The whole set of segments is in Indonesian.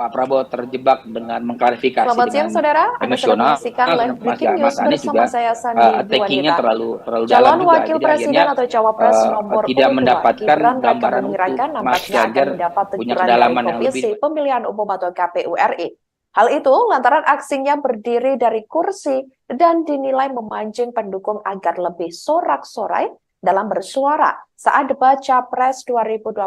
Pak Prabowo terjebak dengan mengklarifikasi Selamat dengan siang, saudara. Anda sedang emosional. menyaksikan live breaking news Mas Anies bersama juga saya Sandi attackingnya Duanita. terlalu dalam Calon juga. wakil Jadi presiden akhirnya atau cawapres nomor tidak urut 2, mendapatkan Gibran Raka gambaran Buming utuh. Raka Mas nampaknya akan Ganjar mendapat punya teguran dari kedalaman yang Komisi lebih. Pemilihan Umum atau KPU RI. Hal itu lantaran aksinya berdiri dari kursi dan dinilai memancing pendukung agar lebih sorak-sorai dalam bersuara saat debat Capres 2024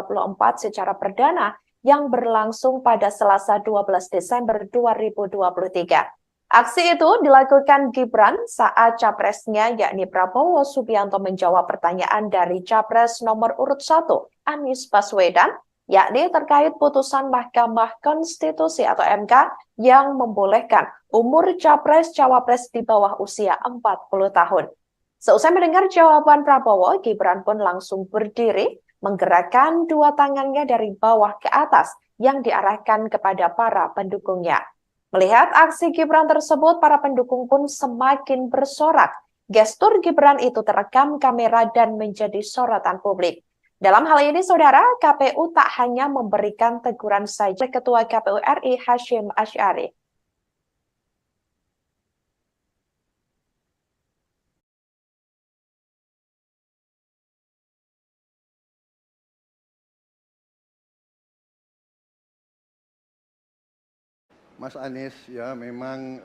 secara perdana yang berlangsung pada Selasa 12 Desember 2023. Aksi itu dilakukan Gibran saat capresnya yakni Prabowo Subianto menjawab pertanyaan dari capres nomor urut 1, Anies Baswedan, yakni terkait putusan Mahkamah Konstitusi atau MK yang membolehkan umur capres-cawapres di bawah usia 40 tahun. Seusai mendengar jawaban Prabowo, Gibran pun langsung berdiri, menggerakkan dua tangannya dari bawah ke atas yang diarahkan kepada para pendukungnya. Melihat aksi Gibran tersebut, para pendukung pun semakin bersorak. Gestur Gibran itu terekam kamera dan menjadi sorotan publik. Dalam hal ini, saudara, KPU tak hanya memberikan teguran saja Ketua KPU RI Hashim Asy'ari. Mas Anies, ya memang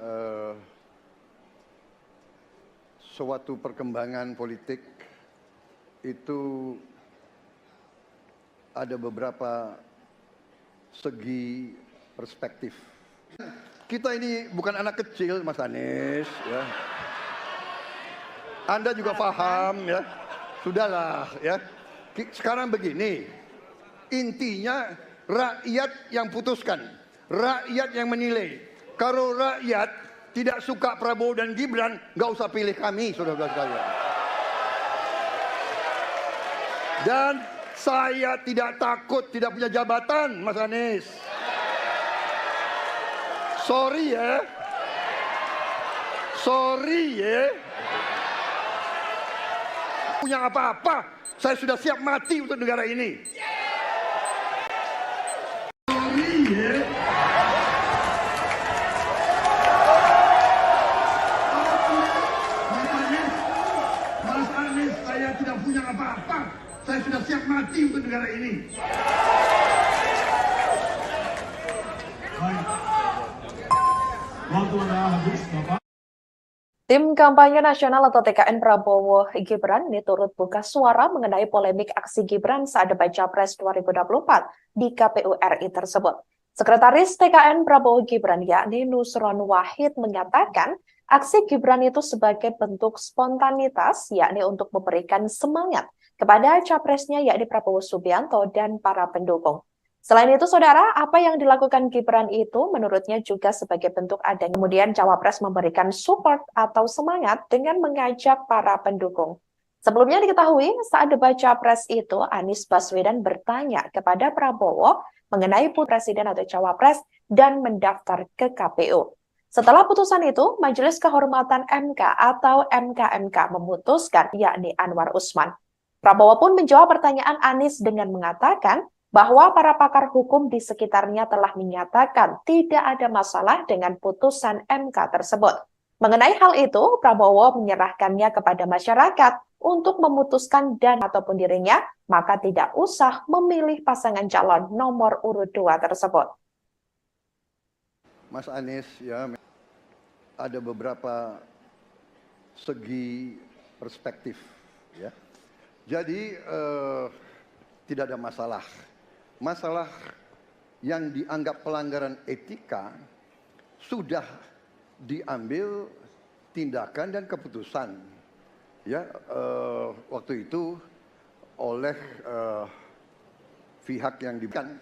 suatu perkembangan politik itu ada beberapa segi perspektif. Kita ini bukan anak kecil, Mas Anies, ya. Anda juga paham, ya. Sudahlah, ya. Sekarang begini, intinya rakyat yang putuskan. Rakyat yang menilai. Kalau rakyat tidak suka Prabowo dan Gibran, nggak usah pilih kami, saudara-saudara sekalian. Dan saya tidak takut tidak punya jabatan, Mas Anies. Sorry ya. Sorry ya. Punya apa-apa, saya sudah siap mati untuk negara ini. Sorry ya. Saya tidak punya apa-apa. Saya sudah siap mati untuk negara ini. Baik. Waktu Anda habis, Bapak. Tim Kampanye Nasional atau TKN Prabowo Gibran ini turut buka suara mengenai polemik aksi Gibran saat debat Capres 2024 di KPU RI tersebut. Sekretaris TKN Prabowo Gibran yakni Nusron Wahid mengatakan aksi Gibran itu sebagai bentuk spontanitas yakni untuk memberikan semangat kepada capresnya yakni Prabowo Subianto dan para pendukung. Selain itu, saudara, apa yang dilakukan Gibran itu menurutnya juga sebagai bentuk adanya. Kemudian cawapres memberikan support atau semangat dengan mengajak para pendukung. Sebelumnya diketahui saat debat capres itu Anies Baswedan bertanya kepada Prabowo mengenai presiden atau cawapres dan mendaftar ke KPU. Setelah putusan itu, Majelis Kehormatan MK atau MKMK memutuskan yakni Anwar Usman. Prabowo pun menjawab pertanyaan Anies dengan mengatakan bahwa para pakar hukum di sekitarnya telah menyatakan tidak ada masalah dengan putusan MK tersebut. Mengenai hal itu, Prabowo menyerahkannya kepada masyarakat untuk memutuskan dan ataupun dirinya, maka tidak usah memilih pasangan calon nomor urut 2 tersebut. Mas Anies, ya ada beberapa segi perspektif, ya. Jadi tidak ada masalah. Masalah yang dianggap pelanggaran etika sudah diambil tindakan dan keputusan, ya, waktu itu oleh pihak yang diberikan,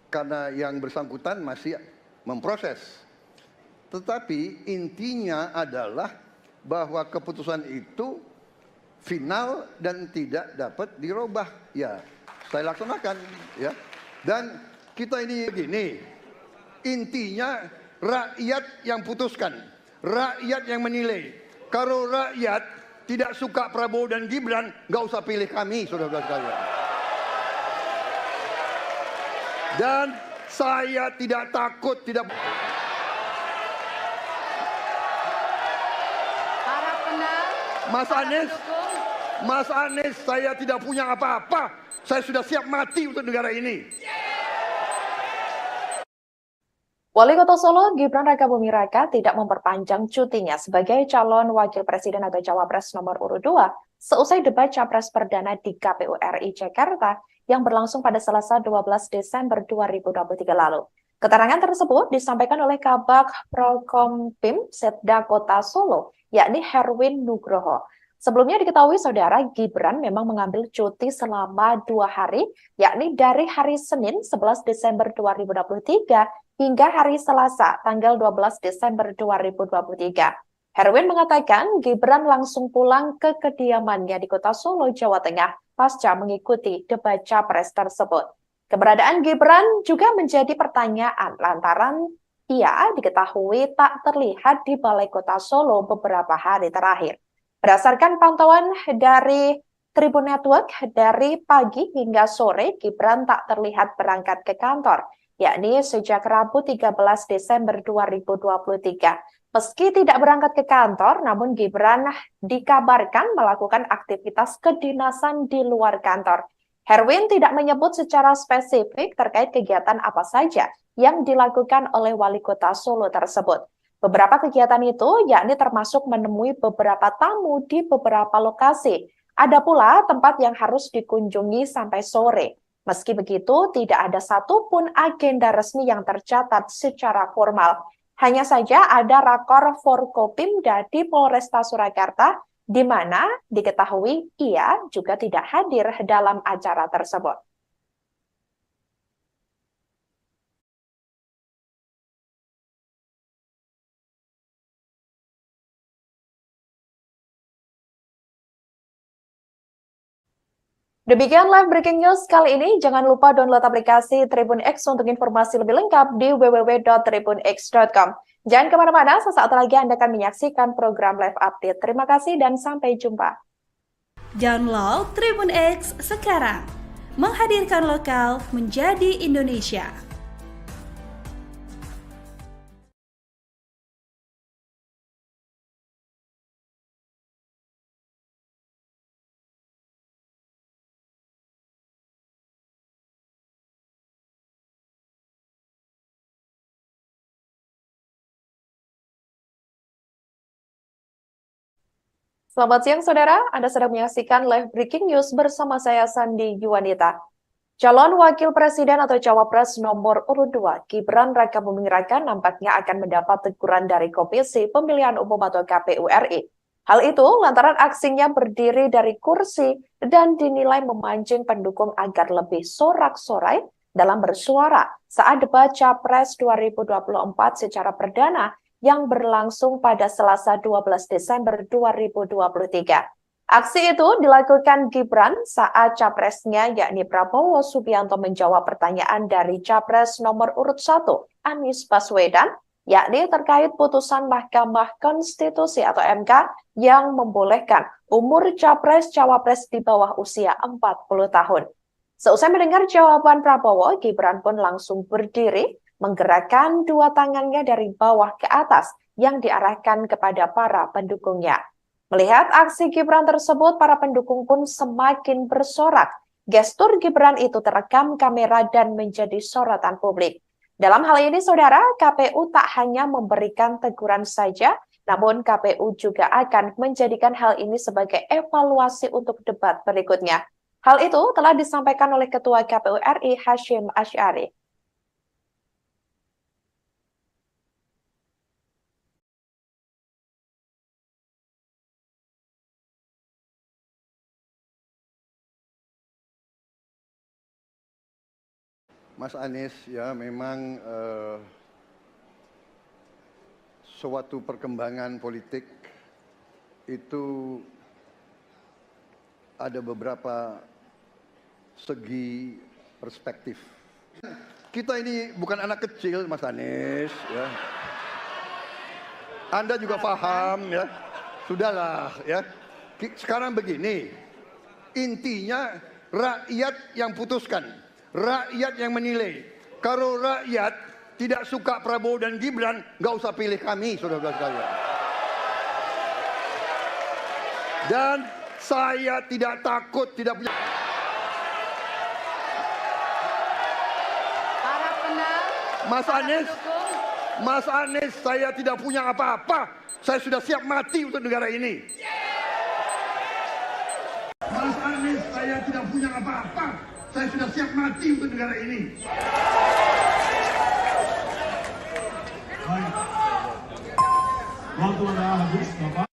karena yang bersangkutan masih memproses. Tetapi intinya adalah bahwa keputusan itu final dan tidak dapat dirubah. Ya, saya laksanakan, ya. Dan kita ini begini, intinya rakyat yang putuskan, rakyat yang menilai. Kalau rakyat tidak suka Prabowo dan Gibran, nggak usah pilih kami, saudara-saudara sekalian. Dan Saya tidak takut, tidak. Para penang, Mas para Anies, pendukung, Mas Anies, saya tidak punya apa-apa. Saya sudah siap mati untuk negara ini. Wali Kota Solo, Gibran Rakabuming Raka tidak memperpanjang cutinya sebagai calon wakil presiden atau cawapres nomor urut 2 seusai debat capres perdana di KPU RI Jakarta yang berlangsung pada Selasa 12 Desember 2023 lalu. Keterangan tersebut disampaikan oleh Kabag Prokompim Setda Kota Solo, yakni Herwin Nugroho. Sebelumnya diketahui saudara Gibran memang mengambil cuti selama 2 hari, yakni dari hari Senin 11 Desember 2023 hingga hari Selasa, tanggal 12 Desember 2023. Herwin mengatakan Gibran langsung pulang ke kediamannya di Kota Solo, Jawa Tengah, pasca mengikuti debat capres tersebut. Keberadaan Gibran juga menjadi pertanyaan lantaran ia diketahui tak terlihat di Balai Kota Solo beberapa hari terakhir. Berdasarkan pantauan dari Tribun Network, dari pagi hingga sore Gibran tak terlihat berangkat ke kantor, yakni sejak Rabu 13 Desember 2023. Meski tidak berangkat ke kantor, namun Gibran dikabarkan melakukan aktivitas kedinasan di luar kantor. Herwin tidak menyebut secara spesifik terkait kegiatan apa saja yang dilakukan oleh Wali Kota Solo tersebut. Beberapa kegiatan itu yakni termasuk menemui beberapa tamu di beberapa lokasi. Ada pula tempat yang harus dikunjungi sampai sore. Meski begitu, tidak ada satupun agenda resmi yang tercatat secara formal. Hanya saja ada rakor Forkopimda di Polresta Surakarta, di mana diketahui ia juga tidak hadir dalam acara tersebut. Demikian live breaking news kali ini. Jangan lupa download aplikasi Tribun X untuk informasi lebih lengkap di www.tribunx.com. Jangan kemana-mana, sesaat lagi Anda akan menyaksikan program live update. Terima kasih dan sampai jumpa. Download Tribun X sekarang. Menghadirkan lokal menjadi Indonesia. Selamat siang saudara, Anda sedang menyaksikan live breaking news bersama saya Sandi Yuwanita. Calon Wakil Presiden atau Cawapres nomor urut 2, Gibran Rakabuming Raka nampaknya akan mendapat teguran dari Komisi Pemilihan Umum atau KPU RI. Hal itu lantaran aksinya berdiri dari kursi dan dinilai memancing pendukung agar lebih sorak-sorai dalam bersuara saat debat Capres 2024 secara perdana yang berlangsung pada Selasa 12 Desember 2023. Aksi itu dilakukan Gibran saat capresnya yakni Prabowo Subianto menjawab pertanyaan dari capres nomor urut 1, Anies Baswedan, yakni terkait putusan Mahkamah Konstitusi atau MK yang membolehkan umur capres-cawapres di bawah usia 40 tahun. Seusai mendengar jawaban Prabowo, Gibran pun langsung berdiri, menggerakkan dua tangannya dari bawah ke atas yang diarahkan kepada para pendukungnya. Melihat aksi Gibran tersebut, para pendukung pun semakin bersorak. Gestur Gibran itu terekam kamera dan menjadi sorotan publik. Dalam hal ini, saudara, KPU tak hanya memberikan teguran saja, namun KPU juga akan menjadikan hal ini sebagai evaluasi untuk debat berikutnya. Hal itu telah disampaikan oleh Ketua KPU RI Hashim Asy'ari. Mas Anies, ya memang suatu perkembangan politik itu ada beberapa segi perspektif. Kita ini bukan anak kecil, Mas Anies, ya. Anda juga paham, ya. Sudahlah, ya. Sekarang begini, intinya rakyat yang putuskan. Rakyat yang menilai. Kalau rakyat tidak suka Prabowo dan Gibran, nggak usah pilih kami, saudara-saudara sekalian. Dan saya tidak takut, tidak punya... Mas Anies, saya tidak punya apa-apa. Saya sudah siap mati untuk negara ini. Mas Anies, saya tidak punya apa-apa. Saya sudah siap mati untuk negara ini. Baik. Waktu Anda habis, Bapak.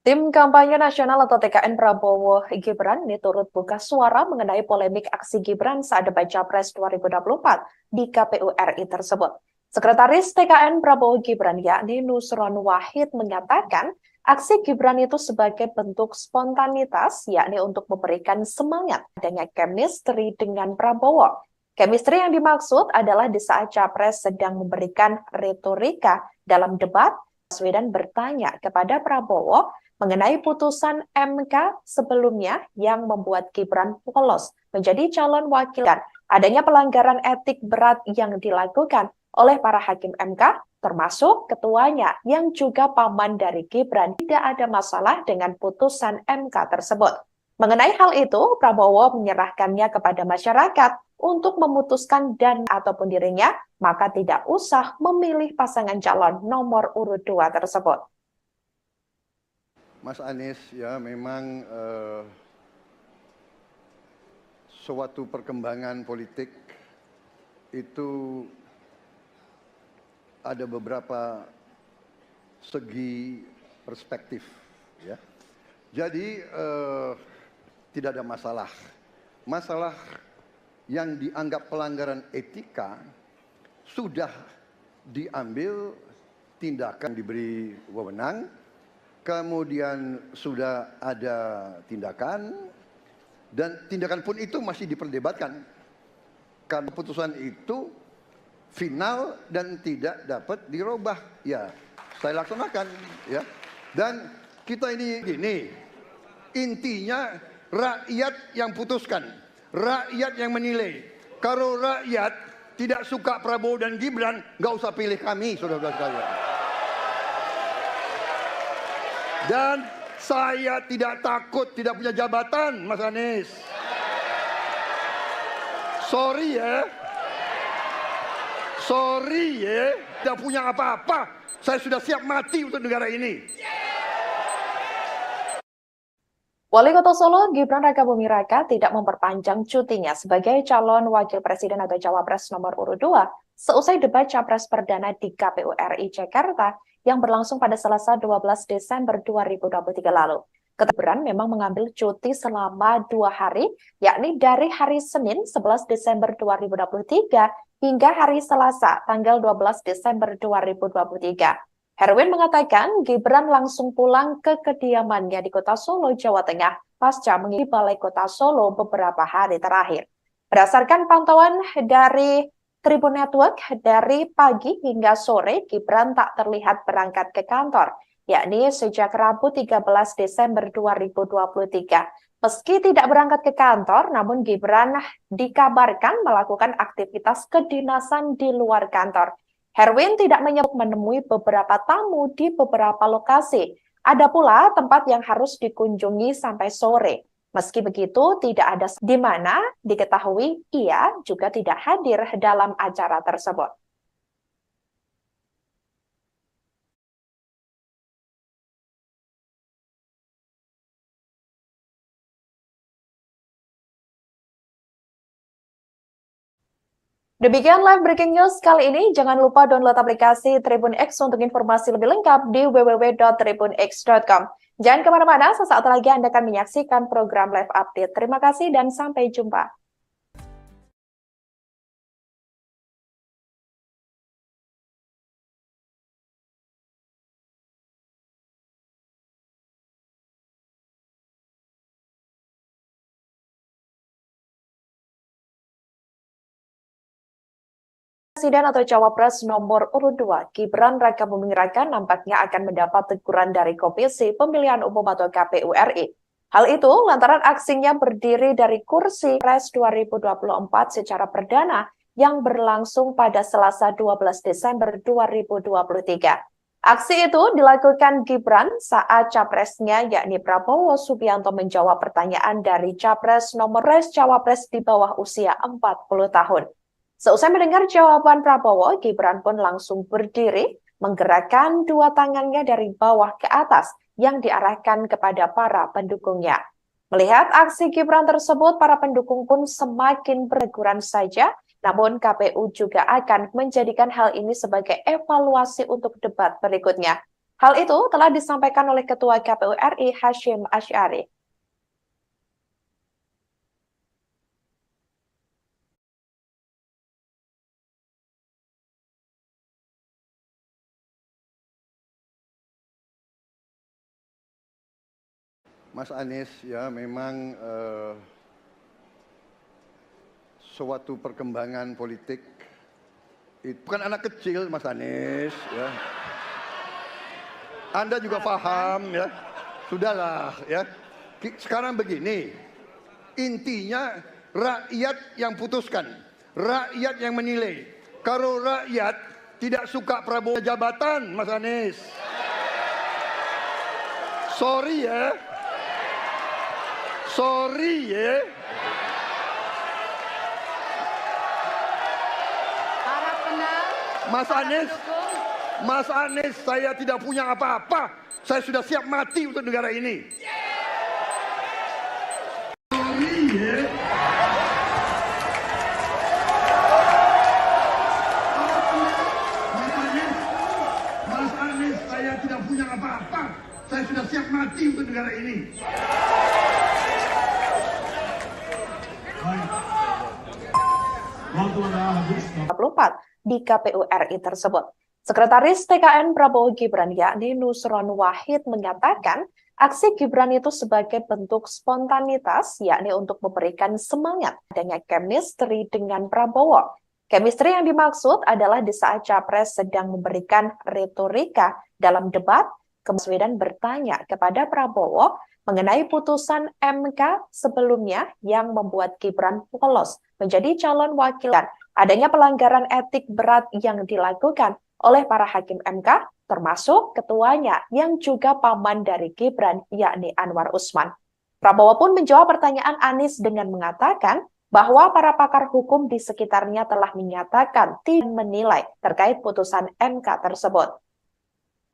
Tim Kampanye Nasional atau TKN Prabowo Gibran ini turut buka suara mengenai polemik aksi Gibran saat debat Capres 2024 di KPU RI tersebut. Sekretaris TKN Prabowo Gibran yakni Nusron Wahid menyatakan aksi Gibran itu sebagai bentuk spontanitas yakni untuk memberikan semangat adanya chemistry dengan Prabowo. Chemistry yang dimaksud adalah di saat Capres sedang memberikan retorika dalam debat, Baswedan bertanya kepada Prabowo mengenai putusan MK sebelumnya yang membuat Gibran lolos menjadi calon wakil dan adanya pelanggaran etik berat yang dilakukan oleh para hakim MK, termasuk ketuanya yang juga paman dari Gibran. Tidak ada masalah dengan putusan MK tersebut. Mengenai hal itu, Prabowo menyerahkannya kepada masyarakat untuk memutuskan dan ataupun dirinya, maka tidak usah memilih pasangan calon nomor urut 2 tersebut. Mas Anies, ya memang suatu perkembangan politik itu ada beberapa segi perspektif, ya. Jadi tidak ada masalah. Masalah yang dianggap pelanggaran etika sudah diambil tindakan, diberi wewenang, kemudian sudah ada tindakan, dan tindakan pun itu masih diperdebatkan. Karena putusan itu final dan tidak dapat dirubah. Ya, saya laksanakan. Ya. Dan kita ini gini, intinya rakyat yang putuskan, rakyat yang menilai. Kalau rakyat tidak suka Prabowo dan Gibran, nggak usah pilih kami, saudara-saudara sekalian. Dan saya tidak takut tidak punya jabatan, Mas Anies. Sorry ya. Sorry ya. Tidak punya apa-apa. Saya sudah siap mati untuk negara ini. Wali Kota Solo Gibran Rakabuming Raka tidak memperpanjang cutinya sebagai calon wakil presiden atau cawapres nomor urut 2 seusai debat Capres perdana di KPU RI Jakarta yang berlangsung pada Selasa 12 Desember 2023 lalu. Gibran memang mengambil cuti selama 2 hari, yakni dari hari Senin 11 Desember 2023 hingga hari Selasa tanggal 12 Desember 2023. Herwin mengatakan Gibran langsung pulang ke kediamannya di Kota Solo, Jawa Tengah, pasca mengisi Balai Kota Solo beberapa hari terakhir. Berdasarkan pantauan dari Tribun Network, dari pagi hingga sore, Gibran tak terlihat berangkat ke kantor, yakni sejak Rabu 13 Desember 2023. Meski tidak berangkat ke kantor, namun Gibran dikabarkan melakukan aktivitas kedinasan di luar kantor. Herwin tidak menemui beberapa tamu di beberapa lokasi. Ada pula tempat yang harus dikunjungi sampai sore. Meski begitu, tidak ada di mana diketahui ia juga tidak hadir dalam acara tersebut. Demikian live breaking news kali ini. Jangan lupa download aplikasi Tribun X untuk informasi lebih lengkap di www.tribunx.com. Jangan kemana-mana, sesaat lagi Anda akan menyaksikan program live update. Terima kasih dan sampai jumpa. Presiden atau cawapres nomor urut 2, Gibran Rakabuming Raka nampaknya akan mendapat teguran dari Komisi Pemilihan Umum atau KPU RI. Hal itu lantaran aksinya berdiri dari kursi Pres 2024 secara perdana yang berlangsung pada Selasa 12 Desember 2023. Aksi itu dilakukan Gibran saat capresnya yakni Prabowo Subianto menjawab pertanyaan dari capres nomor cawapres di bawah usia 40 tahun. Seusai mendengar jawaban Prabowo, Gibran pun langsung berdiri, menggerakkan dua tangannya dari bawah ke atas yang diarahkan kepada para pendukungnya. Melihat aksi Gibran tersebut, para pendukung pun semakin berguran saja. Namun KPU juga akan menjadikan hal ini sebagai evaluasi untuk debat berikutnya. Hal itu telah disampaikan oleh Ketua KPU RI Hashim Asy'ari. Mas Anies ya memang suatu perkembangan politik itu bukan anak kecil Mas Anies ya. Anda juga paham ya. Sudahlah ya. Sekarang begini. Intinya rakyat yang putuskan, rakyat yang menilai. Kalau rakyat tidak suka Prabowo jabatan Mas Anies. Sorry ya. Sorry ya. Mas Anies, saya tidak punya apa-apa. Saya sudah siap mati untuk negara ini. Mas Anies, saya tidak punya apa-apa. Saya sudah siap mati untuk negara ini. 44 di KPU RI tersebut. Sekretaris TKN Prabowo Gibran yakni Nusron Wahid menyatakan aksi Gibran itu sebagai bentuk spontanitas yakni untuk memberikan semangat adanya chemistry dengan Prabowo. Chemistry yang dimaksud adalah di saat Capres sedang memberikan retorika dalam debat, Baswedan bertanya kepada Prabowo mengenai putusan MK sebelumnya yang membuat Gibran lolos menjadi calon wakil dan adanya pelanggaran etik berat yang dilakukan oleh para hakim MK, termasuk ketuanya yang juga paman dari Gibran, yakni Anwar Usman. Prabowo pun menjawab pertanyaan Anies dengan mengatakan bahwa para pakar hukum di sekitarnya telah menyatakan tidak menilai terkait putusan MK tersebut.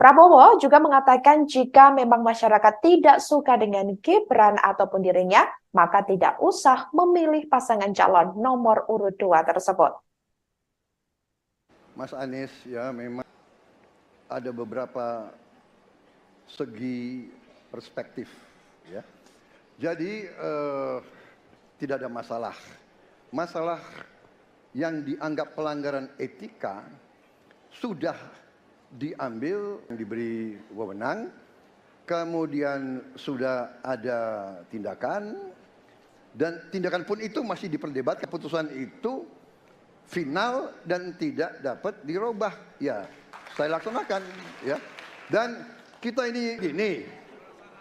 Prabowo juga mengatakan jika memang masyarakat tidak suka dengan Gibran ataupun dirinya, maka tidak usah memilih pasangan calon nomor urut 2 tersebut. Mas Anies ya memang ada beberapa segi perspektif ya. Jadi tidak ada masalah. Masalah yang dianggap pelanggaran etika sudah diambil, diberi wewenang, kemudian sudah ada tindakan, dan tindakan pun itu masih diperdebatkan. Keputusan itu final dan tidak dapat dirubah. Ya, saya laksanakan. Ya, dan kita ini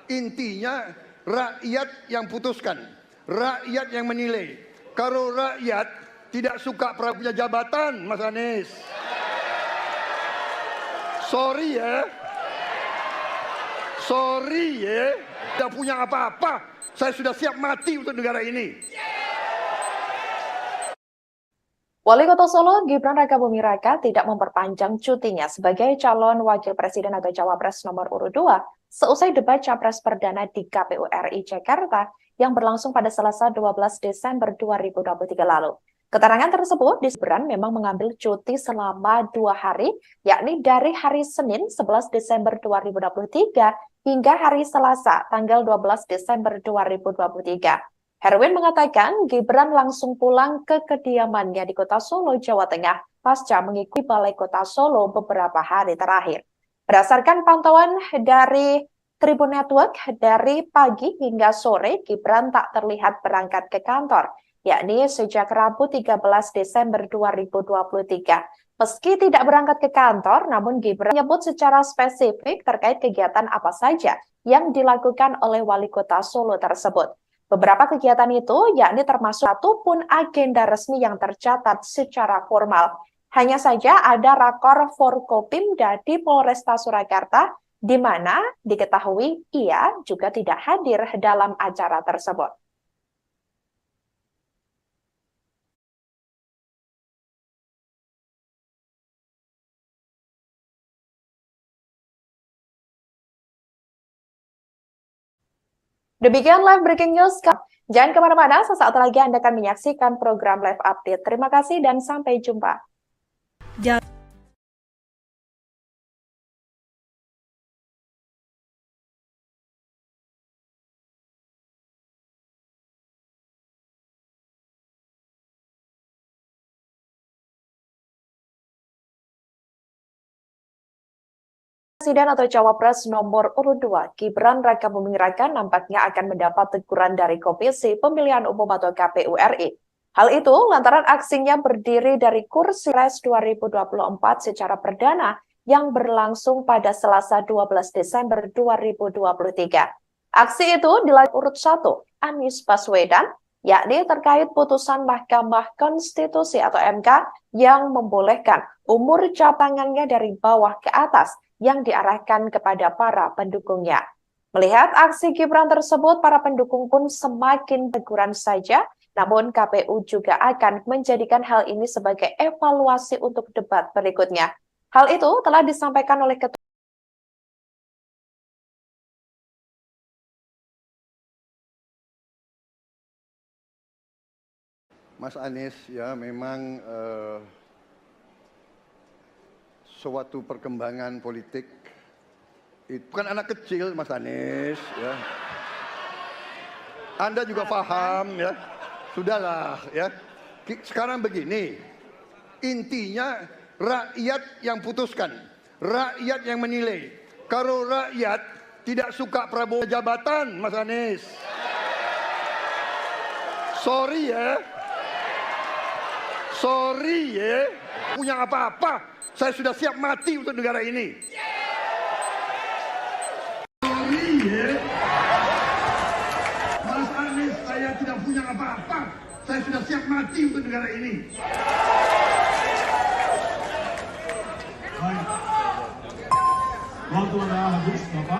intinya rakyat yang putuskan, rakyat yang menilai. Kalau rakyat tidak suka punya jabatan, Mas Anies. Sorry ya. Sorry ya. Tidak punya apa-apa. Saya sudah siap mati untuk negara ini. Wali Kota Solo Gibran Rakabuming Raka tidak memperpanjang cutinya sebagai calon wakil presiden atau cawapres nomor urut 2 seusai debat capres perdana di KPU RI Jakarta yang berlangsung pada Selasa 12 Desember 2023 lalu. Keterangan tersebut, Gibran memang mengambil cuti selama 2 hari, yakni dari hari Senin 11 Desember 2023 hingga hari Selasa tanggal 12 Desember 2023. Herwin mengatakan Gibran langsung pulang ke kediamannya di Kota Solo, Jawa Tengah, pasca mengikuti Balai Kota Solo beberapa hari terakhir. Berdasarkan pantauan dari Tribun Network, dari pagi hingga sore, Gibran tak terlihat berangkat ke kantor, yakni sejak Rabu 13 Desember 2023. Meski tidak berangkat ke kantor, namun Gibran menyebut secara spesifik terkait kegiatan apa saja yang dilakukan oleh Wali Kota Solo tersebut. Beberapa kegiatan itu yakni termasuk satupun agenda resmi yang tercatat secara formal. Hanya saja ada rakor Forkopimda di Polresta Surakarta, di mana diketahui ia juga tidak hadir dalam acara tersebut. Demikian live breaking news. Jangan kemana-mana, sesaat lagi Anda akan menyaksikan program live update. Terima kasih dan sampai jumpa. Presiden atau Cawapres nomor urut 2, Gibran Raka Buming Raka nampaknya akan mendapat teguran dari Komisi Pemilihan Umum atau KPU RI. Hal itu lantaran aksinya berdiri dari kursi Pres 2024 secara perdana yang berlangsung pada Selasa 12 Desember 2023. Aksi itu dilakukan urut 1, Anies Baswedan, yakni terkait putusan Mahkamah Konstitusi atau MK yang membolehkan umur jabatannya dari bawah ke atas yang diarahkan kepada para pendukungnya. Melihat aksi Gibran tersebut, para pendukung pun semakin teguran saja, namun KPU juga akan menjadikan hal ini sebagai evaluasi untuk debat berikutnya. Hal itu telah disampaikan oleh Ketua Mas Anies ya memang suatu perkembangan politik. Itu kan anak kecil Mas Anies ya. Anda juga paham ya. Sudahlah ya. Sekarang begini. Intinya rakyat yang putuskan, rakyat yang menilai. Kalau rakyat tidak suka Prabowo jabatan Mas Anies. Sorry ya. Sorry ya. Punya apa-apa. Saya sudah siap mati untuk negara ini. Sorry ya. Mas Anies, saya tidak punya apa-apa. Saya sudah siap mati untuk negara ini. Baik. Waktu Anda habis, Bapak.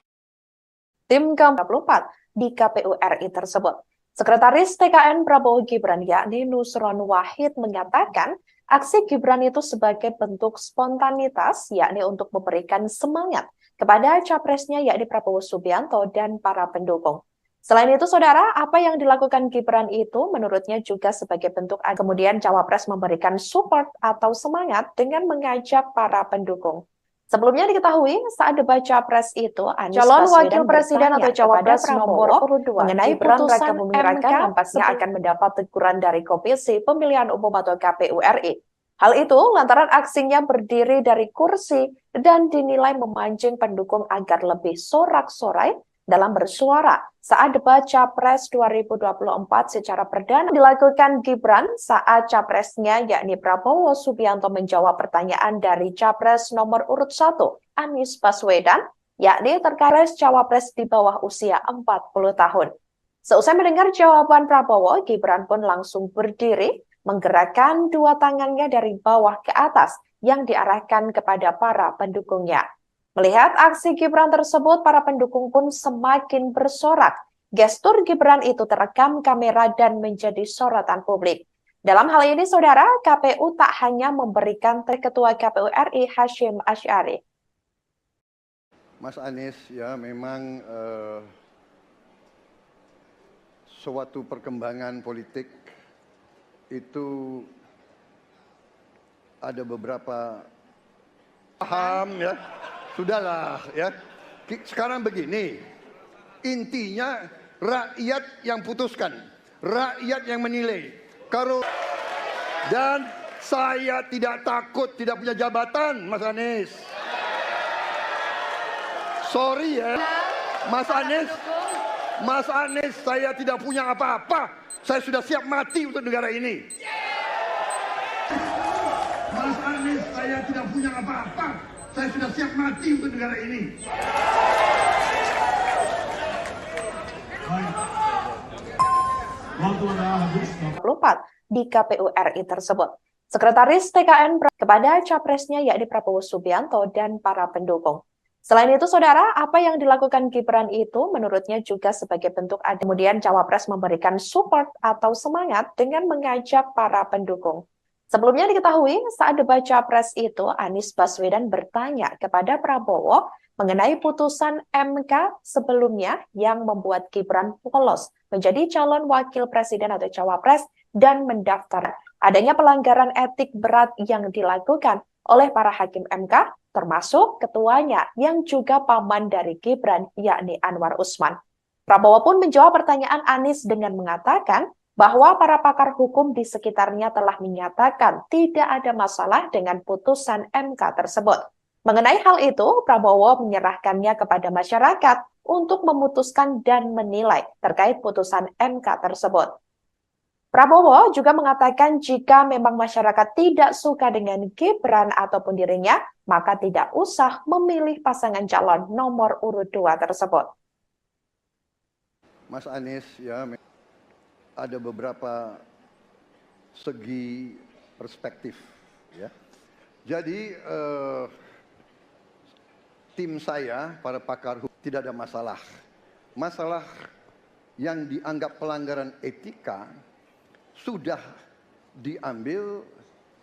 tim ke-44 di KPU RI tersebut. Sekretaris TKN Prabowo Gibran yakni Nusron Wahid mengatakan aksi Gibran itu sebagai bentuk spontanitas yakni untuk memberikan semangat kepada capresnya yakni Prabowo Subianto dan para pendukung. Selain itu, saudara, apa yang dilakukan Gibran itu menurutnya juga sebagai bentuk kemudian Cawapres memberikan support atau semangat dengan mengajak para pendukung. Sebelumnya diketahui saat debat Capres itu calon wakil presiden atau Cawapres nomor urut 2 mengenai putusan MK nampaknya akan mendapat teguran dari Komisi Pemilihan Umum atau KPU RI. Hal itu lantaran aksinya berdiri dari kursi dan dinilai memancing pendukung agar lebih sorak-sorai dalam bersuara saat debat Capres 2024 secara perdana dilakukan Gibran saat Capresnya yakni Prabowo Subianto menjawab pertanyaan dari Capres nomor urut 1 Anies Baswedan yakni terkait Cawapres di bawah usia 40 tahun. Seusai mendengar jawaban Prabowo, Gibran pun langsung berdiri menggerakkan dua tangannya dari bawah ke atas yang diarahkan kepada para pendukungnya. Melihat aksi Gibran tersebut, para pendukung pun semakin bersorak. Gestur Gibran itu terekam kamera dan menjadi sorotan publik. Dalam hal ini, saudara, KPU tak hanya memberikan Ketua KPU RI Hashim Asy'ari. Mas Anies ya memang suatu perkembangan politik itu ada beberapa paham ya. Sudahlah ya. Sekarang begini. Intinya rakyat yang putuskan, rakyat yang menilai. Kalau dan saya tidak takut tidak punya jabatan, Mas Anies. Sorry ya. Mas Anies. Mas Anies, saya tidak punya apa-apa. Saya sudah siap mati untuk negara ini. Mas Anies, saya tidak punya apa-apa. Saya sudah siap mati untuk negara ini. Baik. Waktu Anda habis, Bapak. 24 di KPU RI tersebut. Sekretaris TKN kepada capresnya yakni Prabowo Subianto dan para pendukung. Selain itu, saudara, apa yang dilakukan Gibran itu menurutnya juga sebagai bentuk kemudian Cawapres memberikan support atau semangat dengan mengajak para pendukung. Sebelumnya diketahui saat debat Capres itu Anies Baswedan bertanya kepada Prabowo mengenai putusan MK sebelumnya yang membuat Gibran lolos menjadi calon wakil presiden atau cawapres dan mendaftar. Adanya pelanggaran etik berat yang dilakukan oleh para hakim MK, termasuk ketuanya yang juga paman dari Gibran, yakni Anwar Usman. Prabowo pun menjawab pertanyaan Anies dengan mengatakan bahwa para pakar hukum di sekitarnya telah menyatakan tidak ada masalah dengan putusan MK tersebut. Mengenai hal itu, Prabowo menyerahkannya kepada masyarakat untuk memutuskan dan menilai terkait putusan MK tersebut. Prabowo juga mengatakan jika memang masyarakat tidak suka dengan Gibran ataupun dirinya, maka tidak usah memilih pasangan calon nomor urut 2 tersebut. Mas Anies, ya, ada beberapa segi perspektif, ya. Jadi tim saya, para pakar hukum, tidak ada masalah. Masalah yang dianggap pelanggaran etika sudah diambil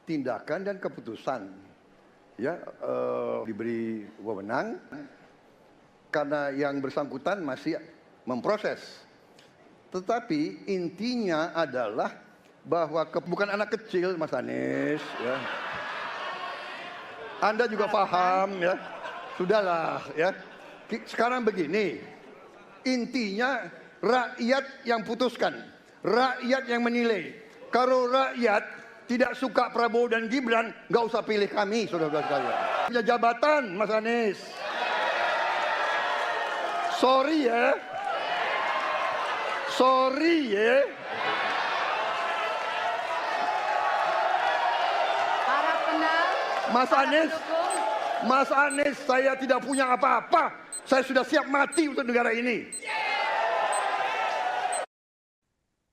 tindakan dan keputusan, ya, diberi wewenang karena yang bersangkutan masih memproses. Tetapi intinya adalah bahwa bukan anak kecil, Mas Anies, ya. Anda juga paham, ya. Sudahlah, ya. Sekarang begini, intinya rakyat yang putuskan, rakyat yang menilai. Kalau rakyat tidak suka Prabowo dan Gibran, nggak usah pilih kami, saudara-saudara sekalian. Punya jabatan, Mas Anies. Sorry ya. Sorry ya. Mas Anies, saya tidak punya apa-apa. Saya sudah siap mati untuk negara ini.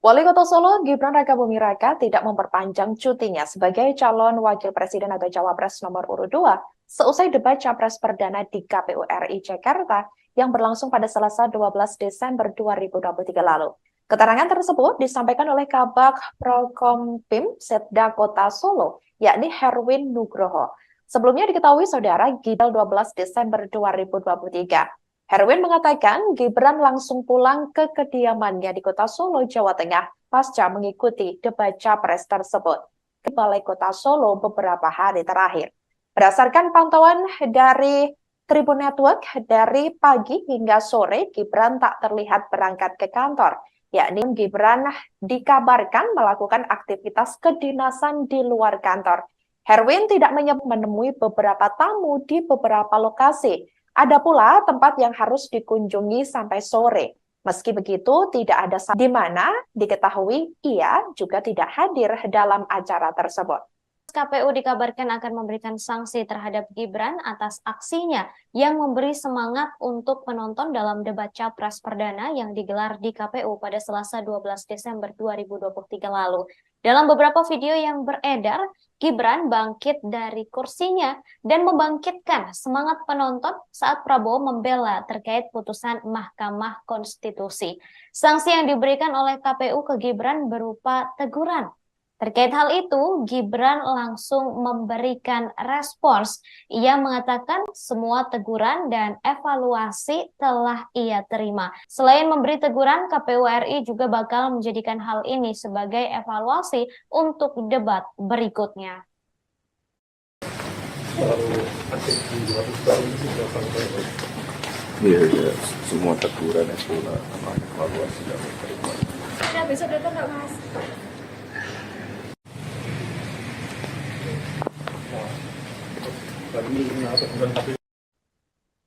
Wali Kota Solo, Gibran Rakabuming Raka tidak memperpanjang cutinya sebagai calon wakil presiden atau cawapres nomor urut 2 seusai debat Capres Perdana di KPU RI Jakarta yang berlangsung pada Selasa 12 Desember 2023 lalu. Keterangan tersebut disampaikan oleh Kabag Prokompim Setda Kota Solo, yakni Herwin Nugroho. Sebelumnya diketahui saudara, Gibran 12 Desember 2023. Herwin mengatakan Gibran langsung pulang ke kediamannya di Kota Solo, Jawa Tengah pasca mengikuti debat Capres tersebut di Balai Kota Solo beberapa hari terakhir. Berdasarkan pantauan dari Tribun Network, dari pagi hingga sore Gibran tak terlihat berangkat ke kantor, yakni Gibran dikabarkan melakukan aktivitas kedinasan di luar kantor. Herwin tidak menemui beberapa tamu di beberapa lokasi. Ada pula tempat yang harus dikunjungi sampai sore. Meski begitu, tidak ada di mana diketahui ia juga tidak hadir dalam acara tersebut. KPU dikabarkan akan memberikan sanksi terhadap Gibran atas aksinya yang memberi semangat untuk penonton dalam debat Capres Perdana yang digelar di KPU pada Selasa 12 Desember 2023 lalu. Dalam beberapa video yang beredar, Gibran bangkit dari kursinya dan membangkitkan semangat penonton saat Prabowo membela terkait putusan Mahkamah Konstitusi. Sanksi yang diberikan oleh KPU ke Gibran berupa teguran. Terkait hal itu, Gibran langsung memberikan respons. Ia mengatakan semua teguran dan evaluasi telah ia terima. Selain memberi teguran, KPU RI juga bakal menjadikan hal ini sebagai evaluasi untuk debat berikutnya. Iya, semua teguran itu evaluasi dan terima. Ada besok datang nggak, Mas?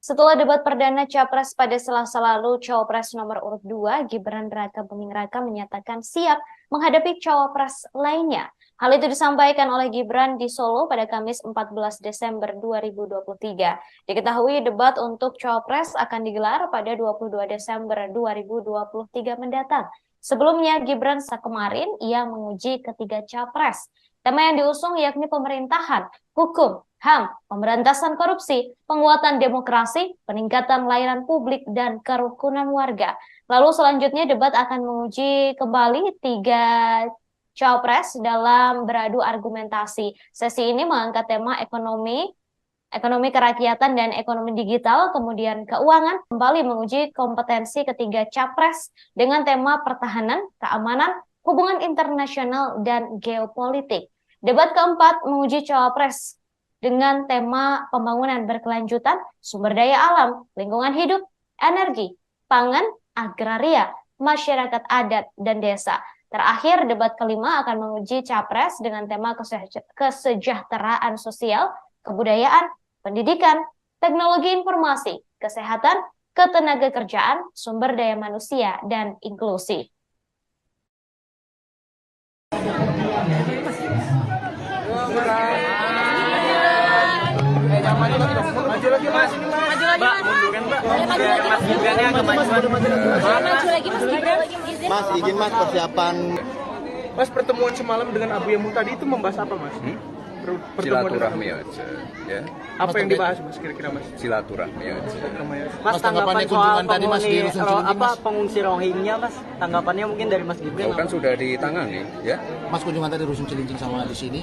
Setelah debat perdana Capres pada Selasa lalu, Cawapres nomor urut 2 Gibran Rakabuming Raka menyatakan siap menghadapi Cawapres lainnya. Hal itu disampaikan oleh Gibran di Solo pada Kamis 14 Desember 2023. Diketahui debat untuk Cawapres akan digelar pada 22 Desember 2023 mendatang. Sebelumnya, Gibran kemarin ia menguji ketiga capres. Tema yang diusung yakni pemerintahan, hukum, HAM, pemberantasan korupsi, penguatan demokrasi, peningkatan layanan publik, dan kerukunan warga. Lalu selanjutnya debat akan menguji kembali tiga capres dalam beradu argumentasi. Sesi ini mengangkat tema ekonomi kerakyatan dan ekonomi digital, kemudian keuangan, kembali menguji kompetensi ketiga capres dengan tema pertahanan, keamanan, hubungan internasional, dan geopolitik. Debat keempat menguji cawapres dengan tema pembangunan berkelanjutan, sumber daya alam, lingkungan hidup, energi, pangan, agraria, masyarakat adat, dan desa. Terakhir, debat kelima akan menguji capres dengan tema kesejahteraan sosial, kebudayaan, pendidikan, teknologi informasi, kesehatan, ketenagakerjaan, sumber daya manusia, dan inklusi. Mas, izin Mas persiapan. Mas, pertemuan semalam dengan Abu Yamu tadi itu membahas apa, Mas? Silaturahmi aja, ya. Apa yang dibahas, Mas, kira-kira, Mas? Silaturahmi aja. Mas, tanggapan soal pengungsi Rohingya, Mas, tanggapannya mungkin dari Mas Gibran? Kan sudah ditangani, ya. Mas, kunjungan tadi Rusun Cilincing sama di sini.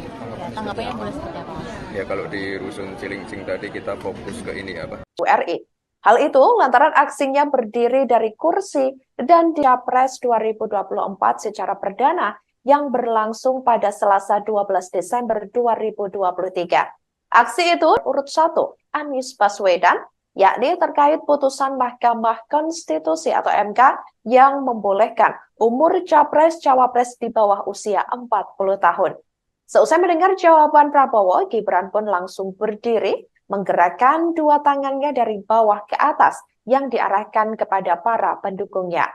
Tanggapannya boleh seperti apa, Mas? Ya kalau di Rusun Cilincing tadi kita fokus ke ini apa? RI. Hal itu lantaran aksinya berdiri dari kursi dan di Capres 2024 secara perdana yang berlangsung pada Selasa 12 Desember 2023. Aksi itu urut 1, Anies Baswedan, yakni terkait putusan Mahkamah Konstitusi atau MK yang membolehkan umur Capres-Cawapres di bawah usia 40 tahun. Seusai mendengar jawaban Prabowo, Gibran pun langsung berdiri, menggerakkan dua tangannya dari bawah ke atas yang diarahkan kepada para pendukungnya.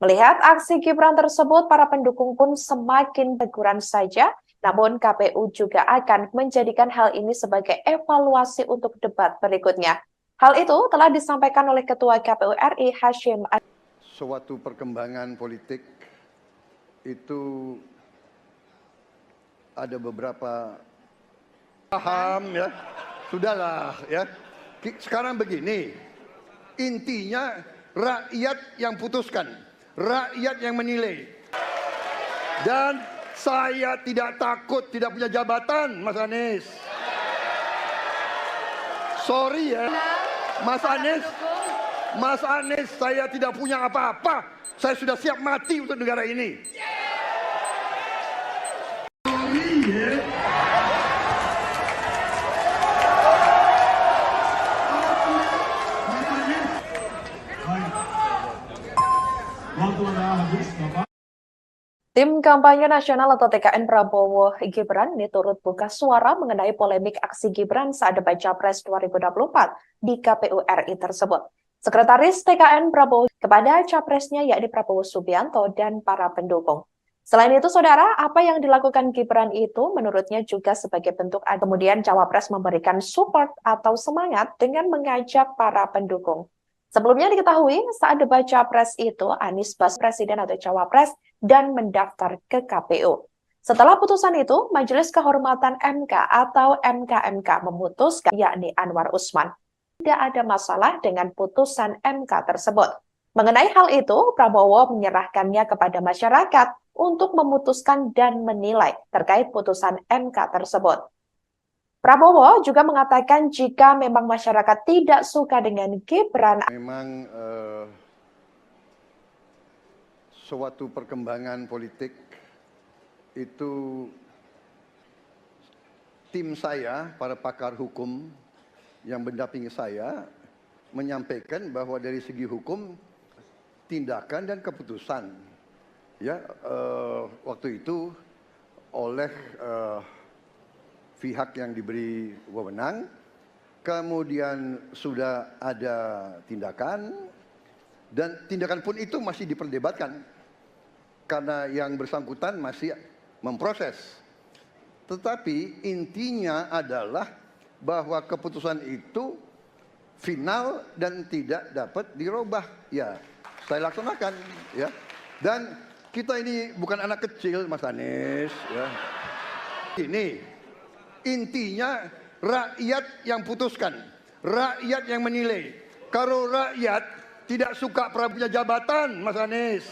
Melihat aksi Gibran tersebut, para pendukung pun semakin teguran saja, namun KPU juga akan menjadikan hal ini sebagai evaluasi untuk debat berikutnya. Hal itu telah disampaikan oleh Ketua KPU RI Hashim Ashari. Suatu perkembangan politik itu ada beberapa paham ya. Sudahlah ya. Sekarang begini, intinya rakyat yang putuskan, rakyat yang menilai. Dan saya tidak takut tidak punya jabatan, Mas Anies. Sorry ya, Mas Anies, saya tidak punya apa-apa. Saya sudah siap mati untuk negara ini. Sorry ya. Tim Kampanye Nasional atau TKN Prabowo Gibran ini turut buka suara mengenai polemik aksi Gibran saat debat Capres 2024 di KPU RI tersebut. Sekretaris TKN Prabowo kepada capresnya yakni Prabowo Subianto dan para pendukung. Selain itu, saudara, apa yang dilakukan Gibran itu menurutnya juga sebagai bentuk kemudian Cawapres memberikan support atau semangat dengan mengajak para pendukung. Sebelumnya diketahui saat debat Capres itu Anies Baswedan presiden atau Cawapres dan mendaftar ke KPU. Setelah putusan itu, Majelis Kehormatan MK atau MKMK memutuskan yakni Anwar Usman. Tidak ada masalah dengan putusan MK tersebut. Mengenai hal itu, Prabowo menyerahkannya kepada masyarakat untuk memutuskan dan menilai terkait putusan MK tersebut. Prabowo juga mengatakan jika memang masyarakat tidak suka dengan Gibran. Memang suatu perkembangan politik itu tim saya, para pakar hukum yang mendampingi saya, menyampaikan bahwa dari segi hukum, tindakan dan keputusan ya waktu itu oleh pihak yang diberi wewenang, kemudian sudah ada tindakan, dan tindakan pun itu masih diperdebatkan karena yang bersangkutan masih memproses. Tetapi intinya adalah bahwa keputusan itu final dan tidak dapat dirubah. Ya, saya laksanakan ya. Dan kita ini bukan anak kecil, Mas Anies. Ya. Ini intinya rakyat yang putuskan, rakyat yang menilai. Kalau rakyat tidak suka punya jabatan, Mas Anies,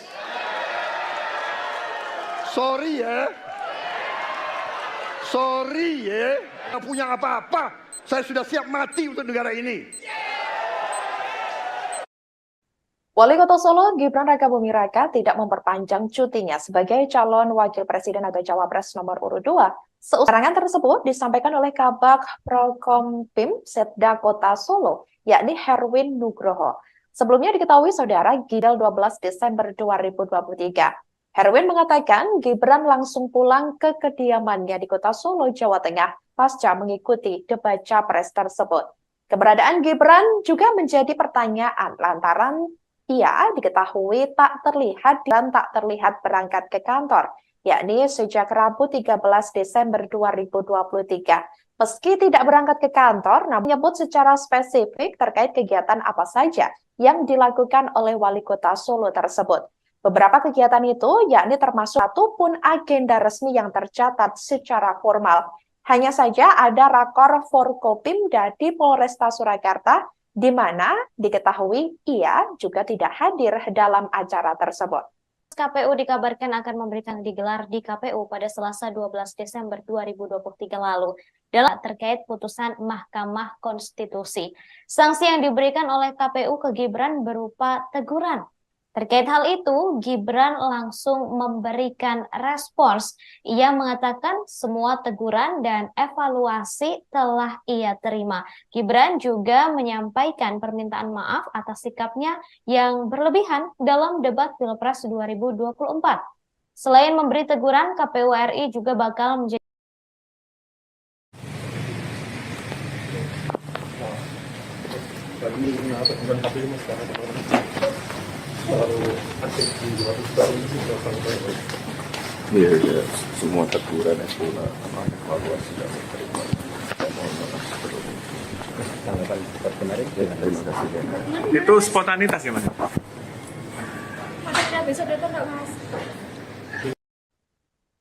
sorry ya, nggak punya apa-apa. Saya sudah siap mati untuk negara ini. Wali Kota Solo Gibran Rakabuming Raka tidak memperpanjang cutinya sebagai calon wakil presiden atau cawapres nomor urut 2. Serangan tersebut disampaikan oleh Kabag Prokompim Setda Kota Solo, yakni Herwin Nugroho. Sebelumnya diketahui saudara Gidal 12 Desember 2023. Herwin mengatakan Gibran langsung pulang ke kediamannya di Kota Solo, Jawa Tengah pasca mengikuti debat capres tersebut. Keberadaan Gibran juga menjadi pertanyaan lantaran ia diketahui tak terlihat berangkat ke kantor, yakni sejak Rabu 13 Desember 2023. Meski tidak berangkat ke kantor, namun menyebut secara spesifik terkait kegiatan apa saja yang dilakukan oleh Wali Kota Solo tersebut. Beberapa kegiatan itu yakni termasuk satupun agenda resmi yang tercatat secara formal. Hanya saja ada rakor Forkopimda di Polresta Surakarta, di mana diketahui ia juga tidak hadir dalam acara tersebut. KPU dikabarkan akan memberikan digelar di KPU pada Selasa 12 Desember 2023 lalu dalam terkait putusan Mahkamah Konstitusi. Sanksi yang diberikan oleh KPU ke Gibran berupa teguran. Terkait hal itu, Gibran langsung memberikan respons. Ia mengatakan semua teguran dan evaluasi telah ia terima. Gibran juga menyampaikan permintaan maaf atas sikapnya yang berlebihan dalam debat Pilpres 2024. Selain memberi teguran, KPU RI juga bakal menjadi Iya, ya, semua teguran eselon evaluasi dan terima. Mohon maaf sebelumnya. Tanggapan kemarin. Terima kasih. Itu spontanitas ya Mas?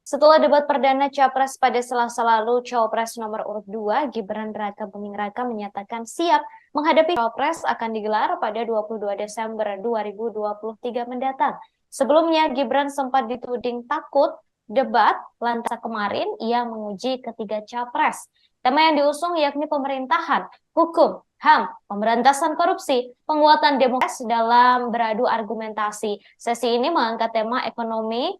Setelah debat perdana Capres pada Selasa lalu, Cawapres nomor urut 2, Gibran Rakabuming Raka menyatakan siap menghadapi Cawapres akan digelar pada 22 Desember 2023 mendatang. Sebelumnya, Gibran sempat dituding takut debat, lantas kemarin ia menguji ketiga Capres. Tema yang diusung yakni pemerintahan, hukum, HAM, pemberantasan korupsi, penguatan demokrasi dalam beradu argumentasi. Sesi ini mengangkat tema ekonomi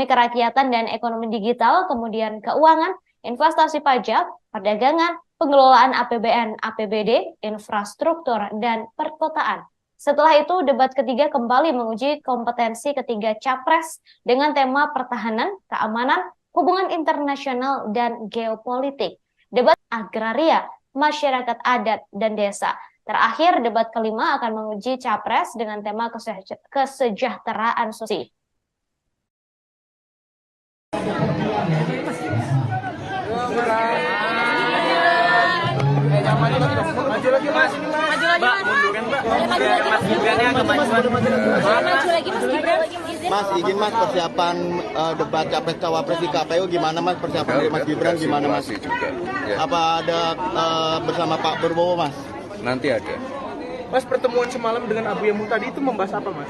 kerakyatan dan ekonomi digital, kemudian keuangan, investasi pajak, perdagangan, pengelolaan APBN, APBD, infrastruktur, dan perkotaan. Setelah itu, debat ketiga kembali menguji kompetensi ketiga Capres dengan tema pertahanan, keamanan, hubungan internasional, dan geopolitik. Debat agraria, masyarakat adat, dan desa. Terakhir, debat kelima akan menguji Capres dengan tema kesejahteraan sosial. Maju lagi Mas. Mbak, mundurin Mbak. Mas Gibrannya agak maju. Mas, izin Mas, persiapan debat capres cawapres di KPU gimana Mas? Persiapan dari Mas Gibran gimana Mas? Juga, ya. Apa ada bersama Pak Prabowo Mas? Nanti ada. Mas, pertemuan semalam dengan Abu Yamu tadi itu membahas apa Mas?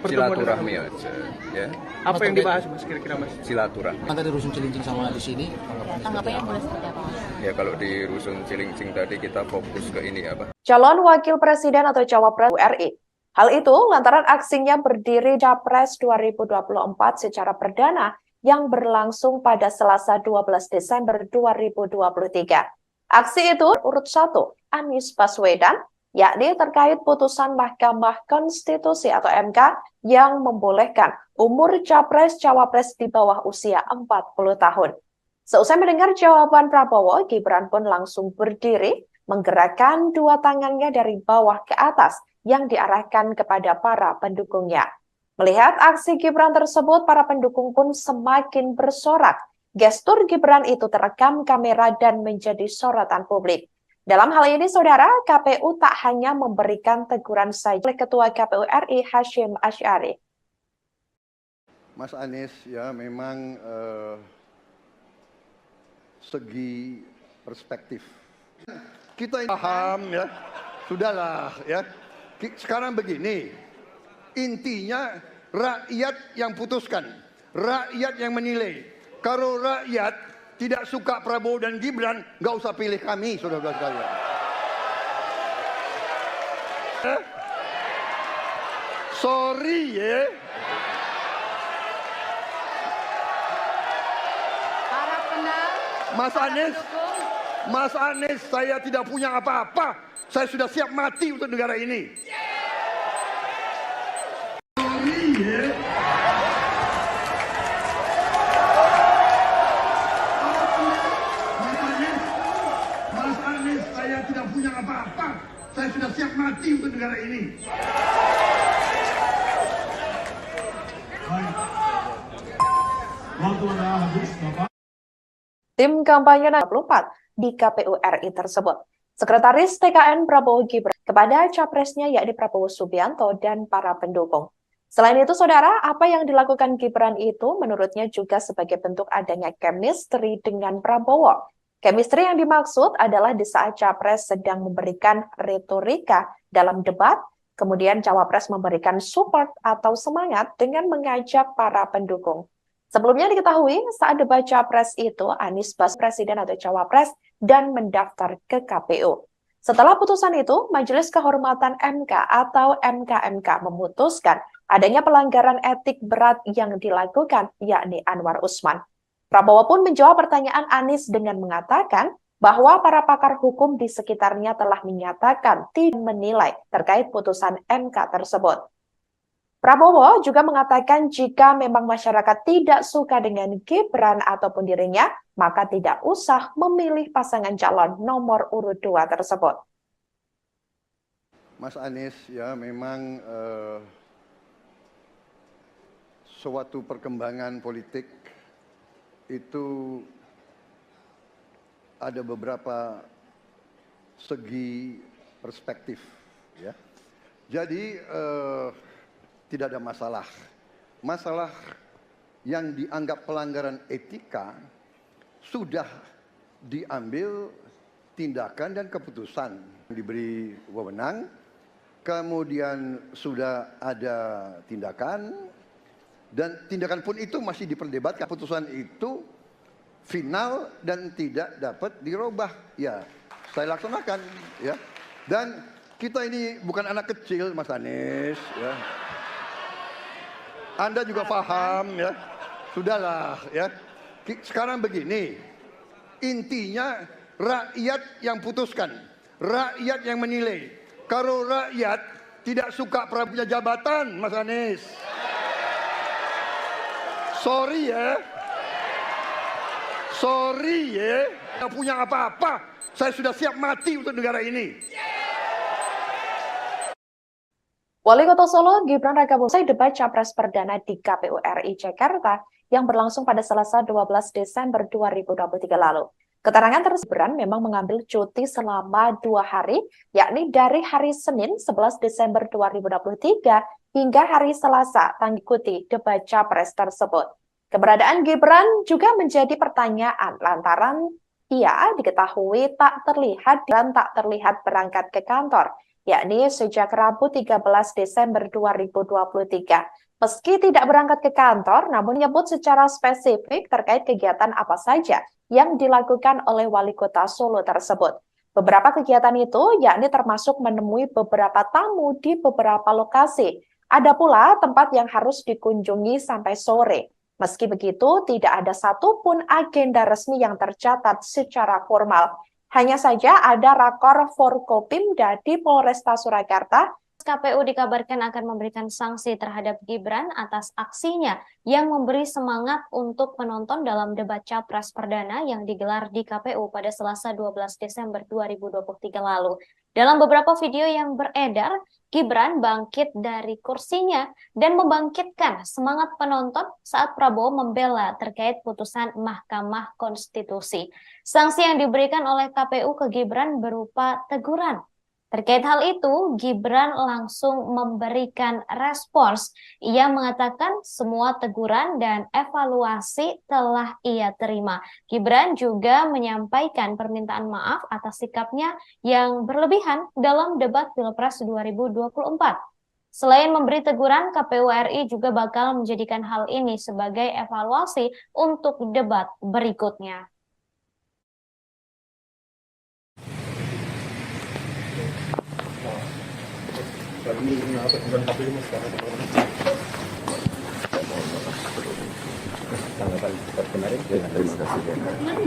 Silaturahmi aja, ya. Apa yang dibahas Mas kira-kira Mas? Silaturahmi. Tadi Rusun Cilincing sama di sini. Tanggapannya boleh seperti apa Mas? Ya kalau di Rusun Cilincing tadi kita fokus ke ini apa? Calon wakil presiden atau cawapres RI. Hal itu lantaran aksinya berdiri Capres 2024 secara perdana yang berlangsung pada Selasa 12 Desember 2023. Aksi itu urut 1, Anies Baswedan, yakni terkait putusan Mahkamah Konstitusi atau MK yang membolehkan umur Capres-Cawapres di bawah usia 40 tahun. Seusai mendengar jawaban Prabowo, Gibran pun langsung berdiri, menggerakkan dua tangannya dari bawah ke atas yang diarahkan kepada para pendukungnya. Melihat aksi Gibran tersebut, para pendukung pun semakin bersorak. Gestur Gibran itu terekam kamera dan menjadi sorotan publik. Dalam hal ini, saudara, KPU tak hanya memberikan teguran saja oleh Ketua KPU RI Hashim Asy'ari. Mas Anies ya memang segi perspektif. Kita paham ya, sudahlah ya. Sekarang begini, intinya rakyat yang putuskan, rakyat yang menilai. Kalau rakyat tidak suka Prabowo dan Gibran, nggak usah pilih kami, saudara-saudara sekalian. Sorry ya. Mas Anies, saya tidak punya apa-apa. Saya sudah siap mati untuk negara ini. Mas Anies, saya tidak punya apa-apa. Saya sudah siap mati untuk negara ini. Waktu Anda habis, Bapak. Tim kampanye 24 di KPU RI tersebut. Sekretaris TKN Prabowo Gibran kepada capresnya yakni Prabowo Subianto dan para pendukung. Selain itu, saudara, apa yang dilakukan Gibran itu menurutnya juga sebagai bentuk adanya chemistry dengan Prabowo. Chemistry yang dimaksud adalah di saat capres sedang memberikan retorika dalam debat, kemudian cawapres memberikan support atau semangat dengan mengajak para pendukung. Sebelumnya diketahui saat debat capres itu Anies Baswedan presiden atau cawapres dan mendaftar ke KPU. Setelah putusan itu, Majelis Kehormatan MK atau MKMK memutuskan adanya pelanggaran etik berat yang dilakukan, yakni Anwar Usman. Prabowo pun menjawab pertanyaan Anies dengan mengatakan bahwa para pakar hukum di sekitarnya telah menyatakan tidak menilai terkait putusan MK tersebut. Prabowo juga mengatakan jika memang masyarakat tidak suka dengan Gibran ataupun dirinya, maka tidak usah memilih pasangan calon nomor urut 2 tersebut. Mas Anies ya memang suatu perkembangan politik itu ada beberapa segi perspektif ya. Jadi tidak ada masalah. Masalah yang dianggap pelanggaran etika sudah diambil tindakan dan keputusan. Diberi wewenang, kemudian sudah ada tindakan, dan tindakan pun itu masih diperdebatkan. Keputusan itu final dan tidak dapat dirubah. Ya, saya laksanakan. Ya. Dan kita ini bukan anak kecil, Mas Anies. Ya. Anda juga paham ya, sudahlah ya. Sekarang begini, intinya rakyat yang putuskan, rakyat yang menilai. Kalau rakyat tidak suka punya jabatan, Mas Anies, sorry ya, tidak punya apa-apa. Saya sudah siap mati untuk negara ini. Wali Kota Solo Gibran Rakabuming usai debat Capres Perdana di KPU RI Jakarta yang berlangsung pada Selasa 12 Desember 2023 lalu. Keterangan tersebut Gibran memang mengambil cuti selama 2 hari, yakni dari hari Senin 11 Desember 2023 hingga hari Selasa mengikuti debat Capres tersebut. Keberadaan Gibran juga menjadi pertanyaan lantaran ia diketahui tak terlihat berangkat ke kantor, yakni sejak Rabu 13 Desember 2023. Meski tidak berangkat ke kantor, namun menyebut secara spesifik terkait kegiatan apa saja yang dilakukan oleh Wali Kota Solo tersebut. Beberapa kegiatan itu yakni termasuk menemui beberapa tamu di beberapa lokasi. Ada pula tempat yang harus dikunjungi sampai sore. Meski begitu, tidak ada satupun agenda resmi yang tercatat secara formal. Hanya saja ada rakor Forkopimda di Polresta Surakarta. KPU dikabarkan akan memberikan sanksi terhadap Gibran atas aksinya yang memberi semangat untuk penonton dalam debat Capres Perdana yang digelar di KPU pada Selasa 12 Desember 2023 lalu. Dalam beberapa video yang beredar, Gibran bangkit dari kursinya dan membangkitkan semangat penonton saat Prabowo membela terkait putusan Mahkamah Konstitusi. Sanksi yang diberikan oleh KPU ke Gibran berupa teguran Terkait hal itu, Gibran langsung memberikan respons. Ia mengatakan semua teguran dan evaluasi telah ia terima. Gibran juga menyampaikan permintaan maaf atas sikapnya yang berlebihan dalam debat Pilpres 2024. Selain memberi teguran, KPU RI juga bakal menjadikan hal ini sebagai evaluasi untuk debat berikutnya.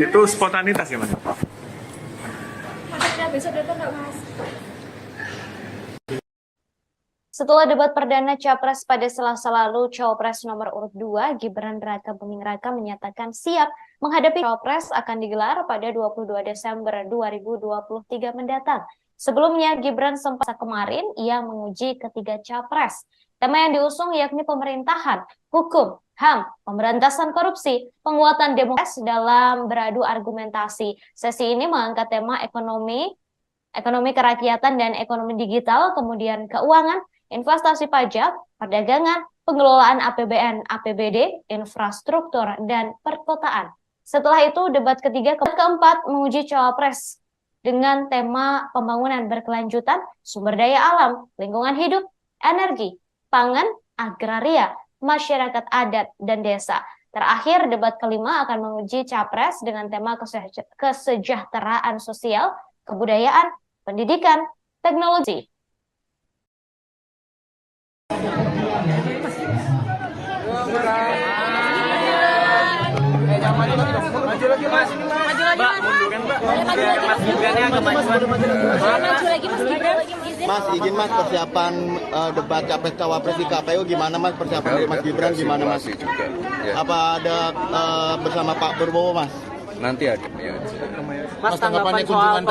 Itu spontanitas ya Mas? Setelah debat perdana Capres pada Selasa lalu, Cawapres nomor urut 2, Gibran Raka Buming Raka menyatakan siap menghadapi Cawapres akan digelar pada 22 Desember 2023 mendatang. Sebelumnya, Gibran sempat kemarin ia menguji ketiga Capres. Tema yang diusung yakni pemerintahan, hukum, HAM, pemberantasan korupsi, penguatan demokrasi dalam beradu argumentasi. Sesi ini mengangkat tema ekonomi kerakyatan dan ekonomi digital, kemudian keuangan, investasi pajak, perdagangan, pengelolaan APBN, APBD, infrastruktur, dan perkotaan. Setelah itu, debat ketiga keempat menguji Cawapres dengan tema pembangunan berkelanjutan, sumber daya alam, lingkungan hidup, energi, pangan, agraria, masyarakat adat, dan desa. Terakhir, debat kelima akan menguji Capres dengan tema kesejahteraan sosial, kebudayaan, pendidikan, teknologi. Mas, izin Mas, persiapan debat Capres Cawapres di KPU gimana Mas? Persiapan dari Mas Gibran gimana Mas? Juga, ya. Apa ada bersama Pak Prabowo Mas? Nanti ada. Ya. Mas, tanggapan soal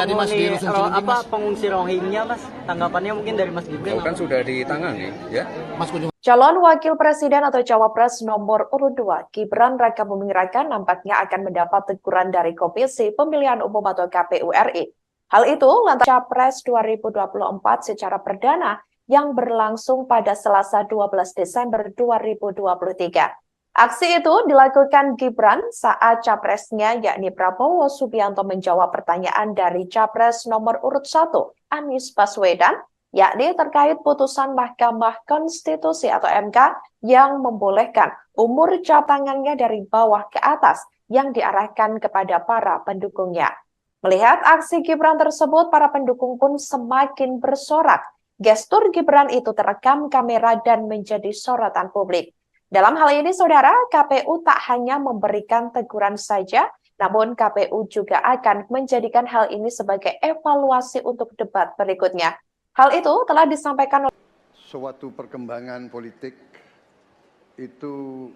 pengungsi Rohingya, Mas, tanggapannya mungkin dari Mas Gibran? Kan sudah ditangani, ya. Mas Calon Wakil Presiden atau Cawapres nomor urut 2, Gibran Raka Buming Raka nampaknya akan mendapat teguran dari Komisi Pemilihan Umum atau KPU RI. Hal itu lantaran Capres 2024 secara perdana yang berlangsung pada Selasa 12 Desember 2023. Aksi itu dilakukan Gibran saat capresnya yakni Prabowo Subianto menjawab pertanyaan dari Capres nomor urut 1, Anies Baswedan, yakni terkait putusan Mahkamah Konstitusi atau MK yang membolehkan umur jabatannya dari bawah ke atas yang diarahkan kepada para pendukungnya. Melihat aksi Gibran tersebut, para pendukung pun semakin bersorak. Gestur Gibran itu terekam kamera dan menjadi sorotan publik. Dalam hal ini, saudara, KPU tak hanya memberikan teguran saja, namun KPU juga akan menjadikan hal ini sebagai evaluasi untuk debat berikutnya. Hal itu telah disampaikan oleh suatu perkembangan politik itu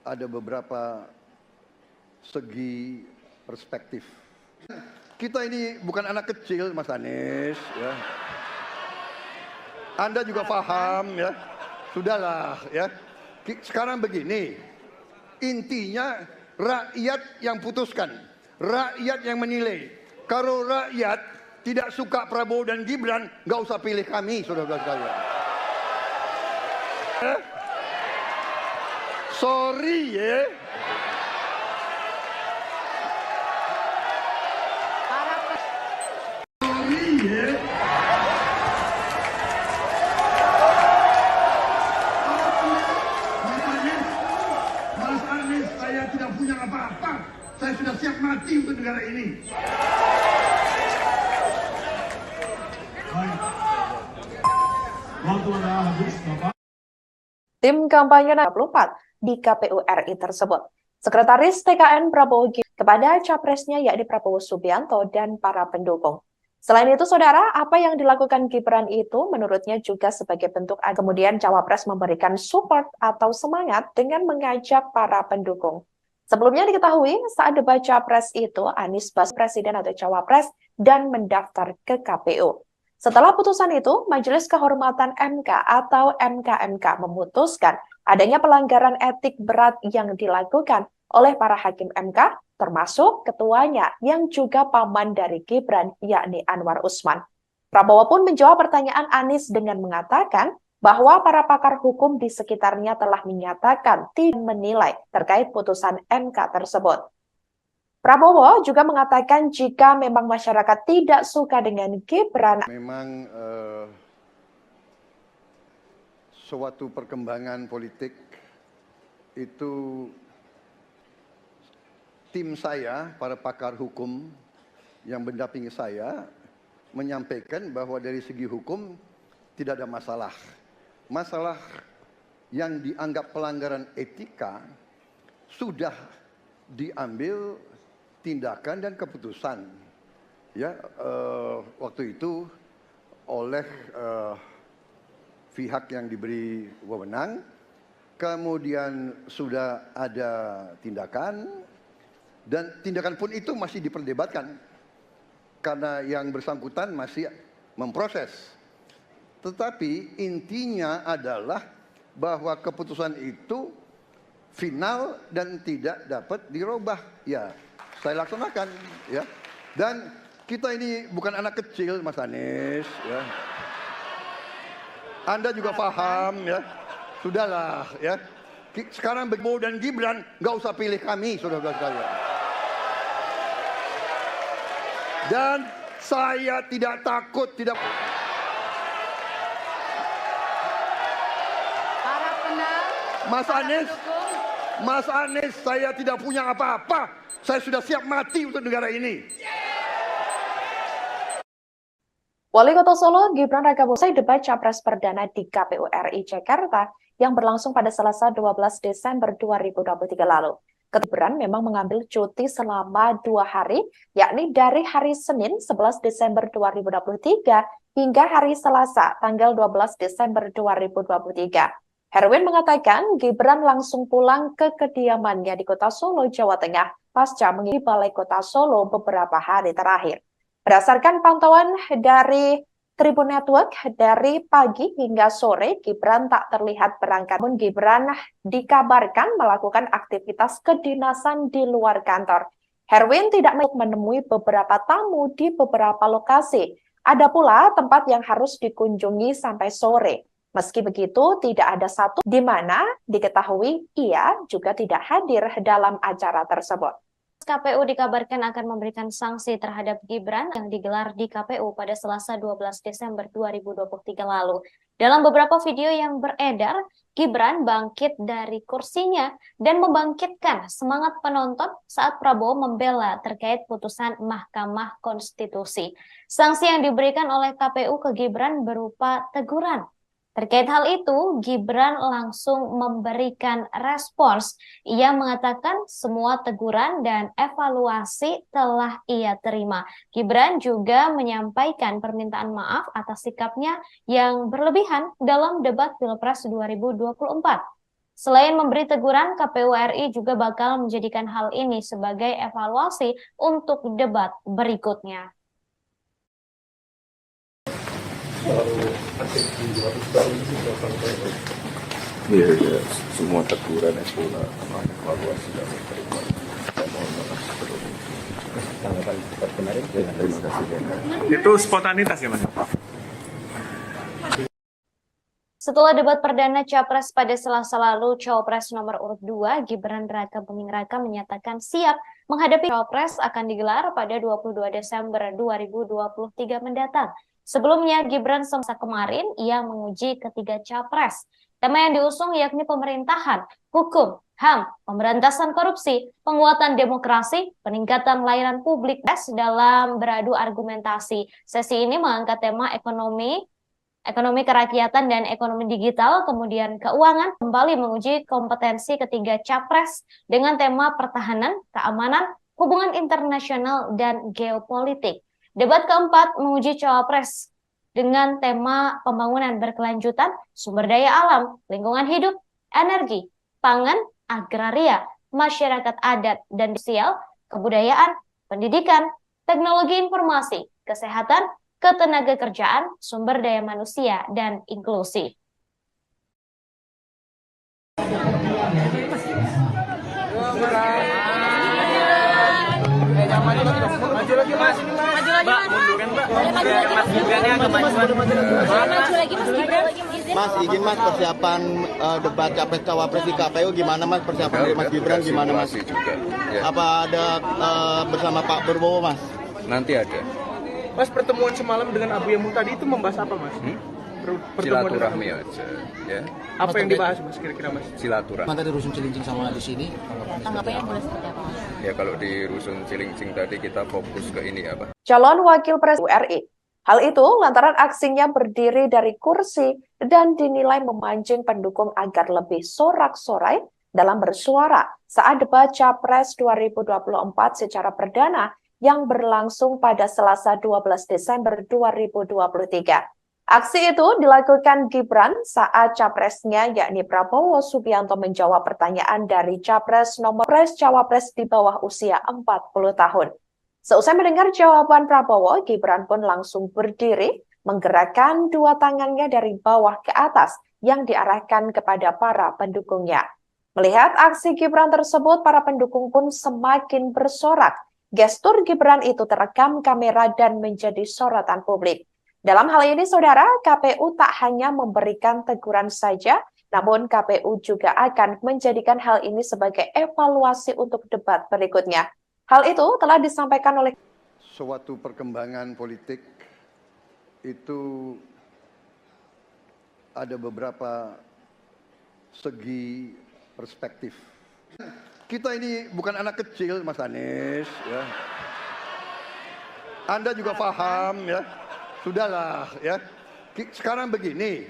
ada beberapa segi perspektif. Kita ini bukan anak kecil, Mas Anies, ya. Anda juga paham, ya. Sudahlah, ya. Sekarang begini, intinya rakyat yang putuskan, rakyat yang menilai. Kalau rakyat tidak suka Prabowo dan Gibran, nggak usah pilih kami, saudara-saudara sekalian. Sorry, ya. Sorry, ya. Mas Anies, saya tidak punya apa-apa. Saya sudah siap mati untuk negara ini. tim kampanye 24 di KPU RI tersebut. Sekretaris TKN Prabowo Gibran kepada capresnya yakni Prabowo Subianto dan para pendukung. Selain itu, saudara, apa yang dilakukan Gibran itu menurutnya juga sebagai bentuk kemudian Cawapres memberikan support atau semangat dengan mengajak para pendukung. Sebelumnya diketahui saat debat Capres itu Anies Baswedan Presiden atau Cawapres dan mendaftar ke KPU. Setelah putusan itu, Majelis Kehormatan MK atau MKMK memutuskan adanya pelanggaran etik berat yang dilakukan oleh para hakim MK, termasuk ketuanya yang juga paman dari Gibran, yakni Anwar Usman. Prabowo pun menjawab pertanyaan Anies dengan mengatakan bahwa para pakar hukum di sekitarnya telah menyatakan tidak menilai terkait putusan MK tersebut. Prabowo juga mengatakan jika memang masyarakat tidak suka dengan Gibran, memang suatu perkembangan politik itu tim saya, para pakar hukum yang mendampingi saya, menyampaikan bahwa dari segi hukum tidak ada masalah. Masalah yang dianggap pelanggaran etika sudah diambil tindakan dan keputusan. Ya, waktu itu oleh pihak yang diberi wewenang, kemudian sudah ada tindakan, dan tindakan pun itu masih diperdebatkan karena yang bersangkutan masih memproses. Tetapi intinya adalah bahwa keputusan itu final dan tidak dapat dirubah. Ya, saya laksanakan. Ya, dan kita ini bukan anak kecil, Mas Anies. Ya. Anda juga paham, ya. Sudahlah, ya. Sekarang Prabowo dan Gibran nggak usah pilih kami, saudara-saudara sekalian. Dan saya tidak takut, tidak. Mas Anies, saya tidak punya apa-apa. Saya sudah siap mati untuk negara ini. Wali Kota Solo Gibran Rakabuming usai debat Capres Perdana di KPU RI Jakarta yang berlangsung pada Selasa 12 Desember 2023 lalu. Gibran memang mengambil cuti selama 2 hari, yakni dari hari Senin 11 Desember 2023 hingga hari Selasa tanggal 12 Desember 2023. Herwin mengatakan Gibran langsung pulang ke kediamannya di Kota Solo, Jawa Tengah, pasca mengisi Balai Kota Solo beberapa hari terakhir. Berdasarkan pantauan dari Tribun Network, dari pagi hingga sore, Gibran tak terlihat berangkat. Namun Gibran dikabarkan melakukan aktivitas kedinasan di luar kantor. Herwin tidak menemui beberapa tamu di beberapa lokasi. Ada pula tempat yang harus dikunjungi sampai sore. Meski begitu, tidak ada satu di mana diketahui ia juga tidak hadir dalam acara tersebut. KPU dikabarkan akan memberikan sanksi terhadap Gibran yang digelar di KPU pada Selasa 12 Desember 2023 lalu. Dalam beberapa video yang beredar, Gibran bangkit dari kursinya dan membangkitkan semangat penonton saat Prabowo membela terkait putusan Mahkamah Konstitusi. Sanksi yang diberikan oleh KPU ke Gibran berupa teguran. Terkait hal itu, Gibran langsung memberikan respons. Ia mengatakan semua teguran dan evaluasi telah ia terima. Gibran juga menyampaikan permintaan maaf atas sikapnya yang berlebihan dalam debat Pilpres 2024. Selain memberi teguran, KPU RI juga bakal menjadikan hal ini sebagai evaluasi untuk debat berikutnya. Iya, semua teguran yang sudah evaluasi dan terima. Mohon maaf sebelumnya. Tanggapan kemarin? Terima kasih. Itu spontanitas ya, Mas? Setelah debat perdana Capres pada Selasa lalu, Cawapres nomor urut 2, Gibran Rakabuming Raka menyatakan siap menghadapi Cawapres akan digelar pada 22 Desember 2023 mendatang. Sebelumnya, Gibran semasa kemarin, ia menguji ketiga Capres. Tema yang diusung yakni pemerintahan, hukum, HAM, pemberantasan korupsi, penguatan demokrasi, peningkatan layanan publik dalam beradu argumentasi. Sesi ini mengangkat tema ekonomi kerakyatan dan ekonomi digital, kemudian keuangan, kembali menguji kompetensi ketiga Capres dengan tema pertahanan, keamanan, hubungan internasional, dan geopolitik. Debat keempat menguji Cawapres dengan tema pembangunan berkelanjutan, sumber daya alam, lingkungan hidup, energi, pangan, agraria, masyarakat adat dan sosial, kebudayaan, pendidikan, teknologi informasi, kesehatan, ketenagakerjaan, sumber daya manusia, dan inklusi. Maju lagi mas, Mbak, munduran Mbak. Biar Mas Gibran agak majuan. Mas, izin Mas, persiapan debat capres cawapres di KPU gimana Mas? Persiapan dari Mas Gibran gimana Mas? Juga, ya. Apa ada bersama Pak Prabowo Mas? Nanti ada. Mas, pertemuan semalam dengan Abu Yamuh tadi itu membahas apa Mas? Silaturahmi aja, ya. Apa yang dibahas Mas kira-kira Mas? Silaturahmi. Tadi Rusun Cilincing sama di sini. Tanggapannya boleh seperti apa Mas? Ya kalau di Rusun Cilincing tadi kita fokus ke ini apa? Calon Wakil Presiden RI. Hal itu lantaran aksinya berdiri dari kursi dan dinilai memancing pendukung agar lebih sorak-sorai dalam bersuara saat debat Capres 2024 secara perdana yang berlangsung pada Selasa 12 Desember 2023. Aksi itu dilakukan Gibran saat capresnya yakni Prabowo Subianto menjawab pertanyaan dari capres nomor cawapres di bawah usia 40 tahun. Seusai mendengar jawaban Prabowo, Gibran pun langsung berdiri menggerakkan dua tangannya dari bawah ke atas yang diarahkan kepada para pendukungnya. Melihat aksi Gibran tersebut, para pendukung pun semakin bersorak. Gestur Gibran itu terekam kamera dan menjadi sorotan publik. Dalam hal ini, saudara, KPU tak hanya memberikan teguran saja, namun KPU juga akan menjadikan hal ini sebagai evaluasi untuk debat berikutnya. Hal itu telah disampaikan oleh Suatu perkembangan politik itu ada beberapa segi perspektif. Kita ini bukan anak kecil, Mas Anies, ya. Anda juga paham, ya. Sudahlah, ya. Sekarang begini,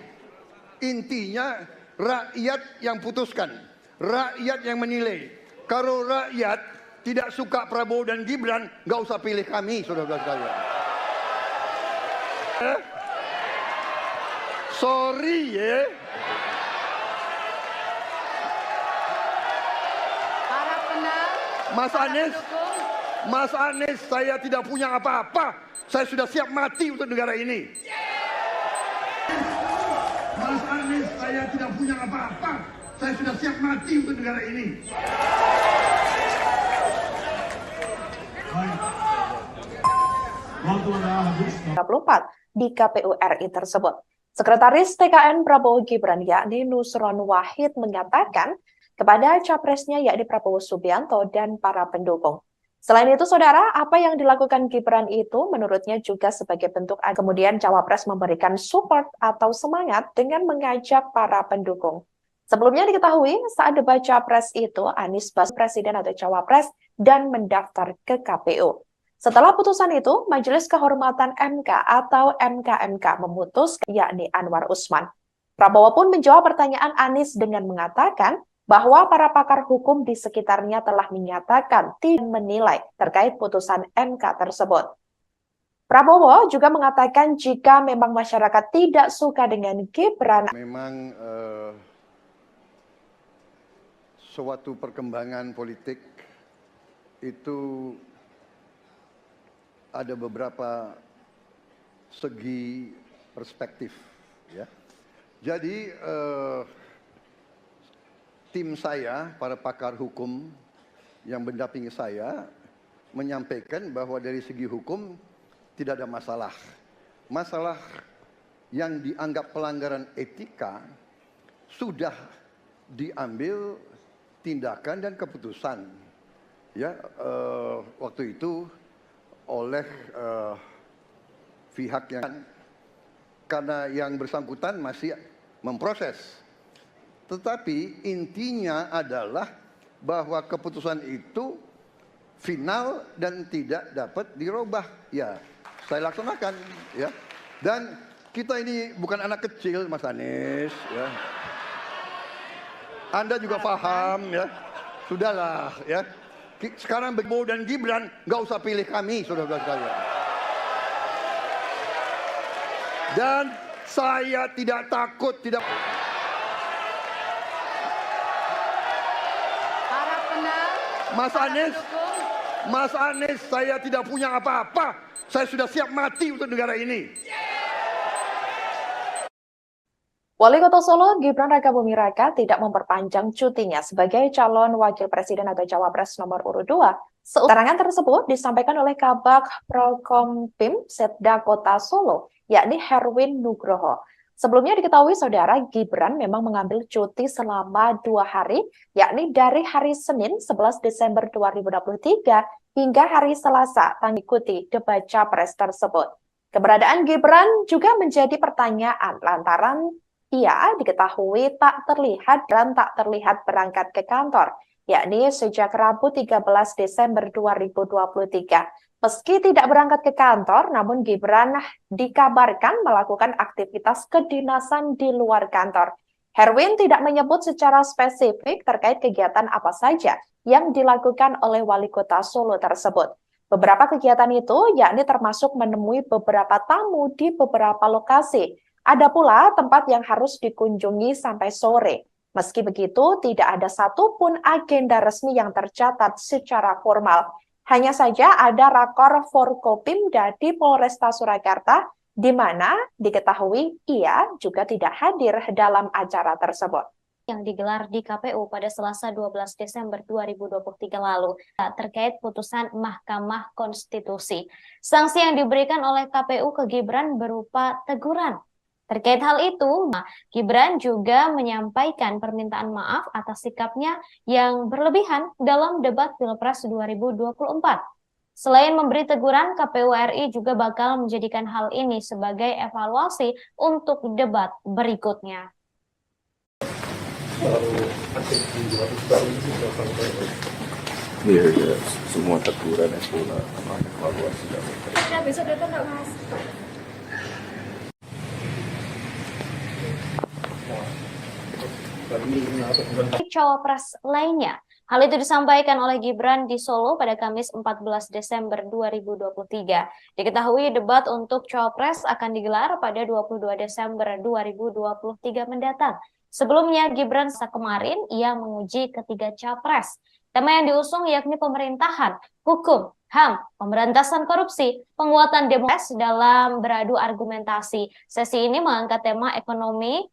intinya rakyat yang putuskan, rakyat yang menilai. Kalau rakyat tidak suka Prabowo dan Gibran, nggak usah pilih kami, saudara-saudara sekalian. Sorry, ya. Mas Anies, saya tidak punya apa-apa. Saya sudah siap mati untuk negara ini. Mas Anies, saya tidak punya apa-apa. Saya sudah siap mati untuk negara ini. 24 di KPU RI tersebut. Sekretaris TKN Prabowo Gibran yakni Nusron Wahid mengatakan kepada capresnya yakni Prabowo Subianto dan para pendukung. Selain itu, saudara, apa yang dilakukan Gibran itu menurutnya juga sebagai bentuk kemudian cawapres memberikan support atau semangat dengan mengajak para pendukung. Sebelumnya diketahui saat debat capres itu Anies Baswedan presiden atau cawapres dan mendaftar ke KPU. Setelah putusan itu, Majelis Kehormatan MK atau MKMK memutus yakni Anwar Usman. Prabowo pun menjawab pertanyaan Anies dengan mengatakan bahwa para pakar hukum di sekitarnya telah menyatakan tidak menilai terkait putusan MK tersebut. Prabowo juga mengatakan jika memang masyarakat tidak suka dengan Gibran. Memang suatu perkembangan politik itu ada beberapa segi perspektif, ya. Jadi tim saya, para pakar hukum yang mendampingi saya menyampaikan bahwa dari segi hukum tidak ada masalah. Masalah yang dianggap pelanggaran etika sudah diambil tindakan dan keputusan, ya, waktu itu oleh pihak yang karena yang bersangkutan masih memproses. Tetapi intinya adalah bahwa keputusan itu final dan tidak dapat dirubah. Ya, saya laksanakan, ya. Dan kita ini bukan anak kecil, Mas Anies, ya. Anda juga paham, ya. Sudahlah, ya. Sekarang Prabowo dan Gibran nggak usah pilih kami, saudara-saudara sekalian. Dan saya tidak takut, tidak. Mas Anies, saya tidak punya apa-apa. Saya sudah siap mati untuk negara ini. Wali Kota Solo, Gibran Rakabuming Raka tidak memperpanjang cutinya sebagai calon wakil presiden atau cawapres nomor urut 2. Keterangan tersebut disampaikan oleh Kabag Prokompim Setda Kota Solo, yakni Herwin Nugroho. Sebelumnya diketahui saudara Gibran memang mengambil cuti selama 2 hari, yakni dari hari Senin 11 Desember 2023 hingga hari Selasa mengikuti debat capres tersebut. Keberadaan Gibran juga menjadi pertanyaan lantaran ia diketahui tak terlihat berangkat ke kantor, yakni sejak Rabu 13 Desember 2023. Meski tidak berangkat ke kantor, namun Gibran dikabarkan melakukan aktivitas kedinasan di luar kantor. Herwin tidak menyebut secara spesifik terkait kegiatan apa saja yang dilakukan oleh Wali Kota Solo tersebut. Beberapa kegiatan itu yakni termasuk menemui beberapa tamu di beberapa lokasi. Ada pula tempat yang harus dikunjungi sampai sore. Meski begitu, tidak ada satupun agenda resmi yang tercatat secara formal. Hanya saja ada rakor Forkopimda di Polresta Surakarta, di mana diketahui ia juga tidak hadir dalam acara tersebut. Yang digelar di KPU pada Selasa 12 Desember 2023 lalu terkait putusan Mahkamah Konstitusi. Sanksi yang diberikan oleh KPU ke Gibran berupa teguran. Terkait hal itu, Gibran juga menyampaikan permintaan maaf atas sikapnya yang berlebihan dalam debat Pilpres 2024. Selain memberi teguran, KPU RI juga bakal menjadikan hal ini sebagai evaluasi untuk debat berikutnya. Iya, semua teguran yang pula evaluasi dan Ya, besok datang nggak, Mas? Cawapres lainnya. Hal itu disampaikan oleh Gibran di Solo pada Kamis 14 Desember 2023. Diketahui debat untuk Cawapres akan digelar pada 22 Desember 2023 mendatang. Sebelumnya, Gibran kemarin ia menguji ketiga capres. Tema yang diusung yakni pemerintahan, hukum, HAM, pemberantasan korupsi, penguatan demokrasi dalam beradu argumentasi. Sesi ini mengangkat tema ekonomi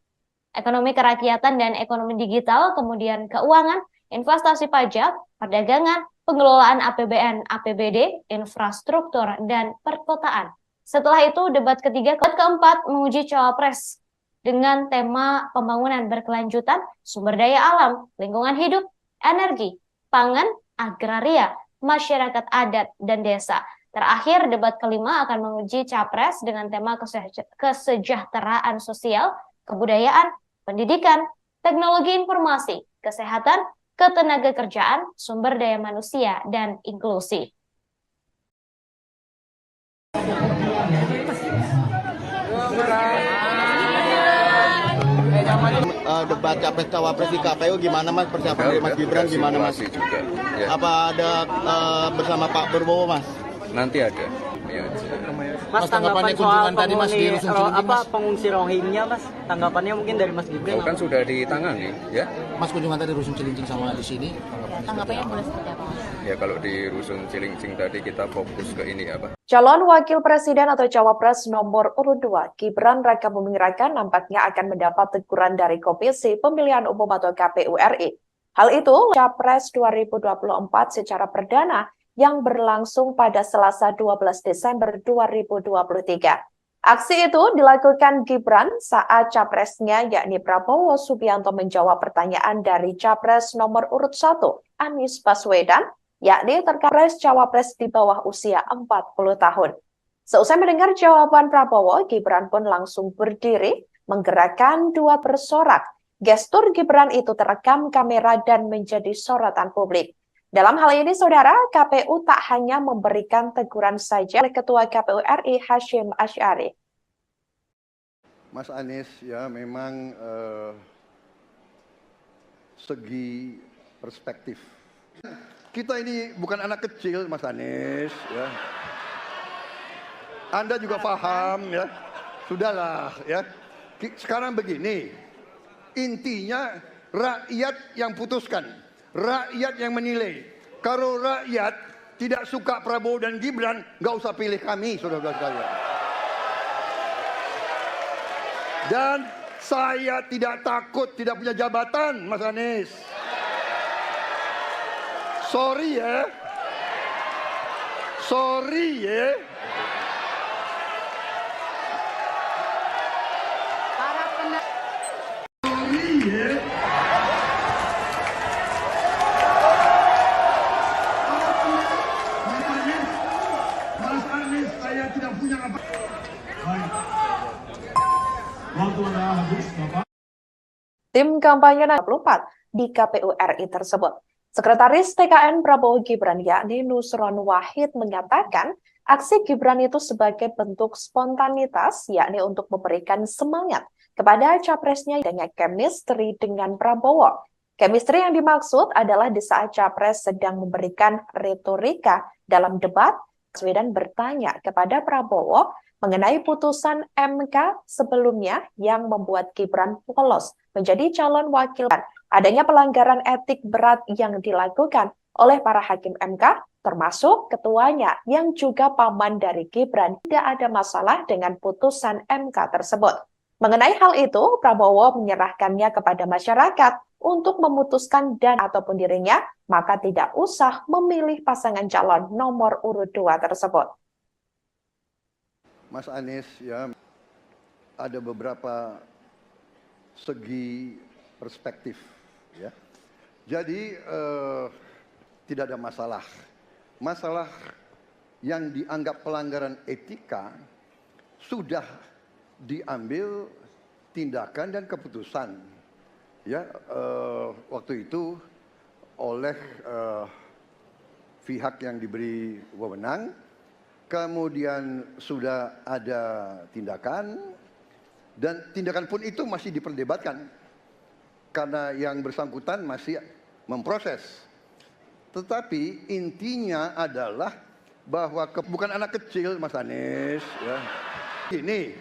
kerakyatan dan ekonomi digital, kemudian keuangan, investasi pajak, perdagangan, pengelolaan APBN, APBD, infrastruktur, dan perkotaan. Setelah itu, debat ketiga, keempat menguji cawapres dengan tema pembangunan berkelanjutan, sumber daya alam, lingkungan hidup, energi, pangan, agraria, masyarakat adat, dan desa. Terakhir, debat kelima akan menguji capres dengan tema kesejahteraan sosial, kebudayaan, pendidikan, teknologi informasi, kesehatan, ketenagakerjaan, sumber daya manusia, dan inklusi. Debat capres cawapres di KPU gimana Mas, persiapan dari Mas Gibran gimana Mas? juga, ya. Apa ada bersama Pak Prabowo Mas? Nanti ada. Ya. Mas, tanggapan soal pengungsi Rohingya, Mas, tanggapannya mungkin dari Mas Gibran? Kan sudah ditangani, ya. Mas kunjungan tadi Rusun Cilincing sama di sini. Tanggapannya boleh seperti apa, Mas? Ya kalau di Rusun Cilincing tadi kita fokus ke ini apa? Calon Wakil Presiden atau Cawapres nomor urut 2, Gibran Rakabuming Raka nampaknya akan mendapat teguran dari Komisi Pemilihan Umum atau KPU RI. Hal itu, Capres 2024 secara perdana yang berlangsung pada Selasa 12 Desember 2023. Aksi itu dilakukan Gibran saat capresnya yakni Prabowo Subianto menjawab pertanyaan dari Capres nomor urut 1, Anies Baswedan, yakni terkait cawapres di bawah usia 40 tahun. Seusai mendengar jawaban Prabowo, Gibran pun langsung berdiri, menggerakkan dua bersorak. Gestur Gibran itu terekam kamera dan menjadi sorotan publik. Dalam hal ini, saudara, KPU tak hanya memberikan teguran saja oleh Ketua KPU RI Hashim Asy'ari. Mas Anies, ya memang segi perspektif. Kita ini bukan anak kecil, Mas Anies. Ya. Anda juga paham, ya. Sudahlah, ya. Sekarang begini, intinya rakyat yang putuskan. Rakyat yang menilai. Kalau rakyat tidak suka Prabowo dan Gibran, nggak usah pilih kami, saudara-saudara sekalian. Dan Saya tidak takut tidak punya jabatan, Mas Anies. Sorry ya. Sorry ya. Sorry ya. Mas Anies, saya tidak punya apa. Baik. Waktu Anda habis, Bapak. Tim kampanye 24 di KPU RI tersebut. Sekretaris TKN Prabowo Gibran yakni Nusron Wahid menyatakan aksi Gibran itu sebagai bentuk spontanitas yakni untuk memberikan semangat kepada capresnya dengan chemistry dengan Prabowo. Chemistry yang dimaksud adalah di saat capres sedang memberikan retorika dalam debat, Baswedan bertanya kepada Prabowo mengenai putusan MK sebelumnya yang membuat Gibran polos menjadi calon wakil. Adanya pelanggaran etik berat yang dilakukan oleh para hakim MK, termasuk ketuanya yang juga paman dari Gibran. Tidak ada masalah dengan putusan MK tersebut. Mengenai hal itu, Prabowo menyerahkannya kepada masyarakat untuk memutuskan dan ataupun dirinya, maka tidak usah memilih pasangan calon nomor urut 2 tersebut. Mas Anies, ya, ada beberapa segi perspektif, ya. Jadi tidak ada masalah. Masalah yang dianggap pelanggaran etika sudah diambil tindakan dan keputusan, ya, waktu itu oleh pihak yang diberi wewenang. Kemudian sudah ada tindakan, dan tindakan pun itu masih diperdebatkan karena yang bersangkutan masih memproses. Tetapi intinya adalah bahwa bukan anak kecil, Mas Anies. Ya. Ini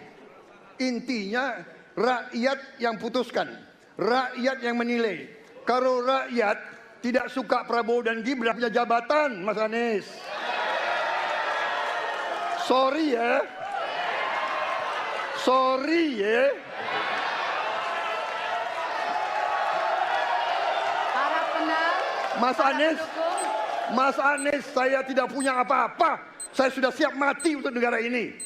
intinya rakyat yang putuskan, rakyat yang menilai. Kalau rakyat tidak suka Prabowo dan Gibran punya jabatan, Mas Anies. Sorry ya. Sorry ya. Mas Anies, saya tidak punya apa-apa. Saya sudah siap mati untuk negara ini.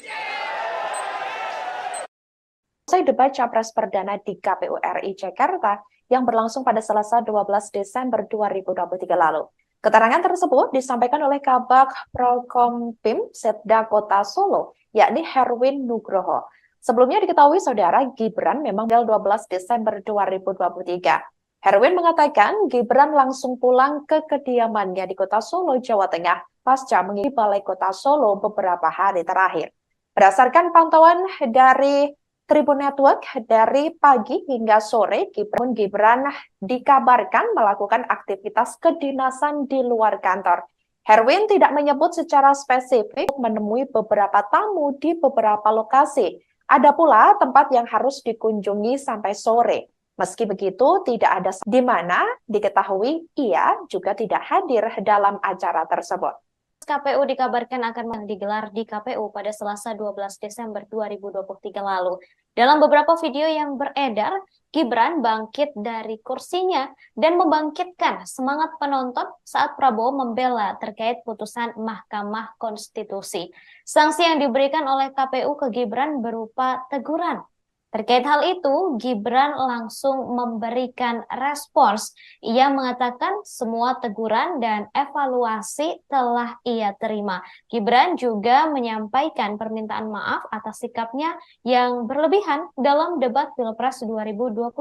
Usai debat Capres Perdana di KPU RI Jakarta yang berlangsung pada Selasa 12 Desember 2023 lalu. Keterangan tersebut disampaikan oleh Kabag Prokompim Setda Kota Solo, yakni Herwin Nugroho. Sebelumnya diketahui saudara Gibran memang tanggal 12 Desember 2023. Herwin mengatakan Gibran langsung pulang ke kediamannya di Kota Solo, Jawa Tengah, pasca mengisi Balai Kota Solo beberapa hari terakhir. Berdasarkan pantauan dari Tribun Network, dari pagi hingga sore, Gibran dikabarkan melakukan aktivitas kedinasan di luar kantor. Herwin tidak menyebut secara spesifik menemui beberapa tamu di beberapa lokasi. Ada pula tempat yang harus dikunjungi sampai sore. Meski begitu, tidak ada di mana diketahui ia juga tidak hadir dalam acara tersebut. KPU dikabarkan akan digelar di KPU pada Selasa 12 Desember 2023 lalu. Dalam beberapa video yang beredar, Gibran bangkit dari kursinya dan membangkitkan semangat penonton saat Prabowo membela terkait putusan Mahkamah Konstitusi. Sanksi yang diberikan oleh KPU ke Gibran berupa teguran. Terkait hal itu, Gibran langsung memberikan respons. Ia mengatakan semua teguran dan evaluasi telah ia terima. Gibran juga menyampaikan permintaan maaf atas sikapnya yang berlebihan dalam debat Pilpres 2024.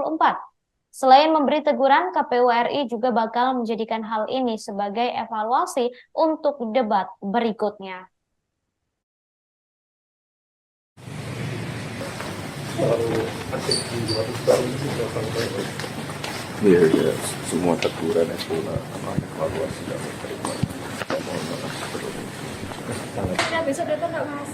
Selain memberi teguran, KPU RI juga bakal menjadikan hal ini sebagai evaluasi untuk debat berikutnya. Iya, ya, semua teguran yang pula evaluasi dan terima. Mohon maaf sebelumnya. Besok datang nggak, Mas?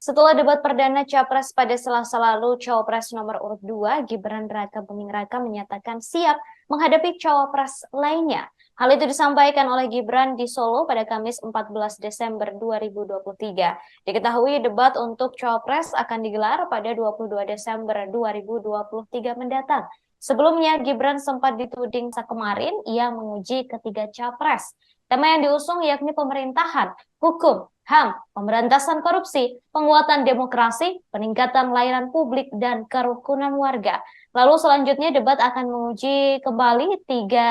Setelah debat perdana Capres pada Selasa lalu, Cawapres nomor urut 2 Gibran Raka Buming Raka menyatakan siap menghadapi Cawapres lainnya. Hal itu disampaikan oleh Gibran di Solo pada Kamis 14 Desember 2023. Diketahui debat untuk Cawapres akan digelar pada 22 Desember 2023 mendatang. Sebelumnya, Gibran sempat dituding kemarin ia menguji ketiga capres. Tema yang diusung yakni pemerintahan, hukum, HAM, pemberantasan korupsi, penguatan demokrasi, peningkatan layanan publik, dan kerukunan warga. Lalu selanjutnya debat akan menguji kembali tiga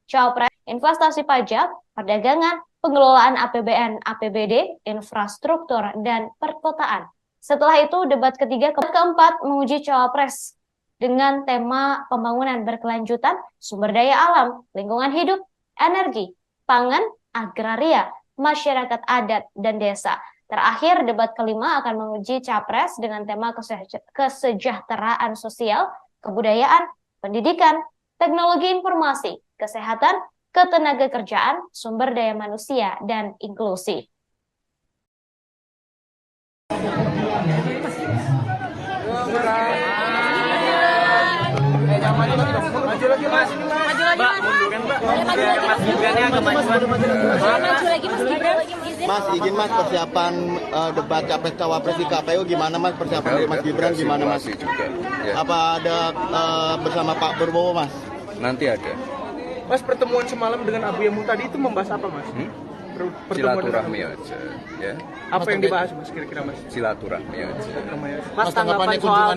cawapres, investasi pajak, perdagangan, pengelolaan APBN, APBD, infrastruktur, dan perkotaan. Setelah itu debat ketiga keempat menguji cawapres dengan tema pembangunan berkelanjutan, sumber daya alam, lingkungan hidup, energi, pangan, agraria, masyarakat adat, dan desa. Terakhir, debat kelima akan menguji capres dengan tema kesejahteraan sosial, kebudayaan, pendidikan, teknologi informasi, kesehatan, ketenagakerjaan, sumber daya manusia, dan inklusi. Maju lagi mas, Mbak, munduran Mbak. Mas Gibrannya agak maju lagi Mas Gibran. Mas, izin Mas, persiapan debat capres cawapres di KPU gimana Mas? Persiapan dari Mas Gibran gimana Mas? Juga, ya. Apa ada bersama Pak Prabowo Mas? Nanti ada. Mas, pertemuan semalam dengan Abu Yamu tadi itu membahas apa Mas? Silaturahmi aja, ya. Apa yang dibahas Mas kira-kira Mas? Silaturahmi aja. Mas, tanggapan soal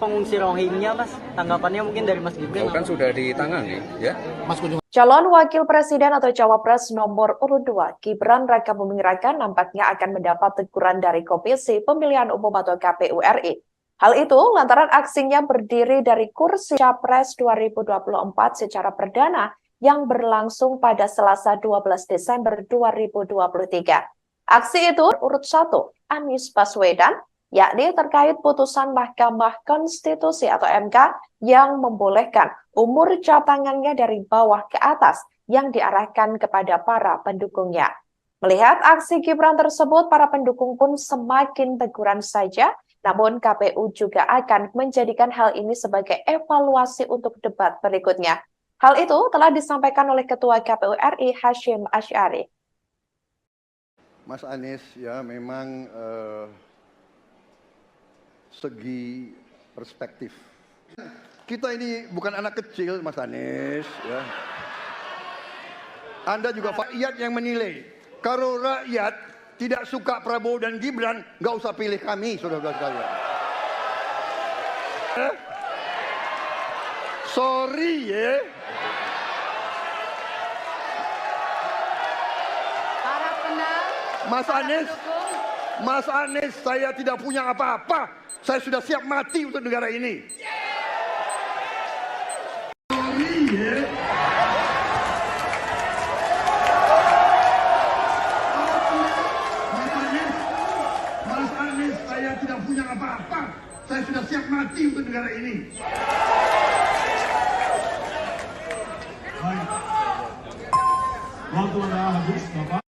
pengungsi Rohingya Mas, tanggapannya mungkin dari Mas Gibran. Kan sudah ditangani, ya. Mas kunjung Calon Wakil Presiden atau Cawapres nomor urut 2, Gibran Rakabuming Raka nampaknya akan mendapat teguran dari Komisi Pemilihan Umum atau KPU RI. Hal itu lantaran aksinya berdiri dari kursi Capres 2024 secara perdana yang berlangsung pada Selasa 12 Desember 2023. Aksi itu urut 1, Anies Baswedan, yakni terkait putusan Mahkamah Konstitusi atau MK yang membolehkan umur tangannya dari bawah ke atas yang diarahkan kepada para pendukungnya. Melihat aksi Gibran tersebut, para pendukung pun semakin teguran saja, namun KPU juga akan menjadikan hal ini sebagai evaluasi untuk debat berikutnya. Hal itu telah disampaikan oleh Ketua KPU RI Hashim Asy'ari. Mas Anies ya memang segi perspektif. Kita ini bukan anak kecil Mas Anies ya. Anda juga rakyat yang menilai. Kalau rakyat tidak suka Prabowo dan Gibran, nggak usah pilih kami, saudara-saudara sekalian. Sorry ya. Mas Anies, saya tidak punya apa-apa. Saya sudah siap mati untuk negara ini. Mas Anies, saya tidak punya apa-apa. Saya sudah siap mati untuk negara ini. Waktu Anda habis, Bapak.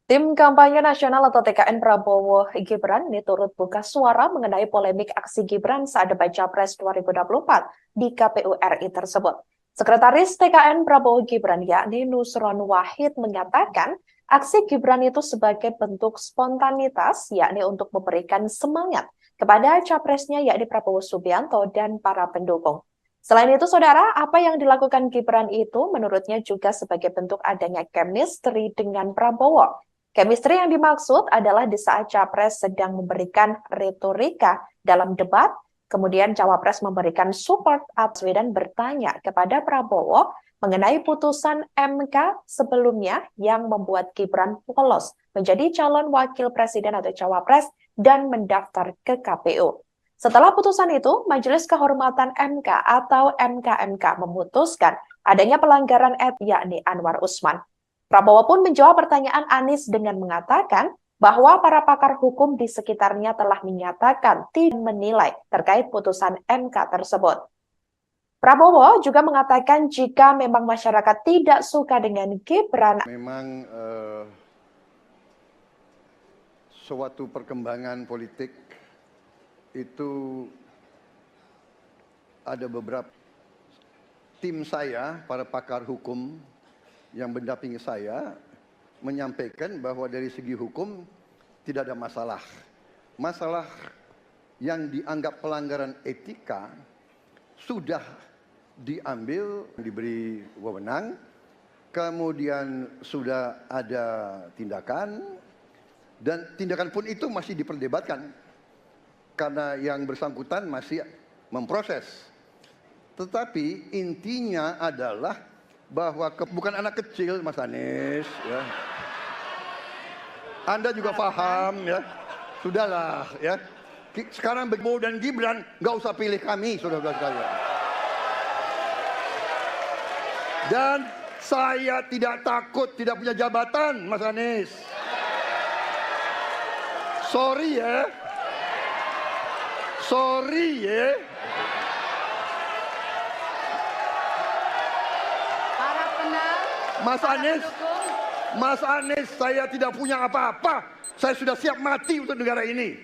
Tim Kampanye Nasional atau TKN Prabowo Gibran ini turut buka suara mengenai polemik aksi Gibran saat debat Capres 2024 di KPU RI tersebut. Sekretaris TKN Prabowo Gibran yakni Nusron Wahid menyatakan aksi Gibran itu sebagai bentuk spontanitas yakni untuk memberikan semangat kepada capresnya yakni Prabowo Subianto dan para pendukung. Selain itu, saudara, apa yang dilakukan Gibran itu menurutnya juga sebagai bentuk adanya chemistry dengan Prabowo. Chemistry yang dimaksud adalah di saat Capres sedang memberikan retorika dalam debat, kemudian Cawapres memberikan support dan bertanya kepada Prabowo mengenai putusan MK sebelumnya yang membuat Gibran lolos menjadi calon wakil presiden atau Cawapres dan mendaftar ke KPU. Setelah putusan itu, Majelis Kehormatan MK atau MKMK memutuskan adanya pelanggaran etik yakni Anwar Usman. Prabowo pun menjawab pertanyaan Anies dengan mengatakan bahwa para pakar hukum di sekitarnya telah menyatakan tidak menilai terkait putusan MK tersebut. Prabowo juga mengatakan jika memang masyarakat tidak suka dengan Gibran, memang suatu perkembangan politik itu ada beberapa tim saya, para pakar hukum yang mendampingi saya, menyampaikan bahwa dari segi hukum tidak ada masalah. Masalah yang dianggap pelanggaran etika sudah diambil, diberi wewenang, kemudian sudah ada tindakan, dan tindakan pun itu masih diperdebatkan karena yang bersangkutan masih memproses. Tetapi intinya adalah bahwa bukan anak kecil, Mas Anies, ya. Anda juga paham, ya. Sudahlah, ya. Sekarang Bowo dan Gibran nggak usah pilih kami, saudara-saudara sekalian. Dan saya tidak takut tidak punya jabatan, Mas Anies. Sorry ya. Sorry ya. Mas Anies, saya tidak punya apa-apa. Saya sudah siap mati untuk negara ini.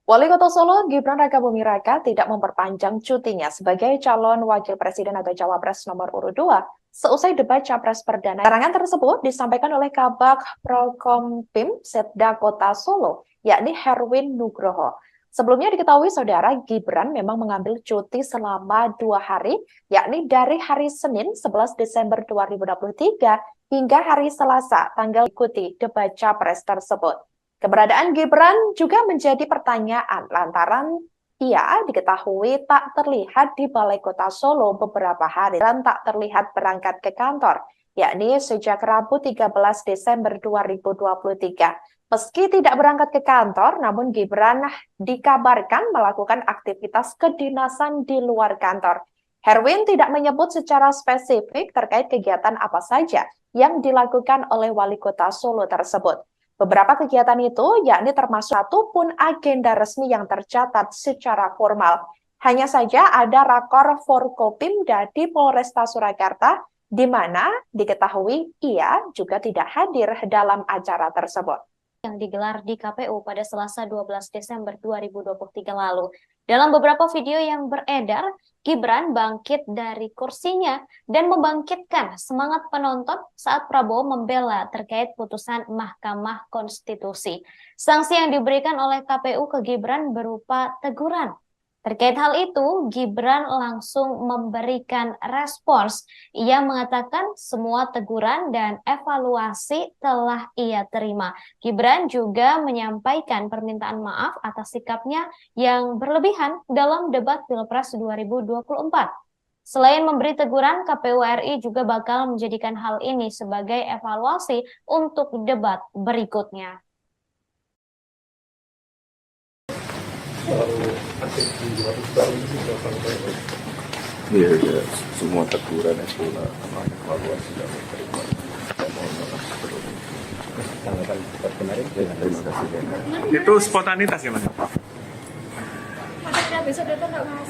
Wali Kota Solo, Gibran Rakabuming Raka tidak memperpanjang cutinya sebagai calon wakil presiden atau cawapres nomor urut 2 seusai debat capres perdana. Keterangan tersebut disampaikan oleh Kabag Prokompim Setda Kota Solo, yakni Herwin Nugroho. Sebelumnya diketahui saudara Gibran memang mengambil cuti selama 2 hari, yakni dari hari Senin 11 Desember 2023 hingga hari Selasa tanggal ikuti debat capres tersebut. Keberadaan Gibran juga menjadi pertanyaan lantaran ia diketahui tak terlihat di Balai Kota Solo beberapa hari dan tak terlihat berangkat ke kantor, yakni sejak Rabu 13 Desember 2023. Meski tidak berangkat ke kantor, namun Gibran dikabarkan melakukan aktivitas kedinasan di luar kantor. Herwin tidak menyebut secara spesifik terkait kegiatan apa saja yang dilakukan oleh Wali Kota Solo tersebut. Beberapa kegiatan itu yakni termasuk satu pun agenda resmi yang tercatat secara formal. Hanya saja ada rakor Forkopimda di Polresta Surakarta, di mana diketahui ia juga tidak hadir dalam acara tersebut. Yang digelar di KPU pada Selasa 12 Desember 2023 lalu. Dalam beberapa video yang beredar, Gibran bangkit dari kursinya dan membangkitkan semangat penonton saat Prabowo membela terkait putusan Mahkamah Konstitusi. Sanksi yang diberikan oleh KPU ke Gibran berupa teguran. Terkait hal itu, Gibran langsung memberikan respons. Ia mengatakan semua teguran dan evaluasi telah ia terima. Gibran juga menyampaikan permintaan maaf atas sikapnya yang berlebihan dalam debat Pilpres 2024. Selain memberi teguran, KPU RI juga bakal menjadikan hal ini sebagai evaluasi untuk debat berikutnya. Iya, semua teguran yang sudah evaluasi dan terima. Mohon maaf sebelumnya. Tanggapan kemarin. Terima kasih. Itu spontanitas ya, Mas? Besok datang nggak, Mas?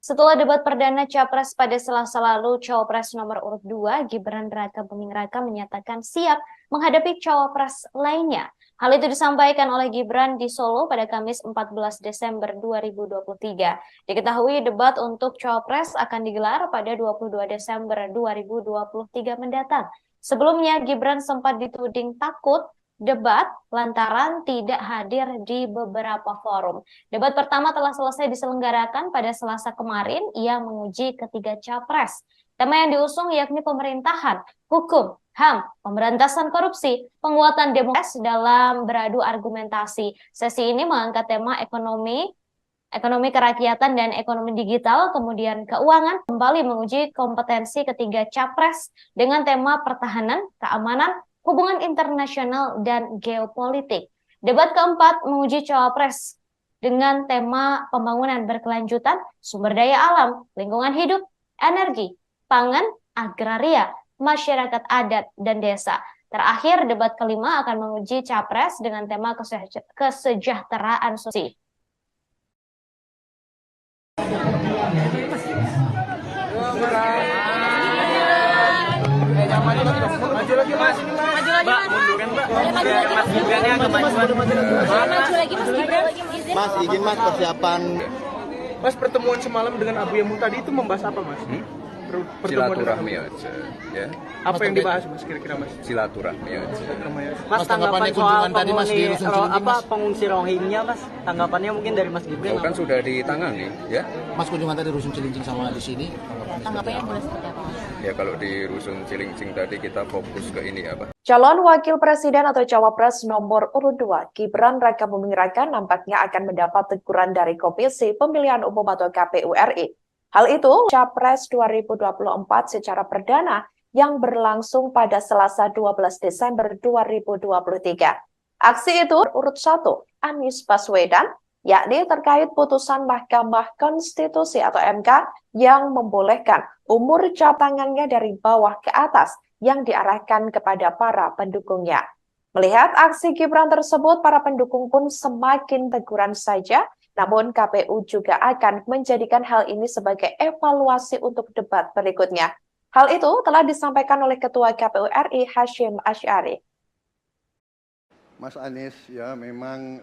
Setelah debat perdana Capres pada Selasa lalu, Cawapres nomor urut 2, Gibran Rakabuming Raka menyatakan siap menghadapi Cawapres lainnya. Hal itu disampaikan oleh Gibran di Solo pada Kamis 14 Desember 2023. Diketahui debat untuk Cawapres akan digelar pada 22 Desember 2023 mendatang. Sebelumnya, Gibran sempat dituding takut debat lantaran tidak hadir di beberapa forum. Debat pertama telah selesai diselenggarakan pada Selasa kemarin. Ia menguji ketiga capres. Tema yang diusung yakni pemerintahan, hukum, HAM, pemberantasan korupsi, penguatan demokrasi dalam beradu argumentasi. Sesi ini mengangkat tema ekonomi kerakyatan dan ekonomi digital, kemudian keuangan, kembali menguji kompetensi ketiga capres dengan tema pertahanan, keamanan, hubungan internasional, dan geopolitik. Debat keempat menguji cawapres dengan tema pembangunan berkelanjutan, sumber daya alam, lingkungan hidup, energi, pangan, agraria, masyarakat adat, dan desa. Terakhir, debat kelima akan menguji capres dengan tema kesejahteraan sosial. Maju lagi, Mas. Mbak, munduran Mbak. Biar Mas Gibrannya agak maju. Maju lagi Mas Gibran. Mas, izin Mas persiapan Mas, pertemuan semalam dengan Abu Yamu tadi itu membahas apa Mas? Silaturahmi aja, ya. Apa yang dibahas Mas kira-kira Mas? Silaturahmi aja. Mas, tanggapan soal pengungsi Rohingya Mas, tanggapannya mungkin dari Mas Gibran. Kan sudah ditangani, ya. Mas, kunjungan tadi Rusun Cilincing sama di sini. Tanggapannya boleh seperti apa Mas? Ya kalau di Rusun Cilincing tadi kita fokus ke ini apa? Calon Wakil Presiden atau Cawapres nomor urut 2, Gibran Rakabuming Raka nampaknya akan mendapat teguran dari Komisi Pemilihan Umum atau KPU RI. Hal itu, Capres 2024 secara perdana yang berlangsung pada Selasa 12 Desember 2023. Aksi itu urut 1, Anies Baswedan, yakni terkait putusan Mahkamah Konstitusi atau MK yang membolehkan umur jam tangannya dari bawah ke atas yang diarahkan kepada para pendukungnya. Melihat aksi Gibran tersebut, para pendukung pun semakin teguran saja. Namun KPU juga akan menjadikan hal ini sebagai evaluasi untuk debat berikutnya. Hal itu telah disampaikan oleh Ketua KPU RI Hasyim Asy'ari. Mas Anies ya memang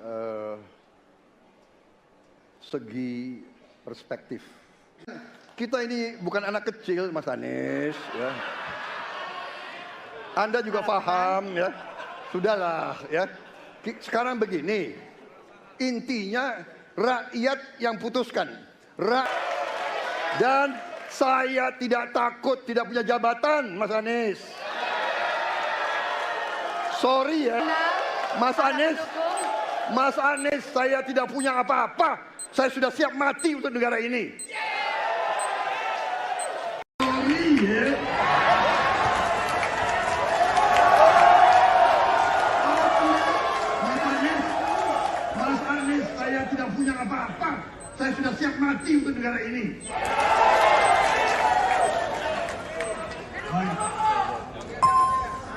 segi perspektif. Kita ini bukan anak kecil Mas Anies ya. Anda juga paham ya. Sudahlah ya. Sekarang begini. Intinya rakyat yang putuskan. Dan saya tidak takut tidak punya jabatan, Mas Anies. Sorry ya, Mas Anies. Mas Anies, saya tidak punya apa-apa. Saya sudah siap mati untuk negara ini. Sorry ya. Saya tidak punya apa-apa. Saya sudah siap mati untuk negara ini.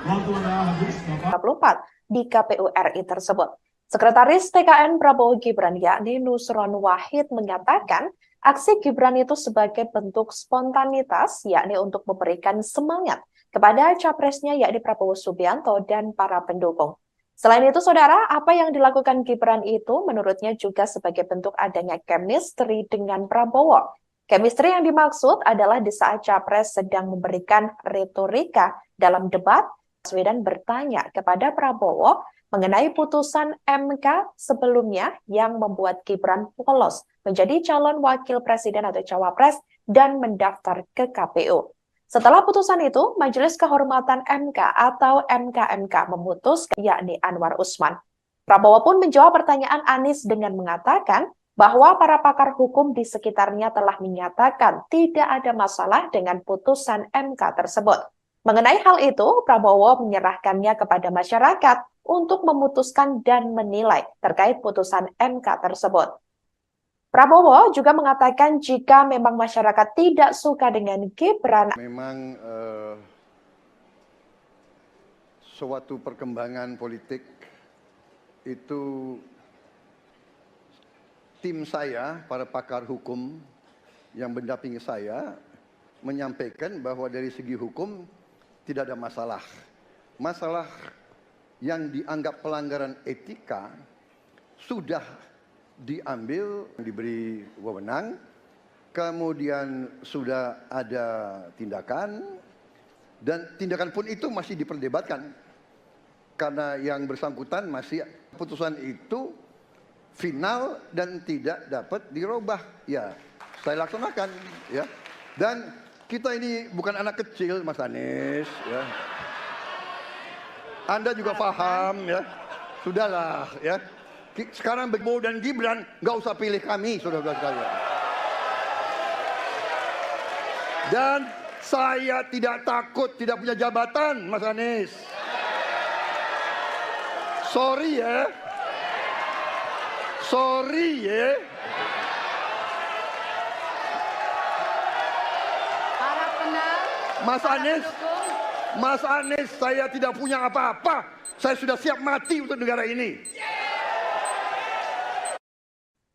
Waktu Anda habis, Bapak. 24 di KPU RI tersebut. Sekretaris TKN Prabowo Gibran yakni Nusron Wahid mengatakan aksi Gibran itu sebagai bentuk spontanitas yakni untuk memberikan semangat kepada capresnya yakni Prabowo Subianto dan para pendukung. Selain itu, saudara, apa yang dilakukan Gibran itu menurutnya juga sebagai bentuk adanya chemistry dengan Prabowo. Chemistry yang dimaksud adalah di saat capres sedang memberikan retorika dalam debat, Baswedan bertanya kepada Prabowo mengenai putusan MK sebelumnya yang membuat Gibran lolos menjadi calon wakil presiden atau cawapres dan mendaftar ke KPU. Setelah putusan itu, Majelis Kehormatan MK atau MKMK memutus yakni Anwar Usman. Prabowo pun menjawab pertanyaan Anies dengan mengatakan bahwa para pakar hukum di sekitarnya telah menyatakan tidak ada masalah dengan putusan MK tersebut. Mengenai hal itu, Prabowo menyerahkannya kepada masyarakat untuk memutuskan dan menilai terkait putusan MK tersebut. Prabowo juga mengatakan jika memang masyarakat tidak suka dengan Gibran. Memang suatu perkembangan politik itu tim saya, para pakar hukum yang mendampingi saya, menyampaikan bahwa dari segi hukum tidak ada masalah. Masalah yang dianggap pelanggaran etika sudah diambil, diberi wewenang, kemudian sudah ada tindakan, dan tindakan pun itu masih diperdebatkan. Karena yang bersangkutan masih putusan itu final dan tidak dapat dirubah. Ya, saya laksanakan. Ya. Dan kita ini bukan anak kecil, Mas Anies. Ya. Anda juga paham, ya. Sudahlah, ya. Sekarang Prabowo dan Gibran nggak usah pilih kami, saudara-saudara sekalian. Dan saya tidak takut tidak punya jabatan, Mas Anies. Sorry ya. Sorry ya. Mas Anies, saya tidak punya apa-apa. Saya sudah siap mati untuk negara ini.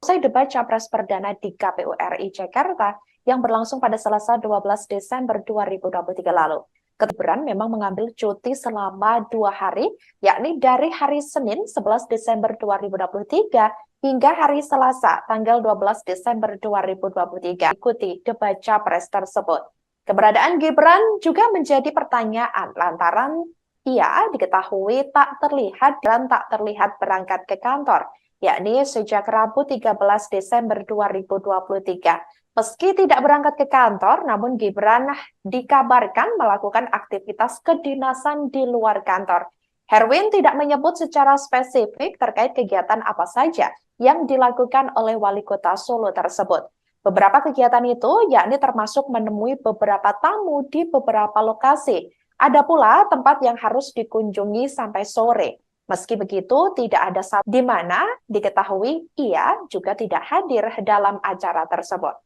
Usai debat Capres Perdana di KPU RI Jakarta yang berlangsung pada Selasa 12 Desember 2023 lalu. Gibran memang mengambil cuti selama 2 hari, yakni dari hari Senin 11 Desember 2023 hingga hari Selasa tanggal 12 Desember 2023. Ikuti debat capres tersebut. Keberadaan Gibran juga menjadi pertanyaan lantaran ia diketahui tak terlihat berangkat ke kantor, yakni sejak Rabu 13 Desember 2023. Meski tidak berangkat ke kantor, namun Gibran dikabarkan melakukan aktivitas kedinasan di luar kantor. Herwin tidak menyebut secara spesifik terkait kegiatan apa saja yang dilakukan oleh Wali Kota Solo tersebut. Beberapa kegiatan itu yakni termasuk menemui beberapa tamu di beberapa lokasi. Ada pula tempat yang harus dikunjungi sampai sore. Meski begitu, tidak ada saat di mana diketahui ia juga tidak hadir dalam acara tersebut.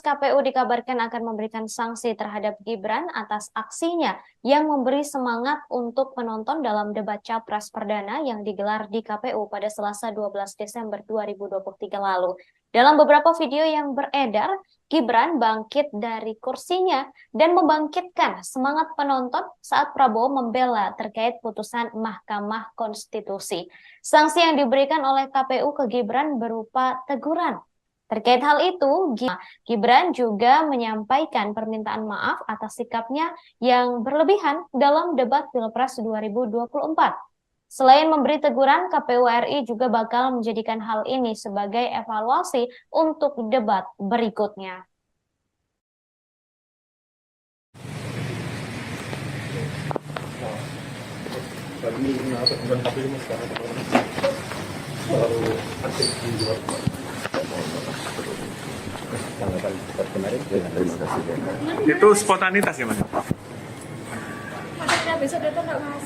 KPU dikabarkan akan memberikan sanksi terhadap Gibran atas aksinya yang memberi semangat untuk penonton dalam debat Capres Perdana yang digelar di KPU pada Selasa 12 Desember 2023 lalu. Dalam beberapa video yang beredar, Gibran bangkit dari kursinya dan membangkitkan semangat penonton saat Prabowo membela terkait putusan Mahkamah Konstitusi. Sanksi yang diberikan oleh KPU ke Gibran berupa teguran. Terkait hal itu, Gibran juga menyampaikan permintaan maaf atas sikapnya yang berlebihan dalam debat Pilpres 2024. Selain memberi teguran, KPU RI juga bakal menjadikan hal ini sebagai evaluasi untuk debat berikutnya. Itu spontanitas ya Mas? Besok datang nggak Mas?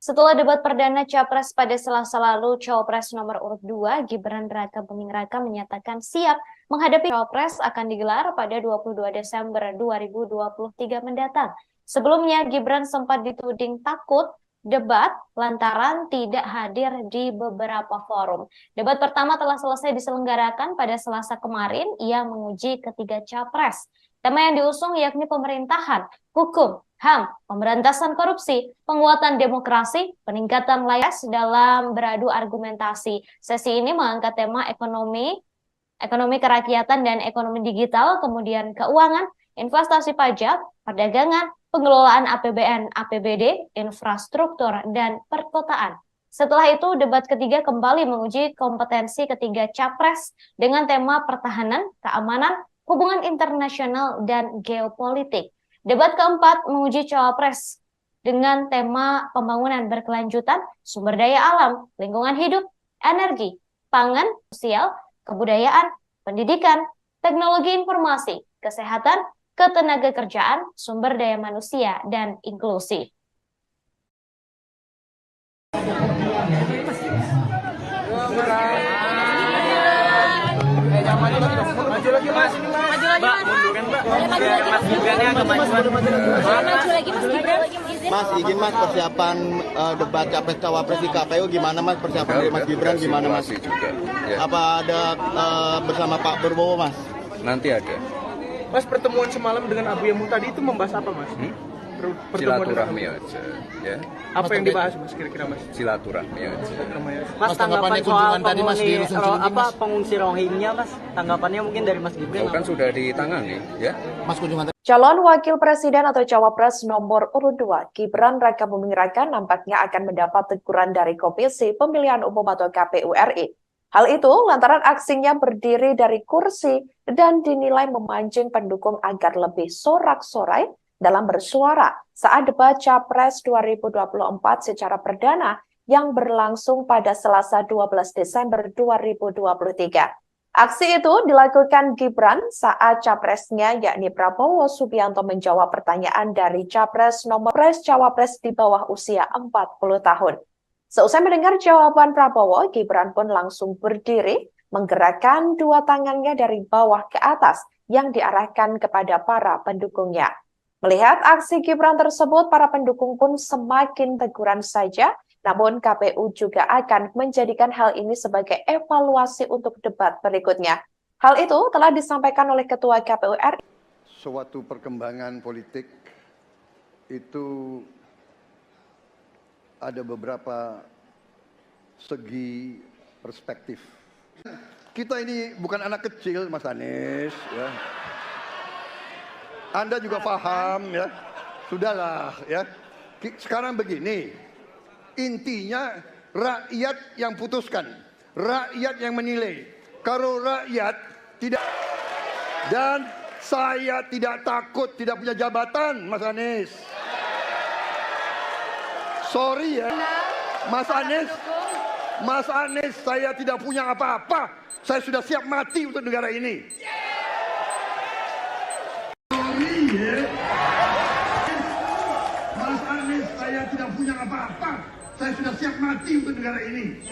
Setelah debat perdana Capres pada Selasa lalu, Cawapres nomor urut 2 Gibran Raka Buming Raka menyatakan siap menghadapi Cawapres akan digelar pada 22 Desember 2023 mendatang. Sebelumnya Gibran sempat dituding takut debat lantaran tidak hadir di beberapa forum. Debat pertama telah selesai diselenggarakan pada Selasa kemarin. Ia menguji ketiga capres. Tema yang diusung yakni pemerintahan, hukum, HAM, pemberantasan korupsi, penguatan demokrasi, peningkatan layak dalam beradu argumentasi. Sesi ini mengangkat tema ekonomi kerakyatan dan ekonomi digital, kemudian keuangan, investasi pajak, perdagangan, pengelolaan APBN, APBD, infrastruktur, dan perkotaan. Setelah itu, debat ketiga kembali menguji kompetensi ketiga capres dengan tema pertahanan, keamanan, hubungan internasional, dan geopolitik. Debat keempat menguji cawapres dengan tema pembangunan berkelanjutan, sumber daya alam, lingkungan hidup, energi, pangan, sosial, kebudayaan, pendidikan, teknologi informasi, kesehatan, ketenagakerjaan, sumber daya manusia, dan inklusi. Maju lagi Mas. Mbak, munduran Mbak. Mas Gibrannya agak maju lagi Mas Gibran. Mas, izin Mas, persiapan debat Capres Cawapres di KPU gimana Mas? Persiapan dari Mas Gibran gimana Mas? Juga, ya. Apa ada bersama Pak Prabowo Mas? Nanti ada. Mas, pertemuan semalam dengan Abu Yamu tadi itu membahas apa Mas? Silaturahmi aja, ya. Apa yang dibahas Mas kira-kira Mas? Silaturahmi aja. Mas, tanggapan soal pengungsi Rohingya Mas, tanggapannya mungkin dari Mas Gibran. Kan sudah ditangani, ya. Mas kunjungan Calon Wakil Presiden atau Cawapres nomor urut 2, Gibran Raka Buming Raka nampaknya akan mendapat teguran dari Komisi Pemilihan Umum atau KPU RI. Hal itu lantaran aksinya berdiri dari kursi dan dinilai memancing pendukung agar lebih sorak-sorai dalam bersuara saat debat Capres 2024 secara perdana yang berlangsung pada Selasa 12 Desember 2023. Aksi itu dilakukan Gibran saat capresnya yakni Prabowo Subianto menjawab pertanyaan dari capres nomor Cawapres di bawah usia 40 tahun. Seusai mendengar jawaban Prabowo, Gibran pun langsung berdiri menggerakkan dua tangannya dari bawah ke atas yang diarahkan kepada para pendukungnya. Melihat aksi Gibran tersebut, para pendukung pun semakin teguran saja Namun KPU juga akan menjadikan hal ini sebagai evaluasi untuk debat berikutnya. Hal itu telah disampaikan oleh Ketua KPU RI. Suatu perkembangan politik itu ada beberapa segi perspektif. Kita ini bukan anak kecil, Mas Anies. Ya. Anda juga paham, ya. Sudahlah, ya. Sekarang begini, intinya rakyat yang putuskan, rakyat yang menilai. Kalau rakyat tidak, dan saya tidak takut tidak punya jabatan, Mas Anies. Sorry ya, Mas Anies. Mas Anies, saya tidak punya apa-apa. Saya sudah siap mati untuk negara ini. Sorry ya. Mas Anies, saya tidak punya apa-apa. Saya sudah siap mati untuk negara ini.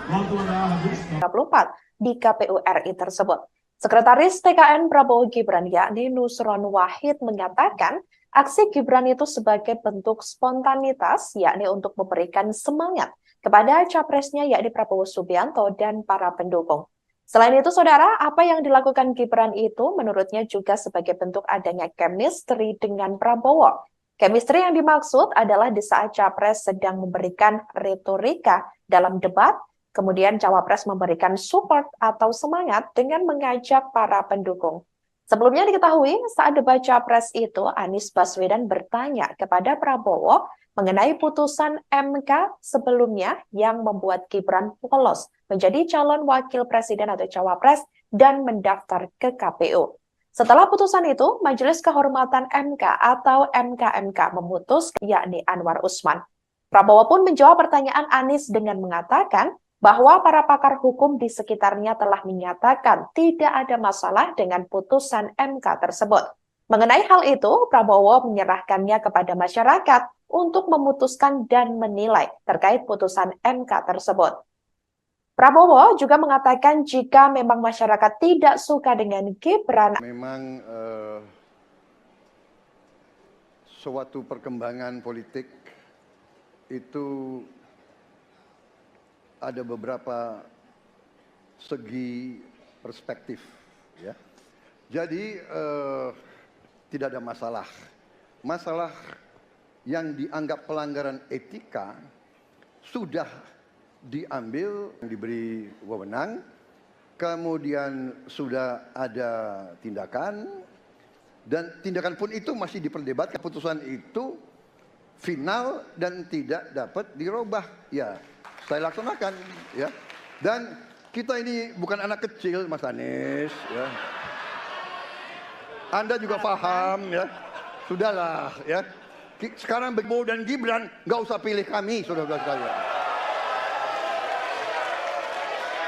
24 di KPU RI tersebut. Sekretaris TKN Prabowo Gibran yakni Nusron Wahid mengatakan aksi Gibran itu sebagai bentuk spontanitas yakni untuk memberikan semangat kepada capresnya yakni Prabowo Subianto dan para pendukung. Selain itu, saudara, apa yang dilakukan Gibran itu menurutnya juga sebagai bentuk adanya chemistry dengan Prabowo. Chemistry yang dimaksud adalah di saat capres sedang memberikan retorika dalam debat, kemudian cawapres memberikan support atau semangat dengan mengajak para pendukung. Sebelumnya diketahui saat debat capres itu Anies Baswedan bertanya kepada Prabowo mengenai putusan MK sebelumnya yang membuat Gibran lolos menjadi calon wakil presiden atau cawapres dan mendaftar ke KPU. Setelah putusan itu, Majelis Kehormatan MK atau MKMK memutus yakni Anwar Usman. Prabowo pun menjawab pertanyaan Anies dengan mengatakan bahwa para pakar hukum di sekitarnya telah menyatakan tidak ada masalah dengan putusan MK tersebut. Mengenai hal itu, Prabowo menyerahkannya kepada masyarakat untuk memutuskan dan menilai terkait putusan MK tersebut. Prabowo juga mengatakan jika memang masyarakat tidak suka dengan Gibran. Memang suatu perkembangan politik itu ada beberapa segi perspektif, ya. Jadi tidak ada masalah. Masalah yang dianggap pelanggaran etika sudah diambil, diberi wewenang, kemudian sudah ada tindakan, dan tindakan pun itu masih diperdebatkan. Keputusan itu final dan tidak dapat dirubah. Ya, saya laksanakan, ya. Dan kita ini bukan anak kecil, Mas Anies, ya. Anda juga paham, ya. Sudahlah, ya. Sekarang Prabowo dan Gibran nggak usah pilih kami, saudara-saudara sekalian.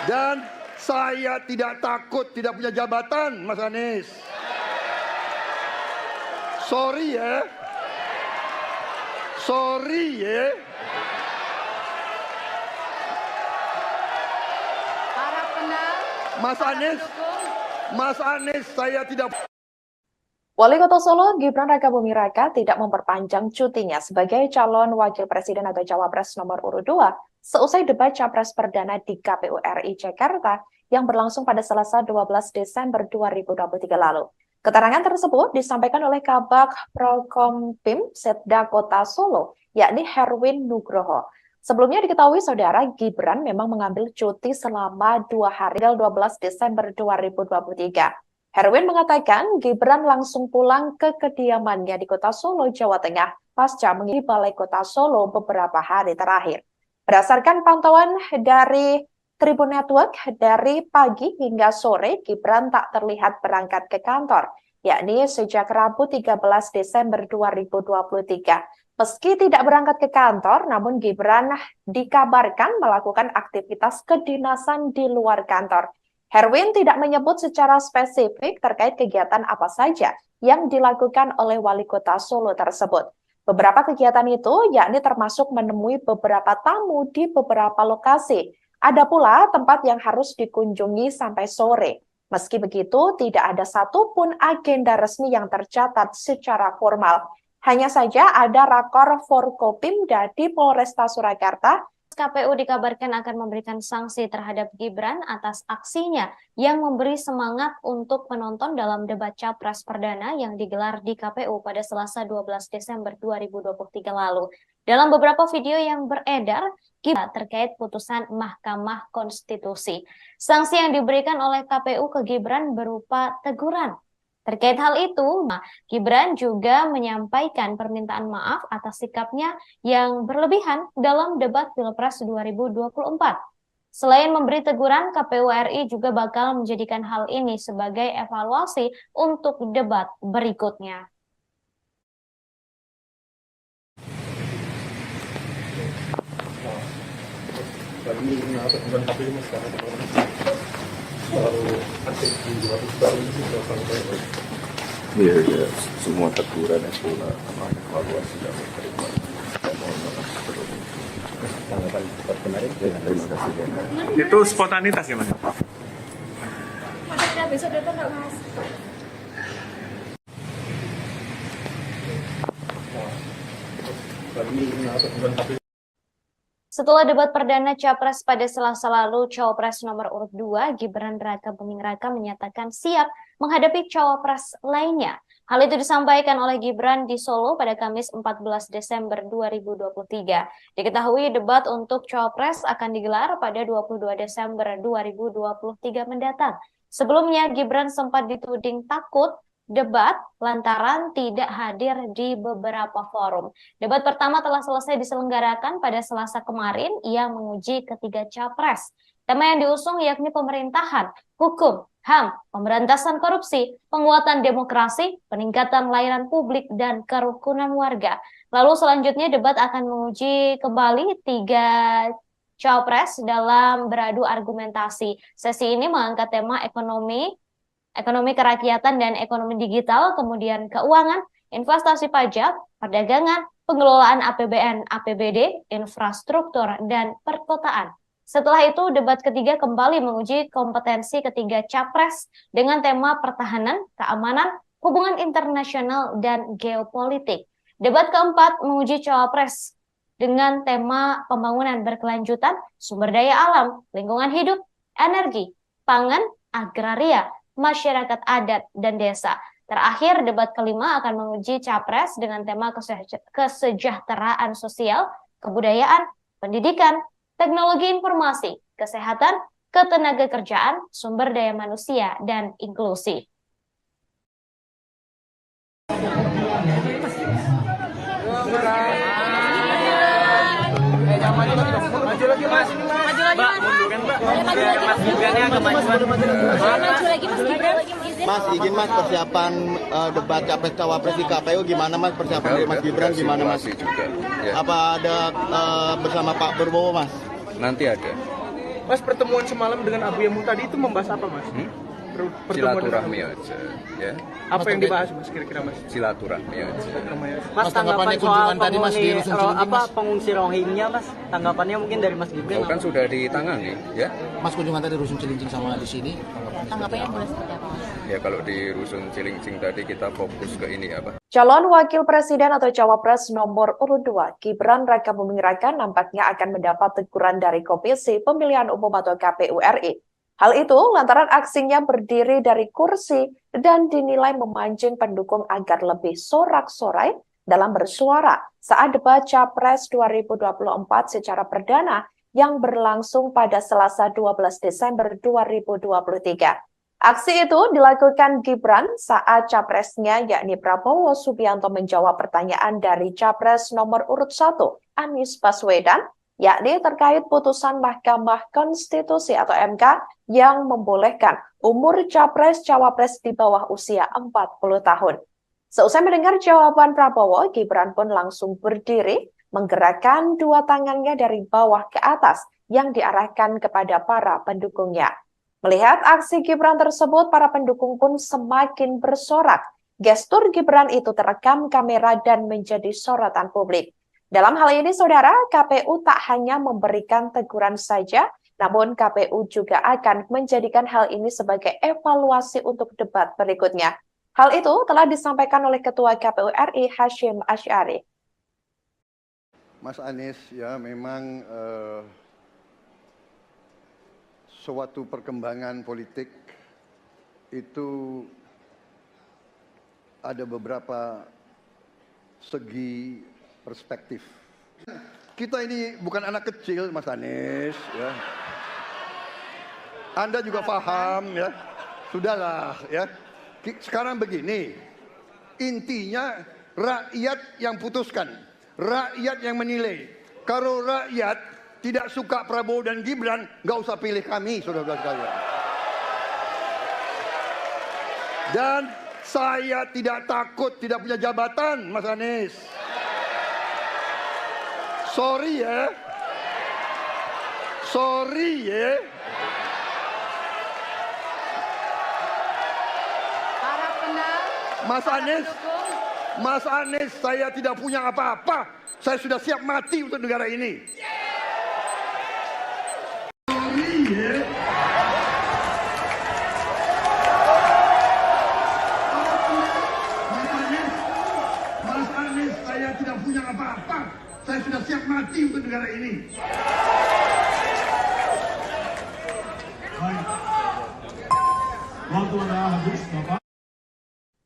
Dan saya tidak takut tidak punya jabatan, Mas Anies. Sorry ya. Sorry ya. Mas Anies, saya tidak. Wali Kota Solo Gibran Rakabuming Raka tidak memperpanjang cutinya sebagai calon wakil presiden atau cawapres nomor urut 2 seusai debat capres perdana di KPU RI Jakarta yang berlangsung pada Selasa 12 Desember 2023 lalu. Keterangan tersebut disampaikan oleh Kabag Prokompim Setda Kota Solo, yakni Herwin Nugroho. Sebelumnya diketahui saudara Gibran memang mengambil cuti selama 2 hari, 12 Desember 2023. Herwin mengatakan Gibran langsung pulang ke kediamannya di Kota Solo, Jawa Tengah, pasca mengisi Balai Kota Solo beberapa hari terakhir. Berdasarkan pantauan dari Tribun Network, dari pagi hingga sore Gibran tak terlihat berangkat ke kantor, yakni sejak Rabu 13 Desember 2023. Meski tidak berangkat ke kantor, namun Gibran dikabarkan melakukan aktivitas kedinasan di luar kantor. Herwin tidak menyebut secara spesifik terkait kegiatan apa saja yang dilakukan oleh Wali Kota Solo tersebut. Beberapa kegiatan itu yakni termasuk menemui beberapa tamu di beberapa lokasi. Ada pula tempat yang harus dikunjungi sampai sore. Meski begitu, tidak ada satupun agenda resmi yang tercatat secara formal. Hanya saja ada rakor Forkopimda di Polresta Surakarta. KPU dikabarkan akan memberikan sanksi terhadap Gibran atas aksinya yang memberi semangat untuk penonton dalam debat Capres Perdana yang digelar di KPU pada Selasa 12 Desember 2023 lalu. Dalam beberapa video yang beredar, Gibran terkait putusan Mahkamah Konstitusi. Sanksi yang diberikan oleh KPU ke Gibran berupa teguran. Terkait hal itu, Gibran juga menyampaikan permintaan maaf atas sikapnya yang berlebihan dalam debat Pilpres 2024. Selain memberi teguran, KPU RI juga bakal menjadikan hal ini sebagai evaluasi untuk debat berikutnya. Iya, semua teguran yang pula evaluasi dan terima. Dan mohon maaf sebelumnya. Tanggapan kemarin? Terima kasih. Itu spontanitas ya, Mas? Besok datang nggak, Mas? Setelah debat perdana Capres pada Selasa lalu, Cawapres nomor urut 2, Gibran Raka Buming Raka menyatakan siap menghadapi Cawapres lainnya. Hal itu disampaikan oleh Gibran di Solo pada Kamis 14 Desember 2023. Diketahui debat untuk Cawapres akan digelar pada 22 Desember 2023 mendatang. Sebelumnya, Gibran sempat dituding takut debat lantaran tidak hadir di beberapa forum. Debat pertama telah selesai diselenggarakan pada Selasa kemarin yang menguji ketiga capres. Tema yang diusung yakni pemerintahan, hukum, HAM, pemberantasan korupsi, penguatan demokrasi, peningkatan layanan publik, dan kerukunan warga. Lalu selanjutnya debat akan menguji kembali tiga capres dalam beradu argumentasi. Sesi ini mengangkat tema ekonomi kerakyatan dan ekonomi digital, kemudian keuangan, investasi pajak, perdagangan, pengelolaan APBN, APBD, infrastruktur, dan perkotaan. Setelah itu, debat ketiga kembali menguji kompetensi ketiga capres dengan tema pertahanan, keamanan, hubungan internasional, dan geopolitik. Debat keempat menguji cawapres dengan tema pembangunan berkelanjutan, sumber daya alam, lingkungan hidup, energi, pangan, agraria, masyarakat adat, dan desa. Terakhir, debat kelima akan menguji capres dengan tema kesejahteraan sosial, kebudayaan, pendidikan, teknologi informasi, kesehatan, ketenagakerjaan, sumber daya manusia, dan inklusi. Maju lagi, Mas. Mbak, munduran, Mbak. Biar Mas Gibrannya agak maju lagi, Mas Gibran. Mas, izin Mas, persiapan debat capres cawapres di KPU gimana Mas? Persiapan dari Mas Gibran gimana Mas? Juga, ya. Apa ada bersama Pak Prabowo Mas? Nanti ada. Mas, pertemuan semalam dengan Abu Yamu tadi itu membahas apa, Mas? Silaturahmi aja, ya. Apa yang dibahas, Mas, kira-kira, Mas? Silaturahmi aja. Mas, tanggapan soal tadi Mas di Rusun Cilincing, pengungsi Rohingya, Mas? Tanggapannya mungkin dari Mas Gibran. Kan sudah ditangani, ya. Mas, kunjungan tadi Rusun Cilincing sama di sini. Tanggapannya boleh seperti apa, Mas? Ya, kalau di Rusun Cilincing tadi kita fokus ke ini apa? Calon Wakil Presiden atau Cawapres nomor urut 2, Gibran Raka Buming Raka nampaknya akan mendapat teguran dari Komisi Pemilihan Umum atau KPU RI. Hal itu lantaran aksinya berdiri dari kursi dan dinilai memancing pendukung agar lebih sorak-sorai dalam bersuara saat debat Capres 2024 secara perdana yang berlangsung pada Selasa 12 Desember 2023. Aksi itu dilakukan Gibran saat capresnya yakni Prabowo Subianto menjawab pertanyaan dari Capres nomor urut 1, Anies Baswedan, yakni terkait putusan Mahkamah Konstitusi atau MK yang membolehkan umur capres-cawapres di bawah usia 40 tahun. Seusai mendengar jawaban Prabowo, Gibran pun langsung berdiri, menggerakkan dua tangannya dari bawah ke atas yang diarahkan kepada para pendukungnya. Melihat aksi Gibran tersebut, para pendukung pun semakin bersorak. Gestur Gibran itu terekam kamera dan menjadi sorotan publik. Dalam hal ini, saudara, KPU tak hanya memberikan teguran saja, Namun KPU juga akan menjadikan hal ini sebagai evaluasi untuk debat berikutnya. Hal itu telah disampaikan oleh Ketua KPU RI Hashim Asy'ari. Mas Anies, ya memang suatu perkembangan politik itu ada beberapa segi perspektif. Kita ini bukan anak kecil, Mas Anies, ya. Anda juga paham, ya. Sudahlah, ya. Sekarang begini, intinya rakyat yang putuskan, rakyat yang menilai. Kalau rakyat tidak suka Prabowo dan Gibran, nggak usah pilih kami, saudara-saudara sekalian. Dan saya tidak takut tidak punya jabatan, Mas Anies. Sorry ya. Sorry ya. Mas Anies, saya tidak punya apa-apa. Saya sudah siap mati untuk negara ini. Sorry ya. Mas Anies, saya tidak punya apa-apa. Saya sudah siap mati untuk negara ini. Baik. Waktu Anda habis, Bapak.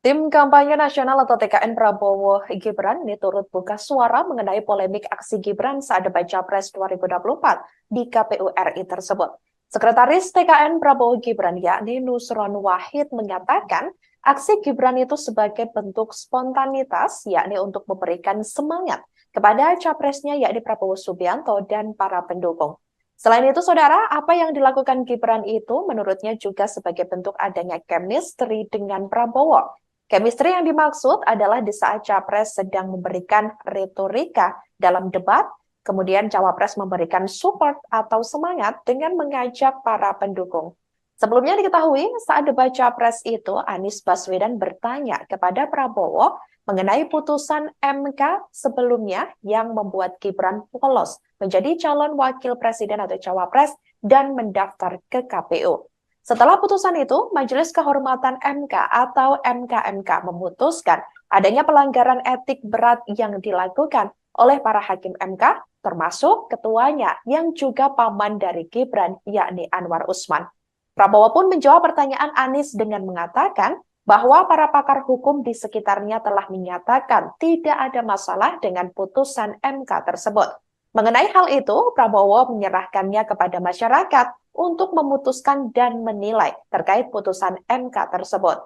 Tim kampanye nasional atau TKN Prabowo Gibran ini turut buka suara mengenai polemik aksi Gibran saat debat Capres 2024 di KPU RI tersebut. Sekretaris TKN Prabowo Gibran yakni Nusron Wahid mengatakan aksi Gibran itu sebagai bentuk spontanitas yakni untuk memberikan semangat kepada capresnya yakni Prabowo Subianto dan para pendukung. Selain itu, saudara, apa yang dilakukan Gibran itu menurutnya juga sebagai bentuk adanya chemistry dengan Prabowo. Chemistry yang dimaksud adalah di saat capres sedang memberikan retorika dalam debat, kemudian cawapres memberikan support atau semangat dengan mengajak para pendukung. Sebelumnya diketahui saat debat capres itu Anies Baswedan bertanya kepada Prabowo mengenai putusan MK sebelumnya yang membuat Gibran polos menjadi calon wakil presiden atau cawapres dan mendaftar ke KPU. Setelah putusan itu, Majelis Kehormatan MK atau MKMK memutuskan adanya pelanggaran etik berat yang dilakukan oleh para hakim MK, termasuk ketuanya yang juga paman dari Gibran, yakni Anwar Usman. Prabowo pun menjawab pertanyaan Anies dengan mengatakan bahwa para pakar hukum di sekitarnya telah menyatakan tidak ada masalah dengan putusan MK tersebut. Mengenai hal itu, Prabowo menyerahkannya kepada masyarakat untuk memutuskan dan menilai terkait putusan MK tersebut.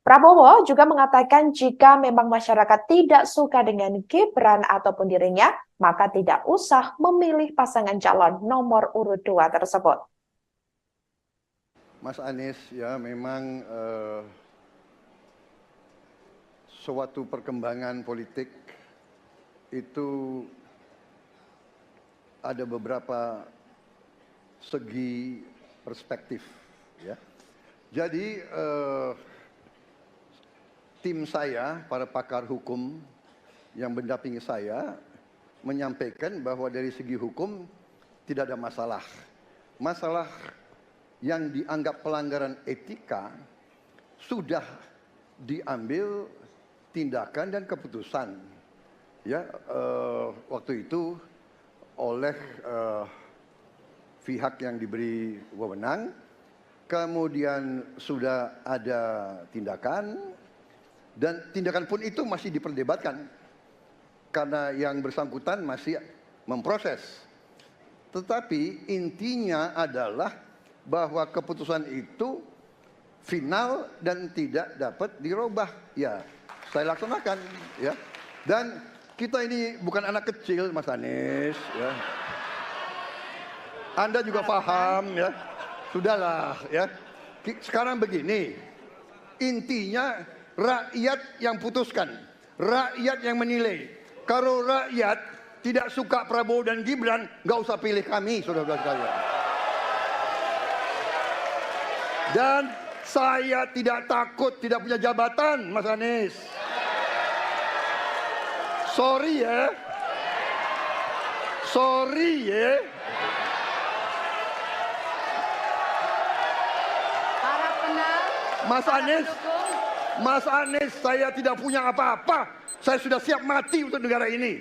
Prabowo juga mengatakan jika memang masyarakat tidak suka dengan Gibran ataupun dirinya, maka tidak usah memilih pasangan calon nomor urut 2 tersebut. Mas Anies, ya memang suatu perkembangan politik itu ada beberapa segi perspektif, ya. Jadi tim saya, para pakar hukum yang mendampingi saya menyampaikan bahwa dari segi hukum tidak ada masalah. Masalah yang dianggap pelanggaran etika sudah diambil tindakan dan keputusan, ya, waktu itu oleh pihak yang diberi wewenang, kemudian sudah ada tindakan, dan tindakan pun itu masih diperdebatkan karena yang bersangkutan masih memproses. Tetapi intinya adalah bahwa keputusan itu final dan tidak dapat dirubah. Ya, saya laksanakan, ya. Dan kita ini bukan anak kecil, Mas Anies, ya. Anda juga paham, ya. Sudahlah, ya. Sekarang begini, intinya rakyat yang putuskan, rakyat yang menilai. Kalau rakyat tidak suka Prabowo dan Gibran, nggak usah pilih kami, saudara-saudara sekalian. Dan saya tidak takut tidak punya jabatan, Mas Anies. Sorry ya. Sorry ya. Mas Anies, saya tidak punya apa-apa. Saya sudah siap mati untuk negara ini.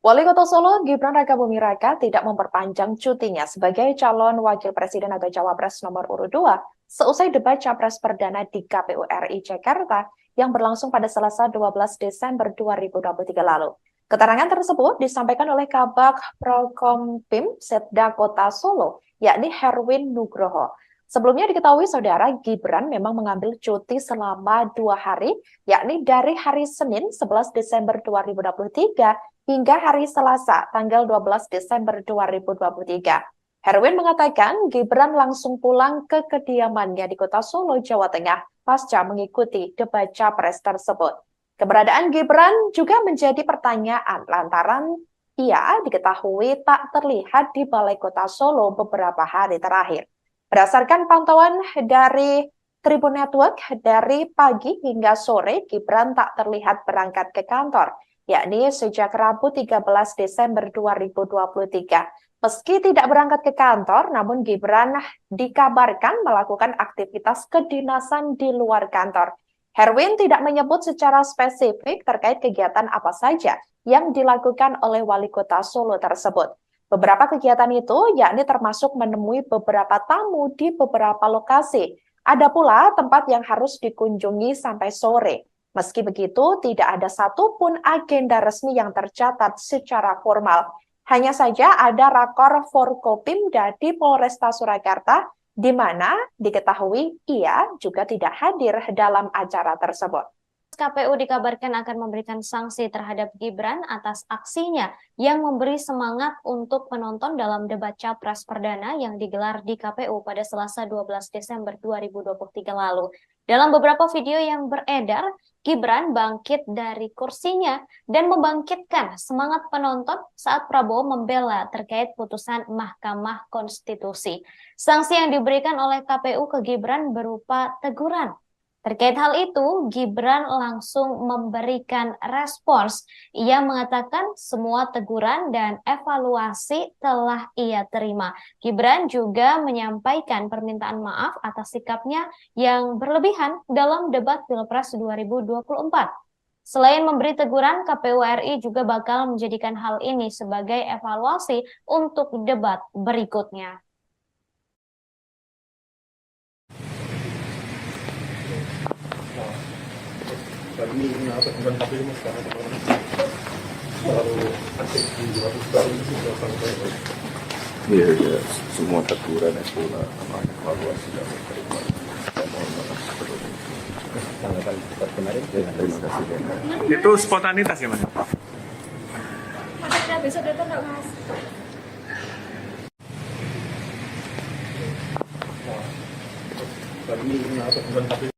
Wali Kota Solo, Gibran Rakabuming Raka tidak memperpanjang cutinya sebagai calon wakil presiden atau cawapres nomor urut 2 seusai debat capres perdana di KPU RI Jakarta yang berlangsung pada Selasa 12 Desember 2023 lalu. Keterangan tersebut disampaikan oleh Kabag Prokompim Setda Kota Solo, yakni Herwin Nugroho. Sebelumnya diketahui saudara Gibran memang mengambil cuti selama 2 hari, yakni dari hari Senin 11 Desember 2023 hingga hari Selasa tanggal 12 Desember 2023. Herwin mengatakan Gibran langsung pulang ke kediamannya di Kota Solo, Jawa Tengah pasca mengikuti debat capres tersebut. Keberadaan Gibran juga menjadi pertanyaan lantaran ia diketahui tak terlihat di Balai Kota Solo beberapa hari terakhir. Berdasarkan pantauan dari Tribun Network, dari pagi hingga sore Gibran tak terlihat berangkat ke kantor, yakni sejak Rabu 13 Desember 2023. Meski tidak berangkat ke kantor, namun Gibran dikabarkan melakukan aktivitas kedinasan di luar kantor. Herwin tidak menyebut secara spesifik terkait kegiatan apa saja yang dilakukan oleh Wali Kota Solo tersebut. Beberapa kegiatan itu yakni termasuk menemui beberapa tamu di beberapa lokasi. Ada pula tempat yang harus dikunjungi sampai sore. Meski begitu, tidak ada satupun agenda resmi yang tercatat secara formal. Hanya saja ada rakor Forkopimda di Polresta Surakarta, di mana diketahui ia juga tidak hadir dalam acara tersebut. KPU dikabarkan akan memberikan sanksi terhadap Gibran atas aksinya yang memberi semangat untuk penonton dalam debat capres perdana yang digelar di KPU pada Selasa 12 Desember 2023 lalu. Dalam beberapa video yang beredar, Gibran bangkit dari kursinya dan membangkitkan semangat penonton saat Prabowo membela terkait putusan Mahkamah Konstitusi. Sanksi yang diberikan oleh KPU ke Gibran berupa teguran. Terkait hal itu, Gibran langsung memberikan respons. Ia mengatakan semua teguran dan evaluasi telah ia terima. Gibran juga menyampaikan permintaan maaf atas sikapnya yang berlebihan dalam debat Pilpres 2024. Selain memberi teguran, KPU RI juga bakal menjadikan hal ini sebagai evaluasi untuk debat berikutnya. Kami mendapat bukan KPU mas karena terlalu aktif di luar itu sampai. Iya, semua teguran itu sama evaluasi dan terima. Mohon maaf sebelumnya. Tanggapan kemarin. Terima kasih. Itu spontanitas ya mas? Besok datang nggak mas? Kami mendapat bukan KPU.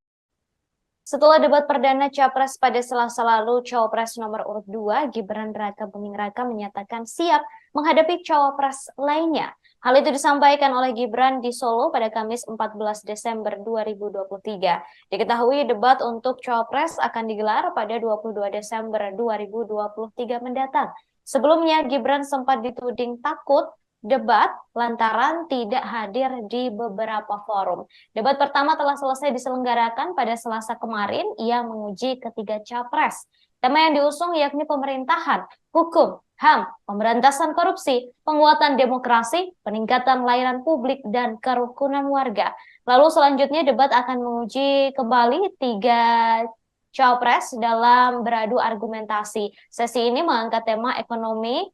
Setelah debat perdana Capres pada Selasa lalu, Cawapres nomor urut 2, Gibran Rakabuming Raka menyatakan siap menghadapi Cawapres lainnya. Hal itu disampaikan oleh Gibran di Solo pada Kamis 14 Desember 2023. Diketahui debat untuk Cawapres akan digelar pada 22 Desember 2023 mendatang. Sebelumnya, Gibran sempat dituding takut debat lantaran tidak hadir di beberapa forum. Debat pertama telah selesai diselenggarakan pada Selasa kemarin. Ia menguji ketiga capres. Tema yang diusung yakni pemerintahan, hukum, HAM, pemberantasan korupsi, penguatan demokrasi, peningkatan layanan publik, dan kerukunan warga. Lalu selanjutnya debat akan menguji kembali 3 capres dalam beradu argumentasi. Sesi ini mengangkat tema ekonomi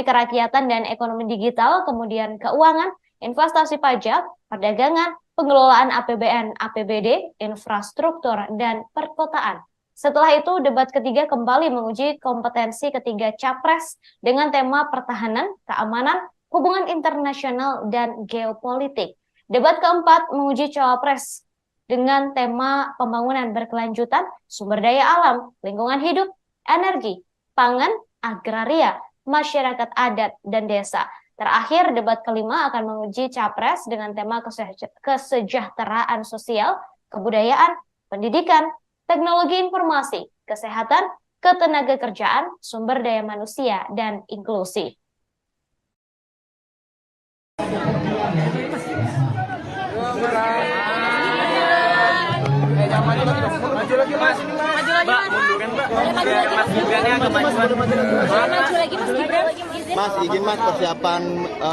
kerakyatan dan ekonomi digital, kemudian keuangan, investasi pajak, perdagangan, pengelolaan APBN, APBD, infrastruktur, dan perkotaan. Setelah itu, debat ketiga kembali menguji kompetensi ketiga capres dengan tema pertahanan, keamanan, hubungan internasional, dan geopolitik. Debat keempat menguji cawapres dengan tema pembangunan berkelanjutan, sumber daya alam, lingkungan hidup, energi, pangan, agraria, masyarakat adat, dan desa. Terakhir, debat kelima akan menguji capres dengan tema kesejahteraan sosial, kebudayaan, pendidikan, teknologi informasi, kesehatan, ketenagakerjaan, sumber daya manusia, dan inklusi. Maju lagi mas. Maju lagi mas. Munduran mbak. Boleh maju lagi mas Gibran. Boleh maju lagi mas Gibran. Mas, izin mas persiapan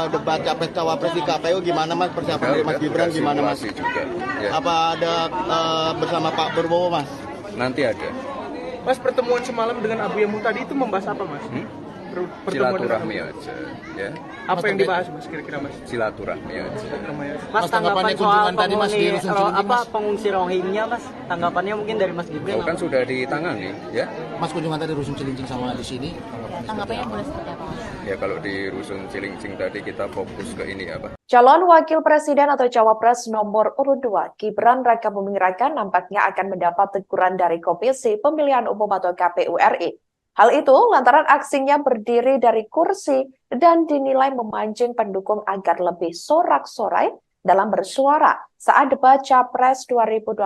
debat capres cawapres di KPU gimana mas, persiapan dari Mas Gibran gimana mas? Juga, ya. Apa ada bersama Pak Prabowo mas? Nanti ada. Mas, pertemuan semalam dengan Abu Yamuh tadi itu membahas apa mas? Silaturahmi aja, ya. Apa yang dibahas mas kira-kira mas? Silaturahmi aja. Mas, tanggapan soal pengungsi Rohingya mas, tanggapannya mungkin dari Mas Gibran? Kan sudah ditangani, ya. Mas, kunjungan tadi Rusun Cilincing sama di sini. Tanggapannya boleh seperti apa mas? Ya kalau di Rusun Cilincing tadi kita fokus ke ini apa? Calon Wakil Presiden atau Cawapres nomor urut 2, Gibran Rakabuming Raka nampaknya akan mendapat teguran dari Komisi Pemilihan Umum atau KPU RI. Hal itu lantaran aksinya berdiri dari kursi dan dinilai memancing pendukung agar lebih sorak-sorai dalam bersuara saat debat Capres 2024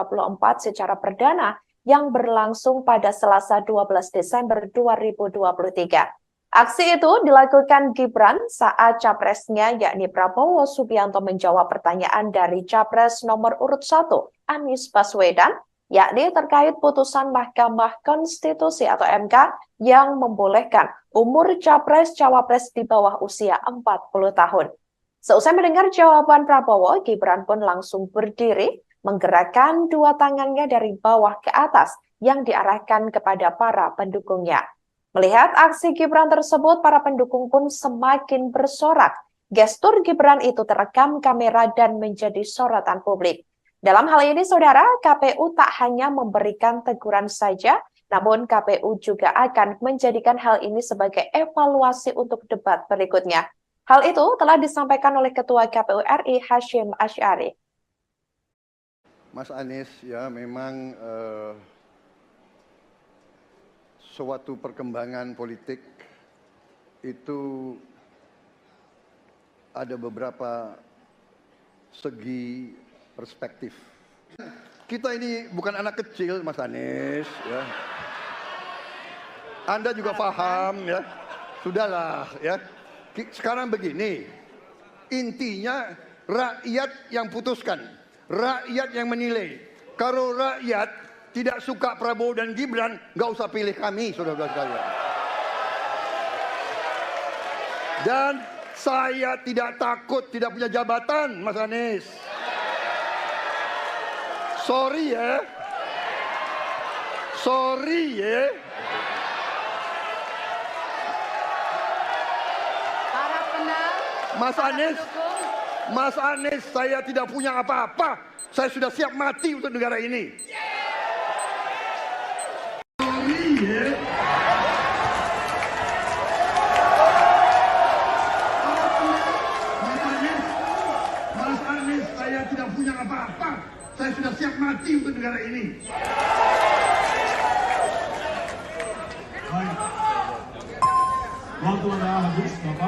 secara perdana yang berlangsung pada Selasa 12 Desember 2023. Aksi itu dilakukan Gibran saat capresnya yakni Prabowo Subianto menjawab pertanyaan dari Capres nomor urut 1, Anies Baswedan, yakni terkait putusan Mahkamah Konstitusi atau MK yang membolehkan umur Capres-Cawapres di bawah usia 40 tahun. Seusai mendengar jawaban Prabowo, Gibran pun langsung berdiri, menggerakkan dua tangannya dari bawah ke atas yang diarahkan kepada para pendukungnya. Melihat aksi Gibran tersebut, para pendukung pun semakin bersorak. Gestur Gibran itu terekam kamera dan menjadi sorotan publik. Dalam hal ini, saudara, KPU tak hanya memberikan teguran saja, namun KPU juga akan menjadikan hal ini sebagai evaluasi untuk debat berikutnya. Hal itu telah disampaikan oleh Ketua KPU RI Hasyim Asy'ari. Mas Anies, ya memang suatu perkembangan politik itu ada beberapa segi perspektif. Kita ini bukan anak kecil, Mas Anies, ya. Anda juga paham, ya. Sudahlah, ya. Sekarang begini, intinya rakyat yang putuskan, rakyat yang menilai. Kalau rakyat tidak suka Prabowo dan Gibran, nggak usah pilih kami, saudara-saudara sekalian. Dan saya tidak takut tidak punya jabatan, Mas Anies. Sorry ya. Sorry ya. Mas Anies, saya tidak punya apa-apa. Saya sudah siap mati untuk negara ini. Sorry ya. Mas Anies, saya tidak punya apa-apa. Saya sudah siap mati untuk negara ini. Baik. Waktu Anda habis, Bapak.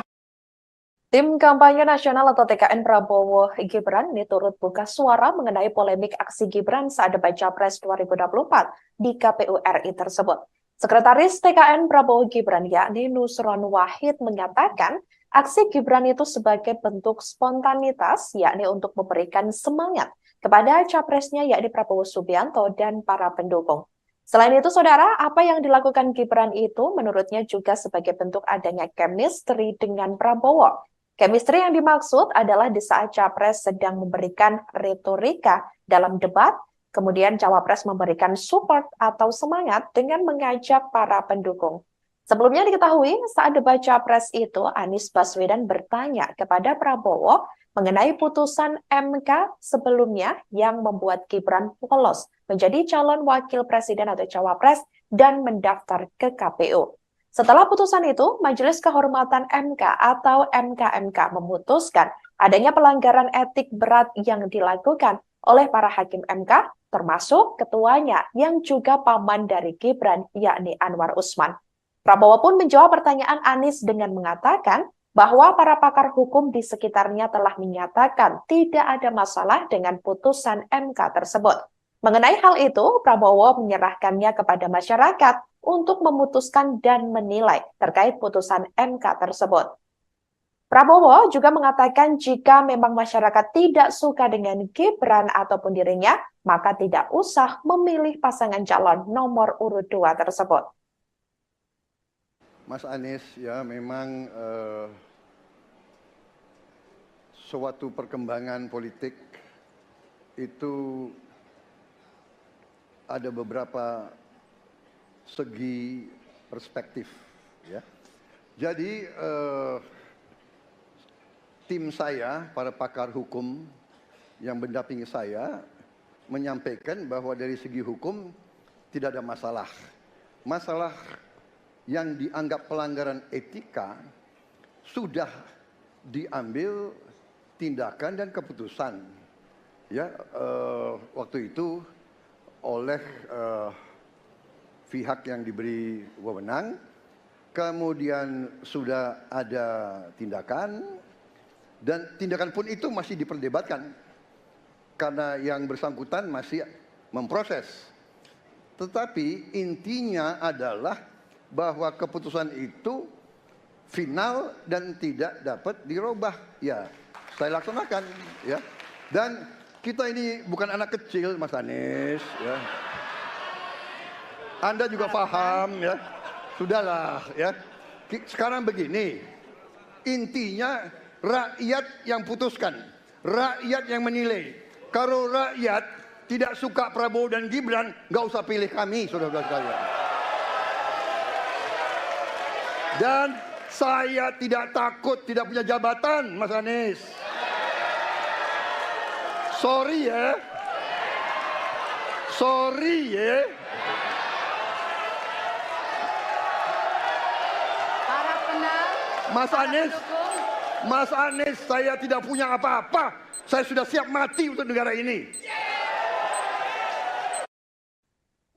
Tim Kampanye Nasional atau TKN Prabowo Gibran ini turut buka suara mengenai polemik aksi Gibran saat debat Capres 2024 di KPU RI tersebut. Sekretaris TKN Prabowo Gibran yakni Nusron Wahid mengatakan aksi Gibran itu sebagai bentuk spontanitas yakni untuk memberikan semangat kepada capresnya yakni Prabowo Subianto dan para pendukung. Selain itu, saudara, apa yang dilakukan Gibran itu menurutnya juga sebagai bentuk adanya chemistry dengan Prabowo. Chemistry yang dimaksud adalah di saat Capres sedang memberikan retorika dalam debat, kemudian Cawapres memberikan support atau semangat dengan mengajak para pendukung. Sebelumnya diketahui saat debat Capres itu, Anies Baswedan bertanya kepada Prabowo mengenai putusan MK sebelumnya yang membuat Gibran lolos menjadi calon wakil presiden atau Cawapres dan mendaftar ke KPU. Setelah putusan itu, Majelis Kehormatan MK atau MKMK memutuskan adanya pelanggaran etik berat yang dilakukan oleh para hakim MK, termasuk ketuanya yang juga paman dari Gibran, yakni Anwar Usman. Prabowo pun menjawab pertanyaan Anies dengan mengatakan bahwa para pakar hukum di sekitarnya telah menyatakan tidak ada masalah dengan putusan MK tersebut. Mengenai hal itu, Prabowo menyerahkannya kepada masyarakat untuk memutuskan dan menilai terkait putusan MK tersebut. Prabowo juga mengatakan jika memang masyarakat tidak suka dengan Gibran ataupun dirinya, maka tidak usah memilih pasangan calon nomor urut 2 tersebut. Mas Anies ya memang suatu perkembangan politik itu ada beberapa segi perspektif ya. Jadi tim saya, para pakar hukum yang mendampingi saya menyampaikan bahwa dari segi hukum tidak ada masalah. Masalah yang dianggap pelanggaran etika sudah diambil tindakan dan keputusan ya waktu itu oleh pihak yang diberi wewenang, kemudian sudah ada tindakan dan tindakan pun itu masih diperdebatkan karena yang bersangkutan masih memproses. Tetapi intinya adalah bahwa keputusan itu final dan tidak dapat dirubah. Ya, saya laksanakan ya. Dan kita ini bukan anak kecil, Mas Anies ya. Anda juga paham ya. Sudahlah ya. Sekarang begini. Intinya rakyat yang putuskan, rakyat yang menilai. Kalau rakyat tidak suka Prabowo dan Gibran, nggak usah pilih kami, saudara-saudara sekalian. Dan saya tidak takut tidak punya jabatan, Mas Anies. Sorry ya. Sorry ya. Mas Anies, saya tidak punya apa-apa. Saya sudah siap mati untuk negara ini.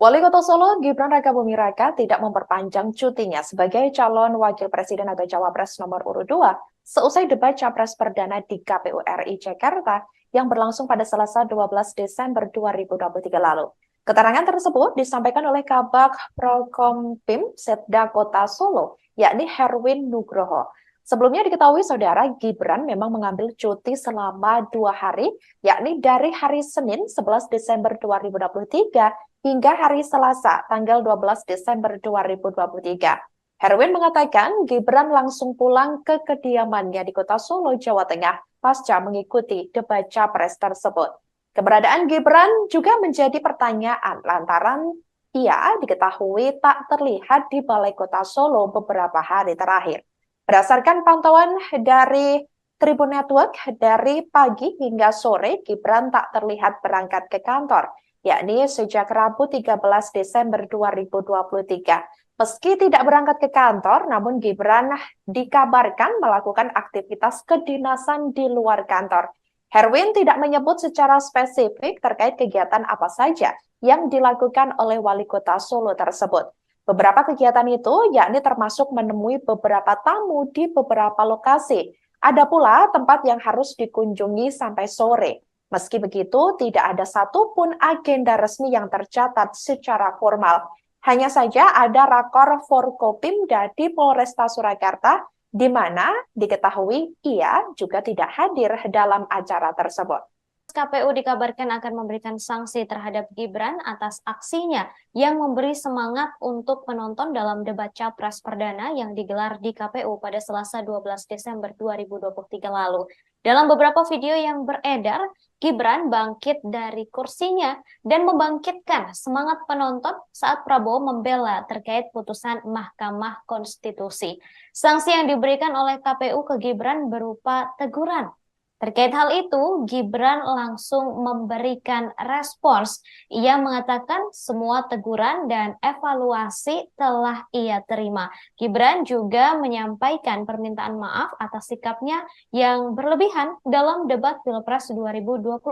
Wali Kota Solo Gibran Rakabuming Raka tidak memperpanjang cutinya sebagai calon wakil presiden atau cawapres nomor urut 2 seusai debat capres perdana di KPU RI Jakarta yang berlangsung pada Selasa 12 Desember 2023 lalu. Keterangan tersebut disampaikan oleh Kabag Prokompim Setda Kota Solo, yakni Herwin Nugroho. Sebelumnya diketahui saudara Gibran memang mengambil cuti selama 2 hari, yakni dari hari Senin 11 Desember 2023 hingga hari Selasa tanggal 12 Desember 2023. Herwin mengatakan Gibran langsung pulang ke kediamannya di Kota Solo, Jawa Tengah pasca mengikuti debat capres tersebut. Keberadaan Gibran juga menjadi pertanyaan lantaran ia diketahui tak terlihat di Balai Kota Solo beberapa hari terakhir. Berdasarkan pantauan dari Tribun Network, dari pagi hingga sore Gibran tak terlihat berangkat ke kantor, yakni sejak Rabu 13 Desember 2023. Meski tidak berangkat ke kantor, namun Gibran dikabarkan melakukan aktivitas kedinasan di luar kantor. Herwin tidak menyebut secara spesifik terkait kegiatan apa saja yang dilakukan oleh Wali Kota Solo tersebut. Beberapa kegiatan itu yakni termasuk menemui beberapa tamu di beberapa lokasi. Ada pula tempat yang harus dikunjungi sampai sore. Meski begitu, tidak ada satupun agenda resmi yang tercatat secara formal. Hanya saja ada rakor Forkopimda di Polresta Surakarta, di mana diketahui ia juga tidak hadir dalam acara tersebut. KPU dikabarkan akan memberikan sanksi terhadap Gibran atas aksinya yang memberi semangat untuk penonton dalam debat capres perdana yang digelar di KPU pada Selasa 12 Desember 2023 lalu. Dalam beberapa video yang beredar, Gibran bangkit dari kursinya dan membangkitkan semangat penonton saat Prabowo membela terkait putusan Mahkamah Konstitusi. Sanksi yang diberikan oleh KPU ke Gibran berupa teguran. Terkait hal itu, Gibran langsung memberikan respons. Ia mengatakan semua teguran dan evaluasi telah ia terima. Gibran juga menyampaikan permintaan maaf atas sikapnya yang berlebihan dalam debat Pilpres 2024.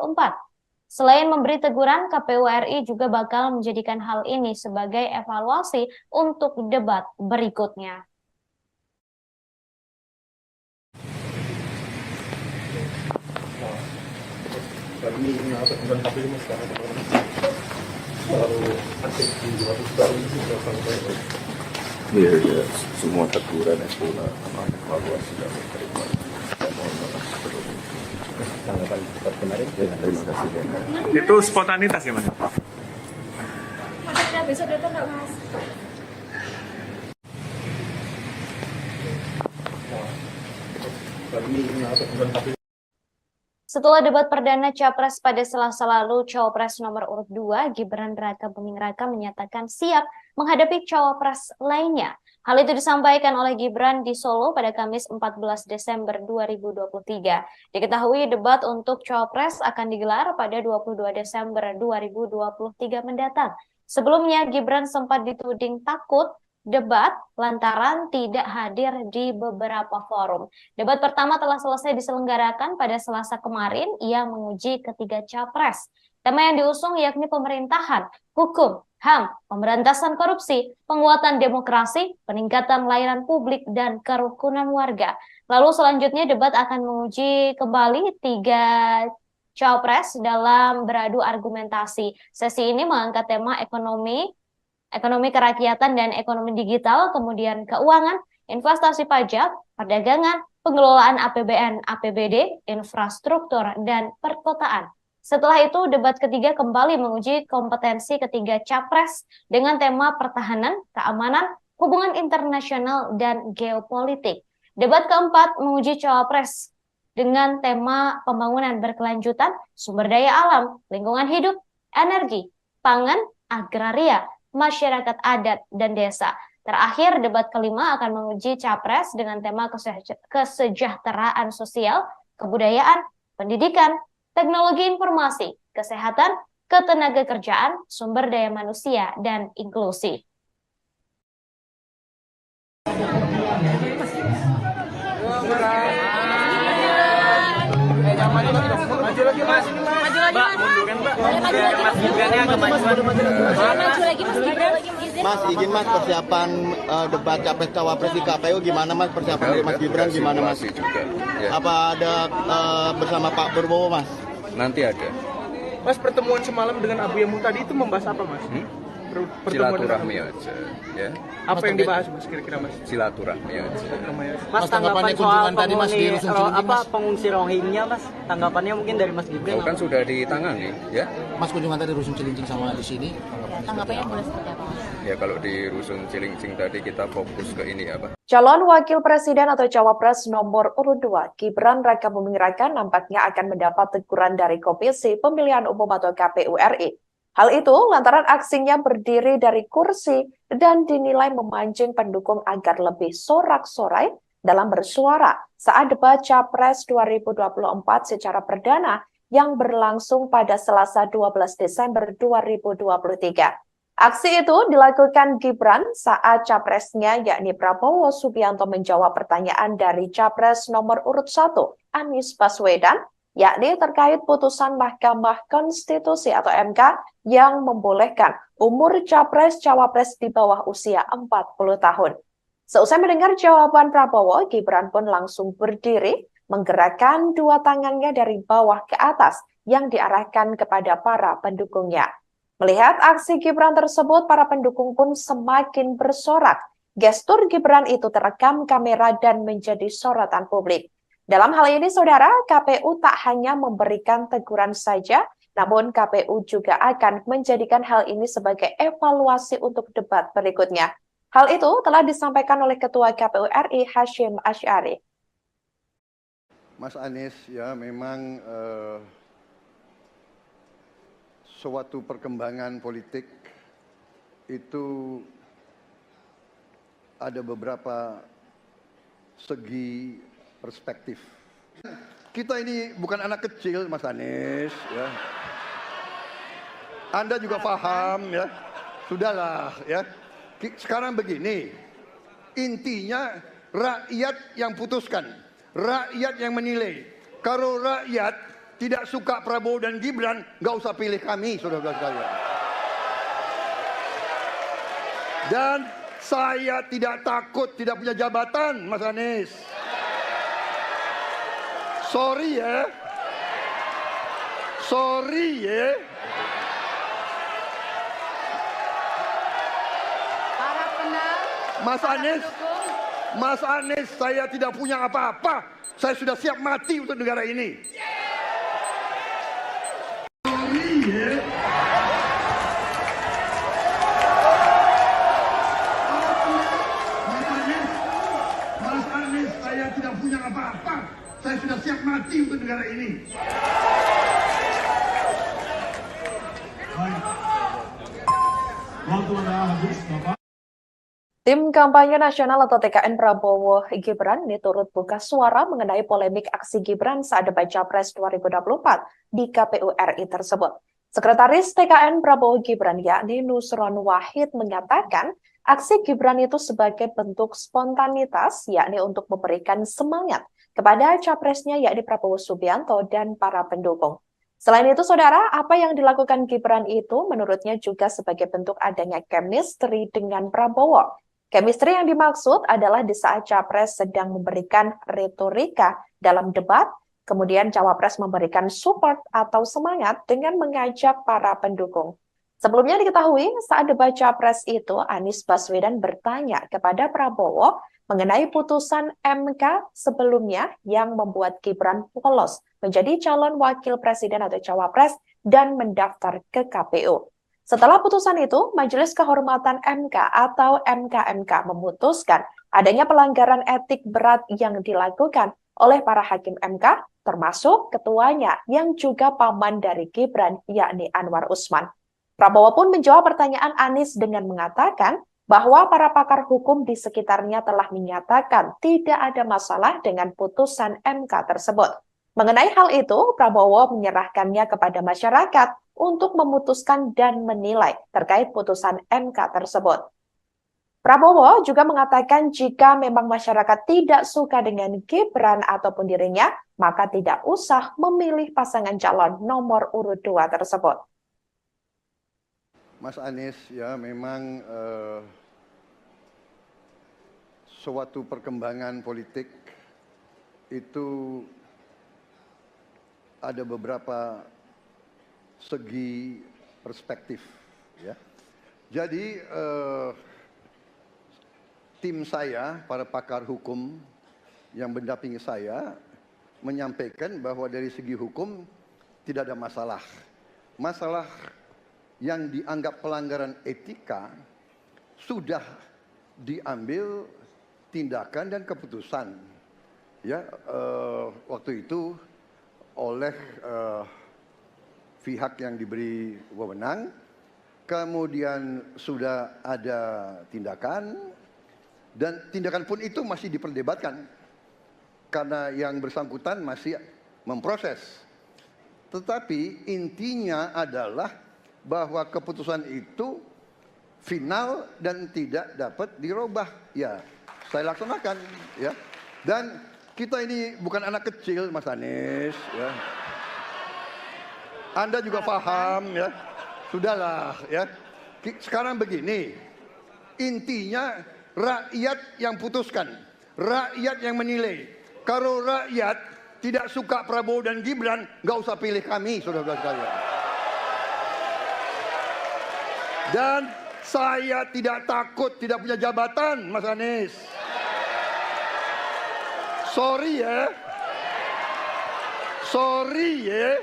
Selain memberi teguran, KPU RI juga bakal menjadikan hal ini sebagai evaluasi untuk debat berikutnya. Kami atau bukan KPU mas karena terlalu aktif di waktu sekarang ini sudah sampai. Iya, semua teguran itu lah evaluasi dan terima. tanggapan debat kemarin. Terima kasih. Itu spontanitas ya, Mas? Besok datang nggak, Mas? Setelah debat perdana Capres pada Selasa lalu, Cawapres nomor urut 2 Gibran Rakabuming Raka menyatakan siap menghadapi Cawapres lainnya. Hal itu disampaikan oleh Gibran di Solo pada Kamis 14 Desember 2023. Diketahui debat untuk Cawapres akan digelar pada 22 Desember 2023 mendatang. Sebelumnya Gibran sempat dituding takut debat lantaran tidak hadir di beberapa forum. Debat pertama telah selesai diselenggarakan pada Selasa kemarin. Ia menguji ketiga capres. Tema yang diusung yakni pemerintahan, hukum, HAM, pemberantasan korupsi, penguatan demokrasi, peningkatan layanan publik, dan kerukunan warga. Lalu selanjutnya debat akan menguji kembali tiga capres dalam beradu argumentasi. Sesi ini mengangkat tema ekonomi kerakyatan dan ekonomi digital, kemudian keuangan, investasi pajak, perdagangan, pengelolaan APBN, APBD, infrastruktur, dan perkotaan. Setelah itu, debat ketiga kembali menguji kompetensi ketiga capres dengan tema pertahanan, keamanan, hubungan internasional, dan geopolitik. Debat keempat menguji cawapres dengan tema pembangunan berkelanjutan, sumber daya alam, lingkungan hidup, energi, pangan, agraria, masyarakat adat, dan desa. Terakhir, debat kelima akan menguji capres dengan tema kesejahteraan sosial, kebudayaan, pendidikan, teknologi informasi, kesehatan, ketenagakerjaan, sumber daya manusia, dan inklusi. Maju lagi, Mas. Mbak, munduran, Mbak. Mas Gibran agak majuan. Maju lagi, Mas Gibran. Mas, izin Mas, persiapan debat capres cawapres di KPU gimana Mas? Persiapan dari Mas Gibran gimana Mas? Juga, ya. Apa ada bersama Pak Prabowo Mas? Nanti ada. Mas, pertemuan semalam dengan Abu Yamu tadi itu membahas apa, Mas? Silaturahmi aja, ya. Apa yang dibahas, Mas, kira-kira, Mas? Silaturahmi aja. Mas, tanggapan soal pengungsi Rohingya, Mas? Tanggapannya mungkin dari Mas Gibran. Kan sudah ditangani, ya. Mas kunjungan tadi Rusun Cilincing sama di sini. Tanggapannya boleh seperti apa, Mas? Ya kalau di Rusun Cilincing tadi kita fokus ke ini apa? Calon Wakil Presiden atau Cawapres nomor urut 2, Gibran Rakabuming Raka nampaknya akan mendapat teguran dari Komisi Pemilihan Umum atau KPU RI. Hal itu lantaran aksinya berdiri dari kursi dan dinilai memancing pendukung agar lebih sorak-sorai dalam bersuara saat debat Capres 2024 secara perdana yang berlangsung pada Selasa 12 Desember 2023. Aksi itu dilakukan Gibran saat capresnya yakni Prabowo Subianto menjawab pertanyaan dari Capres nomor urut 1, Anies Baswedan, yakni terkait putusan Mahkamah Konstitusi atau MK yang membolehkan umur capres-cawapres di bawah usia 40 tahun. Seusai mendengar jawaban Prabowo, Gibran pun langsung berdiri, menggerakkan dua tangannya dari bawah ke atas yang diarahkan kepada para pendukungnya. Melihat aksi Gibran tersebut, para pendukung pun semakin bersorak. Gestur Gibran itu terekam kamera dan menjadi sorotan publik. Dalam hal ini, saudara, KPU tak hanya memberikan teguran saja, namun KPU juga akan menjadikan hal ini sebagai evaluasi untuk debat berikutnya. Hal itu telah disampaikan oleh Ketua KPU RI Hasyim Asy'ari. Mas Anies, ya memang suatu perkembangan politik itu ada beberapa segi perspektif. Kita ini bukan anak kecil, Mas Anies, ya. Anda juga paham, ya. Sudahlah, ya. Sekarang begini, intinya rakyat yang putuskan, rakyat yang menilai. Kalau rakyat tidak suka Prabowo dan Gibran, nggak usah pilih kami, saudara-saudara sekalian. Dan saya tidak takut tidak punya jabatan, Mas Anies. Sorry ya. Sorry ya. Mas Anies, saya tidak punya apa-apa. Saya sudah siap mati untuk negara ini. ya. Mas Anies, saya tidak punya apa-apa. Saya sudah siap mati untuk negara ini. Baik. Waktu Anda habis, Bapak. Tim kampanye nasional atau TKN Prabowo Gibran ini turut buka suara mengenai polemik aksi Gibran saat debat Capres 2024 di KPU RI tersebut. Sekretaris TKN Prabowo Gibran yakni Nusron Wahid menyatakan aksi Gibran itu sebagai bentuk spontanitas yakni untuk memberikan semangat kepada capresnya yakni Prabowo Subianto dan para pendukung. Selain itu, saudara, apa yang dilakukan Gibran itu menurutnya juga sebagai bentuk adanya chemistry dengan Prabowo. Chemistry yang dimaksud adalah di saat Capres sedang memberikan retorika dalam debat, kemudian Cawapres memberikan support atau semangat dengan mengajak para pendukung. Sebelumnya diketahui saat debat Capres itu, Anies Baswedan bertanya kepada Prabowo mengenai putusan MK sebelumnya yang membuat Gibran lolos menjadi calon wakil presiden atau Cawapres dan mendaftar ke KPU. Setelah putusan itu, Majelis Kehormatan MK atau MKMK memutuskan adanya pelanggaran etik berat yang dilakukan oleh para hakim MK, termasuk ketuanya yang juga paman dari Gibran, yakni Anwar Usman. Prabowo pun menjawab pertanyaan Anies dengan mengatakan bahwa para pakar hukum di sekitarnya telah menyatakan tidak ada masalah dengan putusan MK tersebut. Mengenai hal itu, Prabowo menyerahkannya kepada masyarakat untuk memutuskan dan menilai terkait putusan MK tersebut. Prabowo juga mengatakan jika memang masyarakat tidak suka dengan Gibran ataupun dirinya, maka tidak usah memilih pasangan calon nomor urut 2 tersebut. Mas Anies, ya memang suatu perkembangan politik itu ada beberapa segi perspektif, ya. Jadi tim saya, para pakar hukum yang mendampingi saya, menyampaikan bahwa dari segi hukum tidak ada masalah. Masalah yang dianggap pelanggaran etika sudah diambil tindakan dan keputusan, ya, waktu itu oleh pihak yang diberi wewenang, kemudian sudah ada tindakan, dan tindakan pun itu masih diperdebatkan karena yang bersangkutan masih memproses. Tetapi intinya adalah bahwa keputusan itu final dan tidak dapat dirubah. Ya, saya laksanakan, ya. Dan kita ini bukan anak kecil, Mas Anies, ya. Anda juga paham, ya. Sudahlah, ya. Sekarang begini, intinya rakyat yang putuskan, rakyat yang menilai. Kalau rakyat tidak suka Prabowo dan Gibran, nggak usah pilih kami, saudara-saudara sekalian. Dan saya tidak takut tidak punya jabatan, Mas Anies. Sorry ya. Sorry ya.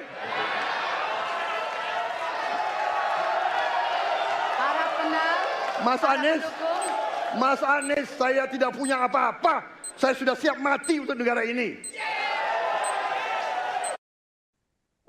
Mas Anies, saya tidak punya apa-apa. Saya sudah siap mati untuk negara ini.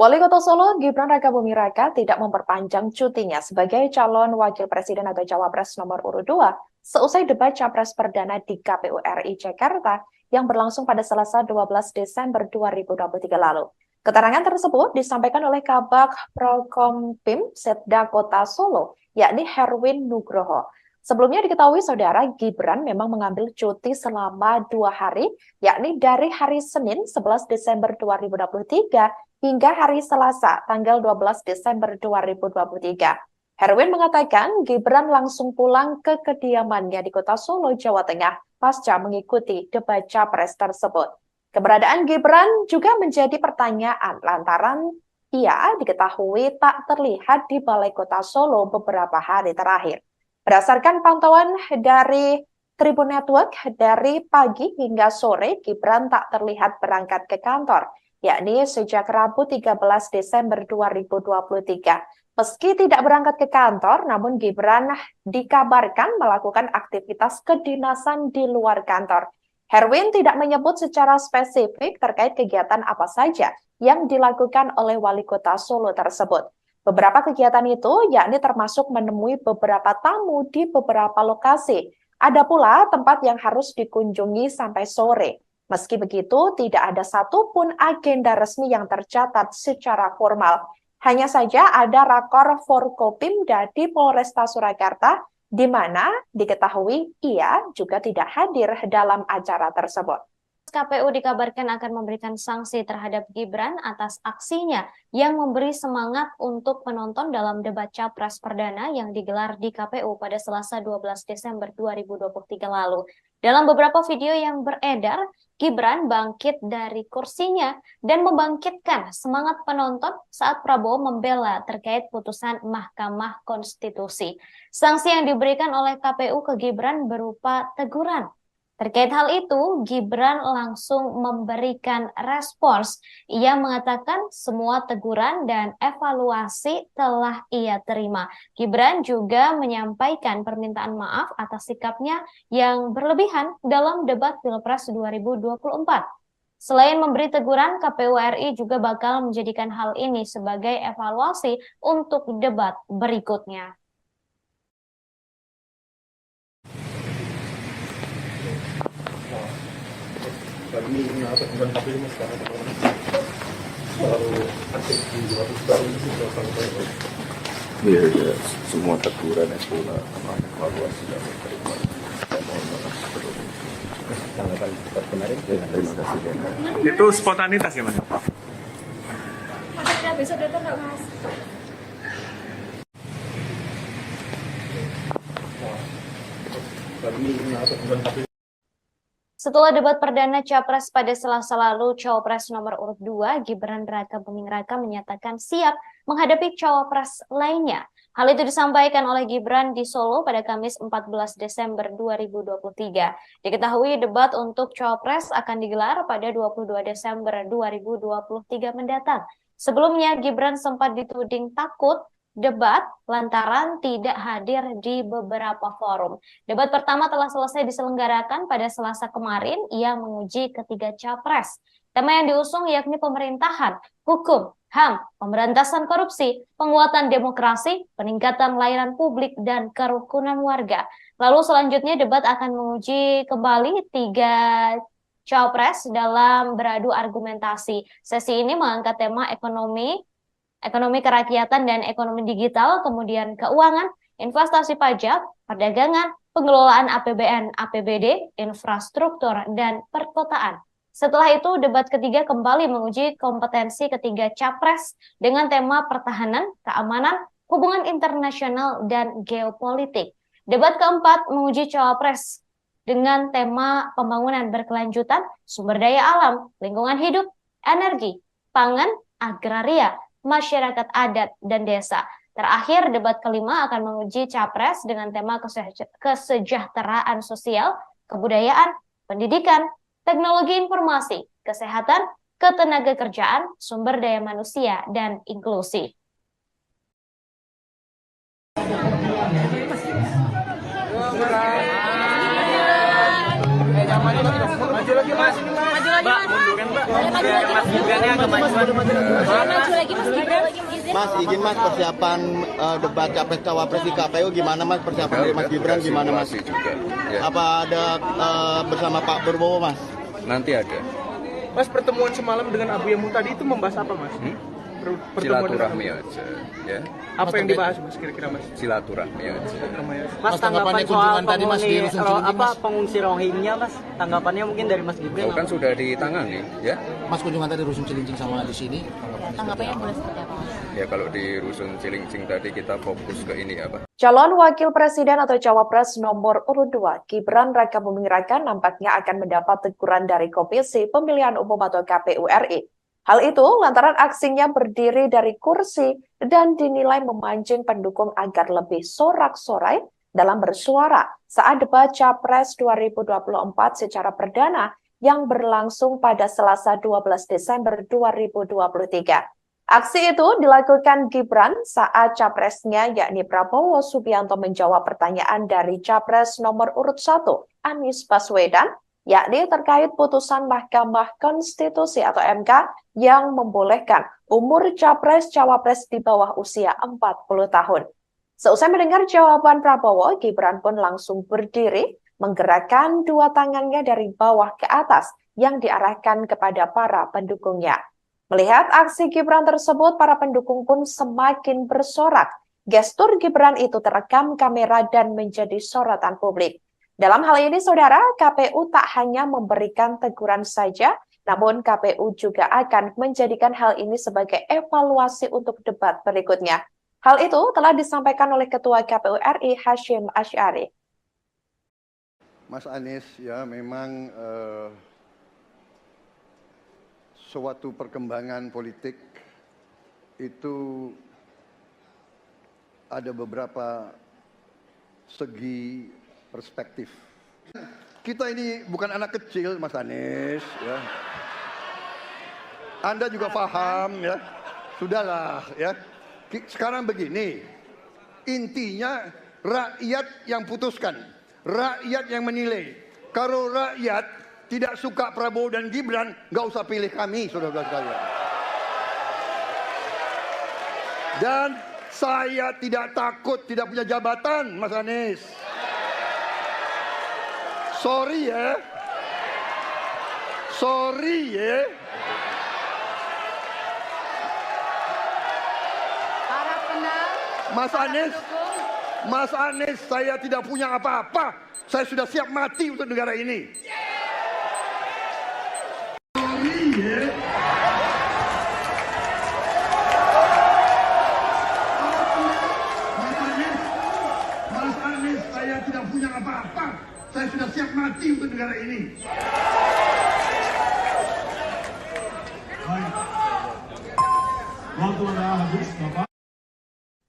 Wali Kota Solo Gibran Rakabuming Raka tidak memperpanjang cutinya sebagai calon wakil presiden atau cawapres nomor urut 2 seusai debat Capres Perdana di KPU RI Jakarta yang berlangsung pada Selasa 12 Desember 2023 lalu. Keterangan tersebut disampaikan oleh Kabag Prokompim Setda Kota Solo, yakni Herwin Nugroho. Sebelumnya diketahui saudara Gibran memang mengambil cuti selama 2 hari, yakni dari hari Senin 11 Desember 2023 hingga hari Selasa tanggal 12 Desember 2023. Herwin mengatakan Gibran langsung pulang ke kediamannya di Kota Solo, Jawa Tengah pasca mengikuti debat Capres tersebut. Keberadaan Gibran juga menjadi pertanyaan lantaran ia diketahui tak terlihat di Balai Kota Solo beberapa hari terakhir. Berdasarkan pantauan dari Tribun Network, dari pagi hingga sore Gibran tak terlihat berangkat ke kantor. yakni sejak Rabu 13 Desember 2023. Meski tidak berangkat ke kantor, namun Gibran dikabarkan melakukan aktivitas kedinasan di luar kantor. Herwin tidak menyebut secara spesifik terkait kegiatan apa saja yang dilakukan oleh Wali Kota Solo tersebut. Beberapa kegiatan itu yakni termasuk menemui beberapa tamu di beberapa lokasi. Ada pula tempat yang harus dikunjungi sampai sore. Meski begitu, tidak ada satupun agenda resmi yang tercatat secara formal. Hanya saja ada rakor Forkopimda di Polresta Surakarta, di mana diketahui ia juga tidak hadir dalam acara tersebut. KPU dikabarkan akan memberikan sanksi terhadap Gibran atas aksinya yang memberi semangat untuk penonton dalam debat Capres Perdana yang digelar di KPU pada Selasa 12 Desember 2023 lalu. Dalam beberapa video yang beredar, Gibran bangkit dari kursinya dan membangkitkan semangat penonton saat Prabowo membela terkait putusan Mahkamah Konstitusi. Sanksi yang diberikan oleh KPU ke Gibran berupa teguran. Terkait hal itu, Gibran langsung memberikan respons. Ia mengatakan semua teguran dan evaluasi telah ia terima. Gibran juga menyampaikan permintaan maaf atas sikapnya yang berlebihan dalam debat Pilpres 2024. Selain memberi teguran, KPU RI juga bakal menjadikan hal ini sebagai evaluasi untuk debat berikutnya. Tadi kenapa bukan KPU mas sekarang selalu aktif di luar baru itu sudah sampai. Iya, ya, semua teguran itu sama evaluasi yang diterima. Tanggapan kemarin terima kasih. Itu spontanitas ya mas? Masih besok datang nggak mas? Tadi kenapa bukan KPU? Setelah debat perdana Capres pada Selasa lalu, Cawapres nomor urut 2, Gibran Rakabuming Raka menyatakan siap menghadapi Cawapres lainnya. Hal itu disampaikan oleh Gibran di Solo pada Kamis 14 Desember 2023. Diketahui debat untuk Cawapres akan digelar pada 22 Desember 2023 mendatang. Sebelumnya, Gibran sempat dituding takut debat lantaran tidak hadir di beberapa forum. Debat pertama telah selesai diselenggarakan pada Selasa kemarin. Ia menguji ketiga capres. Tema yang diusung yakni pemerintahan, hukum, HAM, pemberantasan korupsi, penguatan demokrasi, peningkatan layanan publik, dan kerukunan warga. Lalu selanjutnya debat akan menguji kembali tiga capres dalam beradu argumentasi. Sesi ini mengangkat tema ekonomi kerakyatan dan ekonomi digital, kemudian keuangan, investasi pajak, perdagangan, pengelolaan APBN, APBD, infrastruktur, dan perkotaan. Setelah itu, debat ketiga kembali menguji kompetensi ketiga capres dengan tema pertahanan, keamanan, hubungan internasional, dan geopolitik. Debat keempat menguji cawapres dengan tema pembangunan berkelanjutan, sumber daya alam, lingkungan hidup, energi, pangan, agraria, masyarakat adat, dan desa. Terakhir, debat kelima akan menguji capres dengan tema kesejahteraan sosial, kebudayaan, pendidikan, teknologi informasi, kesehatan, ketenagakerjaan, sumber daya manusia, dan inklusi. Maju lagi mas, ini mas. Mbak, munduran mbak. Mas Gibran agak maju lagi mas Gibran. Mas, izin mas persiapan debat capres cawapres di KPU gimana mas persiapan dari Mas Gibran gimana mas? Juga, ya. Apa ada bersama Pak Prabowo mas? Nanti ada. Mas, pertemuan semalam dengan Abu Yamu tadi itu membahas apa mas? Silaturahmi aja, ya. Apa yang dibahas mas kira-kira mas? Silaturahmi aja. Mas, tanggapan soal pengungsi Rohingya mas, tanggapannya mungkin dari Mas Gibran? Kan sudah ditangani, ya. Mas kunjungan tadi Rusun Cilincing sama di sini. Tanggapannya boleh seperti apa mas? Ya kalau di Rusun Cilincing tadi kita fokus ke ini apa? Calon Wakil Presiden atau Cawapres nomor urut 2, Gibran Rakabuming Raka nampaknya akan mendapat teguran dari Komisi Pemilihan Umum atau KPU RI. Hal itu lantaran aksinya berdiri dari kursi dan dinilai memancing pendukung agar lebih sorak-sorai dalam bersuara saat debat Capres 2024 secara perdana yang berlangsung pada Selasa 12 Desember 2023. Aksi itu dilakukan Gibran saat capresnya yakni Prabowo Subianto menjawab pertanyaan dari capres nomor urut 1 Anies Baswedan, yakni terkait putusan Mahkamah Konstitusi atau MK yang membolehkan umur capres-cawapres di bawah usia 40 tahun. Seusai mendengar jawaban Prabowo, Gibran pun langsung berdiri, menggerakkan dua tangannya dari bawah ke atas yang diarahkan kepada para pendukungnya. Melihat aksi Gibran tersebut, para pendukung pun semakin bersorak. Gestur Gibran itu terekam kamera dan menjadi sorotan publik. Dalam hal ini, saudara, KPU tak hanya memberikan teguran saja, namun KPU juga akan menjadikan hal ini sebagai evaluasi untuk debat berikutnya. Hal itu telah disampaikan oleh Ketua KPU RI Hashim Asy'ari. Mas Anies, ya memang suatu perkembangan politik itu ada beberapa segi perspektif. Kita ini bukan anak kecil, Mas Anies, ya. Anda juga paham, ya. Sudahlah, ya. Sekarang begini, intinya rakyat yang putuskan, rakyat yang menilai. Kalau rakyat tidak suka Prabowo dan Gibran, nggak usah pilih kami, saudara-saudara sekalian. Dan saya tidak takut tidak punya jabatan, Mas Anies. Sorry ya. Sorry ya. Mas Anies, saya tidak punya apa-apa. Saya sudah siap mati untuk negara ini. Mas Anies, saya tidak punya apa-apa. Saya sudah siap mati untuk negara ini. Waktu Anda habis, Bapak.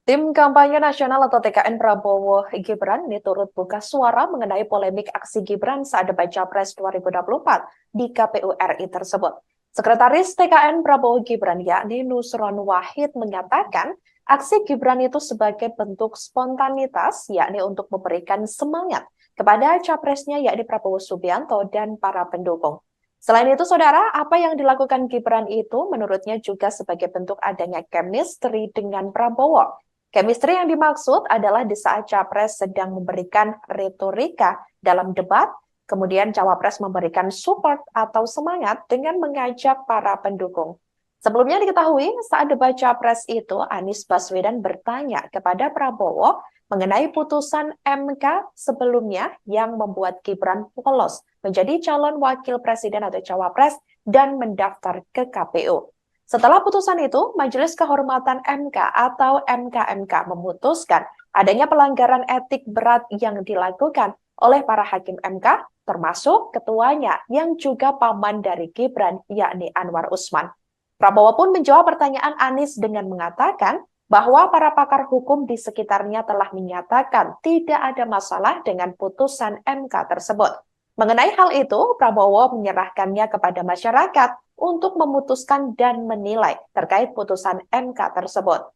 Tim Kampanye Nasional atau TKN Prabowo Gibran ini turut buka suara mengenai polemik aksi Gibran saat debat Capres 2024 di KPU RI tersebut. Sekretaris TKN Prabowo Gibran yakni Nusron Wahid menyatakan aksi Gibran itu sebagai bentuk spontanitas yakni untuk memberikan semangat kepada capresnya yakni Prabowo Subianto dan para pendukung. Selain itu, saudara, apa yang dilakukan Gibran itu menurutnya juga sebagai bentuk adanya chemistry dengan Prabowo. Chemistry yang dimaksud adalah di saat capres sedang memberikan retorika dalam debat, kemudian cawapres memberikan support atau semangat dengan mengajak para pendukung. Sebelumnya diketahui saat debat capres itu Anies Baswedan bertanya kepada Prabowo mengenai putusan MK sebelumnya yang membuat Gibran lolos menjadi calon wakil presiden atau cawapres dan mendaftar ke KPU. Setelah putusan itu, Majelis Kehormatan MK atau MKMK memutuskan adanya pelanggaran etik berat yang dilakukan oleh para hakim MK, termasuk ketuanya yang juga paman dari Gibran, yakni Anwar Usman. Prabowo pun menjawab pertanyaan Anies dengan mengatakan bahwa para pakar hukum di sekitarnya telah menyatakan tidak ada masalah dengan putusan MK tersebut. Mengenai hal itu, Prabowo menyerahkannya kepada masyarakat untuk memutuskan dan menilai terkait putusan MK tersebut.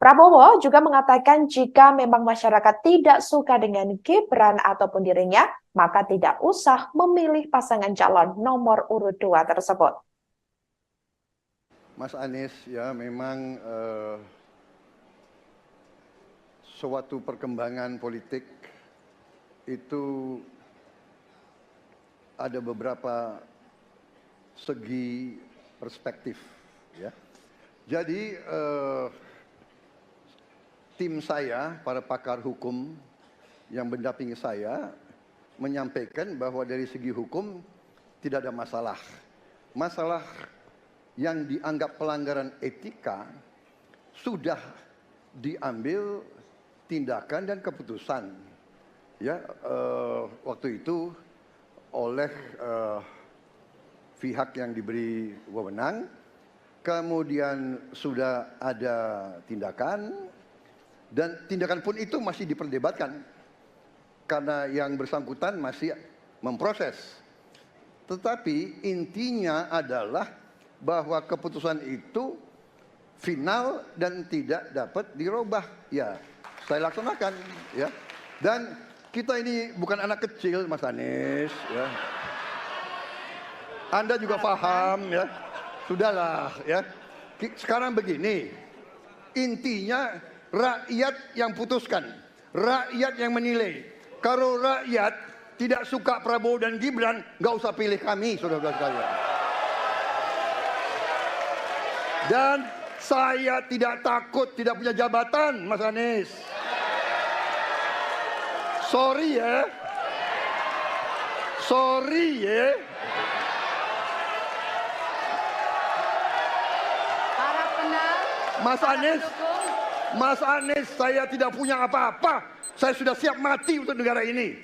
Prabowo juga mengatakan jika memang masyarakat tidak suka dengan Gibran ataupun dirinya, maka tidak usah memilih pasangan calon nomor urut 2 tersebut. Mas Anies, ya memang suatu perkembangan politik itu ada beberapa segi perspektif, ya. Jadi tim saya, para pakar hukum yang mendampingi saya menyampaikan bahwa dari segi hukum tidak ada masalah. Masalah yang dianggap pelanggaran etika sudah diambil tindakan dan keputusan, ya, waktu itu oleh pihak yang diberi wewenang, kemudian sudah ada tindakan, dan tindakan pun itu masih diperdebatkan karena yang bersangkutan masih memproses. Tetapi intinya adalah bahwa keputusan itu final dan tidak dapat dirubah. Ya, saya laksanakan. Ya, dan kita ini bukan anak kecil, Mas Anies. Ya. Anda juga paham, ya. Sudahlah, ya. Sekarang begini, intinya rakyat yang putuskan, rakyat yang menilai. Kalau rakyat tidak suka Prabowo dan Gibran, nggak usah pilih kami, saudara-saudara sekalian. Dan saya tidak takut tidak punya jabatan, Mas Anies. Sorry ya. Sorry ya. Mas Anies, saya tidak punya apa-apa. Saya sudah siap mati untuk negara ini.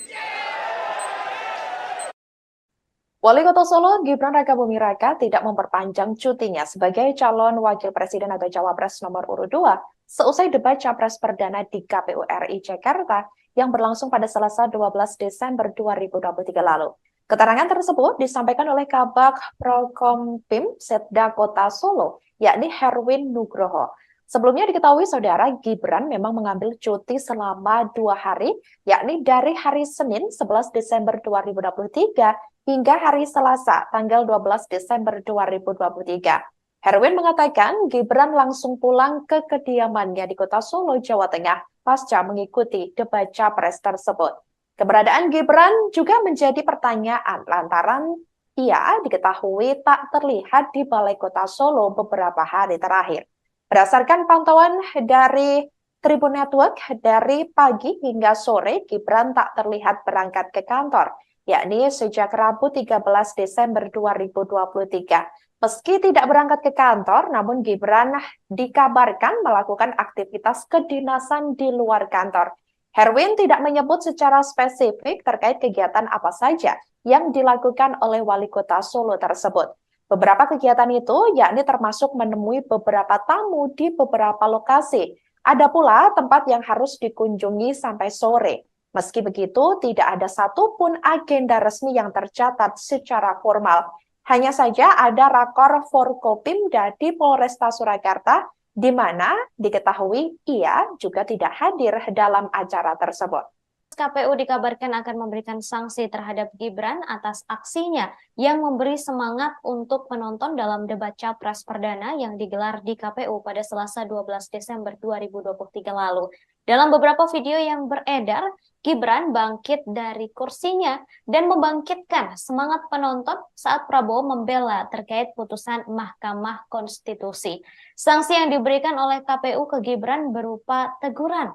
Wali Kota Solo Gibran Rakabuming Raka tidak memperpanjang cutinya sebagai calon wakil presiden atau cawapres nomor urut 2 seusai debat capres perdana di KPU RI Jakarta yang berlangsung pada Selasa 12 Desember 2023 lalu. Keterangan tersebut disampaikan oleh Kabag Prokompim Setda Kota Solo, yakni Herwin Nugroho. Sebelumnya diketahui saudara Gibran memang mengambil cuti selama 2 hari, yakni dari hari Senin 11 Desember 2023 hingga hari Selasa tanggal 12 Desember 2023. Herwin mengatakan Gibran langsung pulang ke kediamannya di Kota Solo, Jawa Tengah pasca mengikuti debat capres tersebut. Keberadaan Gibran juga menjadi pertanyaan lantaran ia diketahui tak terlihat di Balai Kota Solo beberapa hari terakhir. Berdasarkan pantauan dari Tribun Network, dari pagi hingga sore Gibran tak terlihat berangkat ke kantor, yakni sejak Rabu 13 Desember 2023. Meski tidak berangkat ke kantor, namun Gibran dikabarkan melakukan aktivitas kedinasan di luar kantor. Herwin tidak menyebut secara spesifik terkait kegiatan apa saja yang dilakukan oleh Wali Kota Solo tersebut. Beberapa kegiatan itu yakni termasuk menemui beberapa tamu di beberapa lokasi. Ada pula tempat yang harus dikunjungi sampai sore. Meski begitu, tidak ada satupun agenda resmi yang tercatat secara formal. Hanya saja ada rakor Forkopimda di Polresta Surakarta, di mana diketahui ia juga tidak hadir dalam acara tersebut. KPU dikabarkan akan memberikan sanksi terhadap Gibran atas aksinya yang memberi semangat untuk penonton dalam debat capres perdana yang digelar di KPU pada Selasa 12 Desember 2023 lalu. Dalam beberapa video yang beredar, Gibran bangkit dari kursinya dan membangkitkan semangat penonton saat Prabowo membela terkait putusan Mahkamah Konstitusi. Sanksi yang diberikan oleh KPU ke Gibran berupa teguran.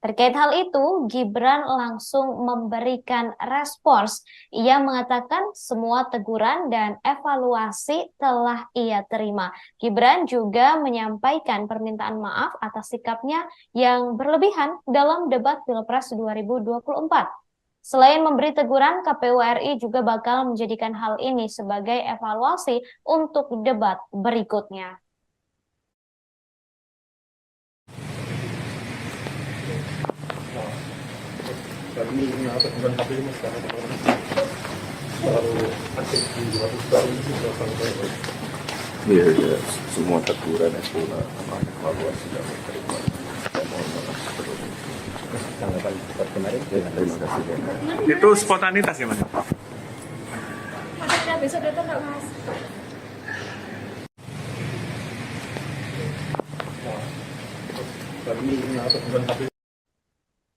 Terkait hal itu, Gibran langsung memberikan respons. Ia mengatakan semua teguran dan evaluasi telah ia terima. Gibran juga menyampaikan permintaan maaf atas sikapnya yang berlebihan dalam debat Pilpres 2024. Selain memberi teguran, KPU RI juga bakal menjadikan hal ini sebagai evaluasi untuk debat berikutnya. Kami bukan KPU mas sekarang terlalu aktif di luar itu. Iya, ya, semua teguran itu namanya evaluasi dan terima. Mohon maaf sebelumnya. Tanggapan kemarin. Terima kasih. Itu spontanitas ya mas? Besok datang nggak mas? Kami bukan KPU.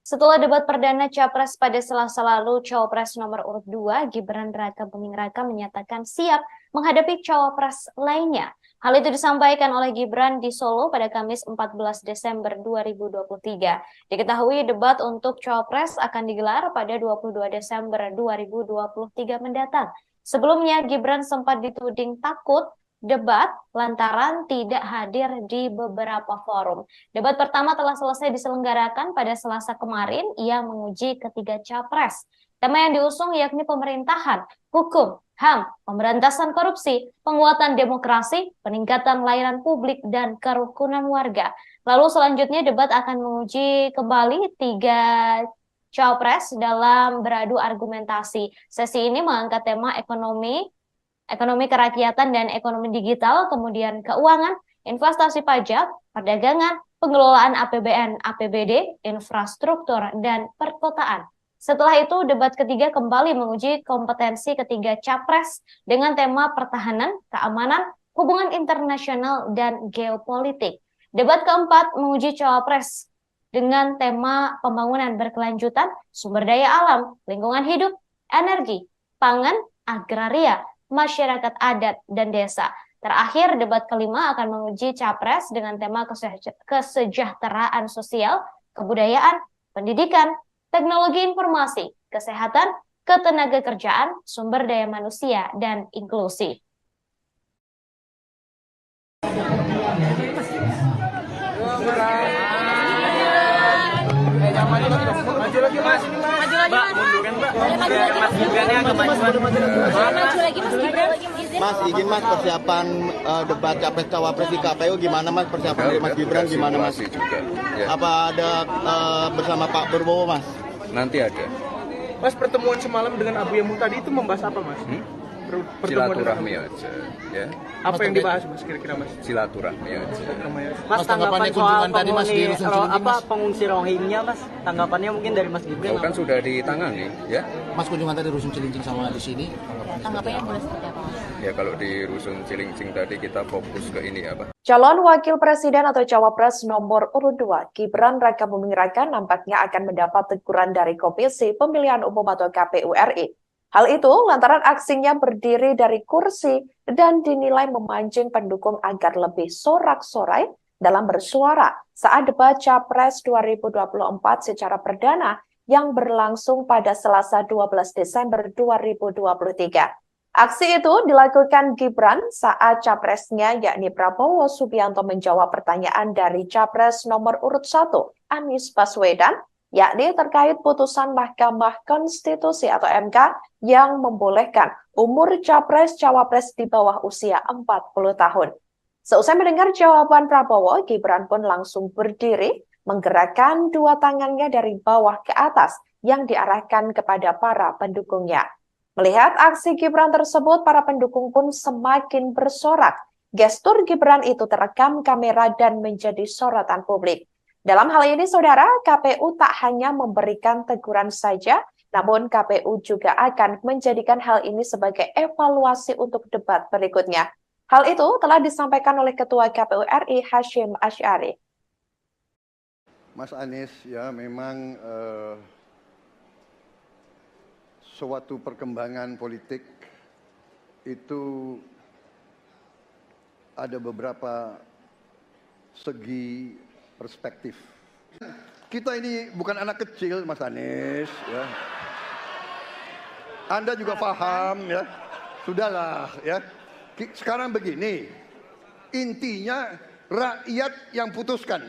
Setelah debat perdana Capres pada Selasa lalu, Cawapres nomor urut 2, Gibran Rakabuming Raka menyatakan siap menghadapi Cawapres lainnya. Hal itu disampaikan oleh Gibran di Solo pada Kamis 14 Desember 2023. Diketahui debat untuk Cawapres akan digelar pada 22 Desember 2023 mendatang. Sebelumnya, Gibran sempat dituding takut debat lantaran tidak hadir di beberapa forum. Debat pertama telah selesai diselenggarakan pada Selasa kemarin. Ia menguji ketiga capres. Tema yang diusung yakni pemerintahan, hukum, HAM, pemberantasan korupsi, penguatan demokrasi, peningkatan layanan publik, dan kerukunan warga. Lalu selanjutnya debat akan menguji kembali tiga capres dalam beradu argumentasi. Sesi ini mengangkat tema ekonomi, ekonomi kerakyatan dan ekonomi digital, kemudian keuangan, investasi pajak, perdagangan, pengelolaan APBN, APBD, infrastruktur, dan perkotaan. Setelah itu, debat ketiga kembali menguji kompetensi ketiga capres dengan tema pertahanan, keamanan, hubungan internasional, dan geopolitik. Debat keempat menguji cawapres dengan tema pembangunan berkelanjutan, sumber daya alam, lingkungan hidup, energi, pangan, agraria, masyarakat adat, dan desa. Terakhir, debat kelima akan menguji capres dengan tema kesejahteraan sosial, kebudayaan, pendidikan, teknologi informasi, kesehatan, ketenagakerjaan, sumber daya manusia, dan inklusi. Maju lagi mas, Mbak, munduran Mbak. Biar Mas Gibrannya agak maju lagi Mas Gibran. Mas, izin Mas, persiapan debat capres cawapres di KPU gimana Mas? Persiapan dari Mas Gibran gimana Mas? Juga, ya. Apa ada bersama Pak Prabowo Mas? Nanti ada. Mas, pertemuan semalam dengan Abu Yamu tadi itu membahas apa Mas? Silaturahmi aja, ya. Apa yang dibahas Mas kira-kira Mas? Silaturahmi aja. Mas, tanggapan soal tadi Mas di Rusun Cilincing, pengungsi Rohingya Mas, tanggapannya mungkin dari Mas Gibran. Kan sudah ditangani, ya. Mas, kunjungan tadi Rusun Cilincing sama di sini. Tanggapannya boleh seperti apa Mas? Ya kalau di Rusun Cilincing tadi kita fokus ke ini apa? Calon Wakil Presiden atau Cawapres nomor urut 2, Gibran Rakabuming Raka nampaknya akan mendapat teguran dari Komisi Pemilihan Umum atau KPU RI. Hal itu lantaran aksinya berdiri dari kursi dan dinilai memancing pendukung agar lebih sorak-sorai dalam bersuara saat debat Capres 2024 secara perdana yang berlangsung pada Selasa 12 Desember 2023. Aksi itu dilakukan Gibran saat capresnya yakni Prabowo Subianto menjawab pertanyaan dari Capres nomor urut 1, Anies Baswedan, yakni terkait putusan Mahkamah Konstitusi atau MK yang membolehkan umur Capres-Cawapres di bawah usia 40 tahun. Seusai mendengar jawaban Prabowo, Gibran pun langsung berdiri, menggerakkan dua tangannya dari bawah ke atas yang diarahkan kepada para pendukungnya. Melihat aksi Gibran tersebut, para pendukung pun semakin bersorak. Gestur Gibran itu terekam kamera dan menjadi sorotan publik. Dalam hal ini, saudara, KPU tak hanya memberikan teguran saja, namun KPU juga akan menjadikan hal ini sebagai evaluasi untuk debat berikutnya. Hal itu telah disampaikan oleh Ketua KPU RI Hashim Asy'ari. Mas Anies, ya memang suatu perkembangan politik itu ada beberapa segi perspektif. Kita ini bukan anak kecil, Mas Anies, ya. Anda juga paham, ya. Sudahlah, ya. Sekarang begini, intinya rakyat yang putuskan,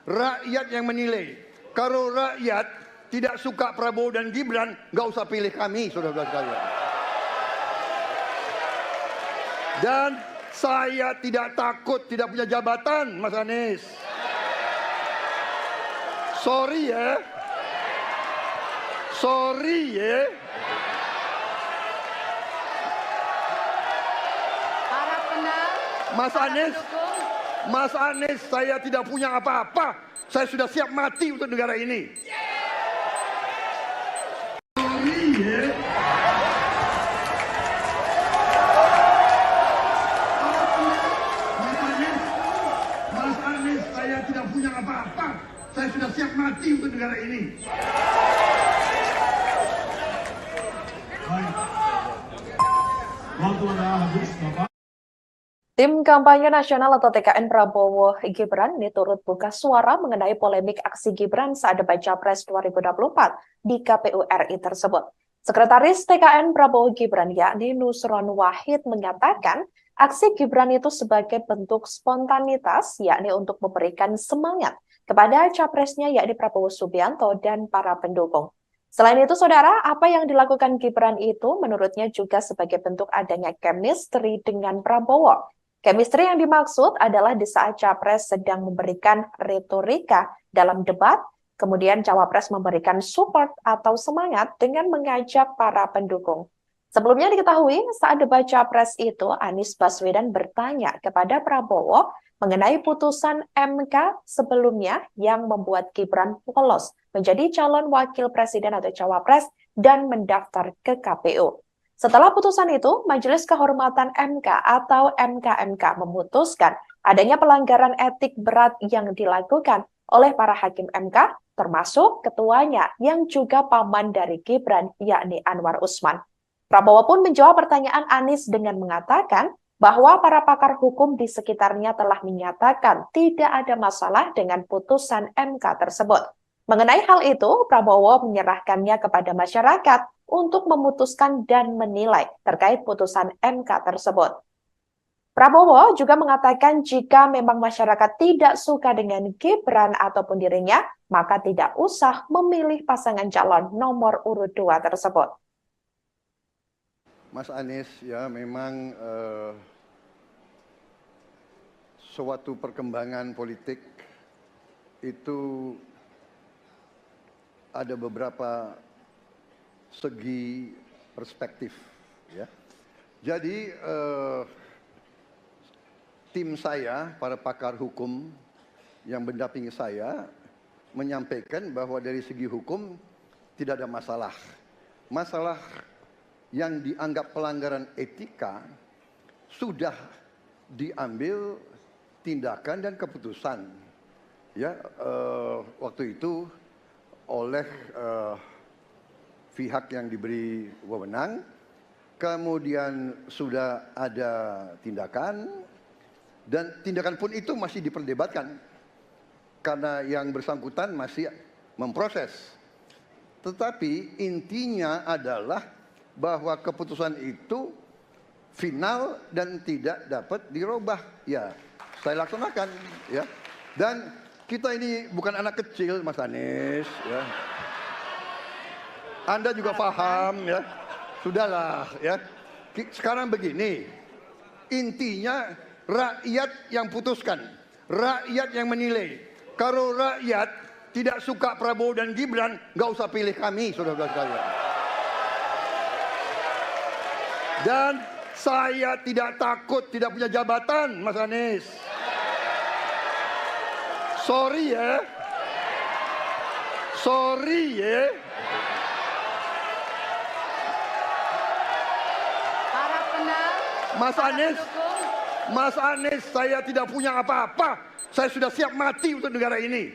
rakyat yang menilai. Kalau rakyat tidak suka Prabowo dan Gibran, nggak usah pilih kami, saudara-saudara sekalian. Dan saya tidak takut tidak punya jabatan, Mas Anies. Sorry ya. Sorry ya. Mas Anies, saya tidak punya apa-apa. Saya sudah siap mati untuk negara ini. Mas Anies, saya tidak punya apa-apa. Saya sudah siap mati untuk negara ini. Baik. Waktu anda habis, Bapak. Tim Kampanye Nasional atau TKN Prabowo Gibran ini turut buka suara mengenai polemik aksi Gibran saat debat Capres 2024 di KPU RI tersebut. Sekretaris TKN Prabowo Gibran yakni Nusron Wahid mengatakan aksi Gibran itu sebagai bentuk spontanitas yakni untuk memberikan semangat kepada capresnya yakni Prabowo Subianto dan para pendukung. Selain itu, saudara, apa yang dilakukan Gibran itu menurutnya juga sebagai bentuk adanya chemistry dengan Prabowo. Chemistry yang dimaksud adalah di saat Capres sedang memberikan retorika dalam debat, kemudian Cawapres memberikan support atau semangat dengan mengajak para pendukung. Sebelumnya diketahui saat debat Capres itu Anies Baswedan bertanya kepada Prabowo mengenai putusan MK sebelumnya yang membuat Gibran lolos menjadi calon wakil presiden atau cawapres dan mendaftar ke KPU. Setelah putusan itu, Majelis Kehormatan MK atau MKMK memutuskan adanya pelanggaran etik berat yang dilakukan oleh para hakim MK, termasuk ketuanya yang juga paman dari Gibran, yakni Anwar Usman. Prabowo pun menjawab pertanyaan Anies dengan mengatakan bahwa para pakar hukum di sekitarnya telah menyatakan tidak ada masalah dengan putusan MK tersebut. Mengenai hal itu, Prabowo menyerahkannya kepada masyarakat untuk memutuskan dan menilai terkait putusan MK tersebut. Prabowo juga mengatakan jika memang masyarakat tidak suka dengan Gibran ataupun dirinya, maka tidak usah memilih pasangan calon nomor urut 2 tersebut. Mas Anies, ya memang suatu perkembangan politik itu ada beberapa segi perspektif, ya. Jadi tim saya, para pakar hukum yang mendampingi saya, menyampaikan bahwa dari segi hukum tidak ada masalah. Masalah yang dianggap pelanggaran etika sudah diambil tindakan dan keputusan, ya, waktu itu oleh pihak yang diberi wewenang, kemudian sudah ada tindakan, dan tindakan pun itu masih diperdebatkan karena yang bersangkutan masih memproses. Tetapi intinya adalah bahwa keputusan itu final dan tidak dapat dirubah. Ya, saya laksanakan, ya. Dan kita ini bukan anak kecil, Mas Anies, ya. Anda juga paham, ya. Sudahlah, ya. Sekarang begini, intinya rakyat yang putuskan, rakyat yang menilai. Kalau rakyat tidak suka Prabowo dan Gibran, nggak usah pilih kami, saudara-saudara sekalian. Dan saya tidak takut tidak punya jabatan, Mas Anies. Sorry ya. Sorry ya. Mas Anies, saya tidak punya apa-apa. Saya sudah siap mati untuk negara ini.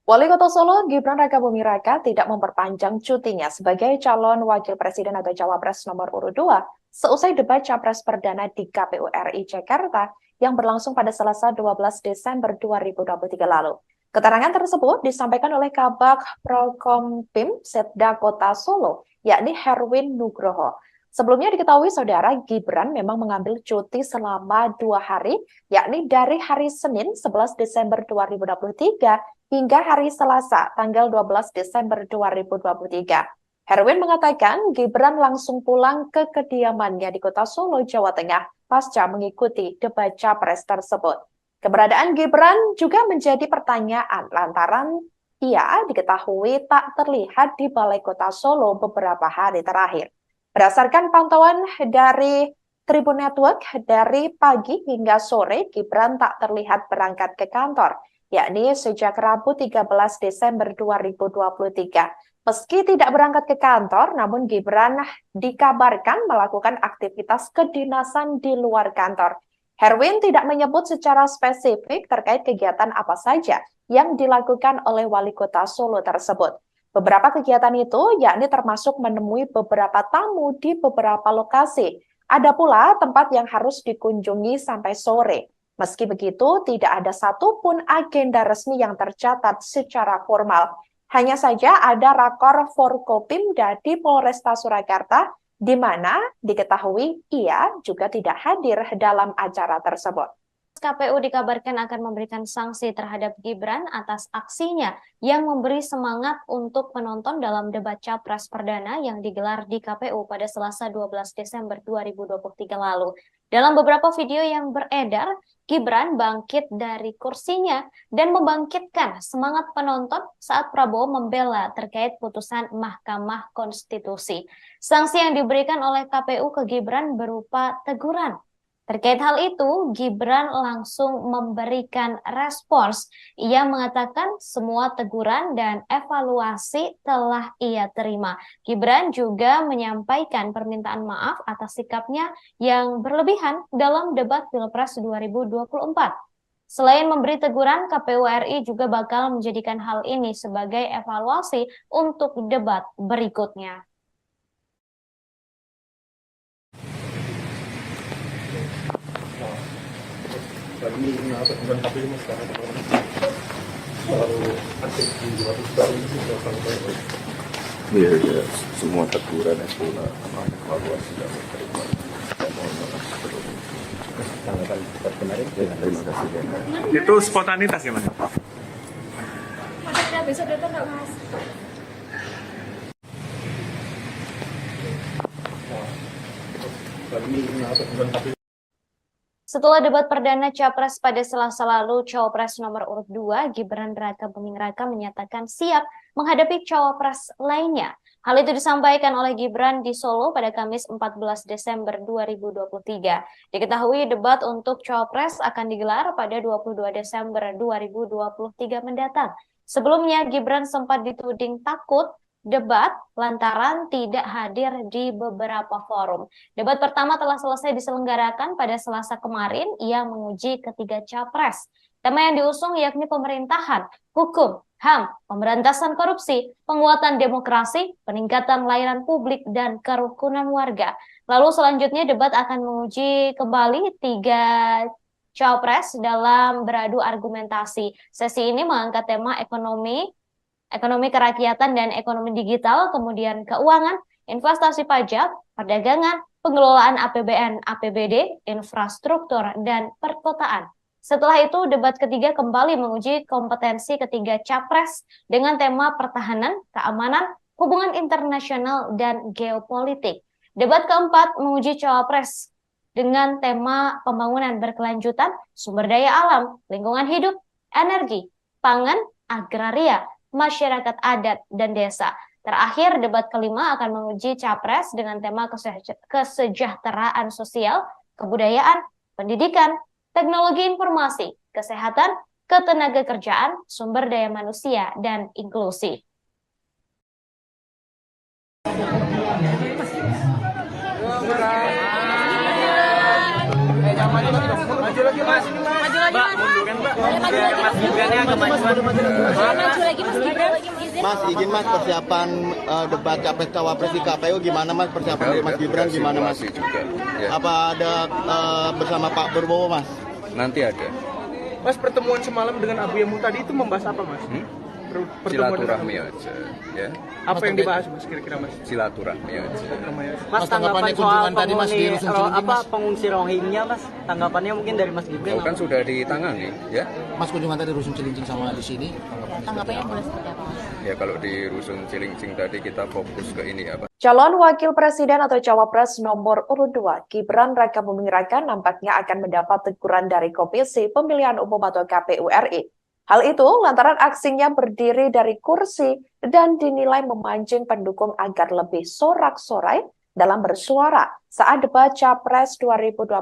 Wali Kota Solo, Gibran Rakabuming Raka tidak memperpanjang cutinya sebagai calon wakil presiden atau cawapres nomor urut 2 seusai debat Capres Perdana di KPU RI Jakarta yang berlangsung pada Selasa 12 Desember 2023 lalu. Keterangan tersebut disampaikan oleh Kabag Prokompim Setda Kota Solo, yakni Herwin Nugroho. Sebelumnya diketahui saudara Gibran memang mengambil cuti selama 2 hari, yakni dari hari Senin 11 Desember 2023 hingga hari Selasa tanggal 12 Desember 2023. Herwin mengatakan Gibran langsung pulang ke kediamannya di Kota Solo, Jawa Tengah pasca mengikuti debat Capres tersebut. Keberadaan Gibran juga menjadi pertanyaan lantaran ia diketahui tak terlihat di Balai Kota Solo beberapa hari terakhir. Berdasarkan pantauan dari Tribun Network, dari pagi hingga sore Gibran tak terlihat berangkat ke kantor, yakni sejak Rabu 13 Desember 2023. Meski tidak berangkat ke kantor, namun Gibran dikabarkan melakukan aktivitas kedinasan di luar kantor. Herwin tidak menyebut secara spesifik terkait kegiatan apa saja yang dilakukan oleh Wali Kota Solo tersebut. Beberapa kegiatan itu yakni termasuk menemui beberapa tamu di beberapa lokasi. Ada pula tempat yang harus dikunjungi sampai sore. Meski begitu, tidak ada satupun agenda resmi yang tercatat secara formal. Hanya saja ada rakor Forkopimda di Polresta Surakarta, di mana diketahui ia juga tidak hadir dalam acara tersebut. KPU dikabarkan akan memberikan sanksi terhadap Gibran atas aksinya yang memberi semangat untuk penonton dalam debat Capres Perdana yang digelar di KPU pada Selasa 12 Desember 2023 lalu. Dalam beberapa video yang beredar, Gibran bangkit dari kursinya dan membangkitkan semangat penonton saat Prabowo membela terkait putusan Mahkamah Konstitusi. Sanksi yang diberikan oleh KPU ke Gibran berupa teguran. Terkait hal itu, Gibran langsung memberikan respons. Ia mengatakan semua teguran dan evaluasi telah ia terima. Gibran juga menyampaikan permintaan maaf atas sikapnya yang berlebihan dalam debat Pilpres 2024. Selain memberi teguran, KPU RI juga bakal menjadikan hal ini sebagai evaluasi untuk debat berikutnya. Kami bukan KPU mas sekarang terlalu aktif di luar ini sih sampai. Iya, semua teguran itu evaluasi dan terima. Tanggapan kemarin terima kasih. Itu spontanitas ya mas? Ada besok datang nggak mas? Kami bukan KPU. Setelah debat perdana Capres pada Selasa lalu, Cawapres nomor urut 2, Gibran Raka Buming Raka menyatakan siap menghadapi Cawapres lainnya. Hal itu disampaikan oleh Gibran di Solo pada Kamis 14 Desember 2023. Diketahui debat untuk Cawapres akan digelar pada 22 Desember 2023 mendatang. Sebelumnya, Gibran sempat dituding takut debat lantaran tidak hadir di beberapa forum. Debat pertama telah selesai diselenggarakan pada Selasa kemarin. Ia menguji ketiga capres. Tema yang diusung yakni pemerintahan, hukum, HAM, pemberantasan korupsi, penguatan demokrasi, peningkatan layanan publik, dan kerukunan warga. Lalu selanjutnya debat akan menguji kembali tiga capres dalam beradu argumentasi. Sesi ini mengangkat tema ekonomi kerakyatan dan ekonomi digital, kemudian keuangan, investasi pajak, perdagangan, pengelolaan APBN, APBD, infrastruktur, dan perkotaan. Setelah itu, debat ketiga kembali menguji kompetensi ketiga capres dengan tema pertahanan, keamanan, hubungan internasional, dan geopolitik. Debat keempat menguji cawapres dengan tema pembangunan berkelanjutan, sumber daya alam, lingkungan hidup, energi, pangan, agraria, masyarakat adat, dan desa. Terakhir, debat kelima akan menguji capres dengan tema kesejahteraan sosial, kebudayaan, pendidikan, teknologi informasi, kesehatan, ketenagakerjaan, sumber daya manusia, dan inklusi. Maju lagi mas. Mbak, munduran mbak. Mas Gibrannya agak majuan. Maju lagi mas Gibran. Mas, izin mas, persiapan debat capres cawapres di KPU gimana mas? Persiapan dari Mas Gibran gimana mas? Juga, ya. Apa ada bersama Pak Prabowo mas? Nanti ada. Mas, pertemuan semalam dengan Abu Yamu tadi itu membahas apa mas? Silaturahmi aja, ya. Apa yang dibahas mas kira-kira mas? Silaturahmi aja. Mas, tanggapan soal pengungsi Rohingya mas? Tanggapannya mungkin dari Mas Gibran. Kan sudah ditangani, ya. Mas kunjungan tadi Rusun Cilincing sama di sini. Tanggapannya boleh seperti apa mas? Ya kalau di Rusun Cilincing tadi kita fokus ke ini apa? Calon Wakil Presiden atau Cawapres nomor urut 2, Gibran Raka Buming Raka nampaknya akan mendapat teguran dari Komisi Pemilihan Umum atau KPU RI. Hal itu lantaran aksinya berdiri dari kursi dan dinilai memancing pendukung agar lebih sorak-sorai dalam bersuara saat debat Capres 2024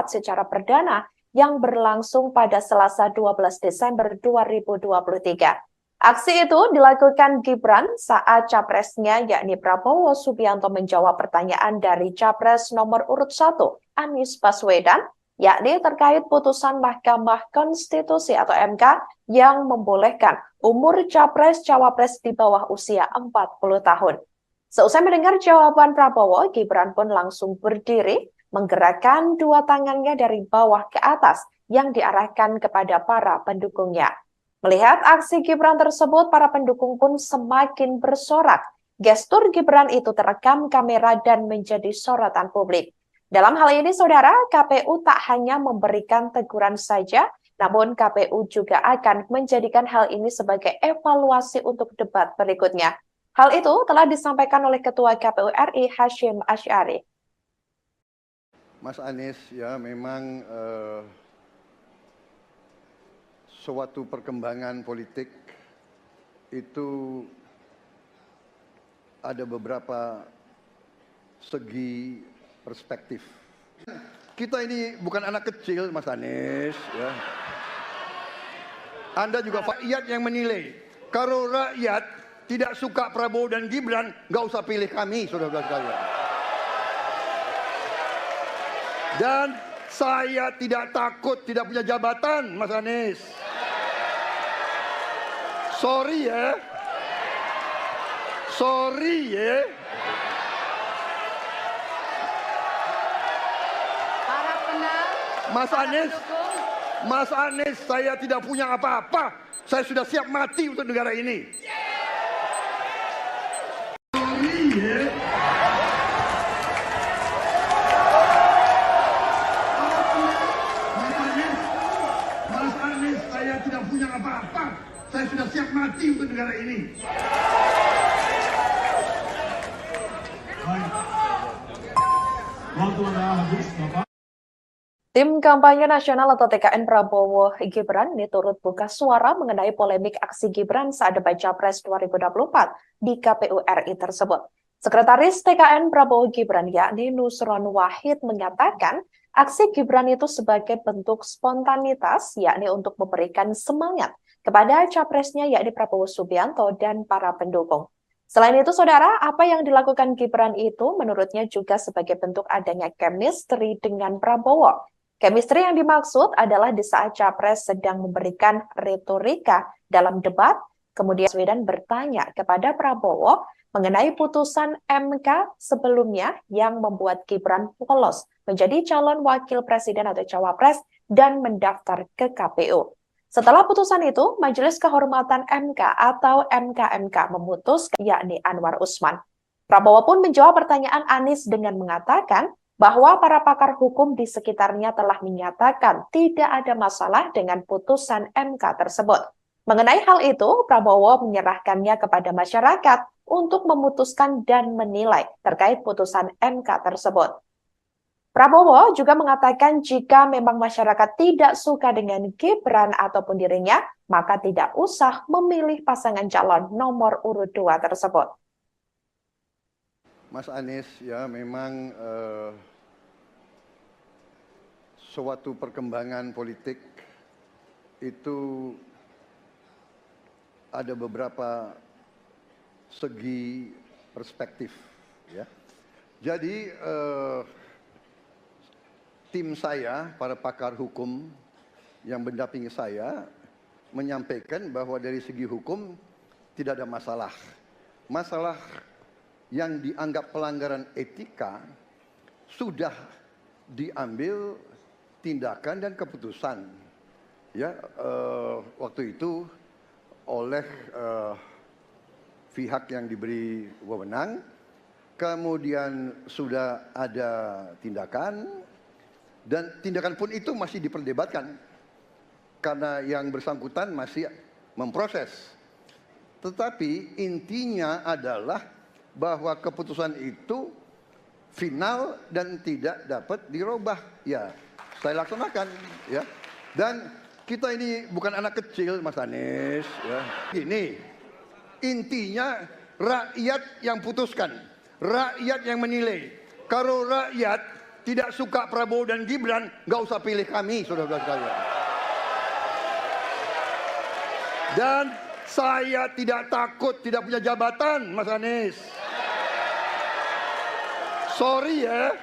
secara perdana yang berlangsung pada Selasa 12 Desember 2023. Aksi itu dilakukan Gibran saat capresnya yakni Prabowo Subianto menjawab pertanyaan dari Capres nomor urut 1, Anies Baswedan, yakni terkait putusan Mahkamah Konstitusi atau MK yang membolehkan umur capres-cawapres di bawah usia 40 tahun. Seusai mendengar jawaban Prabowo, Gibran pun langsung berdiri, menggerakkan dua tangannya dari bawah ke atas yang diarahkan kepada para pendukungnya. Melihat aksi Gibran tersebut, para pendukung pun semakin bersorak. Gestur Gibran itu terekam kamera dan menjadi sorotan publik. Dalam hal ini, saudara, KPU tak hanya memberikan teguran saja, namun KPU juga akan menjadikan hal ini sebagai evaluasi untuk debat berikutnya. Hal itu telah disampaikan oleh Ketua KPU RI Hasyim Asy'ari. Mas Anies ya memang suatu perkembangan politik itu ada beberapa segi perspektif. Kita ini bukan anak kecil, Mas Anies. Ya. Anda juga rakyat yang menilai. Kalau rakyat tidak suka Prabowo dan Gibran, nggak usah pilih kami, saudara-saudara sekalian. Dan saya tidak takut tidak punya jabatan, Mas Anies. Sorry ya. Sorry ya. Mas Anies, saya tidak punya apa-apa. Saya sudah siap mati untuk negara ini. Mas Anies, saya tidak punya apa-apa. Saya sudah siap mati untuk negara ini. Baik. Waktu anda habis, Bapak. Tim Kampanye Nasional atau TKN Prabowo Gibran ini turut buka suara mengenai polemik aksi Gibran saat debat Capres 2024 di KPU RI tersebut. Sekretaris TKN Prabowo Gibran yakni Nusron Wahid menyatakan aksi Gibran itu sebagai bentuk spontanitas yakni untuk memberikan semangat kepada capresnya yakni Prabowo Subianto dan para pendukung. Selain itu, saudara, apa yang dilakukan Gibran itu menurutnya juga sebagai bentuk adanya chemistry dengan Prabowo. Chemistry yang dimaksud adalah di saat Capres sedang memberikan retorika dalam debat, kemudian Baswedan bertanya kepada Prabowo mengenai putusan MK sebelumnya yang membuat Gibran lolos menjadi calon wakil presiden atau cawapres dan mendaftar ke KPU. Setelah putusan itu, Majelis Kehormatan MK atau MKMK memutuskan yakni Anwar Usman. Prabowo pun menjawab pertanyaan Anies dengan mengatakan bahwa para pakar hukum di sekitarnya telah menyatakan tidak ada masalah dengan putusan MK tersebut. Mengenai hal itu, Prabowo menyerahkannya kepada masyarakat untuk memutuskan dan menilai terkait putusan MK tersebut. Prabowo juga mengatakan jika memang masyarakat tidak suka dengan Gibran ataupun dirinya, maka tidak usah memilih pasangan calon nomor urut 2 tersebut. Mas Anies, ya memang suatu perkembangan politik itu ada beberapa segi perspektif. Ya. Jadi tim saya, para pakar hukum yang mendampingi saya, menyampaikan bahwa dari segi hukum tidak ada masalah. Masalah yang dianggap pelanggaran etika sudah diambil tindakan dan keputusan ya waktu itu oleh pihak yang diberi wewenang, kemudian sudah ada tindakan dan tindakan pun itu masih diperdebatkan karena yang bersangkutan masih memproses. Tetapi intinya adalah bahwa keputusan itu final dan tidak dapat dirubah. Ya, saya laksanakan. Ya, dan kita ini bukan anak kecil, Mas Anies. Ya. Ini intinya rakyat yang putuskan, rakyat yang menilai. Kalau rakyat tidak suka Prabowo dan Gibran, nggak usah pilih kami, saudara-saudara sekalian. Dan saya tidak takut tidak punya jabatan, Mas Anies. Sorry ya.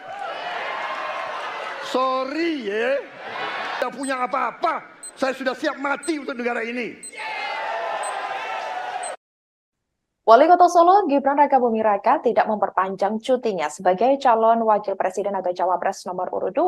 Sorry ya. Tidak punya apa-apa. Saya sudah siap mati untuk negara ini. Wali Kota Solo Gibran Rakabuming Raka tidak memperpanjang cutinya sebagai calon wakil presiden atau cawapres nomor urut 2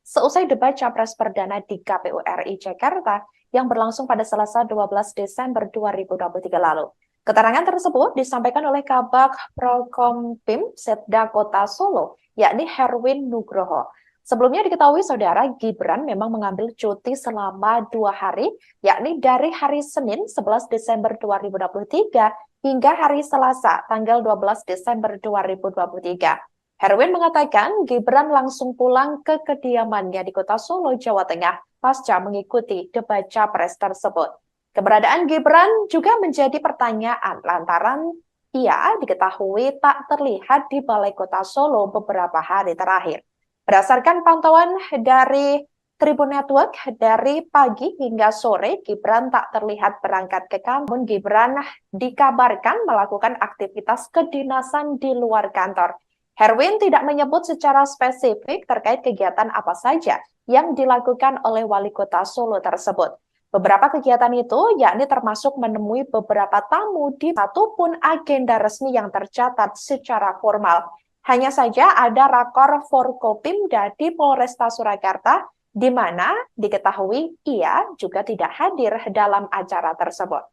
seusai debat Capres Perdana di KPU RI Jakarta yang berlangsung pada Selasa 12 Desember 2023 lalu. Keterangan tersebut disampaikan oleh Kabag Prokompim Setda Kota Solo, yakni Herwin Nugroho. Sebelumnya diketahui saudara Gibran memang mengambil cuti selama 2 hari, yakni dari hari Senin 11 Desember 2023 hingga hari Selasa tanggal 12 Desember 2023. Herwin mengatakan Gibran langsung pulang ke kediamannya di Kota Solo, Jawa Tengah pasca mengikuti debat Capres tersebut. Keberadaan Gibran juga menjadi pertanyaan lantaran ia diketahui tak terlihat di Balai Kota Solo beberapa hari terakhir. Berdasarkan pantauan dari Tribun Network, dari pagi hingga sore Gibran tak terlihat berangkat ke kantor. Gibran dikabarkan melakukan aktivitas kedinasan di luar kantor. Herwin tidak menyebut secara spesifik terkait kegiatan apa saja yang dilakukan oleh Wali Kota Solo tersebut. Beberapa kegiatan itu yakni termasuk menemui beberapa tamu di satupun agenda resmi yang tercatat secara formal. Hanya saja ada rakor Forkopimda di Polresta Surakarta, di mana diketahui ia juga tidak hadir dalam acara tersebut.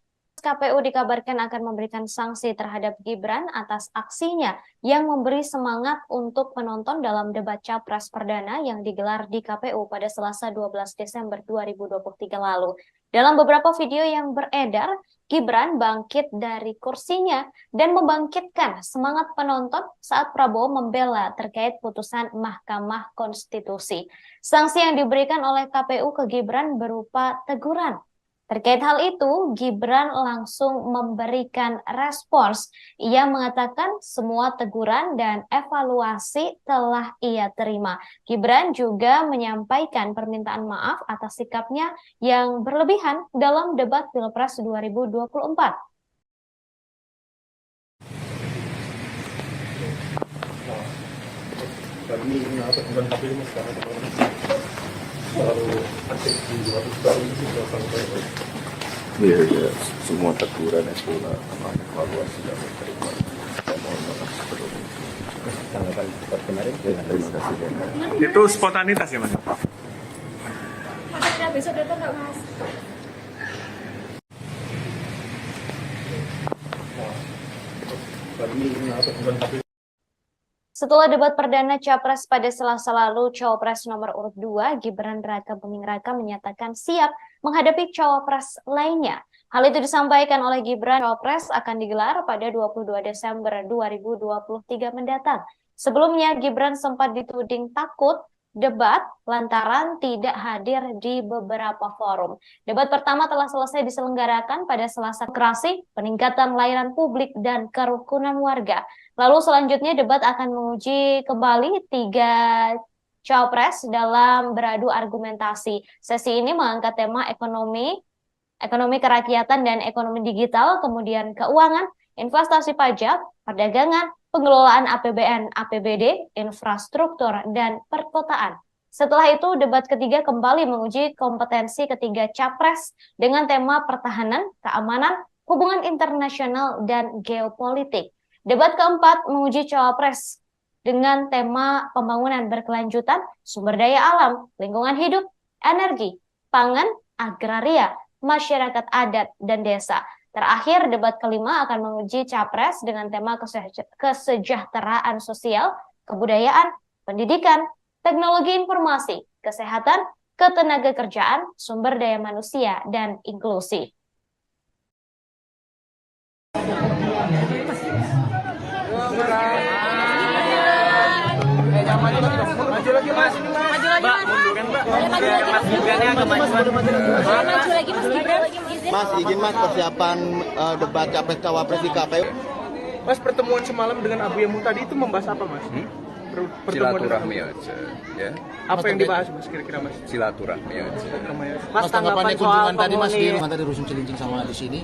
KPU dikabarkan akan memberikan sanksi terhadap Gibran atas aksinya yang memberi semangat untuk penonton dalam debat Capres Perdana yang digelar di KPU pada Selasa 12 Desember 2023 lalu. Dalam beberapa video yang beredar, Gibran bangkit dari kursinya dan membangkitkan semangat penonton saat Prabowo membela terkait putusan Mahkamah Konstitusi. Sanksi yang diberikan oleh KPU ke Gibran berupa teguran. Terkait hal itu, Gibran langsung memberikan respons. Ia mengatakan semua teguran dan evaluasi telah ia terima. Gibran juga menyampaikan permintaan maaf atas sikapnya yang berlebihan dalam debat Pilpres 2024. Kami bukan KPU mas karena terlalu aktif di luar ini sudah sampai. Iya, semua teguran itu sama evaluasi yang diterima. Saya mohon maaf sebelumnya. Tanggapan kemarin. Terima kasih. Itu spontanitas ya mas? Besok datang nggak mas? Kami bukan KPU. Setelah debat perdana Capres pada Selasa lalu, Cawapres nomor urut 2, Gibran Raka Buming Raka menyatakan siap menghadapi Cawapres lainnya. Hal itu disampaikan oleh Gibran. Cawapres akan digelar pada 22 Desember 2023 mendatang. Sebelumnya, Gibran sempat dituding takut debat lantaran tidak hadir di beberapa forum. Debat pertama telah selesai diselenggarakan pada Selasa. Demokrasi, peningkatan layanan publik, dan kerukunan warga. Lalu selanjutnya debat akan menguji kembali 3 Cawapres dalam beradu argumentasi. Sesi ini mengangkat tema ekonomi kerakyatan dan ekonomi digital, kemudian keuangan, investasi pajak, perdagangan, pengelolaan APBN, APBD, infrastruktur, dan perkotaan. Setelah itu, debat ketiga kembali menguji kompetensi ketiga Capres dengan tema pertahanan, keamanan, hubungan internasional, dan geopolitik. Debat keempat menguji Cawapres dengan tema pembangunan berkelanjutan, sumber daya alam, lingkungan hidup, energi, pangan, agraria, masyarakat adat, dan desa. Terakhir, debat kelima akan menguji Capres dengan tema kesejahteraan sosial, kebudayaan, pendidikan, teknologi informasi, kesehatan, ketenagakerjaan, sumber daya manusia, dan inklusi. Maju lagi mas. Mbak, munduran mbak. Mas Gibrannya maju lagi mas Gibran. Mas, izin mas persiapan debat Capres Cawapres di KPU. Mas, pertemuan semalam dengan Abu Yamu tadi itu membahas apa mas? Silaturahmi aja, ya. Apa yang dibahas mas kira-kira mas? Silaturahmi aja. Mas, tanggapannya kunjungan tadi mas di Rusun Cilincing sama di sini.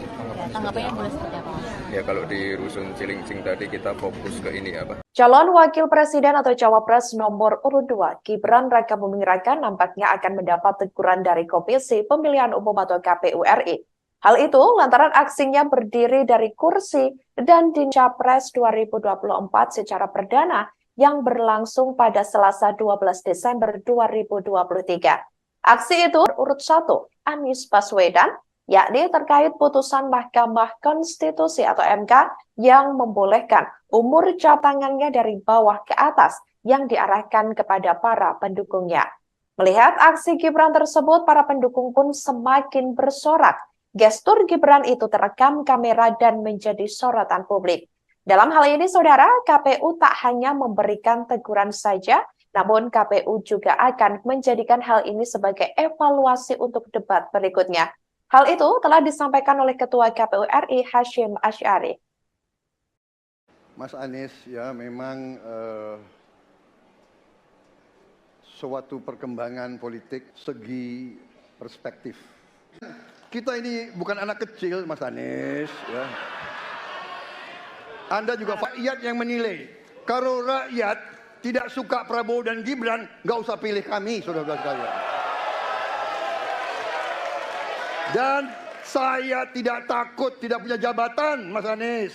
Tanggapannya boleh seperti apa mas? Ya kalau di Rusun Cilincing tadi kita fokus ke ini apa? Calon Wakil Presiden atau Cawapres nomor urut 2, Gibran Raka Buming Raka nampaknya akan mendapat teguran dari Komisi Pemilihan Umum atau KPU RI. Hal itu lantaran aksinya berdiri dari kursi dan di Capres 2024 secara perdana yang berlangsung pada Selasa 12 Desember 2023. Aksi itu urut 1, Anies Baswedan, yakni terkait putusan Mahkamah Konstitusi atau MK yang membolehkan umur jam tangannya dari bawah ke atas yang diarahkan kepada para pendukungnya. Melihat aksi Gibran tersebut, para pendukung pun semakin bersorak. Gestur Gibran itu terekam kamera dan menjadi sorotan publik. Dalam hal ini, saudara, KPU tak hanya memberikan teguran saja, Namun KPU juga akan menjadikan hal ini sebagai evaluasi untuk debat berikutnya. Hal itu telah disampaikan oleh Ketua KPU RI Hasyim Asy'ari. Mas Anies, ya memang suatu perkembangan politik segi perspektif. Kita ini bukan anak kecil, Mas Anies. Ya. Anda juga rakyat yang menilai. Kalau rakyat tidak suka Prabowo dan Gibran, nggak usah pilih kami, saudara-saudara sekalian. Dan saya tidak takut tidak punya jabatan, Mas Anies.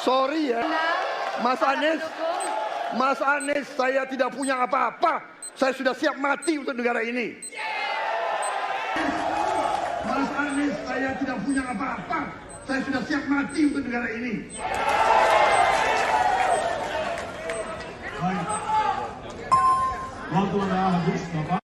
Sorry ya, Mas Anies. Mas Anies, saya tidak punya apa-apa. Saya sudah siap mati untuk negara ini. Mas Anies, saya tidak punya apa-apa. Saya sudah siap mati untuk negara ini. Waktu Anda habis, Bapak.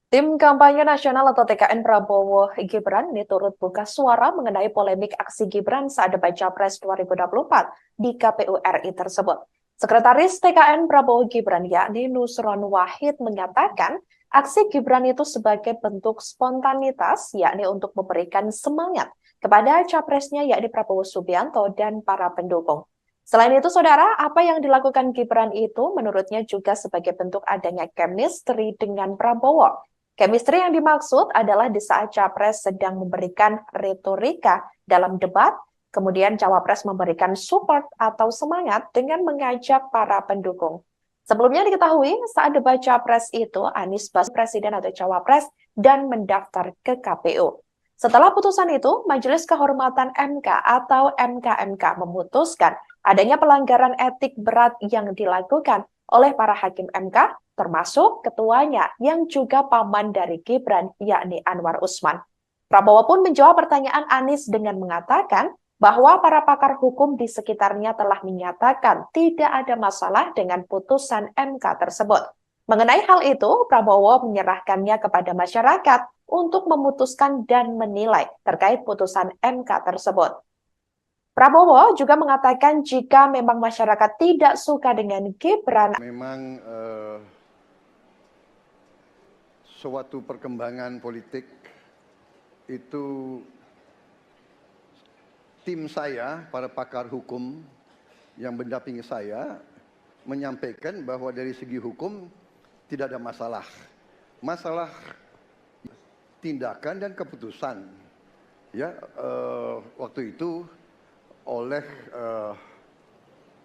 Tim kampanye nasional atau TKN Prabowo Gibran ini turut buka suara mengenai polemik aksi Gibran saat debat Capres 2024 di KPU RI tersebut. Sekretaris TKN Prabowo Gibran yakni Nusron Wahid mengatakan aksi Gibran itu sebagai bentuk spontanitas yakni untuk memberikan semangat kepada capresnya yakni Prabowo Subianto dan para pendukung. Selain itu, saudara, apa yang dilakukan Gibran itu menurutnya juga sebagai bentuk adanya chemistry dengan Prabowo. Chemistry yang dimaksud adalah di saat capres sedang memberikan retorika dalam debat, kemudian cawapres memberikan support atau semangat dengan mengajak para pendukung. Sebelumnya diketahui saat debat capres itu Anies Baswedan presiden atau cawapres dan mendaftar ke KPU. Setelah putusan itu, Majelis Kehormatan MK atau MKMK memutuskan adanya pelanggaran etik berat yang dilakukan oleh para hakim MK, termasuk ketuanya yang juga paman dari Gibran, yakni Anwar Usman. Prabowo pun menjawab pertanyaan Anies dengan mengatakan bahwa para pakar hukum di sekitarnya telah menyatakan tidak ada masalah dengan putusan MK tersebut. Mengenai hal itu, Prabowo menyerahkannya kepada masyarakat untuk memutuskan dan menilai terkait putusan MK tersebut. Prabowo juga mengatakan jika memang masyarakat tidak suka dengan Gibran, memang suatu perkembangan politik itu tim saya, para pakar hukum yang mendampingi saya menyampaikan bahwa dari segi hukum tidak ada masalah. Masalah tindakan dan keputusan. Ya, waktu itu oleh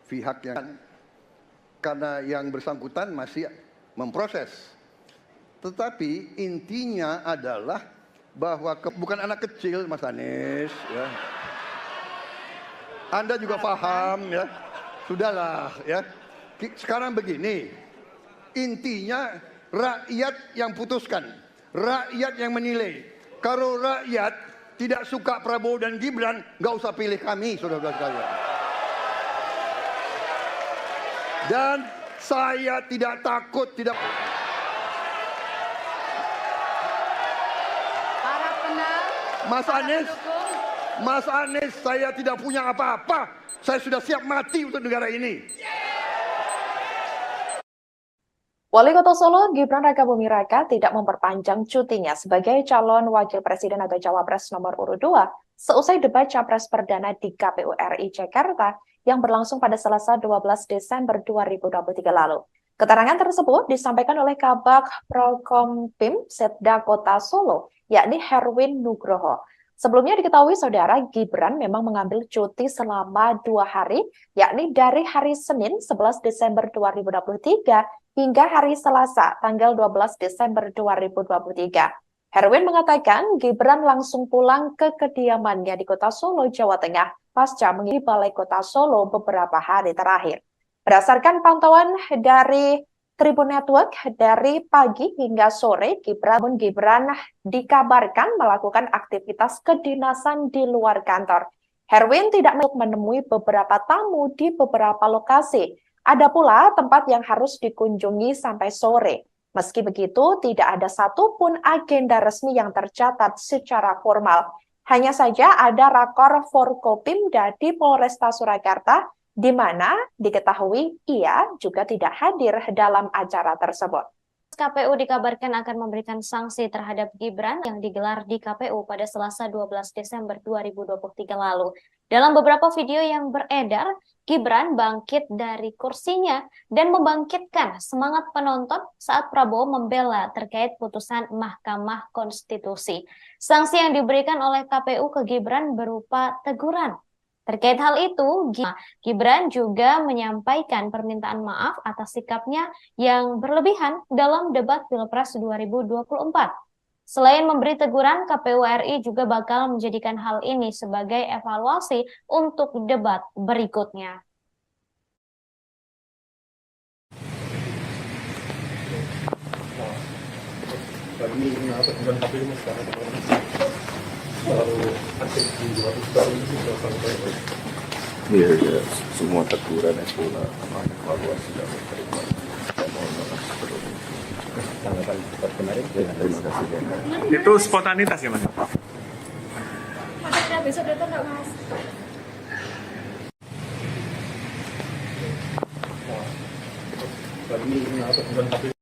pihak yang karena yang bersangkutan masih memproses. Tetapi intinya adalah bahwa bukan anak kecil, Mas Anies. Ya. Anda juga paham, ya. Sudahlah, ya. Sekarang begini, intinya rakyat yang putuskan, rakyat yang menilai. Kalau rakyat tidak suka Prabowo dan Gibran, nggak usah pilih kami, saudara-saudara sekalian. Dan saya tidak takut, tidak. Mas Anies, saya tidak punya apa-apa. Saya sudah siap mati untuk negara ini. Wali Kota Solo Gibran Rakabuming Raka tidak memperpanjang cutinya sebagai calon wakil presiden atau cawapres nomor urut 2 seusai debat capres perdana di KPU RI Jakarta yang berlangsung pada Selasa 12 Desember 2023 lalu. Keterangan tersebut disampaikan oleh Kabag Prokompim Setda Kota Solo, yakni Herwin Nugroho. Sebelumnya diketahui saudara Gibran memang mengambil cuti selama 2 hari, yakni dari hari Senin 11 Desember 2023 hingga hari Selasa tanggal 12 Desember 2023. Herwin mengatakan Gibran langsung pulang ke kediamannya di Kota Solo, Jawa Tengah pasca mengisi Balai Kota Solo beberapa hari terakhir. Berdasarkan pantauan dari Tribun Network, dari pagi hingga sore Gibran dikabarkan melakukan aktivitas kedinasan di luar kantor. Herwin tidak menemui beberapa tamu di beberapa lokasi. Ada pula tempat yang harus dikunjungi sampai sore. Meski begitu, tidak ada satupun agenda resmi yang tercatat secara formal. Hanya saja ada rakor Forkopimda di Polresta Surakarta di mana diketahui ia juga tidak hadir dalam acara tersebut. KPU dikabarkan akan memberikan sanksi terhadap Gibran yang digelar di KPU pada Selasa 12 Desember 2023 lalu. Dalam beberapa video yang beredar, Gibran bangkit dari kursinya dan membangkitkan semangat penonton saat Prabowo membela terkait putusan Mahkamah Konstitusi. Sanksi yang diberikan oleh KPU ke Gibran berupa teguran. Terkait hal itu, Gibran juga menyampaikan permintaan maaf atas sikapnya yang berlebihan dalam debat Pilpres 2024. Selain memberi teguran, KPU RI juga bakal menjadikan hal ini sebagai evaluasi untuk debat berikutnya. Kami kenapa bukan KPU mas sekarang terlalu aktif di luar itu sampai Iya, ya, semua teguran itu namanya evaluasi dan terima. Tanggapan kemarin, terima kasih. Itu spontanitas ya mas? Maksudnya besok datang nggak mas? Kami kenapa bukan KPU?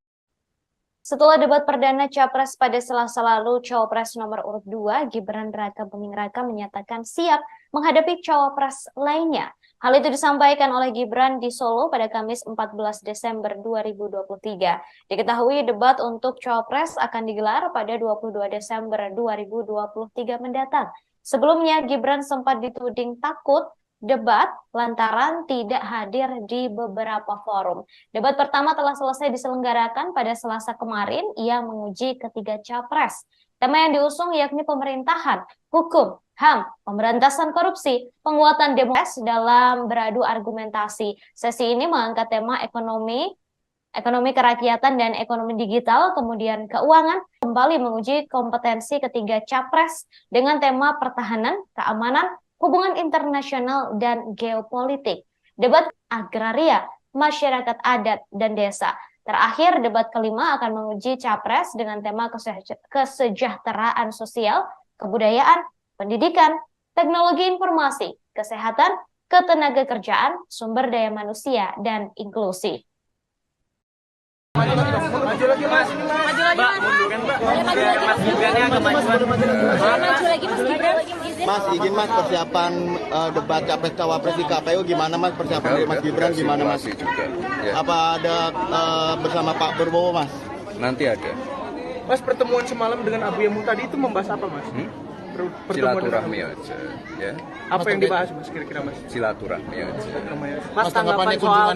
Setelah debat perdana Capres pada Selasa lalu, Cawapres nomor urut 2, Gibran Raka Buming Raka menyatakan siap menghadapi Cawapres lainnya. Hal itu disampaikan oleh Gibran di Solo pada Kamis 14 Desember 2023. Diketahui debat untuk Cawapres akan digelar pada 22 Desember 2023 mendatang. Sebelumnya, Gibran sempat dituding takut debat lantaran tidak hadir di beberapa forum. Debat pertama telah selesai diselenggarakan pada Selasa kemarin. Ia menguji ketiga capres. Tema yang diusung yakni pemerintahan, hukum, HAM, pemberantasan korupsi, penguatan demokrasi dalam beradu argumentasi. Sesi ini mengangkat tema ekonomi kerakyatan dan ekonomi digital, kemudian keuangan, kembali menguji kompetensi ketiga capres dengan tema pertahanan, keamanan, hubungan internasional, dan geopolitik. Debat agraria, masyarakat adat, dan desa. Terakhir, debat kelima akan menguji capres dengan tema kesejahteraan sosial, kebudayaan, pendidikan, teknologi informasi, kesehatan, ketenagakerjaan, sumber daya manusia, dan inklusi. Maju lagi mas, Mbak, munduran Mbak. Mas Gibran agak majuan. Maju lagi mas Gibran. Mas, izin mas, persiapan debat capres cawapres di KPU gimana mas? Persiapan dari Mas Gibran gimana mas? Juga, ya. Apa ada bersama Pak Prabowo mas? Nanti ada. Mas, pertemuan semalam dengan Abu Yamu tadi itu membahas apa mas? Silaturahmi aja, ya. Apa yang dibahas mas kira-kira mas? Silaturahmi aja. Mas, tanggapan soal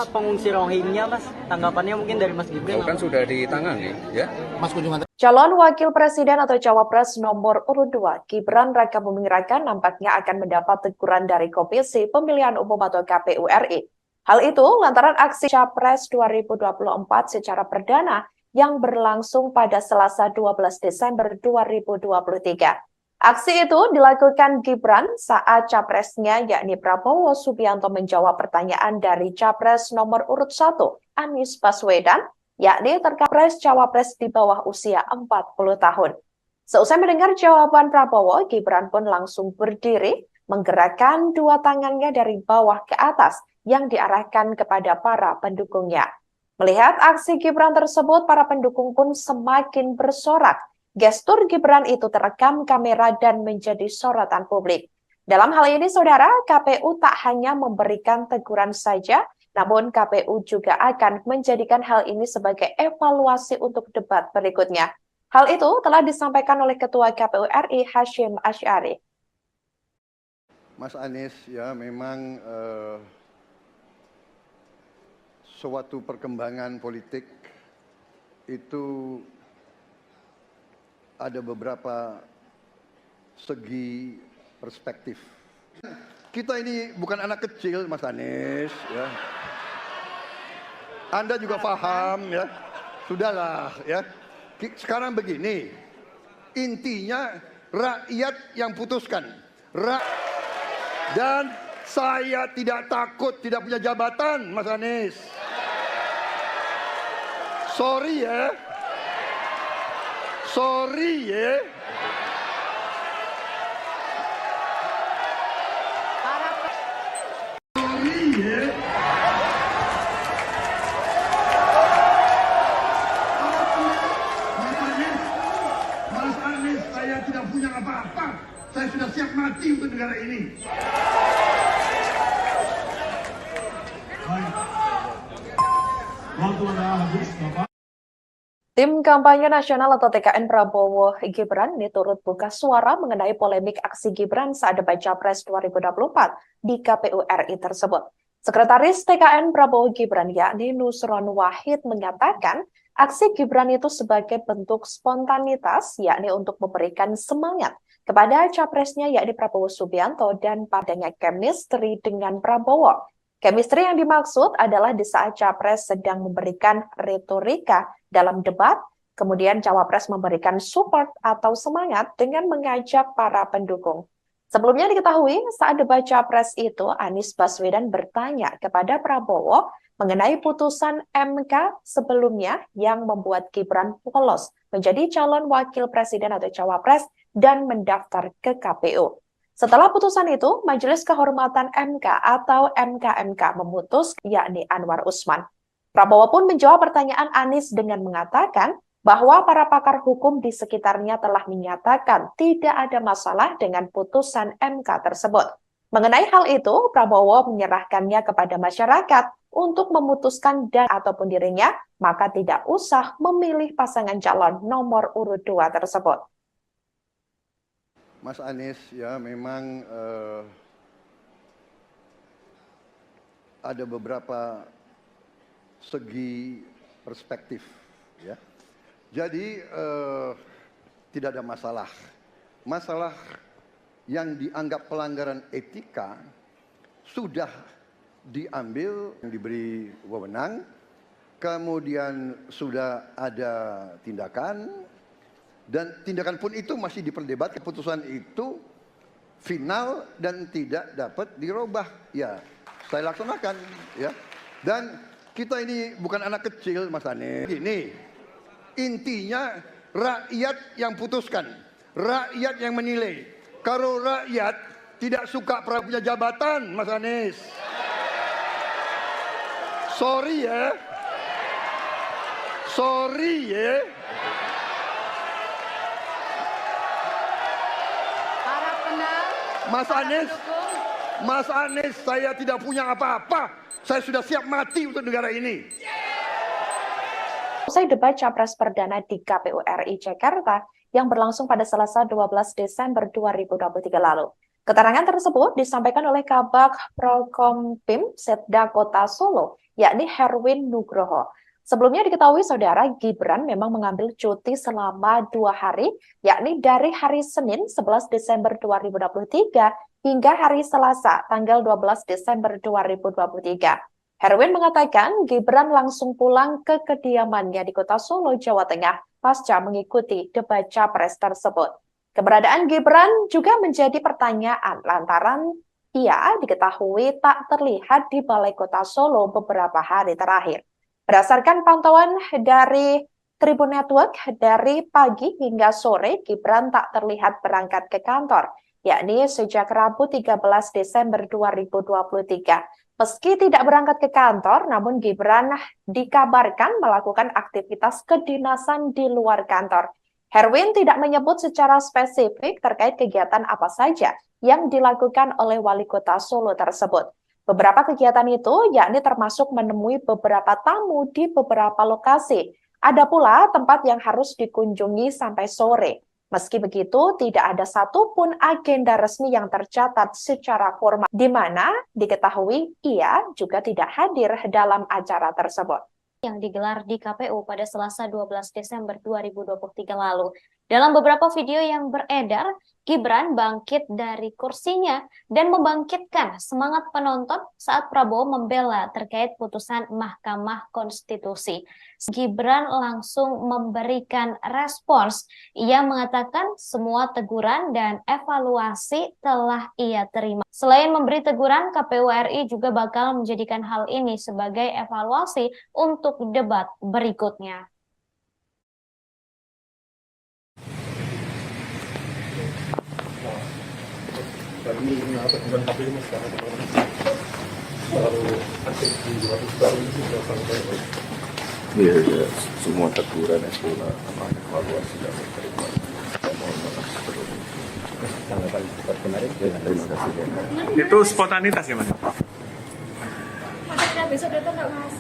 pengungsi Rohingya mas, tanggapannya mungkin dari Mas Gibran? Kan sudah ditangani, ya. Mas kunjungan. Calon Wakil Presiden atau Cawapres nomor urut 2, Gibran Raka Buming Raka nampaknya akan mendapat teguran dari Komisi Pemilihan Umum atau KPU RI. Hal itu lantaran aksi Capres 2024 secara perdana yang berlangsung pada Selasa 12 Desember 2023. Aksi itu dilakukan Gibran saat capresnya yakni Prabowo Subianto menjawab pertanyaan dari Capres nomor urut 1, Anies Baswedan, yakni terkait Cawapres di bawah usia 40 tahun. Seusai mendengar jawaban Prabowo, Gibran pun langsung berdiri, menggerakkan dua tangannya dari bawah ke atas yang diarahkan kepada para pendukungnya. Melihat aksi Gibran tersebut, para pendukung pun semakin bersorak. Gestur Gibran itu terekam kamera dan menjadi sorotan publik. Dalam hal ini, saudara, KPU tak hanya memberikan teguran saja, namun KPU juga akan menjadikan hal ini sebagai evaluasi untuk debat berikutnya. Hal itu telah disampaikan oleh Ketua KPU RI Hashim Asy'ari. Mas Anies, ya memang suatu perkembangan politik itu ada beberapa segi perspektif. Kita ini bukan anak kecil, Mas Anies, ya. Anda juga paham, ya. Sudahlah, ya. Sekarang begini, intinya rakyat yang putuskan. Dan saya tidak takut tidak punya jabatan, Mas Anies. Sorry ya. Sorry ya. negara ini. Baik. Waktu anda habis, Bapak. Tim Kampanye Nasional atau TKN Prabowo Gibran ini turut buka suara mengenai polemik aksi Gibran saat debat Capres 2024 di KPU RI tersebut. Sekretaris TKN Prabowo Gibran yakni Nusron Wahid mengatakan aksi Gibran itu sebagai bentuk spontanitas yakni untuk memberikan semangat kepada capresnya yakni Prabowo Subianto dan padanya chemistry dengan Prabowo. Chemistry yang dimaksud adalah di saat capres sedang memberikan retorika dalam debat, kemudian cawapres memberikan support atau semangat dengan mengajak para pendukung. Sebelumnya diketahui saat debat capres itu Anies Baswedan bertanya kepada Prabowo mengenai putusan MK sebelumnya yang membuat Gibran lolos menjadi calon wakil presiden atau cawapres dan mendaftar ke KPU. Setelah putusan itu, Majelis Kehormatan MK atau MKMK memutus yakni Anwar Usman. Prabowo pun menjawab pertanyaan Anies dengan mengatakan bahwa para pakar hukum di sekitarnya telah menyatakan tidak ada masalah dengan putusan MK tersebut. Mengenai hal itu, Prabowo menyerahkannya kepada masyarakat untuk memutuskan dan ataupun dirinya, maka tidak usah memilih pasangan calon nomor urut 2 tersebut. Mas Anies ya memang ada beberapa segi perspektif ya. Jadi tidak ada masalah. Masalah yang dianggap pelanggaran etika sudah diambil, diberi wewenang, kemudian sudah ada tindakan. Dan tindakan pun itu masih diperdebatkan. Keputusan itu final dan tidak dapat dirubah. Ya, saya laksanakan. Ya, dan kita ini bukan anak kecil, Mas Anies. Ini intinya rakyat yang putuskan, rakyat yang menilai. Kalau rakyat tidak suka punya jabatan, Mas Anies, sorry ya, sorry ya. Mas Anies, saya tidak punya apa-apa. Saya sudah siap mati untuk negara ini. Usai debat Capres Perdana di KPU RI Jakarta yang berlangsung pada Selasa 12 Desember 2023 lalu. Keterangan tersebut disampaikan oleh Kabag Prokompim Setda Kota Solo, yakni Herwin Nugroho. Sebelumnya diketahui saudara Gibran memang mengambil cuti selama 2 hari, yakni dari hari Senin 11 Desember 2023 hingga hari Selasa tanggal 12 Desember 2023. Herwin mengatakan Gibran langsung pulang ke kediamannya di Kota Solo, Jawa Tengah pasca mengikuti debat Capres tersebut. Keberadaan Gibran juga menjadi pertanyaan lantaran ia diketahui tak terlihat di Balai Kota Solo beberapa hari terakhir. Berdasarkan pantauan dari Tribun Network, dari pagi hingga sore Gibran tak terlihat berangkat ke kantor, yakni sejak Rabu 13 Desember 2023. Meski tidak berangkat ke kantor, namun Gibran dikabarkan melakukan aktivitas kedinasan di luar kantor. Herwin tidak menyebut secara spesifik terkait kegiatan apa saja yang dilakukan oleh Wali Kota Solo tersebut. Beberapa kegiatan itu yakni termasuk menemui beberapa tamu di beberapa lokasi. Ada pula tempat yang harus dikunjungi sampai sore. Meski begitu, tidak ada satupun agenda resmi yang tercatat secara formal, di mana diketahui ia juga tidak hadir dalam acara tersebut. Yang digelar di KPU pada Selasa 12 Desember 2023 lalu. Dalam beberapa video yang beredar, Gibran bangkit dari kursinya dan membangkitkan semangat penonton saat Prabowo membela terkait putusan Mahkamah Konstitusi. Gibran langsung memberikan respons. Ia mengatakan semua teguran dan evaluasi telah ia terima. Selain memberi teguran, KPU RI juga bakal menjadikan hal ini sebagai evaluasi untuk debat berikutnya. Tadi pertemuan KPU mas sekarang terlalu aktif di luar itu sudah sampai. Iya, ya, semua teguran itu lah namanya evaluasi dan terima. Mohon maaf sebelumnya. Tanggapan cepat kemarin. Terima kasih. Itu spontanitas ya, Mas? Besok datang nggak, Mas?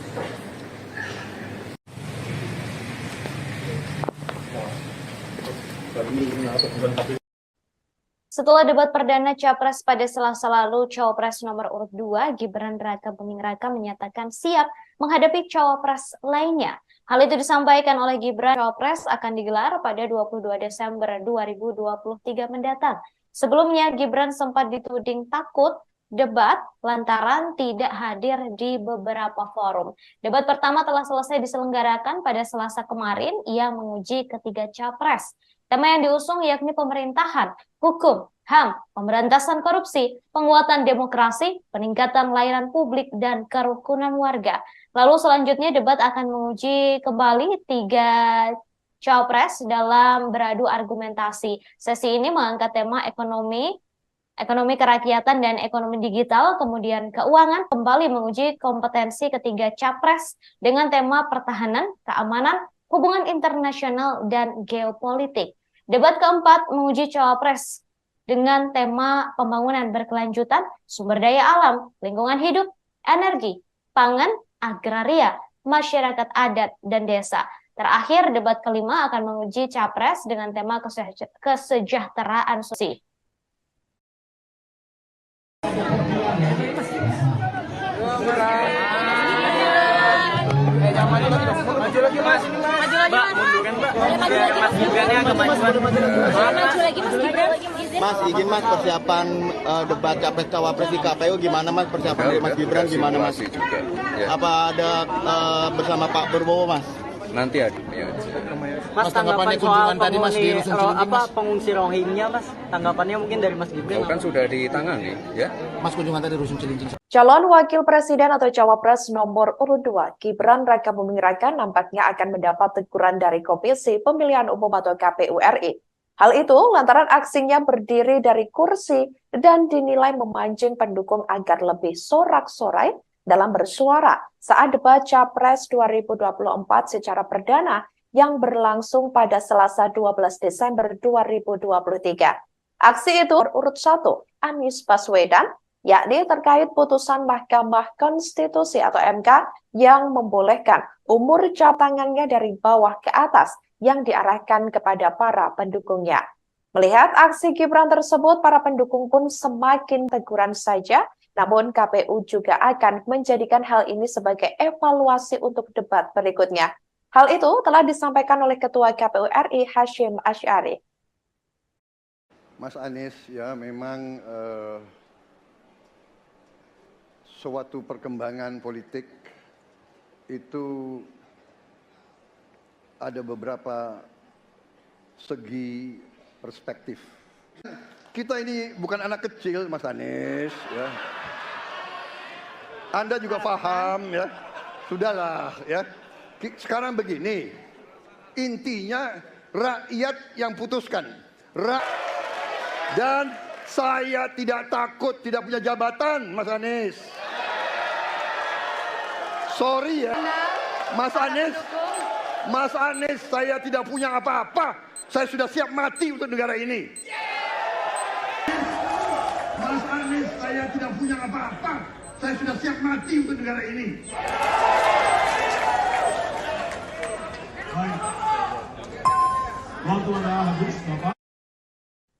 Setelah debat perdana Capres pada Selasa lalu, Cawapres nomor urut 2 Gibran Raka Buming Raka menyatakan siap menghadapi Cawapres lainnya. Hal itu disampaikan oleh Gibran. Cawapres akan digelar pada 22 Desember 2023 mendatang. Sebelumnya, Gibran sempat dituding takut debat lantaran tidak hadir di beberapa forum. Debat pertama telah selesai diselenggarakan pada Selasa kemarin yang menguji ketiga Capres. Tema yang diusung yakni pemerintahan, hukum, HAM, pemberantasan korupsi, penguatan demokrasi, peningkatan layanan publik, dan kerukunan warga. Lalu selanjutnya debat akan menguji kembali 3 Cawapres dalam beradu argumentasi. Sesi ini mengangkat tema ekonomi kerakyatan dan ekonomi digital, kemudian keuangan, kembali menguji kompetensi ketiga Capres dengan tema pertahanan, keamanan, hubungan internasional, dan geopolitik. Debat keempat menguji Cawapres dengan tema pembangunan berkelanjutan, sumber daya alam, lingkungan hidup, energi, pangan, agraria, masyarakat adat, dan desa. Terakhir, debat kelima akan menguji Capres dengan tema kesejahteraan sosial. Maju lagi, Mas. Mbak, munduran, Mbak. Mas Gibrannya agak majuan. Maju lagi, Mas Gibran. Mas, izin Mas, persiapan debat Capres Cawapres di KPU gimana Mas? Persiapan dari Mas Gibran gimana Mas? Juga. Ya. Apa ada bersama Pak Prabowo Mas? Nanti ada. Ya. Mas, tanggapan soal pengungsi Rohingya, Mas. Tanggapannya mungkin dari Mas Gibran. Kan sudah ditangani, ya. Mas kunjungan tadi Rusun Cilincing. Calon Wakil Presiden atau Cawapres nomor urut 2, Gibran Raka Buming Raka nampaknya akan mendapat teguran dari Komisi Pemilihan Umum atau KPU RI. Hal itu lantaran aksinya berdiri dari kursi dan dinilai memancing pendukung agar lebih sorak-sorai dalam bersuara saat debat Capres 2024 secara perdana yang berlangsung pada Selasa 12 Desember 2023. Aksi itu urut 1, Anies Baswedan, yakni terkait putusan Mahkamah Konstitusi atau MK yang membolehkan umur tangannya dari bawah ke atas yang diarahkan kepada para pendukungnya. Melihat aksi Gibran tersebut, para pendukung pun semakin teguran saja, namun KPU juga akan menjadikan hal ini sebagai evaluasi untuk debat berikutnya. Hal itu telah disampaikan oleh Ketua KPU RI Hashim Asy'ari. Mas Anies, ya memang suatu perkembangan politik itu ada beberapa segi perspektif. Kita ini bukan anak kecil, Mas Anies, ya. Anda juga paham, ya. Sudahlah, ya. Sekarang begini, intinya rakyat yang putuskan. Dan saya tidak takut tidak punya jabatan, Mas Anies. Sorry ya, Mas Anies. Mas Anies, saya tidak punya apa-apa. Saya sudah siap mati untuk negara ini. Mas Anies, saya tidak punya apa-apa. Saya sudah siap mati untuk negara ini. Waktu anda habis, Bapak.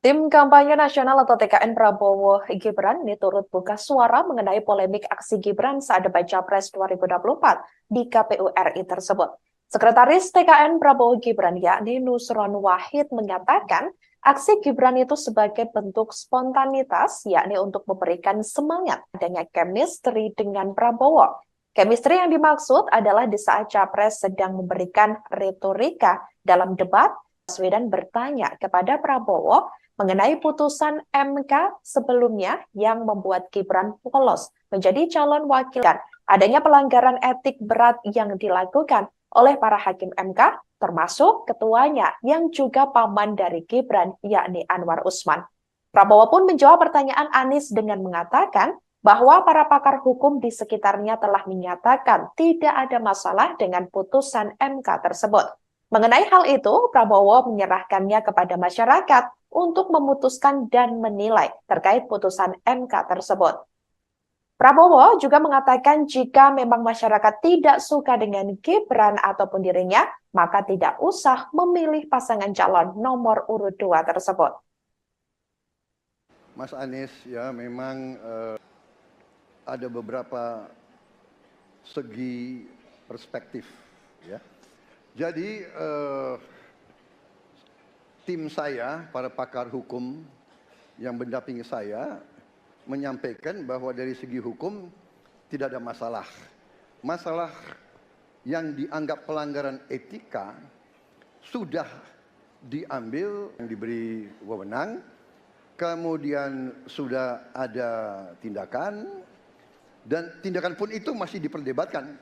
Tim Kampanye Nasional atau TKN Prabowo Gibran ini turut buka suara mengenai polemik aksi Gibran saat debat Capres 2024 di KPU RI tersebut. Sekretaris TKN Prabowo Gibran yakni Nusron Wahid menyatakan aksi Gibran itu sebagai bentuk spontanitas yakni untuk memberikan semangat adanya chemistry dengan Prabowo. Chemistry yang dimaksud adalah di saat Capres sedang memberikan retorika dalam debat, Baswedan bertanya kepada Prabowo mengenai putusan MK sebelumnya yang membuat Gibran lolos menjadi calon wakil dan adanya pelanggaran etik berat yang dilakukan oleh para hakim MK, termasuk ketuanya yang juga paman dari Gibran, yakni Anwar Usman. Prabowo pun menjawab pertanyaan Anies dengan mengatakan bahwa para pakar hukum di sekitarnya telah menyatakan tidak ada masalah dengan putusan MK tersebut. Mengenai hal itu, Prabowo menyerahkannya kepada masyarakat untuk memutuskan dan menilai terkait putusan MK tersebut. Prabowo juga mengatakan jika memang masyarakat tidak suka dengan Gibran ataupun dirinya, maka tidak usah memilih pasangan calon nomor urut 2 tersebut. Mas Anies ya memang ada beberapa segi perspektif ya. Jadi tim saya, para pakar hukum yang mendampingi saya menyampaikan bahwa dari segi hukum tidak ada masalah. Masalah yang dianggap pelanggaran etika sudah diambil, yang diberi wewenang, kemudian sudah ada tindakan, dan tindakan pun itu masih diperdebatkan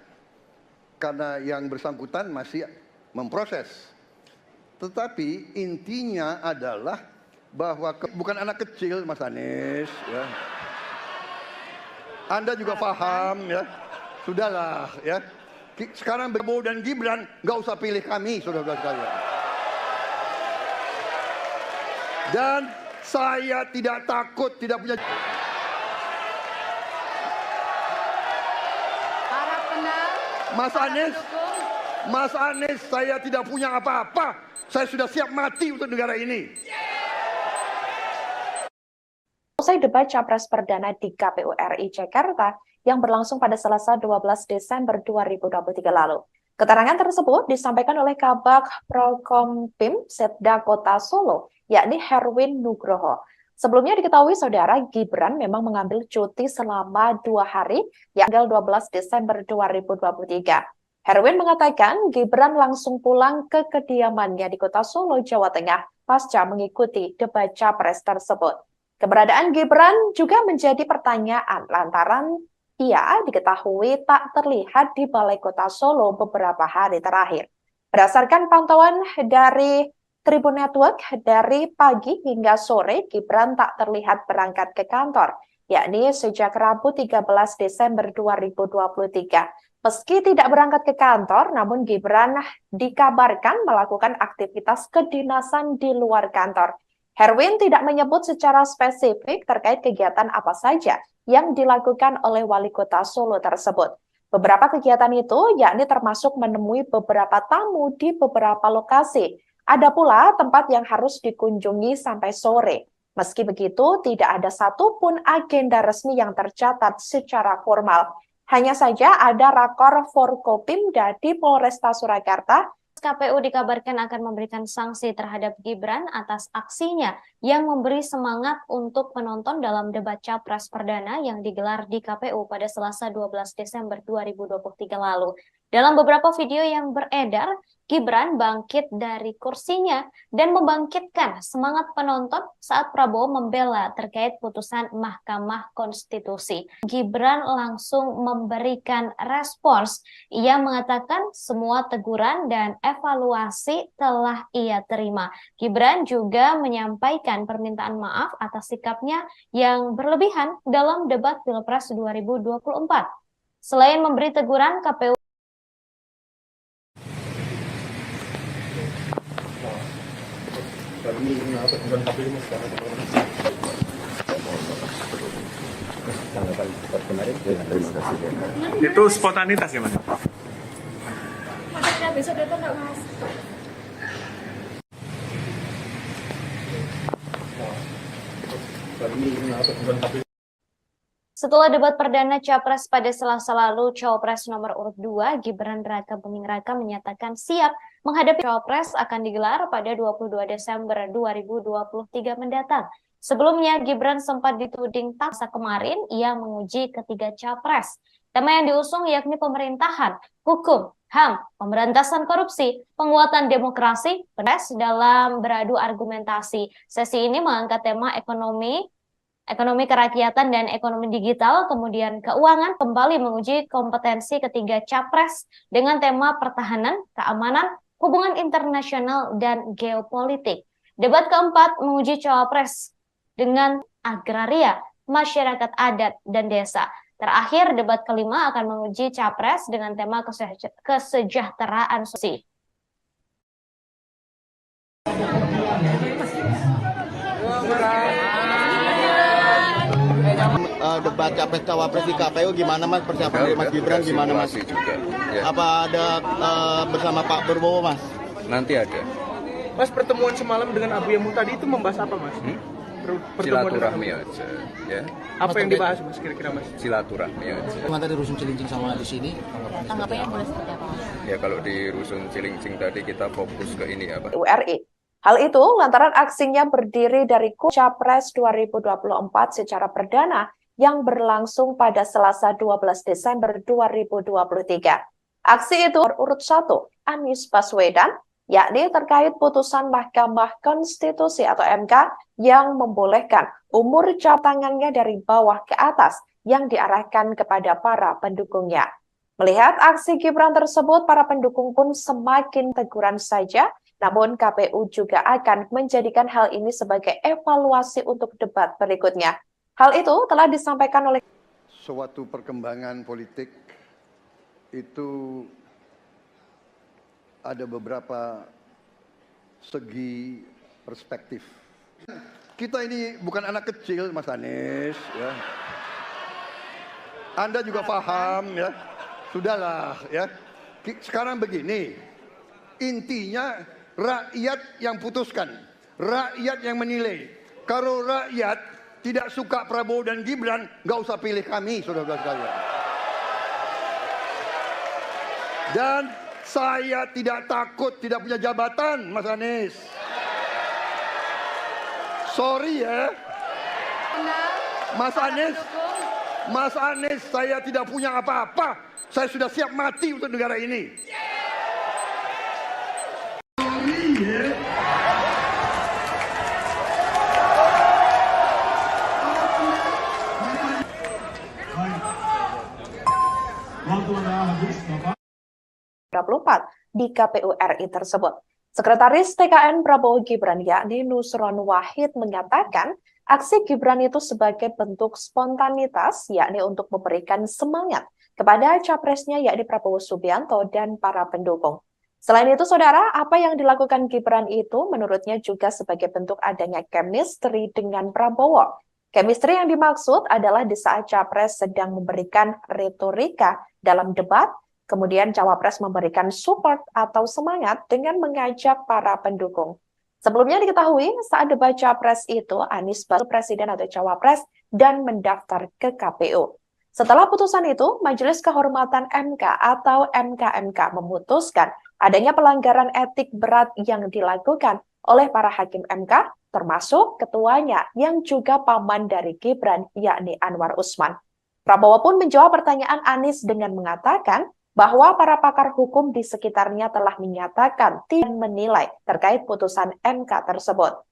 karena yang bersangkutan masih memproses. Tetapi intinya adalah bahwa bukan anak kecil, Mas Anies. Ya. Anda juga paham ya. Sudahlah ya. Sekarang Prabowo dan Gibran nggak usah pilih kami, saudara-saudara sekalian. Dan saya tidak takut, tidak punya. Mas Anies, saya tidak punya apa-apa. Saya sudah siap mati untuk negara ini. Usai debat Capres Perdana di KPU RI Jakarta yang berlangsung pada Selasa 12 Desember 2023 lalu. Keterangan tersebut disampaikan oleh Kabag Prokompim Setda Kota Solo, yakni Herwin Nugroho. Sebelumnya diketahui saudara Gibran memang mengambil cuti selama 2 hari, tanggal 12 Desember 2023. Herwin mengatakan Gibran langsung pulang ke kediamannya di Kota Solo, Jawa Tengah, pasca mengikuti debat Capres tersebut. Keberadaan Gibran juga menjadi pertanyaan lantaran ia diketahui tak terlihat di Balai Kota Solo beberapa hari terakhir. Berdasarkan pantauan dari Tribun Network, dari pagi hingga sore Gibran tak terlihat berangkat ke kantor, yakni sejak Rabu 13 Desember 2023. Meski tidak berangkat ke kantor, namun Gibran dikabarkan melakukan aktivitas kedinasan di luar kantor. Herwin tidak menyebut secara spesifik terkait kegiatan apa saja yang dilakukan oleh Wali Kota Solo tersebut. Beberapa kegiatan itu yakni termasuk menemui beberapa tamu di beberapa lokasi. Ada pula tempat yang harus dikunjungi sampai sore. Meski begitu, tidak ada satupun agenda resmi yang tercatat secara formal. Hanya saja ada rakor Forkopimda di Polresta Surakarta. KPU dikabarkan akan memberikan sanksi terhadap Gibran atas aksinya yang memberi semangat untuk penonton dalam debat Capres Perdana yang digelar di KPU pada Selasa 12 Desember 2023 lalu. Dalam beberapa video yang beredar, Gibran bangkit dari kursinya dan membangkitkan semangat penonton saat Prabowo membela terkait putusan Mahkamah Konstitusi. Gibran langsung memberikan respons. Ia mengatakan semua teguran dan evaluasi telah ia terima. Gibran juga menyampaikan permintaan maaf atas sikapnya yang berlebihan dalam debat Pilpres 2024. Selain memberi teguran, KPU itu spontanitas ya, Mas? Besok datang nggak, Mas? Setelah debat perdana Capres pada Selasa lalu, Cawapres nomor urut 2 Gibran Raka Buming Raka menyatakan siap menghadapi Cawapres akan digelar pada 22 Desember 2023 mendatang. Sebelumnya, Gibran sempat dituding paksa kemarin ia menguji ketiga Capres. Tema yang diusung yakni pemerintahan, hukum, HAM, pemberantasan korupsi, penguatan demokrasi, penes dalam beradu argumentasi. Sesi ini mengangkat tema ekonomi kerakyatan dan ekonomi digital, kemudian keuangan, kembali menguji kompetensi ketiga Capres dengan tema pertahanan, keamanan, hubungan internasional, dan geopolitik. Debat keempat menguji Cawapres dengan agraria, masyarakat adat, dan desa. Terakhir, debat kelima akan menguji Capres dengan tema kesejahteraan sosial. debat capres cawapres di KPU gimana mas persiapan dari Mas Gibran gimana mas? Juga, ya. Apa ada bersama Pak Prabowo mas? Nanti ada. Mas, pertemuan semalam dengan Abu Yamu tadi itu membahas apa mas? Silaturahmi aja, ya. Apa yang dibahas mas kira-kira mas? Silaturahmi aja. Cuma tadi Rusun Cilincing sama di sini. Tanggapannya boleh seperti apa mas? Ya kalau di Rusun Cilincing tadi kita fokus ke ini apa? RI. Hal itu lantaran aksinya berdiri dari Capres 2024 secara perdana yang berlangsung pada Selasa 12 Desember 2023. Aksi itu urut 1, Anies Baswedan, yakni terkait putusan Mahkamah Konstitusi atau MK yang membolehkan umur tangannya dari bawah ke atas yang diarahkan kepada para pendukungnya. Melihat aksi Gibran tersebut, para pendukung pun semakin teguran saja. Namun KPU juga akan menjadikan hal ini sebagai evaluasi untuk debat berikutnya. Hal itu telah disampaikan oleh suatu perkembangan politik itu ada beberapa segi perspektif. Kita ini bukan anak kecil, Mas Anies. Ya. Anda juga paham, ya. Sudahlah, ya. Sekarang begini, intinya rakyat yang putuskan, rakyat yang menilai. Kalau rakyat tidak suka Prabowo dan Gibran, nggak usah pilih kami, saudara-saudara sekalian. Dan saya tidak takut tidak punya jabatan, Mas Anies. Sorry ya, Mas Anies, saya tidak punya apa-apa. Saya sudah siap mati untuk negara ini. di KPU RI tersebut. Sekretaris TKN Prabowo Gibran yakni Nusron Wahid mengatakan aksi Gibran itu sebagai bentuk spontanitas yakni untuk memberikan semangat kepada capresnya yakni Prabowo Subianto dan para pendukung. Selain itu, saudara, apa yang dilakukan Gibran itu menurutnya juga sebagai bentuk adanya chemistry dengan Prabowo. Chemistry yang dimaksud adalah di saat capres sedang memberikan retorika dalam debat, kemudian cawapres memberikan support atau semangat dengan mengajak para pendukung. Sebelumnya diketahui saat debat capres itu Anies baru presiden atau cawapres dan mendaftar ke KPU. Setelah putusan itu, Majelis Kehormatan MK atau MKMK memutuskan adanya pelanggaran etik berat yang dilakukan oleh para hakim MK, termasuk ketuanya yang juga paman dari Gibran, yakni Anwar Usman. Prabowo pun menjawab pertanyaan Anies dengan mengatakan bahwa para pakar hukum di sekitarnya telah menyatakan tidak menilai terkait putusan MK tersebut.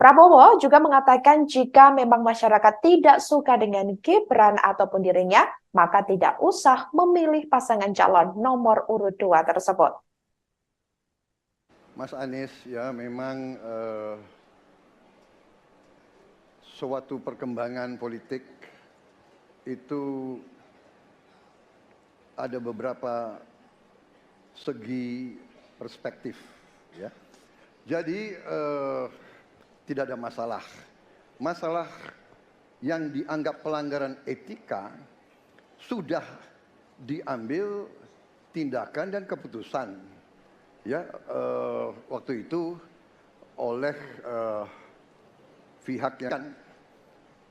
Prabowo juga mengatakan jika memang masyarakat tidak suka dengan Gibran ataupun dirinya, maka tidak usah memilih pasangan calon nomor urut 2 tersebut. Mas Anies, ya memang suatu perkembangan politik itu ada beberapa segi perspektif, ya. Jadi tidak ada masalah. Masalah yang dianggap pelanggaran etika sudah diambil tindakan dan keputusan, ya, waktu itu oleh pihak yang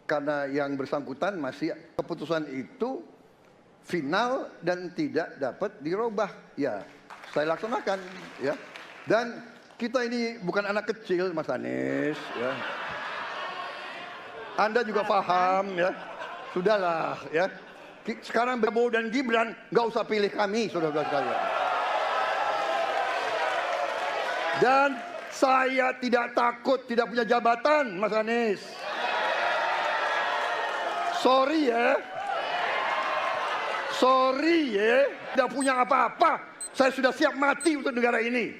karena yang bersangkutan masih keputusan itu final dan tidak dapat dirubah, ya saya laksanakan, ya. Dan kita ini bukan anak kecil, Mas Anies, ya. Anda juga paham, ya. Sudahlah, ya. Sekarang Prabowo dan Gibran nggak usah pilih kami, saudara-saudara sekalian. Dan saya tidak takut tidak punya jabatan, Mas Anies. Sorry ya. Sorry ya, tidak punya apa-apa. Saya sudah siap mati untuk negara ini.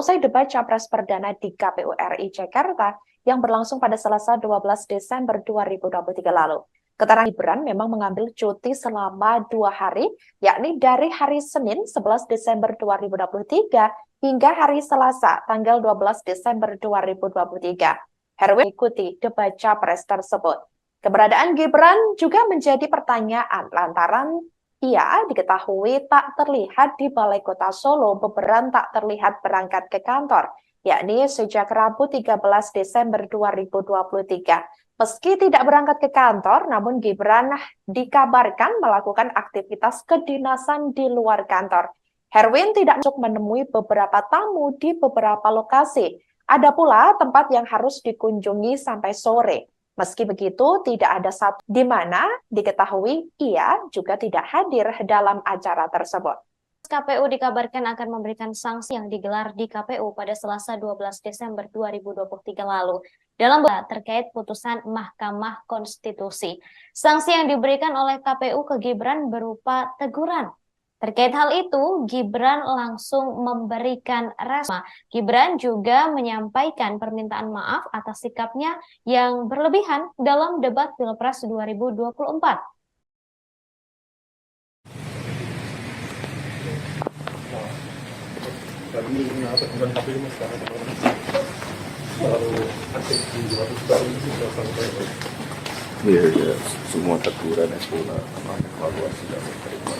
Usai debat Capres Perdana di KPU RI Jakarta yang berlangsung pada Selasa 12 Desember 2023 lalu. Keterangan Gibran memang mengambil cuti selama 2 hari, yakni dari hari Senin 11 Desember 2023 hingga hari Selasa tanggal 12 Desember 2023. Herwin mengikuti debat capres tersebut. Keberadaan Gibran juga menjadi pertanyaan lantaran ia diketahui tak terlihat di Balai Kota Solo, beberapa tak terlihat berangkat ke kantor, yakni sejak Rabu 13 Desember 2023. Meski tidak berangkat ke kantor, namun Gibran dikabarkan melakukan aktivitas kedinasan di luar kantor. Herwin tidak masuk menemui beberapa tamu di beberapa lokasi. Ada pula tempat yang harus dikunjungi sampai sore. Meski begitu, tidak ada satu di mana diketahui ia juga tidak hadir dalam acara tersebut. KPU dikabarkan akan memberikan sanksi yang digelar di KPU pada Selasa 12 Desember 2023 lalu dalam terkait putusan Mahkamah Konstitusi. Sanksi yang diberikan oleh KPU ke Gibran berupa teguran. Terkait hal itu, Gibran langsung memberikan respon. Gibran juga menyampaikan permintaan maaf atas sikapnya yang berlebihan dalam debat Pilpres 2024. Kami kenapa bukan KPU mas sekarang terlalu aktif di luar itu sudah sampai. Iya, ya, semua teguran itu namanya evaluasi dan terima.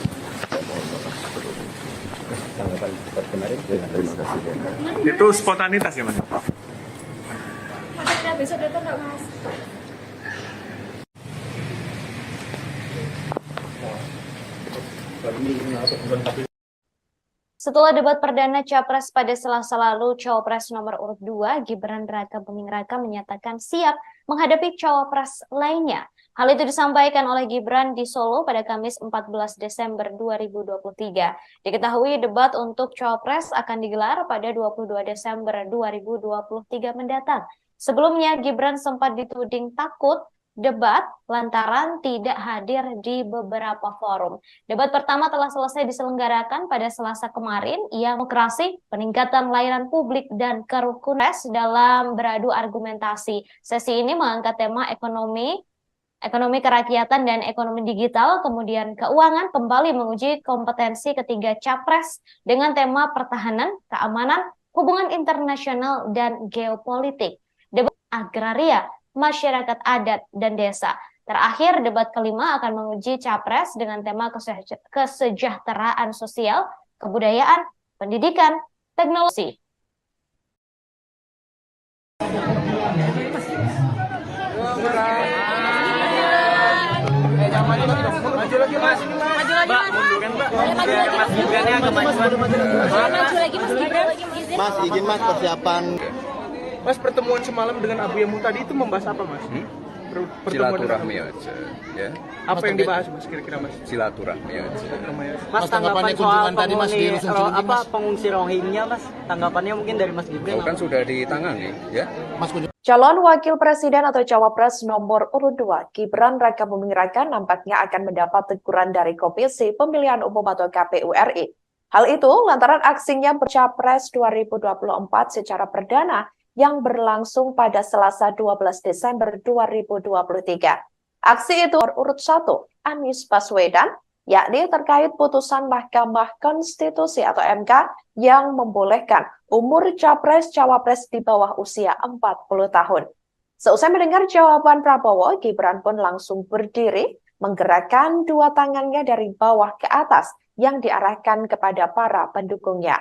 Tanggapan kemarin. Terima kasih. Itu spontanitas ya mas? Besok datang nggak mas? Kami kenapa bukan KPU. Setelah debat perdana Capres pada Selasa lalu, Cawapres nomor urut 2, Gibran Raka Buming Raka menyatakan siap menghadapi Cawapres lainnya. Hal itu disampaikan oleh Gibran di Solo pada Kamis 14 Desember 2023. Diketahui debat untuk Cawapres akan digelar pada 22 Desember 2023 mendatang. Sebelumnya, Gibran sempat dituding takut debat lantaran tidak hadir di beberapa forum. Debat pertama telah selesai diselenggarakan pada Selasa kemarin. Ia demokrasi, peningkatan layanan publik, dan kerukunan dalam beradu argumentasi. Sesi ini mengangkat tema ekonomi kerakyatan dan ekonomi digital, kemudian keuangan, kembali menguji kompetensi ketiga capres dengan tema pertahanan, keamanan, hubungan internasional, dan geopolitik. Debat agraria, masyarakat adat, dan desa. Terakhir, debat kelima akan menguji capres dengan tema kesejahteraan sosial, kebudayaan, pendidikan, teknologi. Maju lagi mas. Mbak, munduran mbak. Mas Gibrannya agak maju lagi mas Gibran. Mas, izin mas persiapan. Mas, pertemuan semalam dengan Abu Yamu tadi itu membahas apa mas? Silaturahmi aja, ya. Apa yang dibahas mas kira-kira mas? Silaturahmi aja. Mas, tanggapan soal pengungsi Rohingya mas, tanggapannya mungkin dari Mas Gibran. Kan sudah ditangani, ya. Mas Calon Wakil Presiden atau Cawapres nomor urut 2, Gibran Raka Buming Raka nampaknya akan mendapat teguran dari Komisi Pemilihan Umum atau KPU RI. Hal itu lantaran aksinya bercapres 2024 secara perdana yang berlangsung pada Selasa 12 Desember 2023. Aksi itu urut 1, Anies Baswedan, yakni terkait putusan Mahkamah Konstitusi atau MK yang membolehkan umur capres-cawapres di bawah usia 40 tahun. Seusai mendengar jawaban Prabowo, Gibran pun langsung berdiri, menggerakkan dua tangannya dari bawah ke atas yang diarahkan kepada para pendukungnya.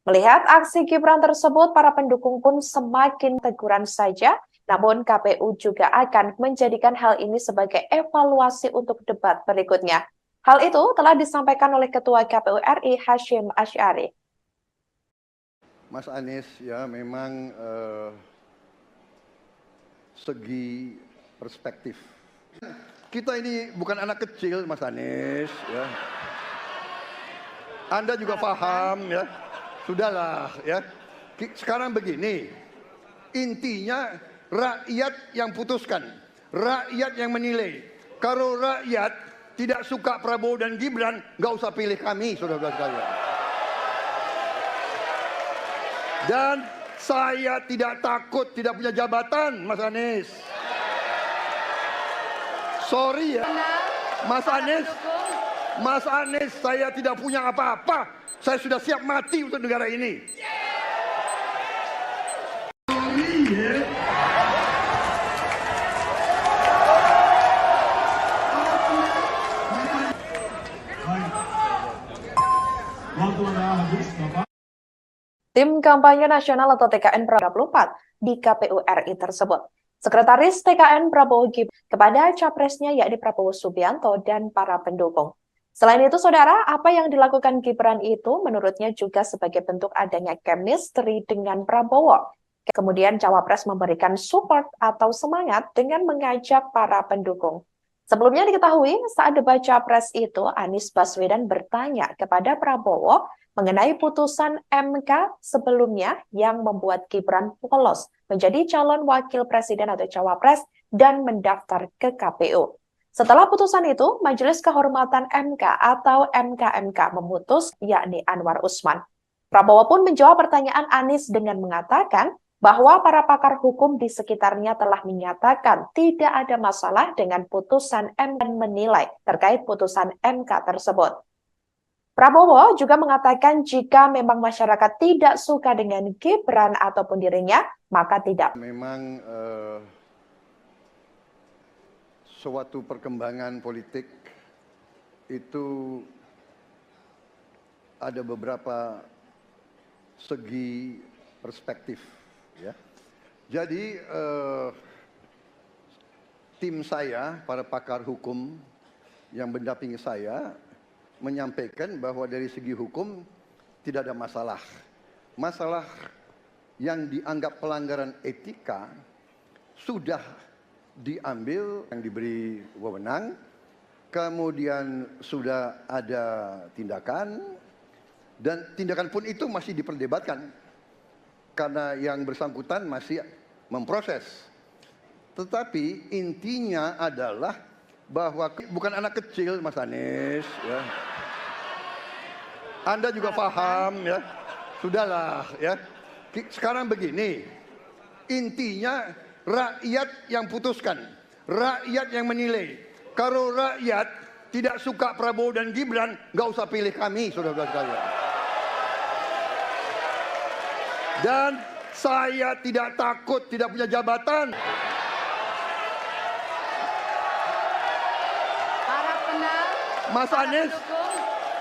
Melihat aksi Gibran tersebut, para pendukung pun semakin teguran saja, namun KPU juga akan menjadikan hal ini sebagai evaluasi untuk debat berikutnya. Hal itu telah disampaikan oleh Ketua KPU RI Hashim Asy'ari. Mas Anies ya memang segi perspektif. Kita ini bukan anak kecil Mas Anies ya. Anda juga paham ya. Sudahlah ya. Sekarang begini. Intinya rakyat yang putuskan, rakyat yang menilai. Kalau rakyat tidak suka Prabowo dan Gibran, nggak usah pilih kami, saudara-saudara sekalian. Dan saya tidak takut tidak punya jabatan, Mas Anies. Sorry ya, Mas Anies. Mas Anies, saya tidak punya apa-apa. Saya sudah siap mati untuk negara ini. Tim Kampanye Nasional atau TKN Prabowo 24 di KPU RI tersebut. Sekretaris TKN Prabowo Gibran kepada capresnya yakni Prabowo Subianto dan para pendukung. Selain itu, saudara, apa yang dilakukan Gibran itu menurutnya juga sebagai bentuk adanya chemistry dengan Prabowo. Kemudian Cawapres memberikan support atau semangat dengan mengajak para pendukung. Sebelumnya diketahui saat debat Capres itu Anies Baswedan bertanya kepada Prabowo mengenai putusan MK sebelumnya yang membuat Gibran polos menjadi calon wakil presiden atau cawapres dan mendaftar ke KPU. Setelah putusan itu, Majelis Kehormatan MK atau MKMK memutus yakni Anwar Usman. Prabowo pun menjawab pertanyaan Anies dengan mengatakan bahwa para pakar hukum di sekitarnya telah menyatakan tidak ada masalah dengan putusan MK dan menilai terkait putusan MK tersebut. Prabowo juga mengatakan jika memang masyarakat tidak suka dengan Gibran ataupun dirinya, maka tidak. Memang suatu perkembangan politik itu ada beberapa segi perspektif. Ya. Jadi tim saya, para pakar hukum yang mendampingi saya, menyampaikan bahwa dari segi hukum tidak ada masalah. Masalah yang dianggap pelanggaran etika sudah diambil yang diberi wewenang, kemudian sudah ada tindakan, dan tindakan pun itu masih diperdebatkan karena yang bersangkutan masih memproses. Tetapi intinya adalah bahwa bukan anak kecil, Mas Anies, ya. Anda juga paham, ya. Sudahlah, ya. Sekarang begini, intinya rakyat yang putuskan, rakyat yang menilai. Kalau rakyat tidak suka Prabowo dan Gibran, nggak usah pilih kami, saudara-saudara sekalian. Dan saya tidak takut, tidak punya jabatan.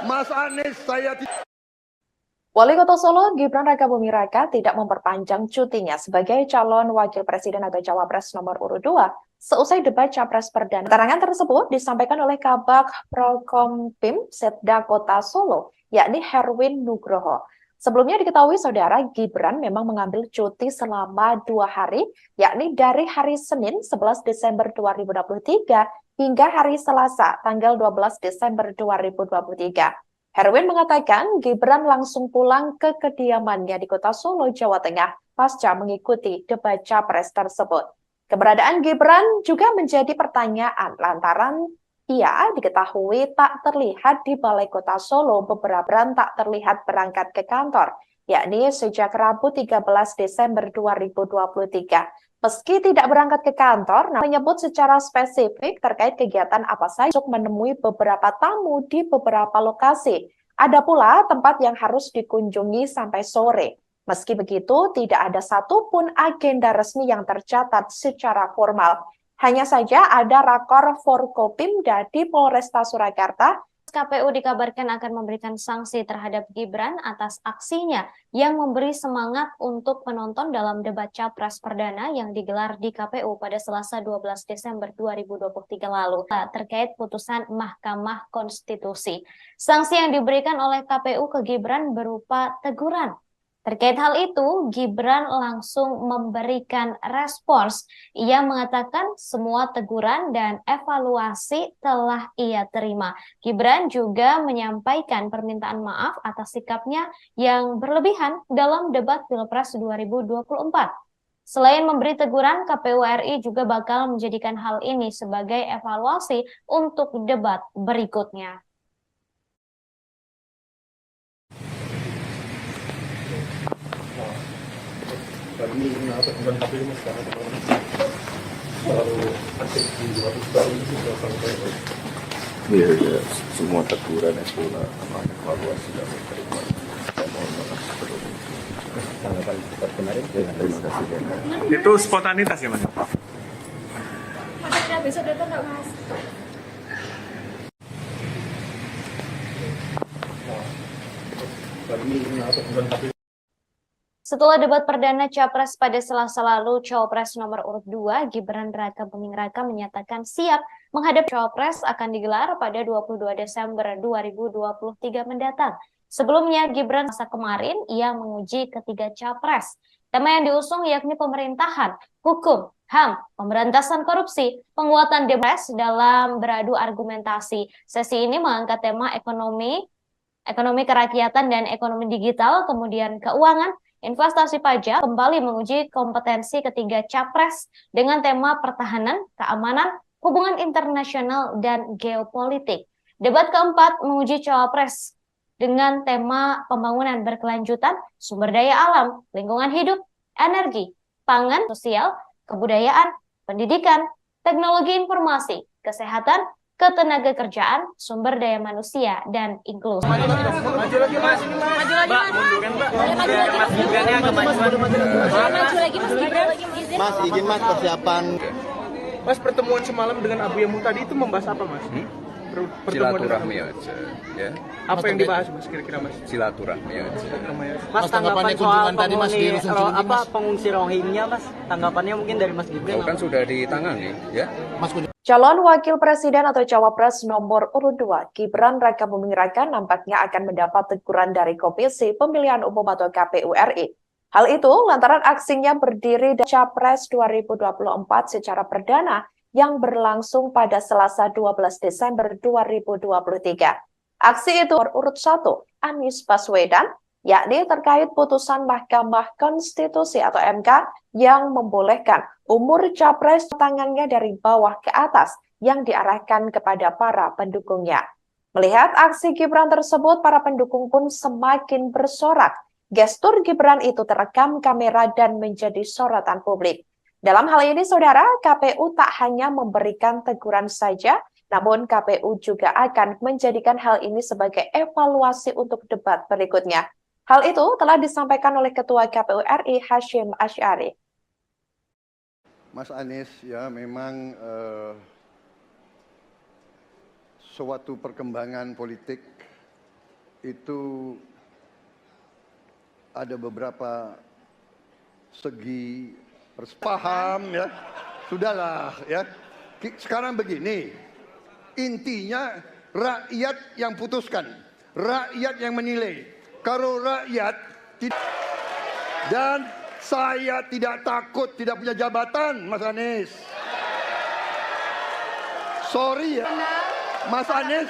Mas Anies, saya Wali Kota Solo, Gibran Rakabuming Raka tidak memperpanjang cutinya sebagai calon wakil presiden atau cawapres nomor urut 2 seusai debat Capres Perdana. Keterangan tersebut disampaikan oleh Kabag Prokompim Setda Kota Solo, yakni Herwin Nugroho. Sebelumnya diketahui saudara Gibran memang mengambil cuti selama 2 hari, yakni dari hari Senin 11 Desember 2023 hingga hari Selasa tanggal 12 Desember 2023. Herwin mengatakan Gibran langsung pulang ke kediamannya di Kota Solo, Jawa Tengah pasca mengikuti debat Capres tersebut. Keberadaan Gibran juga menjadi pertanyaan lantaran ia diketahui tak terlihat di Balai Kota Solo, beberapa tak terlihat berangkat ke kantor, yakni sejak Rabu 13 Desember 2023. Meski tidak berangkat ke kantor, namun menyebut secara spesifik terkait kegiatan apa saja untuk menemui beberapa tamu di beberapa lokasi. Ada pula tempat yang harus dikunjungi sampai sore. Meski begitu, tidak ada satupun agenda resmi yang tercatat secara formal. Hanya saja ada rakor Forkopimda di Polresta Surakarta. KPU dikabarkan akan memberikan sanksi terhadap Gibran atas aksinya yang memberi semangat untuk penonton dalam debat Capres Perdana yang digelar di KPU pada Selasa 12 Desember 2023 lalu terkait putusan Mahkamah Konstitusi. Sanksi yang diberikan oleh KPU ke Gibran berupa teguran. Terkait hal itu, Gibran langsung memberikan respons. Ia mengatakan semua teguran dan evaluasi telah ia terima. Gibran juga menyampaikan permintaan maaf atas sikapnya yang berlebihan dalam debat Pilpres 2024. Selain memberi teguran, KPU RI juga bakal menjadikan hal ini sebagai evaluasi untuk debat berikutnya. Kami bukan KPU mas karena terlalu aktif di luar itu sampai Iya, ya, semua teguran itu evaluasi dan terima. Mohon maaf sebelumnya. Tanggapan kemarin. Terima kasih. Itu spontanitas ya mas? Besok datang nggak mas? Kami bukan KPU. Setelah debat perdana Capres pada Selasa lalu, Cawapres nomor urut 2 Gibran Raka Buming Raka menyatakan siap menghadapi Cawapres akan digelar pada 22 Desember 2023 mendatang. Sebelumnya, Gibran masa kemarin ia menguji ketiga Capres. Tema yang diusung yakni pemerintahan, hukum, HAM, pemberantasan korupsi, penguatan demokrasi dalam beradu argumentasi. Sesi ini mengangkat tema ekonomi kerakyatan dan ekonomi digital, kemudian keuangan, investasi pajak, kembali menguji kompetensi ketiga Capres dengan tema pertahanan, keamanan, hubungan internasional, dan geopolitik. Debat keempat menguji Cawapres dengan tema pembangunan berkelanjutan, sumber daya alam, lingkungan hidup, energi, pangan, sosial, kebudayaan, pendidikan, teknologi informasi, kesehatan, ketenaga kerjaan, sumber daya manusia, dan inklusi. Maju lagi mas, Mbak, munduran Mbak. Mas Gibrannya agak maju lagi Mas Gibran. Mas, izin Mas persiapan. Mas, pertemuan semalam dengan Abu Yamu tadi itu membahas apa Mas? Silaturahmi aja, ya. Apa yang dibahas Mas kira-kira Mas? Silaturahmi aja. Mas, tanggapan soal pengungsi Rohingya Mas, tanggapannya mungkin dari Mas Gibran. Kan sudah ditangani, ya. Calon Wakil Presiden atau Cawapres nomor urut 2 Gibran Raka Buming Raka nampaknya akan mendapat teguran dari Komisi Pemilihan Umum atau KPU RI. Hal itu lantaran aksinya berdiri dari Capres 2024 secara perdana yang berlangsung pada Selasa 12 Desember 2023. Aksi itu urut 1, Anies Baswedan, yakni terkait putusan Mahkamah Konstitusi atau MK yang membolehkan umur Capres tangannya dari bawah ke atas yang diarahkan kepada para pendukungnya. Melihat aksi Gibran tersebut, para pendukung pun semakin bersorak. Gestur Gibran itu terekam kamera dan menjadi sorotan publik. Dalam hal ini, saudara, KPU tak hanya memberikan teguran saja, namun KPU juga akan menjadikan hal ini sebagai evaluasi untuk debat berikutnya. Hal itu telah disampaikan oleh Ketua KPU RI Hashim Asy'ari. Mas Anies, ya memang suatu perkembangan politik itu ada beberapa segi paham ya. Sudahlah ya. Sekarang begini, intinya rakyat yang putuskan, rakyat yang menilai. Kalau rakyat dan saya tidak takut tidak punya jabatan, Mas Anies. Sorry ya, Mas Anies.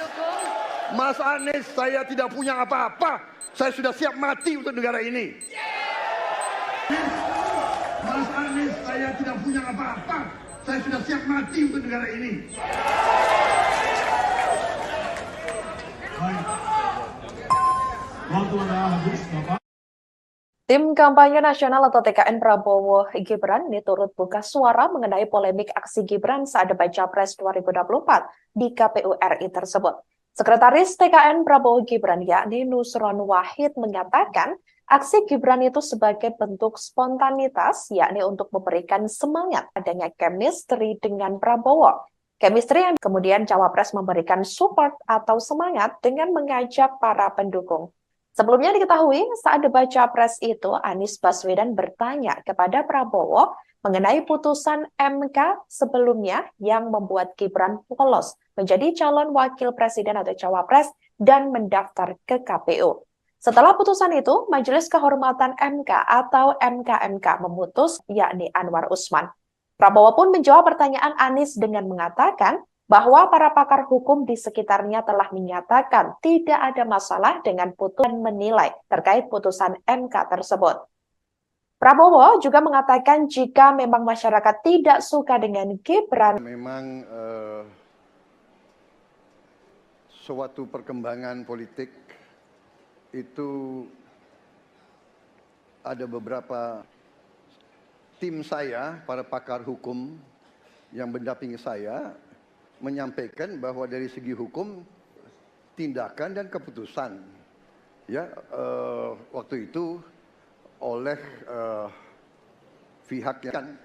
Mas Anies, saya tidak punya apa-apa. Saya sudah siap mati untuk negara ini. Mas Anies, saya tidak punya apa-apa. Saya sudah siap mati untuk negara ini. Waktu Anda habis, Bapak. Tim Kampanye Nasional atau TKN Prabowo Gibran ini turut buka suara mengenai polemik aksi Gibran saat debat Capres 2024 di KPU RI tersebut. Sekretaris TKN Prabowo Gibran yakni Nusron Wahid menyatakan aksi Gibran itu sebagai bentuk spontanitas yakni untuk memberikan semangat adanya chemistry dengan Prabowo. Chemistry yang kemudian Cawapres memberikan support atau semangat dengan mengajak para pendukung. Sebelumnya diketahui saat debat Capres itu Anies Baswedan bertanya kepada Prabowo mengenai putusan MK sebelumnya yang membuat Gibran lolos menjadi calon wakil presiden atau Cawapres dan mendaftar ke KPU. Setelah putusan itu, Majelis Kehormatan MK atau MKMK memutus yakni Anwar Usman. Prabowo pun menjawab pertanyaan Anies dengan mengatakan bahwa para pakar hukum di sekitarnya telah menyatakan tidak ada masalah dengan putusan menilai terkait putusan MK tersebut. Prabowo juga mengatakan jika memang masyarakat tidak suka dengan Gibran. Memang suatu perkembangan politik itu ada beberapa tim saya, para pakar hukum yang mendampingi saya, menyampaikan bahwa dari segi hukum tindakan dan keputusan ya waktu itu oleh pihak yang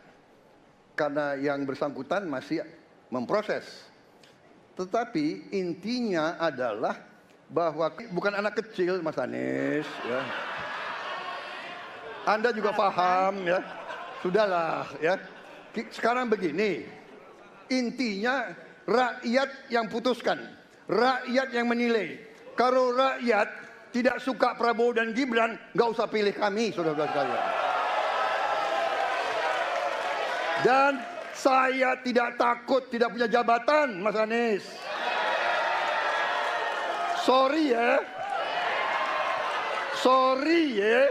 karena yang bersangkutan masih memproses, tetapi intinya adalah bahwa bukan anak kecil Mas Anies ya. Anda juga paham ya. Sudahlah ya. Sekarang begini, intinya rakyat yang putuskan, rakyat yang menilai. Kalau rakyat tidak suka Prabowo dan Gibran, nggak usah pilih kami, saudara-saudara sekalian. Dan saya tidak takut tidak punya jabatan, Mas Anies. Sorry ya. Sorry ya.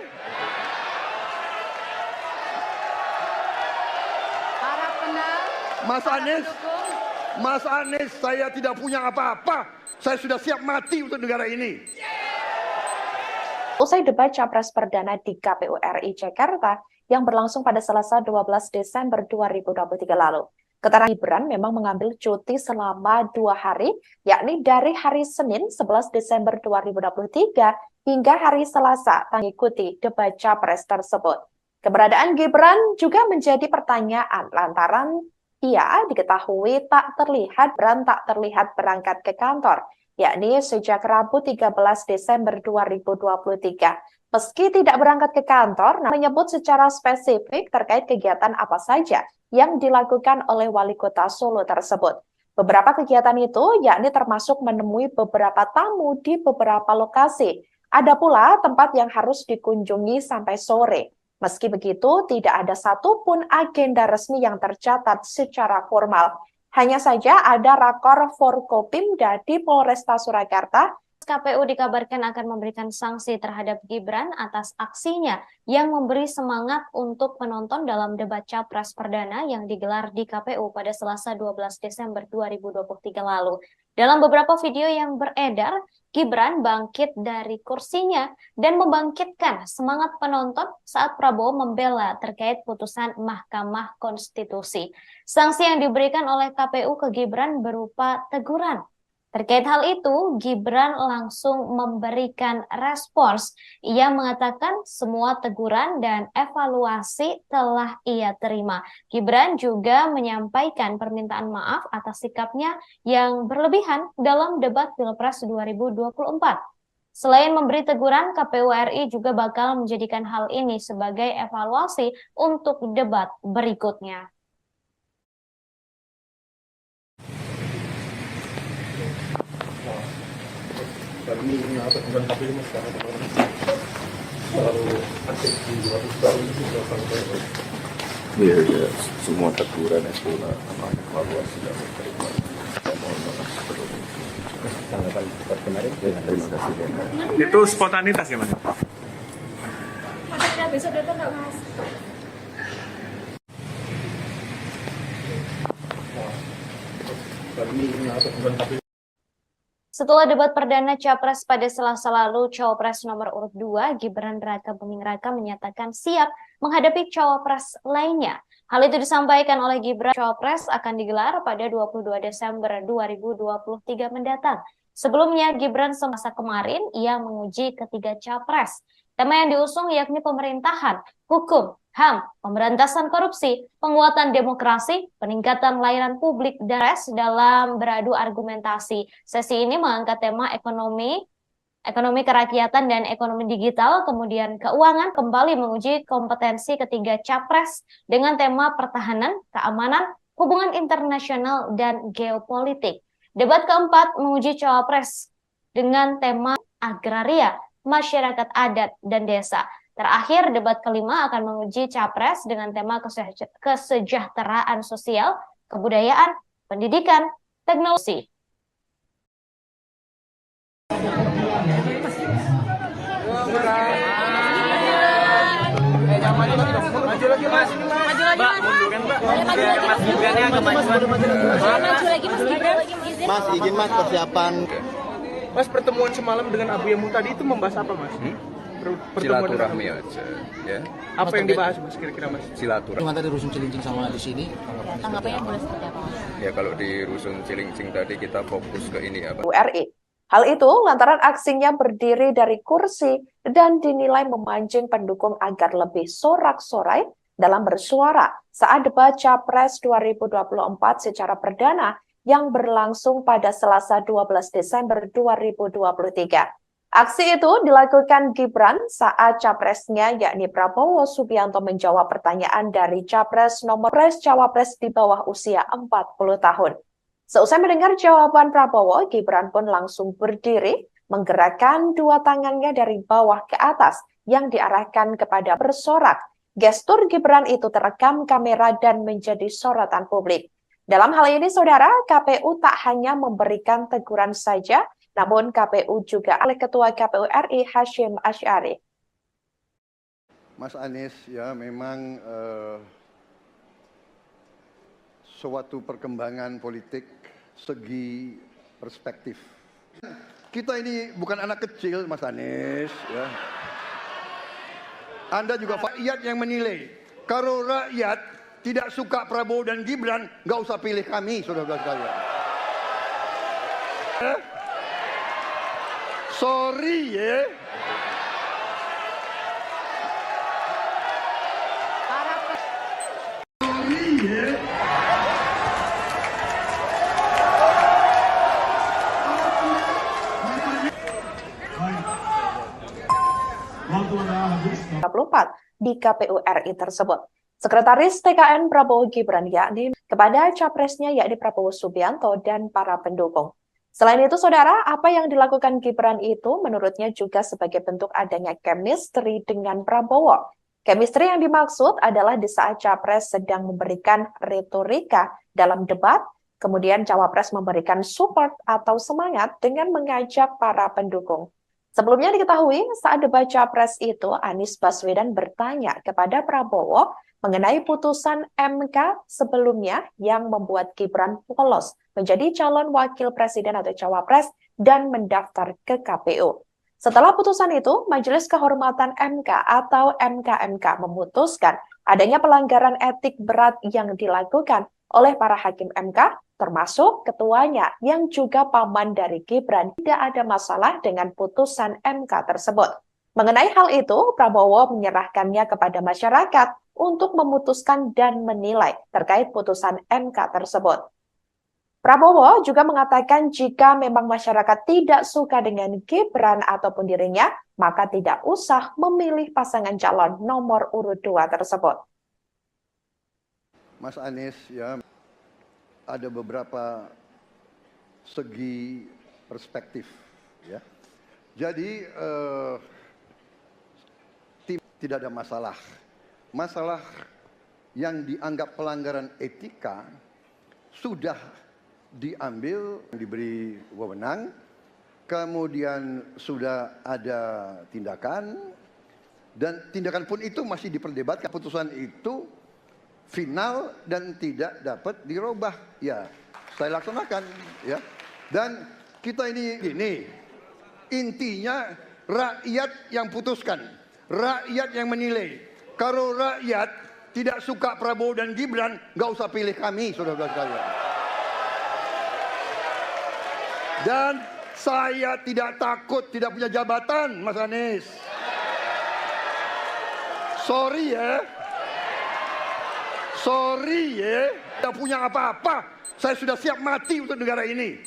Mas Anies, saya tidak punya apa-apa. Saya sudah siap mati untuk negara ini. Usai debat Capres Perdana di KPU RI Jakarta yang berlangsung pada Selasa 12 Desember 2023 lalu. Keterangan Gibran memang mengambil cuti selama 2 hari, yakni dari hari Senin 11 Desember 2023 hingga hari Selasa mengikuti debat Capres tersebut. Keberadaan Gibran juga menjadi pertanyaan lantaran ia diketahui tak terlihat berangkat ke kantor, yakni sejak Rabu 13 Desember 2023. Meski tidak berangkat ke kantor, menyebut secara spesifik terkait kegiatan apa saja yang dilakukan oleh Wali Kota Solo tersebut. Beberapa kegiatan itu yakni termasuk menemui beberapa tamu di beberapa lokasi. Ada pula tempat yang harus dikunjungi sampai sore. Meski begitu, tidak ada satupun agenda resmi yang tercatat secara formal. Hanya saja ada rakor Forkopimda di Polresta Surakarta. KPU dikabarkan akan memberikan sanksi terhadap Gibran atas aksinya yang memberi semangat untuk penonton dalam debat Capres Perdana yang digelar di KPU pada Selasa 12 Desember 2023 lalu. Dalam beberapa video yang beredar, Gibran bangkit dari kursinya dan membangkitkan semangat penonton saat Prabowo membela terkait putusan Mahkamah Konstitusi. Sanksi yang diberikan oleh KPU ke Gibran berupa teguran. Terkait hal itu, Gibran langsung memberikan respons. Ia mengatakan semua teguran dan evaluasi telah ia terima. Gibran juga menyampaikan permintaan maaf atas sikapnya yang berlebihan dalam debat Pilpres 2024. Selain memberi teguran, KPU RI juga bakal menjadikan hal ini sebagai evaluasi untuk debat berikutnya. Kami apa bukan KPU mas karena terlalu aktif di luar itu sudah sampai. Iya, ya, semua teguran itu namanya evaluasi dan terima. Mohon maaf sebelumnya. Tanggapan seperti kemarin. Terima kasih. Itu spontanitas ya mas? Besok datang nggak mas? Kami apa bukan KPU. Setelah debat perdana Capres pada Selasa lalu, Cawapres nomor urut 2, Gibran Raka Buming Raka menyatakan siap menghadapi Cawapres lainnya. Hal itu disampaikan oleh Gibran. Cawapres akan digelar pada 22 Desember 2023 mendatang. Sebelumnya, Gibran semasa kemarin, ia menguji ketiga Capres. Tema yang diusung yakni pemerintahan, hukum, HAM, pemberantasan korupsi, penguatan demokrasi, peningkatan layanan publik, dan res dalam beradu argumentasi. Sesi ini mengangkat tema ekonomi kerakyatan dan ekonomi digital, kemudian keuangan, kembali menguji kompetensi ketiga Capres dengan tema pertahanan, keamanan, hubungan internasional, dan geopolitik. Debat keempat menguji Cawapres dengan tema agraria, masyarakat adat, dan desa. Terakhir, debat kelima akan menguji Capres dengan tema kesejahteraan sosial, kebudayaan, pendidikan, teknologi. Maju lagi mas. Mbak, munduran mbak. Mas Gibrannya agak maju lagi mas Gibran. Mas, izin mas persiapan. Mas, pertemuan semalam dengan Abu Yamu tadi itu membahas apa mas? Silaturahmi aja, ya. Apa yang dibahas mas kira-kira mas? Silaturahmi. Gimana tadi Rusun Cilincing sama di sini? Tanggapannya boleh seperti apa mas? Ya kalau di Rusun Cilincing tadi kita fokus ke ini apa? RI. Hal itu lantaran aksinya berdiri dari kursi dan dinilai memancing pendukung agar lebih sorak-sorai dalam bersuara saat debat Capres 2024 secara perdana yang berlangsung pada Selasa 12 Desember 2023. Aksi itu dilakukan Gibran saat capresnya yakni Prabowo Subianto menjawab pertanyaan dari capres nomor cawapres di bawah usia 40 tahun. Seusai mendengar jawaban Prabowo, Gibran pun langsung berdiri, menggerakkan dua tangannya dari bawah ke atas yang diarahkan kepada bersorak. Gestur Gibran itu terekam kamera dan menjadi sorotan publik. Dalam hal ini, saudara, KPU tak hanya memberikan teguran saja, namun KPU juga oleh Ketua KPU RI Hashim Asy'ari. Mas Anies, ya memang suatu perkembangan politik segi perspektif. Kita ini bukan anak kecil, Mas Anies. Ya. Anda juga rakyat yang menilai. Kalau rakyat tidak suka Prabowo dan Gibran, nggak usah pilih kami, saudara-saudara sekalian. Sorry ya. Sorry ya. Di KPU RI tersebut. Sekretaris TKN Prabowo Gibran yakni kepada capresnya yakni Prabowo Subianto dan para pendukung. Selain itu, saudara, apa yang dilakukan Gibran itu menurutnya juga sebagai bentuk adanya chemistry dengan Prabowo. Chemistry yang dimaksud adalah di saat capres sedang memberikan retorika dalam debat, kemudian cawapres memberikan support atau semangat dengan mengajak para pendukung. Sebelumnya diketahui saat debat capres itu Anies Baswedan bertanya kepada Prabowo mengenai putusan MK sebelumnya yang membuat Gibran lolos menjadi calon wakil presiden atau cawapres dan mendaftar ke KPU. Setelah putusan itu, Majelis Kehormatan MK atau MKMK memutuskan adanya pelanggaran etik berat yang dilakukan oleh para hakim MK, termasuk ketuanya yang juga paman dari Gibran. Tidak ada masalah dengan putusan MK tersebut. Mengenai hal itu, Prabowo menyerahkannya kepada masyarakat untuk memutuskan dan menilai terkait putusan MK tersebut. Prabowo juga mengatakan jika memang masyarakat tidak suka dengan Gibran ataupun dirinya, maka tidak usah memilih pasangan calon nomor urut 2 tersebut. Mas Anies, ya ada beberapa segi perspektif, ya. Jadi tidak ada masalah. Masalah yang dianggap pelanggaran etika sudah diambil, diberi wewenang, kemudian sudah ada tindakan, dan tindakan pun itu masih diperdebatkan. Putusan itu final dan tidak dapat dirubah. Ya, saya laksanakan. Ya, dan kita ini intinya rakyat yang putuskan, rakyat yang menilai. Kalau rakyat tidak suka Prabowo dan Gibran, nggak usah pilih kami, saudara-saudara sekalian. Dan saya tidak takut tidak punya jabatan, Mas Anies. Sorry ya. Sorry ya. Tidak punya apa-apa. Saya sudah siap mati untuk negara ini.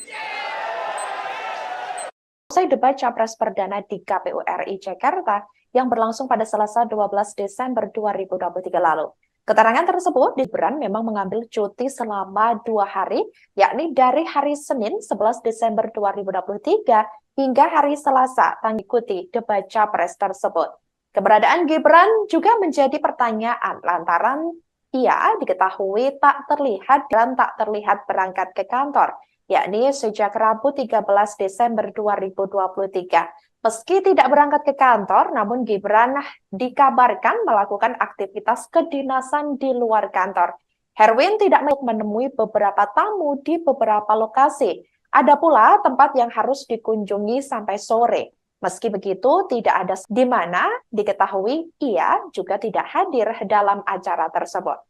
Usai debat Capres Perdana di KPU RI Jakarta yang berlangsung pada Selasa 12 Desember 2023 lalu. Keterangan tersebut, Gibran memang mengambil cuti selama 2 hari, yakni dari hari Senin 11 Desember 2023 hingga hari Selasa mengikuti debat Capres tersebut. Keberadaan Gibran juga menjadi pertanyaan lantaran ia diketahui tak terlihat berangkat ke kantor, yakni sejak Rabu 13 Desember 2023. Meski tidak berangkat ke kantor, namun Gibran dikabarkan melakukan aktivitas kedinasan di luar kantor. Herwin tidak menemui beberapa tamu di beberapa lokasi. Ada pula tempat yang harus dikunjungi sampai sore. Meski begitu, tidak ada di mana diketahui ia juga tidak hadir dalam acara tersebut.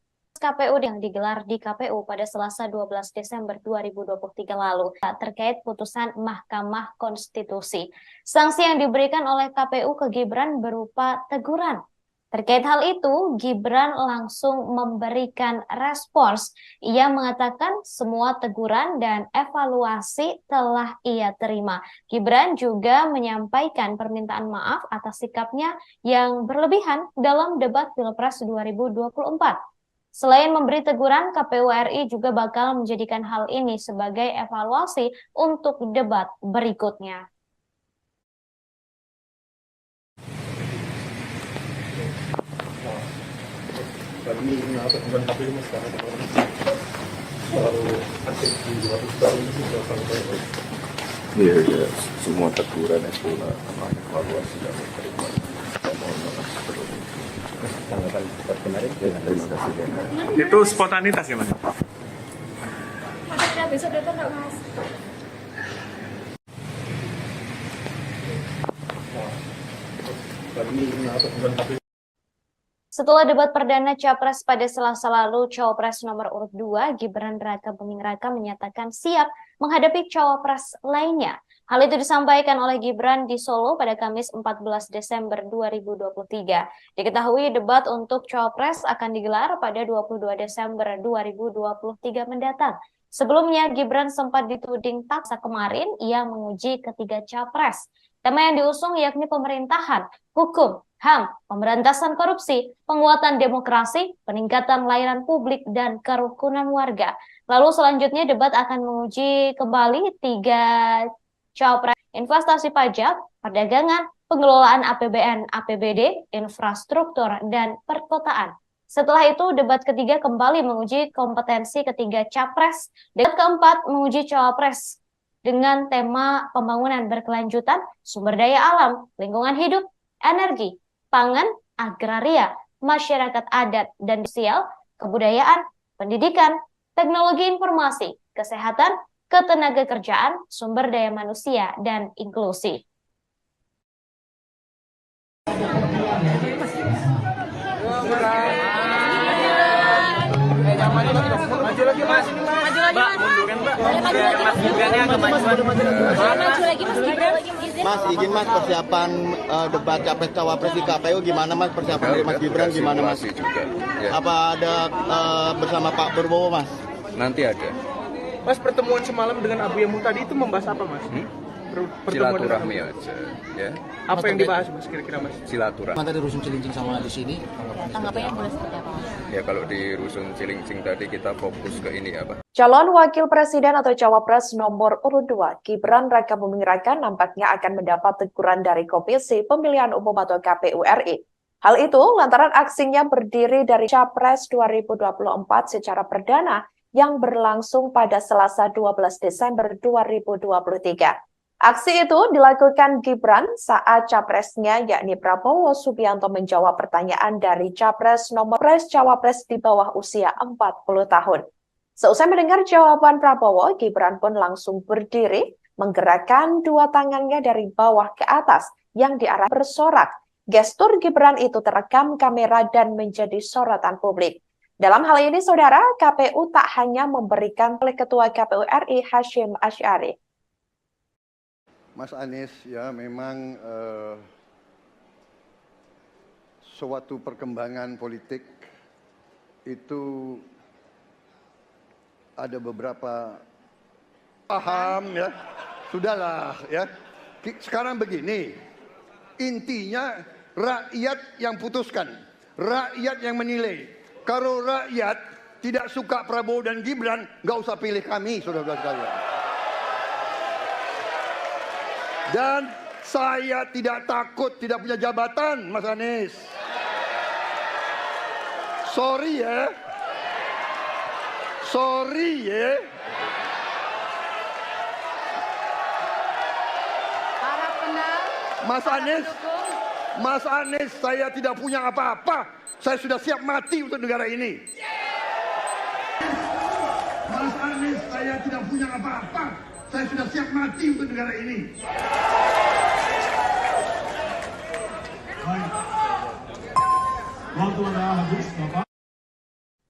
KPU yang digelar di KPU pada Selasa 12 Desember 2023 lalu terkait putusan Mahkamah Konstitusi. Sanksi yang diberikan oleh KPU ke Gibran berupa teguran. Terkait hal itu, Gibran langsung memberikan respons. Ia mengatakan semua teguran dan evaluasi telah ia terima. Gibran juga menyampaikan permintaan maaf atas sikapnya yang berlebihan dalam debat Pilpres 2024. Selain memberi teguran, KPU RI juga bakal menjadikan hal ini sebagai evaluasi untuk debat berikutnya. Kami kenapa bukan KPU mas sekarang terlalu aktif di luar itu sampai Iya, ya, semua teguran itu namanya evaluasi dan terima. Mohon maaf sebelumnya. Tanggapan debat kemarin Terima kasih. Itu spontanitas ya mas? Maksudnya besok datang nggak mas? kami kenapa bukan KPU. Setelah debat perdana Capres pada Selasa lalu, Cawapres nomor urut 2, Gibran Raka Buming Raka menyatakan siap menghadapi Cawapres lainnya. Hal itu disampaikan oleh Gibran di Solo pada Kamis 14 Desember 2023. Diketahui debat untuk Cawapres akan digelar pada 22 Desember 2023 mendatang. Sebelumnya, Gibran sempat dituding taksa kemarin ia menguji ketiga Capres. Tema yang diusung yakni pemerintahan, hukum, HAM, pemberantasan korupsi, penguatan demokrasi, peningkatan layanan publik, dan kerukunan warga. Lalu selanjutnya debat akan menguji kembali 3 Cawapres, investasi pajak, perdagangan, pengelolaan APBN, APBD, infrastruktur, dan perkotaan. Setelah itu, debat ketiga kembali menguji kompetensi ketiga Capres. Debat keempat menguji Cawapres dengan tema pembangunan berkelanjutan, sumber daya alam, lingkungan hidup, energi, pangan, agraria, masyarakat adat dan sosial, kebudayaan, pendidikan, teknologi informasi, kesehatan, ketenagakerjaan, sumber daya manusia, dan inklusi. Maju lagi mas, Mbak, munduran Mbak. Mas Gibran agak maju lagi. Mas, izin mas persiapan debat capres cawapres di KPU gimana mas, persiapan dari Mas Gibran gimana mas? Juga, ya. Apa ada bersama Pak Prabowo mas? Nanti ada. Mas, pertemuan semalam dengan Abu Yamuh tadi itu membahas apa mas? Silaturahmi aja, ya. Apa yang dibahas mas kira-kira mas? Silaturahmi. Tadi Rusun Cilincing sama di sini. Tanggapannya boleh seperti apa mas? Ya kalau di Rusun Cilincing tadi kita fokus ke ini apa? Calon Wakil Presiden atau Cawapres nomor urut 2, Gibran Raka Buming Raka nampaknya akan mendapat teguran dari Komisi Pemilihan Umum atau KPU RI. Hal itu lantaran aksinya berdiri dari Capres 2024 secara perdana yang berlangsung pada Selasa 12 Desember 2023. Aksi itu dilakukan Gibran saat capresnya yakni Prabowo Subianto menjawab pertanyaan dari Capres nomor Cawapres di bawah usia 40 tahun. Seusai mendengar jawaban Prabowo, Gibran pun langsung berdiri, menggerakkan dua tangannya dari bawah ke atas yang diarah bersorak. Gestur Gibran itu terekam kamera dan menjadi sorotan publik. Dalam hal ini, saudara, KPU tak hanya memberikan oleh Ketua KPU RI Hasyim Asy'ari. Mas Anies, ya memang suatu perkembangan politik itu ada beberapa paham ya, sudahlah ya. Sekarang begini, intinya rakyat yang putuskan, rakyat yang menilai. Kalau rakyat tidak suka Prabowo dan Gibran, nggak usah pilih kami, saudara-saudara sekalian. Dan saya tidak takut tidak punya jabatan, Mas Anies. Sorry ya. Sorry ya. Mas Anies, saya tidak punya apa-apa. Saya sudah siap mati untuk negara ini. Mas Anies, saya tidak punya apa-apa. Saya sudah siap mati untuk negara ini. Waktu Anda habis, Bapak.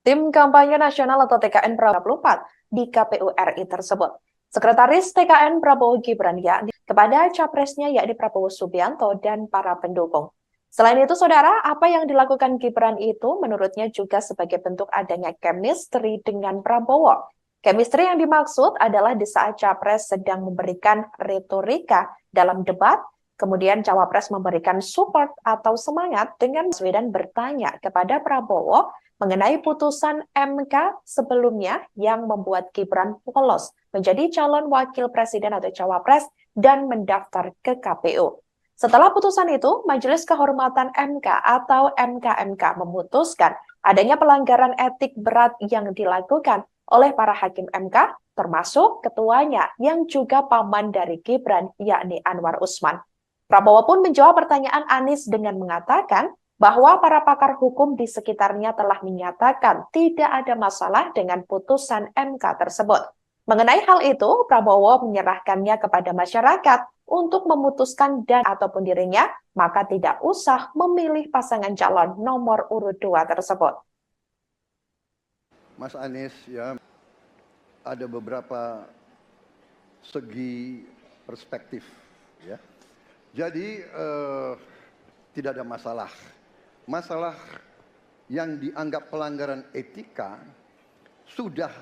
Tim Kampanye Nasional atau TKN Prabowo 24 di KPU RI tersebut. Sekretaris TKN Prabowo Gibran yakni kepada capresnya yakni Prabowo Subianto dan para pendukung. Selain itu, saudara, apa yang dilakukan Gibran itu menurutnya juga sebagai bentuk adanya chemistry dengan Prabowo. Chemistry yang dimaksud adalah di saat Capres sedang memberikan retorika dalam debat, kemudian Cawapres memberikan support atau semangat dengan Baswedan bertanya kepada Prabowo mengenai putusan MK sebelumnya yang membuat Gibran lolos menjadi calon wakil presiden atau Cawapres dan mendaftar ke KPU. Setelah putusan itu, Majelis Kehormatan MK atau MKMK memutuskan adanya pelanggaran etik berat yang dilakukan oleh para hakim MK, termasuk ketuanya yang juga paman dari Gibran, yakni Anwar Usman. Prabowo pun menjawab pertanyaan Anies dengan mengatakan bahwa para pakar hukum di sekitarnya telah menyatakan tidak ada masalah dengan putusan MK tersebut. Mengenai hal itu, Prabowo menyerahkannya kepada masyarakat untuk memutuskan dan ataupun dirinya, maka tidak usah memilih pasangan calon nomor urut 2 tersebut. Mas Anies, ya, ada beberapa segi perspektif, ya. Jadi tidak ada masalah. Masalah yang dianggap pelanggaran etika sudah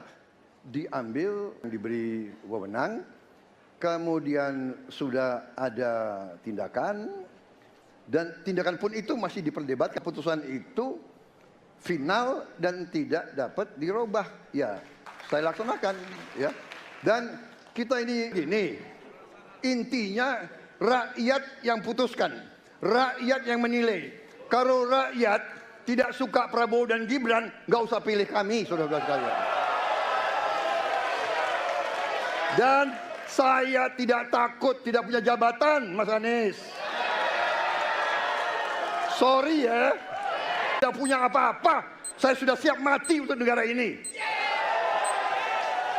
diambil, diberi wewenang, kemudian sudah ada tindakan, dan tindakan pun itu masih diperdebatkan. Keputusan itu final dan tidak dapat dirubah. Ya, saya laksanakan, ya. Dan kita ini intinya rakyat yang putuskan, rakyat yang menilai. Kalau rakyat tidak suka Prabowo dan Gibran, nggak usah pilih kami, saudara-saudara sekalian. Dan saya tidak takut tidak punya jabatan, Mas Anies. Sorry ya, tidak punya apa-apa. Saya sudah siap mati untuk negara ini.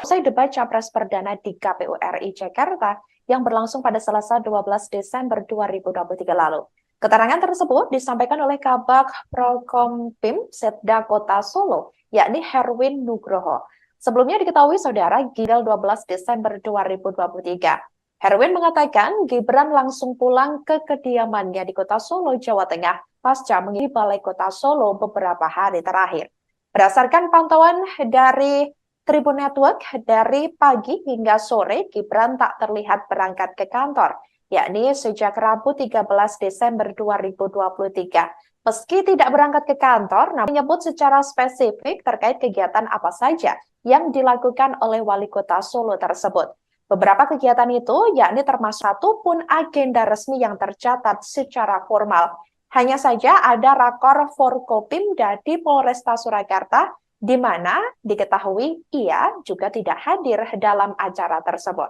Usai debat Capres Perdana di KPU RI Jakarta yang berlangsung pada Selasa 12 Desember 2023 lalu. Keterangan tersebut disampaikan oleh Kabag Prokompim Setda Kota Solo, yakni Herwin Nugroho. Sebelumnya diketahui saudara, Gidal 12 Desember 2023. Herwin mengatakan Gibran langsung pulang ke kediamannya di Kota Solo, Jawa Tengah, pasca mengisi Balai Kota Solo beberapa hari terakhir. Berdasarkan pantauan dari Tribun Network, dari pagi hingga sore, Gibran tak terlihat berangkat ke kantor, yakni sejak Rabu 13 Desember 2023. Meski tidak berangkat ke kantor, namun menyebut secara spesifik terkait kegiatan apa saja yang dilakukan oleh Wali Kota Solo tersebut. Beberapa kegiatan itu yakni termasuk satu pun agenda resmi yang tercatat secara formal. Hanya saja ada rakor Forkopimda di Polresta Surakarta, di mana diketahui ia juga tidak hadir dalam acara tersebut.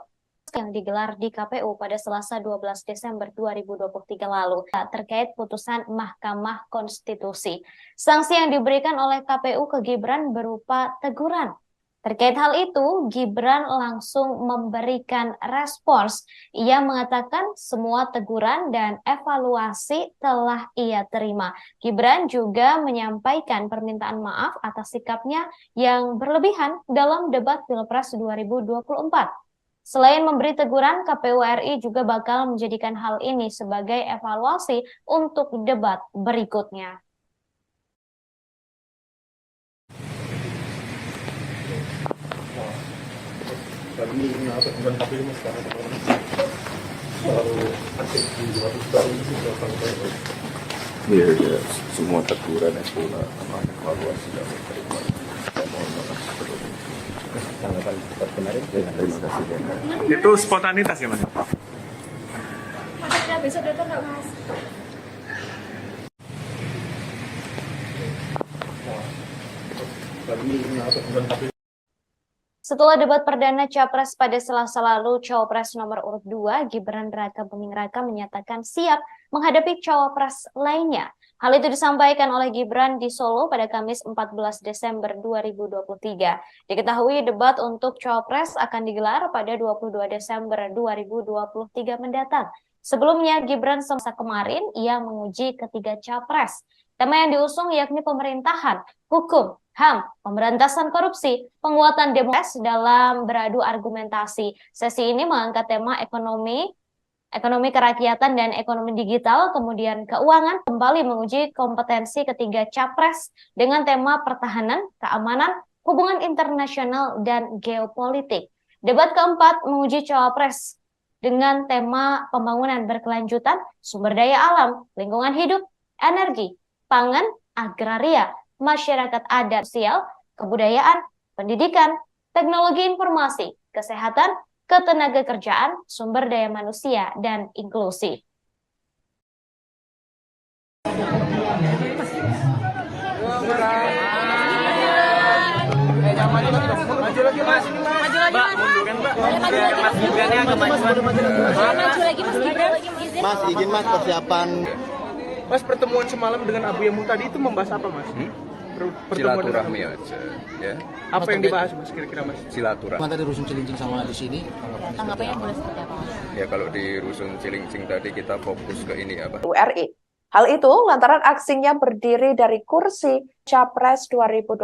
Yang digelar di KPU pada Selasa 12 Desember 2023 lalu terkait putusan Mahkamah Konstitusi. Sanksi yang diberikan oleh KPU ke Gibran berupa teguran. Terkait hal itu, Gibran langsung memberikan respons. Ia mengatakan semua teguran dan evaluasi telah ia terima. Gibran juga menyampaikan permintaan maaf atas sikapnya yang berlebihan dalam debat Pilpres 2024. Selain memberi teguran, KPU RI juga bakal menjadikan hal ini sebagai evaluasi untuk debat berikutnya. Kami bukan KPU mas sekarang selalu aktif di luar itu sampai. Iya, ya, semua teguran itu sama evaluasi dan terima. Mohon maaf sebelumnya. Tanggapan kemarin Terima kasih. Itu spontanitas ya mas? Maksudnya besok datang nggak mas? Kami bukan KPU. Setelah debat perdana Capres pada Selasa lalu, Cawapres nomor urut 2, Gibran Raka Buming Raka menyatakan siap menghadapi Cawapres lainnya. Hal itu disampaikan oleh Gibran di Solo pada Kamis 14 Desember 2023. Diketahui debat untuk Cawapres akan digelar pada 22 Desember 2023 mendatang. Sebelumnya, Gibran semasa kemarin ia menguji ketiga Capres. Tema yang diusung yakni pemerintahan, hukum, HAM, pemberantasan korupsi, penguatan demokrasi dalam beradu argumentasi. Sesi ini mengangkat tema ekonomi, Ekonomi kerakyatan dan ekonomi digital, kemudian keuangan, kembali menguji kompetensi ketiga capres dengan tema pertahanan, keamanan, hubungan internasional, dan geopolitik. Debat keempat menguji cawapres dengan tema pembangunan berkelanjutan, sumber daya alam, lingkungan hidup, energi, pangan, agraria, masyarakat adat, sosial, kebudayaan, pendidikan, teknologi informasi, kesehatan, ketenaga kerjaan, sumber daya manusia, dan inklusi. Maju lagi mas, Mbak, munduran Mbak. Mas Gibran yang kemajuan. Maju lagi Mas Gibran. Mas, izin Mas persiapan. Mas, pertemuan semalam dengan Abu Yamu tadi itu membahas apa Mas? Silaturahmi aja, ya. Apa yang dibahas Mas kira-kira Mas? Silaturahmi. Tadi Rusun Cilincing sama di sini. Tanggapannya boleh seperti apa Mas? Ya kalau di Rusun Cilincing tadi kita fokus ke ini apa? RI. Hal itu lantaran aksinya berdiri dari kursi Capres 2024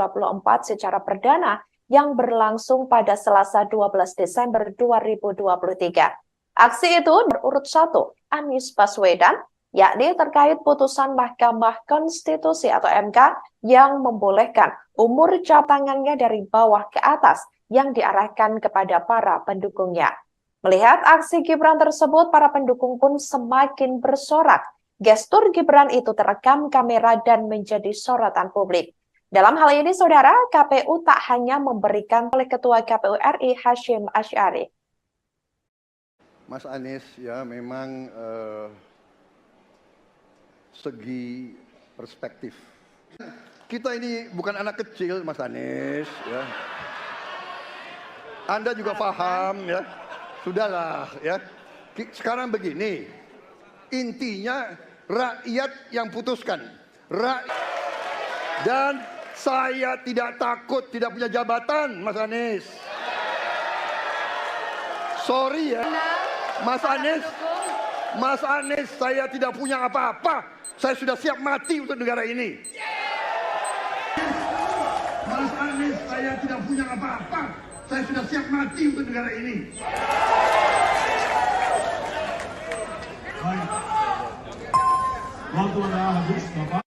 secara perdana yang berlangsung pada Selasa 12 Desember 2023. Aksi itu berurut 1, Anies Baswedan, yakni terkait putusan Mahkamah Konstitusi atau MK yang membolehkan umur tangannya dari bawah ke atas yang diarahkan kepada para pendukungnya. Melihat aksi Gibran tersebut, para pendukung pun semakin bersorak. Gestur Gibran itu terekam kamera dan menjadi sorotan publik. Dalam hal ini, saudara, KPU tak hanya memberikan oleh Ketua KPU RI Hasyim Asy'ari. Mas Anies ya memang segi perspektif. Kita ini bukan anak kecil, Mas Anies. Ya. Anda juga paham ya. Sudahlah ya. Sekarang begini, intinya rakyat yang putuskan. Dan saya tidak takut tidak punya jabatan, Mas Anies. Sorry ya, Mas Anies. Mas Anies, saya tidak punya apa-apa. Saya sudah siap mati untuk negara ini. Mas Anies, saya tidak punya apa-apa. Saya sudah siap mati untuk negara ini. Waktu Anda habis, Bapak.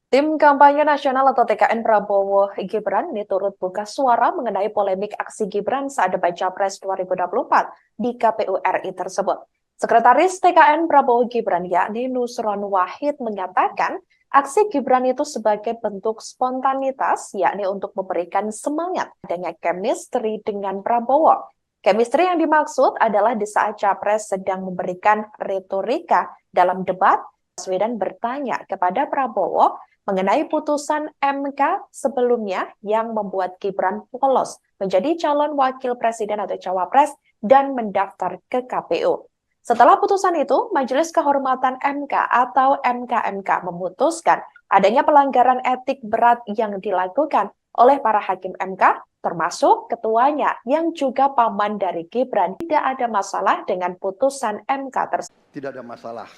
Tim kampanye nasional atau TKN Prabowo Gibran ini turut buka suara mengenai polemik aksi Gibran saat debat Capres 2024 di KPU RI tersebut. Sekretaris TKN Prabowo Gibran yakni Nusron Wahid menyatakan aksi Gibran itu sebagai bentuk spontanitas yakni untuk memberikan semangat adanya chemistry dengan Prabowo. Chemistry yang dimaksud adalah di saat Capres sedang memberikan retorika dalam debat, Baswedan bertanya kepada Prabowo mengenai putusan MK sebelumnya yang membuat Gibran lolos menjadi calon wakil presiden atau cawapres dan mendaftar ke KPU. Setelah putusan itu, Majelis Kehormatan MK atau MKMK memutuskan adanya pelanggaran etik berat yang dilakukan oleh para hakim MK, termasuk ketuanya yang juga paman dari Gibran. Tidak ada masalah dengan putusan MK tersebut. Tidak ada masalah.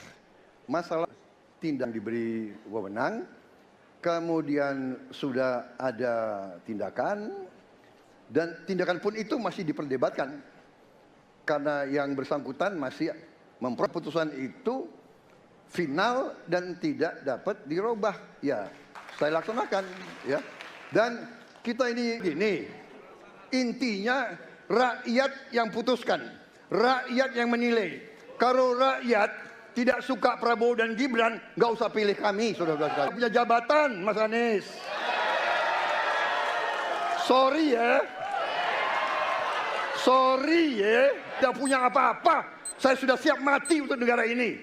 Masalah tindak diberi wewenang, kemudian sudah ada tindakan, dan tindakan pun itu masih diperdebatkan. Karena yang bersangkutan masih memperoleh putusan itu final dan tidak dapat dirubah. Ya, saya laksanakan. Ya. Dan kita ini gini, intinya rakyat yang putuskan, rakyat yang menilai. Kalau rakyat tidak suka Prabowo dan Gibran, nggak usah pilih kami, saudara-saudara sekalian. Punya jabatan, Mas Anies. Sorry ya. Sorry ya, tidak punya apa-apa. Saya sudah siap mati untuk negara ini.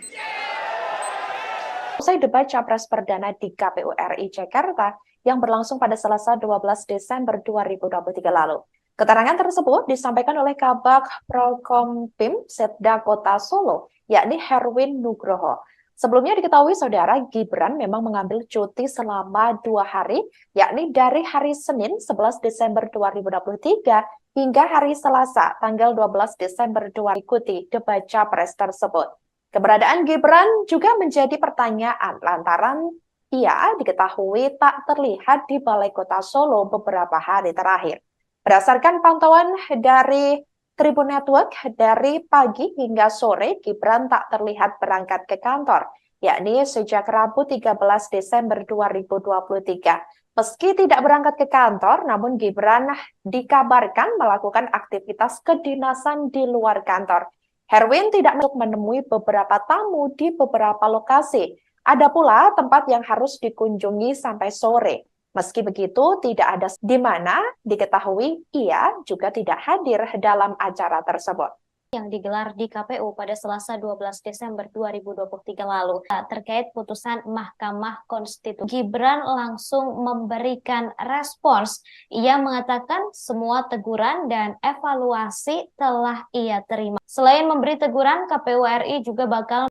Usai debat Capres Perdana di KPU RI Jakarta yang berlangsung pada Selasa 12 Desember 2023 lalu. Keterangan tersebut disampaikan oleh Kabag Prokompim Setda Kota Solo, yakni Herwin Nugroho. Sebelumnya diketahui saudara Gibran memang mengambil cuti selama 2 hari, yakni dari hari Senin 11 Desember 2023 hingga hari Selasa tanggal 12 Desember 2023 ikuti debat Capres tersebut. Keberadaan Gibran juga menjadi pertanyaan lantaran ia diketahui tak terlihat di Balai Kota Solo beberapa hari terakhir. Berdasarkan pantauan dari Tribun Network, dari pagi hingga sore Gibran tak terlihat berangkat ke kantor, yakni sejak Rabu 13 Desember 2023. Meski tidak berangkat ke kantor, namun Gibran dikabarkan melakukan aktivitas kedinasan di luar kantor. Herwin tidak menemui beberapa tamu di beberapa lokasi. Ada pula tempat yang harus dikunjungi sampai sore. Meski begitu, tidak ada di mana diketahui ia juga tidak hadir dalam acara tersebut. Yang digelar di KPU pada Selasa 12 Desember 2023 lalu terkait putusan Mahkamah Konstitusi. Gibran langsung memberikan respons. Ia mengatakan semua teguran dan evaluasi telah ia terima. Selain memberi teguran, KPU RI juga bakal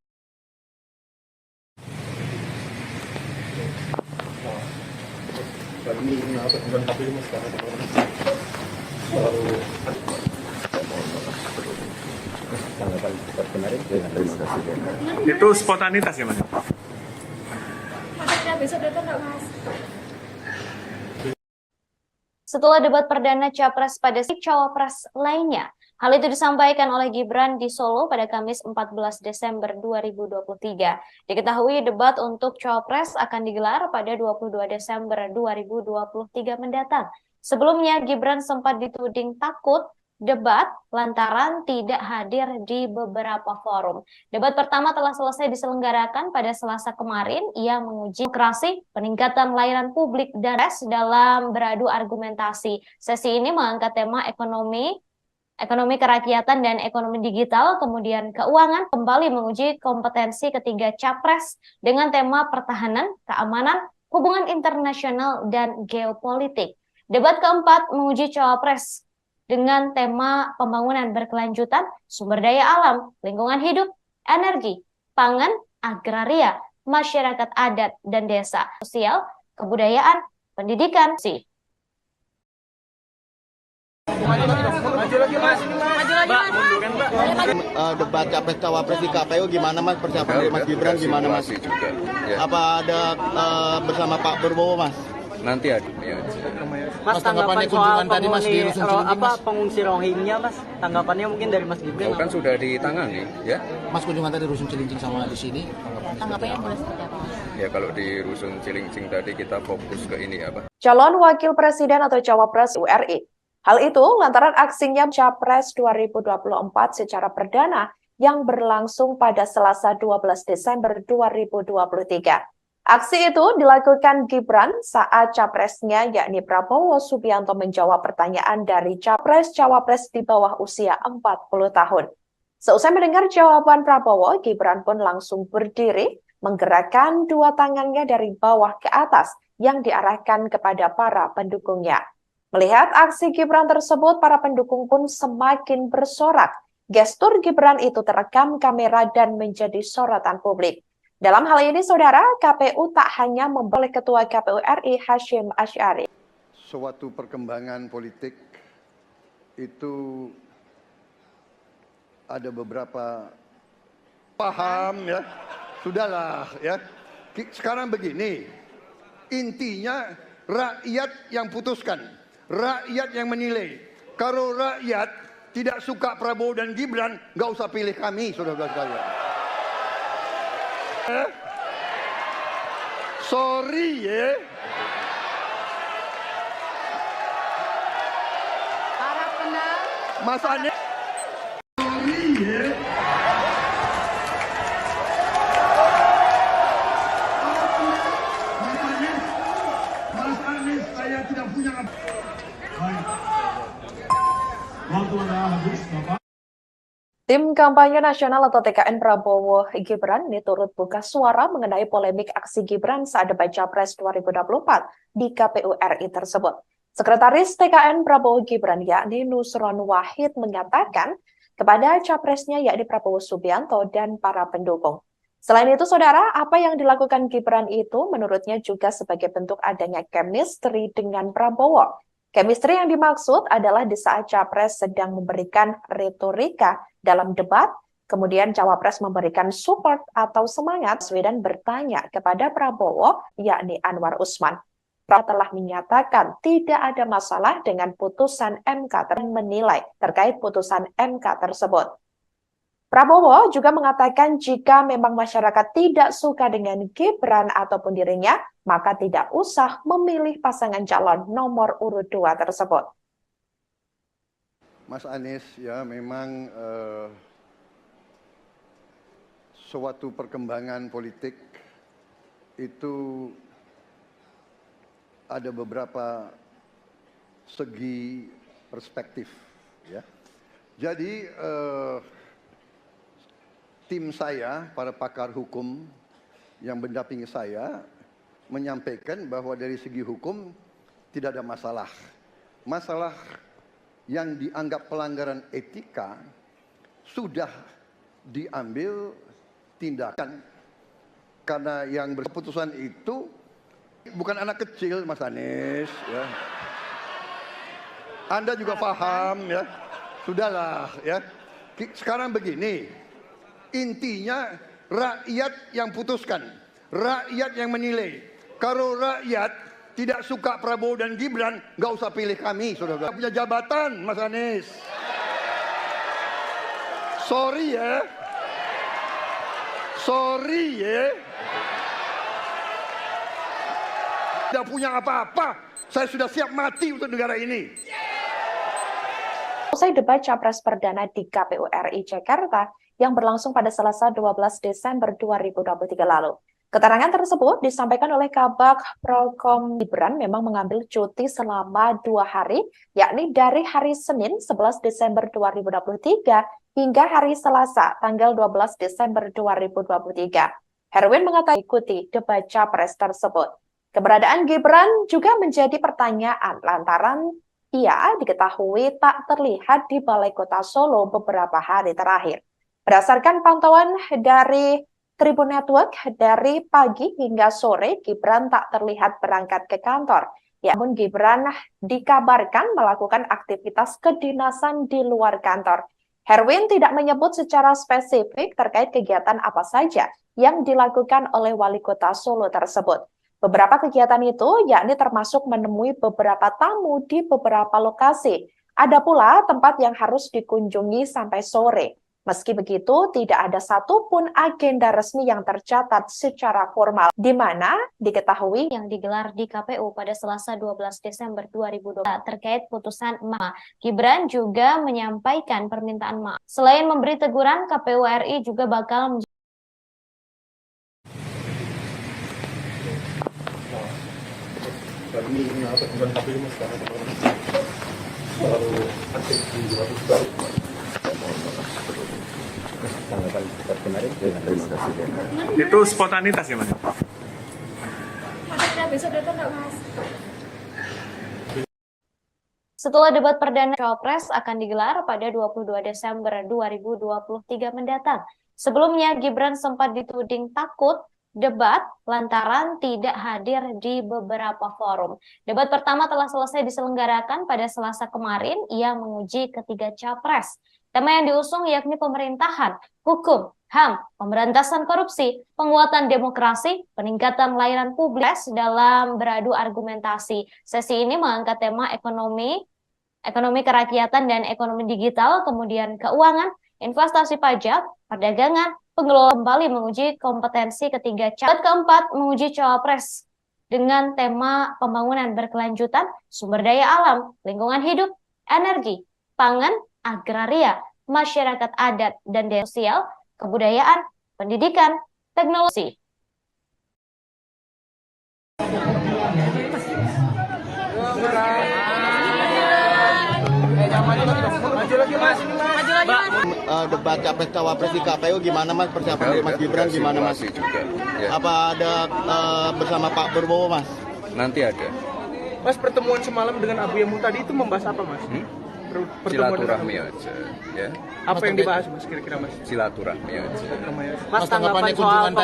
Tanggapan kemarin. Terima kasih. Itu spontanitas ya Mas? setelah debat perdana Capres pada cawapres lainnya. Hal itu disampaikan oleh Gibran di Solo pada Kamis 14 Desember 2023. Diketahui debat untuk Cawapres akan digelar pada 22 Desember 2023 mendatang. Sebelumnya Gibran sempat dituding takut debat lantaran tidak hadir di beberapa forum. Debat pertama telah selesai diselenggarakan pada Selasa kemarin. Ia menguji demokrasi, peningkatan layanan publik, dan dalam beradu argumentasi. Sesi ini mengangkat tema ekonomi kerakyatan dan ekonomi digital, kemudian keuangan, kembali menguji kompetensi ketiga capres dengan tema pertahanan, keamanan, hubungan internasional, dan geopolitik. Debat keempat menguji cawapres dengan tema pembangunan berkelanjutan, sumber daya alam, lingkungan hidup, energi, pangan, agraria, masyarakat adat dan desa, sosial, kebudayaan, pendidikan, Maju lagi mas, Mbak, munduran Mbak. Debat capres cawapres di KPU gimana mas persiapan dari Mas Gibran gimana mas? Juga. Ya. Apa ada bersama Pak Prabowo mas? Nanti ada. Ya. Mas, tanggapannya kunjungan tadi mas di Rusun Cilincing mas? Pengungsi Rohingya mas? Tanggapannya mungkin dari Mas Gibran? Kan sudah ditangani ya. Mas kunjungan tadi Rusun Cilincing sama di sini. Tanggapannya boleh seperti apa mas? Ya kalau di Rusun Cilincing tadi kita fokus ke ini apa? Calon Wakil Presiden atau Cawapres RI. Hal itu lantaran aksinya Capres 2024 secara perdana yang berlangsung pada Selasa 12 Desember 2023. Aksi itu dilakukan Gibran saat capresnya yakni Prabowo Subianto menjawab pertanyaan dari Capres-Cawapres di bawah usia 40 tahun. Seusai mendengar jawaban Prabowo, Gibran pun langsung berdiri menggerakkan dua tangannya dari bawah ke atas yang diarahkan kepada para pendukungnya. Melihat aksi Gibran tersebut, para pendukung pun semakin bersorak. Gestur Gibran itu terekam kamera dan menjadi sorotan publik. Dalam hal ini, saudara, KPU tak hanya memboleh Ketua KPU RI Hashim Asy'ari. Suatu perkembangan politik itu ada beberapa paham ya. Sudahlah ya. Sekarang begini, intinya rakyat yang putuskan. Rakyat yang menilai. Kalau rakyat tidak suka Prabowo dan Gibran, nggak usah pilih kami, saudara-saudara sekalian. Sorry ya. Para penang. Mas Anies. Sorry ya. Mas Anies, saya tidak punya apa. Waktu Anda habis, Bapak. Tim Kampanye Nasional atau TKN Prabowo Gibran ini turut buka suara mengenai polemik aksi Gibran saat debat Capres 2024 di KPU RI tersebut. Sekretaris TKN Prabowo Gibran yakni Nusron Wahid menyatakan kepada capresnya yakni Prabowo Subianto dan para pendukung. Selain itu, saudara, apa yang dilakukan Gibran itu menurutnya juga sebagai bentuk adanya chemistry dengan Prabowo. Chemistry yang dimaksud adalah di saat Capres sedang memberikan retorika dalam debat, kemudian Cawapres memberikan support atau semangat, dan bertanya kepada Prabowo, yakni Anwar Usman. telah menyatakan tidak ada masalah dengan putusan MK dan menilai terkait putusan MK tersebut. Prabowo juga mengatakan jika memang masyarakat tidak suka dengan Gibran ataupun dirinya, maka tidak usah memilih pasangan calon nomor urut 2 tersebut. Mas Anies, ya memang suatu perkembangan politik itu ada beberapa segi perspektif, ya. Jadi tim saya, para pakar hukum yang mendampingi saya, menyampaikan bahwa dari segi hukum tidak ada masalah. Masalah yang dianggap pelanggaran etika sudah diambil tindakan. Karena yang berkeputusan itu bukan anak kecil, Mas Anies, ya. Anda juga paham, ya. Sudahlah, ya. Sekarang begini, intinya rakyat yang putuskan, rakyat yang menilai. Kalau rakyat tidak suka Prabowo dan Gibran, nggak usah pilih kami, saudara. Punya jabatan, Mas Anies. Sorry ya, sorry ya. Tidak punya apa-apa, saya sudah siap mati untuk negara ini. Usai debat Capres Perdana di KPU RI Jakarta yang berlangsung pada Selasa 12 Desember 2023 lalu. Keterangan tersebut disampaikan oleh Kabag Prokom Gibran memang mengambil cuti selama 2 hari, yakni dari hari Senin 11 Desember 2023 hingga hari Selasa tanggal 12 Desember 2023. Herwin mengatakan ikuti debat Capres tersebut. Keberadaan Gibran juga menjadi pertanyaan lantaran ia diketahui tak terlihat di Balai Kota Solo beberapa hari terakhir. Berdasarkan pantauan dari Tribun Network, dari pagi hingga sore Gibran tak terlihat berangkat ke kantor. Namun Gibran dikabarkan melakukan aktivitas kedinasan di luar kantor. Herwin tidak menyebut secara spesifik terkait kegiatan apa saja yang dilakukan oleh Wali Kota Solo tersebut. Beberapa kegiatan itu yakni termasuk menemui beberapa tamu di beberapa lokasi. Ada pula tempat yang harus dikunjungi sampai sore. Meski begitu, tidak ada satupun agenda resmi yang tercatat secara formal, di mana diketahui yang digelar di KPU pada Selasa 12 Desember 2020 terkait putusan MK. Gibran juga menyampaikan permintaan maaf. Selain memberi teguran, KPU RI juga bakal Tanggapan debat kemarin. Terima kasih. Itu spontanitas ya, Mas? Setelah debat perdana Cawapres akan digelar pada 22 Desember 2023 mendatang. Sebelumnya, Gibran sempat dituding takut debat lantaran tidak hadir di beberapa forum. Debat pertama telah selesai diselenggarakan pada Selasa kemarin. Ia menguji ketiga capres. Tema yang diusung yakni pemerintahan, hukum, HAM, pemberantasan korupsi, penguatan demokrasi, peningkatan layanan publik dalam beradu argumentasi. Sesi ini mengangkat tema ekonomi kerakyatan dan ekonomi digital, kemudian keuangan, investasi pajak, perdagangan, pengelolaan kembali menguji kompetensi ketiga capres. Keempat, menguji cawapres dengan tema pembangunan berkelanjutan, sumber daya alam, lingkungan hidup, energi, pangan, agraria, masyarakat adat dan daya sosial, kebudayaan, pendidikan, teknologi. Debat capres cawapres di KPU gimana Mas, persiapan dari Mas Gibran gimana Mas? Juga, ya. Apa ada bersama Pak Prabowo Mas? Nanti ada. Mas, pertemuan semalam dengan Abu Yamun tadi itu membahas apa Mas? Silaturahmi aja, ya. Apa yang dibahas Mas kira-kira Mas? Silaturahmi aja. Mas, tanggapan soal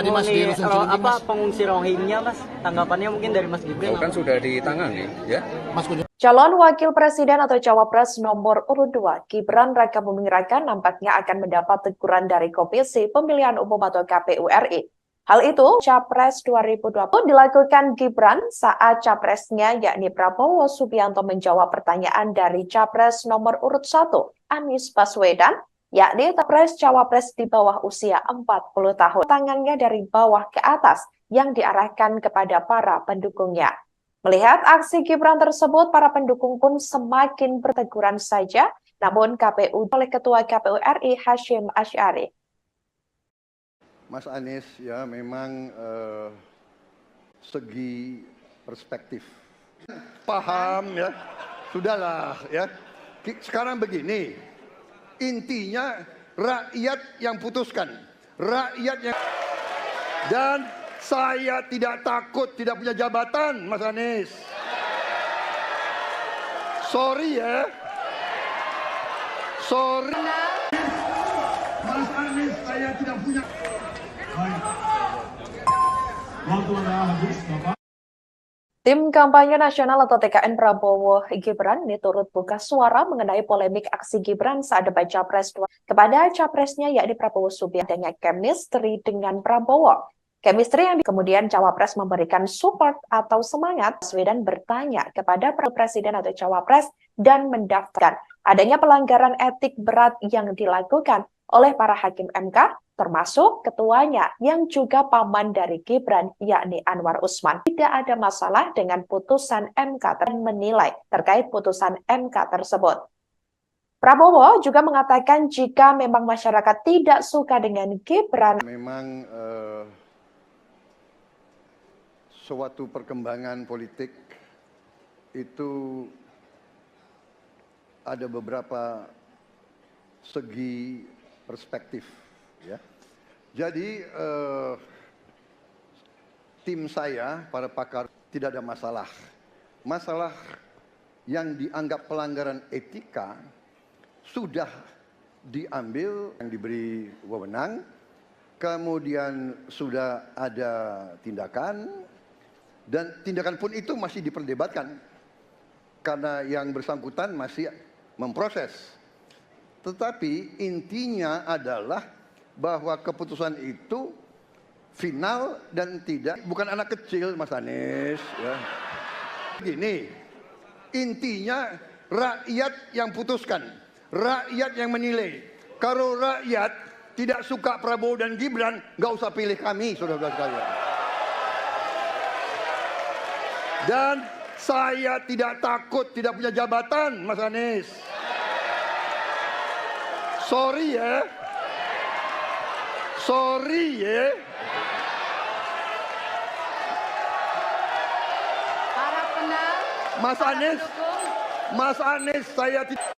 pengungsi Rohingya Mas, tanggapannya mungkin dari Mas Gibran? Kan sudah ditangani, ya. Mas Calon Wakil Presiden atau Cawapres nomor urut 2, Gibran Raka Buming Raka nampaknya akan mendapat teguran dari Komisi Pemilihan Umum atau KPU RI. Hal itu, Capres 2020 dilakukan Gibran saat capresnya yakni Prabowo Subianto menjawab pertanyaan dari Capres nomor urut 1, Anies Baswedan, yakni Capres-Cawapres di bawah usia 40 tahun. Tangannya dari bawah ke atas yang diarahkan kepada para pendukungnya. Melihat aksi Gibran tersebut, para pendukung pun semakin berteguran saja, namun KPU oleh Ketua KPU RI Hashim Asy'ari. Mas Anies ya memang segi perspektif. Paham ya, sudahlah ya. Sekarang begini, intinya rakyat yang putuskan. Rakyat yang... Dan saya tidak takut tidak punya jabatan, Mas Anies. Sorry ya. Sorry. Mas Anies, saya tidak punya. Waktu Anda habis, Bapak. Tim Kampanye Nasional atau TKN Prabowo Gibran ini turut buka suara mengenai polemik aksi Gibran saat debat Capres kepada capresnya yakni Prabowo Subianto adanya chemistry dengan Prabowo. Chemistry yang kemudian Cawapres memberikan support atau semangat. Baswedan bertanya kepada Presiden atau Cawapres dan mendaftarkan adanya pelanggaran etik berat yang dilakukan oleh para hakim MK, termasuk ketuanya yang juga paman dari Gibran, yakni Anwar Usman. Tidak ada masalah dengan putusan MK dan menilai terkait putusan MK tersebut. Prabowo juga mengatakan jika memang masyarakat tidak suka dengan Gibran. Memang suatu perkembangan politik itu ada beberapa segi perspektif ya. Jadi tim saya para pakar tidak ada masalah. Masalah yang dianggap pelanggaran etika sudah diambil yang diberi wewenang, kemudian sudah ada tindakan dan tindakan pun itu masih diperdebatkan karena yang bersangkutan masih memproses. Tetapi intinya adalah bahwa keputusan itu final dan tidak, bukan anak kecil Mas Anies ya. Begini, intinya rakyat yang putuskan, rakyat yang menilai. Kalau rakyat tidak suka Prabowo dan Gibran, nggak usah pilih kami, saudara-saudara sekalian. Dan saya tidak takut tidak punya jabatan, Mas Anies. Sorry ya. Sorry ya. Mas Anies, saya tidak.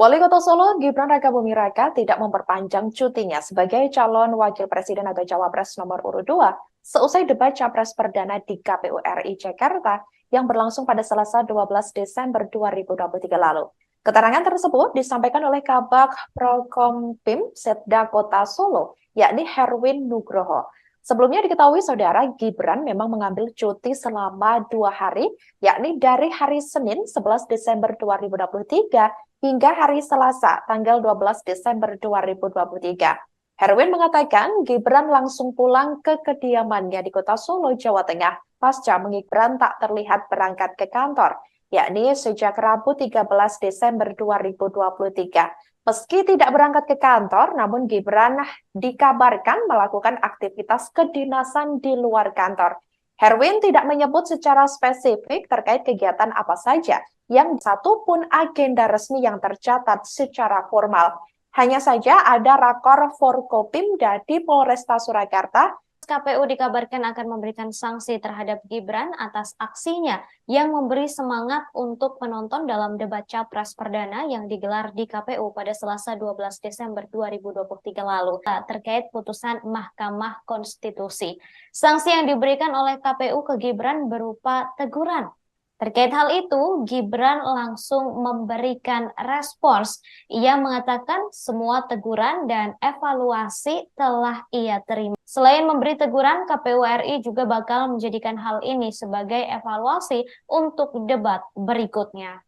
Wali Kota Solo, Gibran Rakabuming Raka tidak memperpanjang cutinya sebagai calon wakil presiden atau cawapres nomor urut 2 seusai debat capres perdana di KPU RI Jakarta yang berlangsung pada Selasa 12 Desember 2023 lalu. Keterangan tersebut disampaikan oleh Kabag Prokompim Setda Kota Solo, yakni Herwin Nugroho. Sebelumnya diketahui saudara Gibran memang mengambil cuti selama 2 hari, yakni dari hari Senin 11 Desember 2023 hingga hari Selasa tanggal 12 Desember 2023. Herwin mengatakan Gibran langsung pulang ke kediamannya di Kota Solo, Jawa Tengah pasca Gibran tak terlihat berangkat ke kantor, yakni sejak Rabu 13 Desember 2023. Meski tidak berangkat ke kantor, namun Gibran dikabarkan melakukan aktivitas kedinasan di luar kantor. Herwin tidak menyebut secara spesifik terkait kegiatan apa saja yang satupun agenda resmi yang tercatat secara formal. Hanya saja ada rakor Forkopimda di Polresta Surakarta. KPU dikabarkan akan memberikan sanksi terhadap Gibran atas aksinya yang memberi semangat untuk penonton dalam debat Capres perdana yang digelar di KPU pada Selasa 12 Desember 2023 lalu terkait putusan Mahkamah Konstitusi. Sanksi yang diberikan oleh KPU ke Gibran berupa teguran. Terkait hal itu, Gibran langsung memberikan respons. Ia mengatakan semua teguran dan evaluasi telah ia terima. Selain memberi teguran, KPU RI juga bakal menjadikan hal ini sebagai evaluasi untuk debat berikutnya.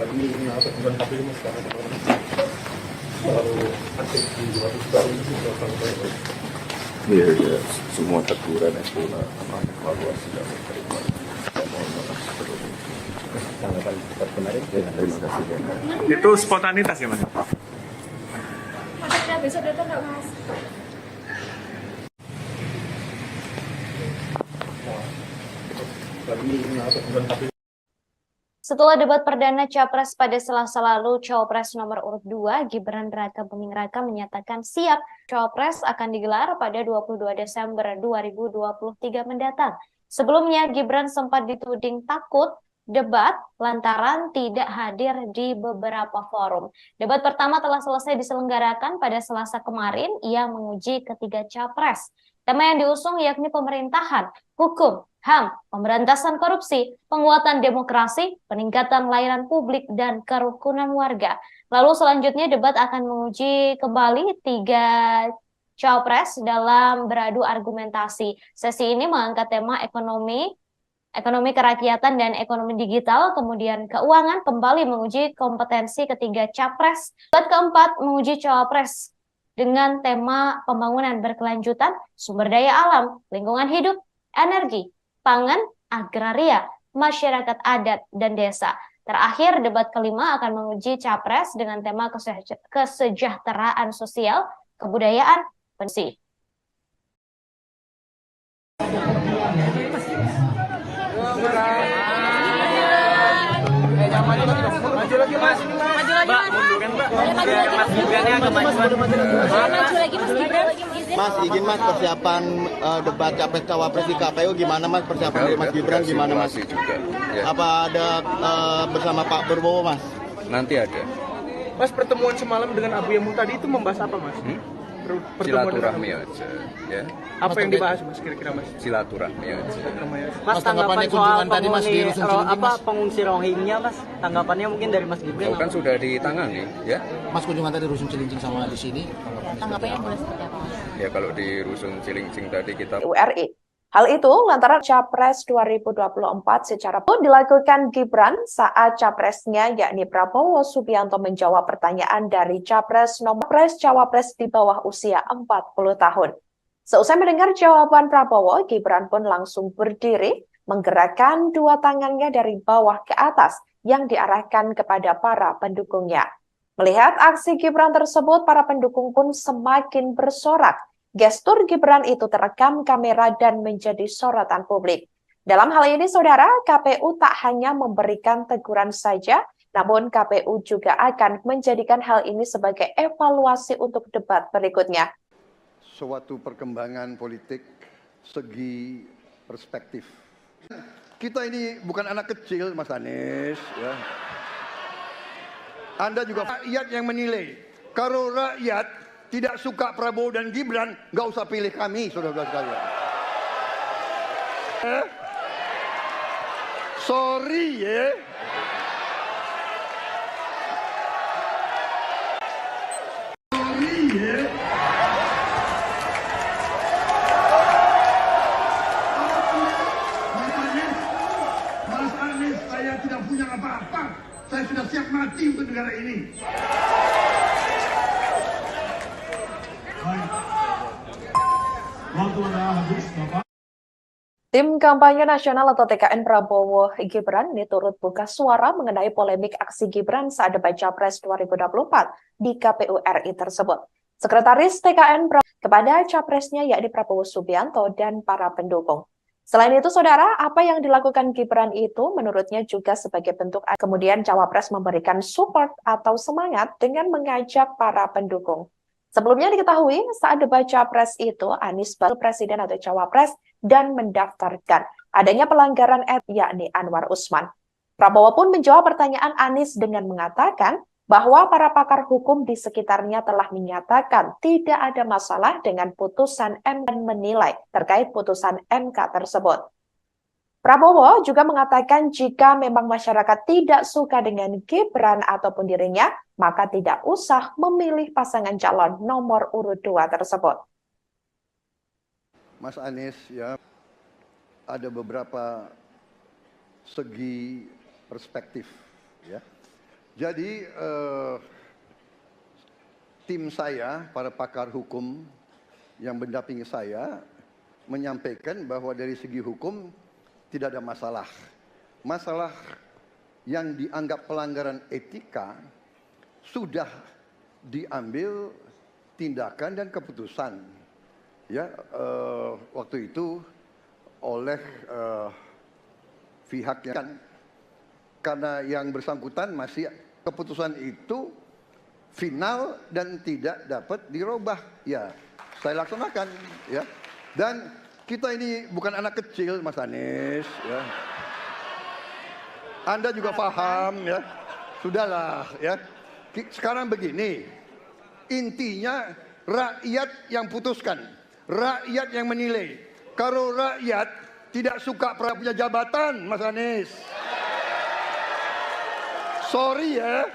Tapi kenapa bukan KPU mas sekarang terlalu aktif di luar itu sih sampai Iya, ya, semua teguran itu evaluasi dan terima. Mohon maaf sebelumnya. Tanggapan debat kemarin. Terima kasih banyak. Itu spontanitas ya mas? Maksudnya besok datang nggak mas? tapi kenapa bukan KPU. Setelah debat perdana Capres pada Selasa lalu, Cawapres nomor urut 2 Gibran Raka Buming Raka menyatakan siap Cawapres akan digelar pada 22 Desember 2023 mendatang. Sebelumnya Gibran sempat dituding takut debat lantaran tidak hadir di beberapa forum. Debat pertama telah selesai diselenggarakan pada Selasa kemarin. Ia menguji ketiga Capres. Tema yang diusung yakni pemerintahan, hukum, HAM, pemberantasan korupsi, penguatan demokrasi, peningkatan layanan publik, dan kerukunan warga. Lalu selanjutnya debat akan menguji kembali 3 Cawapres dalam beradu argumentasi. Sesi ini mengangkat tema ekonomi kerakyatan dan ekonomi digital, kemudian keuangan kembali menguji kompetensi ketiga Capres. Debat keempat menguji Cawapres dengan tema pembangunan berkelanjutan, sumber daya alam, lingkungan hidup, energi, pangan, agraria, masyarakat adat, dan desa. Terakhir, debat kelima akan menguji Capres dengan tema kesejahteraan sosial, kebudayaan, pensi. Maju lagi mas, ini mas. Maju lagi mas. Munduran mbak. Mas Gibrannya agak maju. Maju lagi mas Gibran. Mas, izin mas persiapan debat capres cawapres di KPU gimana mas persiapan dari Mas Gibran gimana mas? Juga. Ya. Apa ada bersama Pak Prabowo mas? Nanti ada. Mas, pertemuan semalam dengan Abu Yamu tadi itu membahas apa mas? Silaturahmi aja, ya. Apa yang dibahas mas kira-kira mas? Silaturahmi aja. Mas, tanggapan soal tadi mas di pengungsi Rohingya mas, tanggapannya mungkin dari Mas Gibran? Kan sudah ditangani, ya. Mas kunjungan tadi Rusun Cilincing sama di sini. Tanggapannya boleh seperti apa mas? Ya kalau di Rusun Cilincing tadi kita RI. Hal itu lantaran Capres 2024 secara pun dilakukan Gibran saat capresnya yakni Prabowo Subianto menjawab pertanyaan dari Capres nomor Cawapres di bawah usia 40 tahun. Seusai mendengar jawaban Prabowo, Gibran pun langsung berdiri menggerakkan dua tangannya dari bawah ke atas yang diarahkan kepada para pendukungnya. Melihat aksi Gibran tersebut, para pendukung pun semakin bersorak. Gestur Gibran itu terekam kamera dan menjadi sorotan publik. Dalam hal ini, saudara, KPU tak hanya memberikan teguran saja, namun KPU juga akan menjadikan hal ini sebagai evaluasi untuk debat berikutnya. Suatu perkembangan politik segi perspektif. Kita ini bukan anak kecil, Mas Anies. Ya. Anda juga rakyat yang menilai. Kalau rakyat tidak suka Prabowo dan Gibran, nggak usah pilih kami, saudara-saudara sekalian. Sorry ya. Sorry ya. Mas Anies, saya tidak punya apa-apa. Saya sudah siap mati untuk negara ini. Tim Kampanye Nasional atau TKN Prabowo Gibran ini turut buka suara mengenai polemik aksi Gibran saat debat Capres 2024 di KPU RI tersebut. Sekretaris TKN kepada capresnya yakni Prabowo Subianto dan para pendukung. Selain itu, saudara, apa yang dilakukan Gibran itu menurutnya juga sebagai bentuk kemudian Cawapres memberikan support atau semangat dengan mengajak para pendukung. Sebelumnya diketahui saat debat Capres itu Anies baru presiden atau Cawapres dan mendaftarkan adanya pelanggaran etik yakni Anwar Usman. Prabowo pun menjawab pertanyaan Anies dengan mengatakan bahwa para pakar hukum di sekitarnya telah menyatakan tidak ada masalah dengan putusan MK dan menilai terkait putusan MK tersebut. Prabowo juga mengatakan jika memang masyarakat tidak suka dengan Gibran ataupun dirinya, maka tidak usah memilih pasangan calon nomor urut 2 tersebut. Mas Anies, ya, ada beberapa segi perspektif, ya. Jadi tim saya, para pakar hukum yang mendampingi saya, menyampaikan bahwa dari segi hukum tidak ada masalah. Masalah yang dianggap pelanggaran etika sudah diambil tindakan dan keputusan, ya, waktu itu oleh pihak yang, karena yang bersangkutan masih keputusan itu final dan tidak dapat dirubah, ya saya laksanakan, ya. Dan kita ini bukan anak kecil, Mas Anies, ya. Anda juga paham, ya. Sudahlah, ya. Sekarang begini, intinya rakyat yang putuskan, rakyat yang menilai. Kalau rakyat tidak suka punya jabatan, Mas Anies, sorry ya,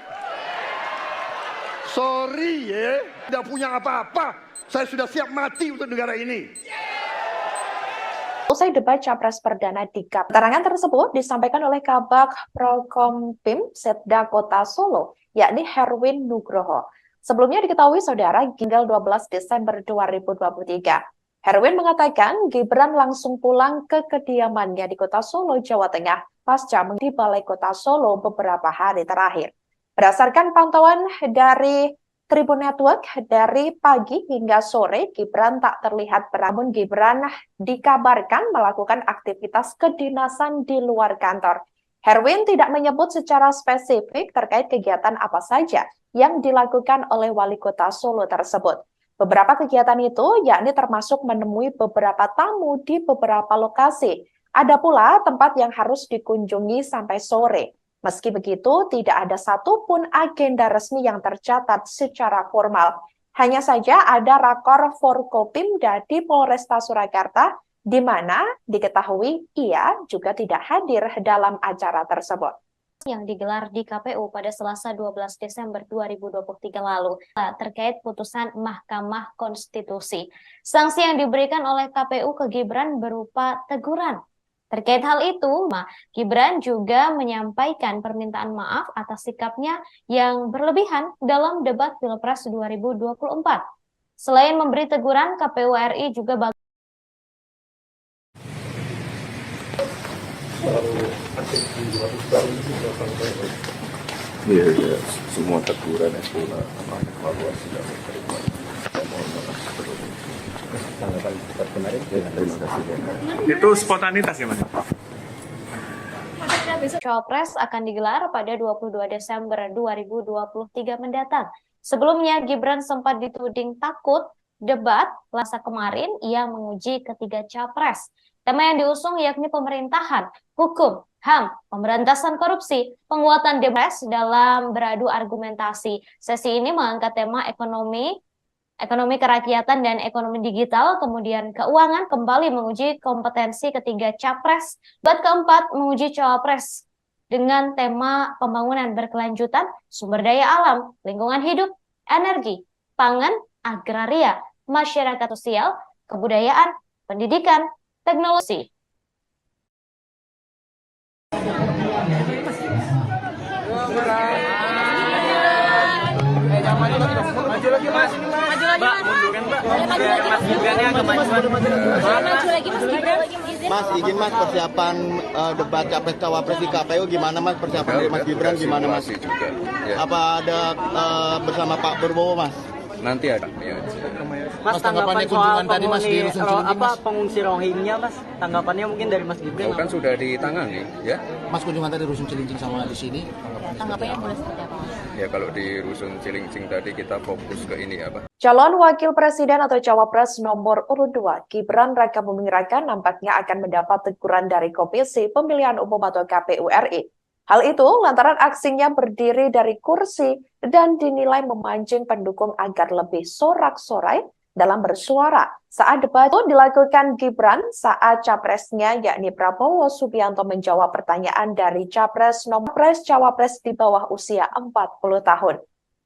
tidak punya apa-apa. Saya sudah siap mati untuk negara ini. Usai debat Capres Perdana di KPU, keterangan tersebut disampaikan oleh Kabag Prokompim Setda Kota Solo, yakni Herwin Nugroho. Sebelumnya diketahui saudara, tanggal 12 Desember 2023. Herwin mengatakan Gibran langsung pulang ke kediamannya di Kota Solo, Jawa Tengah, pasca di Balai Kota Solo beberapa hari terakhir. Berdasarkan pantauan dari Tribun Network, dari pagi hingga sore, Gibran tak terlihat namun Gibran dikabarkan melakukan aktivitas kedinasan di luar kantor. Herwin tidak menyebut secara spesifik terkait kegiatan apa saja yang dilakukan oleh Wali Kota Solo tersebut. Beberapa kegiatan itu yakni termasuk menemui beberapa tamu di beberapa lokasi. Ada pula tempat yang harus dikunjungi sampai sore. Meski begitu, tidak ada satupun agenda resmi yang tercatat secara formal. Hanya saja ada rakor Forkopimda di Polresta Surakarta, di mana diketahui ia juga tidak hadir dalam acara tersebut. Yang digelar di KPU pada Selasa 12 Desember 2023 lalu terkait putusan Mahkamah Konstitusi. Sanksi yang diberikan oleh KPU ke Gibran berupa teguran. Terkait hal itu, Gibran juga menyampaikan permintaan maaf atas sikapnya yang berlebihan dalam debat Pilpres 2024. Selain memberi teguran, KPU RI juga Iya, semua teguran itu evaluasi dan terima. Tanggapan kemarin, terima kasih. Itu spontanitas ya, Mas? Cawapres akan digelar pada 22 Desember 2023 mendatang. Sebelumnya, Gibran sempat dituding takut debat Selasa kemarin, ia menguji ketiga capres. Tema yang diusung yakni pemerintahan, hukum, HAM, pemberantasan korupsi, penguatan demokrasi dalam beradu argumentasi. Sesi ini mengangkat tema ekonomi kerakyatan dan ekonomi digital, kemudian keuangan, kembali menguji kompetensi ketiga capres. Debat keempat menguji cawapres dengan tema pembangunan berkelanjutan, sumber daya alam, lingkungan hidup, energi, pangan, agraria, masyarakat sosial, kebudayaan, pendidikan, teknologi. Maju lagi mas, Mbak, munduran Mbak. Mas Gibran yang kemajuan. Maju lagi Mas Gibran. Mas, izin Mas, persiapan debat capres cawapres di KPU gimana Mas? Persiapan dari Mas Gibran gimana Mas? Juga, ya. Apa ada bersama Pak Prabowo Mas? Nanti ada. Ya. Mas, tanggapan soal pengungsi Rohingya Mas, tanggapannya mungkin dari Mas Gibran. Kan sudah ditangani, ya. Mas kunjungan tadi Rusun Cilincing sama di sini. Tanggapannya boleh seperti apa? Ya kalau di Rusun Cilincing tadi kita fokus ke ini apa? Calon Wakil Presiden atau Cawapres nomor urut 2, Gibran Raka Buming Raka nampaknya akan mendapat teguran dari Komisi Pemilihan Umum atau KPU RI. Hal itu lantaran aksinya berdiri dari kursi dan dinilai memancing pendukung agar lebih sorak-sorai dalam bersuara. Saat debat itu dilakukan Gibran saat capresnya yakni Prabowo Subianto menjawab pertanyaan dari capres nomor cawapres di bawah usia 40 tahun.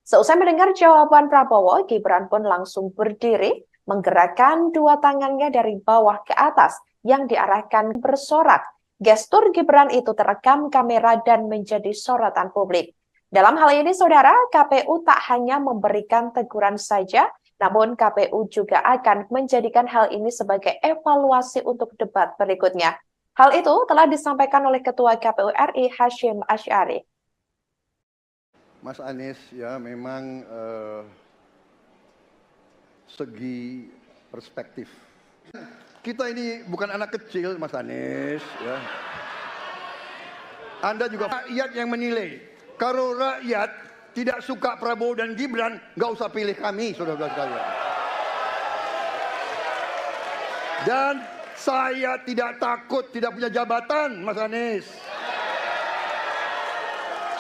Seusai mendengar jawaban Prabowo, Gibran pun langsung berdiri, menggerakkan dua tangannya dari bawah ke atas yang diarahkan bersorak. Gestur Gibran itu terekam kamera dan menjadi sorotan publik. Dalam hal ini, Saudara, KPU tak hanya memberikan teguran saja, namun KPU juga akan menjadikan hal ini sebagai evaluasi untuk debat berikutnya. Hal itu telah disampaikan oleh Ketua KPU RI Hasyim Asy'ari. Mas Anies, ya memang segi perspektif. Kita ini bukan anak kecil, Mas Anies. Ya. Anda juga rakyat yang menilai. Kalau rakyat tidak suka Prabowo dan Gibran, nggak usah pilih kami, saudara-saudara sekalian. Dan saya tidak takut tidak punya jabatan, Mas Anies.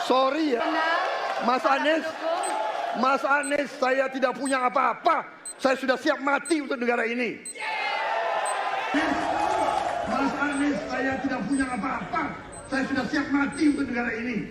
Sorry ya, Mas Anies, saya tidak punya apa-apa. Saya sudah siap mati untuk negara ini. Mas Anies, saya tidak punya apa-apa. Saya sudah siap mati untuk negara ini.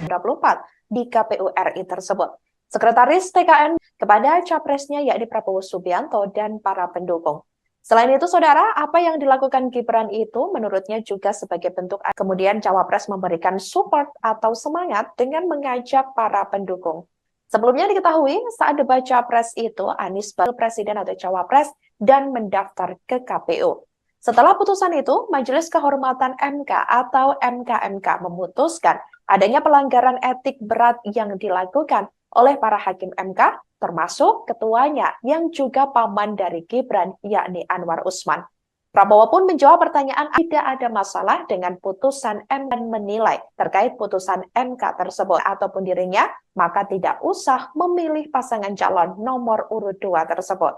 24 di KPU RI tersebut. Sekretaris TKN kepada capresnya yakni Prabowo Subianto dan para pendukung. Selain itu, Saudara, apa yang dilakukan Gibran itu menurutnya juga sebagai bentuk kemudian Cawapres memberikan support atau semangat dengan mengajak para pendukung. Sebelumnya diketahui saat debat Capres itu Anies bakal presiden atau Cawapres dan mendaftar ke KPU. Setelah putusan itu, Majelis Kehormatan MK atau MKMK memutuskan adanya pelanggaran etik berat yang dilakukan oleh para hakim MK, termasuk ketuanya yang juga paman dari Gibran, yakni Anwar Usman. Prabowo pun menjawab pertanyaan tidak ada masalah dengan putusan MK dan menilai terkait putusan MK tersebut ataupun dirinya, maka tidak usah memilih pasangan calon nomor urut 2 tersebut.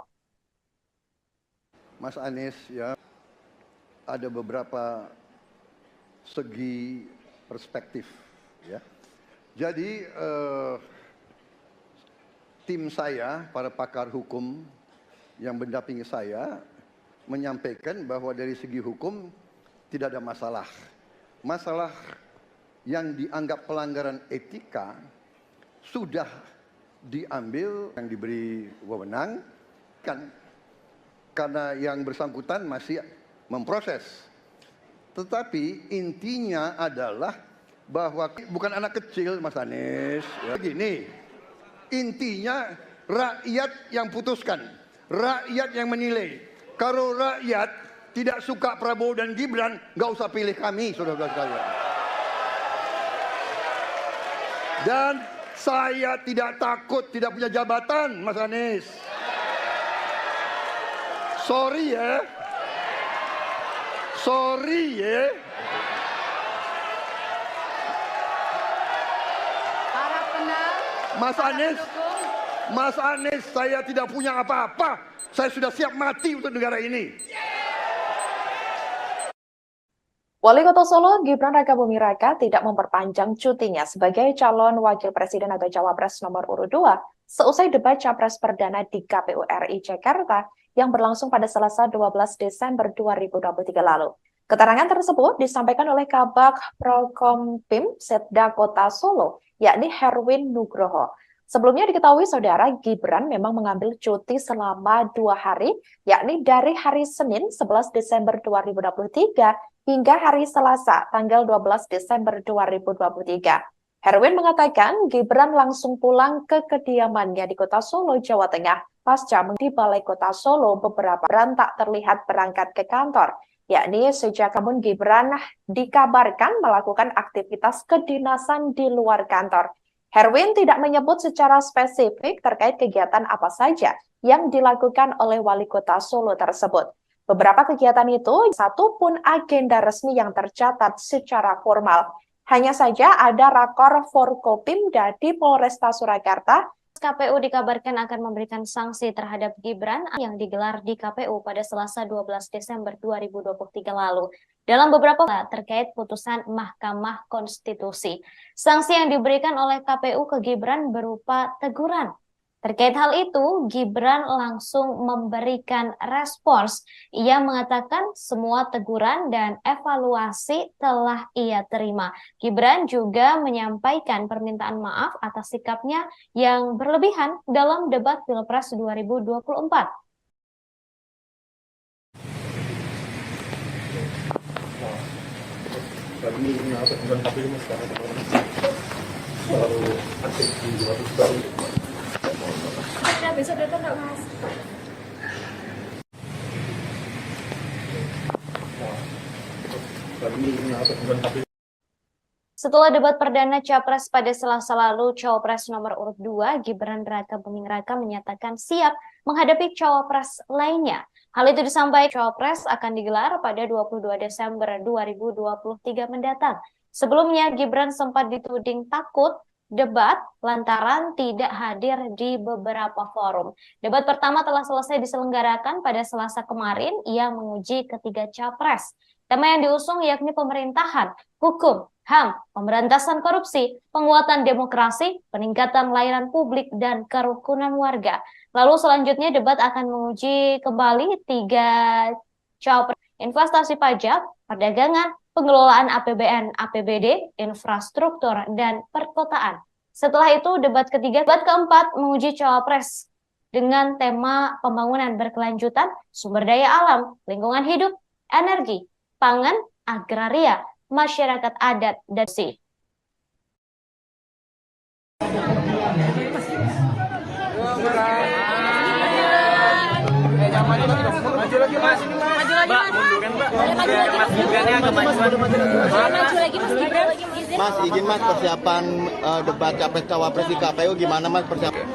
Mas Anies, ya ada beberapa segi perspektif, ya. Jadi tim saya, para pakar hukum yang mendampingi saya, menyampaikan bahwa dari segi hukum tidak ada masalah. Masalah yang dianggap pelanggaran etika sudah diambil yang diberi wewenang kan karena yang bersangkutan masih memproses. Tetapi intinya adalah bahwa bukan anak kecil, Mas Anies. Ya. Begini, intinya rakyat yang putuskan, rakyat yang menilai. Kalau rakyat tidak suka Prabowo dan Gibran, nggak usah pilih kami, saudara-saudara sekalian. Dan saya tidak takut tidak punya jabatan, Mas Anies. Sorry ya. Sorry ya. Mas Anies, saya tidak punya apa-apa. Saya sudah siap mati untuk negara ini. Wali Kota Solo, Gibran Rakabuming Raka tidak memperpanjang cutinya sebagai calon wakil presiden atau cawapres nomor urut 2 seusai debat capres perdana di KPU RI Jakarta yang berlangsung pada Selasa 12 Desember 2023 lalu. Keterangan tersebut disampaikan oleh Kabag Prokompim Setda Kota Solo, yakni Herwin Nugroho. Sebelumnya diketahui, Saudara, Gibran memang mengambil cuti selama 2 hari, yakni dari hari Senin 11 Desember 2023 hingga hari Selasa tanggal 12 Desember 2023. Herwin mengatakan Gibran langsung pulang ke kediamannya di Kota Solo, Jawa Tengah, pasca di Balai Kota Solo beberapa bulan tak terlihat berangkat ke kantor, yakni sejak namun Gibran dikabarkan melakukan aktivitas kedinasan di luar kantor. Herwin tidak menyebut secara spesifik terkait kegiatan apa saja yang dilakukan oleh Wali Kota Solo tersebut. Beberapa kegiatan itu, satu pun agenda resmi yang tercatat secara formal. Hanya saja ada rakor Forkopimda di Polresta Surakarta. KPU dikabarkan akan memberikan sanksi terhadap Gibran yang digelar di KPU pada Selasa 12 Desember 2023 lalu. Dalam beberapa terkait putusan Mahkamah Konstitusi. Sanksi yang diberikan oleh KPU ke Gibran berupa teguran. Terkait hal itu, Gibran langsung memberikan respons. Ia mengatakan semua teguran dan evaluasi telah ia terima. Gibran juga menyampaikan permintaan maaf atas sikapnya yang berlebihan dalam debat Pilpres 2024. Tadi apa bukan KPU mas sekarang terlalu aktif di luar baru. Besok datang nggak mas? Setelah debat perdana Capres pada Selasa lalu, Cawapres nomor urut 2 Gibran Rakabuming Raka menyatakan siap menghadapi Cawapres lainnya. Hal itu disampaikan Cawapres akan digelar pada 22 Desember 2023 mendatang. Sebelumnya Gibran sempat dituding takut debat lantaran tidak hadir di beberapa forum. Debat pertama telah selesai diselenggarakan pada Selasa kemarin. Ia menguji ketiga Capres. Tema yang diusung yakni pemerintahan, hukum, HAM, pemberantasan korupsi, penguatan demokrasi, peningkatan layanan publik, dan kerukunan warga. Lalu selanjutnya debat akan menguji kembali 3 Cawapres, investasi pajak, perdagangan, pengelolaan APBN, APBD, infrastruktur, dan perkotaan. Setelah itu debat ketiga, debat keempat menguji Cawapres dengan tema pembangunan berkelanjutan, sumber daya alam, lingkungan hidup, energi, pangan, agraria, masyarakat adat, dan si. Maju lagi mas, Mbak, munduran Mbak. Mas Gibrannya agak maju lagi Mas Gibran. Mas, izin mas persiapan debat capres cawapres di KPU gimana mas persiapan?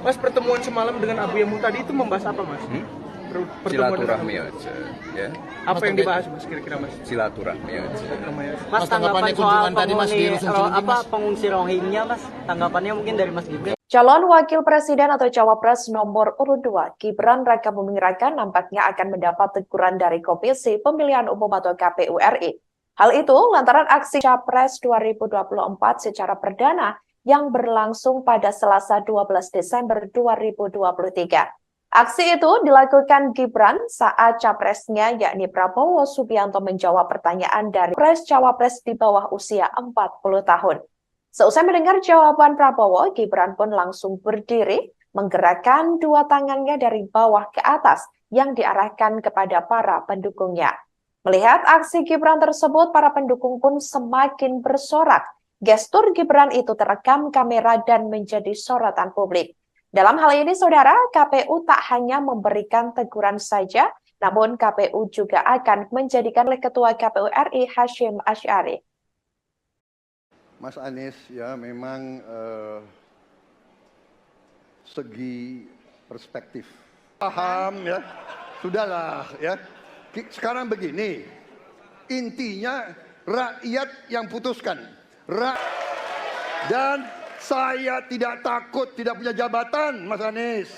Mas, pertemuan semalam dengan Abu Yamu tadi itu membahas apa mas? Silaturahmi aja, ya. Apa yang dibahas mas kira-kira mas? Silaturahmi aja. Mas, tanggapan soal pengungsi Rohingya mas, tanggapannya mungkin dari Mas Gibran. Calon Wakil Presiden atau Cawapres nomor urut 2, Gibran Rakabuming Raka nampaknya akan mendapat teguran dari Komisi Pemilihan Umum atau KPU RI. Hal itu lantaran aksi Capres 2024 secara perdana yang berlangsung pada Selasa 12 Desember 2023. Aksi itu dilakukan Gibran saat capresnya yakni Prabowo Subianto menjawab pertanyaan dari Cawapres di bawah usia 40 tahun. Seusai mendengar jawaban Prabowo, Gibran pun langsung berdiri, menggerakkan 2 tangannya dari bawah ke atas yang diarahkan kepada para pendukungnya. Melihat aksi Gibran tersebut, para pendukung pun semakin bersorak. Gestur Gibran itu terekam kamera dan menjadi sorotan publik. Dalam hal ini, saudara, KPU tak hanya memberikan teguran saja, namun KPU juga akan menjadikan oleh Ketua KPU RI Hasyim Asy'ari. Mas Anies, ya memang segi perspektif. Paham ya, sudahlah ya. Sekarang begini, intinya rakyat yang putuskan. Dan saya tidak takut tidak punya jabatan, Mas Anies.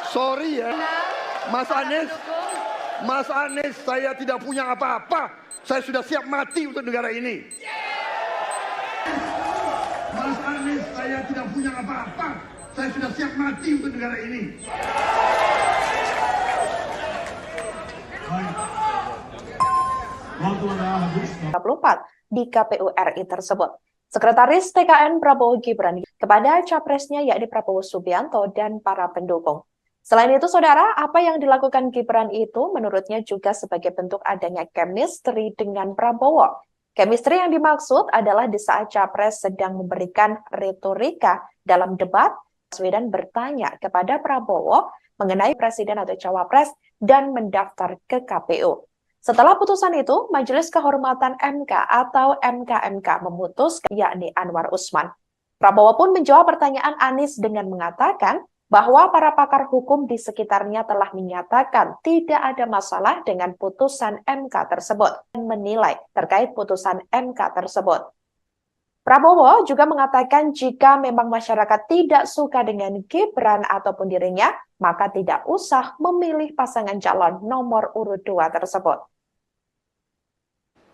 Sorry ya, Mas Anies, saya tidak punya apa-apa. Saya sudah siap mati untuk negara ini. Mas Anies, saya tidak punya apa-apa. Saya sudah siap mati untuk negara ini. 24 di KPU RI tersebut. Sekretaris TKN Prabowo Gibran kepada capresnya yakni Prabowo Subianto dan para pendukung. Selain itu, saudara, apa yang dilakukan Gibran itu menurutnya juga sebagai bentuk adanya chemistry dengan Prabowo. Chemistry yang dimaksud adalah di saat capres sedang memberikan retorika dalam debat, Baswedan bertanya kepada Prabowo mengenai presiden atau cawapres dan mendaftar ke KPU. Setelah putusan itu, Majelis Kehormatan MK atau MKMK memutuskan yakni Anwar Usman. Prabowo pun menjawab pertanyaan Anies dengan mengatakan bahwa para pakar hukum di sekitarnya telah menyatakan tidak ada masalah dengan putusan MK tersebut dan menilai terkait putusan MK tersebut. Prabowo juga mengatakan jika memang masyarakat tidak suka dengan Gibran ataupun dirinya, maka tidak usah memilih pasangan calon nomor urut 2 tersebut.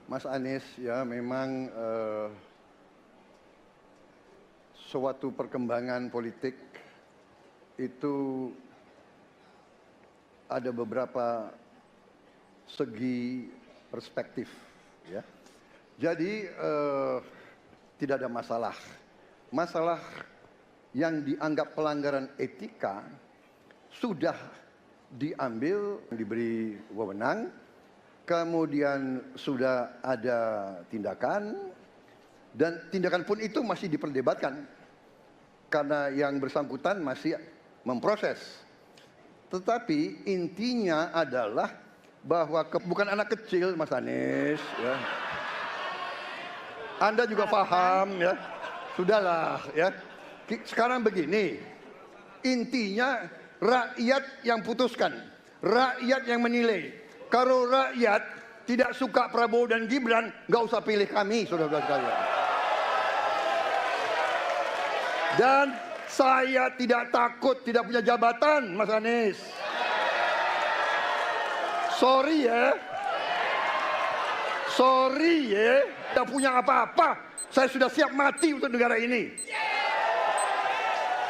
Mas Anies, ya memang suatu perkembangan politik itu ada beberapa segi perspektif, ya. Jadi tidak ada masalah. Masalah yang dianggap pelanggaran etika sudah diambil, diberi wewenang kemudian sudah ada tindakan, dan tindakan pun itu masih diperdebatkan karena yang bersangkutan masih memproses. Tetapi intinya adalah bahwa bukan anak kecil, Mas Anies, ya. Anda juga paham, ya. Sudahlah, ya. Sekarang begini, intinya rakyat yang putuskan, rakyat yang menilai. Kalau rakyat tidak suka Prabowo dan Gibran, nggak usah pilih kami, saudara-saudara sekalian. Dan saya tidak takut tidak punya jabatan, Mas Anies. Sorry ya. Sorry ya. Tidak punya apa-apa. Saya sudah siap mati untuk negara ini.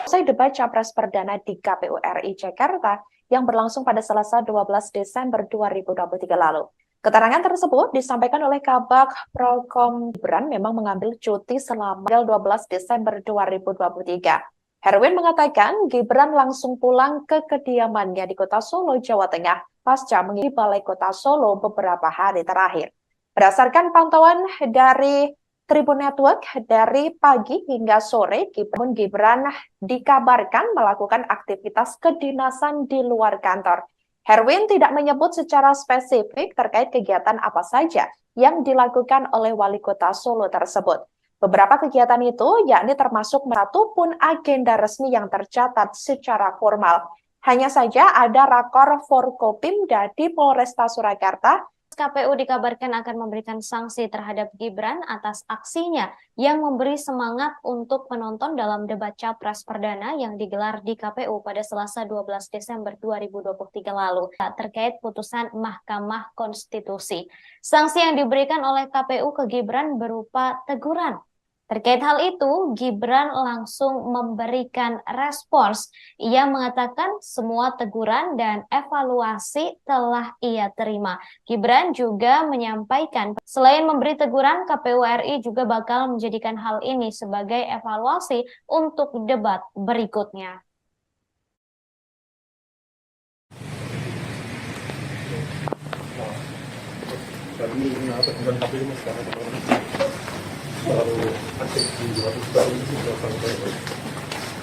Usai debat Capres Perdana di KPU RI Jakarta yang berlangsung pada Selasa 12 Desember 2023 lalu. Keterangan tersebut disampaikan oleh Kabag Prokom Gibran memang mengambil cuti selama 12 Desember 2023. Herwin mengatakan Gibran langsung pulang ke kediamannya di Kota Solo, Jawa Tengah, pasca mengisi Balai Kota Solo beberapa hari terakhir. Berdasarkan pantauan dari Tribun Network, dari pagi hingga sore, Gibran dikabarkan melakukan aktivitas kedinasan di luar kantor. Herwin tidak menyebut secara spesifik terkait kegiatan apa saja yang dilakukan oleh Wali Kota Solo tersebut. Beberapa kegiatan itu yakni termasuk satupun agenda resmi yang tercatat secara formal. Hanya saja ada rakor Forkopimda di Polresta Surakarta. KPU dikabarkan akan memberikan sanksi terhadap Gibran atas aksinya yang memberi semangat untuk penonton dalam debat Capres Perdana yang digelar di KPU pada Selasa 12 Desember 2023 lalu terkait putusan Mahkamah Konstitusi. Sanksi yang diberikan oleh KPU ke Gibran berupa teguran. Terkait hal itu, Gibran langsung memberikan respons. Ia mengatakan semua teguran dan evaluasi telah ia terima. Gibran juga menyampaikan, selain memberi teguran, KPU RI juga bakal menjadikan hal ini sebagai evaluasi untuk debat berikutnya.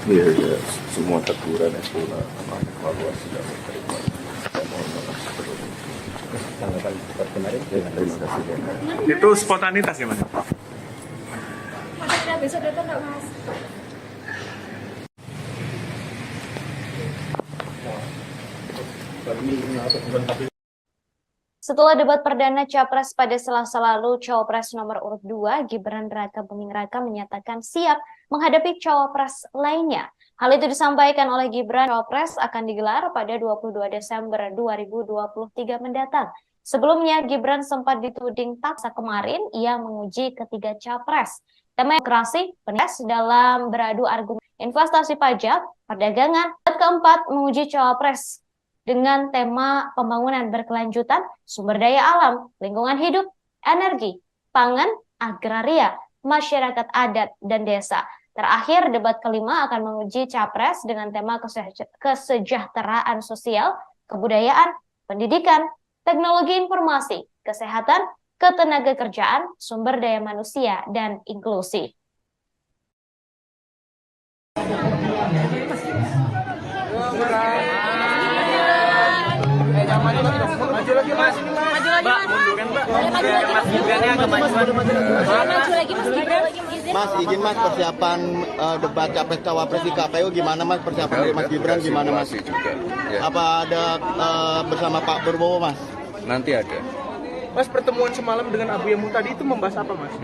Iya, ya, semua teguran itu sama evaluasi dan terima. Saya mohon maaf sebelumnya. Tanggapan kemarin, terima kasih. Itu spontanitas ya, Mas? Besok datang nggak, Mas? Setelah debat perdana Capres pada Selasa lalu, Cawapres nomor urut 2, Gibran Raka Buming Raka menyatakan siap menghadapi Cawapres lainnya. Hal itu disampaikan oleh Gibran, Cawapres akan digelar pada 22 Desember 2023 mendatang. Sebelumnya, Gibran sempat dituding taksa kemarin, ia menguji ketiga Capres. Tema demokrasi, penis dalam beradu argumen investasi pajak, perdagangan, dan keempat menguji Cawapres dengan tema pembangunan berkelanjutan, sumber daya alam, lingkungan hidup, energi, pangan, agraria, masyarakat adat, dan desa. Terakhir, debat kelima akan menguji Capres dengan tema kesejahteraan sosial, kebudayaan, pendidikan, teknologi informasi, kesehatan, ketenagakerjaan, sumber daya manusia, dan inklusi. Maju lagi Mas, ini Mas. Mbak, munduran Mbak. Mas Gibran agak maju lagi Mas Gibran. Mas, izin Mas, persiapan debat Capres Cawapres di KPU gimana Mas? Persiapan dari Mas Gibran gimana Mas? Juga, ya. Apa ada bersama Pak Prabowo Mas? Nanti ada. Mas, pertemuan semalam dengan Abu Yamu tadi itu membahas apa Mas?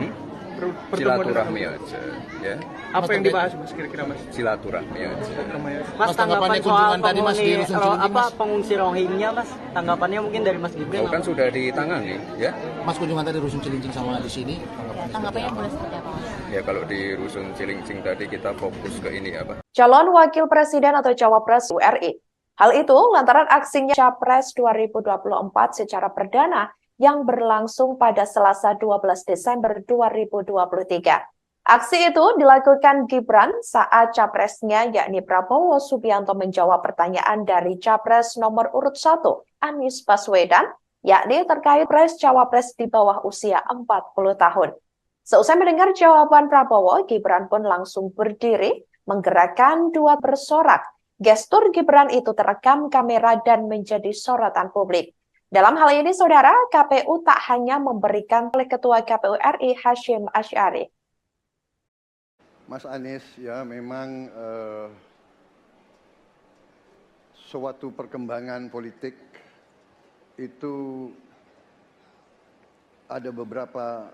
Silaturahmi aja, ya. Apa yang dibahas Mas kira-kira Mas? Silaturahmi aja. Mas, tanggapan soal tadi Mas di pengungsi Rohingya Mas, tanggapannya mungkin dari Mas Gibran? Kan sudah ditangani, ya. Mas, kunjungan tadi Rusun Cilincing sama di sini. Tanggapannya boleh seperti apa Mas? Ya kalau di Rusun Cilincing tadi kita fokus ke ini apa? Calon Wakil Presiden atau Cawapres RI. Hal itu lantaran aksinya Capres 2024 secara perdana yang berlangsung pada Selasa 12 Desember 2023. Aksi itu dilakukan Gibran saat capresnya yakni Prabowo Subianto menjawab pertanyaan dari Capres nomor urut 1, Anies Baswedan, yakni terkait Cawapres di bawah usia 40 tahun. Seusai mendengar jawaban Prabowo, Gibran pun langsung berdiri, menggerakkan dua bersorak. Gestur Gibran itu terekam kamera dan menjadi sorotan publik. Dalam hal ini, saudara, KPU tak hanya memberikan oleh Ketua KPU RI Hasyim Asy'ari. Mas Anies, ya memang suatu perkembangan politik itu ada beberapa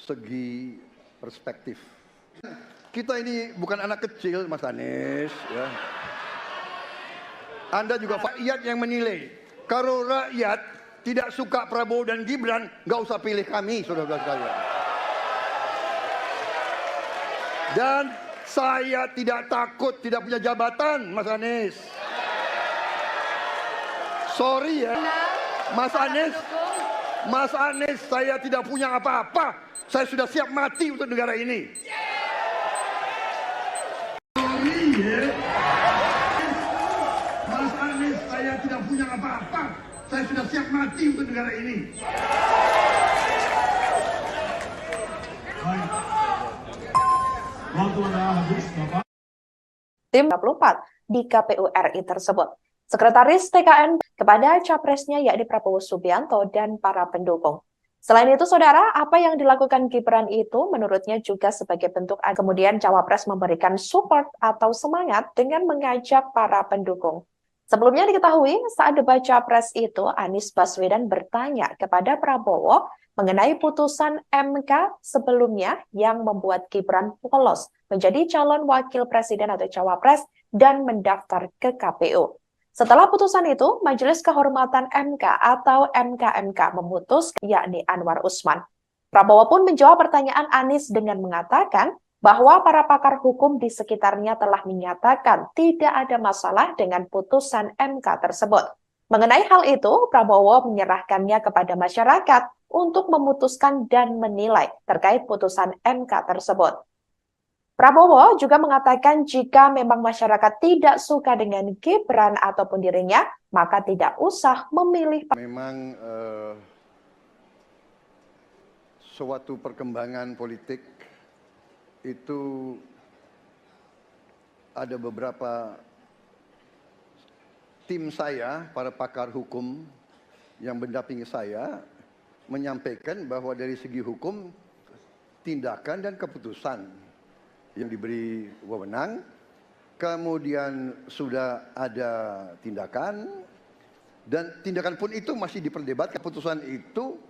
segi perspektif. Kita ini bukan anak kecil, Mas Anies. Ya. Anda juga rakyat yang menilai. Kalau rakyat tidak suka Prabowo dan Gibran, nggak usah pilih kami, saudara-saudara sekalian. Dan saya tidak takut tidak punya jabatan, Mas Anies. Sorry ya, Mas Anies. Mas Anies, saya tidak punya apa-apa. Saya sudah siap mati untuk negara ini. Sorry ya, Mas Anies, saya tidak punya apa-apa. Saya sudah siap mati untuk negara ini. Baik. Waktu Anda habis, Bapak. Tim 24 di KPU RI tersebut. Sekretaris TKN kepada capresnya yakni Prabowo Subianto dan para pendukung. Selain itu, saudara, apa yang dilakukan Gibran itu menurutnya juga sebagai bentuk kemudian Cawapres memberikan support atau semangat dengan mengajak para pendukung. Sebelumnya diketahui saat debat Capres itu Anies Baswedan bertanya kepada Prabowo mengenai putusan MK sebelumnya yang membuat Gibran polos menjadi calon wakil presiden atau Cawapres dan mendaftar ke KPU. Setelah putusan itu, Majelis Kehormatan MK atau MKMK memutus yakni Anwar Usman. Prabowo pun menjawab pertanyaan Anies dengan mengatakan bahwa para pakar hukum di sekitarnya telah menyatakan tidak ada masalah dengan putusan MK tersebut. Mengenai hal itu, Prabowo menyerahkannya kepada masyarakat untuk memutuskan dan menilai terkait putusan MK tersebut. Prabowo juga mengatakan jika memang masyarakat tidak suka dengan Gibran ataupun dirinya, maka tidak usah memilih. Memang suatu perkembangan politik itu ada beberapa tim saya, para pakar hukum yang mendampingi saya, menyampaikan bahwa dari segi hukum, tindakan dan keputusan yang diberi wewenang, kemudian sudah ada tindakan, dan tindakan pun itu masih diperdebatkan. Keputusan itu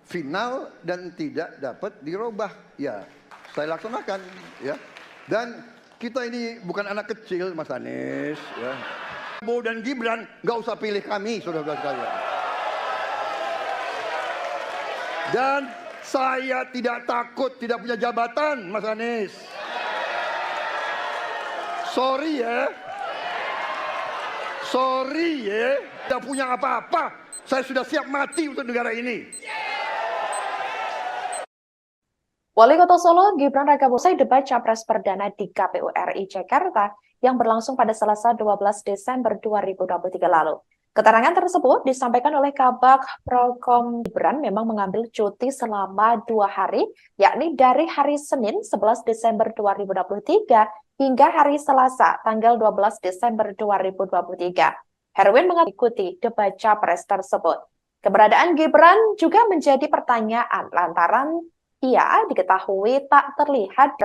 final dan tidak dapat dirubah. Ya, saya laksanakan. Ya, dan kita ini bukan anak kecil, Mas Anies. Ya. Prabowo dan Gibran nggak usah pilih kami, saudara-saudara sekalian. Dan saya tidak takut tidak punya jabatan, Mas Anies. Sorry ya, tidak punya apa-apa. Saya sudah siap mati untuk negara ini. Wali Kota Solo Gibran Raka Buming debat Capres perdana di KPU RI Jakarta yang berlangsung pada Selasa 12 Desember 2023 lalu. Keterangan tersebut disampaikan oleh Kabag Prokom Gibran memang mengambil cuti selama 2 hari, yakni dari hari Senin 11 Desember 2023 hingga hari Selasa tanggal 12 Desember 2023. Herwin mengikuti debat Capres tersebut. Keberadaan Gibran juga menjadi pertanyaan lantaran ia diketahui tak terlihat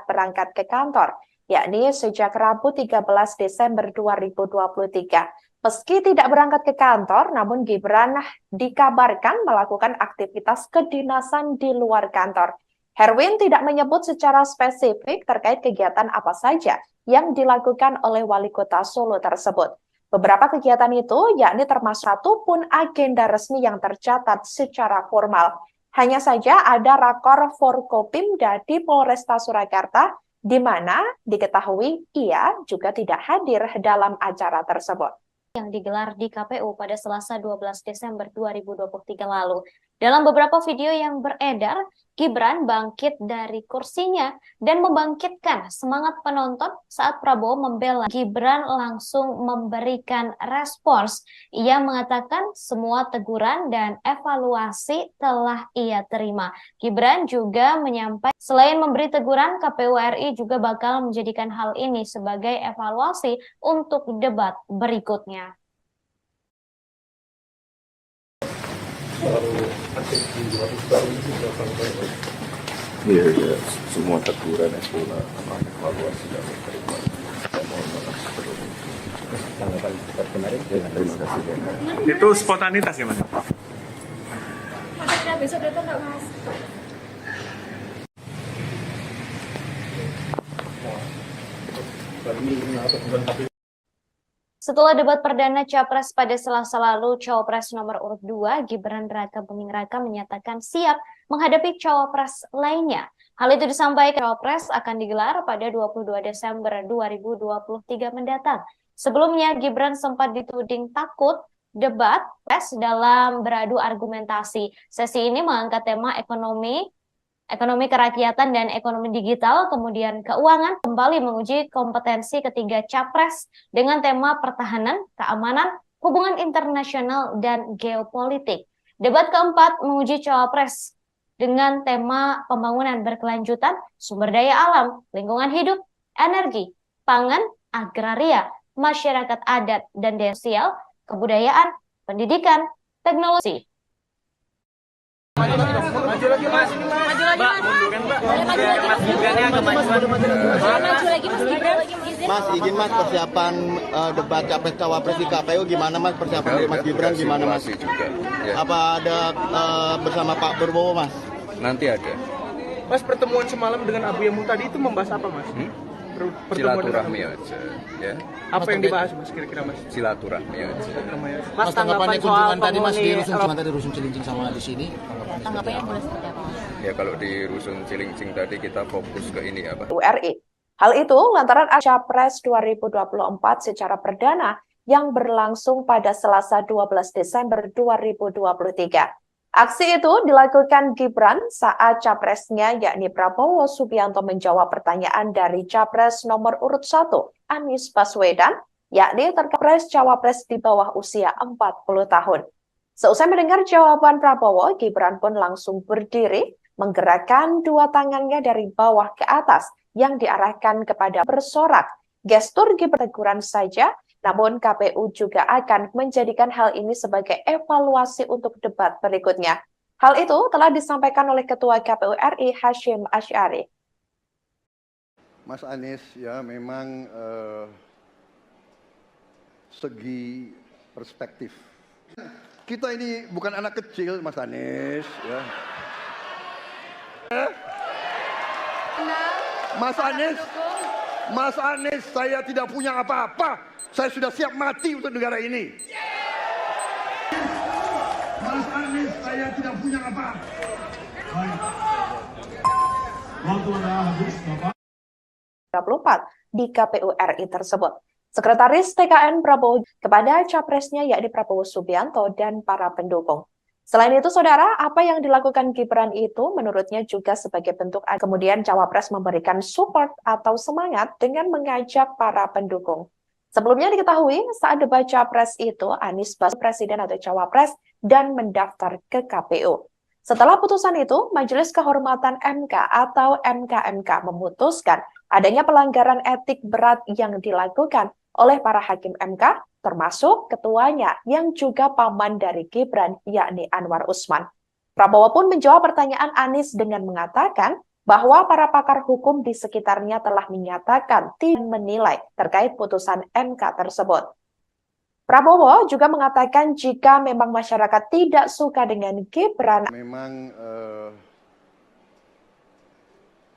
berangkat ke kantor, yakni sejak Rabu 13 Desember 2023. Meski tidak berangkat ke kantor, namun Gibran dikabarkan melakukan aktivitas kedinasan di luar kantor. Herwin tidak menyebut secara spesifik terkait kegiatan apa saja yang dilakukan oleh Wali Kota Solo tersebut. Beberapa kegiatan itu yakni termasuk satu pun agenda resmi yang tercatat secara formal. Hanya saja ada rakor Forkopimda di Polresta Surakarta, di mana diketahui ia juga tidak hadir dalam acara tersebut. Yang digelar di KPU pada Selasa 12 Desember 2023 lalu. Dalam beberapa video yang beredar, Gibran bangkit dari kursinya dan membangkitkan semangat penonton saat Prabowo membela. Gibran langsung memberikan respons. Ia mengatakan semua teguran dan evaluasi telah ia terima. Gibran juga menyampaikan selain memberi teguran, KPU RI juga bakal menjadikan hal ini sebagai evaluasi untuk debat berikutnya. Iya, ya, semua teguran itu evaluasi dan terima. Saya mohon maaf sebelumnya. Tanggapan debat kemarin Terima kasih. Itu spontanitas ya, Mas? Besok datang nggak, Mas? Setelah debat perdana Capres pada Selasa lalu, Cawapres nomor urut 2, Gibran Raka Buming Raka menyatakan siap menghadapi Cawapres lainnya. Hal itu disampaikan Cawapres akan digelar pada 22 Desember 2023 mendatang. Sebelumnya, Gibran sempat dituding takut debat pres dalam beradu argumentasi. Sesi ini mengangkat tema ekonomi kerakyatan dan ekonomi digital, kemudian keuangan, kembali menguji kompetensi ketiga capres dengan tema pertahanan, keamanan, hubungan internasional, dan geopolitik. Debat keempat menguji cawapres dengan tema pembangunan berkelanjutan, sumber daya alam, lingkungan hidup, energi, pangan, agraria, masyarakat adat dan daya sosial, kebudayaan, pendidikan, teknologi. Maju lagi mas, maju lagi mas. Munduran mbak. Mas Gibrannya agak maju lagi mas Gibran. Mas, izin mas persiapan debat capres cawapres di KPU gimana mas, persiapan dari Mas Gibran gimana mas? Juga, ya. Apa ada bersama Pak Prabowo mas? Nanti ada. Mas, pertemuan semalam dengan Abu Yamu tadi itu membahas apa mas? Silaturahmi aja, ya. Apa yang dibahas mas kira-kira mas? Silaturahmi aja. Mas, tanggapan kunjungan tadi mas di Rusun Cilincing sama di sini. Tanggapannya boleh seperti apa? Ya kalau di Rusun Cilincing tadi kita fokus ke ini apa? RI. Hal itu lantaran Capres 2024 secara perdana yang berlangsung pada Selasa 12 Desember 2023. Aksi itu dilakukan Gibran saat capresnya yakni Prabowo Subianto menjawab pertanyaan dari capres nomor urut 1 Anies Baswedan, yakni terkait cawapres di bawah usia 40 tahun. Seusai mendengar jawaban Prabowo, Gibran pun langsung berdiri, menggerakkan dua tangannya dari bawah ke atas yang diarahkan kepada bersorak. Gestur Gibran teguran saja, namun KPU juga akan menjadikan hal ini sebagai evaluasi untuk debat berikutnya. Hal itu telah disampaikan oleh Ketua KPU RI Hashim Asy'ari. Mas Anies, ya memang segi perspektif. Kita ini bukan anak kecil, Mas Anies. Ya. Mas Anies, saya tidak punya apa-apa. Saya sudah siap mati untuk negara ini. Mas Anies, saya tidak punya apa-apa. Baik. Waktu Anda habis, Bapak. 24 di KPU RI tersebut. Sekretaris TKN Prabowo kepada capresnya yakni Prabowo Subianto dan para pendukung. Selain itu, saudara, apa yang dilakukan Gibran itu menurutnya juga sebagai bentuk kemudian cawapres memberikan support atau semangat dengan mengajak para pendukung. Sebelumnya diketahui saat debat capres itu Anies Baswedan presiden atau cawapres dan mendaftar ke KPU. Setelah putusan itu, Majelis Kehormatan MK atau MKMK memutuskan adanya pelanggaran etik berat yang dilakukan oleh para hakim MK, termasuk ketuanya yang juga paman dari Gibran, yakni Anwar Usman. Prabowo pun menjawab pertanyaan Anies dengan mengatakan bahwa para pakar hukum di sekitarnya telah menyatakan tidak menilai terkait putusan MK tersebut. Prabowo juga mengatakan jika memang masyarakat tidak suka dengan Gibran, memang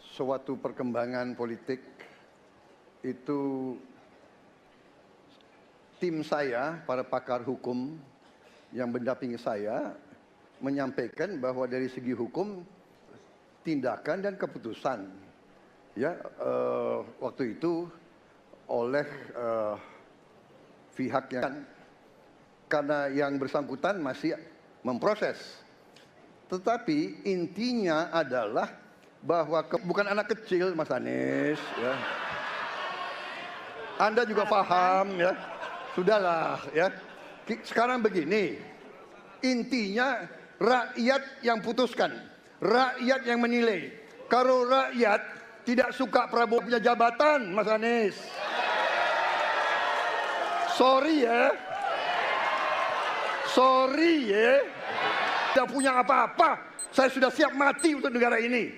suatu perkembangan politik itu tim saya, para pakar hukum yang mendampingi saya, menyampaikan bahwa dari segi hukum, tindakan dan keputusan, ya waktu itu oleh pihak yang karena yang bersangkutan masih memproses. Tetapi intinya adalah bahwa bukan anak kecil, Mas Anies. Ya. Anda juga paham, ya. Sudahlah, ya. Sekarang begini, intinya rakyat yang putuskan, rakyat yang menilai. Kalau rakyat tidak suka Prabowo punya jabatan, Mas Anies. Sorry ya. Sorry ya. Tidak punya apa-apa. Saya sudah siap mati untuk negara ini.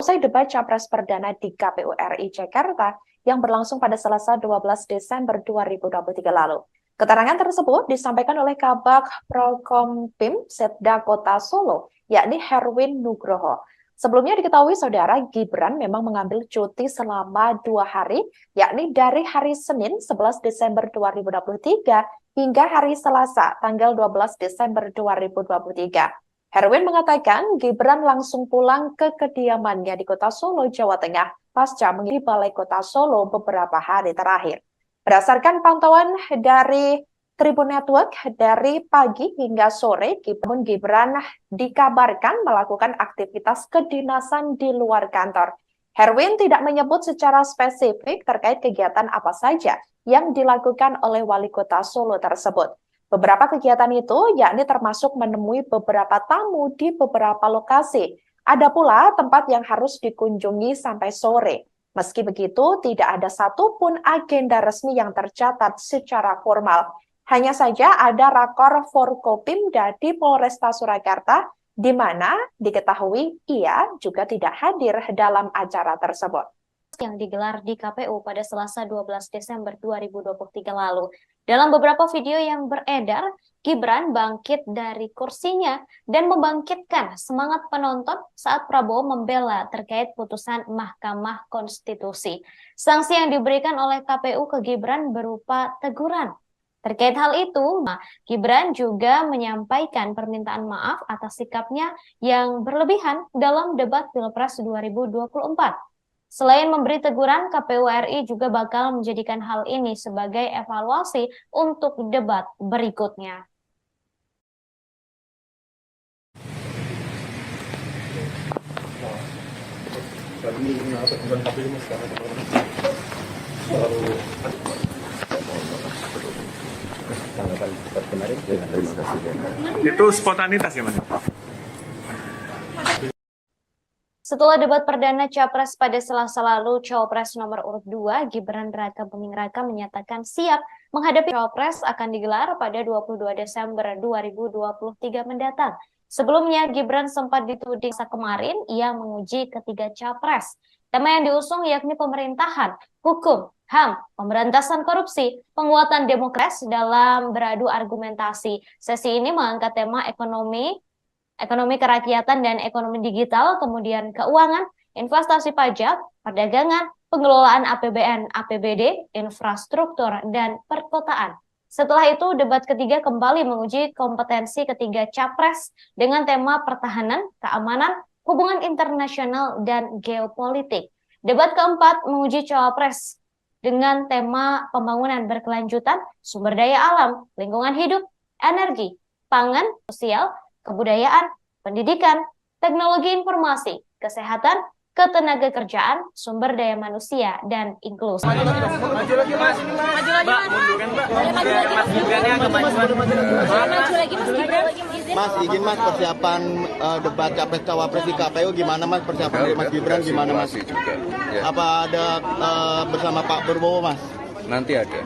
Usai debat Capres Perdana di KPU RI Jakarta yang berlangsung pada Selasa 12 Desember 2023 lalu. Keterangan tersebut disampaikan oleh Kabag Prokompim Setda Kota Solo, yakni Herwin Nugroho. Sebelumnya diketahui saudara Gibran memang mengambil cuti selama 2 hari, yakni dari hari Senin 11 Desember 2023 hingga hari Selasa tanggal 12 Desember 2023. Herwin mengatakan Gibran langsung pulang ke kediamannya di Kota Solo, Jawa Tengah, pasca mengisi Balai Kota Solo beberapa hari terakhir. Berdasarkan pantauan dari Tribun Network, dari pagi hingga sore, Gibran dikabarkan melakukan aktivitas kedinasan di luar kantor. Herwin tidak menyebut secara spesifik terkait kegiatan apa saja yang dilakukan oleh Wali Kota Solo tersebut. Beberapa kegiatan itu yakni termasuk menemui beberapa tamu di beberapa lokasi. Ada pula tempat yang harus dikunjungi sampai sore. Meski begitu, tidak ada satupun agenda resmi yang tercatat secara formal. Hanya saja ada rakor Forkopimda di Polresta Surakarta, di mana diketahui ia juga tidak hadir dalam acara tersebut. Yang digelar di KPU pada Selasa 12 Desember 2023 lalu. Dalam beberapa video yang beredar, Gibran bangkit dari kursinya dan membangkitkan semangat penonton saat Prabowo membela terkait putusan Mahkamah Konstitusi. Sanksi yang diberikan oleh KPU ke Gibran berupa teguran. Terkait hal itu, Gibran juga menyampaikan permintaan maaf atas sikapnya yang berlebihan dalam debat Pilpres 2024. Selain memberi teguran, KPU RI juga bakal menjadikan hal ini sebagai evaluasi untuk debat berikutnya. Tanggapan kemarin. Terima kasih. Itu spontanitas ya, Mas? Setelah debat perdana Capres pada Selasa lalu, Cawapres nomor urut 2, Gibran Raka Buming Raka menyatakan siap menghadapi Cawapres akan digelar pada 22 Desember 2023 mendatang. Sebelumnya, Gibran sempat dituding kemarin ia menguji ketiga Capres. Tema yang diusung yakni pemerintahan, hukum, HAM, pemberantasan korupsi, penguatan demokrasi dalam beradu argumentasi. Sesi ini mengangkat tema ekonomi kerakyatan dan ekonomi digital, kemudian keuangan, investasi pajak, perdagangan, pengelolaan APBN, APBD, infrastruktur, dan perkotaan. Setelah itu, debat ketiga kembali menguji kompetensi ketiga Capres dengan tema pertahanan, keamanan, hubungan internasional, dan geopolitik. Debat keempat menguji Cawapres dengan tema pembangunan berkelanjutan, sumber daya alam, lingkungan hidup, energi, pangan, sosial, kebudayaan, pendidikan, teknologi informasi, kesehatan, ketenaga kerjaan, sumber daya manusia, dan inklusi. Maju lagi mas, maju lagi mas. Munduran mbak, mas Gibrannya agak maju lagi mas Gibran. Mas, izin mas persiapan debat capres cawapres di KPU gimana mas persiapan dari Mas Gibran gimana mas? Juga, ya. Apa ada bersama Pak Prabowo mas? Nanti ada.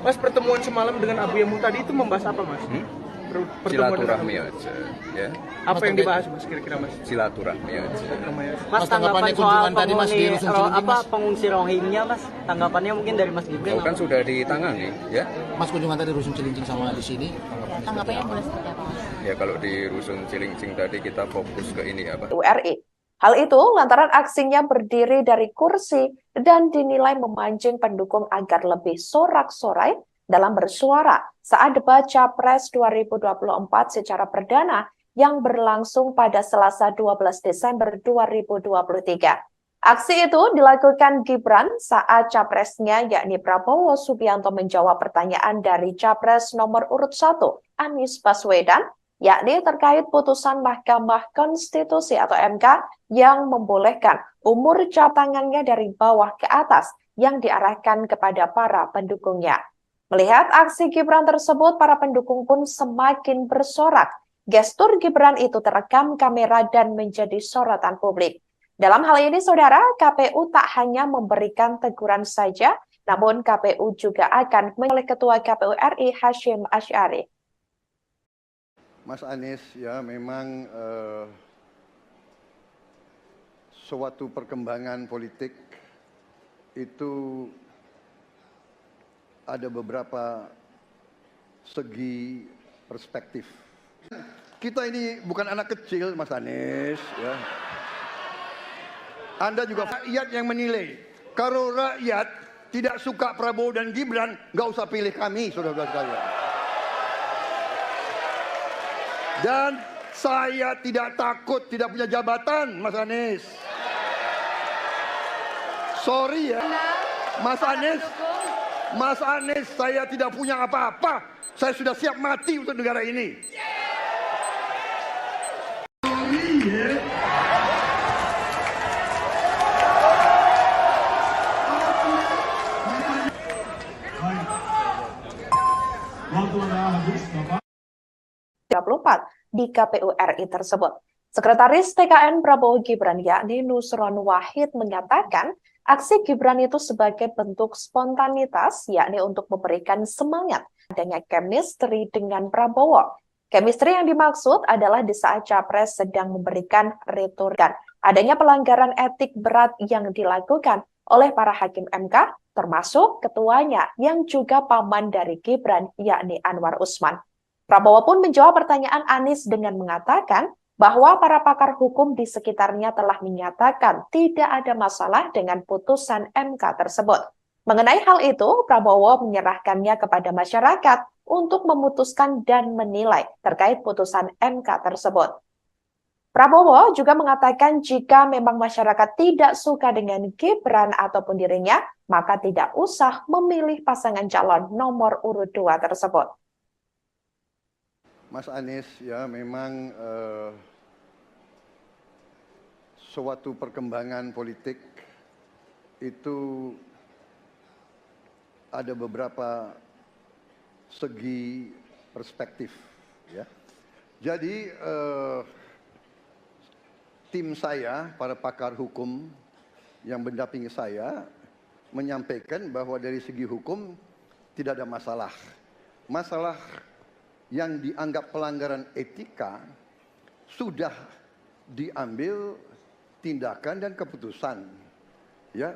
Mas, pertemuan semalam dengan Abu Yamu tadi itu membahas apa mas? Silaturahmi aja, ya. Apa yang dibahas mas kira-kira mas? Silaturahmi aja. Mas, tanggapan soal tadi mas di pengungsi Rohingya mas, tanggapannya mungkin dari Mas Gibran? Kan sudah ditangani, ya. Mas kunjungan tadi Rusun Cilincing sama di sini. Tanggapannya boleh seperti apa mas? Ya kalau di Rusun Cilincing tadi kita fokus ke ini apa? RI. Hal itu lantaran aksinya berdiri dari kursi dan dinilai memancing pendukung agar lebih sorak-sorai dalam bersuara saat debat Capres 2024 secara perdana yang berlangsung pada Selasa 12 Desember 2023. Aksi itu dilakukan Gibran saat capresnya yakni Prabowo Subianto menjawab pertanyaan dari Capres nomor urut 1, Anies Baswedan, yakni terkait putusan Mahkamah Konstitusi atau MK yang membolehkan umur jam tangannya dari bawah ke atas yang diarahkan kepada para pendukungnya. Melihat aksi Gibran tersebut, para pendukung pun semakin bersorak. Gestur Gibran itu terekam kamera dan menjadi sorotan publik. Dalam hal ini, saudara, KPU tak hanya memberikan teguran saja, namun KPU juga akan oleh Ketua KPU RI Hasyim Asy'ari. Mas Anies, ya memang suatu perkembangan politik itu ada beberapa segi perspektif. Kita ini bukan anak kecil, Mas Anies, ya. Anda juga rakyat yang menilai. Kalau rakyat tidak suka Prabowo dan Gibran, nggak usah pilih kami, saudara-saudara sekalian. Dan saya tidak takut tidak punya jabatan, Mas Anies. Sorry ya, Mas Anies. Mas Anies, saya tidak punya apa-apa. Saya sudah siap mati untuk negara ini. Sorry ya. Di KPU RI tersebut. Sekretaris TKN Prabowo Gibran yakni Nusron Wahid menyatakan aksi Gibran itu sebagai bentuk spontanitas yakni untuk memberikan semangat adanya chemistry dengan Prabowo. Chemistry yang dimaksud adalah di saat Capres sedang memberikan retorika adanya pelanggaran etik berat yang dilakukan oleh para hakim MK termasuk ketuanya yang juga paman dari Gibran yakni Anwar Usman. Prabowo pun menjawab pertanyaan Anies dengan mengatakan bahwa para pakar hukum di sekitarnya telah menyatakan tidak ada masalah dengan putusan MK tersebut. Mengenai hal itu, Prabowo menyerahkannya kepada masyarakat untuk memutuskan dan menilai terkait putusan MK tersebut. Prabowo juga mengatakan jika memang masyarakat tidak suka dengan Gibran ataupun dirinya, maka tidak usah memilih pasangan calon nomor urut 2 tersebut. Mas Anies, ya memang suatu perkembangan politik itu ada beberapa segi perspektif, ya. Jadi tim saya, para pakar hukum yang mendampingi saya menyampaikan bahwa dari segi hukum tidak ada masalah. Masalah yang dianggap pelanggaran etika sudah diambil tindakan dan keputusan, ya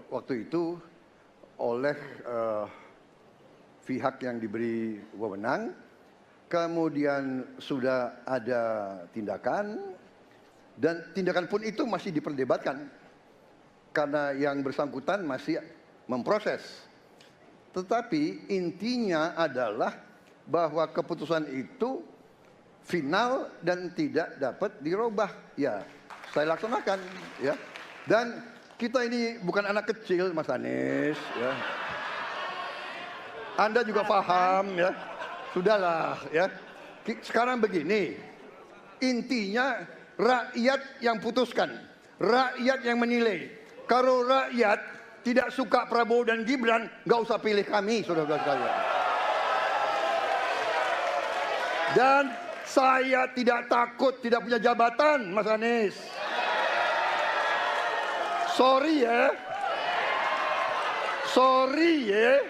waktu itu oleh pihak yang diberi wewenang, kemudian sudah ada tindakan dan tindakan pun itu masih diperdebatkan karena yang bersangkutan masih memproses. Tetapi intinya adalah bahwa keputusan itu final dan tidak dapat dirubah. Ya, saya laksanakan, ya. Dan kita ini bukan anak kecil, Mas Anies, ya. Anda juga paham, ya. Sudahlah, ya. Sekarang begini, intinya rakyat yang putuskan, rakyat yang menilai. Kalau rakyat tidak suka Prabowo dan Gibran, nggak usah pilih kami, saudara-saudara sekalian. Dan saya tidak takut tidak punya jabatan, Mas Anies. Sorry ya. Sorry ya.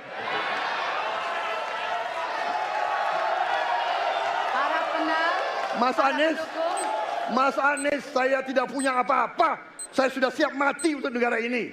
Mas Anies, saya tidak punya apa-apa. Saya sudah siap mati untuk negara ini.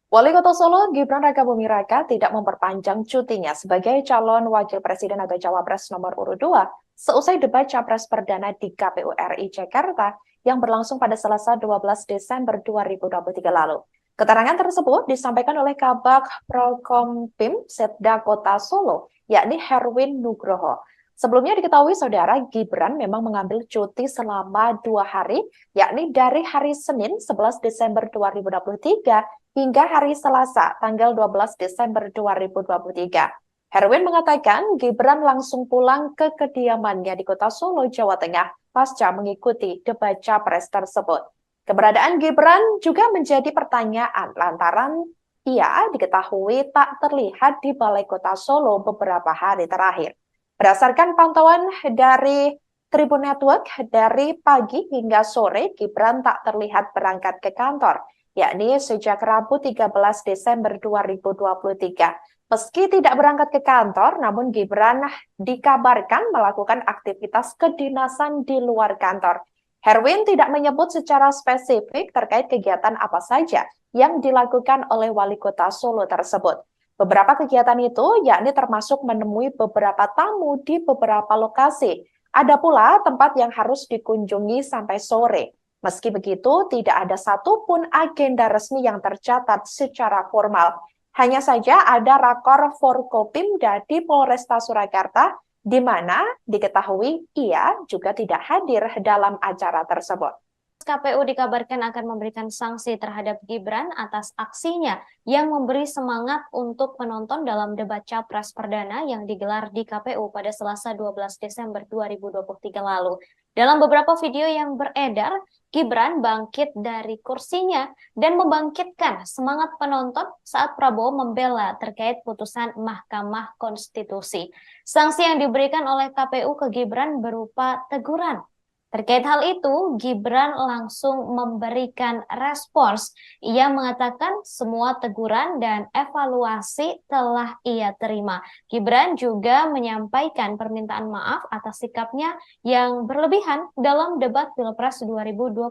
Wali Kota Solo Gibran Rakabuming Raka tidak memperpanjang cutinya sebagai calon wakil presiden atau cawapres nomor urut 2 seusai debat capres perdana di KPU RI Jakarta yang berlangsung pada Selasa 12 Desember 2023 lalu. Keterangan tersebut disampaikan oleh Kabag Prokompim Setda Kota Solo, yakni Herwin Nugroho. Sebelumnya diketahui saudara Gibran memang mengambil cuti selama 2 hari, yakni dari hari Senin 11 Desember 2023 hingga hari Selasa tanggal 12 Desember 2023. Herwin mengatakan Gibran langsung pulang ke kediamannya di Kota Solo, Jawa Tengah pasca mengikuti debat Capres tersebut. Keberadaan Gibran juga menjadi pertanyaan lantaran ia diketahui tak terlihat di Balai Kota Solo beberapa hari terakhir. Berdasarkan pantauan dari Tribun Network, dari pagi hingga sore Gibran tak terlihat berangkat ke kantor, yakni sejak Rabu 13 Desember 2023. Meski tidak berangkat ke kantor, namun Gibran dikabarkan melakukan aktivitas kedinasan di luar kantor. Herwin tidak menyebut secara spesifik terkait kegiatan apa saja yang dilakukan oleh Wali Kota Solo tersebut. Beberapa kegiatan itu yakni termasuk menemui beberapa tamu di beberapa lokasi. Ada pula tempat yang harus dikunjungi sampai sore. Meski begitu, tidak ada satupun agenda resmi yang tercatat secara formal. Hanya saja ada rakor Forkopimda di Polresta Surakarta, di mana diketahui ia juga tidak hadir dalam acara tersebut. KPU dikabarkan akan memberikan sanksi terhadap Gibran atas aksinya yang memberi semangat untuk penonton dalam debat Capres Perdana yang digelar di KPU pada Selasa 12 Desember 2023 lalu. Dalam beberapa video yang beredar, Gibran bangkit dari kursinya dan membangkitkan semangat penonton saat Prabowo membela terkait putusan Mahkamah Konstitusi. Sanksi yang diberikan oleh KPU ke Gibran berupa teguran. Terkait hal itu, Gibran langsung memberikan respons. Ia mengatakan semua teguran dan evaluasi telah ia terima. Gibran juga menyampaikan permintaan maaf atas sikapnya yang berlebihan dalam debat Pilpres 2024.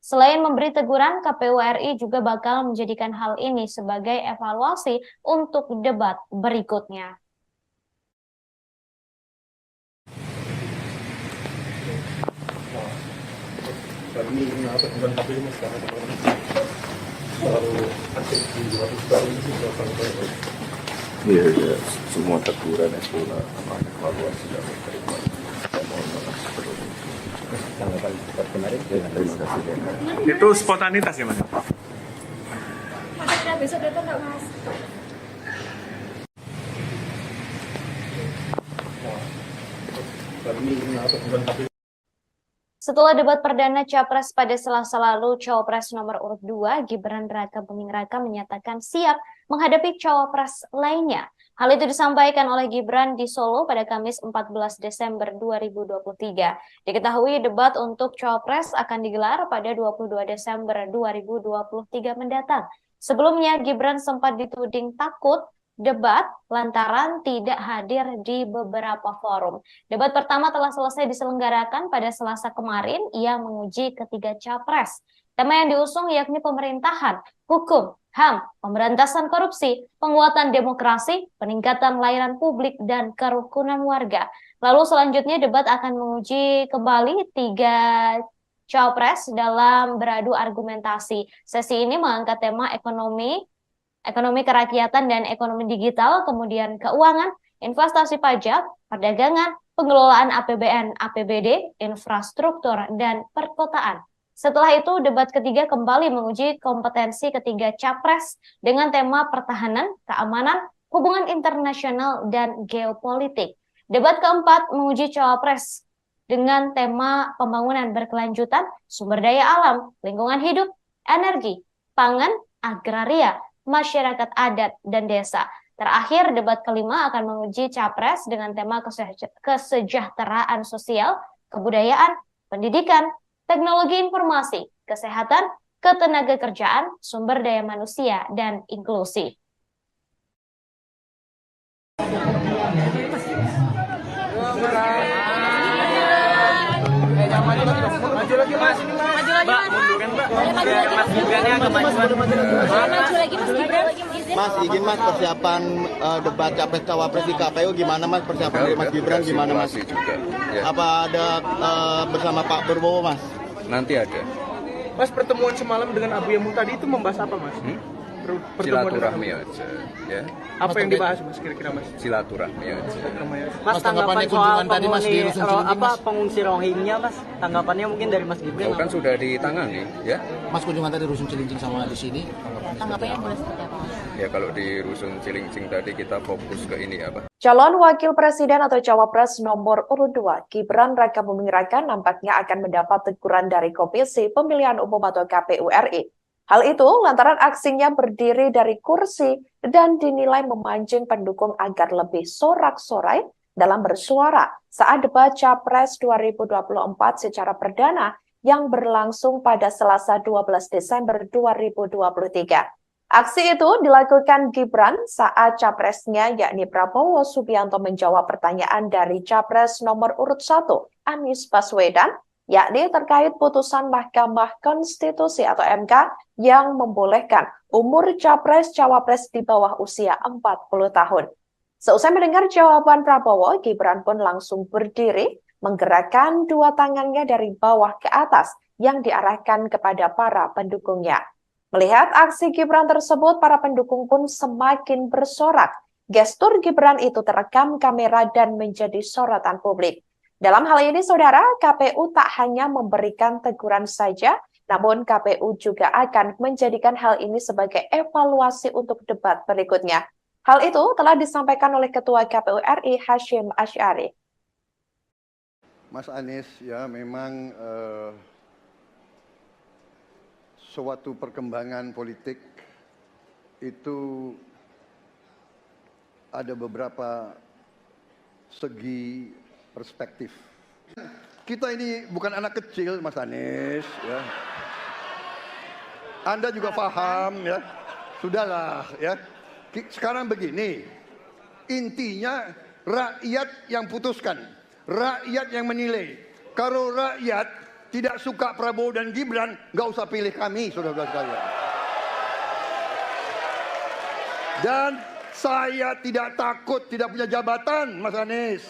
Selain memberi teguran, KPU RI juga bakal menjadikan hal ini sebagai evaluasi untuk debat berikutnya. Kami apa bukan KPU mas karena terlalu aktif di luar ini sih sampai. Iya, ya, semua teguran itu sama evaluasi dan terima. Mohon maaf sebelumnya. Tanggapan kemarin terima kasih. Itu spontanitas ya mas? Ada besok datang nggak mas? Kami apa bukan KPU. Setelah debat perdana Capres pada Selasa lalu, Cawapres nomor urut 2, Gibran Raka Buming Raka menyatakan siap menghadapi Cawapres lainnya. Hal itu disampaikan oleh Gibran di Solo pada Kamis 14 Desember 2023. Diketahui debat untuk Cawapres akan digelar pada 22 Desember 2023 mendatang. Sebelumnya, Gibran sempat dituding takut debat lantaran tidak hadir di beberapa forum. Debat pertama telah selesai diselenggarakan pada Selasa kemarin. Ia menguji ketiga capres. Tema yang diusung yakni pemerintahan, hukum, HAM, pemberantasan korupsi, penguatan demokrasi, peningkatan layanan publik, dan kerukunan warga. Lalu selanjutnya debat akan menguji kembali tiga capres dalam beradu argumentasi. Sesi ini mengangkat tema ekonomi kerakyatan dan ekonomi digital, kemudian keuangan, investasi pajak, perdagangan, pengelolaan APBN, APBD, infrastruktur, dan perkotaan. Setelah itu, debat ketiga kembali menguji kompetensi ketiga capres dengan tema pertahanan, keamanan, hubungan internasional, dan geopolitik. Debat keempat menguji cawapres dengan tema pembangunan berkelanjutan, sumber daya alam, lingkungan hidup, energi, pangan, agraria, masyarakat adat, dan desa. Terakhir, debat kelima akan menguji capres dengan tema kesejahteraan sosial, kebudayaan, pendidikan, teknologi informasi, kesehatan, ketenagakerjaan, sumber daya manusia, dan inklusi. Maju lagi mas, Mbak, munduran Mbak. Mas Gibrannya agak maju lagi Mas Gibran. Mas, izin Mas, persiapan debat capres cawapres di KPU gimana Mas? Persiapan dari Mas Gibran gimana Mas? Juga, ya. Apa ada bersama Pak Prabowo Mas? Nanti ada. Mas, pertemuan semalam dengan Abu Yamun tadi itu membahas apa Mas? silaturahmi aja, ya. Apa yang dibahas Mas kira-kira Mas? Silaturahmi aja. Mas, tanggapan soal pengungsi Rohingya Mas, tanggapannya mungkin dari Mas Gibran? Kan sudah ditangani, ya. Mas, kunjungan tadi Rusun Cilincing sama di sini. Tanggapannya boleh seperti apa Mas? Ya kalau di Rusun Cilincing tadi kita fokus ke ini apa? Calon Wakil Presiden atau Cawapres nomor urut 2, Gibran Rakabuming Raka nampaknya akan mendapat teguran dari Komisi Pemilihan Umum atau KPU RI. Hal itu lantaran aksinya berdiri dari kursi dan dinilai memancing pendukung agar lebih sorak-sorai dalam bersuara saat debat Capres 2024 secara perdana yang berlangsung pada Selasa 12 Desember 2023. Aksi itu dilakukan Gibran saat capresnya yakni Prabowo Subianto menjawab pertanyaan dari Capres nomor urut 1, Anies Baswedan, yakni terkait putusan Mahkamah Konstitusi atau MK yang membolehkan umur Capres-Cawapres di bawah usia 40 tahun. Seusai mendengar jawaban Prabowo, Gibran pun langsung berdiri, menggerakkan dua tangannya dari bawah ke atas yang diarahkan kepada para pendukungnya. Melihat aksi Gibran tersebut, para pendukung pun semakin bersorak. Gestur Gibran itu terekam kamera dan menjadi sorotan publik. Dalam hal ini, saudara, KPU tak hanya memberikan teguran saja, namun KPU juga akan menjadikan hal ini sebagai evaluasi untuk debat berikutnya. Hal itu telah disampaikan oleh Ketua KPU RI Hashim Asy'ari. Mas Anies, ya memang suatu perkembangan politik itu ada beberapa segi perspektif. Kita ini bukan anak kecil, Mas Anies, ya. Anda juga paham, ya. Sudahlah, ya. Sekarang begini, intinya rakyat yang putuskan, rakyat yang menilai. Kalau rakyat tidak suka Prabowo dan Gibran, nggak usah pilih kami, saudara-saudara sekalian. Dan saya tidak takut tidak punya jabatan, Mas Anies.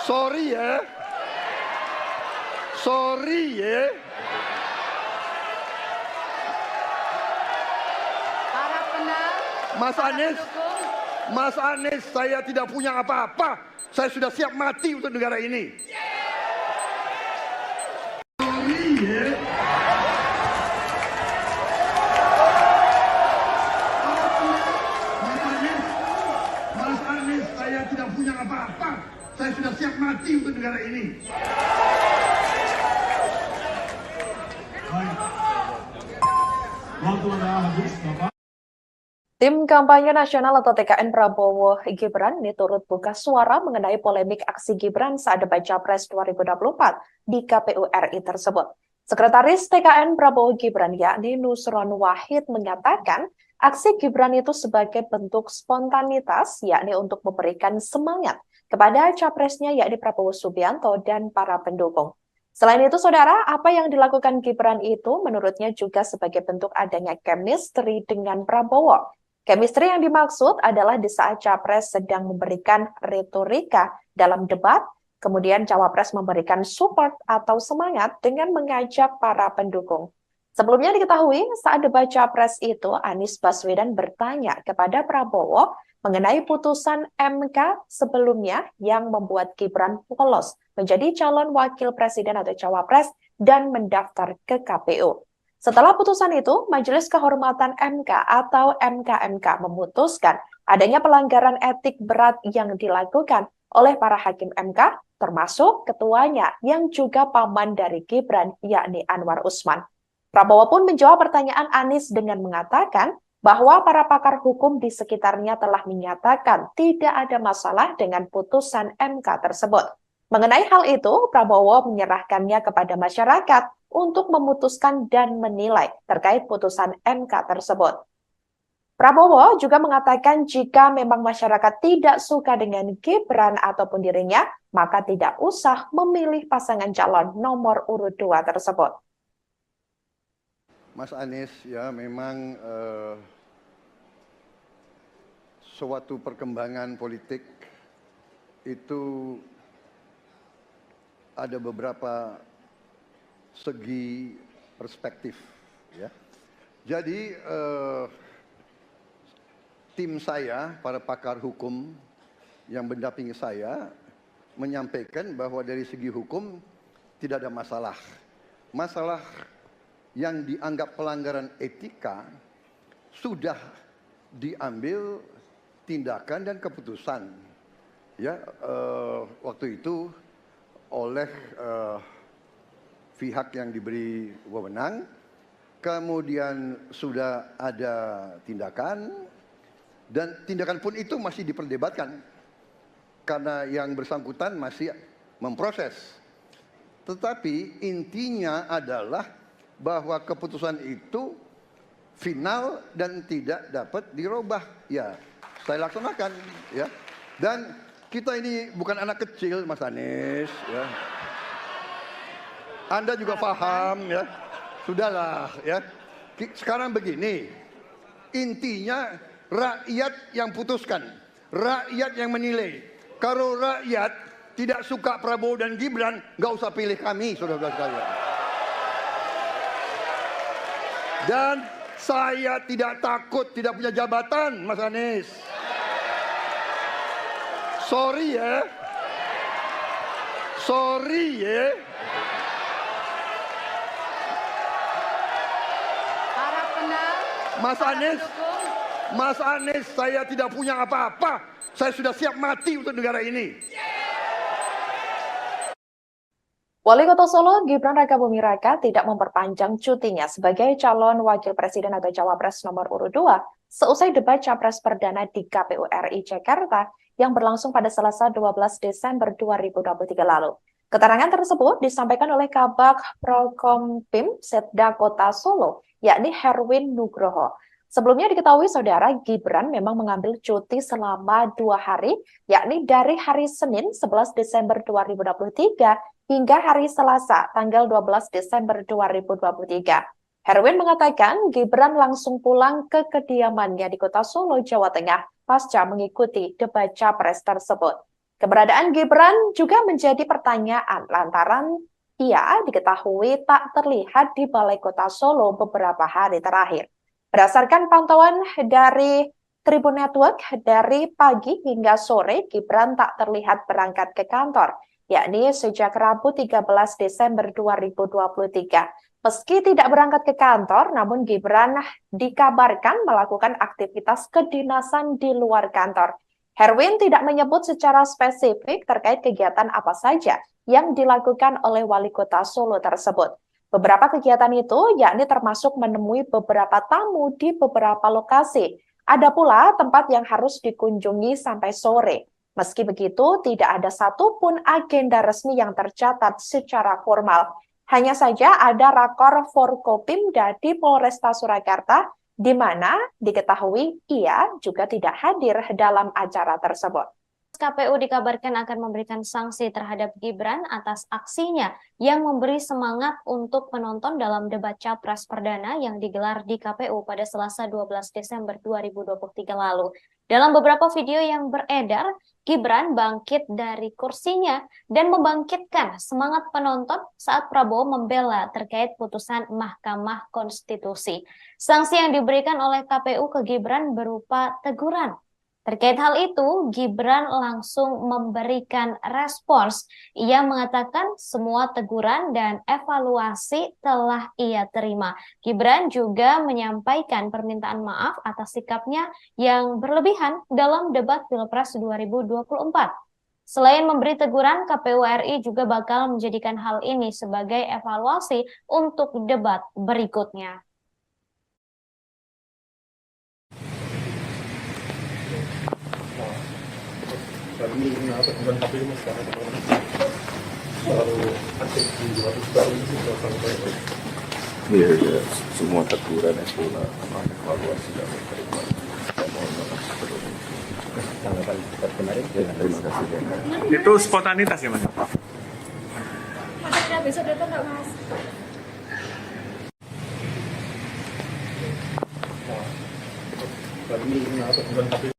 Sorry ya. Sorry ya. Mas Anies, saya tidak punya apa-apa. Saya sudah siap mati untuk negara ini. Mas Anies, saya tidak punya apa-apa. Saya sudah siap mati untuk negara ini. Waktu anda habis, Bapak. Tim Kampanye Nasional atau TKN Prabowo Gibran ini turut buka suara mengenai polemik aksi Gibran saat debat Capres 2024 di KPU RI tersebut. Sekretaris TKN Prabowo Gibran yakni Nusron Wahid menyatakan aksi Gibran itu sebagai bentuk spontanitas yakni untuk memberikan semangat kepada capresnya yakni Prabowo Subianto dan para pendukung. Selain itu, saudara, apa yang dilakukan Gibran itu menurutnya juga sebagai bentuk adanya chemistry dengan Prabowo. Chemistry yang dimaksud adalah di saat Capres sedang memberikan retorika dalam debat, kemudian Cawapres memberikan support atau semangat dengan mengajak para pendukung. Sebelumnya diketahui saat debat Capres itu, Anies Baswedan bertanya kepada Prabowo mengenai putusan MK sebelumnya yang membuat Gibran lolos menjadi calon wakil presiden atau Cawapres dan mendaftar ke KPU. Setelah putusan itu, Majelis Kehormatan MK atau MKMK memutuskan adanya pelanggaran etik berat yang dilakukan oleh para hakim MK, termasuk ketuanya yang juga paman dari Gibran, yakni Anwar Usman. Prabowo pun menjawab pertanyaan Anies dengan mengatakan bahwa para pakar hukum di sekitarnya telah menyatakan tidak ada masalah dengan putusan MK tersebut. Mengenai hal itu, Prabowo menyerahkannya kepada masyarakat untuk memutuskan dan menilai terkait putusan MK tersebut. Prabowo juga mengatakan jika memang masyarakat tidak suka dengan Gibran ataupun dirinya, maka tidak usah memilih pasangan calon nomor urut 2 tersebut. Mas Anies, ya memang suatu perkembangan politik itu ada beberapa segi perspektif, ya. Jadi tim saya, para pakar hukum yang mendampingi saya menyampaikan bahwa dari segi hukum tidak ada masalah. Masalah yang dianggap pelanggaran etika sudah diambil tindakan dan keputusan ya waktu itu oleh pihak yang diberi wewenang, kemudian sudah ada tindakan dan tindakan pun itu masih diperdebatkan karena yang bersangkutan masih memproses. Tetapi intinya adalah bahwa keputusan itu final dan tidak dapat dirubah. Ya, saya laksanakan ya. Dan kita ini bukan anak kecil, Mas Anies ya. Anda juga paham ya. Sudahlah ya. Sekarang begini. Intinya rakyat yang putuskan, rakyat yang menilai. Kalau rakyat tidak suka Prabowo dan Gibran, nggak usah pilih kami, saudara-saudara sekalian. Dan saya tidak takut tidak punya jabatan, Mas Anies. Sorry ya. Sorry ya. Mas Anies, saya tidak punya apa-apa. Saya sudah siap mati untuk negara ini. Wali Kota Solo Gibran Rakabuming Raka tidak memperpanjang cutinya sebagai calon wakil presiden atau cawapres nomor urut 2 seusai debat capres perdana di KPU RI Jakarta yang berlangsung pada Selasa 12 Desember 2023 lalu. Keterangan tersebut disampaikan oleh Kabag Prokompim Setda Kota Solo, yakni Herwin Nugroho. Sebelumnya diketahui saudara Gibran memang mengambil cuti selama 2 hari, yakni dari hari Senin 11 Desember 2023 hingga hari Selasa tanggal 12 Desember 2023. Herwin mengatakan Gibran langsung pulang ke kediamannya di Kota Solo, Jawa Tengah pasca mengikuti debat capres tersebut. Keberadaan Gibran juga menjadi pertanyaan lantaran ia diketahui tak terlihat di Balai Kota Solo beberapa hari terakhir. Berdasarkan pantauan dari Tribun Network, dari pagi hingga sore Gibran tak terlihat berangkat ke kantor, yakni sejak Rabu 13 Desember 2023. Meski tidak berangkat ke kantor, namun Gibran dikabarkan melakukan aktivitas kedinasan di luar kantor. Herwin tidak menyebut secara spesifik terkait kegiatan apa saja yang dilakukan oleh Wali Kota Solo tersebut. Beberapa kegiatan itu yakni termasuk menemui beberapa tamu di beberapa lokasi. Ada pula tempat yang harus dikunjungi sampai sore. Meski begitu, tidak ada satupun agenda resmi yang tercatat secara formal. Hanya saja ada rakor Forkopimda di Polresta Surakarta, di mana diketahui ia juga tidak hadir dalam acara tersebut. KPU dikabarkan akan memberikan sanksi terhadap Gibran atas aksinya yang memberi semangat untuk penonton dalam debat capres perdana yang digelar di KPU pada Selasa 12 Desember 2023 lalu. Dalam beberapa video yang beredar, Gibran bangkit dari kursinya dan membangkitkan semangat penonton saat Prabowo membela terkait putusan Mahkamah Konstitusi. Sanksi yang diberikan oleh KPU ke Gibran berupa teguran. Terkait hal itu, Gibran langsung memberikan respons. Ia mengatakan semua teguran dan evaluasi telah ia terima. Gibran juga menyampaikan permintaan maaf atas sikapnya yang berlebihan dalam debat Pilpres 2024. Selain memberi teguran, KPU RI juga bakal menjadikan hal ini sebagai evaluasi untuk debat berikutnya. Kami apa bukan KPU mas karena selalu aktif di debat ini sampai. Iya, ya, semua teguran itu evaluasi dan terima. Mohon maaf sebelumnya. Tanggapan kemarin Terima kasih. Itu spontanitas ya mas? Maksudnya besok datang nggak mas? Kami apa bukan KPU.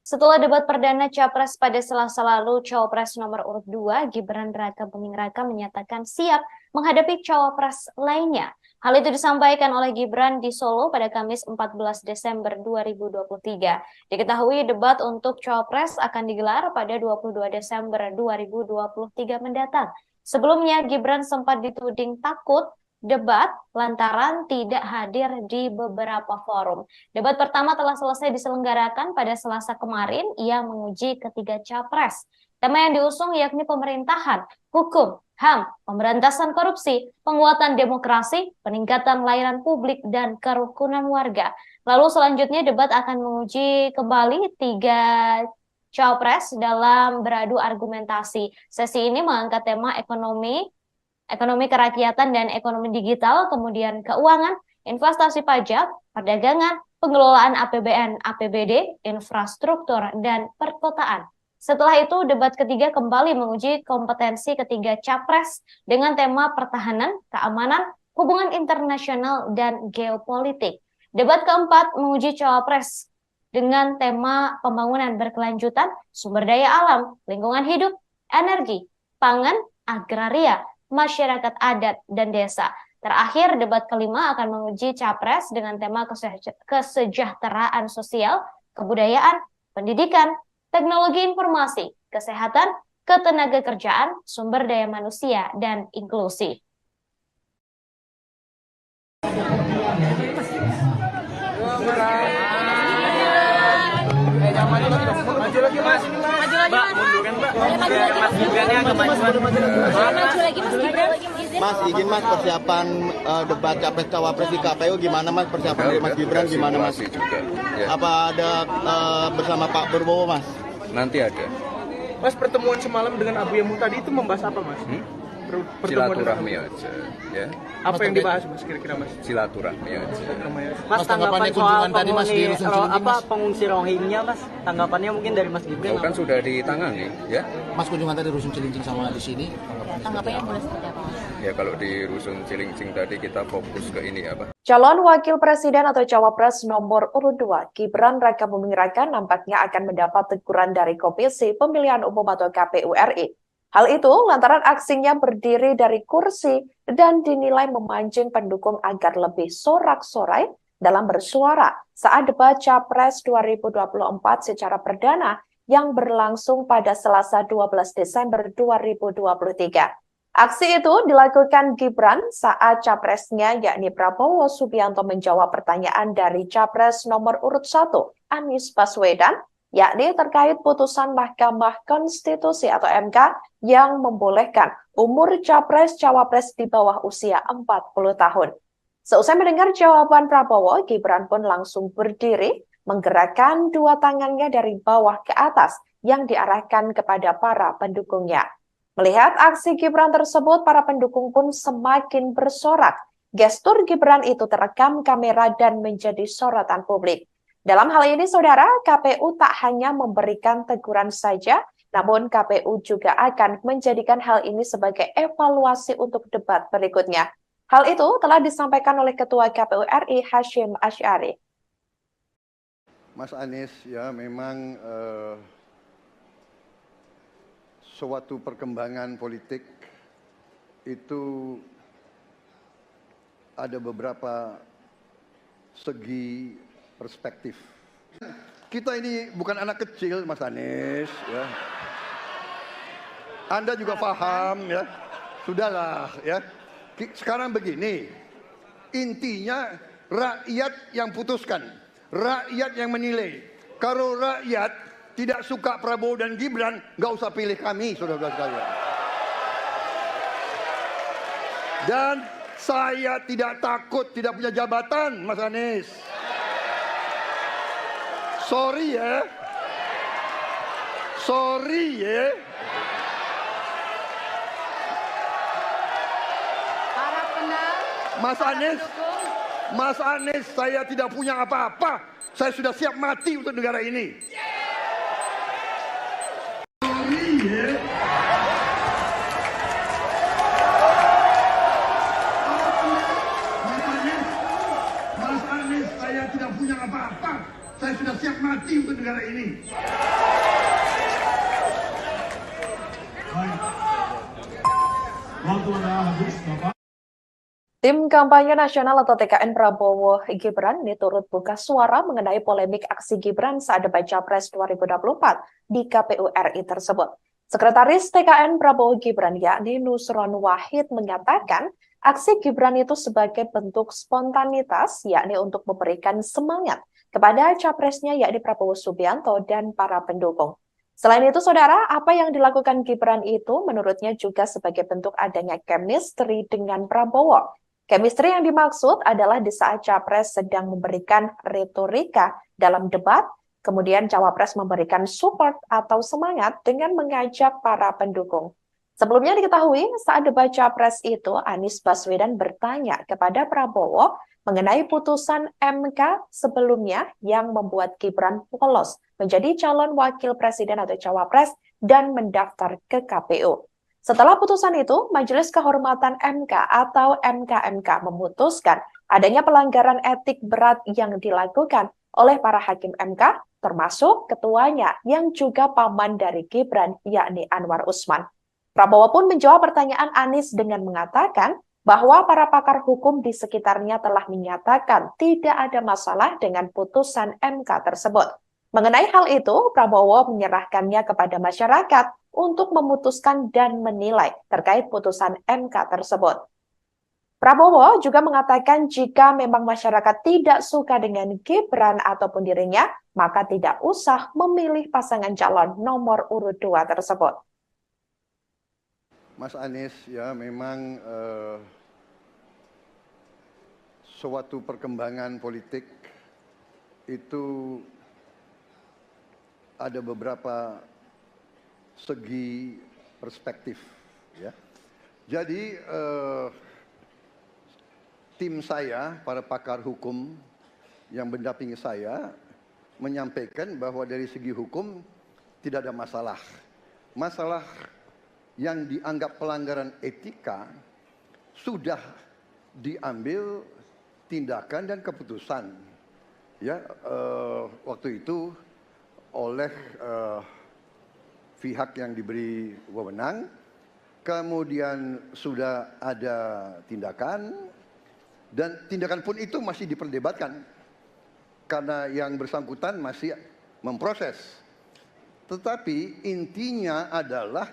Setelah debat perdana Capres pada Selasa lalu, Cawapres nomor urut 2, Gibran Rakabuming Raka menyatakan siap menghadapi Cawapres lainnya. Hal itu disampaikan oleh Gibran di Solo pada Kamis 14 Desember 2023. Diketahui debat untuk Cawapres akan digelar pada 22 Desember 2023 mendatang. Sebelumnya Gibran sempat dituding takut debat lantaran tidak hadir di beberapa forum. Debat pertama telah selesai diselenggarakan pada Selasa kemarin. Ia menguji ketiga capres. Tema yang diusung yakni pemerintahan, hukum, HAM, pemberantasan korupsi, penguatan demokrasi, peningkatan layanan publik, dan kerukunan warga. Lalu selanjutnya debat akan menguji kembali 3 capres dalam beradu argumentasi. Sesi ini mengangkat tema ekonomi kerakyatan dan ekonomi digital, kemudian keuangan, investasi pajak, perdagangan, pengelolaan APBN, APBD, infrastruktur, dan perkotaan. Setelah itu, debat ketiga kembali menguji kompetensi ketiga capres dengan tema pertahanan, keamanan, hubungan internasional, dan geopolitik. Debat keempat menguji cawapres dengan tema pembangunan berkelanjutan, sumber daya alam, lingkungan hidup, energi, pangan, agraria, masyarakat adat, dan desa. Terakhir, debat kelima akan menguji capres dengan tema kesejahteraan sosial, kebudayaan, pendidikan, teknologi informasi, kesehatan, ketenagakerjaan, sumber daya manusia, dan inklusi. Maju lagi mas. Mbak, munduran mbak. Biar Mas Gibran agak majuan. Maju lagi Mas Gibran. Mas, izin Mas, persiapan debat capres cawapres di KPU gimana Mas? Persiapan dari Mas Gibran gimana Mas? Juga, ya. Apa ada bersama Pak Prabowo Mas? Nanti ada. Mas, pertemuan semalam dengan Abu Yamu tadi itu membahas apa Mas? Silaturahmi aja, ya. Apa yang dibahas Mas kira-kira Mas? Silaturahmi aja. Mas, tanggapan soal tadi Mas di pengungsi Rohingya Mas, tanggapannya mungkin dari Mas Gibran? Kan sudah ditangani, ya. Mas, kunjungan tadi Rusun Cilincing sama di sini. Tanggapannya boleh seperti apa Mas? Ya kalau di Rusun Cilincing tadi kita fokus ke ini apa? Calon Wakil Presiden atau Cawapres nomor urut 2, Gibran Raka Buming Raka nampaknya akan mendapat teguran dari Komisi Pemilihan Umum atau KPU RI. Hal itu lantaran aksinya berdiri dari kursi dan dinilai memancing pendukung agar lebih sorak-sorai dalam bersuara saat debat Capres 2024 secara perdana yang berlangsung pada Selasa 12 Desember 2023. Aksi itu dilakukan Gibran saat capresnya yakni Prabowo Subianto menjawab pertanyaan dari Capres nomor urut 1, Anies Baswedan, yakni terkait putusan Mahkamah Konstitusi atau MK yang membolehkan umur capres-cawapres di bawah usia 40 tahun. Seusai mendengar jawaban Prabowo, Gibran pun langsung berdiri, menggerakkan dua tangannya dari bawah ke atas yang diarahkan kepada para pendukungnya. Melihat aksi Gibran tersebut, para pendukung pun semakin bersorak. Gestur Gibran itu terekam kamera dan menjadi sorotan publik. Dalam hal ini, saudara, KPU tak hanya memberikan teguran saja, namun KPU juga akan menjadikan hal ini sebagai evaluasi untuk debat berikutnya. Hal itu telah disampaikan oleh Ketua KPU RI Hasyim Asy'ari. Mas Anies, ya memang suatu perkembangan politik itu ada beberapa segi perspektif. Kita ini bukan anak kecil, Mas Anies. Ya. Anda juga paham, ya. Sudahlah, ya. Sekarang begini, intinya rakyat yang putuskan, rakyat yang menilai. Kalau rakyat tidak suka Prabowo dan Gibran, nggak usah pilih kami, saudara-saudara sekalian. Dan saya tidak takut tidak punya jabatan, Mas Anies. Sorry ya. Sorry ya. Mas Anies, saya tidak punya apa-apa. Saya sudah siap mati untuk negara ini. Sorry ya. Mas Anies, saya tidak punya apa-apa. Saya sudah siap mati untuk negara ini. Baik. Waktu Anda habis, Bapak. Tim Kampanye Nasional atau TKN Prabowo Gibran ini turut buka suara mengenai polemik aksi Gibran saat debat Capres 2024 di KPU RI tersebut. Sekretaris TKN Prabowo Gibran yakni Nusron Wahid menyatakan aksi Gibran itu sebagai bentuk spontanitas yakni untuk memberikan semangat kepada capresnya yakni Prabowo Subianto dan para pendukung. Selain itu, saudara, apa yang dilakukan Gibran itu menurutnya juga sebagai bentuk adanya chemistry dengan Prabowo. Chemistry yang dimaksud adalah di saat Capres sedang memberikan retorika dalam debat, kemudian Cawapres memberikan support atau semangat dengan mengajak para pendukung. Sebelumnya diketahui saat debat Capres itu, Anies Baswedan bertanya kepada Prabowo mengenai putusan MK sebelumnya yang membuat Gibran lolos menjadi calon wakil presiden atau Cawapres dan mendaftar ke KPU. Setelah putusan itu, Majelis Kehormatan MK atau MKMK memutuskan adanya pelanggaran etik berat yang dilakukan oleh para hakim MK, termasuk ketuanya yang juga paman dari Gibran, yakni Anwar Usman. Prabowo pun menjawab pertanyaan Anies dengan mengatakan bahwa para pakar hukum di sekitarnya telah menyatakan tidak ada masalah dengan putusan MK tersebut. Mengenai hal itu, Prabowo menyerahkannya kepada masyarakat untuk memutuskan dan menilai terkait putusan MK tersebut. Prabowo juga mengatakan jika memang masyarakat tidak suka dengan Gibran ataupun dirinya, maka tidak usah memilih pasangan calon nomor urut 2 tersebut. Mas Anies, ya memang suatu perkembangan politik itu ada beberapa segi perspektif, ya. Jadi tim saya, para pakar hukum yang mendampingi saya, menyampaikan bahwa dari segi hukum tidak ada masalah. Masalah yang dianggap pelanggaran etika sudah diambil tindakan dan keputusan, ya, waktu itu oleh pihak yang diberi wewenang, kemudian sudah ada tindakan, dan tindakan pun itu masih diperdebatkan karena yang bersangkutan masih memproses. Tetapi intinya adalah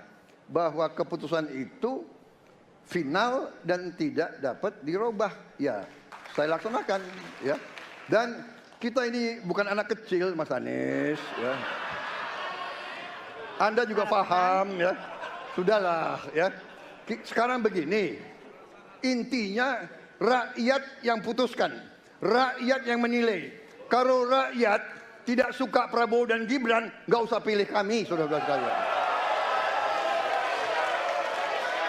bahwa keputusan itu final dan tidak dapat dirubah. Ya, saya laksanakan, ya. Dan kita ini bukan anak kecil, Mas Anies, ya. Anda juga paham, ya. Sudahlah, ya. Sekarang begini, intinya rakyat yang putuskan, rakyat yang menilai. Kalau rakyat tidak suka Prabowo dan Gibran, nggak usah pilih kami, saudara-saudara sekalian.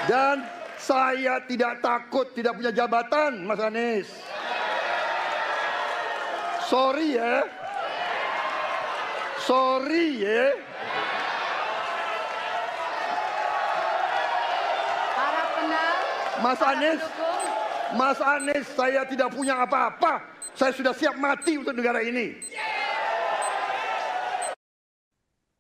Dan saya tidak takut tidak punya jabatan, Mas Anies. Sorry ya. Sorry ya. Mas Anies, saya tidak punya apa-apa. Saya sudah siap mati untuk negara ini.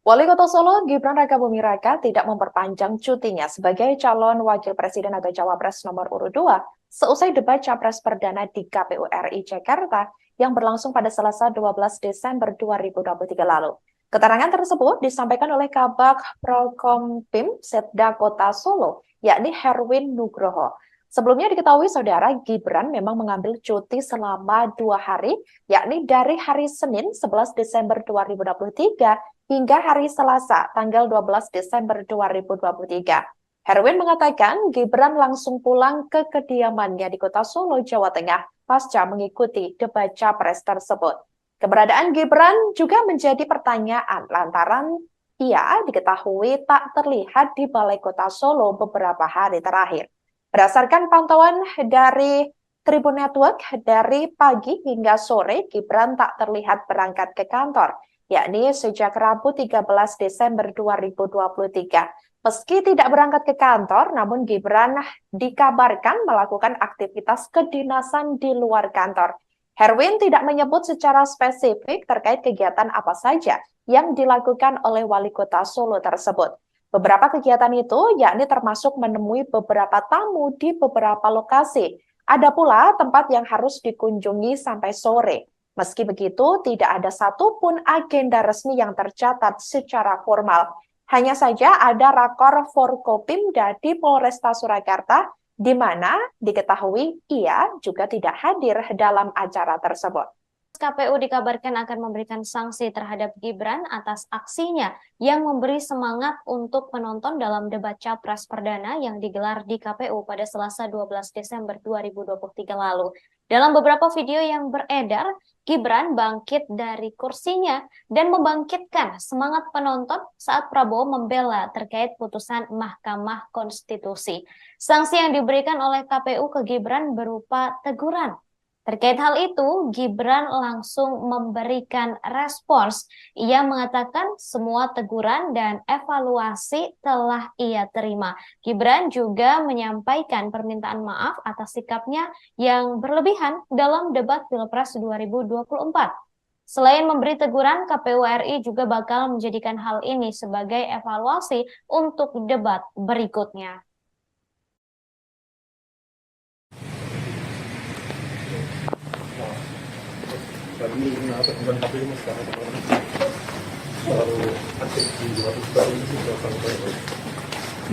Wali Kota Solo, Gibran Rakabuming Raka tidak memperpanjang cutinya sebagai calon wakil presiden atau cawapres nomor urut 2 seusai debat capres perdana di KPU RI Jakarta yang berlangsung pada Selasa 12 Desember 2023 lalu. Keterangan tersebut disampaikan oleh Kabag Prokompim Setda Kota Solo, yakni Herwin Nugroho. Sebelumnya diketahui saudara Gibran memang mengambil cuti selama 2 hari, yakni dari hari Senin 11 Desember 2023 hingga hari Selasa tanggal 12 Desember 2023. Herwin mengatakan Gibran langsung pulang ke kediamannya di Kota Solo, Jawa Tengah pasca mengikuti debat capres tersebut. Keberadaan Gibran juga menjadi pertanyaan lantaran ia diketahui tak terlihat di Balai Kota Solo beberapa hari terakhir. Berdasarkan pantauan dari Tribun Network, dari pagi hingga sore Gibran tak terlihat berangkat ke kantor, yakni sejak Rabu 13 Desember 2023. Meski tidak berangkat ke kantor, namun Gibran dikabarkan melakukan aktivitas kedinasan di luar kantor. Herwin tidak menyebut secara spesifik terkait kegiatan apa saja yang dilakukan oleh Wali Kota Solo tersebut. Beberapa kegiatan itu yakni termasuk menemui beberapa tamu di beberapa lokasi. Ada pula tempat yang harus dikunjungi sampai sore. Meski begitu, tidak ada satupun agenda resmi yang tercatat secara formal. Hanya saja ada rakor Forkopimda di Polresta Surakarta, di mana diketahui ia juga tidak hadir dalam acara tersebut. KPU dikabarkan akan memberikan sanksi terhadap Gibran atas aksinya yang memberi semangat untuk penonton dalam debat Capres Perdana yang digelar di KPU pada Selasa 12 Desember 2023 lalu. Dalam beberapa video yang beredar, Gibran bangkit dari kursinya dan membangkitkan semangat penonton saat Prabowo membela terkait putusan Mahkamah Konstitusi. Sanksi yang diberikan oleh KPU ke Gibran berupa teguran. Terkait hal itu, Gibran langsung memberikan respons. Ia mengatakan semua teguran dan evaluasi telah ia terima. Gibran juga menyampaikan permintaan maaf atas sikapnya yang berlebihan dalam debat Pilpres 2024. Selain memberi teguran, KPU RI juga bakal menjadikan hal ini sebagai evaluasi untuk debat berikutnya. Tadi kenapa teman KPU mas sekarang selalu aktif di debat baru ini sih sampai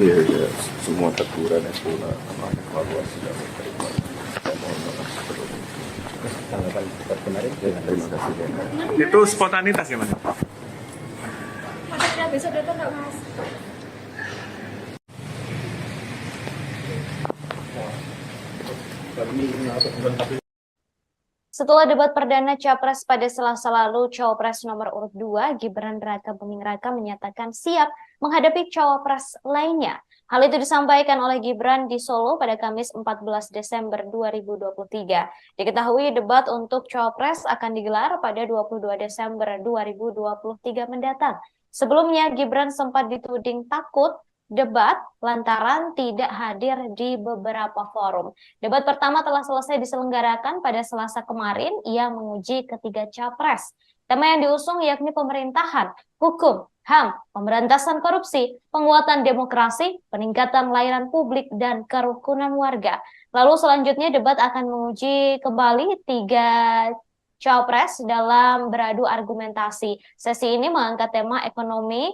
Iya, ya, semua teguran yang pula namanya evaluasi dan terima. Saya mohon maaf sebelumnya. Tanggapan debat kemarin Terima kasih. Itu spontanitas ya mas? Mas, besok datang nggak mas? tadi kenapa teman KPU. Setelah debat perdana Capres pada Selasa lalu, Cawapres nomor urut 2, Gibran Raka Buming Raka menyatakan siap menghadapi Cawapres lainnya. Hal itu disampaikan oleh Gibran di Solo pada Kamis 14 Desember 2023. Diketahui debat untuk Cawapres akan digelar pada 22 Desember 2023 mendatang. Sebelumnya, Gibran sempat dituding takut debat lantaran tidak hadir di beberapa forum. Debat pertama telah selesai diselenggarakan pada Selasa kemarin. Ia menguji ketiga capres. Tema yang diusung yakni pemerintahan, hukum, HAM, pemberantasan korupsi, penguatan demokrasi, peningkatan layanan publik, dan kerukunan warga. Lalu selanjutnya debat akan menguji kembali tiga capres dalam beradu argumentasi. Sesi ini mengangkat tema ekonomi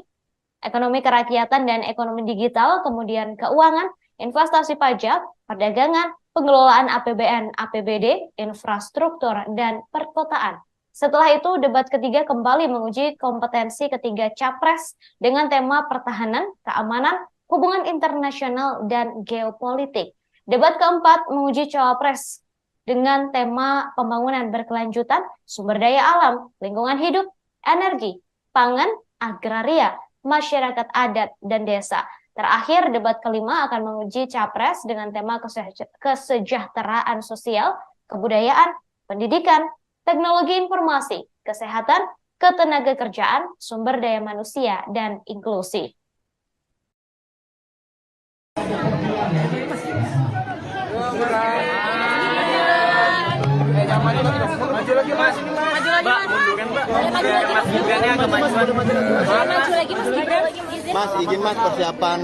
kerakyatan dan ekonomi digital, kemudian keuangan, investasi pajak, perdagangan, pengelolaan APBN, APBD, infrastruktur, dan perkotaan. Setelah itu, debat ketiga kembali menguji kompetensi ketiga capres dengan tema pertahanan, keamanan, hubungan internasional, dan geopolitik. Debat keempat menguji cawapres dengan tema pembangunan berkelanjutan, sumber daya alam, lingkungan hidup, energi, pangan, agraria, masyarakat adat, dan desa. Terakhir, debat kelima akan menguji capres dengan tema kesejahteraan sosial, kebudayaan, pendidikan, teknologi informasi, kesehatan, ketenagakerjaan, sumber daya manusia, dan inklusi. Maju lagi mas, ini mas. Maju lagi mas. Munduran mbak. Mas Gibrannya agak maju lagi mas Gibran. Mas, izin mas persiapan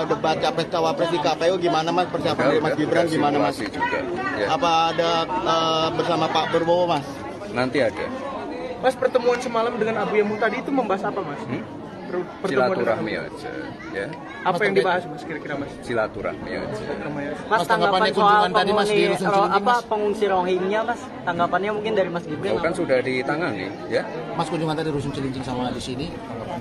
debat capres cawapres di KPU gimana mas persiapan dari Mas Gibran gimana mas? Juga. Ya. Apa ada bersama Pak Prabowo mas? Nanti ada. Mas, pertemuan semalam dengan Abu Yamu tadi itu membahas apa mas? Silaturahmi aja, ya. Apa yang dibahas mas kira-kira mas? Silaturahmi aja. Mas, tanggapan soal pengungsi Rohingya mas, tanggapannya mungkin dari Mas Gibran? Oh, kan sudah ditangani, ya. Mas, kunjungan tadi Rusun Cilincing sama di sini.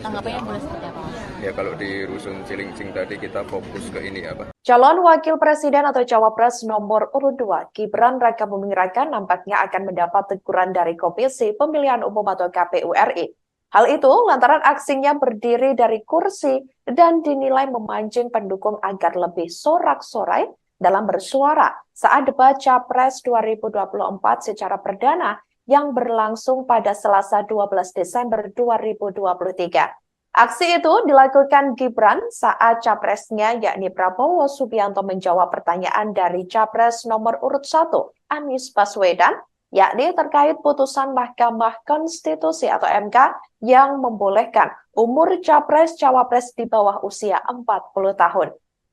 Tanggapannya boleh seperti apa mas? Ya kalau di Rusun Cilincing tadi kita fokus ke ini apa? Calon Wakil Presiden atau Cawapres nomor urut 2, Gibran Raka Buming Raka nampaknya akan mendapat teguran dari Komisi Pemilihan Umum atau KPU RI. Hal itu lantaran aksinya berdiri dari kursi dan dinilai memancing pendukung agar lebih sorak-sorai dalam bersuara saat debat Capres 2024 secara perdana yang berlangsung pada Selasa 12 Desember 2023. Aksi itu dilakukan Gibran saat capresnya yakni Prabowo Subianto menjawab pertanyaan dari Capres nomor urut 1, Anies Baswedan, yakni terkait putusan Mahkamah Konstitusi atau MK yang membolehkan umur capres-cawapres di bawah usia 40 tahun.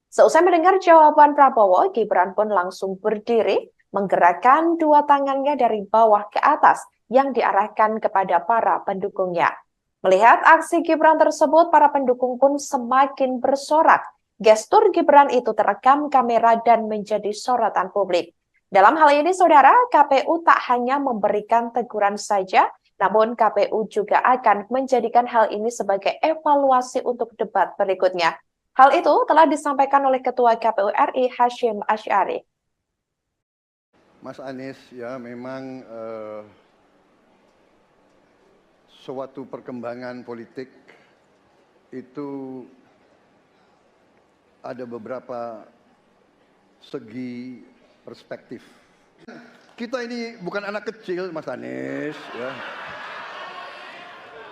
Seusai mendengar jawaban Prabowo, Gibran pun langsung berdiri menggerakkan dua tangannya dari bawah ke atas yang diarahkan kepada para pendukungnya. Melihat aksi Gibran tersebut, para pendukung pun semakin bersorak. Gestur Gibran itu terekam kamera dan menjadi sorotan publik. Dalam hal ini, saudara, KPU tak hanya memberikan teguran saja, namun KPU juga akan menjadikan hal ini sebagai evaluasi untuk debat berikutnya. Hal itu telah disampaikan oleh Ketua KPU RI Hasyim Asy'ari. Mas Anies, ya memang suatu perkembangan politik itu ada beberapa segi perspektif. Kita ini bukan anak kecil, Mas Anies, ya.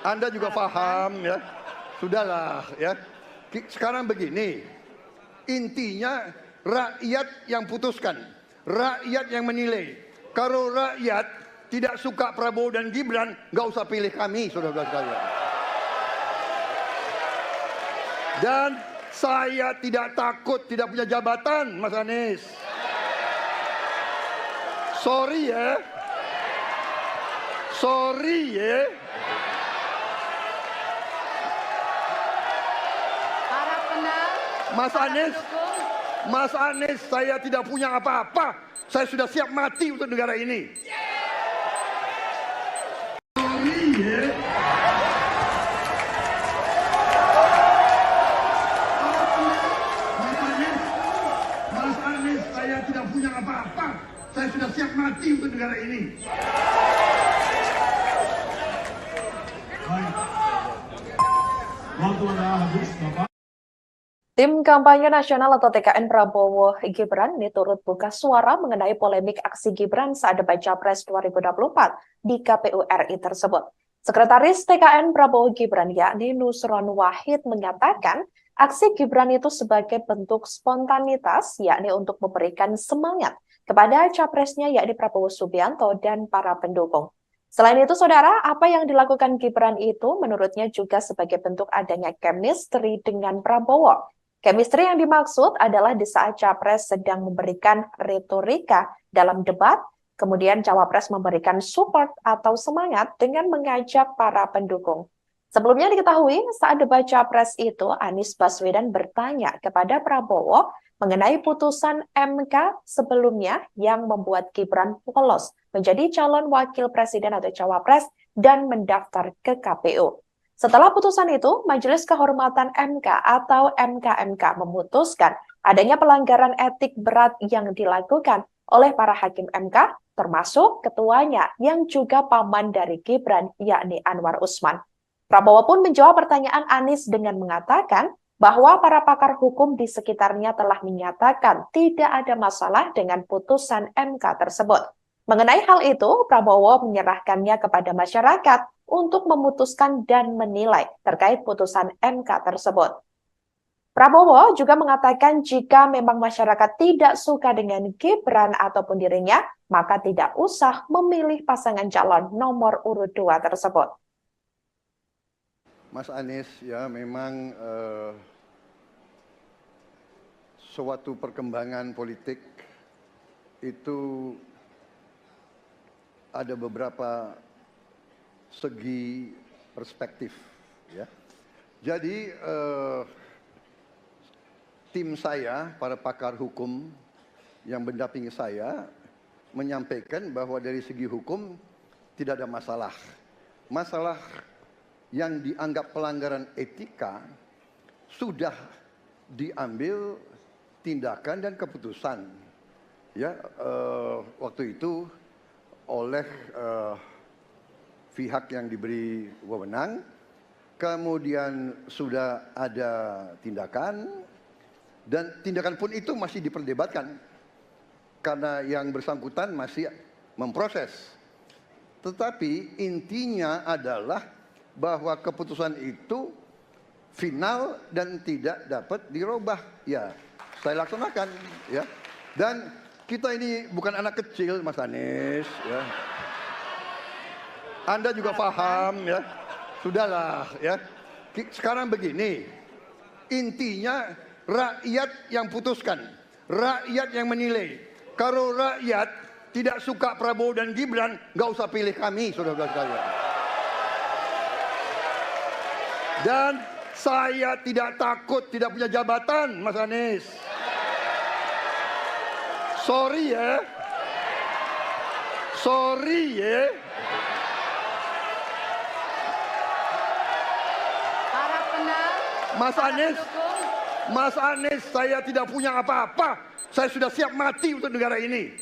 Anda juga paham, ya. Sudahlah, ya. Sekarang begini, intinya rakyat yang putuskan, rakyat yang menilai. Kalau rakyat tidak suka Prabowo dan Gibran, nggak usah pilih kami, saudara-saudara sekalian. Dan saya tidak takut tidak punya jabatan, Mas Anies. Sorry ya. Sorry ya. Mas Anies, saya tidak punya apa-apa. Saya sudah siap mati untuk negara ini. Sorry ya. Mas Anies, saya tidak punya apa-apa. Saya sudah siap mati untuk negara ini. Baik. Waktu Anda habis, Bapak. Tim Kampanye Nasional atau TKN Prabowo Gibran ini turut buka suara mengenai polemik aksi Gibran saat debat Capres 2024 di KPU RI tersebut. Sekretaris TKN Prabowo Gibran yakni Nusron Wahid menyatakan aksi Gibran itu sebagai bentuk spontanitas yakni untuk memberikan semangat kepada capresnya yakni Prabowo Subianto dan para pendukung. Selain itu, saudara, apa yang dilakukan Gibran itu menurutnya juga sebagai bentuk adanya chemistry dengan Prabowo. Chemistry yang dimaksud adalah di saat Capres sedang memberikan retorika dalam debat, kemudian Cawapres memberikan support atau semangat dengan mengajak para pendukung. Sebelumnya diketahui saat debat Capres itu, Anies Baswedan bertanya kepada Prabowo mengenai putusan MK sebelumnya yang membuat Gibran lolos menjadi calon wakil presiden atau Cawapres dan mendaftar ke KPU. Setelah putusan itu, Majelis Kehormatan MK atau MKMK memutuskan adanya pelanggaran etik berat yang dilakukan oleh para hakim MK, termasuk ketuanya yang juga paman dari Gibran, yakni Anwar Usman. Prabowo pun menjawab pertanyaan Anies dengan mengatakan bahwa para pakar hukum di sekitarnya telah menyatakan tidak ada masalah dengan putusan MK tersebut. Mengenai hal itu, Prabowo menyerahkannya kepada masyarakat untuk memutuskan dan menilai terkait putusan MK tersebut. Prabowo juga mengatakan jika memang masyarakat tidak suka dengan Gibran ataupun dirinya, maka tidak usah memilih pasangan calon nomor urut 2 tersebut. Mas Anies, ya memang suatu perkembangan politik itu ada beberapa segi perspektif, ya. Jadi tim saya, para pakar hukum yang mendampingi saya menyampaikan bahwa dari segi hukum tidak ada masalah. Masalah yang dianggap pelanggaran etika sudah diambil tindakan dan keputusan, ya, waktu itu oleh pihak yang diberi wewenang, kemudian sudah ada tindakan, dan tindakan pun itu masih diperdebatkan karena yang bersangkutan masih memproses. Tetapi intinya adalah bahwa keputusan itu final dan tidak dapat dirubah. Ya, saya laksanakan, ya. Dan kita ini bukan anak kecil, Mas Anies, ya. Anda juga paham, ya. Sudahlah, ya. Sekarang begini, intinya rakyat yang putuskan, rakyat yang menilai. Kalau rakyat tidak suka Prabowo dan Gibran, nggak usah pilih kami, saudara-saudara sekalian. Dan saya tidak takut tidak punya jabatan, Mas Anies. Sorry ya. Sorry ya. Mas Anies, saya tidak punya apa-apa. Saya sudah siap mati untuk negara ini.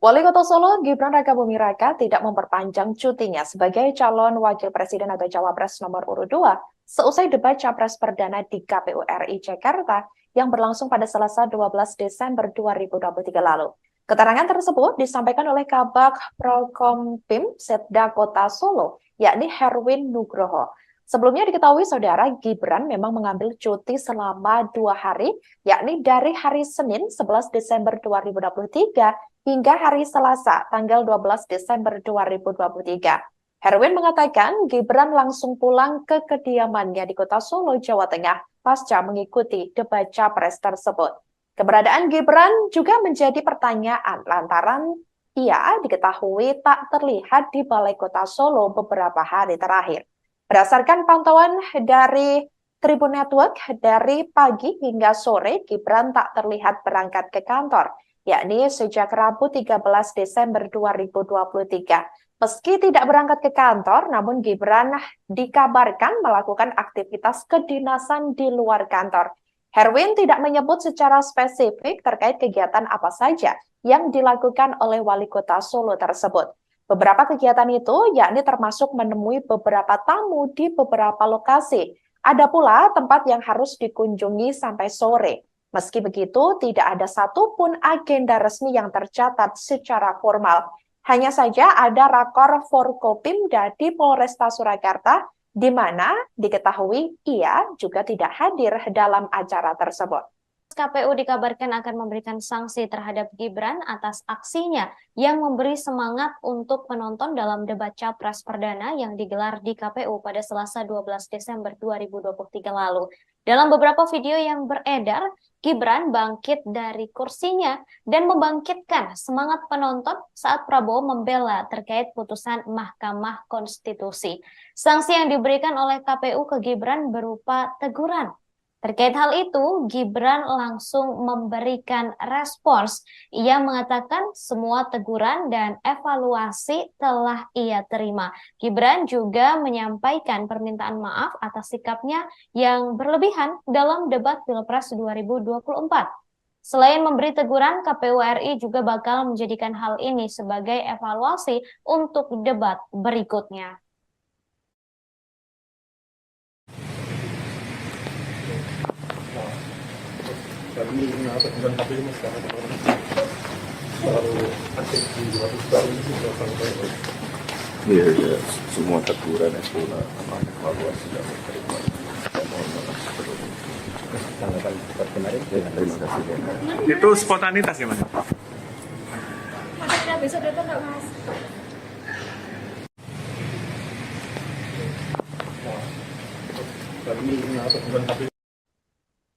Wali Kota Solo, Gibran Rakabuming Raka tidak memperpanjang cutinya sebagai calon wakil presiden atau cawapres nomor urut 2 seusai debat capres perdana di KPU RI Jakarta yang berlangsung pada Selasa 12 Desember 2023 lalu. Keterangan tersebut disampaikan oleh Kabag Prokompim Setda Kota Solo, yakni Herwin Nugroho. Sebelumnya diketahui saudara, Gibran memang mengambil cuti selama 2 hari, yakni dari hari Senin 11 Desember 2023 hingga hari Selasa tanggal 12 Desember 2023. Herwin mengatakan Gibran langsung pulang ke kediamannya di Kota Solo, Jawa Tengah pasca mengikuti debat capres tersebut. Keberadaan Gibran juga menjadi pertanyaan lantaran ia diketahui tak terlihat di Balai Kota Solo beberapa hari terakhir. Berdasarkan pantauan dari Tribun Network, dari pagi hingga sore Gibran tak terlihat berangkat ke kantor, yakni sejak Rabu 13 Desember 2023. Meski tidak berangkat ke kantor, namun Gibran dikabarkan melakukan aktivitas kedinasan di luar kantor. Herwin tidak menyebut secara spesifik terkait kegiatan apa saja yang dilakukan oleh Wali Kota Solo tersebut. Beberapa kegiatan itu yakni termasuk menemui beberapa tamu di beberapa lokasi. Ada pula tempat yang harus dikunjungi sampai sore. Meski begitu, tidak ada satupun agenda resmi yang tercatat secara formal. Hanya saja ada rakor Forkopimda di Polresta Surakarta, di mana diketahui ia juga tidak hadir dalam acara tersebut. KPU dikabarkan akan memberikan sanksi terhadap Gibran atas aksinya yang memberi semangat untuk penonton dalam debat capres perdana yang digelar di KPU pada Selasa 12 Desember 2023 lalu. Dalam beberapa video yang beredar, Gibran bangkit dari kursinya dan membangkitkan semangat penonton saat Prabowo membela terkait putusan Mahkamah Konstitusi. Sanksi yang diberikan oleh KPU ke Gibran berupa teguran. Terkait hal itu, Gibran langsung memberikan respons. Ia mengatakan semua teguran dan evaluasi telah ia terima. Gibran juga menyampaikan permintaan maaf atas sikapnya yang berlebihan dalam debat Pilpres 2024. Selain memberi teguran, KPU RI juga bakal menjadikan hal ini sebagai evaluasi untuk debat berikutnya. Kami kenapa bukan KPU mas sekarang terlalu aktif di luar itu. Iya, ya, semua teguran itu evaluasi dan terima. Mohon maaf sebelumnya. Tanggapan kemarin. Terima kasih. Itu spontanitas ya mas? Ada besok datang nggak mas? Kami kenapa bukan KPU.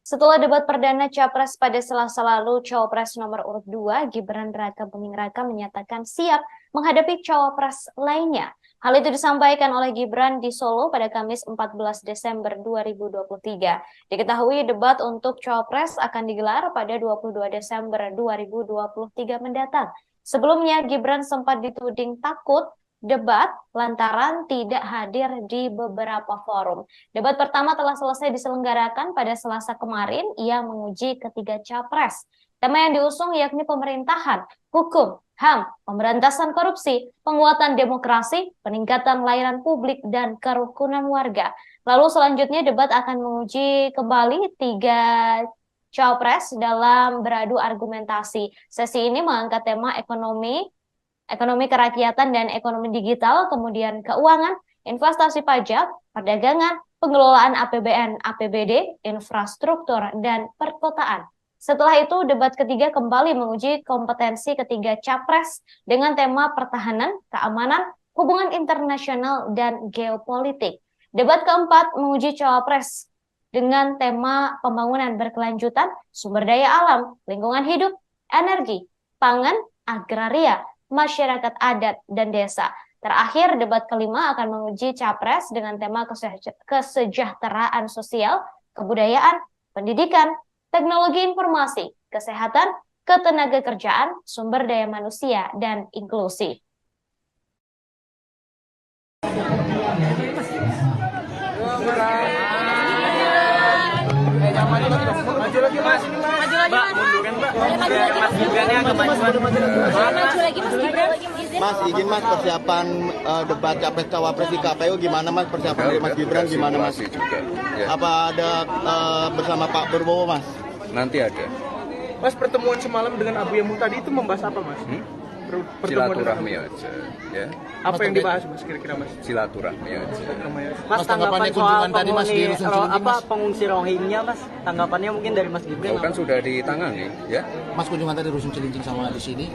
Setelah debat perdana Capres pada Selasa lalu, Cawapres nomor urut 2, Gibran Rakabuming Raka menyatakan siap menghadapi Cawapres lainnya. Hal itu disampaikan oleh Gibran di Solo pada Kamis 14 Desember 2023. Diketahui debat untuk Cawapres akan digelar pada 22 Desember 2023 mendatang. Sebelumnya, Gibran sempat dituding takut debat lantaran tidak hadir di beberapa forum. Debat pertama telah selesai diselenggarakan pada Selasa kemarin. Ia menguji ketiga capres. Tema yang diusung yakni pemerintahan, hukum, HAM, pemberantasan korupsi, penguatan demokrasi, peningkatan layanan publik, dan kerukunan warga. Lalu selanjutnya debat akan menguji kembali tiga capres dalam beradu argumentasi. Sesi ini mengangkat tema ekonomi kerakyatan dan ekonomi digital, kemudian keuangan, investasi pajak, perdagangan, pengelolaan APBN, APBD, infrastruktur, dan perkotaan. Setelah itu, debat ketiga kembali menguji kompetensi ketiga capres dengan tema pertahanan, keamanan, hubungan internasional, dan geopolitik. Debat keempat menguji cawapres dengan tema pembangunan berkelanjutan, sumber daya alam, lingkungan hidup, energi, pangan, agraria, masyarakat adat, dan desa. Terakhir, debat kelima akan menguji capres dengan tema kesejahteraan sosial, kebudayaan, pendidikan, teknologi informasi, kesehatan, ketenagakerjaan, sumber daya manusia, dan inklusi. Maju lagi mas, Mbak, munduran Mbak. Biar Mas Gibrannya agak maju lagi Mas Gibran. Mas, izin Mas, persiapan debat capres cawapres di KPU gimana Mas? Persiapan dari Mas Gibran gimana Mas? Juga, ya. Apa ada bersama Pak Prabowo Mas? Nanti ada. Mas, pertemuan semalam dengan Abu Yamu tadi itu membahas apa Mas? Silaturahmi aja, ya. Apa yang dibahas Mas kira-kira Mas? Silaturahmi aja. Mas, tanggapan soal pengungsi Rohingya Mas, tanggapannya mungkin dari Mas Gibran. Kan sudah ditangani, ya. Mas, kunjungan tadi Rusun Cilincing sama di sini.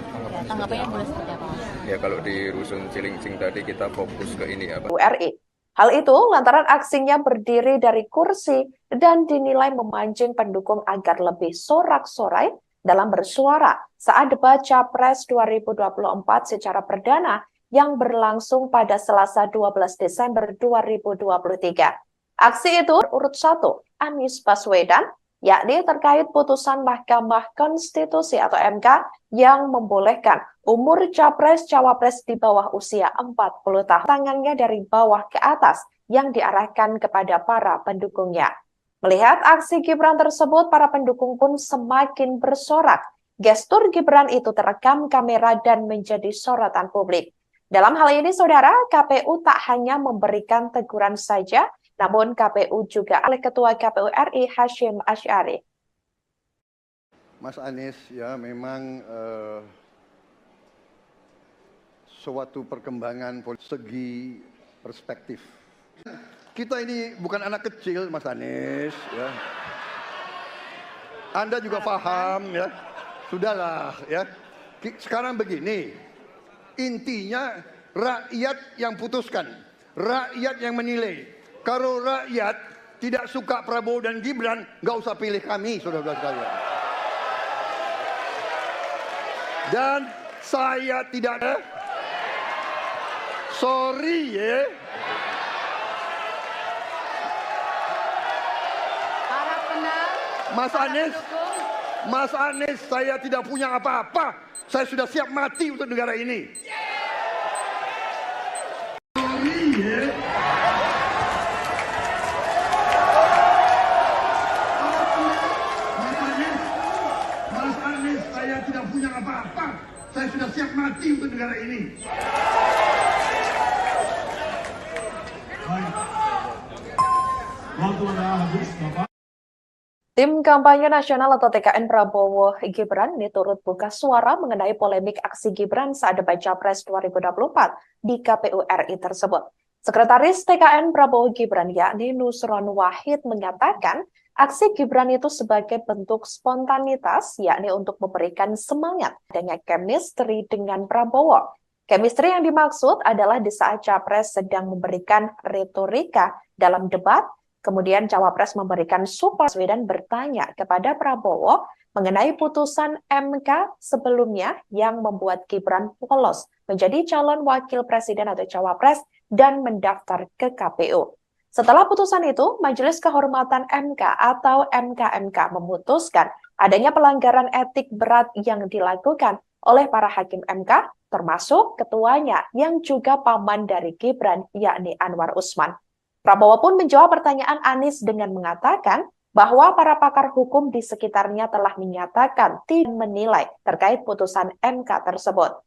Tanggapannya boleh seperti apa Mas? Ya kalau di Rusun Cilincing tadi kita fokus ke ini apa? RI. Hal itu lantaran aksinya berdiri dari kursi dan dinilai memancing pendukung agar lebih sorak-sorai dalam bersuara saat debat Capres 2024 secara perdana yang berlangsung pada Selasa 12 Desember 2023. Aksi itu urut 1, Anies Baswedan, yakni terkait putusan Mahkamah Konstitusi atau MK yang membolehkan umur Capres-Cawapres di bawah usia 40 tahun. Tangannya dari bawah ke atas yang diarahkan kepada para pendukungnya. Melihat aksi Gibran tersebut, para pendukung pun semakin bersorak. Gestur Gibran itu terekam kamera dan menjadi sorotan publik. Dalam hal ini, saudara, KPU tak hanya memberikan teguran saja, namun KPU juga oleh Ketua KPU RI Hasyim Asy'ari. Mas Anies, ya memang suatu perkembangan segi perspektif. Kita ini bukan anak kecil, Mas Anies, ya. Anda juga paham, ya. Sudahlah, ya. Sekarang begini, intinya rakyat yang putuskan, rakyat yang menilai. Kalau rakyat tidak suka Prabowo dan Gibran, nggak usah pilih kami, saudara-saudara sekalian. Dan saya tidak ada, sorry ya. Mas Anies, saya tidak punya apa-apa. Saya sudah siap mati untuk negara ini. Mas Anies, saya tidak punya apa-apa. Saya sudah siap mati untuk negara ini. Baik. Waktu anda habis, Bapak. Tim Kampanye Nasional atau TKN Prabowo Gibran ini turut buka suara mengenai polemik aksi Gibran saat debat Capres 2024 di KPU RI tersebut. Sekretaris TKN Prabowo Gibran yakni Nusron Wahid mengatakan aksi Gibran itu sebagai bentuk spontanitas yakni untuk memberikan semangat adanya chemistry dengan Prabowo. Chemistry yang dimaksud adalah di saat Capres sedang memberikan retorika dalam debat. Kemudian Cawapres memberikan support dan bertanya kepada Prabowo mengenai putusan MK sebelumnya yang membuat Gibran lolos menjadi calon wakil presiden atau Cawapres dan mendaftar ke KPU. Setelah putusan itu, Majelis Kehormatan MK atau MKMK memutuskan adanya pelanggaran etik berat yang dilakukan oleh para hakim MK, termasuk ketuanya yang juga paman dari Gibran, yakni Anwar Usman. Prabowo pun menjawab pertanyaan Anies dengan mengatakan bahwa para pakar hukum di sekitarnya telah menyatakan tidak menilai terkait putusan MK tersebut.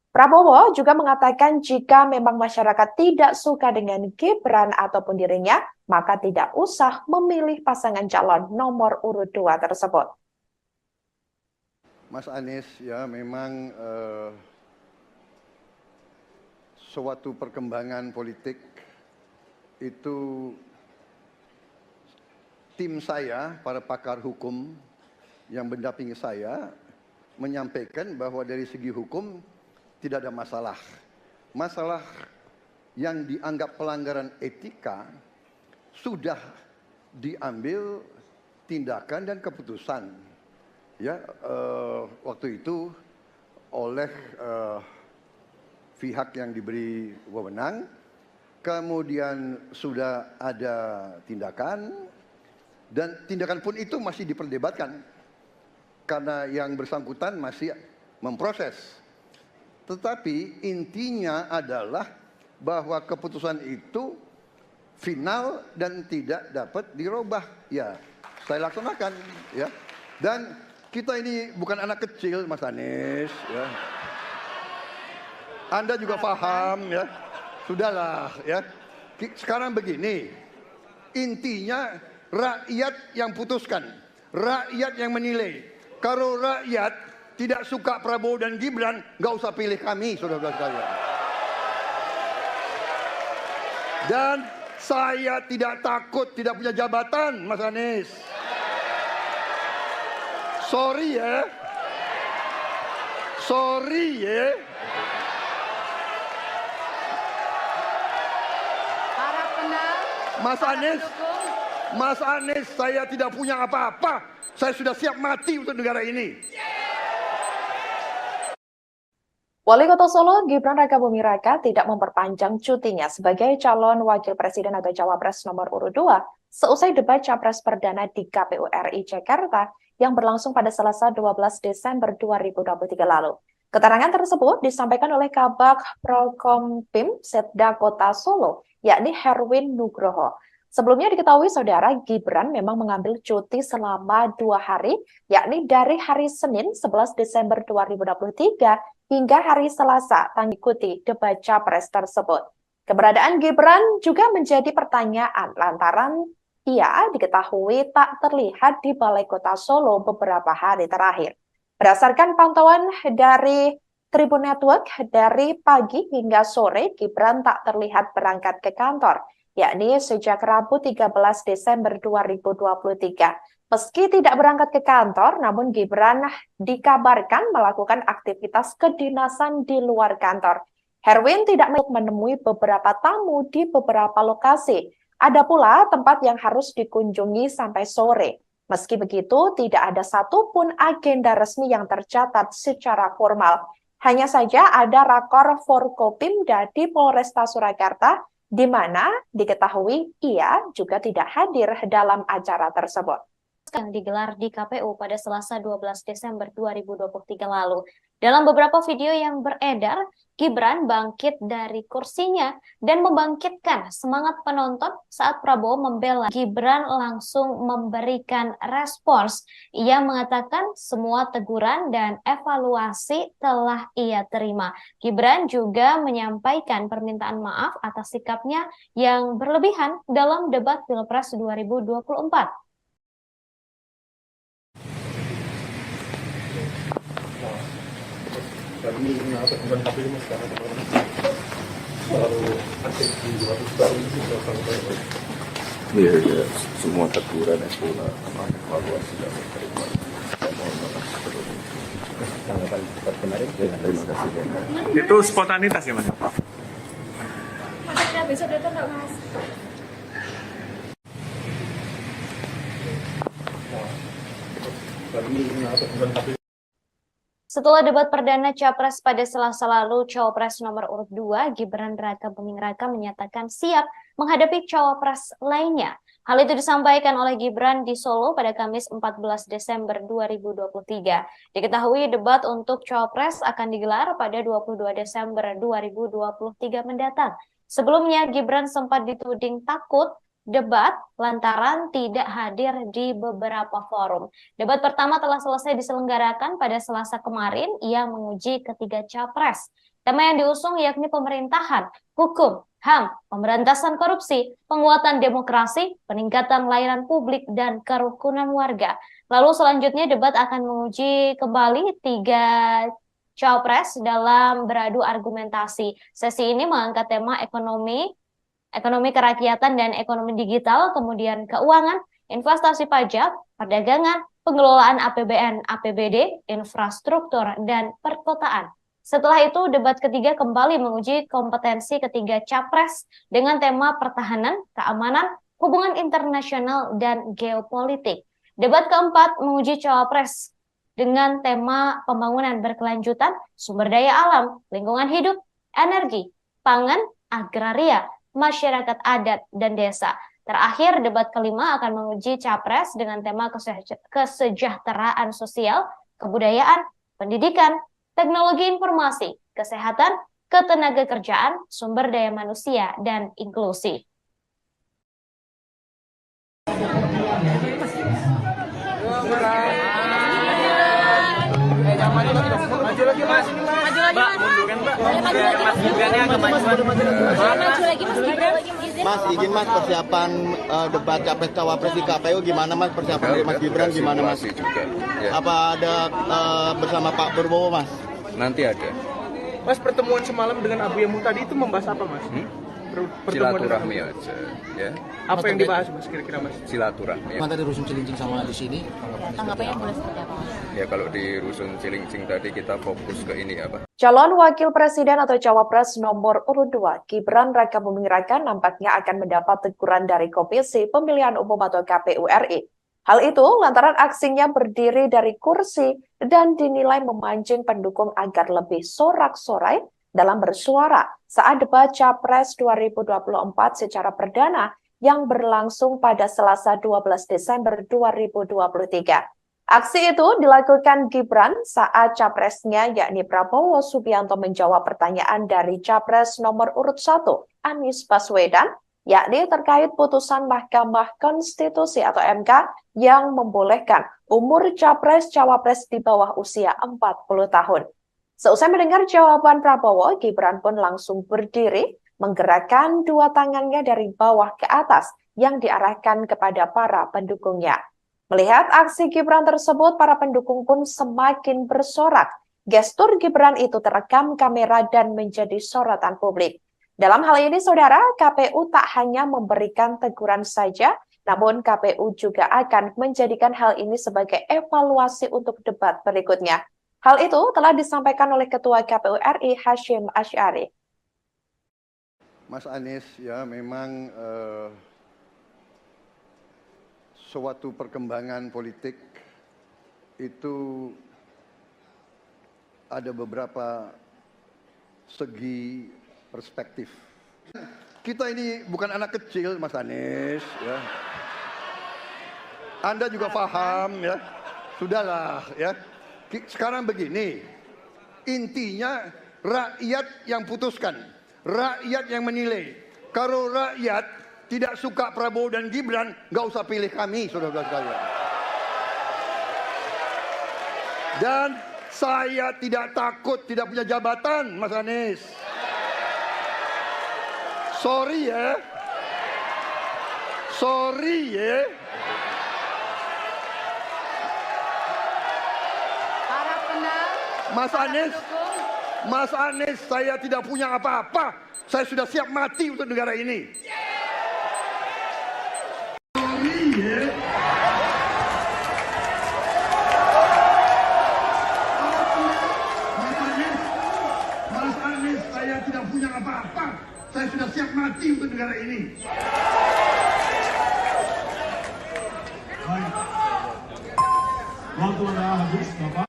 Prabowo juga mengatakan jika memang masyarakat tidak suka dengan Gibran ataupun dirinya, maka tidak usah memilih pasangan calon nomor urut 2 tersebut. Mas Anies, ya memang suatu perkembangan politik itu tim saya, para pakar hukum yang mendampingi saya, menyampaikan bahwa dari segi hukum tidak ada masalah. Masalah yang dianggap pelanggaran etika sudah diambil tindakan dan keputusan. ya waktu itu oleh pihak yang diberi wewenang, kemudian sudah ada tindakan, dan tindakan pun itu masih diperdebatkan karena yang bersangkutan masih memproses. Tetapi intinya adalah bahwa keputusan itu final dan tidak dapat dirubah. Ya, saya laksanakan, ya. Dan kita ini bukan anak kecil, Mas Anies, ya. Anda juga paham, ya. Sudahlah, ya. Sekarang begini, intinya rakyat yang putuskan, rakyat yang menilai. Kalau rakyat tidak suka Prabowo dan Gibran, nggak usah pilih kami, saudara-saudara sekalian. Dan saya tidak takut tidak punya jabatan, Mas Anies. Sorry ya. Sorry ya. Mas Anies, saya tidak punya apa-apa. Saya sudah siap mati untuk negara ini. Wali Kota Solo, Gibran Rakabuming Raka tidak memperpanjang cutinya sebagai calon wakil presiden atau cawapres nomor urut 2 seusai debat capres perdana di KPU RI Jakarta yang berlangsung pada Selasa 12 Desember 2023 lalu. Keterangan tersebut disampaikan oleh Kabag Prokompim Setda Kota Solo, yakni Herwin Nugroho. Sebelumnya diketahui saudara Gibran memang mengambil cuti selama 2 hari, yakni dari hari Senin 11 Desember 2023 hingga hari Selasa mengikuti debat capres tersebut. Keberadaan Gibran juga menjadi pertanyaan lantaran ia diketahui tak terlihat di Balai Kota Solo beberapa hari terakhir. Berdasarkan pantauan dari Tribun Network, dari pagi hingga sore Gibran tak terlihat berangkat ke kantor, yakni sejak Rabu 13 Desember 2023. Meski tidak berangkat ke kantor, namun Gibran dikabarkan melakukan aktivitas kedinasan di luar kantor. Herwin tidak menemui beberapa tamu di beberapa lokasi. Ada pula tempat yang harus dikunjungi sampai sore. Meski begitu, tidak ada satupun agenda resmi yang tercatat secara formal. Hanya saja ada rakor Forkopimda di Polresta Surakarta, di mana diketahui ia juga tidak hadir dalam acara tersebut. Yang digelar di KPU pada Selasa 12 Desember 2023 lalu. Dalam beberapa video yang beredar, Gibran bangkit dari kursinya dan membangkitkan semangat penonton saat Prabowo membela. Gibran langsung memberikan respons. Ia mengatakan semua teguran dan evaluasi telah ia terima. Gibran juga menyampaikan permintaan maaf atas sikapnya yang berlebihan dalam debat Pilpres 2024. Kami bukan KPU mas sekarang selalu aktif di luar itu Iya, ya, semua teguran itu evaluasi dan terima. Mohon maaf sebelumnya. Tanggapan kemarin. Terima kasih. Itu spontanitas ya mas? Besok datang nggak mas? Kami bukan KPU. Setelah debat perdana Capres pada Selasa lalu, Cawapres nomor urut 2, Gibran Rakabuming Raka menyatakan siap menghadapi Cawapres lainnya. Hal itu disampaikan oleh Gibran di Solo pada Kamis 14 Desember 2023. Diketahui debat untuk Cawapres akan digelar pada 22 Desember 2023 mendatang. Sebelumnya, Gibran sempat dituding takut debat lantaran tidak hadir di beberapa forum. Debat pertama telah selesai diselenggarakan pada Selasa kemarin. Ia menguji ketiga capres. Tema yang diusung yakni pemerintahan, hukum, HAM, pemberantasan korupsi, penguatan demokrasi, peningkatan layanan publik, dan kerukunan warga. Lalu selanjutnya debat akan menguji kembali 3 capres dalam beradu argumentasi. Sesi ini mengangkat tema ekonomi kerakyatan dan ekonomi digital, kemudian keuangan, investasi pajak, perdagangan, pengelolaan APBN, APBD, infrastruktur, dan perkotaan. Setelah itu, debat ketiga kembali menguji kompetensi ketiga capres dengan tema pertahanan, keamanan, hubungan internasional, dan geopolitik. Debat keempat menguji cawapres dengan tema pembangunan berkelanjutan, sumber daya alam, lingkungan hidup, energi, pangan, agraria, masyarakat adat, dan desa. Terakhir, debat kelima akan menguji capres dengan tema kesejahteraan sosial, kebudayaan, pendidikan, teknologi informasi, kesehatan, ketenagakerjaan, sumber daya manusia, dan inklusi. Maju lagi mas. Mbak, munduran mbak. Biar Mas Gibrannya agak maju lagi Mas Gibran. Mas, izin mas persiapan debat capres cawapres di KPU gimana mas? Persiapan dari Mas Gibran gimana mas? Juga, ya. Apa ada bersama Pak Prabowo mas? Nanti ada. Mas, pertemuan semalam dengan Abu Yamu tadi itu membahas apa mas? Silaturahmi aja, ya. Apa yang dibahas mas kira-kira mas? Silaturahmi. Tadi Rusun Cilincing sama di sini. Tanggapannya boleh seperti apa mas? Ya kalau di Rusun Cilincing tadi kita fokus ke ini apa? Calon Wakil Presiden atau Cawapres nomor urut 2, Gibran Rakabuming Raka nampaknya akan mendapat teguran dari Komisi Pemilihan Umum atau KPU RI. Hal itu lantaran aksinya berdiri dari kursi dan dinilai memancing pendukung agar lebih sorak-sorai dalam bersuara saat debat Capres 2024 secara perdana yang berlangsung pada Selasa 12 Desember 2023. Aksi itu dilakukan Gibran saat capresnya yakni Prabowo Subianto menjawab pertanyaan dari Capres nomor urut 1, Anies Baswedan, yakni terkait putusan Mahkamah Konstitusi atau MK yang membolehkan umur Capres-Cawapres di bawah usia 40 tahun. Seusai mendengar jawaban Prabowo, Gibran pun langsung berdiri, menggerakkan dua tangannya dari bawah ke atas yang diarahkan kepada para pendukungnya. Melihat aksi Gibran tersebut, para pendukung pun semakin bersorak. Gestur Gibran itu terekam kamera dan menjadi sorotan publik. Dalam hal ini, saudara, KPU tak hanya memberikan teguran saja, namun KPU juga akan menjadikan hal ini sebagai evaluasi untuk debat berikutnya. Hal itu telah disampaikan oleh Ketua KPU RI Hashim Asy'ari. Mas Anies, ya memang suatu perkembangan politik itu ada beberapa segi perspektif. Kita ini bukan anak kecil, Mas Anies, ya. Anda juga paham, ya. Sudahlah, ya. Sekarang begini, intinya rakyat yang putuskan, rakyat yang menilai. Kalau rakyat tidak suka Prabowo dan Gibran, nggak usah pilih kami, saudara-saudara sekalian. Dan saya tidak takut tidak punya jabatan, Mas Anies. Sorry ya. Sorry ya. Mas Anies, saya tidak punya apa-apa. Saya sudah siap mati untuk negara ini. Mas Anies, saya tidak punya apa-apa. Saya sudah siap mati untuk negara ini. Baik. Waktu Anda habis, Bapak.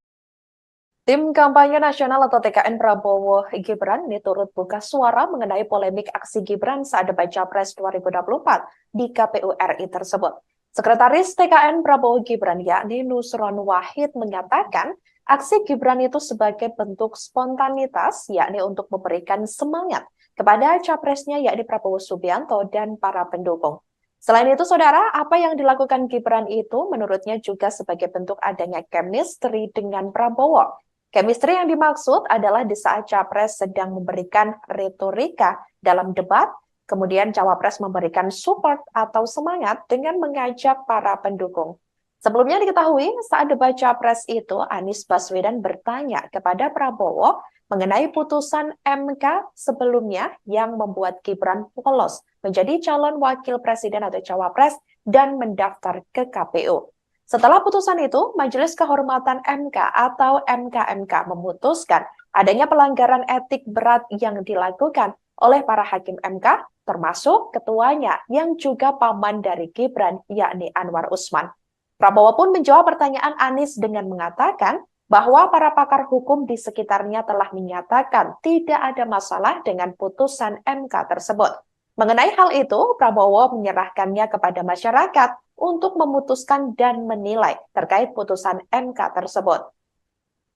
Tim Kampanye Nasional atau TKN Prabowo Gibran ini turut buka suara mengenai polemik aksi Gibran saat debat Capres 2024 di KPU RI tersebut. Sekretaris TKN Prabowo Gibran yakni Nusron Wahid menyatakan aksi Gibran itu sebagai bentuk spontanitas yakni untuk memberikan semangat kepada capresnya yakni Prabowo Subianto dan para pendukung. Selain itu, saudara, apa yang dilakukan Gibran itu menurutnya juga sebagai bentuk adanya chemistry dengan Prabowo. Chemistry yang dimaksud adalah di saat Capres sedang memberikan retorika dalam debat, kemudian Cawapres memberikan support atau semangat dengan mengajak para pendukung. Sebelumnya diketahui saat debat Capres itu, Anies Baswedan bertanya kepada Prabowo mengenai putusan MK sebelumnya yang membuat Gibran polos menjadi calon wakil presiden atau Cawapres dan mendaftar ke KPU. Setelah putusan itu, Majelis Kehormatan MK atau MKMK memutuskan adanya pelanggaran etik berat yang dilakukan oleh para hakim MK, termasuk ketuanya yang juga paman dari Gibran, yakni Anwar Usman. Prabowo pun menjawab pertanyaan Anies dengan mengatakan bahwa para pakar hukum di sekitarnya telah menyatakan tidak ada masalah dengan putusan MK tersebut. Mengenai hal itu, Prabowo menyerahkannya kepada masyarakat untuk memutuskan dan menilai terkait putusan MK tersebut.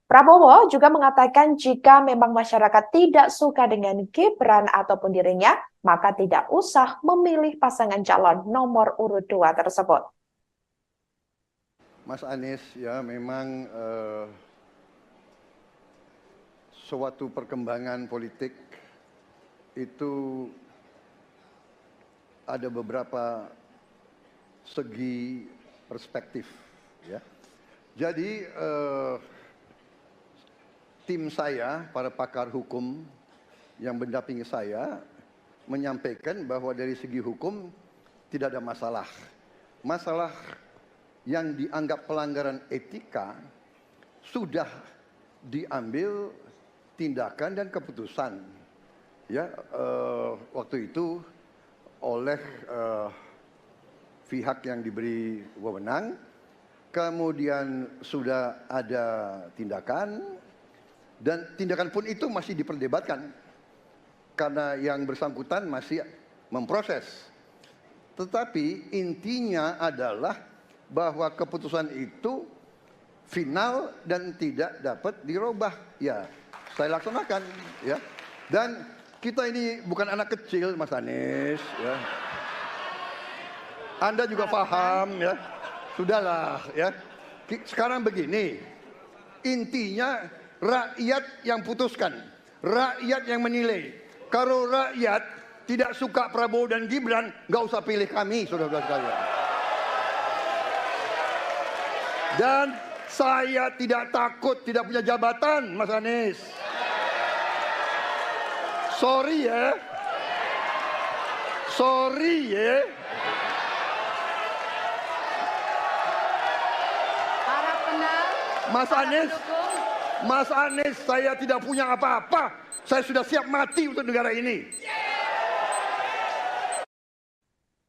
Prabowo juga mengatakan jika memang masyarakat tidak suka dengan Gibran ataupun dirinya, maka tidak usah memilih pasangan calon nomor urut 2 tersebut. Mas Anies, ya memang suatu perkembangan politik itu ada beberapa segi perspektif, ya. Jadi tim saya, para pakar hukum yang mendampingi saya, menyampaikan bahwa dari segi hukum tidak ada masalah. Masalah yang dianggap pelanggaran etika sudah diambil tindakan dan keputusan, ya, waktu itu oleh pihak yang diberi wewenang, kemudian sudah ada tindakan, dan tindakan pun itu masih diperdebatkan karena yang bersangkutan masih memproses. Tetapi intinya adalah bahwa keputusan itu final dan tidak dapat dirubah. Ya, saya laksanakan, ya. Dan kita ini bukan anak kecil, Mas Anies, ya. Anda juga paham, ya. Sudahlah, ya. Sekarang begini, intinya rakyat yang putuskan, rakyat yang menilai. Kalau rakyat tidak suka Prabowo dan Gibran, nggak usah pilih kami, saudara-saudara sekalian. Dan saya tidak takut tidak punya jabatan, Mas Anies. Sorry ya. Sorry ya. Mas Anies, saya tidak punya apa-apa. Saya sudah siap mati untuk negara ini.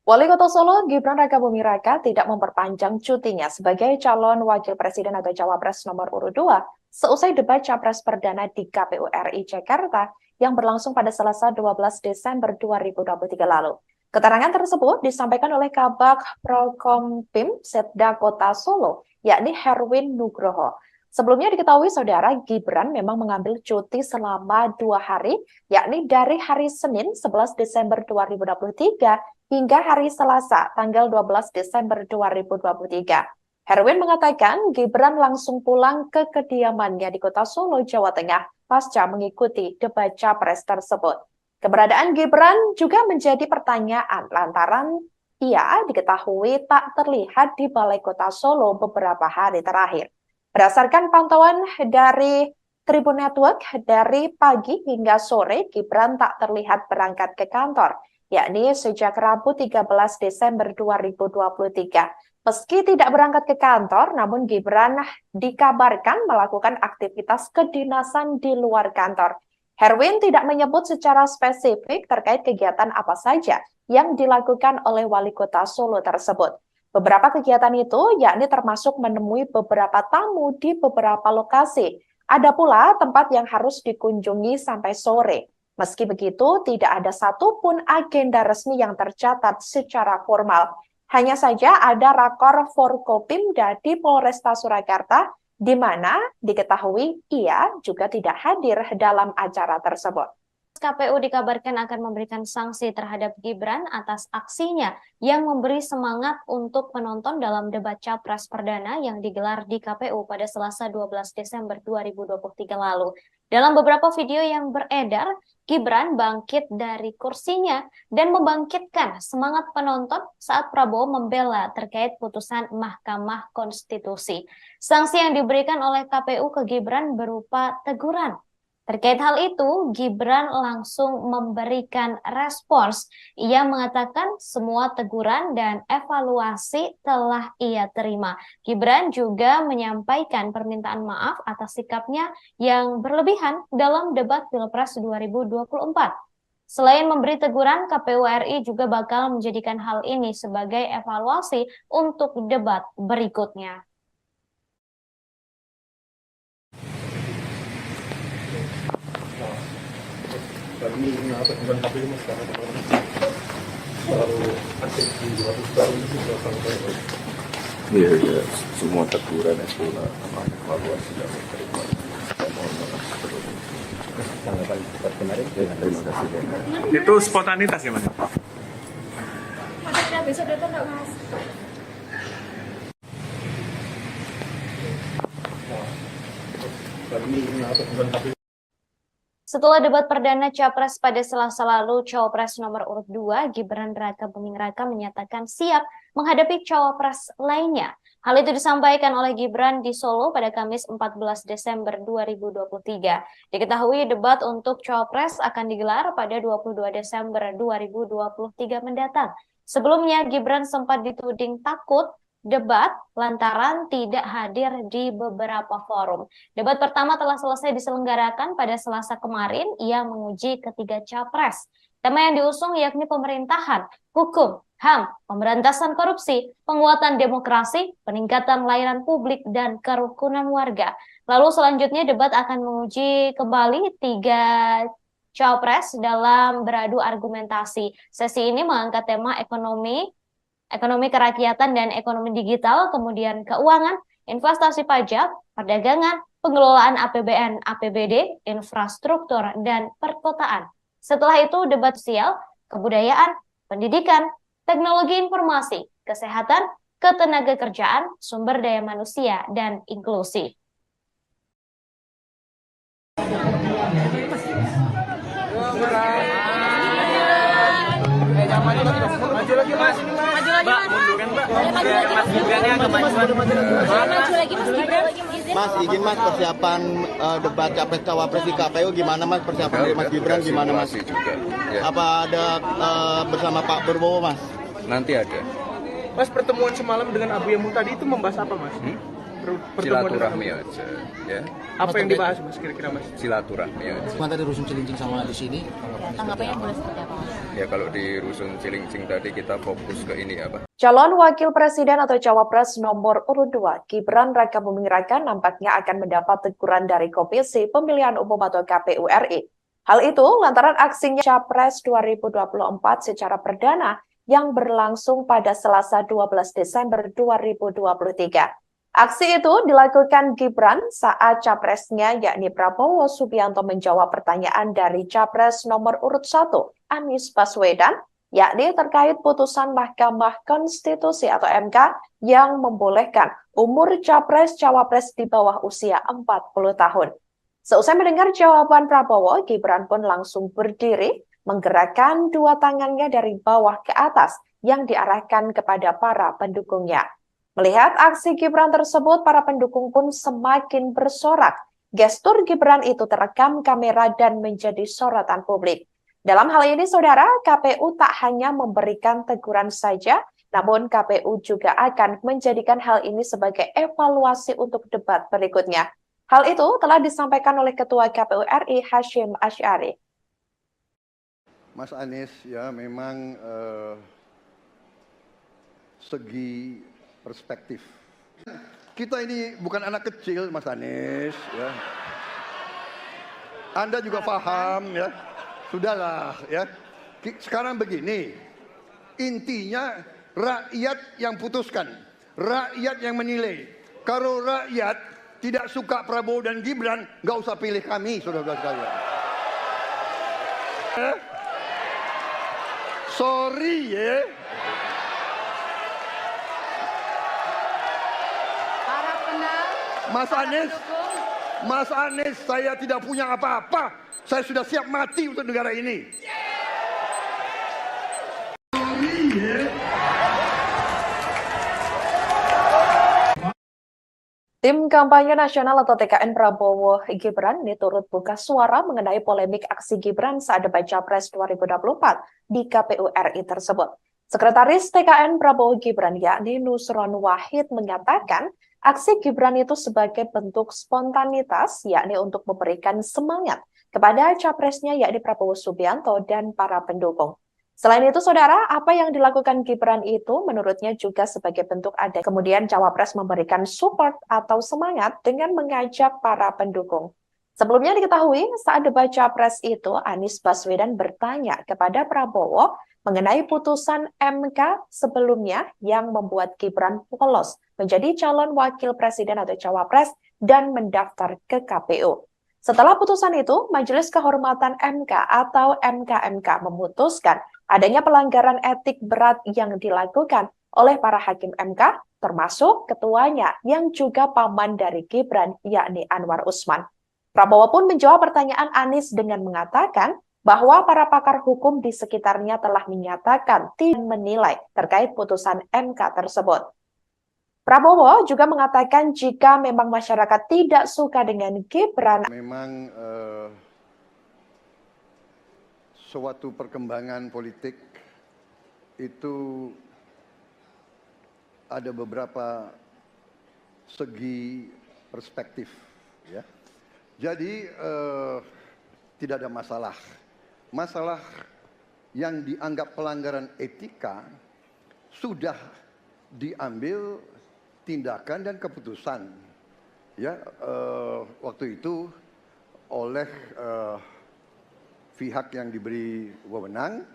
Wali Kota Solo, Gibran Rakabuming Raka tidak memperpanjang cutinya sebagai calon wakil presiden atau cawapres nomor urut 2 seusai debat capres perdana di KPU RI Jakarta yang berlangsung pada Selasa 12 Desember 2023 lalu. Keterangan tersebut disampaikan oleh Kabag Prokompim Setda Kota Solo, yakni Herwin Nugroho. Sebelumnya diketahui saudara Gibran memang mengambil cuti selama 2 hari, yakni dari hari Senin 11 Desember 2023 hingga hari Selasa tanggal 12 Desember 2023. Herwin mengatakan Gibran langsung pulang ke kediamannya di Kota Solo, Jawa Tengah pasca mengikuti debat capres tersebut. Keberadaan Gibran juga menjadi pertanyaan lantaran ia diketahui tak terlihat di Balai Kota Solo beberapa hari terakhir. Berdasarkan pantauan dari Tribun Network, dari pagi hingga sore Gibran tak terlihat berangkat ke kantor, yakni sejak Rabu 13 Desember 2023. Meski tidak berangkat ke kantor, namun Gibran dikabarkan melakukan aktivitas kedinasan di luar kantor. Herwin tidak menyebut secara spesifik terkait kegiatan apa saja yang dilakukan oleh Wali Kota Solo tersebut. Beberapa kegiatan itu yakni termasuk menemui beberapa tamu di beberapa lokasi. Ada pula tempat yang harus dikunjungi sampai sore. Meski begitu, tidak ada satupun agenda resmi yang tercatat secara formal. Hanya saja ada rakor Forkopimda di Polresta Surakarta, di mana diketahui ia juga tidak hadir dalam acara tersebut. KPU dikabarkan akan memberikan sanksi terhadap Gibran atas aksinya yang memberi semangat untuk penonton dalam debat capres perdana yang digelar di KPU pada Selasa 12 Desember 2023 lalu. Dalam beberapa video yang beredar, Gibran bangkit dari kursinya dan membangkitkan semangat penonton saat Prabowo membela terkait putusan Mahkamah Konstitusi. Sanksi yang diberikan oleh KPU ke Gibran berupa teguran. Terkait hal itu, Gibran langsung memberikan respons. Ia mengatakan semua teguran dan evaluasi telah ia terima. Gibran juga menyampaikan permintaan maaf atas sikapnya yang berlebihan dalam debat Pilpres 2024. Selain memberi teguran, KPU RI juga bakal menjadikan hal ini sebagai evaluasi untuk debat berikutnya. Kami kenapa bukan KPU mas karena terlalu aktif di luar ini sudah sampai. Iya, ya, semua teguran itu sama evaluasi dan terima. Saya mohon maaf sebelumnya. Tanggapan seperti kemarin. Terima kasih. Itu spontanitas ya mas? Maksudnya besok datang nggak mas? Kami kenapa bukan KPU. Setelah debat perdana Capres pada Selasa lalu, Cawapres nomor urut 2 Gibran Raka Buming Raka menyatakan siap menghadapi Cawapres lainnya. Hal itu disampaikan oleh Gibran di Solo pada Kamis 14 Desember 2023. Diketahui debat untuk Cawapres akan digelar pada 22 Desember 2023 mendatang. Sebelumnya Gibran sempat dituding takut debat lantaran tidak hadir di beberapa forum. Debat pertama telah selesai diselenggarakan pada Selasa kemarin. Ia menguji ketiga capres. Tema yang diusung yakni pemerintahan, hukum, HAM, pemberantasan korupsi, penguatan demokrasi, peningkatan layanan publik, dan kerukunan warga. Lalu selanjutnya debat akan menguji kembali tiga capres dalam beradu argumentasi. Sesi ini mengangkat tema ekonomi kerakyatan dan ekonomi digital, kemudian keuangan, investasi pajak, perdagangan, pengelolaan APBN, APBD, infrastruktur, dan perkotaan. Setelah itu debat sosial, kebudayaan, pendidikan, teknologi informasi, kesehatan, ketenagakerjaan, sumber daya manusia, dan inklusi. Maju lagi mas. Mbak, munduran mbak. Mas Gibran agak majuan. Maju lagi mas Gibran. Mas, izin mas persiapan debat capres cawapres di KPU gimana mas, persiapan dari Mas Gibran gimana mas? Juga, ya. Apa ada bersama Pak Prabowo mas? Nanti ada. Mas, pertemuan semalam dengan Abu Yamu tadi itu membahas apa mas? Silaturahmi aja, ya. Apa yang dibahas mas kira-kira mas? Silaturahmi aja. Cuma tadi Rusun Cilincing sama di sini. Tanggapannya boleh seperti apa mas? Ya kalau di Rusun Cilincing tadi kita fokus ke ini apa? Calon Wakil Presiden atau Cawapres nomor urut 2, Gibran Raka Buming Raka nampaknya akan mendapat teguran dari Komisi Pemilihan Umum atau KPU RI. Hal itu lantaran aksinya Capres 2024 secara perdana yang berlangsung pada Selasa 12 Desember 2023. Aksi itu dilakukan Gibran saat capresnya yakni Prabowo Subianto menjawab pertanyaan dari Capres nomor urut 1, Anies Baswedan, yakni terkait putusan Mahkamah Konstitusi atau MK yang membolehkan umur Capres-Cawapres di bawah usia 40 tahun. Seusai mendengar jawaban Prabowo, Gibran pun langsung berdiri, menggerakkan dua tangannya dari bawah ke atas yang diarahkan kepada para pendukungnya. Melihat aksi Gibran tersebut, para pendukung pun semakin bersorak. Gestur Gibran itu terekam kamera dan menjadi sorotan publik. Dalam hal ini, saudara, KPU tak hanya memberikan teguran saja, namun KPU juga akan menjadikan hal ini sebagai evaluasi untuk debat berikutnya. Hal itu telah disampaikan oleh Ketua KPU RI Hashim Asy'ari. Mas Anies, ya memang segi perspektif. Kita ini bukan anak kecil, Mas Anies. Ya. Anda juga paham, ya. Sudahlah, ya. Sekarang begini, intinya rakyat yang putuskan, rakyat yang menilai. Kalau rakyat tidak suka Prabowo dan Gibran, nggak usah pilih kami, saudara-saudara sekalian. Sorry, ya. Mas Anies, saya tidak punya apa-apa. Saya sudah siap mati untuk negara ini. Tim Kampanye Nasional atau TKN Prabowo Gibran turut buka suara mengenai polemik aksi Gibran saat debat Capres 2024 di KPU RI tersebut. Sekretaris TKN Prabowo Gibran yakni Nusron Wahid menyatakan Aksi Gibran itu sebagai bentuk spontanitas, yakni untuk memberikan semangat kepada capresnya yakni Prabowo Subianto dan para pendukung. Selain itu, saudara, apa yang dilakukan Gibran itu menurutnya juga sebagai bentuk ada. Kemudian cawapres memberikan support atau semangat dengan mengajak para pendukung. Sebelumnya diketahui saat debat capres itu Anies Baswedan bertanya kepada Prabowo mengenai putusan MK sebelumnya yang membuat Gibran polos menjadi calon wakil presiden atau cawapres dan mendaftar ke KPU. Setelah putusan itu, Majelis Kehormatan MK atau MKMK memutuskan adanya pelanggaran etik berat yang dilakukan oleh para hakim MK, termasuk ketuanya yang juga paman dari Gibran, yakni Anwar Usman. Prabowo pun menjawab pertanyaan Anies dengan mengatakan bahwa para pakar hukum di sekitarnya telah menyatakan tidak menilai terkait putusan MK tersebut. Prabowo juga mengatakan jika memang masyarakat tidak suka dengan Gibran. Memang suatu perkembangan politik itu ada beberapa segi perspektif, ya. Jadi tidak ada masalah. Masalah yang dianggap pelanggaran etika sudah diambil tindakan dan keputusan, ya, waktu itu oleh pihak yang diberi wewenang,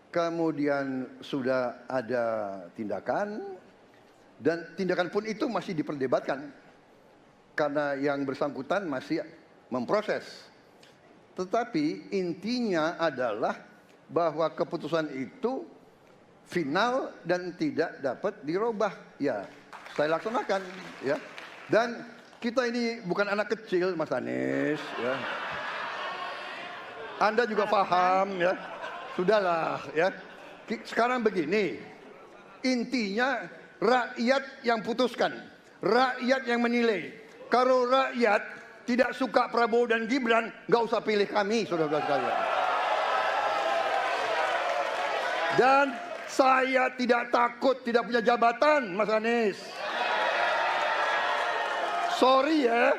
kemudian sudah ada tindakan, dan tindakan pun itu masih diperdebatkan karena yang bersangkutan masih memproses. Tetapi intinya adalah bahwa keputusan itu final dan tidak dapat dirubah, ya. Saya laksanakan, ya. Dan kita ini bukan anak kecil, Mas Anies, ya. Anda juga paham, ya. Sudahlah, ya. Sekarang begini, intinya rakyat yang putuskan, rakyat yang menilai. Kalau rakyat tidak suka Prabowo dan Gibran, nggak usah pilih kami, saudara-saudara sekalian. Dan saya tidak takut tidak punya jabatan, Mas Anies. Sorry ya.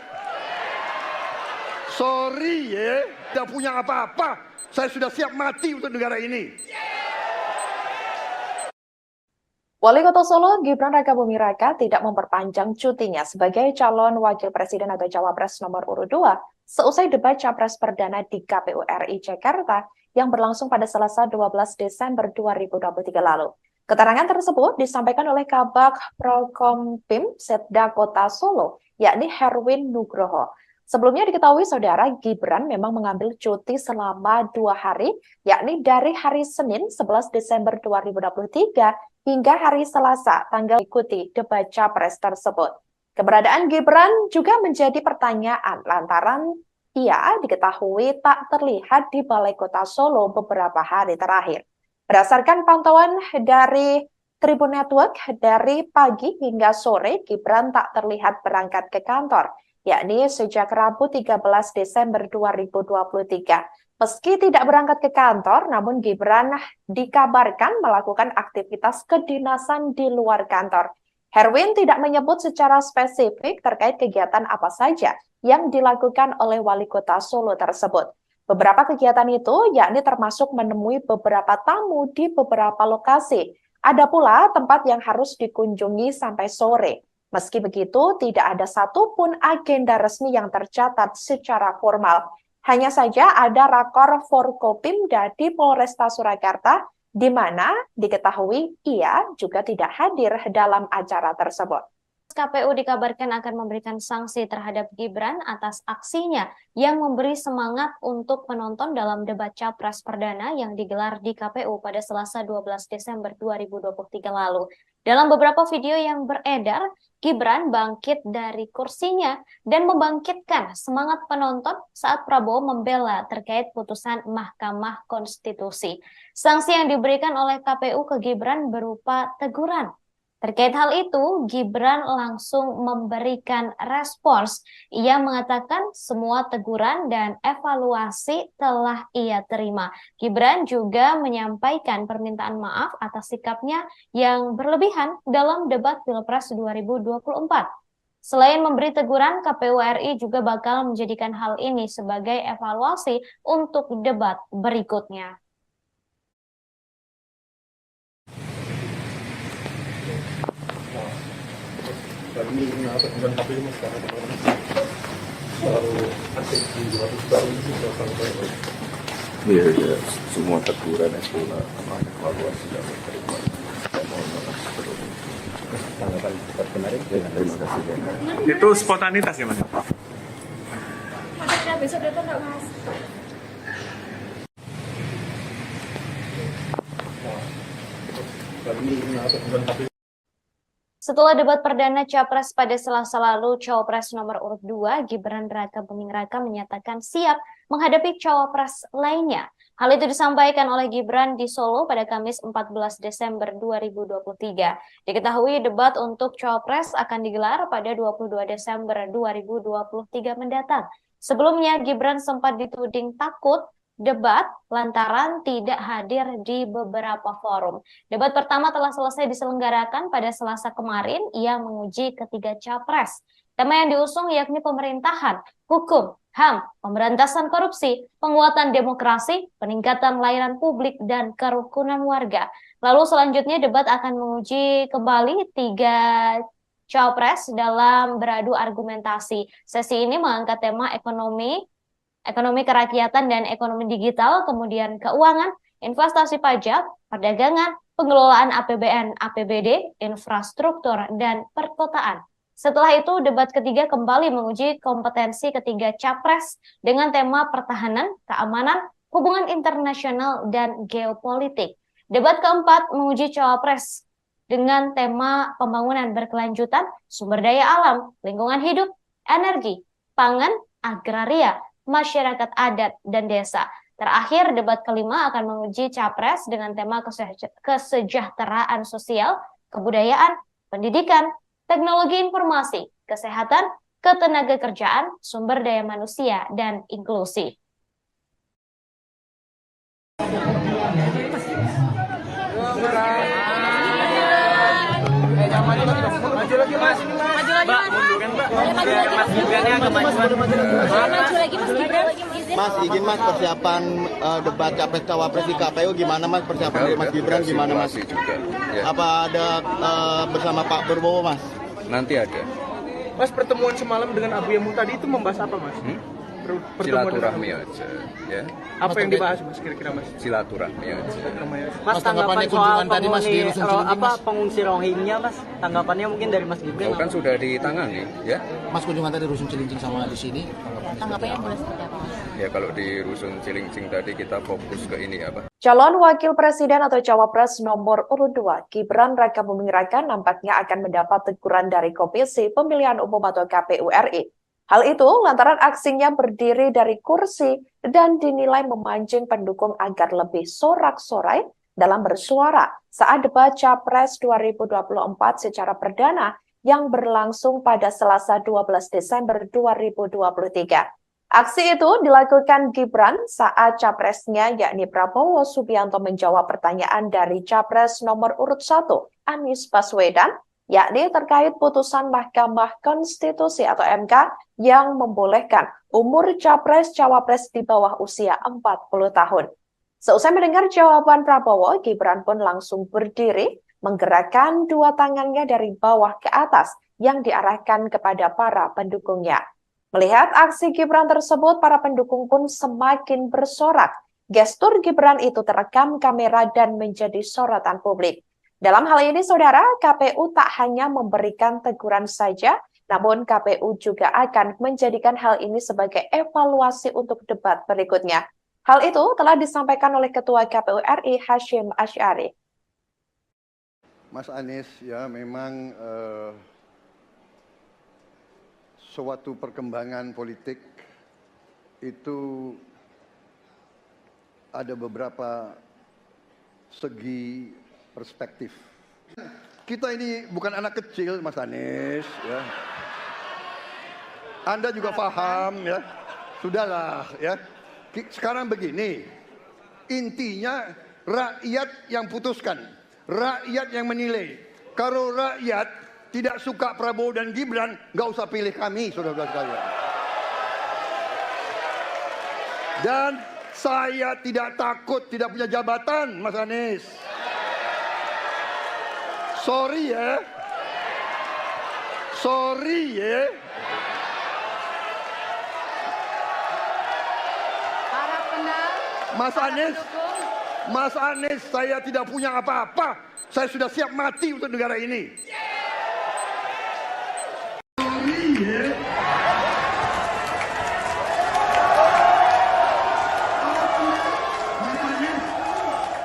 Sorry ya. Tidak punya apa-apa. Saya sudah siap mati untuk negara ini. Wali Kota Solo Gibran Rakabuming Raka tidak memperpanjang cutinya sebagai calon wakil presiden atau cawapres nomor urut 2 seusai debat capres perdana di KPU RI Jakarta yang berlangsung pada Selasa 12 Desember 2023 lalu. Keterangan tersebut disampaikan oleh Kabag Prokompim Setda Kota Solo, yakni Herwin Nugroho. Sebelumnya diketahui saudara Gibran memang mengambil cuti selama 2 hari, yakni dari hari Senin 11 Desember 2023 hingga hari Selasa tanggal ikuti debat capres tersebut. Keberadaan Gibran juga menjadi pertanyaan lantaran ia diketahui tak terlihat di Balai Kota Solo beberapa hari terakhir. Berdasarkan pantauan dari Tribun Network, dari pagi hingga sore Gibran tak terlihat berangkat ke kantor, yakni sejak Rabu 13 Desember 2023. Meski tidak berangkat ke kantor, namun Gibran dikabarkan melakukan aktivitas kedinasan di luar kantor. Herwin tidak menyebut secara spesifik terkait kegiatan apa saja yang dilakukan oleh Wali Kota Solo tersebut. Beberapa kegiatan itu yakni termasuk menemui beberapa tamu di beberapa lokasi. Ada pula tempat yang harus dikunjungi sampai sore. Meski begitu, tidak ada satupun agenda resmi yang tercatat secara formal. Hanya saja ada rakor Forkopimda di Polresta Surakarta, di mana diketahui ia juga tidak hadir dalam acara tersebut. KPU dikabarkan akan memberikan sanksi terhadap Gibran atas aksinya yang memberi semangat untuk penonton dalam debat capres perdana yang digelar di KPU pada Selasa 12 Desember 2023 lalu. Dalam beberapa video yang beredar, Gibran bangkit dari kursinya dan membangkitkan semangat penonton saat Prabowo membela terkait putusan Mahkamah Konstitusi. Sanksi yang diberikan oleh KPU ke Gibran berupa teguran. Terkait hal itu, Gibran langsung memberikan respons. Ia mengatakan semua teguran dan evaluasi telah ia terima. Gibran juga menyampaikan permintaan maaf atas sikapnya yang berlebihan dalam debat Pilpres 2024. Selain memberi teguran, KPU RI juga bakal menjadikan hal ini sebagai evaluasi untuk debat berikutnya. Kami mengapa dengan KPU mas karena selalu aktif di 200 tahun ini sampai. Iya, ya, semua teguran yang pula evaluasi dan terima. Saya mohon maaf sebelumnya. Tanggapan seperti kemarin. Terima kasih banyak. Itu spontanitas ya mas? Besok datang nggak mas? Kami mengapa dengan KPU. Setelah debat perdana Capres pada Selasa lalu, Cawapres nomor urut 2, Gibran Rakabuming Raka menyatakan siap menghadapi Cawapres lainnya. Hal itu disampaikan oleh Gibran di Solo pada Kamis 14 Desember 2023. Diketahui debat untuk Cawapres akan digelar pada 22 Desember 2023 mendatang. Sebelumnya, Gibran sempat dituding takut debat lantaran tidak hadir di beberapa forum. Debat pertama telah selesai diselenggarakan pada Selasa kemarin. Ia menguji ketiga capres. Tema yang diusung yakni pemerintahan, hukum, HAM, pemberantasan korupsi, penguatan demokrasi, peningkatan layanan publik, dan kerukunan warga. Lalu selanjutnya debat akan menguji kembali tiga capres dalam beradu argumentasi. Sesi ini mengangkat tema ekonomi kerakyatan dan ekonomi digital, kemudian keuangan, investasi pajak, perdagangan, pengelolaan APBN, APBD, infrastruktur, dan perkotaan. Setelah itu, debat ketiga kembali menguji kompetensi ketiga capres dengan tema pertahanan, keamanan, hubungan internasional, dan geopolitik. Debat keempat menguji cawapres dengan tema pembangunan berkelanjutan, sumber daya alam, lingkungan hidup, energi, pangan, agraria, masyarakat adat, dan desa. Terakhir, debat kelima akan menguji capres dengan tema kesejahteraan sosial, kebudayaan, pendidikan, teknologi informasi, kesehatan, ketenagakerjaan, sumber daya manusia, dan inklusi. Maju lagi mas. Mbak, munduran mbak. Mas Gibran agak maju lagi mas Gibran. Mas, izin mas persiapan debat capres cawapres di KPU gimana mas, persiapan dari Mas Gibran gimana mas? Juga, ya. Apa ada bersama Pak Prabowo mas? Nanti ada. Mas, pertemuan semalam dengan Abu Yamu tadi itu membahas apa mas? Silaturahmi aja, ya. Apa yang dibahas mas kira-kira mas? Silaturahmi aja. Mas, tanggapan soal pengungsi Rohingya mas, tanggapannya mungkin dari Mas Gibran? Kan sudah ditangani, ya. Mas, kunjungan tadi Rusun Cilincing sama di sini. Tanggapannya boleh seperti apa mas? Ya kalau di Rusun Cilincing tadi kita fokus ke ini apa? Calon Wakil Presiden atau Cawapres nomor urut 2, Gibran Rakabuming Raka nampaknya akan mendapat teguran dari Komisi Pemilihan Umum atau KPU RI. Hal itu lantaran aksinya berdiri dari kursi dan dinilai memancing pendukung agar lebih sorak-sorai dalam bersuara saat debat Capres 2024 secara perdana yang berlangsung pada Selasa 12 Desember 2023. Aksi itu dilakukan Gibran saat capresnya yakni Prabowo Subianto menjawab pertanyaan dari Capres nomor urut 1, Anies Baswedan, yakni terkait putusan Mahkamah Konstitusi atau MK yang membolehkan umur capres-cawapres di bawah usia 40 tahun. Seusai mendengar jawaban Prabowo, Gibran pun langsung berdiri, menggerakkan dua tangannya dari bawah ke atas yang diarahkan kepada para pendukungnya. Melihat aksi Gibran tersebut, para pendukung pun semakin bersorak. Gestur Gibran itu terekam kamera dan menjadi sorotan publik. Dalam hal ini, saudara, KPU tak hanya memberikan teguran saja, namun KPU juga akan menjadikan hal ini sebagai evaluasi untuk debat berikutnya. Hal itu telah disampaikan oleh Ketua KPU RI Hasyim Asy'ari. Mas Anies, ya memang suatu perkembangan politik itu ada beberapa segi perspektif. Kita ini bukan anak kecil, Mas Anies, ya. Anda juga paham, ya. Sudahlah, ya. Sekarang begini, intinya rakyat yang putuskan, rakyat yang menilai. Kalau rakyat tidak suka Prabowo dan Gibran, nggak usah pilih kami, saudara-saudara sekalian. Dan saya tidak takut tidak punya jabatan, Mas Anies. Sorry ya. Sorry ya. Mas Anies, saya tidak punya apa-apa. Saya sudah siap mati untuk negara ini.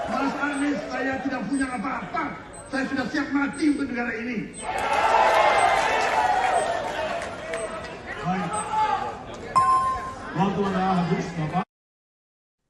Mas Anies, saya tidak punya apa-apa. Saya sudah siap mati untuk negara ini. Waktu Anda habis, Bapak.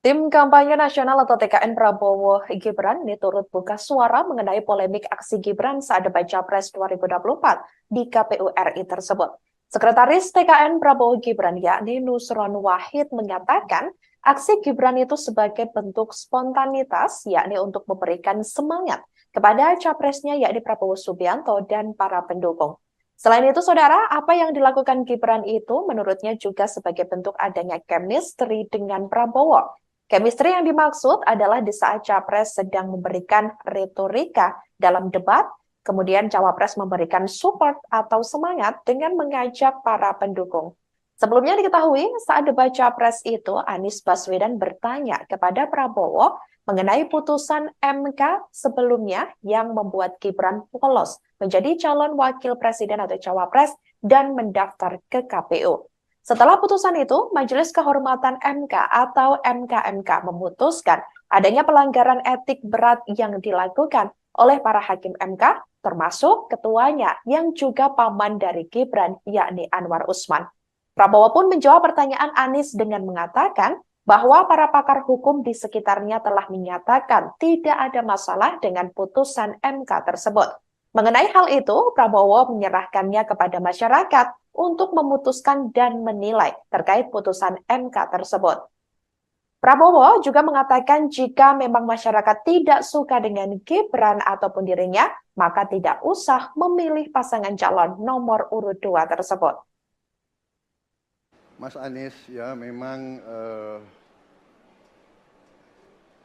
Tim Kampanye Nasional atau TKN Prabowo Gibran ini turut buka suara mengenai polemik aksi Gibran saat debat Capres 2024 di KPU RI tersebut. Sekretaris TKN Prabowo Gibran yakni Nusron Wahid menyatakan aksi Gibran itu sebagai bentuk spontanitas yakni untuk memberikan semangat kepada capresnya yakni Prabowo Subianto dan para pendukung. Selain itu, saudara, apa yang dilakukan Gibran itu menurutnya juga sebagai bentuk adanya chemistry dengan Prabowo. Chemistry yang dimaksud adalah di saat Capres sedang memberikan retorika dalam debat, kemudian Cawapres memberikan support atau semangat dengan mengajak para pendukung. Sebelumnya diketahui saat debat Capres itu, Anies Baswedan bertanya kepada Prabowo mengenai putusan MK sebelumnya yang membuat Gibran lolos menjadi calon wakil presiden atau Cawapres dan mendaftar ke KPU. Setelah putusan itu, Majelis Kehormatan MK atau MKMK memutuskan adanya pelanggaran etik berat yang dilakukan oleh para hakim MK, termasuk ketuanya yang juga paman dari Gibran, yakni Anwar Usman. Prabowo pun menjawab pertanyaan Anies dengan mengatakan bahwa para pakar hukum di sekitarnya telah menyatakan tidak ada masalah dengan putusan MK tersebut. Mengenai hal itu, Prabowo menyerahkannya kepada masyarakat untuk memutuskan dan menilai terkait putusan MK tersebut. Prabowo juga mengatakan jika memang masyarakat tidak suka dengan Gibran ataupun dirinya, maka tidak usah memilih pasangan calon nomor urut 2 tersebut. Mas Anies, ya memang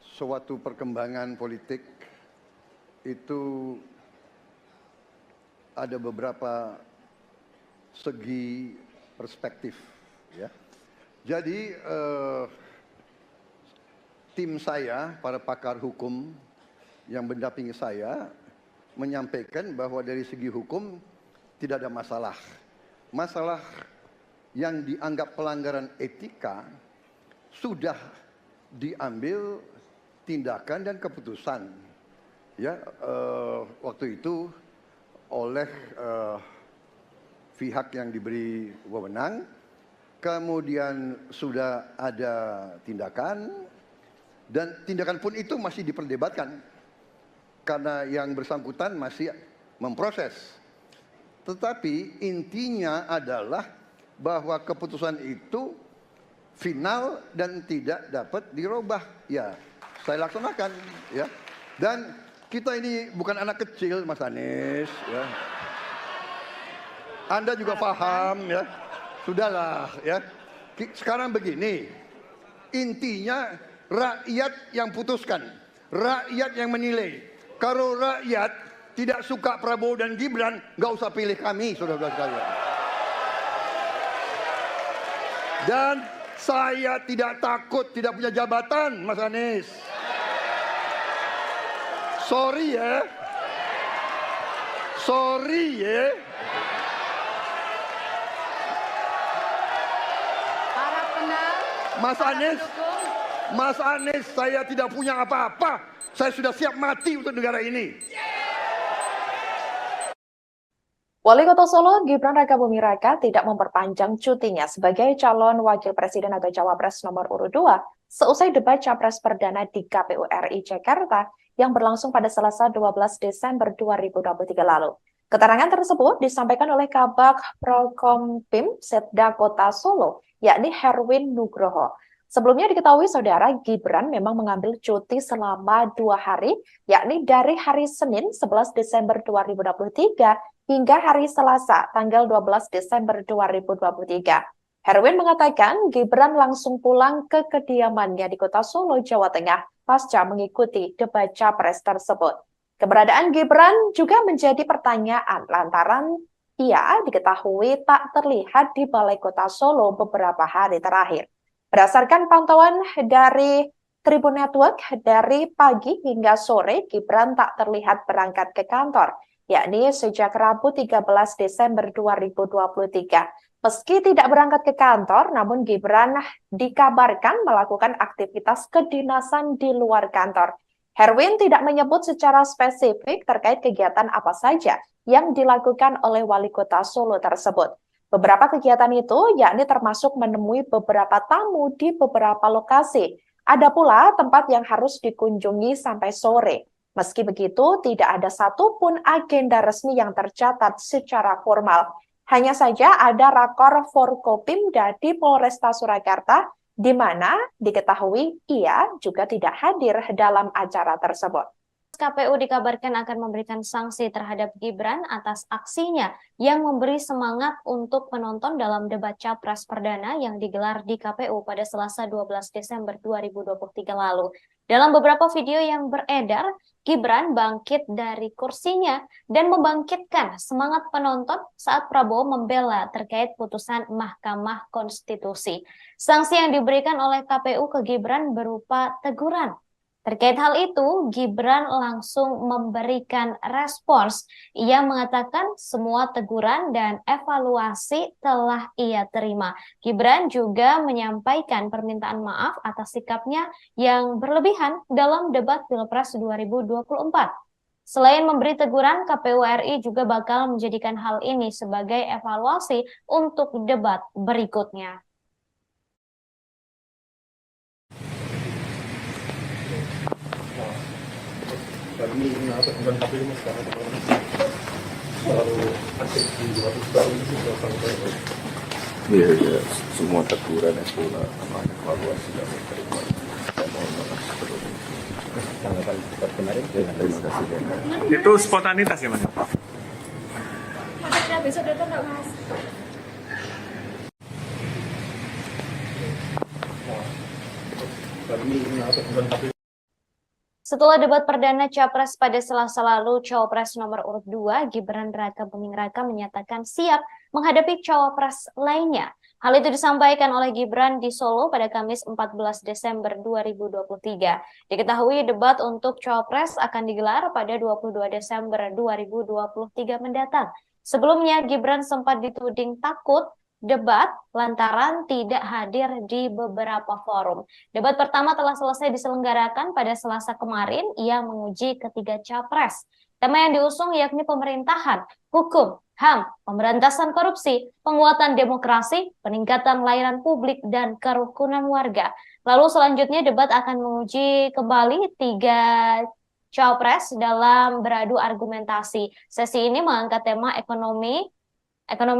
suatu perkembangan politik itu ada beberapa segi perspektif, ya. Jadi tim saya, para pakar hukum yang mendampingi saya, menyampaikan bahwa dari segi hukum tidak ada masalah. Masalah yang dianggap pelanggaran etika sudah diambil tindakan dan keputusan, ya, waktu itu oleh pihak yang diberi wewenang, kemudian sudah ada tindakan, dan tindakan pun itu masih diperdebatkan karena yang bersangkutan masih memproses. Tetapi intinya adalah bahwa keputusan itu final dan tidak dapat dirubah. Ya, saya laksanakan, ya. Dan kita ini bukan anak kecil, Mas Anies, ya. Anda juga paham, ya. Sudahlah, ya. Sekarang begini, intinya rakyat yang putuskan, rakyat yang menilai. Kalau rakyat tidak suka Prabowo dan Gibran, nggak usah pilih kami, saudara-saudara sekalian. Dan saya tidak takut tidak punya jabatan, Mas Anies. Sorry ya. Sorry ya. Mas Anies, saya tidak punya apa-apa. Saya sudah siap mati untuk negara ini. Wali Kota Solo, Gibran Rakabuming Raka tidak memperpanjang cutinya sebagai calon wakil presiden atau cawapres nomor urut 2 seusai debat capres perdana di KPU RI Jakarta yang berlangsung pada Selasa 12 Desember 2023 lalu. Keterangan tersebut disampaikan oleh Kabag Prokompim Setda Kota Solo, yakni Herwin Nugroho. Sebelumnya diketahui saudara Gibran memang mengambil cuti selama 2 hari, yakni dari hari Senin 11 Desember 2023 hingga hari Selasa, tanggal 12 Desember 2023. Herwin mengatakan Gibran langsung pulang ke kediamannya di Kota Solo, Jawa Tengah, pasca mengikuti debat Capres tersebut. Keberadaan Gibran juga menjadi pertanyaan lantaran ia diketahui tak terlihat di Balai Kota Solo beberapa hari terakhir. Berdasarkan pantauan dari Tribun Network, dari pagi hingga sore Gibran tak terlihat berangkat ke kantor, yakni sejak Rabu 13 Desember 2023. Meski tidak berangkat ke kantor, namun Gibran dikabarkan melakukan aktivitas kedinasan di luar kantor. Herwin tidak menyebut secara spesifik terkait kegiatan apa saja yang dilakukan oleh Wali Kota Solo tersebut. Beberapa kegiatan itu yakni termasuk menemui beberapa tamu di beberapa lokasi. Ada pula tempat yang harus dikunjungi sampai sore. Meski begitu, tidak ada satupun agenda resmi yang tercatat secara formal. Hanya saja ada rakor Forkopimda di Polresta Surakarta, di mana diketahui ia juga tidak hadir dalam acara tersebut. KPU dikabarkan akan memberikan sanksi terhadap Gibran atas aksinya yang memberi semangat untuk penonton dalam debat Capres Perdana yang digelar di KPU pada Selasa 12 Desember 2023 lalu. Dalam beberapa video yang beredar, Gibran bangkit dari kursinya dan membangkitkan semangat penonton saat Prabowo membela terkait putusan Mahkamah Konstitusi. Sanksi yang diberikan oleh KPU ke Gibran berupa teguran. Terkait hal itu, Gibran langsung memberikan respons. Ia mengatakan semua teguran dan evaluasi telah ia terima. Gibran juga menyampaikan permintaan maaf atas sikapnya yang berlebihan dalam debat Pilpres 2024. Selain memberi teguran, KPU RI juga bakal menjadikan hal ini sebagai evaluasi untuk debat berikutnya. Tadi kenapa bukan KPU mas sekarang selalu aktif di luar baru itu sudah sampai. Iya, ya, semua teguran yang pula namanya evaluasi dan terima. Saya mohon maaf sebelumnya. Tanggapan debat kemarin. Terima kasih. Itu spontanitas ya mas? Maksudnya besok datang nggak mas? Tadi kenapa bukan KPU. Setelah debat perdana Capres pada Selasa lalu, Cawapres nomor urut 2, Gibran Raka Buming Raka menyatakan siap menghadapi Cawapres lainnya. Hal itu disampaikan oleh Gibran di Solo pada Kamis 14 Desember 2023. Diketahui debat untuk Cawapres akan digelar pada 22 Desember 2023 mendatang. Sebelumnya, Gibran sempat dituding takut debat lantaran tidak hadir di beberapa forum. Debat pertama telah selesai diselenggarakan pada Selasa kemarin. Ia menguji ketiga capres. Tema yang diusung yakni pemerintahan, hukum, HAM, pemberantasan korupsi, penguatan demokrasi, peningkatan layanan publik, dan kerukunan warga. Lalu selanjutnya debat akan menguji kembali tiga capres dalam beradu argumentasi. Sesi ini mengangkat tema ekonomi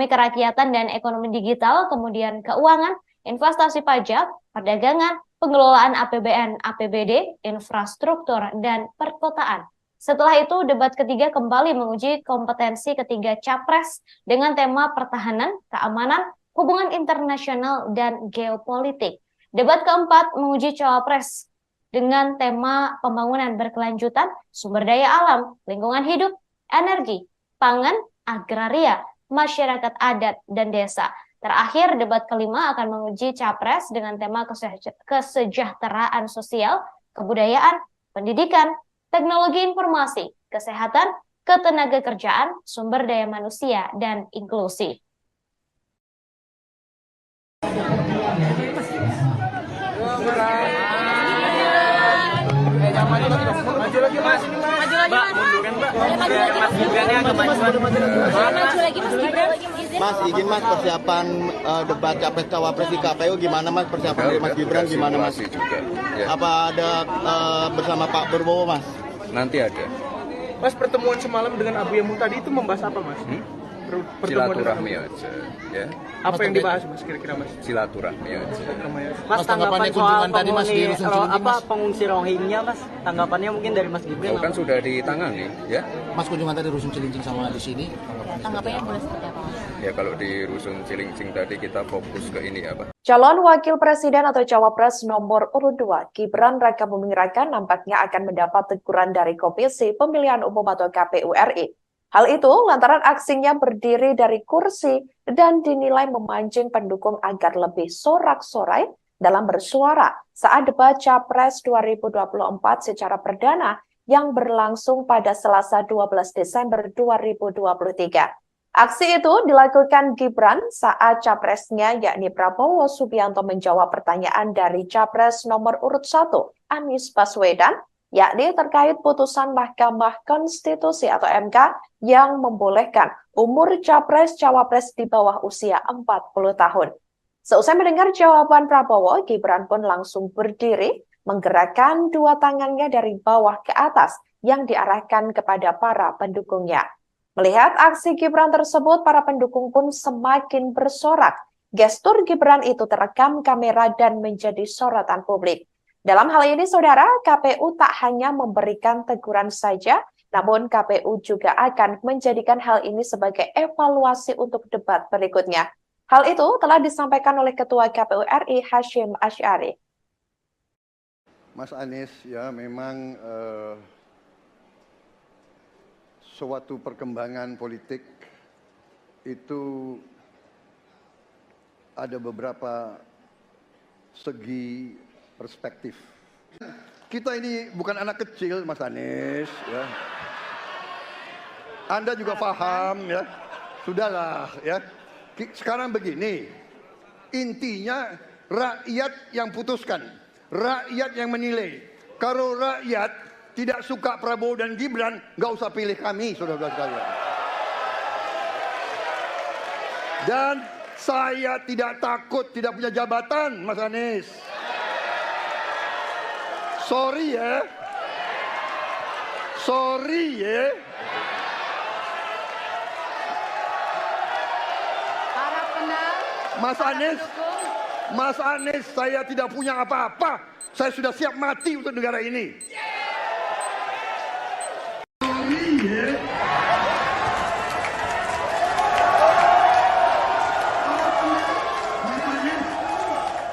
kerakyatan dan ekonomi digital, kemudian keuangan, investasi pajak, perdagangan, pengelolaan APBN, APBD, infrastruktur, dan perkotaan. Setelah itu, debat ketiga kembali menguji kompetensi ketiga capres dengan tema pertahanan, keamanan, hubungan internasional, dan geopolitik. Debat keempat menguji cawapres dengan tema pembangunan berkelanjutan, sumber daya alam, lingkungan hidup, energi, pangan, agraria, masyarakat adat, dan desa. Terakhir, debat kelima akan menguji capres dengan tema kesejahteraan sosial, kebudayaan, pendidikan, teknologi informasi, kesehatan, ketenagakerjaan, sumber daya manusia, dan inklusi. Maju lagi mas, ini mas. Maju lagi mas. Munduran mbak. Mas Gibrannya agak maju lagi mas Gibran. Mas, izin mas persiapan debat capres cawapres di KPU gimana mas persiapan dari Mas Gibran gimana mas? Juga. Ya. Apa ada bersama Pak Prabowo mas? Nanti ada. Mas, pertemuan semalam dengan Abu Yamun tadi itu membahas apa mas? silaturahmi aja, ya. Apa yang dibahas Mas kira-kira Mas? Silaturahmi aja. Mas, tanggapan soal pengungsi Rohingya Mas, tanggapannya mungkin dari Mas Gibran? Oh, kan sudah ditangani, ya. Mas, kunjungan tadi Rusun Cilincing sama di sini. Tanggapannya boleh seperti apa Mas? Ya kalau di Rusun Cilincing tadi kita fokus ke ini apa? Calon Wakil Presiden atau Cawapres nomor urut 2, Gibran Rakabuming Raka nampaknya akan mendapat teguran dari Komisi Pemilihan Umum atau KPU RI. Hal itu lantaran aksinya berdiri dari kursi dan dinilai memancing pendukung agar lebih sorak-sorai dalam bersuara saat debat Capres 2024 secara perdana yang berlangsung pada Selasa 12 Desember 2023. Aksi itu dilakukan Gibran saat capresnya yakni Prabowo Subianto menjawab pertanyaan dari capres nomor urut 1, Anies Baswedan, yakni terkait putusan Mahkamah Konstitusi atau MK yang membolehkan umur capres-cawapres di bawah usia 40 tahun. Seusai mendengar jawaban Prabowo, Gibran pun langsung berdiri, menggerakkan dua tangannya dari bawah ke atas yang diarahkan kepada para pendukungnya. Melihat aksi Gibran tersebut, para pendukung pun semakin bersorak. Gestur Gibran itu terekam kamera dan menjadi sorotan publik. Dalam hal ini, saudara, KPU tak hanya memberikan teguran saja, namun KPU juga akan menjadikan hal ini sebagai evaluasi untuk debat berikutnya. Hal itu telah disampaikan oleh Ketua KPU RI Hashim Asy'ari. Mas Anies, ya memang suatu perkembangan politik itu ada beberapa segi perspektif. Kita ini bukan anak kecil, Mas Anies, ya. Anda juga paham, ya. Sudahlah, ya. Sekarang begini, intinya rakyat yang putuskan, rakyat yang menilai. Kalau rakyat tidak suka Prabowo dan Gibran, nggak usah pilih kami, saudara-saudara sekalian. Dan saya tidak takut tidak punya jabatan, Mas Anies. Sorry ya. Sorry ya. Mas Anies, saya tidak punya apa-apa. Saya sudah siap mati untuk negara ini.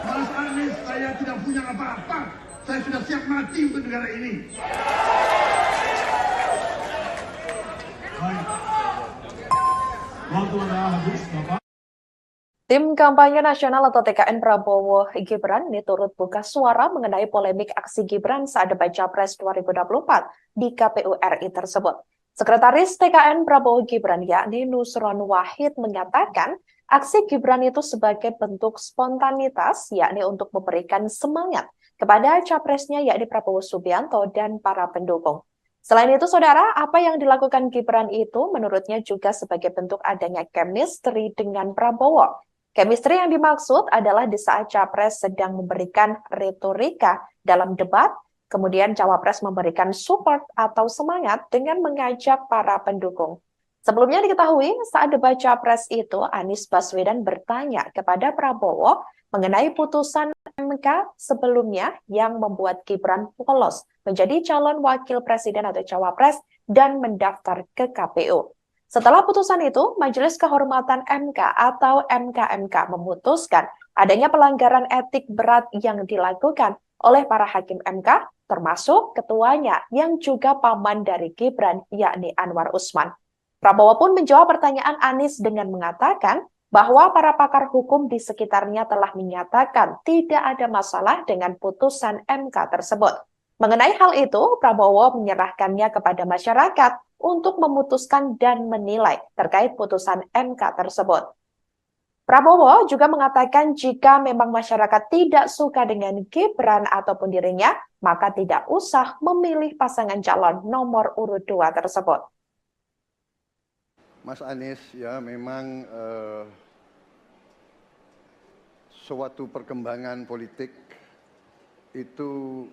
Mas Anies, saya tidak punya apa-apa. Saya sudah siap mati untuk negara ini. Waktu anda habis, Bapak. Tim Kampanye Nasional atau TKN Prabowo Gibran ini turut buka suara mengenai polemik aksi Gibran saat debat Capres 2024 di KPU RI tersebut. Sekretaris TKN Prabowo Gibran yakni Nusron Wahid menyatakan aksi Gibran itu sebagai bentuk spontanitas yakni untuk memberikan semangat kepada capresnya yakni Prabowo Subianto dan para pendukung. Selain itu, saudara, apa yang dilakukan Gibran itu menurutnya juga sebagai bentuk adanya chemistry dengan Prabowo. Chemistry yang dimaksud adalah di saat capres sedang memberikan retorika dalam debat, kemudian cawapres memberikan support atau semangat dengan mengajak para pendukung. Sebelumnya diketahui saat debat capres itu, Anies Baswedan bertanya kepada Prabowo mengenai putusan MK sebelumnya yang membuat Gibran lolos menjadi calon wakil presiden atau cawapres dan mendaftar ke KPU. Setelah putusan itu, Majelis Kehormatan MK atau MKMK memutuskan adanya pelanggaran etik berat yang dilakukan oleh para hakim MK, termasuk ketuanya yang juga paman dari Gibran, yakni Anwar Usman. Prabowo pun menjawab pertanyaan Anies dengan mengatakan bahwa para pakar hukum di sekitarnya telah menyatakan tidak ada masalah dengan putusan MK tersebut. Mengenai hal itu, Prabowo menyerahkannya kepada masyarakat untuk memutuskan dan menilai terkait putusan MK tersebut. Prabowo juga mengatakan jika memang masyarakat tidak suka dengan Gibran ataupun dirinya, maka tidak usah memilih pasangan calon nomor urut 2 tersebut. Mas Anies, ya memang suatu perkembangan politik itu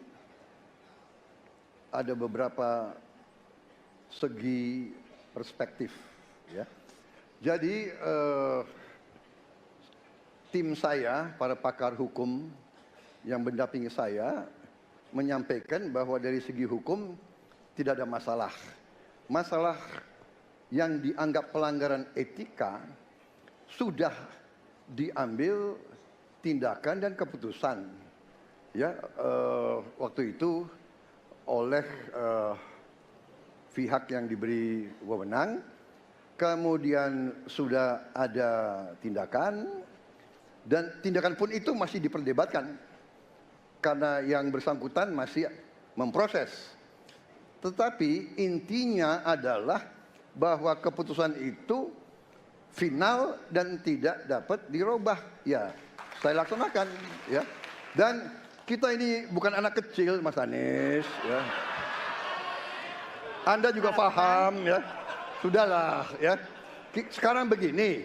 ada beberapa segi perspektif, ya. Jadi tim saya, para pakar hukum yang mendampingi saya, menyampaikan bahwa dari segi hukum tidak ada masalah. Masalah yang dianggap pelanggaran etika sudah diambil tindakan dan keputusan. Ya, waktu itu oleh pihak yang diberi wewenang, kemudian sudah ada tindakan, dan tindakan pun itu masih diperdebatkan karena yang bersangkutan masih memproses. Tetapi intinya adalah bahwa keputusan itu final dan tidak dapat dirubah. Ya, saya laksanakan. Ya, dan kita ini bukan anak kecil, Mas Anies. Ya. Anda juga paham, ya. Sudahlah, ya. Sekarang begini,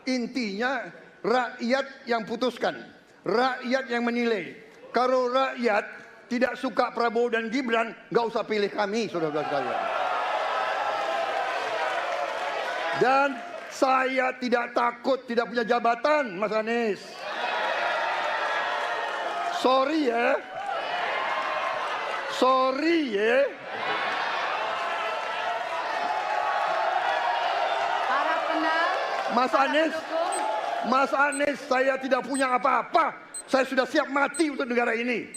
intinya rakyat yang putuskan, rakyat yang menilai. Kalau rakyat tidak suka Prabowo dan Gibran, nggak usah pilih kami, saudara-saudara sekalian. Dan saya tidak takut tidak punya jabatan, Mas Anies. Sorry ya. Sorry ya. Mas Anies, saya tidak punya apa-apa. Saya sudah siap mati untuk negara ini.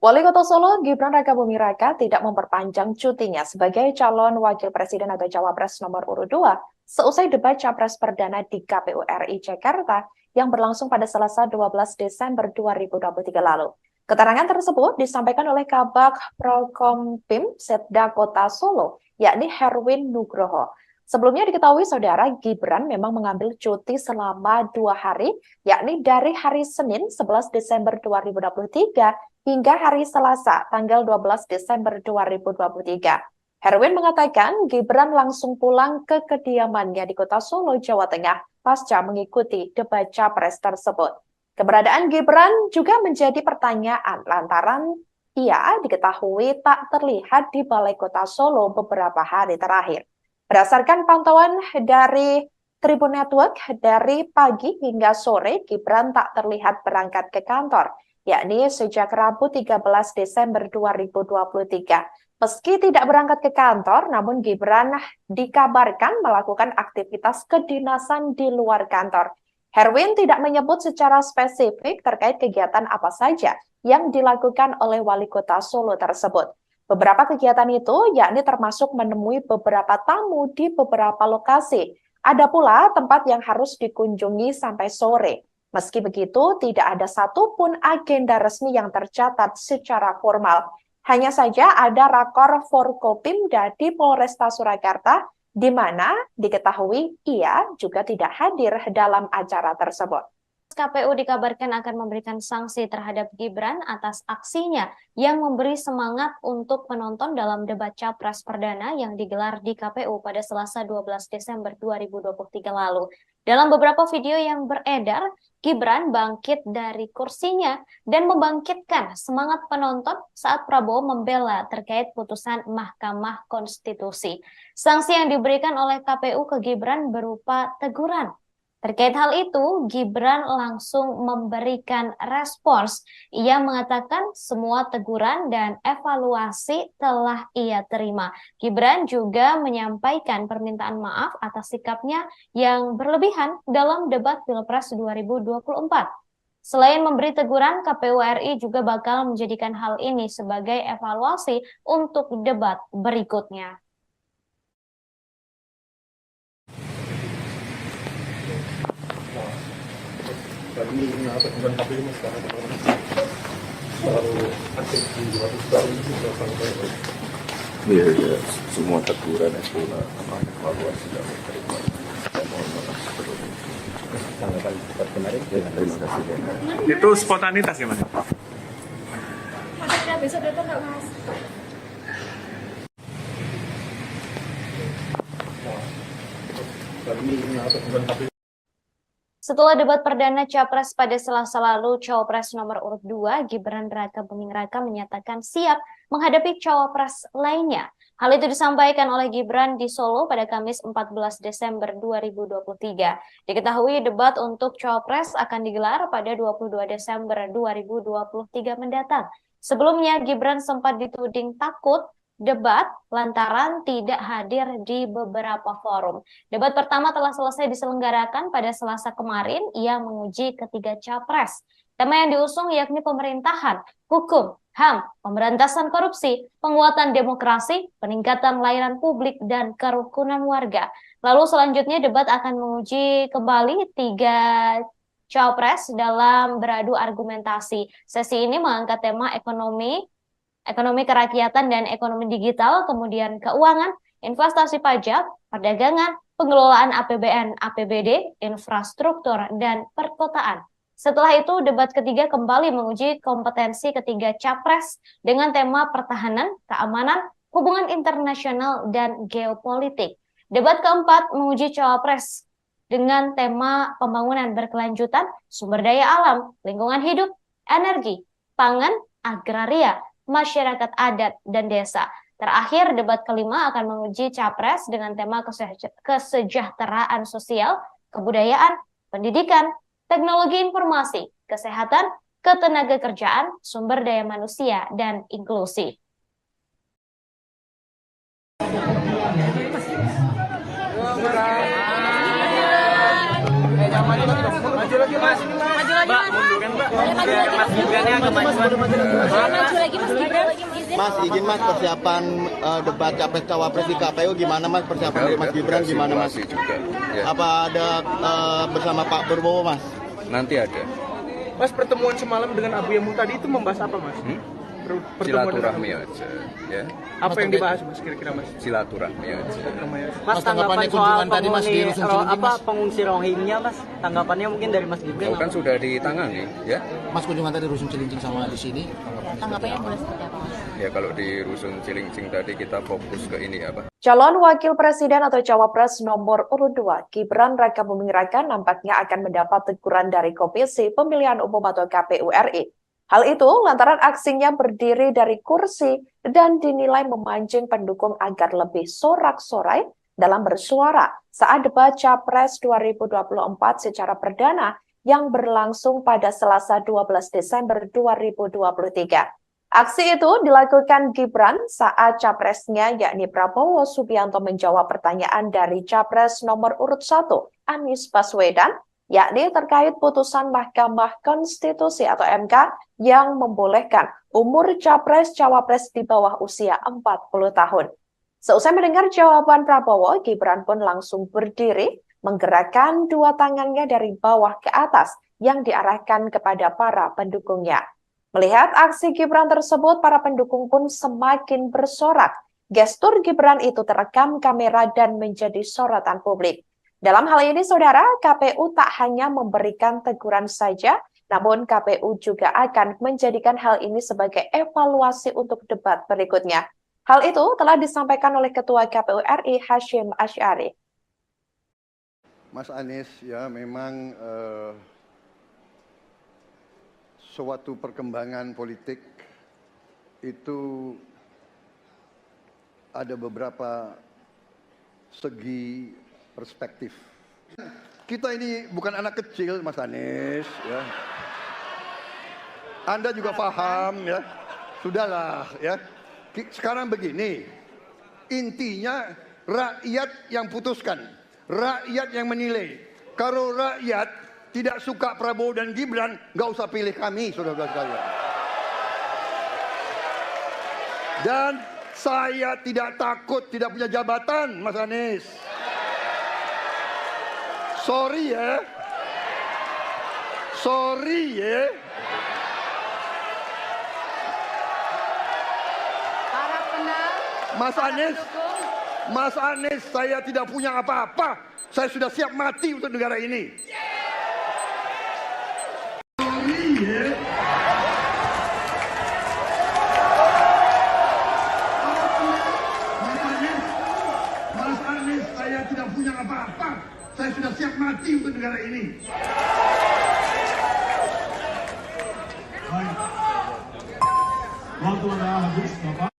Wali Kota Solo Gibran Rakabuming Raka tidak memperpanjang cutinya sebagai calon wakil presiden atau cawapres nomor urut 2 seusai debat capres perdana di KPU RI Jakarta yang berlangsung pada Selasa 12 Desember 2023 lalu. Keterangan tersebut disampaikan oleh Kabag Prokompim Setda Kota Solo, yakni Herwin Nugroho. Sebelumnya diketahui saudara Gibran memang mengambil cuti selama 2 hari, yakni dari hari Senin 11 Desember 2023 hingga hari Selasa tanggal 12 Desember 2023. Herwin mengatakan Gibran langsung pulang ke kediamannya di Kota Solo, Jawa Tengah pasca mengikuti debat capres tersebut. Keberadaan Gibran juga menjadi pertanyaan lantaran ia diketahui tak terlihat di Balai Kota Solo beberapa hari terakhir. Berdasarkan pantauan dari Tribun Network, dari pagi hingga sore Gibran tak terlihat berangkat ke kantor, yakni sejak Rabu 13 Desember 2023. Meski tidak berangkat ke kantor, namun Gibran dikabarkan melakukan aktivitas kedinasan di luar kantor. Herwin tidak menyebut secara spesifik terkait kegiatan apa saja yang dilakukan oleh Wali Kota Solo tersebut. Beberapa kegiatan itu yakni termasuk menemui beberapa tamu di beberapa lokasi. Ada pula tempat yang harus dikunjungi sampai sore. Meski begitu, tidak ada satupun agenda resmi yang tercatat secara formal. Hanya saja ada rakor Forkopimda di Polresta Surakarta, di mana diketahui ia juga tidak hadir dalam acara tersebut. KPU dikabarkan akan memberikan sanksi terhadap Gibran atas aksinya yang memberi semangat untuk penonton dalam debat capres perdana yang digelar di KPU pada Selasa 12 Desember 2023 lalu. Dalam beberapa video yang beredar, Gibran bangkit dari kursinya dan membangkitkan semangat penonton saat Prabowo membela terkait putusan Mahkamah Konstitusi. Sanksi yang diberikan oleh KPU ke Gibran berupa teguran. Terkait hal itu, Gibran langsung memberikan respons. Ia mengatakan semua teguran dan evaluasi telah ia terima. Gibran juga menyampaikan permintaan maaf atas sikapnya yang berlebihan dalam debat Pilpres 2024. Selain memberi teguran, KPU RI juga bakal menjadikan hal ini sebagai evaluasi untuk debat berikutnya. Tadi bukan KPU mas sekarang terlalu aktif di luar itu sampai. Iya, ya, semua teguran itu evaluasi dan terima. Saya mohon maaf sebelumnya. Tanggapan kemarin. Terima kasih. Itu spontanitas ya mas? Maksudnya besok datang nggak mas? Tadi bukan KPU. Setelah debat perdana Capres pada Selasa lalu, Cawapres nomor urut 2 Gibran Rakabuming Raka menyatakan siap menghadapi Cawapres lainnya. Hal itu disampaikan oleh Gibran di Solo pada Kamis 14 Desember 2023. Diketahui debat untuk Cawapres akan digelar pada 22 Desember 2023 mendatang. Sebelumnya, Gibran sempat dituding takut debat lantaran tidak hadir di beberapa forum. Debat pertama telah selesai diselenggarakan pada Selasa kemarin yang menguji ketiga capres. Tema yang diusung yakni pemerintahan, hukum, HAM, pemberantasan korupsi, penguatan demokrasi, peningkatan layanan publik, dan kerukunan warga. Lalu selanjutnya debat akan menguji kembali 3 capres dalam beradu argumentasi. Sesi ini mengangkat tema ekonomi kerakyatan dan ekonomi digital, kemudian keuangan, investasi pajak, perdagangan, pengelolaan APBN, APBD, infrastruktur, dan perkotaan. Setelah itu, debat ketiga kembali menguji kompetensi ketiga capres dengan tema pertahanan, keamanan, hubungan internasional, dan geopolitik. Debat keempat menguji cawapres dengan tema pembangunan berkelanjutan, sumber daya alam, lingkungan hidup, energi, pangan, agraria, masyarakat adat, dan desa. Terakhir, debat kelima akan menguji capres dengan tema kesejahteraan sosial, kebudayaan, pendidikan, teknologi informasi, kesehatan, ketenagakerjaan, sumber daya manusia, dan inklusi. Maju lagi mas, Mbak, munduran Mbak. Biar Mas Gibrannya agak maju lagi Mas Gibran. Mas, izin Mas, persiapan debat capres cawapres di KPU gimana Mas? Persiapan dari Mas Gibran gimana Mas? Juga, ya. Apa ada bersama Pak Prabowo Mas? Nanti ada. Mas, pertemuan semalam dengan Abu Yamu tadi itu membahas apa Mas? Silaturahmi aja, ya. Apa yang dibahas Mas kira-kira Mas? Silaturahmi aja. Mas, tanggapan soal pengungsi Rohingya Mas, tanggapannya mungkin dari Mas Gibran. Kan sudah ditangani, ya. Mas, kunjungan tadi Rusun Cilincing sama di sini. Tanggapannya boleh seperti apa Mas? Ya kalau di Rusun Cilincing tadi kita fokus ke ini apa? Calon Wakil Presiden atau Cawapres nomor urut 2, Gibran Rakabuming Raka nampaknya akan mendapat teguran dari Komisi Pemilihan Umum atau KPU RI. Hal itu lantaran aksinya berdiri dari kursi dan dinilai memancing pendukung agar lebih sorak-sorai dalam bersuara saat debat Capres 2024 secara perdana yang berlangsung pada Selasa 12 Desember 2023. Aksi itu dilakukan Gibran saat capresnya yakni Prabowo Subianto menjawab pertanyaan dari Capres nomor urut 1, Anies Baswedan, yakni terkait putusan Mahkamah Konstitusi atau MK yang membolehkan umur Capres-Cawapres di bawah usia 40 tahun. Seusai mendengar jawaban Prabowo, Gibran pun langsung berdiri, menggerakkan dua tangannya dari bawah ke atas yang diarahkan kepada para pendukungnya. Melihat aksi Gibran tersebut, para pendukung pun semakin bersorak. Gestur Gibran itu terekam kamera dan menjadi sorotan publik. Dalam hal ini, saudara, KPU tak hanya memberikan teguran saja, namun KPU juga akan menjadikan hal ini sebagai evaluasi untuk debat berikutnya. Hal itu telah disampaikan oleh Ketua KPU RI Hashim Asy'ari. Mas Anies, ya memang suatu perkembangan politik itu ada beberapa segi perspektif. Kita ini bukan anak kecil, Mas Anies, ya. Anda juga paham, ya. Sudahlah, ya. Sekarang begini, intinya rakyat yang putuskan, rakyat yang menilai. Kalau rakyat tidak suka Prabowo dan Gibran, nggak usah pilih kami, saudara-saudara sekalian. Dan saya tidak takut tidak punya jabatan, Mas Anies. Sorry ya. Sorry ya. Mas Anies, saya tidak punya apa-apa. Saya sudah siap mati untuk negara ini. Mas Anies, saya tidak punya apa-apa. Saya sudah siap mati untuk negara ini. Baik. Waktu anda habis, Bapak.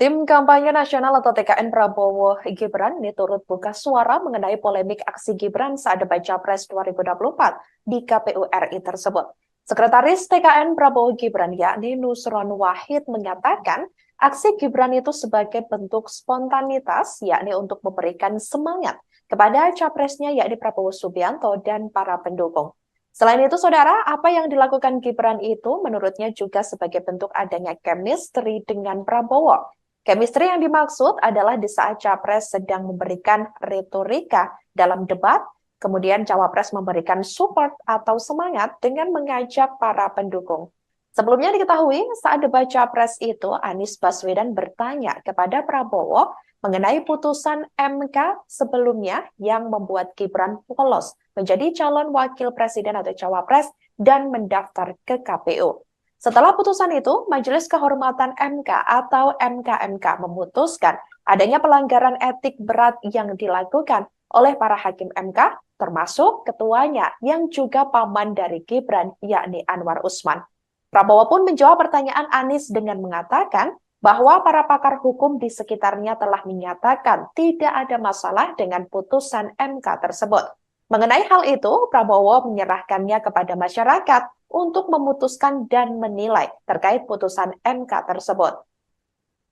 Tim Kampanye Nasional atau TKN Prabowo Gibran ini turut buka suara mengenai polemik aksi Gibran saat debat Capres 2024 di KPU RI tersebut. Sekretaris TKN Prabowo Gibran yakni Nusron Wahid mengatakan aksi Gibran itu sebagai bentuk spontanitas yakni untuk memberikan semangat kepada capresnya yakni Prabowo Subianto dan para pendukung. Selain itu, saudara, apa yang dilakukan Gibran itu menurutnya juga sebagai bentuk adanya chemistry dengan Prabowo. Chemistry yang dimaksud adalah di saat Capres sedang memberikan retorika dalam debat, kemudian Cawapres memberikan support atau semangat dengan mengajak para pendukung. Sebelumnya diketahui saat debat Capres itu, Anies Baswedan bertanya kepada Prabowo mengenai putusan MK sebelumnya yang membuat Gibran lolos menjadi calon wakil presiden atau Cawapres dan mendaftar ke KPU. Setelah putusan itu, Majelis Kehormatan MK atau MKMK memutuskan adanya pelanggaran etik berat yang dilakukan oleh para hakim MK, termasuk ketuanya yang juga paman dari Gibran, yakni Anwar Usman. Prabowo pun menjawab pertanyaan Anies dengan mengatakan bahwa para pakar hukum di sekitarnya telah menyatakan tidak ada masalah dengan putusan MK tersebut. Mengenai hal itu, Prabowo menyerahkannya kepada masyarakat untuk memutuskan dan menilai terkait putusan MK tersebut.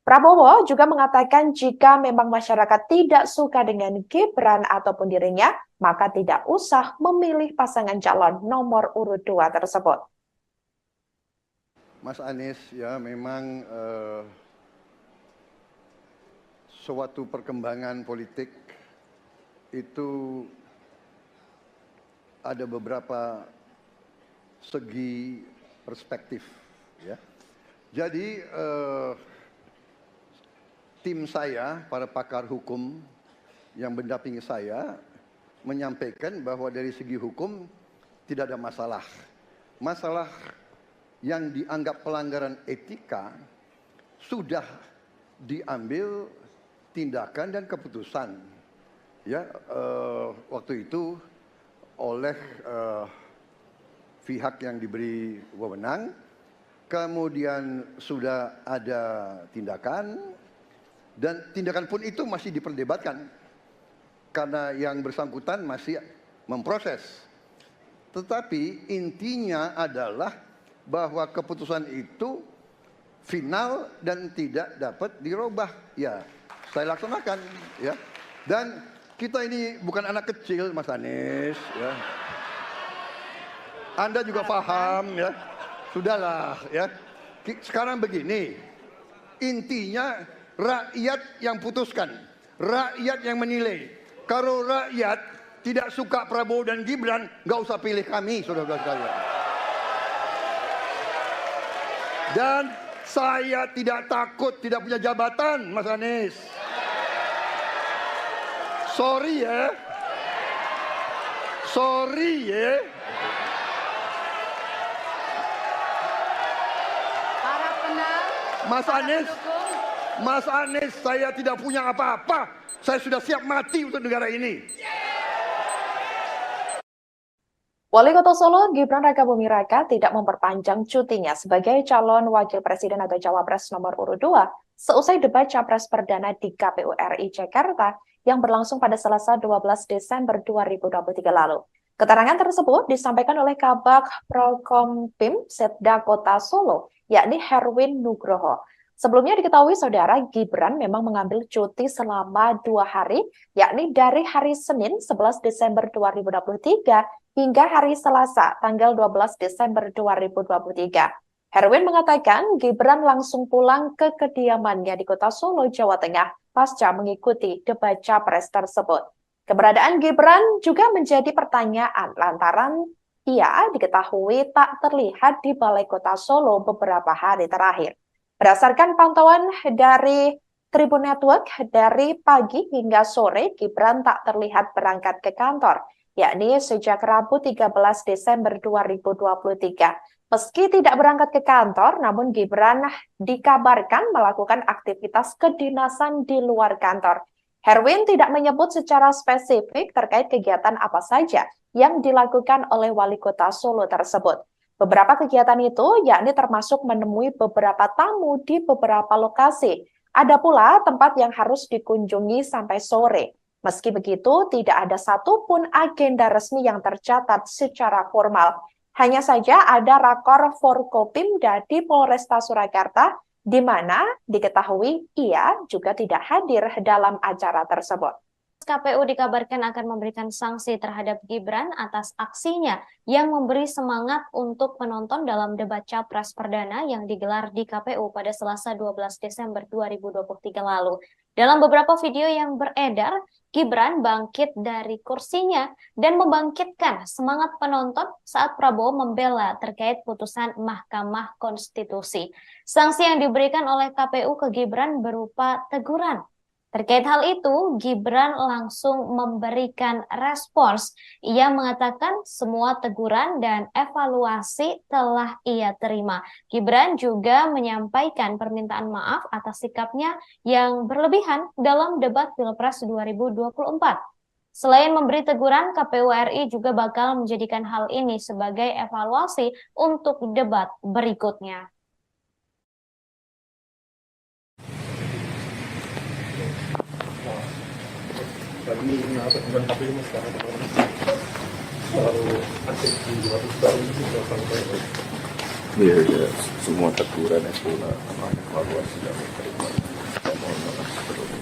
Prabowo juga mengatakan jika memang masyarakat tidak suka dengan Gibran ataupun dirinya, maka tidak usah memilih pasangan calon nomor urut 2 tersebut. Mas Anies, ya memang suatu perkembangan politik itu ada beberapa segi perspektif, ya. Jadi tim saya, para pakar hukum yang mendampingi saya, menyampaikan bahwa dari segi hukum tidak ada masalah. Masalah yang dianggap pelanggaran etika sudah diambil tindakan dan keputusan, ya, waktu itu oleh pihak yang diberi wewenang, kemudian sudah ada tindakan, dan tindakan pun itu masih diperdebatkan karena yang bersangkutan masih memproses. Tetapi intinya adalah bahwa keputusan itu final dan tidak dapat dirubah. Ya, saya laksanakan, ya. Dan kita ini bukan anak kecil, Mas Anies, ya. Anda juga paham, ya. Sudahlah, ya. Sekarang begini, intinya rakyat yang putuskan, rakyat yang menilai. Kalau rakyat tidak suka Prabowo dan Gibran, nggak usah pilih kami, saudara-saudara sekalian. Dan saya tidak takut tidak punya jabatan, Mas Anies. Sorry ya. Sorry ya. Mas Anies, saya tidak punya apa-apa. Saya sudah siap mati untuk negara ini. Wali Kota Solo, Gibran Rakabuming Raka tidak memperpanjang cutinya sebagai calon wakil presiden atau cawapres nomor urut 2 seusai debat Capres Perdana di KPU RI Jakarta yang berlangsung pada Selasa 12 Desember 2023 lalu. Keterangan tersebut disampaikan oleh Kabag Prokompim Setda Kota Solo, yakni Herwin Nugroho. Sebelumnya diketahui saudara Gibran memang mengambil cuti selama 2 hari, yakni dari hari Senin 11 Desember 2023 hingga hari Selasa tanggal 12 Desember 2023. Herwin mengatakan Gibran langsung pulang ke kediamannya di Kota Solo, Jawa Tengah pasca mengikuti debat Capres tersebut. Keberadaan Gibran juga menjadi pertanyaan lantaran ia diketahui tak terlihat di Balai Kota Solo beberapa hari terakhir. Berdasarkan pantauan dari Tribun Network, dari pagi hingga sore Gibran tak terlihat berangkat ke kantor, yakni sejak Rabu 13 Desember 2023. Meski tidak berangkat ke kantor, namun Gibran dikabarkan melakukan aktivitas kedinasan di luar kantor. Herwin tidak menyebut secara spesifik terkait kegiatan apa saja yang dilakukan oleh Wali Kota Solo tersebut. Beberapa kegiatan itu yakni termasuk menemui beberapa tamu di beberapa lokasi. Ada pula tempat yang harus dikunjungi sampai sore. Meski begitu, tidak ada satupun agenda resmi yang tercatat secara formal. Hanya saja ada rakor Forkopimda di Polresta Surakarta, di mana diketahui ia juga tidak hadir dalam acara tersebut. KPU dikabarkan akan memberikan sanksi terhadap Gibran atas aksinya yang memberi semangat untuk penonton dalam debat Capres Perdana yang digelar di KPU pada Selasa 12 Desember 2023 lalu. Dalam beberapa video yang beredar, Gibran bangkit dari kursinya dan membangkitkan semangat penonton saat Prabowo membela terkait putusan Mahkamah Konstitusi. Sanksi yang diberikan oleh KPU ke Gibran berupa teguran. Terkait hal itu, Gibran langsung memberikan respons. Ia mengatakan semua teguran dan evaluasi telah ia terima. Gibran juga menyampaikan permintaan maaf atas sikapnya yang berlebihan dalam debat Pilpres 2024. Selain memberi teguran, KPU RI juga bakal menjadikan hal ini sebagai evaluasi untuk debat berikutnya. Kami bukan KPU mas sekarang selalu aktif di luar itu sudah sampai. Iya, ya, semua teguran itu evaluasi dan terima. Mohon maaf sebelumnya.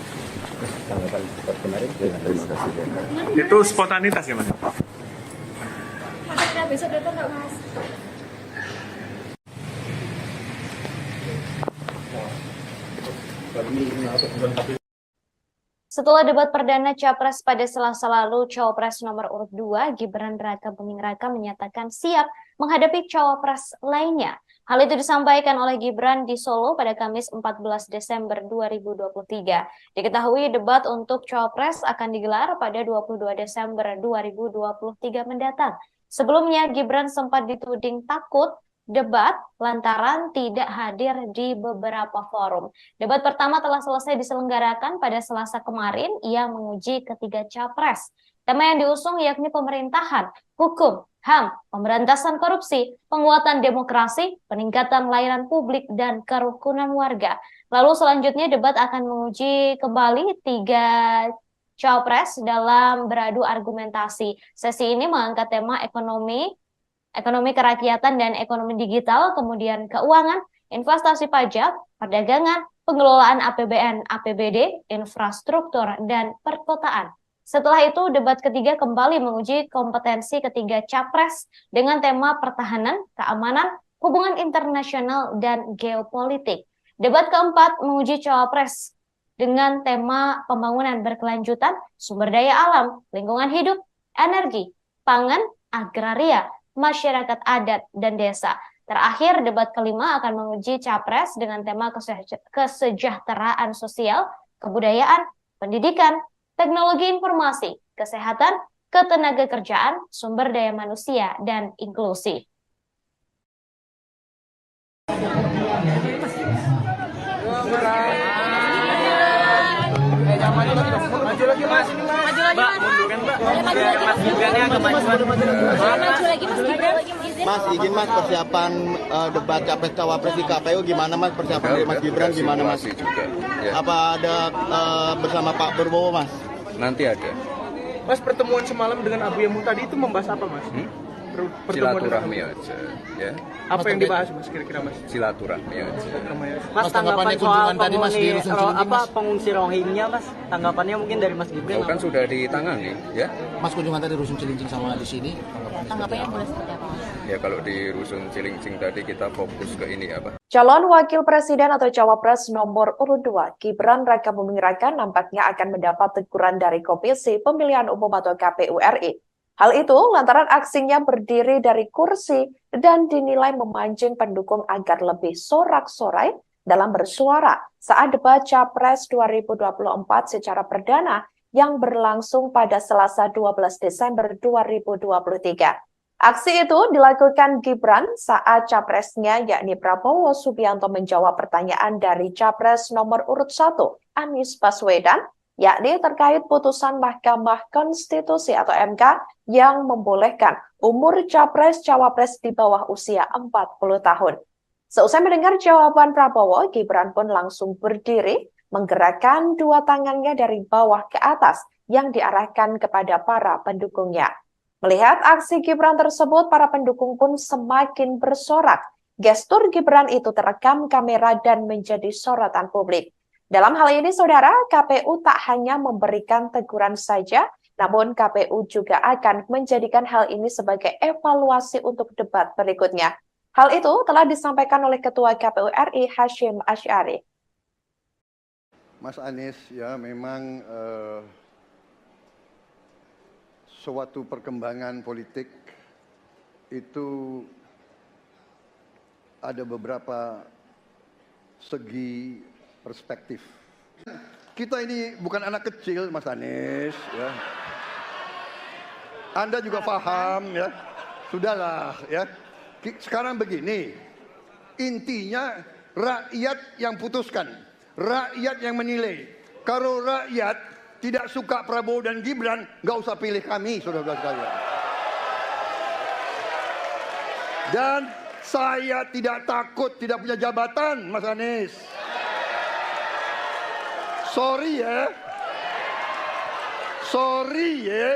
Tanggapan kemarin. Terima kasih. Itu spontanitas ya mas? Besok datang nggak mas? Kami bukan KPU. Setelah debat perdana Capres pada Selasa lalu, Cawapres nomor urut 2, Gibran Raka Buming Raka menyatakan siap menghadapi Cawapres lainnya. Hal itu disampaikan oleh Gibran di Solo pada Kamis 14 Desember 2023. Diketahui debat untuk Cawapres akan digelar pada 22 Desember 2023 mendatang. Sebelumnya, Gibran sempat dituding takut debat lantaran tidak hadir di beberapa forum. Debat pertama telah selesai diselenggarakan pada Selasa kemarin. Ia menguji ketiga capres. Tema yang diusung yakni pemerintahan, hukum, HAM, pemberantasan korupsi, penguatan demokrasi, peningkatan layanan publik, dan kerukunan warga. Lalu selanjutnya debat akan menguji kembali tiga capres dalam beradu argumentasi. Sesi ini mengangkat tema ekonomi kerakyatan dan ekonomi digital, kemudian keuangan, investasi pajak, perdagangan, pengelolaan APBN, APBD, infrastruktur, dan perkotaan. Setelah itu, debat ketiga kembali menguji kompetensi ketiga capres dengan tema pertahanan, keamanan, hubungan internasional, dan geopolitik. Debat keempat menguji cawapres dengan tema pembangunan berkelanjutan, sumber daya alam, lingkungan hidup, energi, pangan, agraria, masyarakat adat, dan desa. Terakhir, debat kelima akan menguji capres dengan tema kesejahteraan sosial, kebudayaan, pendidikan, teknologi informasi, kesehatan, ketenagakerjaan, sumber daya manusia, dan inklusi. Maju lagi mas. Mbak, munduran mbak. Mas Gibrannya agak maju lagi mas Gibran. Mas, izin mas, persiapan debat capres cawapres di KPU gimana mas? Persiapan dari Mas Gibran gimana mas? Juga, ya. Apa ada bersama Pak Prabowo mas? Nanti ada. Mas, pertemuan semalam dengan Abu Yamu tadi itu membahas apa mas? Silaturahmi aja, ya. Apa yang dibahas mas kira-kira mas? Silaturahmi aja. Mas, tanggapan soal pengungsi Rohingya mas, tanggapannya mungkin dari Mas Gibran. Kan sudah ditangani, ya. Mas, kunjungan tadi Rusun Cilincing sama di sini. Tanggapannya boleh seperti apa mas? Ya kalau di Rusun Cilincing tadi kita fokus ke ini apa? Calon Wakil Presiden atau Cawapres nomor urut 2, Gibran Raka Buming Raka nampaknya akan mendapat teguran dari Komisi Pemilihan Umum atau KPU RI. Hal itu lantaran aksinya berdiri dari kursi dan dinilai memancing pendukung agar lebih sorak-sorai dalam bersuara saat debat Capres 2024 secara perdana yang berlangsung pada Selasa 12 Desember 2023. Aksi itu dilakukan Gibran saat capresnya yakni Prabowo Subianto menjawab pertanyaan dari Capres nomor urut 1, Anies Baswedan, yakni terkait putusan Mahkamah Konstitusi atau MK yang membolehkan umur capres-cawapres di bawah usia 40 tahun. Seusai mendengar jawaban Prabowo, Gibran pun langsung berdiri menggerakkan dua tangannya dari bawah ke atas yang diarahkan kepada para pendukungnya. Melihat aksi Gibran tersebut, para pendukung pun semakin bersorak. Gestur Gibran itu terekam kamera dan menjadi sorotan publik. Dalam hal ini, saudara, KPU tak hanya memberikan teguran saja, namun KPU juga akan menjadikan hal ini sebagai evaluasi untuk debat berikutnya. Hal itu telah disampaikan oleh Ketua KPU RI Hasyim Asy'ari. Mas Anies, ya memang suatu perkembangan politik itu ada beberapa segi perspektif. Kita ini bukan anak kecil, Mas Anies, ya. Anda juga paham, ya. Sudahlah, ya. Sekarang begini, intinya rakyat yang putuskan, rakyat yang menilai. Kalau rakyat tidak suka Prabowo dan Gibran, nggak usah pilih kami, saudara-saudara sekalian. Dan saya tidak takut tidak punya jabatan, Mas Anies. Sorry ya. Sorry ya.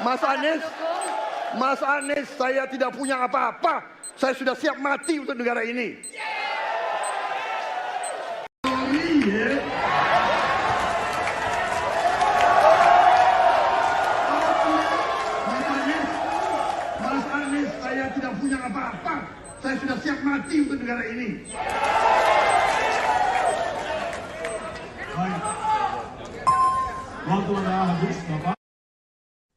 Mas Anies, saya tidak punya apa-apa. Saya sudah siap mati untuk negara ini. Sorry ya. Mas Anies, saya tidak punya apa-apa. Saya sudah siap mati untuk negara ini. Baik. Waktu Anda habis, Bapak.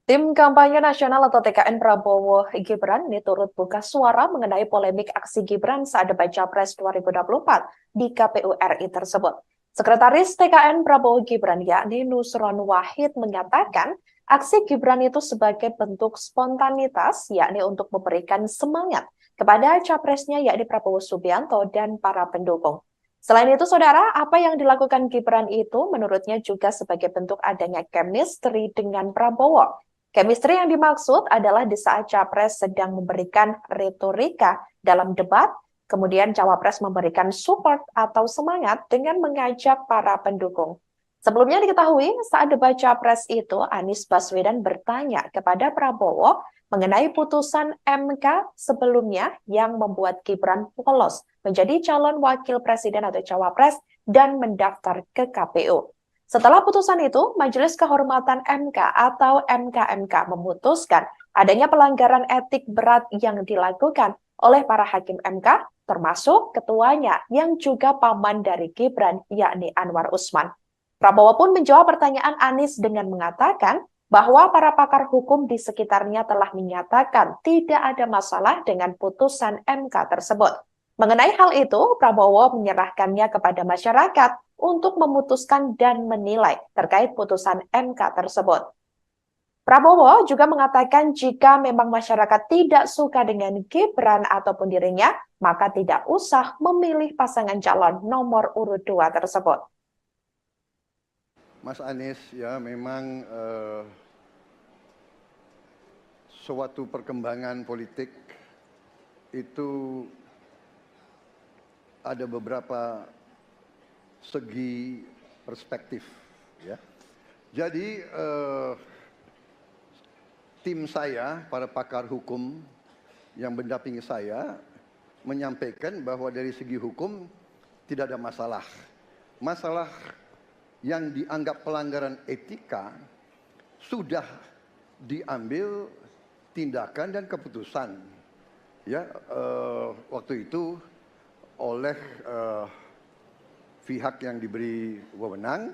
Tim Kampanye Nasional atau TKN Prabowo Gibran ini turut buka suara mengenai polemik aksi Gibran saat debat Capres 2024 di KPU RI tersebut. Sekretaris TKN Prabowo Gibran yakni Nusron Wahid menyatakan aksi Gibran itu sebagai bentuk spontanitas yakni untuk memberikan semangat kepada capresnya yakni Prabowo Subianto dan para pendukung. Selain itu, saudara, apa yang dilakukan Gibran itu menurutnya juga sebagai bentuk adanya chemistry dengan Prabowo. Chemistry yang dimaksud adalah di saat Capres sedang memberikan retorika dalam debat, kemudian Cawapres memberikan support atau semangat dengan mengajak para pendukung. Sebelumnya diketahui saat debat Capres itu, Anies Baswedan bertanya kepada Prabowo mengenai putusan MK sebelumnya yang membuat Gibran lolos menjadi calon wakil presiden atau Cawapres dan mendaftar ke KPU. Setelah putusan itu, Majelis Kehormatan MK atau MKMK memutuskan adanya pelanggaran etik berat yang dilakukan oleh para hakim MK, termasuk ketuanya yang juga paman dari Gibran, yakni Anwar Usman. Prabowo pun menjawab pertanyaan Anies dengan mengatakan bahwa para pakar hukum di sekitarnya telah menyatakan tidak ada masalah dengan putusan MK tersebut. Mengenai hal itu, Prabowo menyerahkannya kepada masyarakat untuk memutuskan dan menilai terkait putusan MK tersebut. Prabowo juga mengatakan jika memang masyarakat tidak suka dengan Gibran ataupun dirinya, maka tidak usah memilih pasangan calon nomor urut 2 tersebut. Mas Anies, ya memang suatu perkembangan politik itu ada beberapa segi perspektif, ya. Jadi tim saya, para pakar hukum yang mendampingi saya menyampaikan bahwa dari segi hukum tidak ada masalah. Masalah yang dianggap pelanggaran etika sudah diambil tindakan dan keputusan, ya, waktu itu oleh pihak yang diberi wewenang,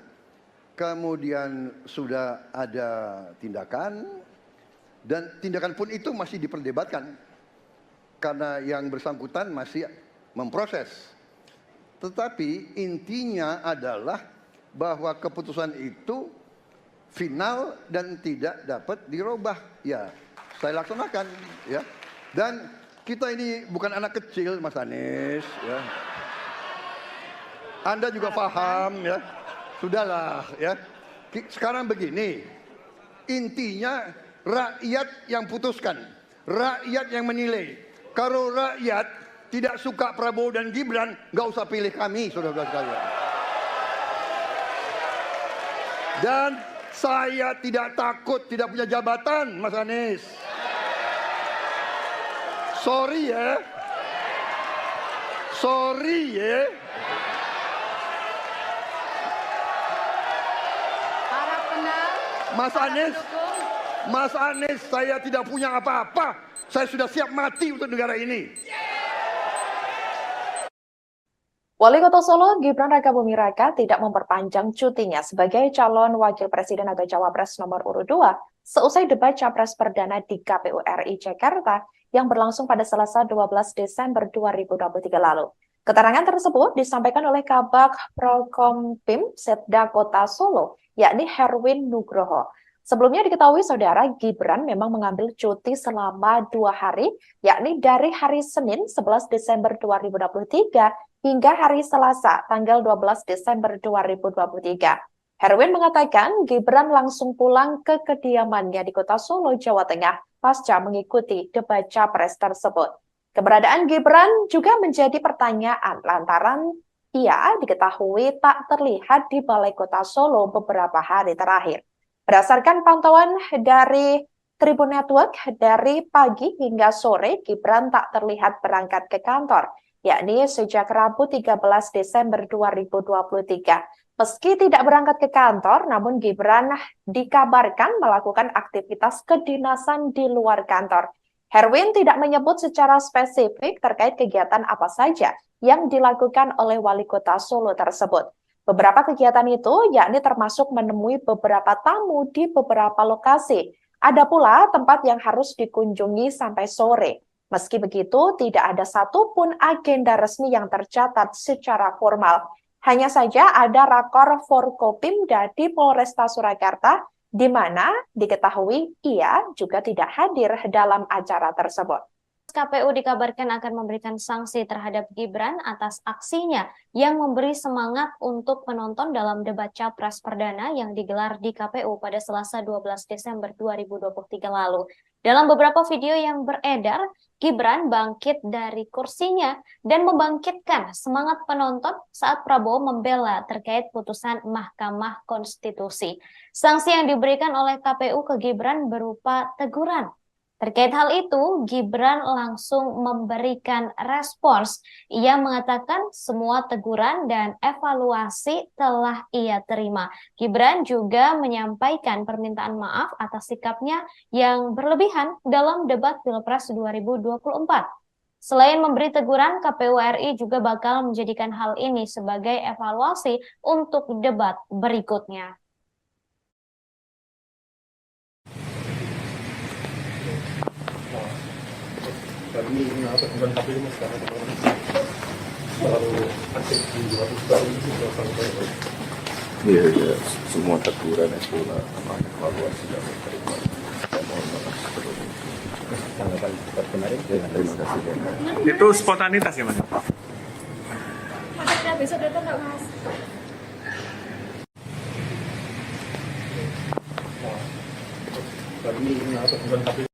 kemudian sudah ada tindakan, dan tindakan pun itu masih diperdebatkan karena yang bersangkutan masih memproses. Tetapi intinya adalah bahwa keputusan itu final dan tidak dapat dirubah. Ya, saya laksanakan, ya. Dan kita ini bukan anak kecil, Mas Anies, ya. Anda juga paham, ya. Sudahlah, ya. Sekarang begini, intinya rakyat yang putuskan, rakyat yang menilai. Kalau rakyat tidak suka Prabowo dan Gibran, nggak usah pilih kami, saudara-saudara sekalian. Dan saya tidak takut tidak punya jabatan, Mas Anies. Sorry ya. Sorry ya. Mas Anies, saya tidak punya apa-apa. Saya sudah siap mati untuk negara ini. Wali Kota Solo Gibran Rakabuming Raka tidak memperpanjang cutinya sebagai calon wakil presiden atau cawapres nomor urut 2 seusai debat capres perdana di KPU RI Jakarta yang berlangsung pada Selasa 12 Desember 2023 lalu. Keterangan tersebut disampaikan oleh Kabag Prokompim Setda Kota Solo, yakni Herwin Nugroho. Sebelumnya diketahui saudara Gibran memang mengambil cuti selama 2 hari, yakni dari hari Senin 11 Desember 2023 hingga hari Selasa tanggal 12 Desember 2023. Herwin mengatakan Gibran langsung pulang ke kediamannya di Kota Solo, Jawa Tengah pasca mengikuti debat capres tersebut. Keberadaan Gibran juga menjadi pertanyaan lantaran ia diketahui tak terlihat di Balai Kota Solo beberapa hari terakhir. Berdasarkan pantauan dari Tribun Network, dari pagi hingga sore Gibran tak terlihat berangkat ke kantor, yakni sejak Rabu 13 Desember 2023. Meski tidak berangkat ke kantor, namun Gibran dikabarkan melakukan aktivitas kedinasan di luar kantor. Herwin tidak menyebut secara spesifik terkait kegiatan apa saja yang dilakukan oleh Wali Kota Solo tersebut. Beberapa kegiatan itu yakni termasuk menemui beberapa tamu di beberapa lokasi. Ada pula tempat yang harus dikunjungi sampai sore. Meski begitu, tidak ada satupun agenda resmi yang tercatat secara formal. Hanya saja ada rakor Forkopimda di Polresta Surakarta, di mana diketahui ia juga tidak hadir dalam acara tersebut. KPU dikabarkan akan memberikan sanksi terhadap Gibran atas aksinya yang memberi semangat untuk penonton dalam debat capres perdana yang digelar di KPU pada Selasa 12 Desember 2023 lalu. Dalam beberapa video yang beredar, Gibran bangkit dari kursinya dan membangkitkan semangat penonton saat Prabowo membela terkait putusan Mahkamah Konstitusi. Sanksi yang diberikan oleh KPU ke Gibran berupa teguran. Terkait hal itu, Gibran langsung memberikan respons. Ia mengatakan semua teguran dan evaluasi telah ia terima. Gibran juga menyampaikan permintaan maaf atas sikapnya yang berlebihan dalam debat Pilpres 2024. Selain memberi teguran, KPU RI juga bakal menjadikan hal ini sebagai evaluasi untuk debat berikutnya. Kami apa bukan KPU mas karena terlalu aktif di luar baru ini sudah sampai. Iya, ya, semua teguran itu evaluasi dan terima. Mohon maaf. Tanggapan kemarin. Terima kasih. Itu spontanitas ya mas? Besok datang nggak mas? Kami apa bukan KPU.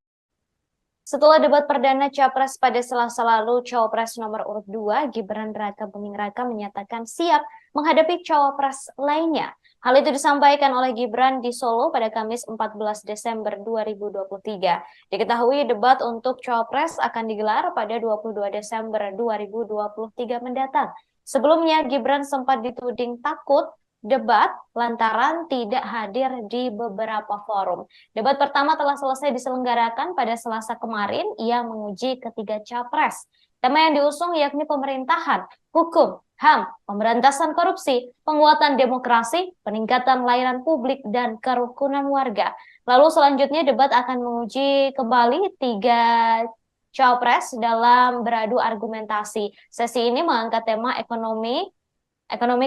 Setelah debat perdana Capres pada Selasa lalu, Cawapres nomor urut 2, Gibran Rakabuming Raka menyatakan siap menghadapi Cawapres lainnya. Hal itu disampaikan oleh Gibran di Solo pada Kamis 14 Desember 2023. Diketahui debat untuk Cawapres akan digelar pada 22 Desember 2023 mendatang. Sebelumnya, Gibran sempat dituding takut debat lantaran tidak hadir di beberapa forum. Debat pertama telah selesai diselenggarakan pada Selasa kemarin. Ia menguji ketiga capres. Tema yang diusung yakni pemerintahan, hukum, HAM, pemberantasan korupsi, penguatan demokrasi, peningkatan layanan publik, dan kerukunan warga. Lalu selanjutnya debat akan menguji kembali tiga capres dalam beradu argumentasi. Sesi ini mengangkat tema ekonomi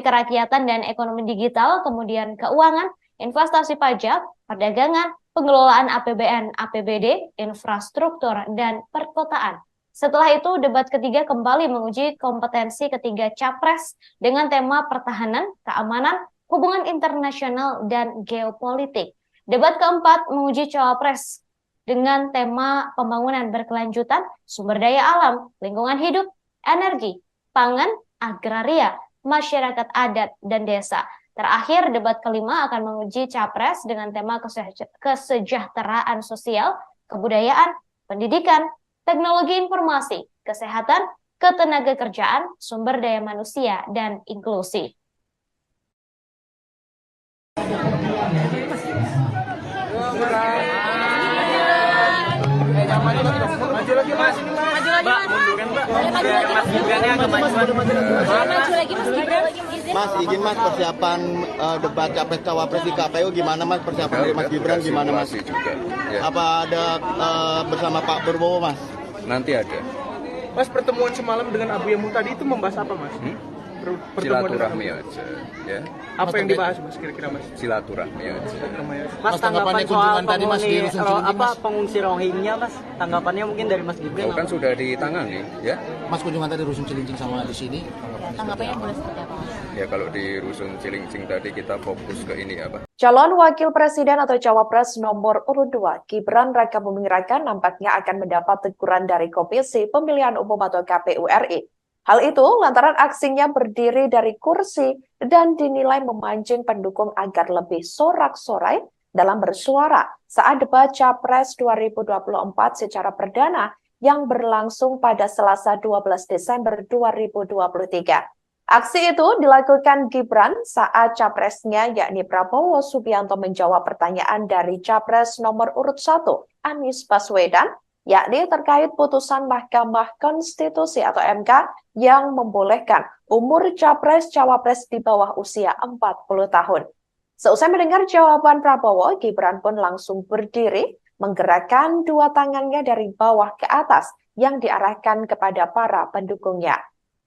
kerakyatan dan ekonomi digital, kemudian keuangan, investasi pajak, perdagangan, pengelolaan APBN, APBD, infrastruktur, dan perkotaan. Setelah itu, debat ketiga kembali menguji kompetensi ketiga capres dengan tema pertahanan, keamanan, hubungan internasional, dan geopolitik. Debat keempat menguji cawapres dengan tema pembangunan berkelanjutan, sumber daya alam, lingkungan hidup, energi, pangan, agraria, masyarakat adat, dan desa. Terakhir, debat kelima akan menguji capres dengan tema kesejahteraan sosial, kebudayaan, pendidikan, teknologi informasi, kesehatan, ketenagakerjaan, sumber daya manusia, dan inklusi. Maju lagi mas, Mbak, munduran Mbak. Biar Mas Gibran agak majuan. Maju lagi Mas Gibran. Mas, izin Mas, persiapan debat capres cawapres di KPU gimana Mas? Persiapan dari Mas Gibran gimana Mas? Juga, ya. Apa ada bersama Pak Prabowo Mas? Nanti ada. Mas, pertemuan semalam dengan Abu Yamu tadi itu membahas apa Mas? Silaturahmi aja, ya. Apa yang dibahas Mas kira-kira Mas? Silaturahmi aja. Mas, tanggapan soal pengungsi Rohingya Mas, tanggapannya mungkin dari Mas Gibran. Kan sudah ditangani, ya. Mas, kunjungan tadi Rusun Cilincing sama di sini. Tanggapannya boleh seperti apa Mas? Ya kalau di Rusun Cilincing tadi kita fokus ke ini apa? Calon Wakil Presiden atau Cawapres nomor urut 2, Gibran Raka Buming Raka nampaknya akan mendapat teguran dari Komisi Pemilihan Umum atau KPU RI. Hal itu lantaran aksinya berdiri dari kursi dan dinilai memancing pendukung agar lebih sorak-sorai dalam bersuara saat debat Capres 2024 secara perdana yang berlangsung pada Selasa 12 Desember 2023. Aksi itu dilakukan Gibran saat capresnya yakni Prabowo Subianto menjawab pertanyaan dari Capres nomor urut 1, Anies Baswedan, yakni terkait putusan Mahkamah Konstitusi atau MK yang membolehkan umur Capres-Cawapres di bawah usia 40 tahun. Seusai mendengar jawaban Prabowo, Gibran pun langsung berdiri, menggerakkan dua tangannya dari bawah ke atas yang diarahkan kepada para pendukungnya.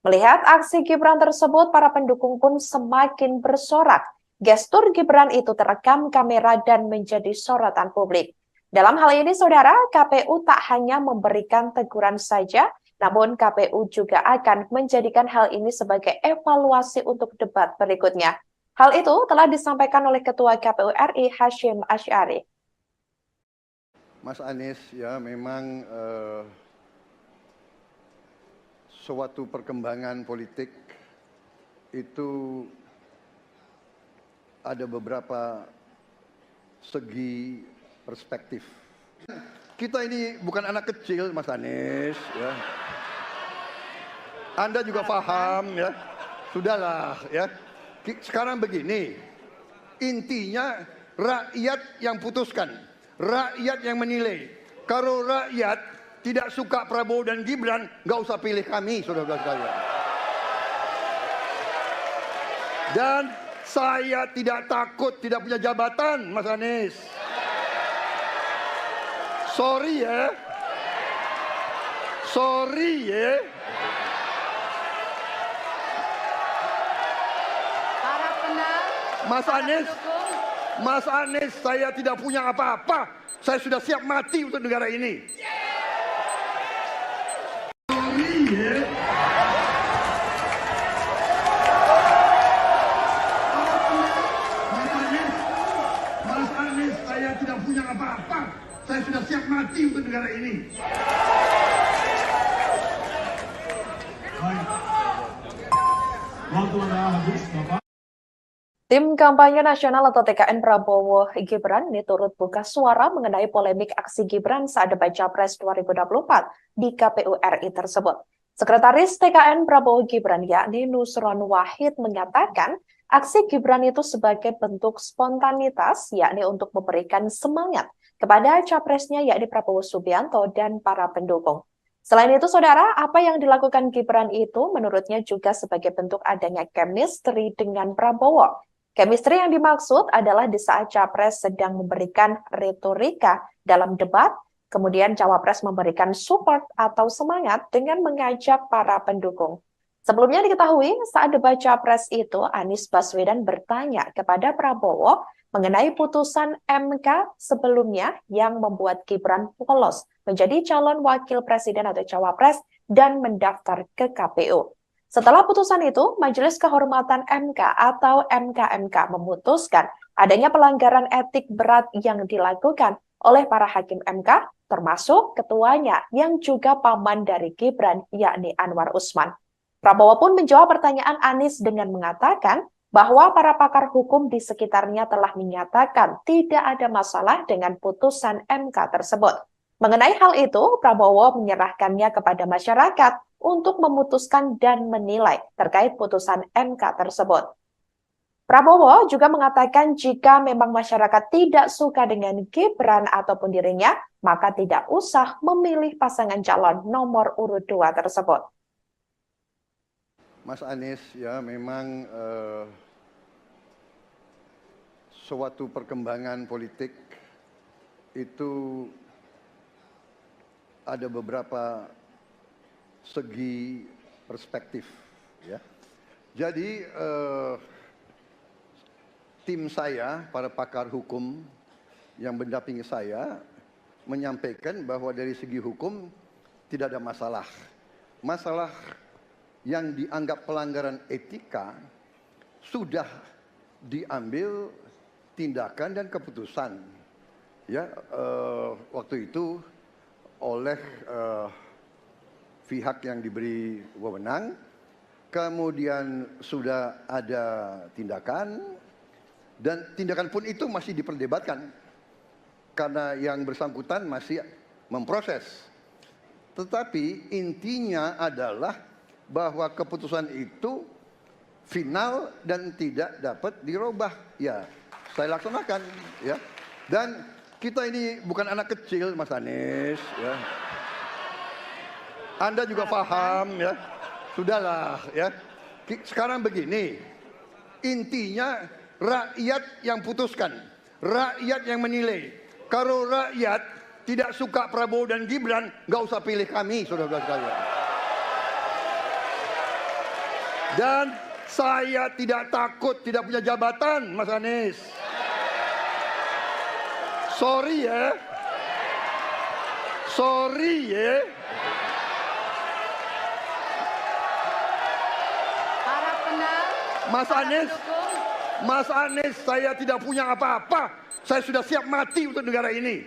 Melihat aksi Gibran tersebut, para pendukung pun semakin bersorak. Gestur Gibran itu terekam kamera dan menjadi sorotan publik. Dalam hal ini, saudara, KPU tak hanya memberikan teguran saja, namun KPU juga akan menjadikan hal ini sebagai evaluasi untuk debat berikutnya. Hal itu telah disampaikan oleh Ketua KPU RI Hasyim Asy'ari. Mas Anies, ya memang suatu perkembangan politik itu ada beberapa segi perspektif. Kita ini bukan anak kecil, Mas Anies, ya. Anda juga paham, ya. Sudahlah, ya. Sekarang begini, intinya rakyat yang putuskan, rakyat yang menilai. Kalau rakyat tidak suka Prabowo dan Gibran, nggak usah pilih kami, saudara-saudara sekalian. Dan saya tidak takut tidak punya jabatan, Mas Anies. Sorry ya. Sorry ya. Mas Anies, saya tidak punya apa-apa. Saya sudah siap mati untuk negara ini. Sorry ya. Mas Anies, saya tidak punya apa-apa. Saya sudah siap mati untuk negara ini. Waktu Anda habis, Bapak. Tim Kampanye Nasional atau TKN Prabowo Gibran ini turut buka suara mengenai polemik aksi Gibran saat debat Capres 2024 di KPU RI tersebut. Sekretaris TKN Prabowo Gibran yakni Nusron Wahid menyatakan aksi Gibran itu sebagai bentuk spontanitas yakni untuk memberikan semangat kepada capresnya yakni Prabowo Subianto dan para pendukung. Selain itu, saudara, apa yang dilakukan Gibran itu menurutnya juga sebagai bentuk adanya chemistry dengan Prabowo. Chemistry yang dimaksud adalah di saat capres sedang memberikan retorika dalam debat, kemudian cawapres memberikan support atau semangat dengan mengajak para pendukung. Sebelumnya diketahui saat debat capres itu, Anies Baswedan bertanya kepada Prabowo mengenai putusan MK sebelumnya yang membuat Gibran lolos menjadi calon wakil presiden atau cawapres dan mendaftar ke KPU. Setelah putusan itu, Majelis Kehormatan MK atau MKMK memutuskan adanya pelanggaran etik berat yang dilakukan oleh para hakim MK, termasuk ketuanya yang juga paman dari Gibran, yakni Anwar Usman. Prabowo pun menjawab pertanyaan Anies dengan mengatakan bahwa para pakar hukum di sekitarnya telah menyatakan tidak ada masalah dengan putusan MK tersebut. Mengenai hal itu, Prabowo menyerahkannya kepada masyarakat untuk memutuskan dan menilai terkait putusan MK tersebut. Prabowo juga mengatakan jika memang masyarakat tidak suka dengan Gibran ataupun dirinya, maka tidak usah memilih pasangan calon nomor urut 2 tersebut. Mas Anies, ya memang suatu perkembangan politik itu ada beberapa segi perspektif, ya. Jadi tim saya, para pakar hukum yang mendampingi saya, menyampaikan bahwa dari segi hukum tidak ada masalah. Masalah yang dianggap pelanggaran etika sudah diambil tindakan dan keputusan, ya, waktu itu oleh pihak yang diberi wewenang, kemudian sudah ada tindakan, dan tindakan pun itu masih diperdebatkan karena yang bersangkutan masih memproses. Tetapi intinya adalah bahwa keputusan itu final dan tidak dapat dirubah. Ya, saya laksanakan, ya. Dan kita ini bukan anak kecil, Mas Anies, ya. Anda juga paham, ya. Sudahlah, ya. Sekarang begini, intinya rakyat yang putuskan, rakyat yang menilai. Kalau rakyat tidak suka Prabowo dan Gibran, nggak usah pilih kami, saudara-saudara sekalian. Dan saya tidak takut tidak punya jabatan, Mas Anies. Sorry ya. Sorry ya. Mas Anies, saya tidak punya apa-apa. Saya sudah siap mati untuk negara ini.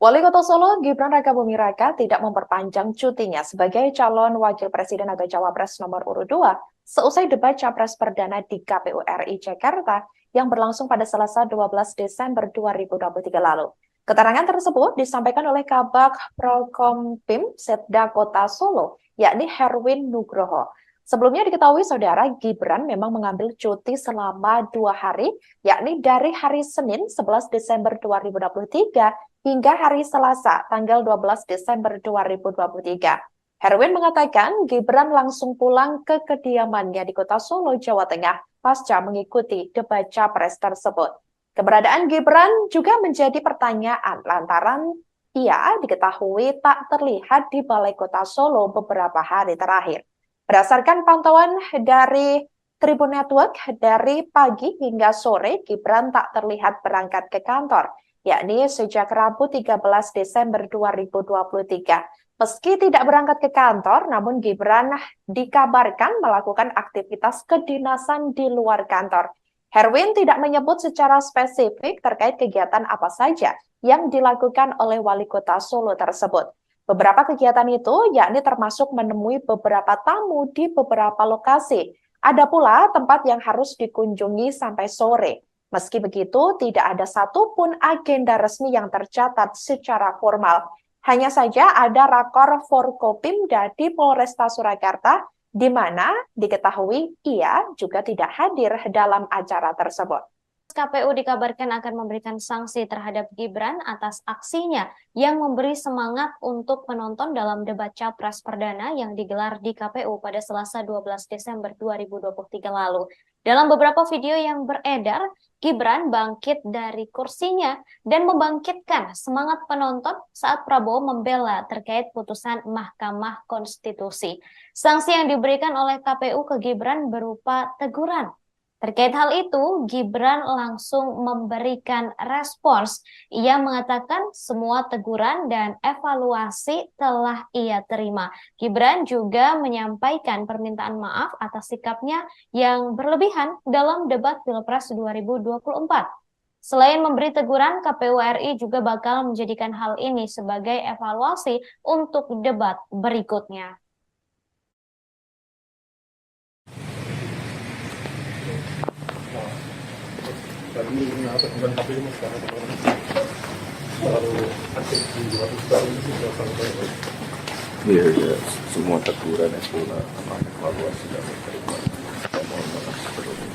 Wali Kota Solo, Gibran Rakabuming Raka tidak memperpanjang cutinya sebagai calon wakil presiden atau cawapres nomor urut 2 seusai debat capres perdana di KPU RI Jakarta yang berlangsung pada Selasa 12 Desember 2023 lalu. Keterangan tersebut disampaikan oleh Kabag Prokompim Setda Kota Solo, yakni Herwin Nugroho. Sebelumnya diketahui saudara Gibran memang mengambil cuti selama 2 hari, yakni dari hari Senin 11 Desember 2023 hingga hari Selasa tanggal 12 Desember 2023. Herwin mengatakan Gibran langsung pulang ke kediamannya di Kota Solo, Jawa Tengah pasca mengikuti debat capres tersebut. Keberadaan Gibran juga menjadi pertanyaan lantaran ia diketahui tak terlihat di Balai Kota Solo beberapa hari terakhir. Berdasarkan pantauan dari Tribun Network, dari pagi hingga sore Gibran tak terlihat berangkat ke kantor, yakni sejak Rabu 13 Desember 2023. Meski tidak berangkat ke kantor, namun Gibran dikabarkan melakukan aktivitas kedinasan di luar kantor. Herwin tidak menyebut secara spesifik terkait kegiatan apa saja yang dilakukan oleh Wali Kota Solo tersebut. Beberapa kegiatan itu yakni termasuk menemui beberapa tamu di beberapa lokasi. Ada pula tempat yang harus dikunjungi sampai sore. Meski begitu, tidak ada satupun agenda resmi yang tercatat secara formal. Hanya saja ada rakor Forkopimda di Polresta Surakarta, di mana diketahui ia juga tidak hadir dalam acara tersebut. KPU dikabarkan akan memberikan sanksi terhadap Gibran atas aksinya yang memberi semangat untuk penonton dalam debat capres perdana yang digelar di KPU pada Selasa 12 Desember 2023 lalu. Dalam beberapa video yang beredar, Gibran bangkit dari kursinya dan membangkitkan semangat penonton saat Prabowo membela terkait putusan Mahkamah Konstitusi. Sanksi yang diberikan oleh KPU ke Gibran berupa teguran. Terkait hal itu, Gibran langsung memberikan respons. Ia mengatakan semua teguran dan evaluasi telah ia terima. Gibran juga menyampaikan permintaan maaf atas sikapnya yang berlebihan dalam debat Pilpres 2024. Selain memberi teguran, KPU RI juga bakal menjadikan hal ini sebagai evaluasi untuk debat berikutnya. Tadi apa bukan KPU mas karena terlalu aktif di luar baru itu sudah sampai. Iya, ya, semua teguran sekolah sama evaluasi dan terima. Mohon maaf sebelumnya.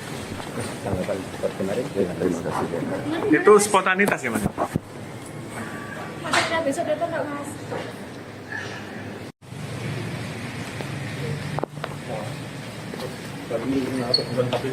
Tanggapan debat kemarin. Terima kasih. Itu spontanitas ya mas? Mas besok datang nggak mas? Tadi apa bukan KPU.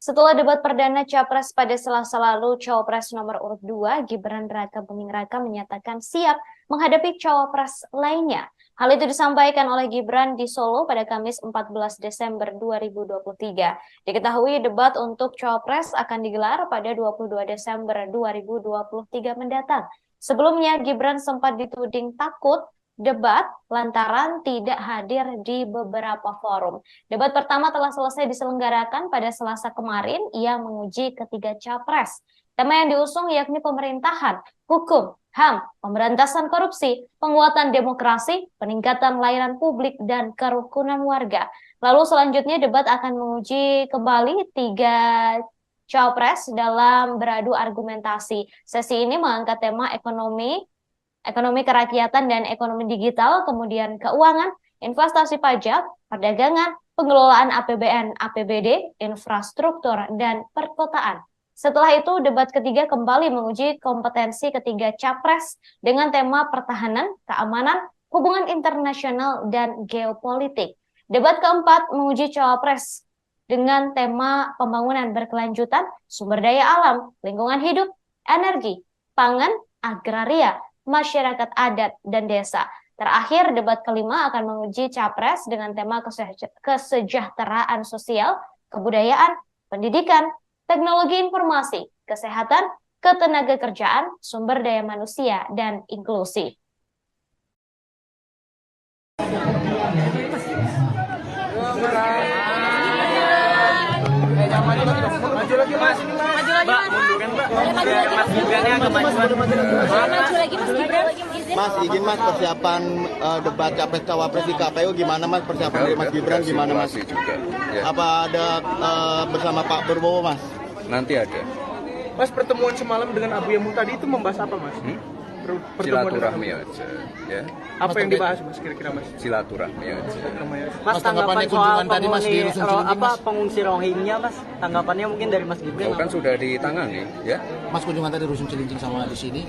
Setelah debat perdana Capres pada Selasa lalu, Cawapres nomor urut 2, Gibran Rakabuming Raka menyatakan siap menghadapi Cawapres lainnya. Hal itu disampaikan oleh Gibran di Solo pada Kamis 14 Desember 2023. Diketahui debat untuk Cawapres akan digelar pada 22 Desember 2023 mendatang. Sebelumnya, Gibran sempat dituding takut debat lantaran tidak hadir di beberapa forum. Debat pertama telah selesai diselenggarakan pada Selasa kemarin. Ia menguji ketiga capres. Tema yang diusung yakni pemerintahan, hukum, HAM, pemberantasan korupsi, penguatan demokrasi, peningkatan layanan publik, dan kerukunan warga. Lalu selanjutnya debat akan menguji kembali tiga capres dalam beradu argumentasi. Sesi ini mengangkat tema ekonomi kerakyatan dan ekonomi digital, kemudian keuangan, investasi pajak, perdagangan, pengelolaan APBN, APBD, infrastruktur, dan perkotaan. Setelah itu, debat ketiga kembali menguji kompetensi ketiga capres dengan tema pertahanan, keamanan, hubungan internasional, dan geopolitik. Debat keempat menguji cawapres dengan tema pembangunan berkelanjutan, sumber daya alam, lingkungan hidup, energi, pangan, agraria, masyarakat adat, dan desa. Terakhir, debat kelima akan menguji capres dengan tema kesejahteraan sosial, kebudayaan, pendidikan, teknologi informasi, kesehatan, ketenagakerjaan, sumber daya manusia, dan inklusi. Maju lagi mas, Mbak, munduran Mbak. Mas Gibran agak maju lagi Mas Gibran. Mas, izin Mas, persiapan debat capres cawapres di KPU gimana Mas? Persiapan dari Mas Gibran gimana Mas? Juga, ya. Apa ada bersama Pak Prabowo Mas? Nanti ada. Mas, pertemuan semalam dengan Abu Yamu tadi itu membahas apa Mas? Silaturahmi aja, ya. Apa yang dibahas Mas kira-kira Mas? Silaturahmi aja. Mas, tanggapan soal pengungsi Rohingya Mas, tanggapannya mungkin dari Mas Gibran? Kan sudah ditangani, ya. Mas kunjungan tadi Rusun Cilincing sama di sini.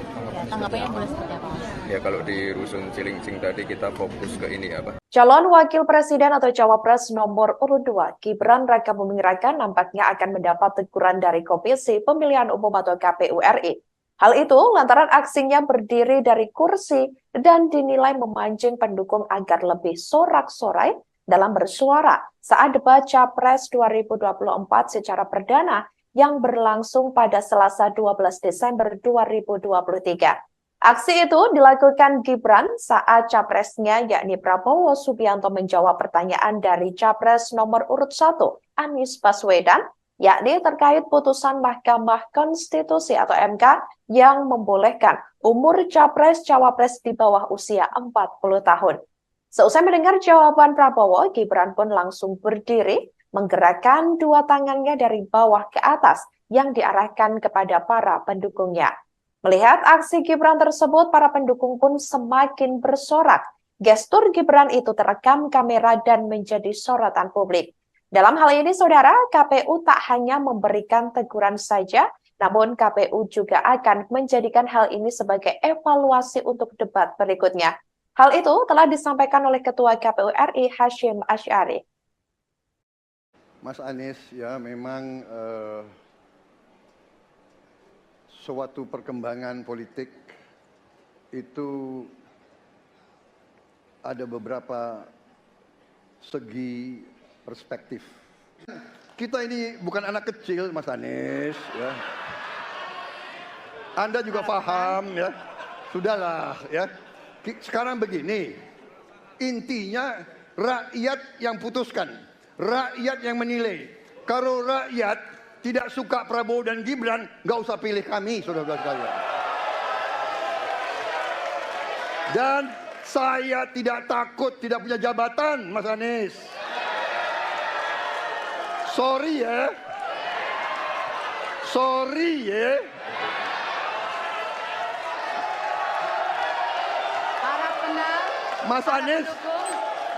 Tanggapannya boleh seperti apa Mas? Ya kalau di Rusun Cilincing tadi kita fokus ke ini apa? Calon Wakil Presiden atau Cawapres nomor urut 2, Gibran Rakabuming Raka nampaknya akan mendapat teguran dari Komisi Pemilihan Umum atau KPU RI. Hal itu lantaran aksinya berdiri dari kursi dan dinilai memancing pendukung agar lebih sorak-sorai dalam bersuara saat debat Capres 2024 secara perdana yang berlangsung pada Selasa 12 Desember 2023. Aksi itu dilakukan Gibran saat capresnya yakni Prabowo Subianto menjawab pertanyaan dari Capres nomor urut 1, Anies Baswedan, yakni terkait putusan Mahkamah Konstitusi atau MK yang membolehkan umur capres-cawapres di bawah usia 40 tahun. Seusai mendengar jawaban Prabowo, Gibran pun langsung berdiri, menggerakkan dua tangannya dari bawah ke atas yang diarahkan kepada para pendukungnya. Melihat aksi Gibran tersebut, para pendukung pun semakin bersorak. Gestur Gibran itu terekam kamera dan menjadi sorotan publik. Dalam hal ini, saudara, KPU tak hanya memberikan teguran saja, namun KPU juga akan menjadikan hal ini sebagai evaluasi untuk debat berikutnya. Hal itu telah disampaikan oleh Ketua KPU RI Hashim Asy'ari. Mas Anies, ya memang suatu perkembangan politik itu ada beberapa segi perspektif. Kita ini bukan anak kecil, Mas Anies, ya. Anda juga paham, ya. Sudahlah, ya. Sekarang begini, intinya rakyat yang putuskan, rakyat yang menilai. Kalau rakyat tidak suka Prabowo dan Gibran, nggak usah pilih kami, saudara-saudara sekalian. Dan saya tidak takut tidak punya jabatan, Mas Anies. Sorry ya. Sorry ya.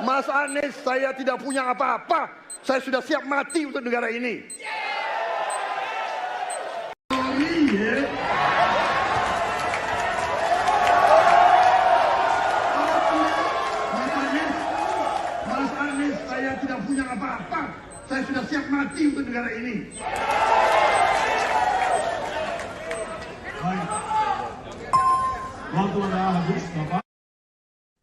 Mas Anies, saya tidak punya apa-apa. Saya sudah siap mati untuk negara ini. Mas Anies, saya tidak punya apa-apa. Saya sudah siap mati untuk negara ini. Waktu anda habis, Bapak.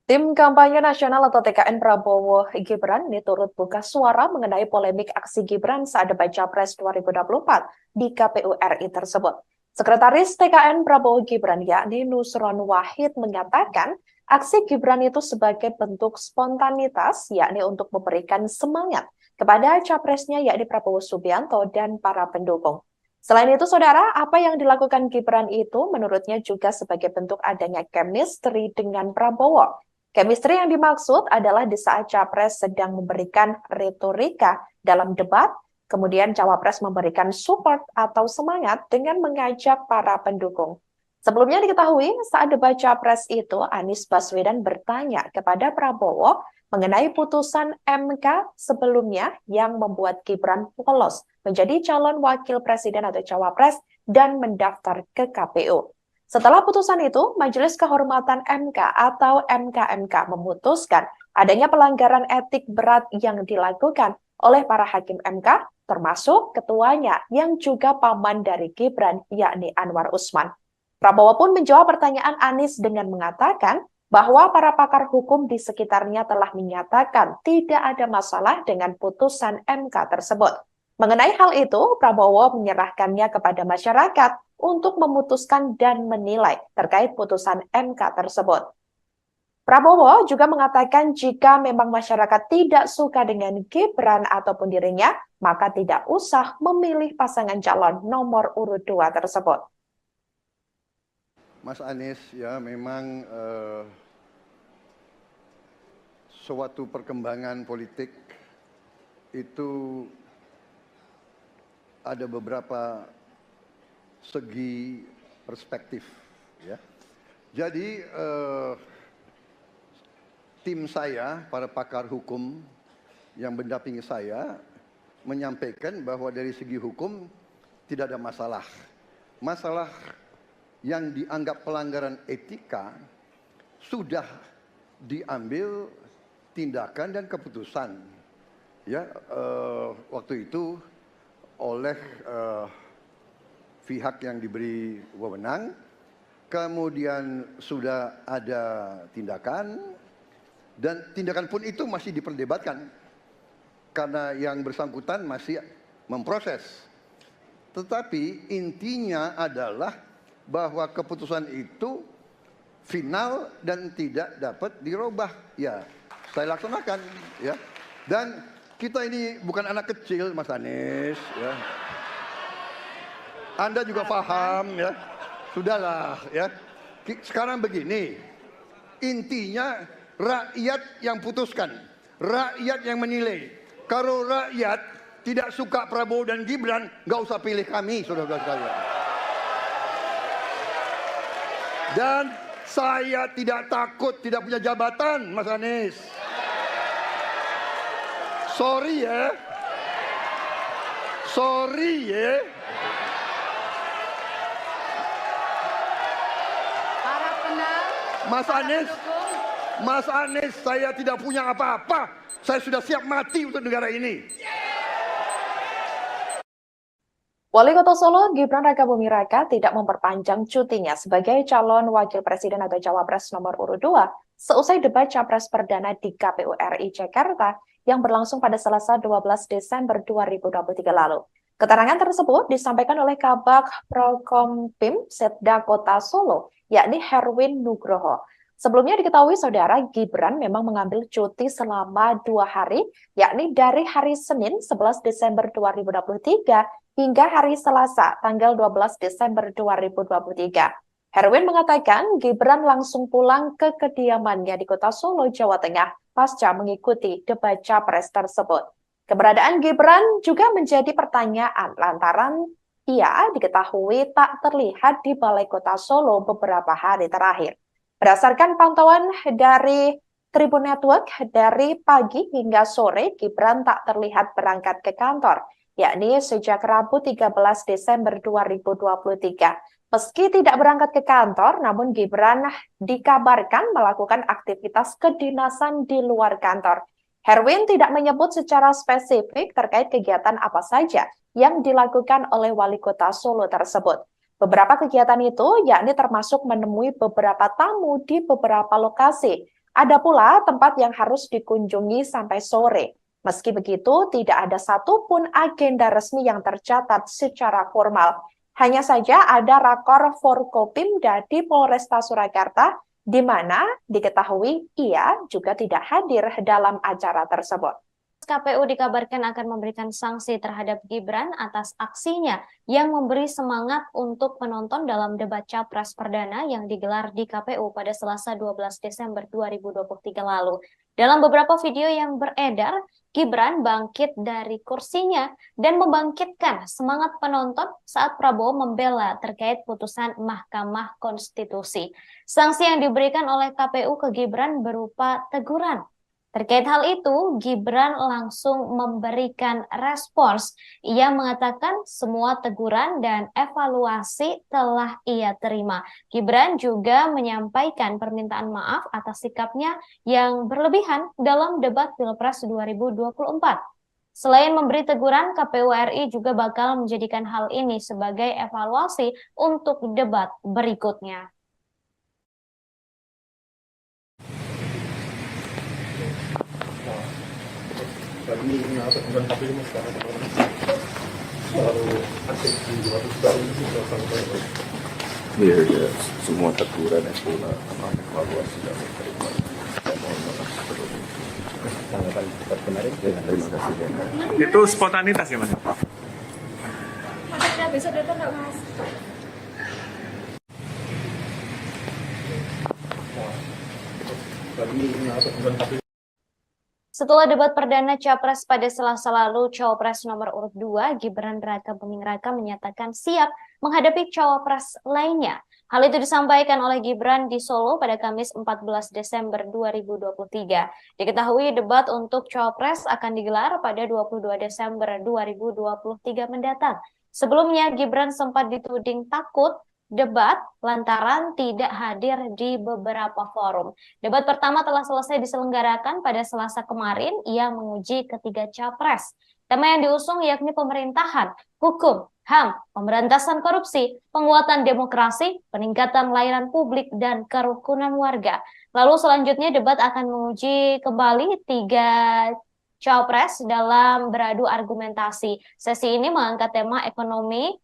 Tim Kampanye Nasional atau TKN Prabowo Gibran ini turut buka suara mengenai polemik aksi Gibran saat debat Capres 2024 di KPU RI tersebut. Sekretaris TKN Prabowo Gibran yakni Nusron Wahid menyatakan aksi Gibran itu sebagai bentuk spontanitas yakni untuk memberikan semangat kepada capresnya yakni Prabowo Subianto dan para pendukung. Selain itu, saudara, apa yang dilakukan Gibran itu menurutnya juga sebagai bentuk adanya chemistry dengan Prabowo. Chemistry yang dimaksud adalah di saat Capres sedang memberikan retorika dalam debat, kemudian Cawapres memberikan support atau semangat dengan mengajak para pendukung. Sebelumnya diketahui saat debat Capres itu, Anies Baswedan bertanya kepada Prabowo mengenai putusan MK sebelumnya yang membuat Gibran lolos menjadi calon wakil presiden atau Cawapres dan mendaftar ke KPU. Setelah putusan itu, Majelis Kehormatan MK atau MKMK memutuskan adanya pelanggaran etik berat yang dilakukan oleh para hakim MK, termasuk ketuanya yang juga paman dari Gibran, yakni Anwar Usman. Prabowo pun menjawab pertanyaan Anies dengan mengatakan bahwa para pakar hukum di sekitarnya telah menyatakan tidak ada masalah dengan putusan MK tersebut. Mengenai hal itu, Prabowo menyerahkannya kepada masyarakat untuk memutuskan dan menilai terkait putusan MK tersebut. Prabowo juga mengatakan jika memang masyarakat tidak suka dengan Gibran ataupun dirinya, maka tidak usah memilih pasangan calon nomor urut 2 tersebut. Mas Anies, ya memang suatu perkembangan politik itu ada beberapa segi perspektif, ya. Jadi tim saya, para pakar hukum yang mendampingi saya menyampaikan bahwa dari segi hukum tidak ada masalah. Masalah yang dianggap pelanggaran etika sudah diambil tindakan dan keputusan, ya, waktu itu oleh pihak yang diberi wewenang, kemudian sudah ada tindakan, dan tindakan pun itu masih diperdebatkan karena yang bersangkutan masih memproses. Tetapi intinya adalah bahwa keputusan itu final dan tidak dapat dirubah. Ya, saya laksanakan, ya. Dan kita ini bukan anak kecil, Mas Anies, ya. Anda juga paham, ya. Sudahlah, ya. Sekarang begini, intinya rakyat yang putuskan, rakyat yang menilai. Kalau rakyat tidak suka Prabowo dan Gibran, nggak usah pilih kami, saudara-saudara sekalian. Dan saya tidak takut tidak punya jabatan, Mas Anies. Sorry ya. Sorry ya. Mas Anies, saya tidak punya apa-apa. Saya sudah siap mati untuk negara ini. Wali Kota Solo Gibran Rakabuming Raka tidak memperpanjang cutinya sebagai calon wakil presiden atau cawapres nomor urut 2 seusai debat Capres Perdana di KPU RI Jakarta yang berlangsung pada Selasa 12 Desember 2023 lalu. Keterangan tersebut disampaikan oleh Kabag Prokompim Setda Kota Solo, yakni Herwin Nugroho. Sebelumnya diketahui saudara Gibran memang mengambil cuti selama 2 hari, yakni dari hari Senin 11 Desember 2023 hingga hari Selasa, tanggal 12 Desember 2023. Herwin mengatakan Gibran langsung pulang ke kediamannya di Kota Solo, Jawa Tengah, pasca mengikuti debat Capres tersebut. Keberadaan Gibran juga menjadi pertanyaan lantaran ia diketahui tak terlihat di Balai Kota Solo beberapa hari terakhir. Berdasarkan pantauan dari Tribun Network, dari pagi hingga sore Gibran tak terlihat berangkat ke kantor, yakni sejak Rabu 13 Desember 2023. Meski tidak berangkat ke kantor, namun Gibran dikabarkan melakukan aktivitas kedinasan di luar kantor. Herwin tidak menyebut secara spesifik terkait kegiatan apa saja yang dilakukan oleh Wali Kota Solo tersebut. Beberapa kegiatan itu yakni termasuk menemui beberapa tamu di beberapa lokasi. Ada pula tempat yang harus dikunjungi sampai sore. Meski begitu, tidak ada satupun agenda resmi yang tercatat secara formal. Hanya saja ada rakor Forkopimda di Polresta Surakarta, di mana diketahui ia juga tidak hadir dalam acara tersebut. KPU dikabarkan akan memberikan sanksi terhadap Gibran atas aksinya yang memberi semangat untuk penonton dalam debat Capres Perdana yang digelar di KPU pada Selasa 12 Desember 2023 lalu. Dalam beberapa video yang beredar, Gibran bangkit dari kursinya dan membangkitkan semangat penonton saat Prabowo membela terkait putusan Mahkamah Konstitusi. Sanksi yang diberikan oleh KPU ke Gibran berupa teguran. Terkait hal itu, Gibran langsung memberikan respons. Ia mengatakan semua teguran dan evaluasi telah ia terima. Gibran juga menyampaikan permintaan maaf atas sikapnya yang berlebihan dalam debat Pilpres 2024. Selain memberi teguran, KPU RI juga bakal menjadikan hal ini sebagai evaluasi untuk debat berikutnya. Tadi kenapa bukan KPU mas sekarang selalu aktif di luar itu sampai Iya, ya, semua teguran itu evaluasi dan terima. Mohon maaf sebelumnya. Tanggapan debat kemarin. Terima kasih. Itu spontanitas ya mas? Maksudnya besok datang nggak mas? Tadi kenapa bukan KPU. Setelah debat perdana Capres pada Selasa lalu, Cawapres nomor urut 2, Gibran Raka Buming Raka menyatakan siap menghadapi Cawapres lainnya. Hal itu disampaikan oleh Gibran di Solo pada Kamis 14 Desember 2023. Diketahui debat untuk Cawapres akan digelar pada 22 Desember 2023 mendatang. Sebelumnya, Gibran sempat dituding takut debat lantaran tidak hadir di beberapa forum. Debat pertama telah selesai diselenggarakan pada Selasa kemarin. Ia menguji ketiga capres. Tema yang diusung yakni pemerintahan, hukum, HAM, pemberantasan korupsi, penguatan demokrasi, peningkatan layanan publik, dan kerukunan warga. Lalu selanjutnya debat akan menguji kembali tiga capres dalam beradu argumentasi. Sesi ini mengangkat tema ekonomi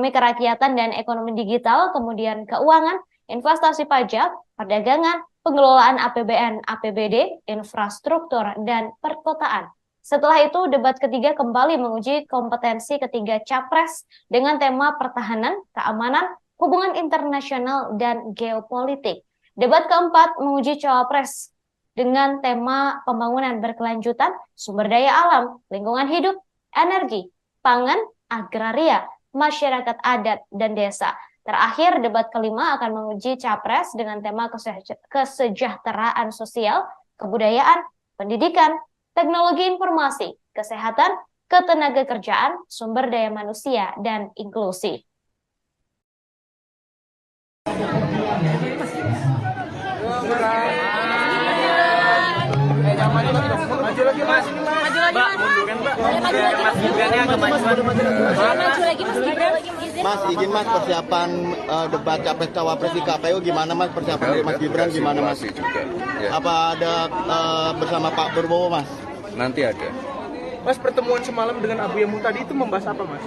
kerakyatan dan ekonomi digital, kemudian keuangan, investasi pajak, perdagangan, pengelolaan APBN, APBD, infrastruktur, dan perkotaan. Setelah itu, debat ketiga kembali menguji kompetensi ketiga capres dengan tema pertahanan, keamanan, hubungan internasional, dan geopolitik. Debat keempat menguji cawapres dengan tema pembangunan berkelanjutan, sumber daya alam, lingkungan hidup, energi, pangan, agraria, masyarakat adat, dan desa. Terakhir, debat kelima akan menguji capres dengan tema kesejahteraan sosial, kebudayaan, pendidikan, teknologi informasi, kesehatan, ketenagakerjaan, sumber daya manusia, dan inklusi. Maju lagi mas, Mbak, munduran Mbak. Mas Gibrannya agak maju lagi Mas Gibran. Mas, izin Mas, persiapan debat capres cawapres di KPU gimana Mas? Persiapan dari Mas Gibran gimana Mas? Juga. Ya. Apa ada bersama Pak Prabowo Mas? Nanti ada. Mas, pertemuan semalam dengan Abu Yamu tadi itu membahas apa Mas?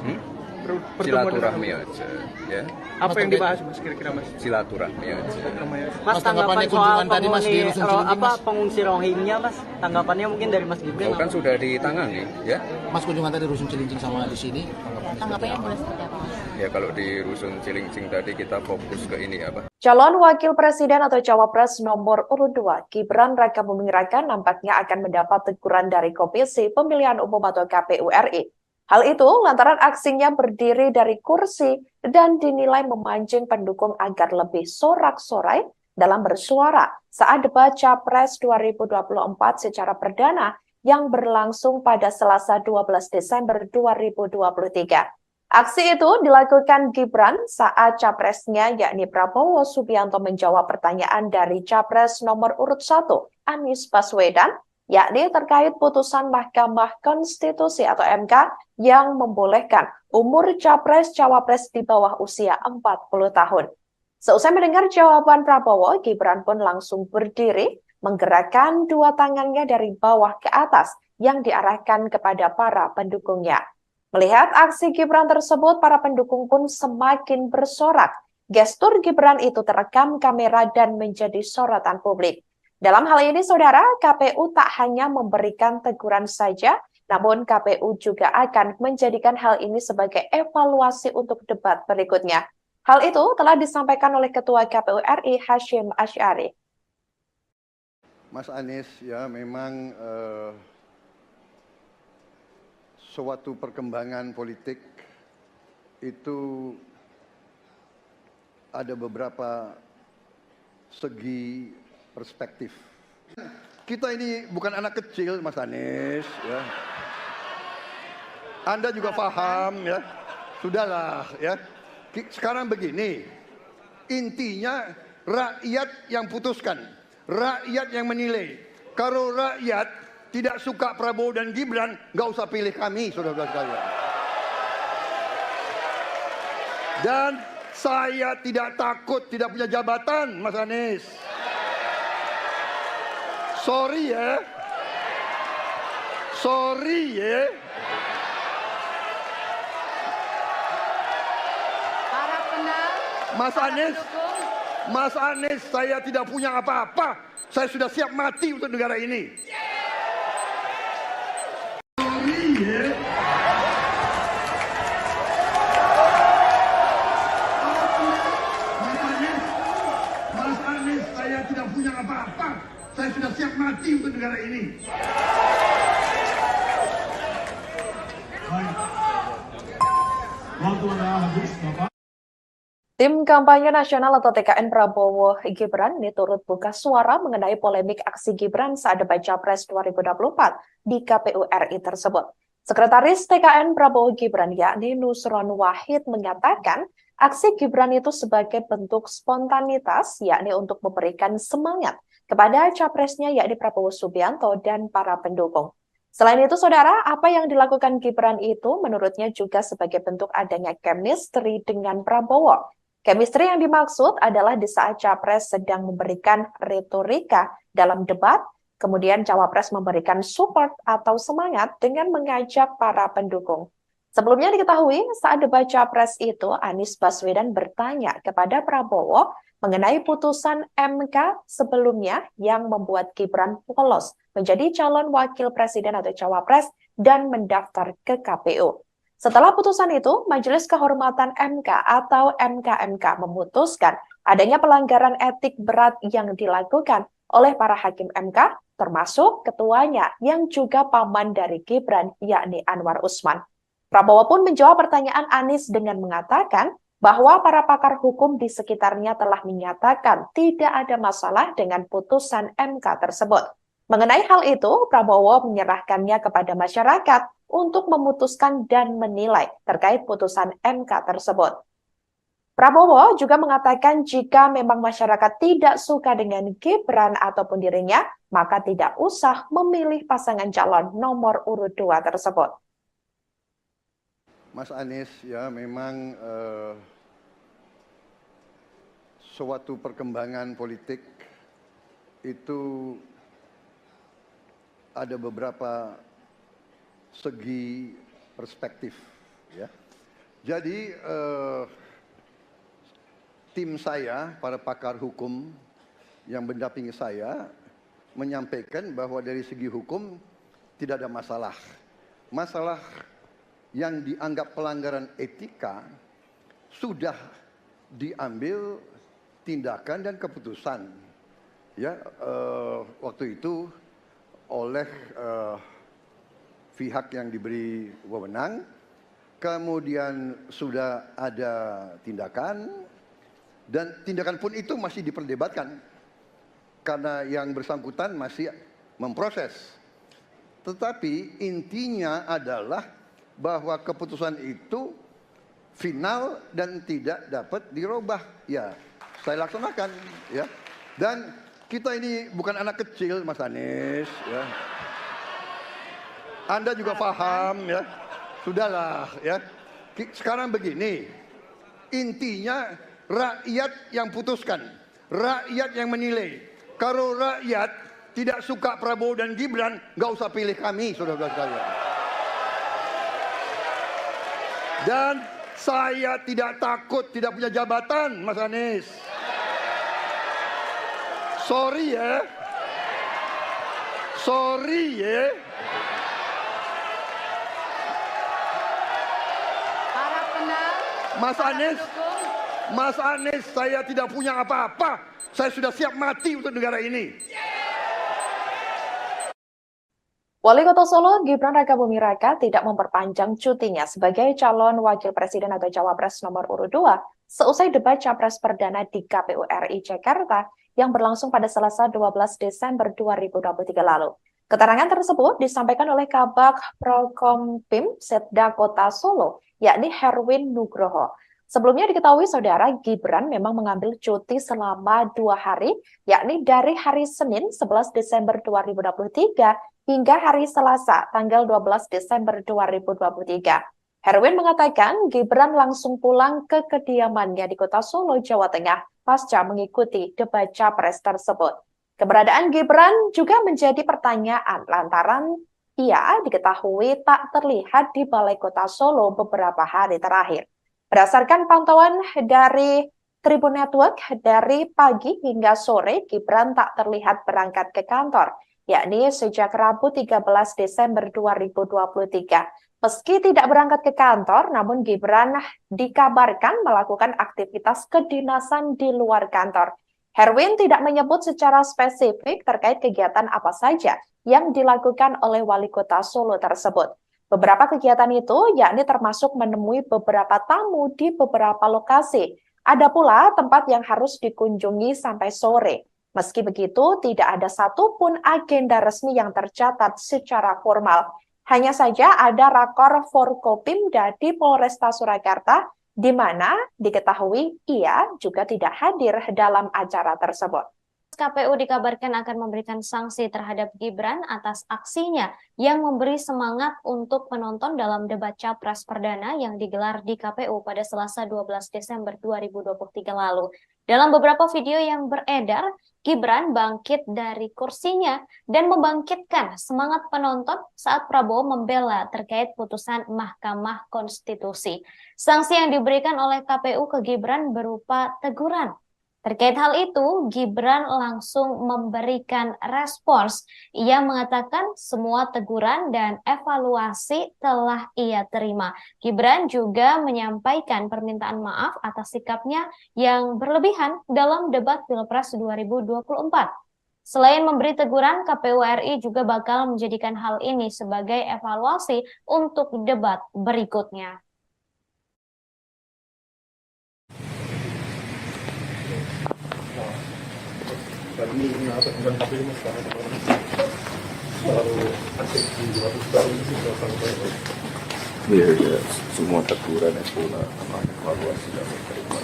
silaturahmi aja, ya. Apa yang dibahas Mas kira-kira Mas? Silaturahmi aja. Mas, tanggapan soal pengungsi Rohingya Mas, tanggapannya mungkin dari Mas Gibran? Kan sudah ditangani, ya. Mas kunjungan tadi Rusun Cilincing sama di sini. Tanggapannya boleh seperti apa Mas? Ya kalau di Rusun Cilincing tadi kita fokus ke ini apa? Calon Wakil Presiden atau Cawapres nomor urut 2, Gibran Rakabuming Raka nampaknya akan mendapat teguran dari Komisi Pemilihan Umum atau KPU RI. Hal itu lantaran aksinya berdiri dari kursi dan dinilai memancing pendukung agar lebih sorak-sorai dalam bersuara saat debat Capres 2024 secara perdana yang berlangsung pada Selasa 12 Desember 2023. Aksi itu dilakukan Gibran saat capresnya yakni Prabowo Subianto menjawab pertanyaan dari capres nomor urut 1 Anies Baswedan yakni terkait putusan Mahkamah Konstitusi atau MK yang membolehkan umur capres-cawapres di bawah usia 40 tahun. Seusai mendengar jawaban Prabowo, Gibran pun langsung berdiri menggerakkan dua tangannya dari bawah ke atas yang diarahkan kepada para pendukungnya. Melihat aksi Gibran tersebut, para pendukung pun semakin bersorak. Gestur Gibran itu terekam kamera dan menjadi sorotan publik. Dalam hal ini, saudara, KPU tak hanya memberikan teguran saja, namun KPU juga akan menjadikan hal ini sebagai evaluasi untuk debat berikutnya. Hal itu telah disampaikan oleh Ketua KPU RI Hashim Asy'ari. Mas Anies, ya memang suatu perkembangan politik itu ada beberapa segi perspektif. Kita ini bukan anak kecil, Mas Anies, ya. Anda juga paham, ya. Sudahlah, ya. Sekarang begini, intinya rakyat yang putuskan, rakyat yang menilai. Kalau rakyat tidak suka Prabowo dan Gibran, nggak usah pilih kami, saudara-saudara sekalian. Dan saya tidak takut tidak punya jabatan, Mas Anies. Sorry ya. Sorry ya. Mas Anies, saya tidak punya apa-apa. Saya sudah siap mati untuk negara ini. Mas Anies, saya tidak punya apa-apa. Saya sudah siap mati untuk negara ini. Baik. Waktu Anda habis, Bapak. Tim Kampanye Nasional atau TKN Prabowo Gibran ini turut buka suara mengenai polemik aksi Gibran saat debat Capres 2024 di KPU RI tersebut. Sekretaris TKN Prabowo Gibran yakni Nusron Wahid menyatakan aksi Gibran itu sebagai bentuk spontanitas yakni untuk memberikan semangat kepada capresnya yakni Prabowo Subianto dan para pendukung. Selain itu, saudara, apa yang dilakukan Gibran itu menurutnya juga sebagai bentuk adanya chemistry dengan Prabowo. Chemistry yang dimaksud adalah di saat Capres sedang memberikan retorika dalam debat, kemudian Cawapres memberikan support atau semangat dengan mengajak para pendukung. Sebelumnya diketahui saat debat Capres itu, Anies Baswedan bertanya kepada Prabowo mengenai putusan MK sebelumnya yang membuat Gibran lolos menjadi calon wakil presiden atau Cawapres dan mendaftar ke KPU. Setelah putusan itu, Majelis Kehormatan MK atau MKMK memutuskan adanya pelanggaran etik berat yang dilakukan oleh para hakim MK, termasuk ketuanya yang juga paman dari Gibran, yakni Anwar Usman. Prabowo pun menjawab pertanyaan Anies dengan mengatakan bahwa para pakar hukum di sekitarnya telah menyatakan tidak ada masalah dengan putusan MK tersebut. Mengenai hal itu, Prabowo menyerahkannya kepada masyarakat untuk memutuskan dan menilai terkait putusan MK tersebut. Prabowo juga mengatakan jika memang masyarakat tidak suka dengan Gibran ataupun dirinya, maka tidak usah memilih pasangan calon nomor urut 2 tersebut. Mas Anies, ya memang suatu perkembangan politik itu ada beberapa segi perspektif, ya. Jadi tim saya, para pakar hukum yang mendampingi saya, menyampaikan bahwa dari segi hukum tidak ada masalah. Masalah yang dianggap pelanggaran etika sudah diambil tindakan dan keputusan. Ya, waktu itu oleh pihak yang diberi wewenang, kemudian sudah ada tindakan, dan tindakan pun itu masih diperdebatkan karena yang bersangkutan masih memproses. Tetapi intinya adalah bahwa keputusan itu final dan tidak dapat dirubah. Ya, saya laksanakan. Ya, dan kita ini bukan anak kecil, Mas Anies. Ya. Anda juga paham, ya. Sudahlah, ya. Sekarang begini, intinya rakyat yang putuskan, rakyat yang menilai. Kalau rakyat tidak suka Prabowo dan Gibran, nggak usah pilih kami, saudara-saudara sekalian. Dan saya tidak takut tidak punya jabatan, Mas Anies. Sorry ya. Sorry ya. Mas Anies, saya tidak punya apa-apa. Saya sudah siap mati untuk negara ini. Wali Kota Solo, Gibran Rakabuming Raka tidak memperpanjang cutinya sebagai calon wakil presiden atau cawapres nomor urut 2 seusai debat capres perdana di KPU RI Jakarta yang berlangsung pada Selasa 12 Desember 2023 lalu. Keterangan tersebut disampaikan oleh Kabag Prokompim Setda Kota Solo, yakni Herwin Nugroho. Sebelumnya diketahui saudara Gibran memang mengambil cuti selama 2 hari, yakni dari hari Senin 11 Desember 2023 hingga hari Selasa tanggal 12 Desember 2023. Herwin mengatakan Gibran langsung pulang ke kediamannya di Kota Solo, Jawa Tengah pasca mengikuti debat capres tersebut. Keberadaan Gibran juga menjadi pertanyaan lantaran ia diketahui tak terlihat di Balai Kota Solo beberapa hari terakhir. Berdasarkan pantauan dari Tribun Network, dari pagi hingga sore Gibran tak terlihat berangkat ke kantor, yakni sejak Rabu 13 Desember 2023. Meski tidak berangkat ke kantor, namun Gibran dikabarkan melakukan aktivitas kedinasan di luar kantor. Herwin tidak menyebut secara spesifik terkait kegiatan apa saja yang dilakukan oleh Wali Kota Solo tersebut. Beberapa kegiatan itu yakni termasuk menemui beberapa tamu di beberapa lokasi. Ada pula tempat yang harus dikunjungi sampai sore. Meski begitu, tidak ada satupun agenda resmi yang tercatat secara formal. Hanya saja ada rakor Forkopimda di Polresta Surakarta, di mana diketahui ia juga tidak hadir dalam acara tersebut. KPU dikabarkan akan memberikan sanksi terhadap Gibran atas aksinya yang memberi semangat untuk penonton dalam debat capres perdana yang digelar di KPU pada Selasa 12 Desember 2023 lalu. Dalam beberapa video yang beredar, Gibran bangkit dari kursinya dan membangkitkan semangat penonton saat Prabowo membela terkait putusan Mahkamah Konstitusi. Sanksi yang diberikan oleh KPU ke Gibran berupa teguran. Terkait hal itu, Gibran langsung memberikan respons. Ia mengatakan semua teguran dan evaluasi telah ia terima. Gibran juga menyampaikan permintaan maaf atas sikapnya yang berlebihan dalam debat Pilpres 2024. Selain memberi teguran, KPU RI juga bakal menjadikan hal ini sebagai evaluasi untuk debat berikutnya. Tadi bukan KPU mas sekarang terlalu aktif di luar ini sih sampai. Iya, ya, semua teguran itu akan evaluasi dan terima.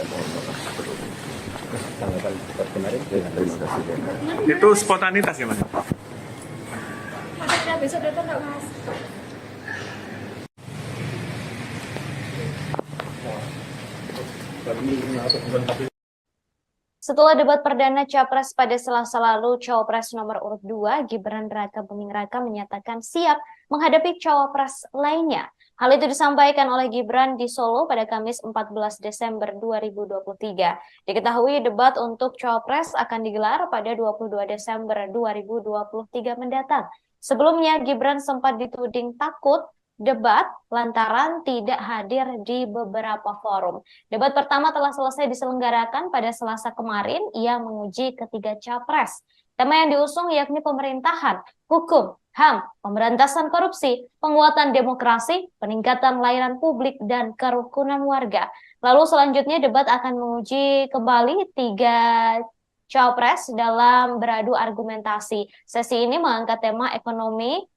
Mohon maaf sebelumnya. Tanggapan kemarin Terima kasih. Itu spontanitas ya mas? Besok datang nggak mas? Tadi bukan KPU. Setelah debat perdana Capres pada Selasa lalu, Cawapres nomor urut 2, Gibran Rakabuming Raka menyatakan siap menghadapi Cawapres lainnya. Hal itu disampaikan oleh Gibran di Solo pada Kamis 14 Desember 2023. Diketahui debat untuk Cawapres akan digelar pada 22 Desember 2023 mendatang. Sebelumnya, Gibran sempat dituding takut debat lantaran tidak hadir di beberapa forum. Debat pertama telah selesai diselenggarakan pada Selasa kemarin yang menguji ketiga capres. Tema yang diusung yakni pemerintahan, hukum, HAM, pemberantasan korupsi, penguatan demokrasi, peningkatan layanan publik, dan kerukunan warga. Lalu selanjutnya debat akan menguji kembali 3 capres dalam beradu argumentasi. Sesi ini mengangkat tema ekonomi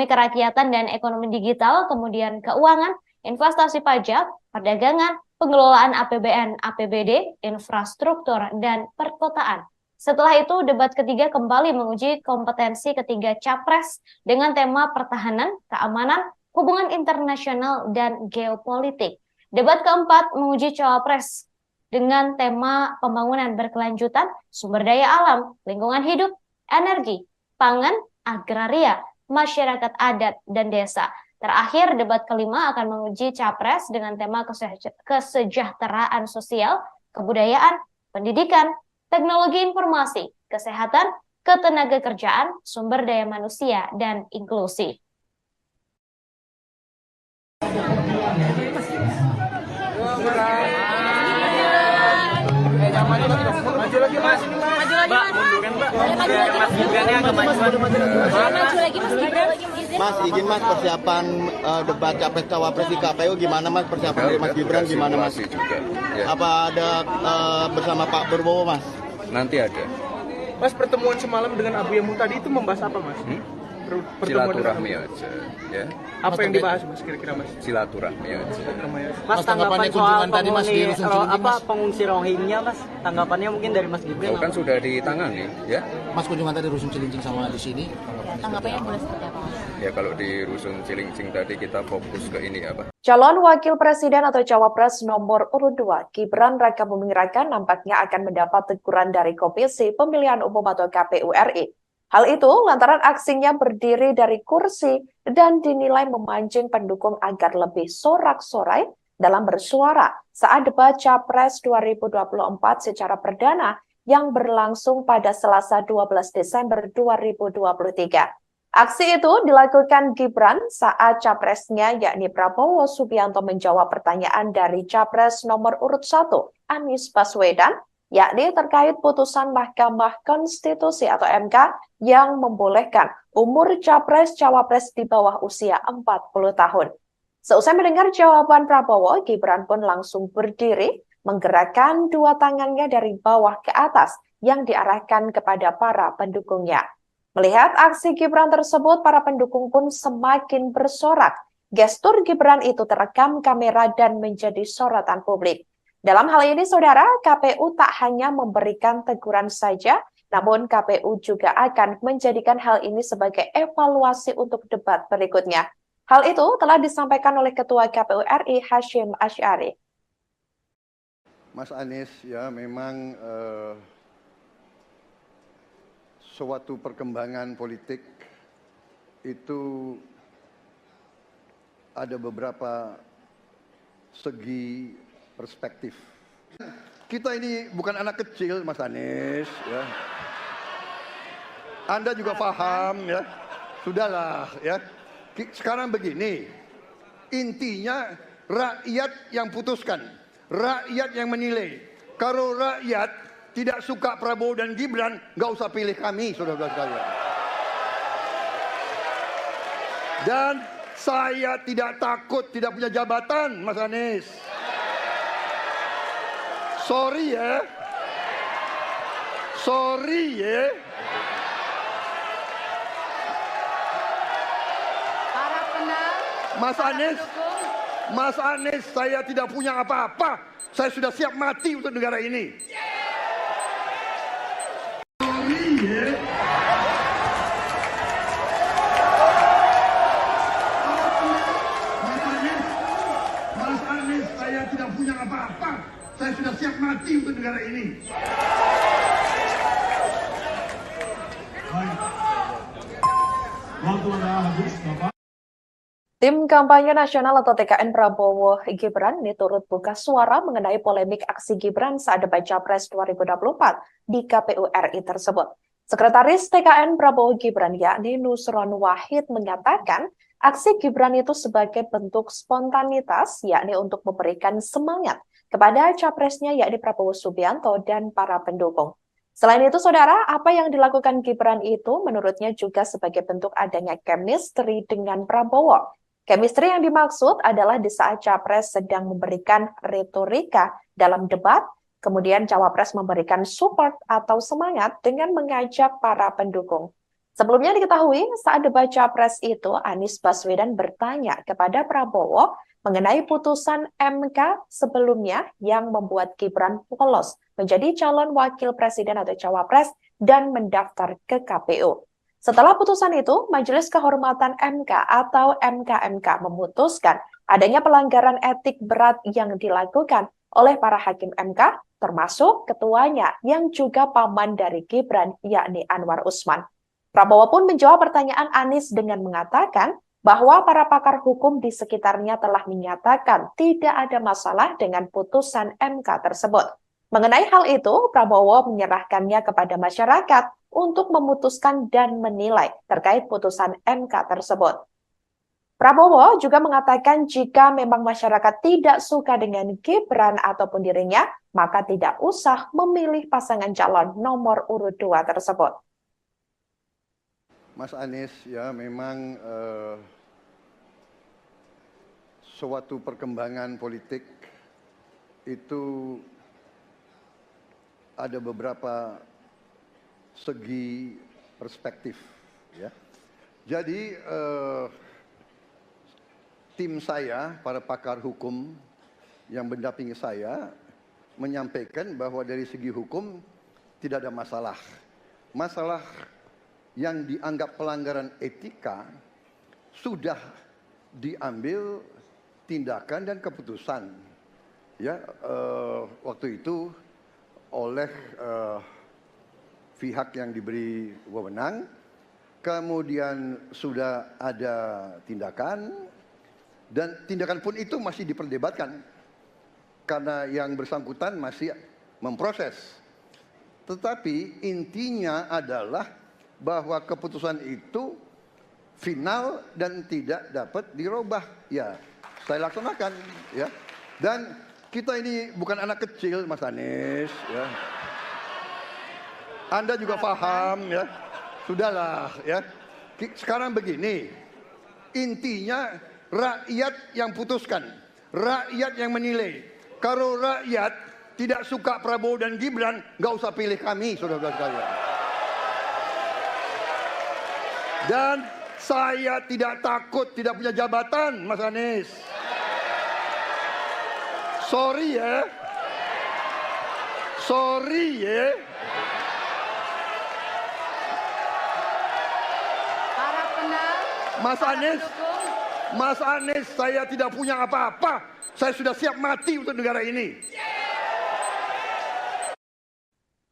kerakyatan dan ekonomi digital, kemudian keuangan, investasi pajak, perdagangan, pengelolaan APBN, APBD, infrastruktur, dan perkotaan. Setelah itu, debat ketiga kembali menguji kompetensi ketiga capres dengan tema pertahanan, keamanan, hubungan internasional, dan geopolitik. Debat keempat menguji cawapres dengan tema pembangunan berkelanjutan, sumber daya alam, lingkungan hidup, energi, pangan, agraria, masyarakat adat, dan desa. Terakhir, debat kelima akan menguji capres dengan tema kesejahteraan sosial, kebudayaan, pendidikan, teknologi informasi, kesehatan, ketenagakerjaan, sumber daya manusia, dan inklusi. Maju lagi mas, Mbak, munduran Mbak. Mas Gibrannya agak maju lagi Mas Gibran. Mas, izin Mas, persiapan debat capres cawapres di KPU gimana Mas? Persiapan dari Mas Gibran gimana Mas? Juga, ya. Apa ada bersama Pak Prabowo Mas? Nanti ada. Mas, pertemuan semalam dengan Abu Yamun tadi itu membahas apa Mas? Silaturahmi aja, ya. Apa yang dibahas Mas kira-kira Mas? Silaturahmi aja. Mas, tanggapan soal pengungsi Rohingya Mas, tanggapannya mungkin dari Mas Gibran? Kan sudah ditangani, ya. Mas, kunjungan tadi Rusun Cilincing sama di sini. Tanggapannya boleh seperti apa Mas? Ya kalau di Rusun Cilincing tadi kita fokus ke ini apa? Calon Wakil Presiden atau Cawapres nomor urut 2, Gibran Rakabuming Raka nampaknya akan mendapat teguran dari Komisi Pemilihan Umum atau KPU RI. Hal itu lantaran aksinya berdiri dari kursi dan dinilai memancing pendukung agar lebih sorak-sorai dalam bersuara saat debat Capres 2024 secara perdana yang berlangsung pada Selasa 12 Desember 2023. Aksi itu dilakukan Gibran saat capresnya yakni Prabowo Subianto menjawab pertanyaan dari Capres nomor urut 1, Anies Baswedan, yakni terkait putusan Mahkamah Konstitusi atau MK yang membolehkan umur capres-cawapres di bawah usia 40 tahun. Seusai mendengar jawaban Prabowo, Gibran pun langsung berdiri, menggerakkan dua tangannya dari bawah ke atas yang diarahkan kepada para pendukungnya. Melihat aksi Gibran tersebut, para pendukung pun semakin bersorak. Gestur Gibran itu terekam kamera dan menjadi sorotan publik. Dalam hal ini, saudara, KPU tak hanya memberikan teguran saja, namun KPU juga akan menjadikan hal ini sebagai evaluasi untuk debat berikutnya. Hal itu telah disampaikan oleh Ketua KPU RI Hashim Asy'ari. Mas Anies, ya memang suatu perkembangan politik itu ada beberapa segi perspektif. Kita ini bukan anak kecil, Mas Anies, ya. Anda juga paham, ya. Sudahlah, ya. Sekarang begini, intinya rakyat yang putuskan, rakyat yang menilai. Kalau rakyat tidak suka Prabowo dan Gibran, nggak usah pilih kami, saudara-saudara sekalian. Dan saya tidak takut tidak punya jabatan, Mas Anies. Sorry ya. Sorry ya. Mas Anies, saya tidak punya apa-apa. Saya sudah siap mati untuk negara ini. Sorry ya. Mas Anies, saya tidak punya apa-apa. Saya sudah siap mati untuk negara ini. Baik. Waktu Anda habis, Bapak. Tim Kampanye Nasional atau TKN Prabowo Gibran ini turut buka suara mengenai polemik aksi Gibran saat debat Capres 2024 di KPU RI tersebut. Sekretaris TKN Prabowo Gibran yakni Nusron Wahid menyatakan aksi Gibran itu sebagai bentuk spontanitas yakni untuk memberikan semangat kepada capresnya yakni Prabowo Subianto dan para pendukung. Selain itu, saudara, apa yang dilakukan Gibran itu menurutnya juga sebagai bentuk adanya chemistry dengan Prabowo. Chemistry yang dimaksud adalah di saat Capres sedang memberikan retorika dalam debat, kemudian Cawapres memberikan support atau semangat dengan mengajak para pendukung. Sebelumnya diketahui saat debat Capres itu, Anies Baswedan bertanya kepada Prabowo mengenai putusan MK sebelumnya yang membuat Gibran lolos menjadi calon wakil presiden atau Cawapres dan mendaftar ke KPU. Setelah putusan itu, Majelis Kehormatan MK atau MKMK memutuskan adanya pelanggaran etik berat yang dilakukan oleh para hakim MK, termasuk ketuanya yang juga paman dari Gibran, yakni Anwar Usman. Prabowo pun menjawab pertanyaan Anies dengan mengatakan bahwa para pakar hukum di sekitarnya telah menyatakan tidak ada masalah dengan putusan MK tersebut. Mengenai hal itu, Prabowo menyerahkannya kepada masyarakat untuk memutuskan dan menilai terkait putusan MK tersebut. Prabowo juga mengatakan jika memang masyarakat tidak suka dengan Gibran ataupun dirinya, maka tidak usah memilih pasangan calon nomor urut 2 tersebut. Mas Anies, ya memang suatu perkembangan politik itu ada beberapa segi perspektif, ya. Jadi tim saya, para pakar hukum yang mendampingi saya, menyampaikan bahwa dari segi hukum tidak ada masalah. Masalah yang dianggap pelanggaran etika sudah diambil tindakan dan keputusan, ya, waktu itu oleh pihak yang diberi wewenang, kemudian sudah ada tindakan, dan tindakan pun itu masih diperdebatkan karena yang bersangkutan masih memproses. Tetapi intinya adalah bahwa keputusan itu final dan tidak dapat dirubah. Ya, saya laksanakan, ya. Dan kita ini bukan anak kecil, Mas Anies, ya. Anda juga paham, ya. Sudahlah, ya. Sekarang begini, intinya rakyat yang putuskan, rakyat yang menilai. Kalau rakyat tidak suka Prabowo dan Gibran, nggak usah pilih kami, saudara-saudara sekalian. Dan saya tidak takut tidak punya jabatan, Mas Anies. Sorry ya. Sorry ya. Mas Anies, saya tidak punya apa-apa. Saya sudah siap mati untuk negara ini.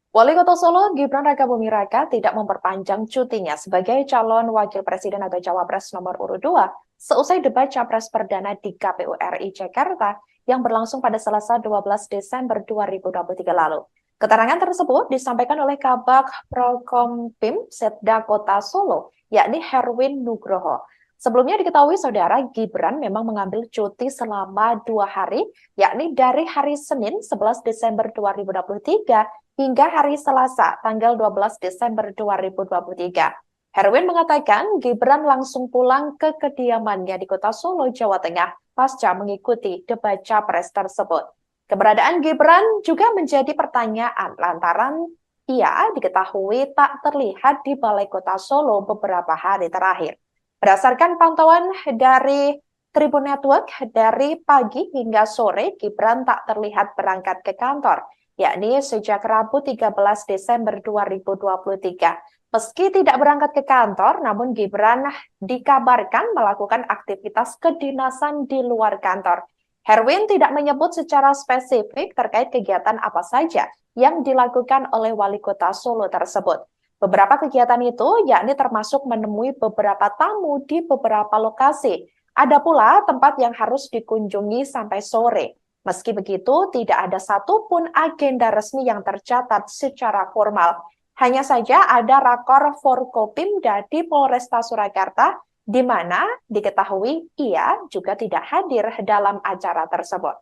Wali Kota Solo Gibran Rakabuming Raka tidak memperpanjang cutinya sebagai calon wakil presiden atau cawapres nomor urut 2 seusai debat Capres Perdana di KPU RI Jakarta yang berlangsung pada Selasa 12 Desember 2023 lalu. Keterangan tersebut disampaikan oleh Kabag Prokompim Setda Kota Solo, yakni Herwin Nugroho. Sebelumnya diketahui saudara Gibran memang mengambil cuti selama 2 hari, yakni dari hari Senin 11 Desember 2023 hingga hari Selasa tanggal 12 Desember 2023. Herwin mengatakan Gibran langsung pulang ke kediamannya di Kota Solo, Jawa Tengah pasca mengikuti debat Capres tersebut. Keberadaan Gibran juga menjadi pertanyaan lantaran ia diketahui tak terlihat di Balai Kota Solo beberapa hari terakhir. Berdasarkan pantauan dari Tribun Network, dari pagi hingga sore Gibran tak terlihat berangkat ke kantor, yakni sejak Rabu 13 Desember 2023. Meski tidak berangkat ke kantor, namun Gibran dikabarkan melakukan aktivitas kedinasan di luar kantor. Herwin tidak menyebut secara spesifik terkait kegiatan apa saja yang dilakukan oleh Wali Kota Solo tersebut. Beberapa kegiatan itu yakni termasuk menemui beberapa tamu di beberapa lokasi. Ada pula tempat yang harus dikunjungi sampai sore. Meski begitu, tidak ada satupun agenda resmi yang tercatat secara formal. Hanya saja ada rakor Forkopimda di Polresta Surakarta, di mana diketahui ia juga tidak hadir dalam acara tersebut.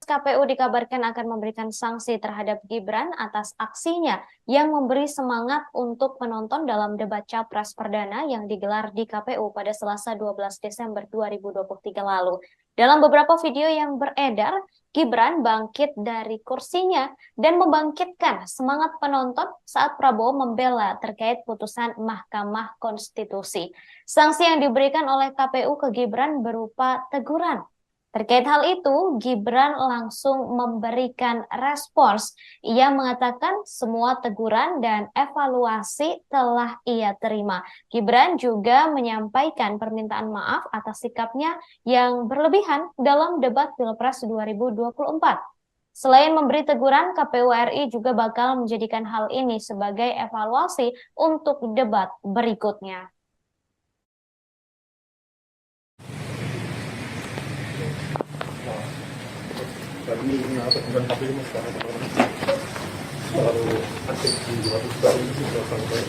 KPU dikabarkan akan memberikan sanksi terhadap Gibran atas aksinya yang memberi semangat untuk penonton dalam debat Capres Perdana yang digelar di KPU pada Selasa 12 Desember 2023 lalu. Dalam beberapa video yang beredar, Gibran bangkit dari kursinya dan membangkitkan semangat penonton saat Prabowo membela terkait putusan Mahkamah Konstitusi. Sanksi yang diberikan oleh KPU ke Gibran berupa teguran. Terkait hal itu, Gibran langsung memberikan respons. Ia mengatakan semua teguran dan evaluasi telah ia terima. Gibran juga menyampaikan permintaan maaf atas sikapnya yang berlebihan dalam debat Pilpres 2024. Selain memberi teguran, KPU RI juga bakal menjadikan hal ini sebagai evaluasi untuk debat berikutnya. Kami apa bukan KPU mas sekarang terlalu aktif di luar baru ini sudah sampai.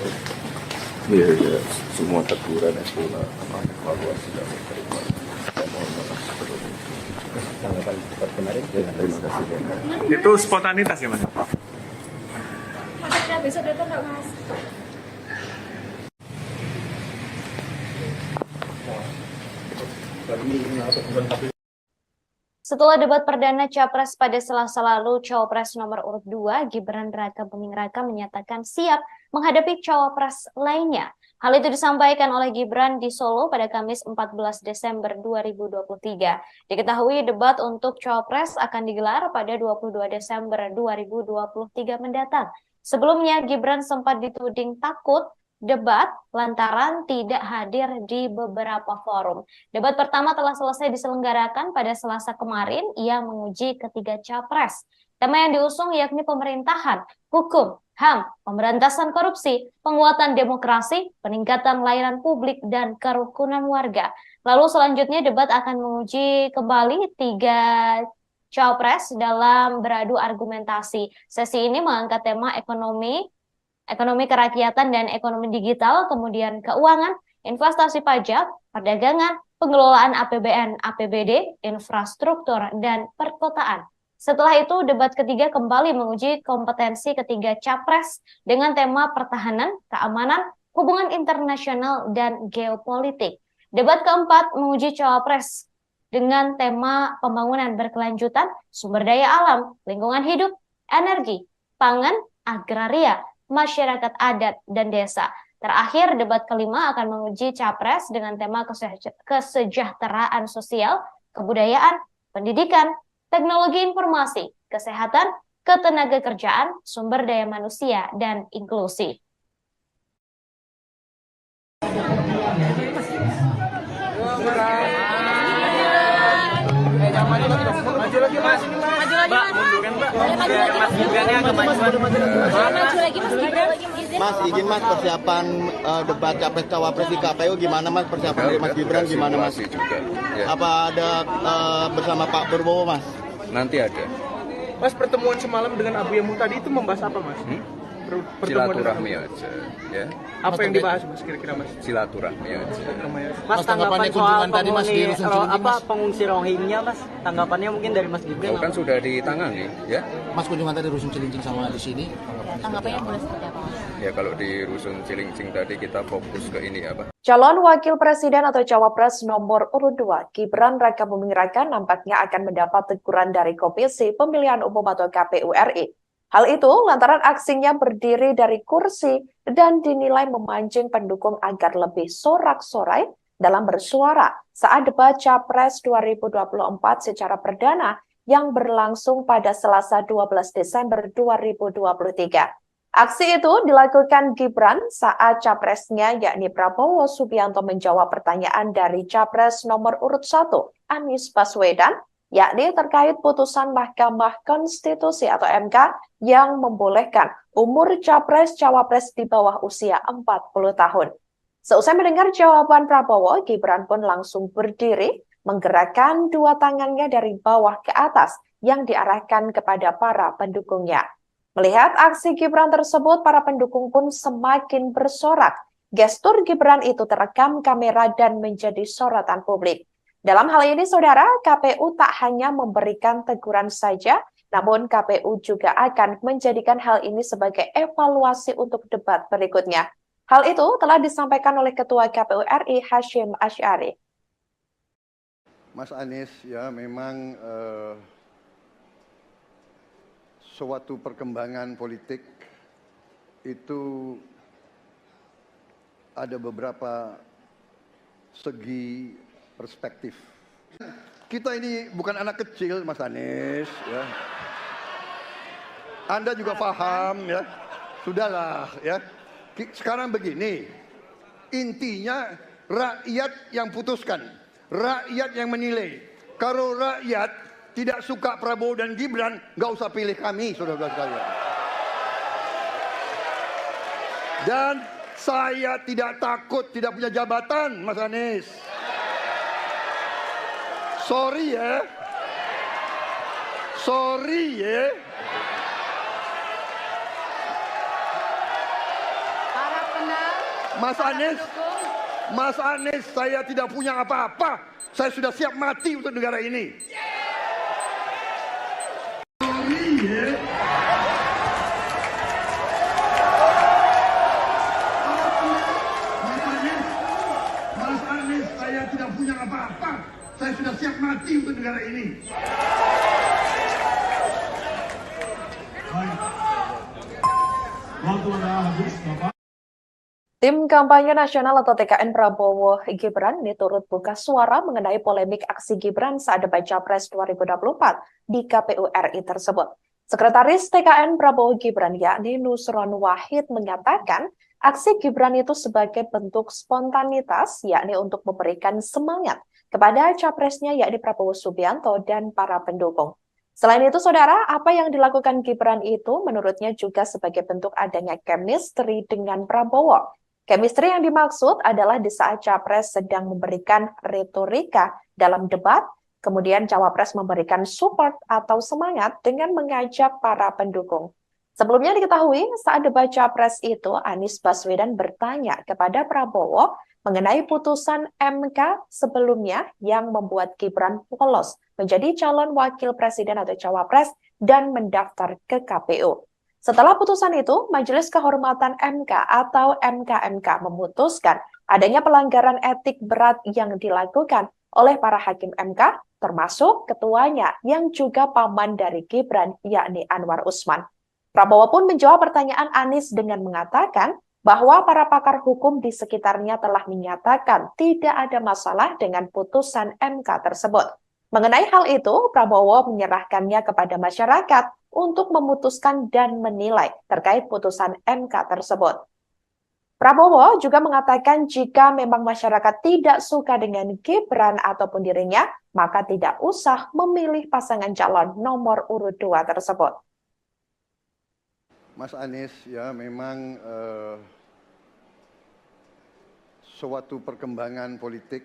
Iya, ya, semua teguran itu evaluasi dan terima. Saya mohon maaf sebelumnya. Tanggapan seperti kemarin. Terima kasih. Itu spontanitas ya mas? Besok datang nggak mas? Kami apa bukan KPU. Setelah debat perdana Capres pada Selasa lalu, Cawapres nomor urut 2, Gibran Rakabuming Raka menyatakan siap menghadapi Cawapres lainnya. Hal itu disampaikan oleh Gibran di Solo pada Kamis 14 Desember 2023. Diketahui debat untuk Cawapres akan digelar pada 22 Desember 2023 mendatang. Sebelumnya, Gibran sempat dituding takut debat lantaran tidak hadir di beberapa forum. Debat pertama telah selesai diselenggarakan pada Selasa kemarin. Ia menguji ketiga capres. Tema yang diusung yakni pemerintahan, hukum, HAM, pemberantasan korupsi, penguatan demokrasi, peningkatan layanan publik, dan kerukunan warga. Lalu selanjutnya debat akan menguji kembali tiga capres dalam beradu argumentasi. Sesi ini mengangkat tema ekonomi kerakyatan dan ekonomi digital, kemudian keuangan, investasi pajak, perdagangan, pengelolaan APBN, APBD, infrastruktur, dan perkotaan. Setelah itu, debat ketiga kembali menguji kompetensi ketiga capres dengan tema pertahanan, keamanan, hubungan internasional, dan geopolitik. Debat keempat menguji cawapres dengan tema pembangunan berkelanjutan, sumber daya alam, lingkungan hidup, energi, pangan, agraria, masyarakat adat, dan desa. Terakhir, debat kelima akan menguji capres dengan tema kesejahteraan sosial, kebudayaan, pendidikan, teknologi informasi, kesehatan, ketenagakerjaan, sumber daya manusia, dan inklusi. Maju lagi mas. Mbak, munduran mbak. Mas Gibran yang maju lagi mas Gibran. Mas, izin mas persiapan debat capres cawapres di KPU gimana mas, persiapan dari Mas Gibran gimana mas? Juga, ya. Apa ada bersama Pak Prabowo mas? Nanti ada. Mas, pertemuan semalam dengan Abu Yamuh tadi itu membahas apa mas? Silaturahmi aja, ya. Apa yang dibahas mas kira-kira mas? Silaturahmi aja. Mas, tanggapan soal tadi mas di pengungsi Rohingya mas, tanggapannya mungkin dari Mas Gibran? Kan sudah ditangani, ya. Mas, kunjungan tadi Rusun Cilincing sama di sini. Tanggapannya boleh seperti apa mas? Ya kalau di Rusun Cilincing tadi kita fokus ke ini apa? Calon Wakil Presiden atau Cawapres nomor urut 2, Gibran Rakabuming Raka nampaknya akan mendapat teguran dari Komisi Pemilihan Umum atau KPU RI. Hal itu lantaran aksinya berdiri dari kursi dan dinilai memancing pendukung agar lebih sorak-sorai dalam bersuara saat debat Capres 2024 secara perdana yang berlangsung pada Selasa 12 Desember 2023. Aksi itu dilakukan Gibran saat capresnya yakni Prabowo Subianto menjawab pertanyaan dari Capres nomor urut 1, Anies Baswedan, yakni terkait putusan Mahkamah Konstitusi atau MK yang membolehkan umur capres-cawapres di bawah usia 40 tahun. Seusai mendengar jawaban Prabowo, Gibran pun langsung berdiri menggerakkan dua tangannya dari bawah ke atas yang diarahkan kepada para pendukungnya. Melihat aksi Gibran tersebut, para pendukung pun semakin bersorak. Gestur Gibran itu terekam kamera dan menjadi sorotan publik. Dalam hal ini, saudara, KPU tak hanya memberikan teguran saja, namun KPU juga akan menjadikan hal ini sebagai evaluasi untuk debat berikutnya. Hal itu telah disampaikan oleh Ketua KPU RI Hasyim Asy'ari. Mas Anies, ya memang suatu perkembangan politik itu ada beberapa segi perspektif. Kita ini bukan anak kecil, Mas Anies. Ya. Anda juga paham, ya. Sudahlah, ya. Sekarang begini, intinya rakyat yang putuskan, rakyat yang menilai. Kalau rakyat tidak suka Prabowo dan Gibran, nggak usah pilih kami, saudara-saudara sekalian. Dan saya tidak takut tidak punya jabatan, Mas Anies. Sorry ya. Sorry ya. Mas Anies, saya tidak punya apa-apa. Saya sudah siap mati untuk negara ini. Sorry ya. Mas Anies, saya tidak punya apa-apa. Saya sudah siap mati untuk negara ini. Baik. Waktu Anda habis, Bapak. Tim Kampanye Nasional atau TKN Prabowo Gibran ini turut buka suara mengenai polemik aksi Gibran saat debat Capres 2024 di KPU RI tersebut. Sekretaris TKN Prabowo Gibran yakni Nusron Wahid mengatakan aksi Gibran itu sebagai bentuk spontanitas yakni untuk memberikan semangat kepada capresnya yakni Prabowo Subianto dan para pendukung. Selain itu, saudara, apa yang dilakukan Gibran itu menurutnya juga sebagai bentuk adanya chemistry dengan Prabowo. Chemistry yang dimaksud adalah di saat Capres sedang memberikan retorika dalam debat, kemudian Cawapres memberikan support atau semangat dengan mengajak para pendukung. Sebelumnya diketahui saat debat Capres itu, Anies Baswedan bertanya kepada Prabowo mengenai putusan MK sebelumnya yang membuat Gibran lolos menjadi calon wakil presiden atau Cawapres dan mendaftar ke KPU. Setelah putusan itu, Majelis Kehormatan MK atau MKMK memutuskan adanya pelanggaran etik berat yang dilakukan oleh para hakim MK, termasuk ketuanya yang juga paman dari Gibran, yakni Anwar Usman. Prabowo pun menjawab pertanyaan Anies dengan mengatakan bahwa para pakar hukum di sekitarnya telah menyatakan tidak ada masalah dengan putusan MK tersebut. Mengenai hal itu, Prabowo menyerahkannya kepada masyarakat untuk memutuskan dan menilai terkait putusan MK tersebut. Prabowo juga mengatakan jika memang masyarakat tidak suka dengan Gibran ataupun dirinya, maka tidak usah memilih pasangan calon nomor urut 2 tersebut. Mas Anies, ya memang suatu perkembangan politik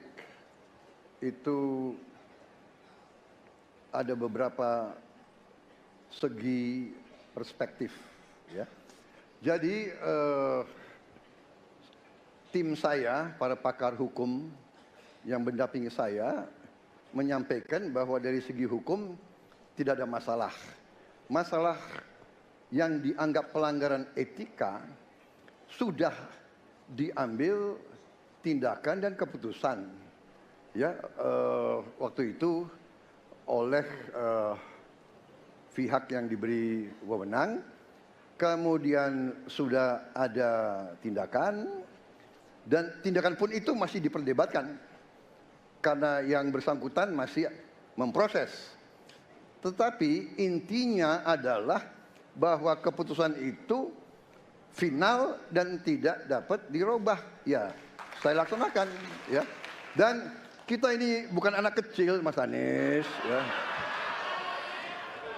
itu ada beberapa segi perspektif, ya. Jadi tim saya, para pakar hukum yang mendampingi saya, menyampaikan bahwa dari segi hukum tidak ada masalah. Masalah yang dianggap pelanggaran etika sudah diambil tindakan dan keputusan, ya, waktu itu oleh pihak yang diberi wewenang, kemudian sudah ada tindakan, dan tindakan pun itu masih diperdebatkan karena yang bersangkutan masih memproses. Tetapi intinya adalah bahwa keputusan itu final dan tidak dapat dirubah. Ya, saya laksanakan, ya. Dan kita ini bukan anak kecil, Mas Anies, ya.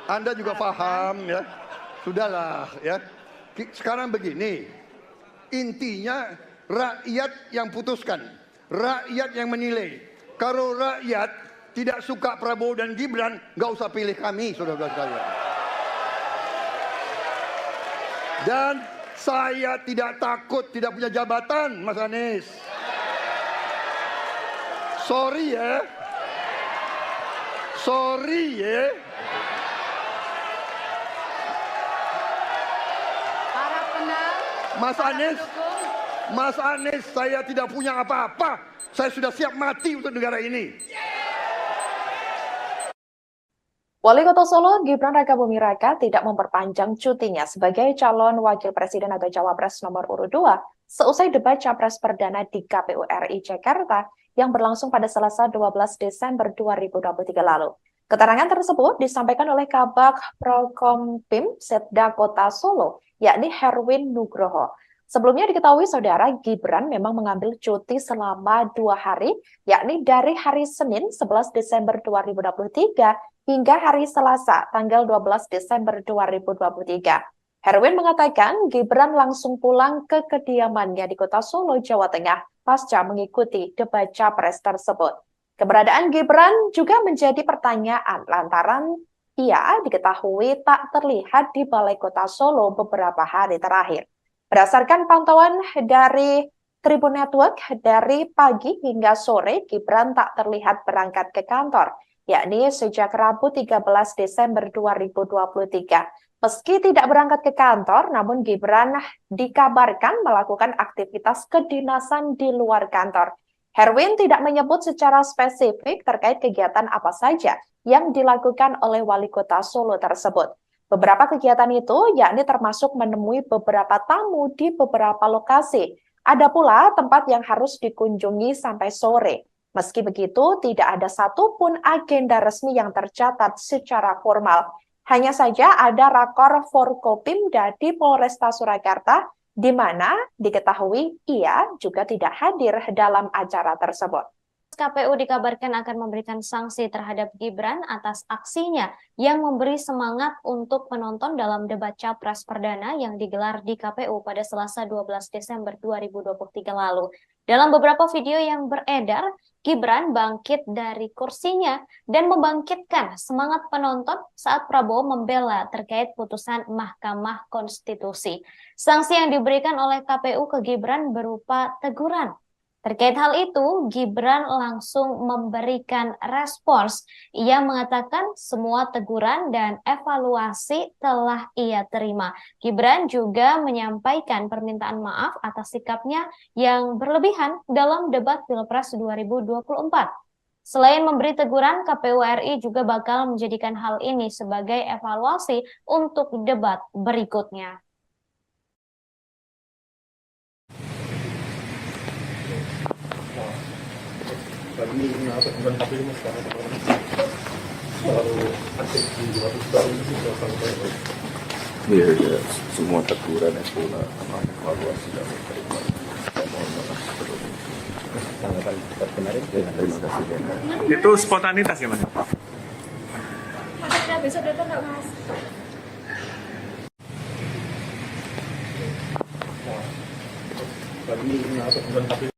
Anda juga paham, ya. Sudahlah, ya. Sekarang begini, intinya rakyat yang putuskan, rakyat yang menilai. Kalau rakyat tidak suka Prabowo dan Gibran, nggak usah pilih kami, saudara-saudara sekalian. Dan saya tidak takut tidak punya jabatan, Mas Anies. Sorry ya. Sorry ya. Mas Anies, saya tidak punya apa-apa. Saya sudah siap mati untuk negara ini. Wali Kota Solo Gibran Rakabuming Raka tidak memperpanjang cutinya sebagai calon wakil presiden atau cawapres nomor urut 2 seusai debat capres perdana di KPU RI Jakarta yang berlangsung pada Selasa 12 Desember 2023 lalu. Keterangan tersebut disampaikan oleh Kabag Prokompim Setda Kota Solo, yakni Herwin Nugroho. Sebelumnya diketahui saudara Gibran memang mengambil cuti selama 2 hari, yakni dari hari Senin 11 Desember 2023 hingga hari Selasa tanggal 12 Desember 2023. Herwin mengatakan Gibran langsung pulang ke kediamannya di Kota Solo, Jawa Tengah pasca mengikuti debat capres tersebut. Keberadaan Gibran juga menjadi pertanyaan lantaran ia diketahui tak terlihat di Balai Kota Solo beberapa hari terakhir. Berdasarkan pantauan dari Tribun Network, dari pagi hingga sore Gibran tak terlihat berangkat ke kantor, yakni sejak Rabu 13 Desember 2023. Meski tidak berangkat ke kantor, namun Gibran dikabarkan melakukan aktivitas kedinasan di luar kantor. Herwin tidak menyebut secara spesifik terkait kegiatan apa saja yang dilakukan oleh Wali Kota Solo tersebut. Beberapa kegiatan itu yakni termasuk menemui beberapa tamu di beberapa lokasi. Ada pula tempat yang harus dikunjungi sampai sore. Meski begitu, tidak ada satupun agenda resmi yang tercatat secara formal. Hanya saja ada rakor Forkopimda di Polresta Surakarta, di mana diketahui ia juga tidak hadir dalam acara tersebut. KPU dikabarkan akan memberikan sanksi terhadap Gibran atas aksinya yang memberi semangat untuk penonton dalam debat capres perdana yang digelar di KPU pada Selasa 12 Desember 2023 lalu. Dalam beberapa video yang beredar, Gibran bangkit dari kursinya dan membangkitkan semangat penonton saat Prabowo membela terkait putusan Mahkamah Konstitusi. Sanksi yang diberikan oleh KPU ke Gibran berupa teguran. Terkait hal itu, Gibran langsung memberikan respons. Ia mengatakan semua teguran dan evaluasi telah ia terima. Gibran juga menyampaikan permintaan maaf atas sikapnya yang berlebihan dalam debat Pilpres 2024. Selain memberi teguran, KPU RI juga bakal menjadikan hal ini sebagai evaluasi untuk debat berikutnya. Lagi apa bukan KPU mas sekarang selalu aktif di luar baru itu sampai Iya, ya, semua teguran yang pula evaluasi dan terima. Mohon maaf sebelumnya. Tanggapan debat kemarin Terima kasih. Itu spontanitas ya mas? Mas, besok datang nggak mas? lagi apa bukan KPU.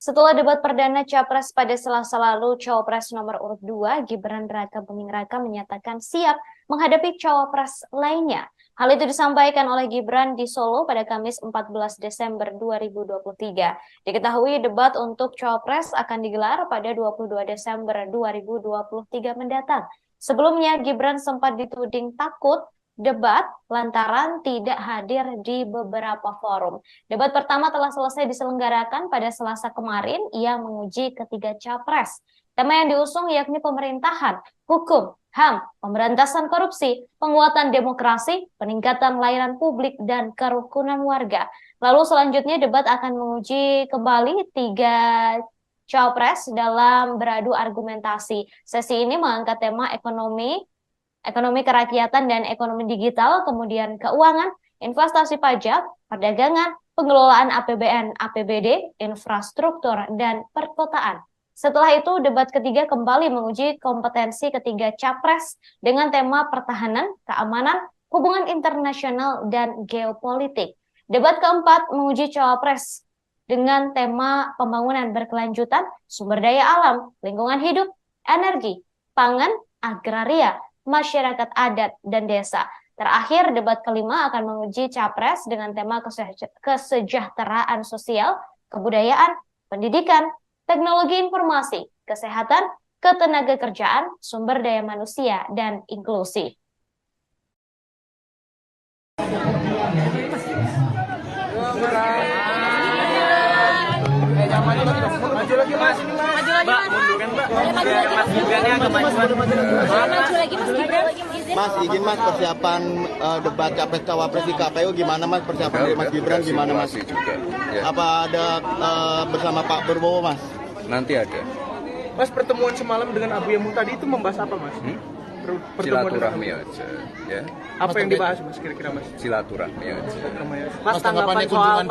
Setelah debat perdana Capres pada Selasa lalu, Cawapres nomor urut 2, Gibran Rakabuming Raka menyatakan siap menghadapi Cawapres lainnya. Hal itu disampaikan oleh Gibran di Solo pada Kamis 14 Desember 2023. Diketahui debat untuk Cawapres akan digelar pada 22 Desember 2023 mendatang. Sebelumnya, Gibran sempat dituding takut debat lantaran tidak hadir di beberapa forum. Debat pertama telah selesai diselenggarakan pada Selasa kemarin. Ia menguji ketiga capres. Tema yang diusung yakni pemerintahan, hukum, HAM, pemberantasan korupsi, penguatan demokrasi, peningkatan layanan publik, dan kerukunan warga. Lalu selanjutnya debat akan menguji kembali tiga capres dalam beradu argumentasi. Sesi ini mengangkat tema ekonomi kerakyatan dan ekonomi digital, kemudian keuangan, investasi pajak, perdagangan, pengelolaan APBN, APBD, infrastruktur, dan perkotaan. Setelah itu, debat ketiga kembali menguji kompetensi ketiga capres dengan tema pertahanan, keamanan, hubungan internasional, dan geopolitik. Debat keempat menguji cawapres dengan tema pembangunan berkelanjutan, sumber daya alam, lingkungan hidup, energi, pangan, agraria, masyarakat adat, dan desa. Terakhir, debat kelima akan menguji capres dengan tema kesejahteraan sosial, kebudayaan, pendidikan, teknologi informasi, kesehatan, ketenagakerjaan, sumber daya manusia, dan inklusi. Maju lagi mas, Mbak, munduran Mbak. Mas Gibran agak majuan. Maju lagi Mas Gibran. Mas, izin Mas, persiapan debat capres cawapres di KPU gimana Mas? Persiapan dari Mas Gibran gimana Mas? Juga, ya. Apa ada bersama Pak Prabowo Mas? Nanti ada. Mas, pertemuan semalam dengan Abu Yamu tadi itu membahas apa Mas? Silaturahmi aja, ya. Apa yang dibahas Mas kira-kira Mas? Silaturahmi aja. Mas, tanggapan soal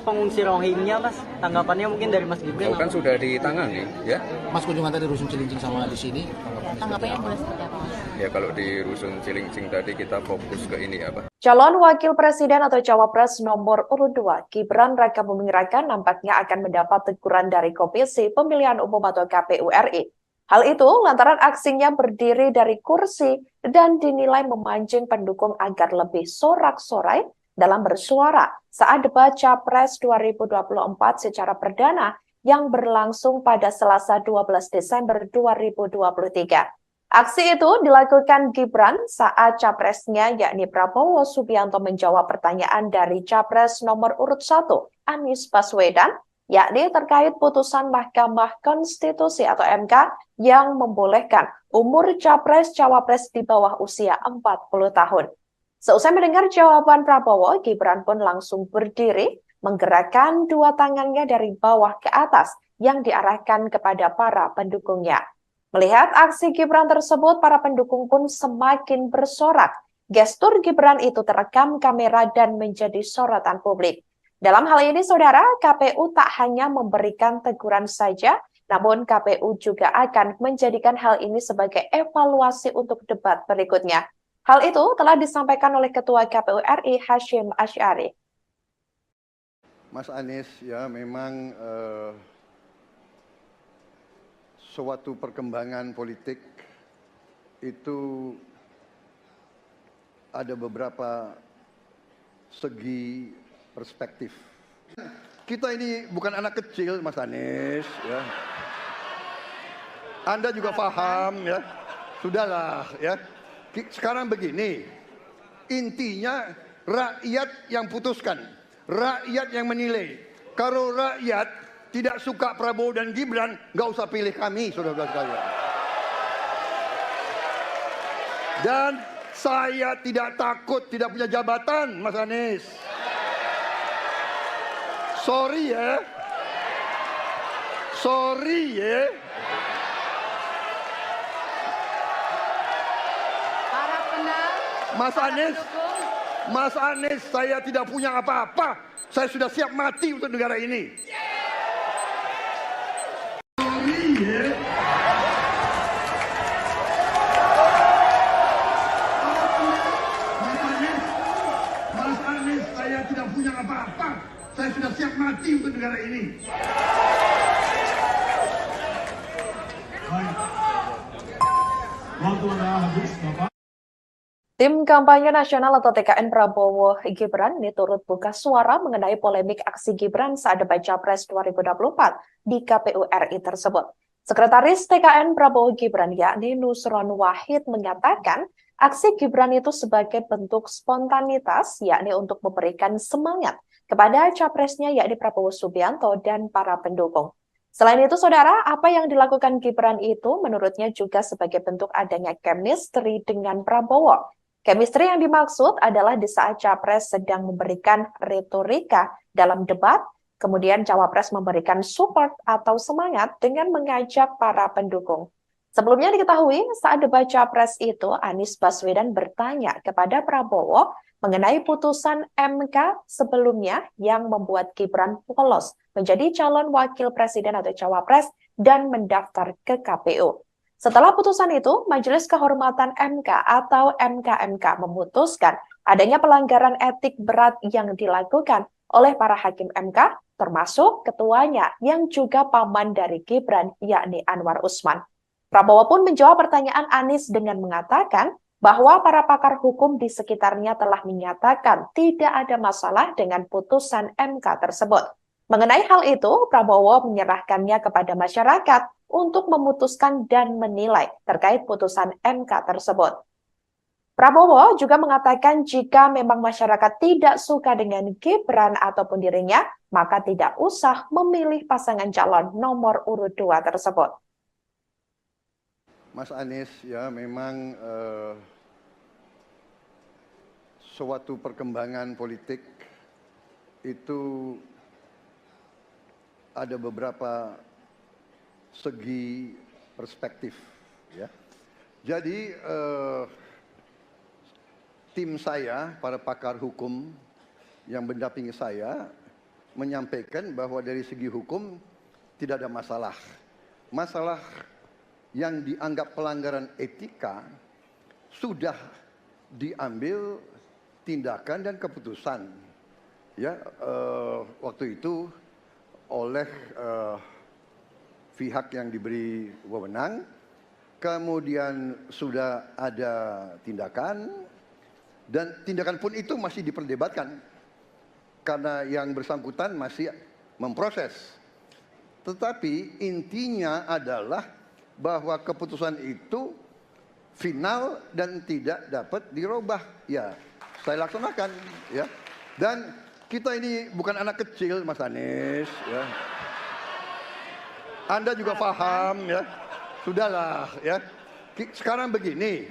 pengungsi Rohingya Mas, tanggapannya mungkin dari Mas Gibran? Kan sudah ditangani, ya. Mas, kunjungan tadi Rusun Cilincing sama di sini. Tanggapannya boleh seperti apa Mas? Ya kalau di Rusun Cilincing tadi kita fokus ke ini apa? Calon Wakil Presiden atau Cawapres nomor urut 2, Gibran Rakabuming Raka nampaknya akan mendapat teguran dari Komisi Pemilihan Umum atau KPU RI. Hal itu lantaran aksinya berdiri dari kursi dan dinilai memancing pendukung agar lebih sorak-sorai dalam bersuara saat debat Capres 2024 secara perdana yang berlangsung pada Selasa 12 Desember 2023. Aksi itu dilakukan Gibran saat capresnya yakni Prabowo Subianto menjawab pertanyaan dari Capres nomor urut 1, Anies Baswedan, yakni terkait putusan Mahkamah Konstitusi atau MK yang membolehkan umur Capres-Cawapres di bawah usia 40 tahun. Seusai mendengar jawaban Prabowo, Gibran pun langsung berdiri, menggerakkan dua tangannya dari bawah ke atas yang diarahkan kepada para pendukungnya. Melihat aksi Gibran tersebut, para pendukung pun semakin bersorak. Gestur Gibran itu terekam kamera dan menjadi sorotan publik. Dalam hal ini, saudara, KPU tak hanya memberikan teguran saja, namun KPU juga akan menjadikan hal ini sebagai evaluasi untuk debat berikutnya. Hal itu telah disampaikan oleh Ketua KPU RI Hashim Asy'ari. Mas Anies, ya memang suatu perkembangan politik itu ada beberapa segi perspektif. Kita ini bukan anak kecil, Mas Anies, ya. Anda juga paham, ya. Sudahlah, ya. Sekarang begini, intinya rakyat yang putuskan, rakyat yang menilai. Kalau rakyat tidak suka Prabowo dan Gibran, nggak usah pilih kami, saudara-saudara sekalian. Dan saya tidak takut tidak punya jabatan, Mas Anies. Sorry ya. Sorry ya. Mas Anies, saya tidak punya apa-apa. Saya sudah siap mati untuk negara ini. Sorry ya. Mas Anies, saya tidak punya apa-apa. Saya sudah siap mati untuk negara ini. Waktu Anda habis, Bapak. Tim Kampanye Nasional atau TKN Prabowo Gibran ini turut buka suara mengenai polemik aksi Gibran saat debat Capres 2024 di KPU RI tersebut. Sekretaris TKN Prabowo Gibran yakni Nusron Wahid menyatakan aksi Gibran itu sebagai bentuk spontanitas yakni untuk memberikan semangat kepada capresnya yakni Prabowo Subianto dan para pendukung. Selain itu, saudara, apa yang dilakukan Gibran itu menurutnya juga sebagai bentuk adanya chemistry dengan Prabowo. Chemistry yang dimaksud adalah di saat capres sedang memberikan retorika dalam debat, kemudian cawapres memberikan support atau semangat dengan mengajak para pendukung. Sebelumnya diketahui saat debat capres itu Anies Baswedan bertanya kepada Prabowo mengenai putusan MK sebelumnya yang membuat Gibran lolos menjadi calon wakil presiden atau cawapres dan mendaftar ke KPU. Setelah putusan itu, Majelis Kehormatan MK atau MKMK memutuskan adanya pelanggaran etik berat yang dilakukan oleh para hakim MK, termasuk ketuanya yang juga paman dari Gibran, yakni Anwar Usman. Prabowo pun menjawab pertanyaan Anies dengan mengatakan bahwa para pakar hukum di sekitarnya telah menyatakan tidak ada masalah dengan putusan MK tersebut. Mengenai hal itu, Prabowo menyerahkannya kepada masyarakat untuk memutuskan dan menilai terkait putusan MK tersebut. Prabowo juga mengatakan jika memang masyarakat tidak suka dengan Gibran ataupun dirinya, maka tidak usah memilih pasangan calon nomor urut 2 tersebut. Mas Anies, ya memang suatu perkembangan politik itu ada beberapa segi perspektif, ya. Jadi tim saya, para pakar hukum yang mendampingi saya, menyampaikan bahwa dari segi hukum tidak ada masalah. Masalah yang dianggap pelanggaran etika sudah diambil tindakan dan keputusan, ya, waktu itu oleh pihak yang diberi wewenang, kemudian sudah ada tindakan, dan tindakan pun itu masih diperdebatkan karena yang bersangkutan masih memproses. Tetapi intinya adalah bahwa keputusan itu final dan tidak dapat dirubah. Ya, saya laksanakan, ya. Dan kita ini bukan anak kecil, Mas Anies, ya. Anda juga paham, ya. Sudahlah, ya. Sekarang begini,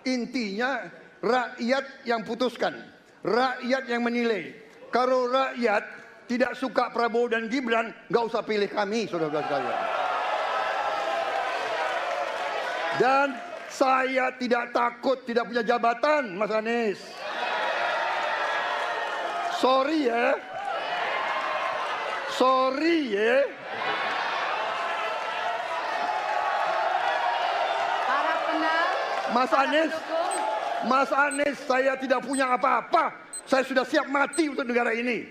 intinya rakyat yang putuskan, rakyat yang menilai. Kalau rakyat tidak suka Prabowo dan Gibran, nggak usah pilih kami, saudara-saudara sekalian. Dan saya tidak takut tidak punya jabatan, Mas Anies. Sorry ya. Sorry ya. Mas Anies, saya tidak punya apa-apa. Saya sudah siap mati untuk negara ini.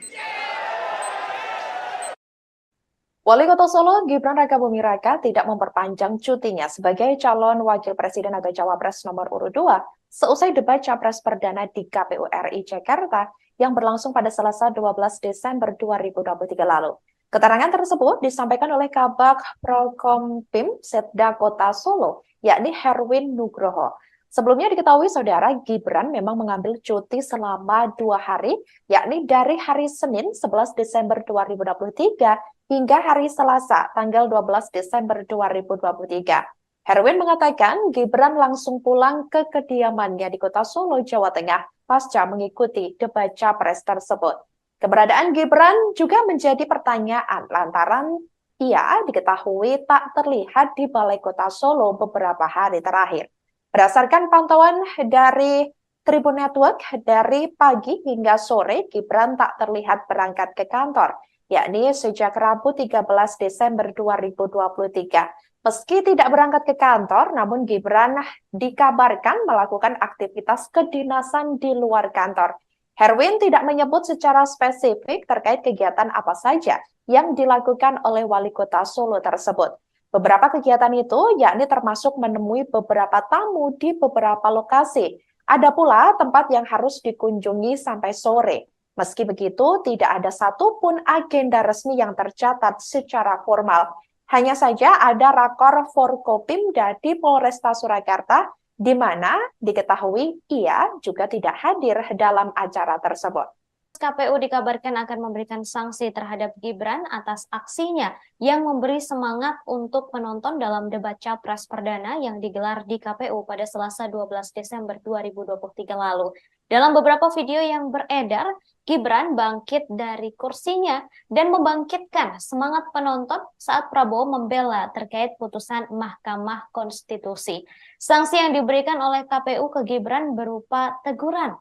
Wali Kota Solo, Gibran Rakabuming Raka tidak memperpanjang cutinya sebagai calon wakil presiden atau cawapres nomor urut 2 seusai debat capres perdana di KPU RI Jakarta yang berlangsung pada Selasa 12 Desember 2023 lalu. Keterangan tersebut disampaikan oleh Kabag Prokompim Setda Kota Solo, yakni Herwin Nugroho. Sebelumnya diketahui saudara, Gibran memang mengambil cuti selama 2 hari, yakni dari hari Senin 11 Desember 2023 hingga hari Selasa, tanggal 12 Desember 2023. Herwin mengatakan Gibran langsung pulang ke kediamannya di Kota Solo, Jawa Tengah, pasca mengikuti debat capres tersebut. Keberadaan Gibran juga menjadi pertanyaan lantaran ia diketahui tak terlihat di Balai Kota Solo beberapa hari terakhir. Berdasarkan pantauan dari Tribun Network, dari pagi hingga sore Gibran tak terlihat berangkat ke kantor, yakni sejak Rabu 13 Desember 2023. Meski tidak berangkat ke kantor, namun Gibran dikabarkan melakukan aktivitas kedinasan di luar kantor. Herwin tidak menyebut secara spesifik terkait kegiatan apa saja yang dilakukan oleh Wali Kota Solo tersebut. Beberapa kegiatan itu yakni termasuk menemui beberapa tamu di beberapa lokasi. Ada pula tempat yang harus dikunjungi sampai sore. Meski begitu, tidak ada satupun agenda resmi yang tercatat secara formal. Hanya saja ada rakor Forkopimda di Polresta Surakarta, di mana diketahui ia juga tidak hadir dalam acara tersebut. KPU dikabarkan akan memberikan sanksi terhadap Gibran atas aksinya yang memberi semangat untuk penonton dalam debat capres perdana yang digelar di KPU pada Selasa 12 Desember 2023 lalu. Dalam beberapa video yang beredar, Gibran bangkit dari kursinya dan membangkitkan semangat penonton saat Prabowo membela terkait putusan Mahkamah Konstitusi. Sanksi yang diberikan oleh KPU ke Gibran berupa teguran.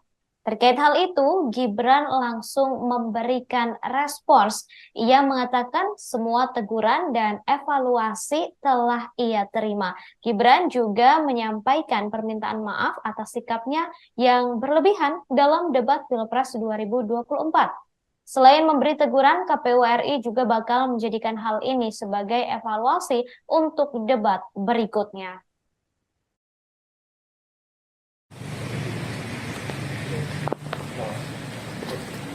Terkait hal itu, Gibran langsung memberikan respons. Ia mengatakan semua teguran dan evaluasi telah ia terima. Gibran juga menyampaikan permintaan maaf atas sikapnya yang berlebihan dalam debat Pilpres 2024. Selain memberi teguran, KPU RI juga bakal menjadikan hal ini sebagai evaluasi untuk debat berikutnya.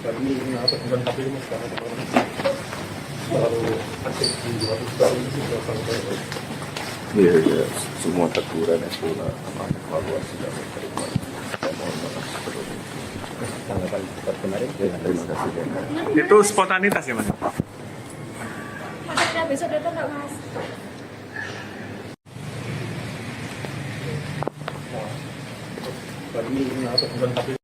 Ini apa bukan KPU mas sekarang terlalu aktif di luar itu sudah sampai. Iya, ya, semua teguran itu sama evaluasi yang diterima. Mohon maaf sebelumnya. Tanggapan debat kemarin. Terima kasih. Itu spontanitas ya mas? Maksudnya besok datang nggak mas? Ini apa bukan KPU.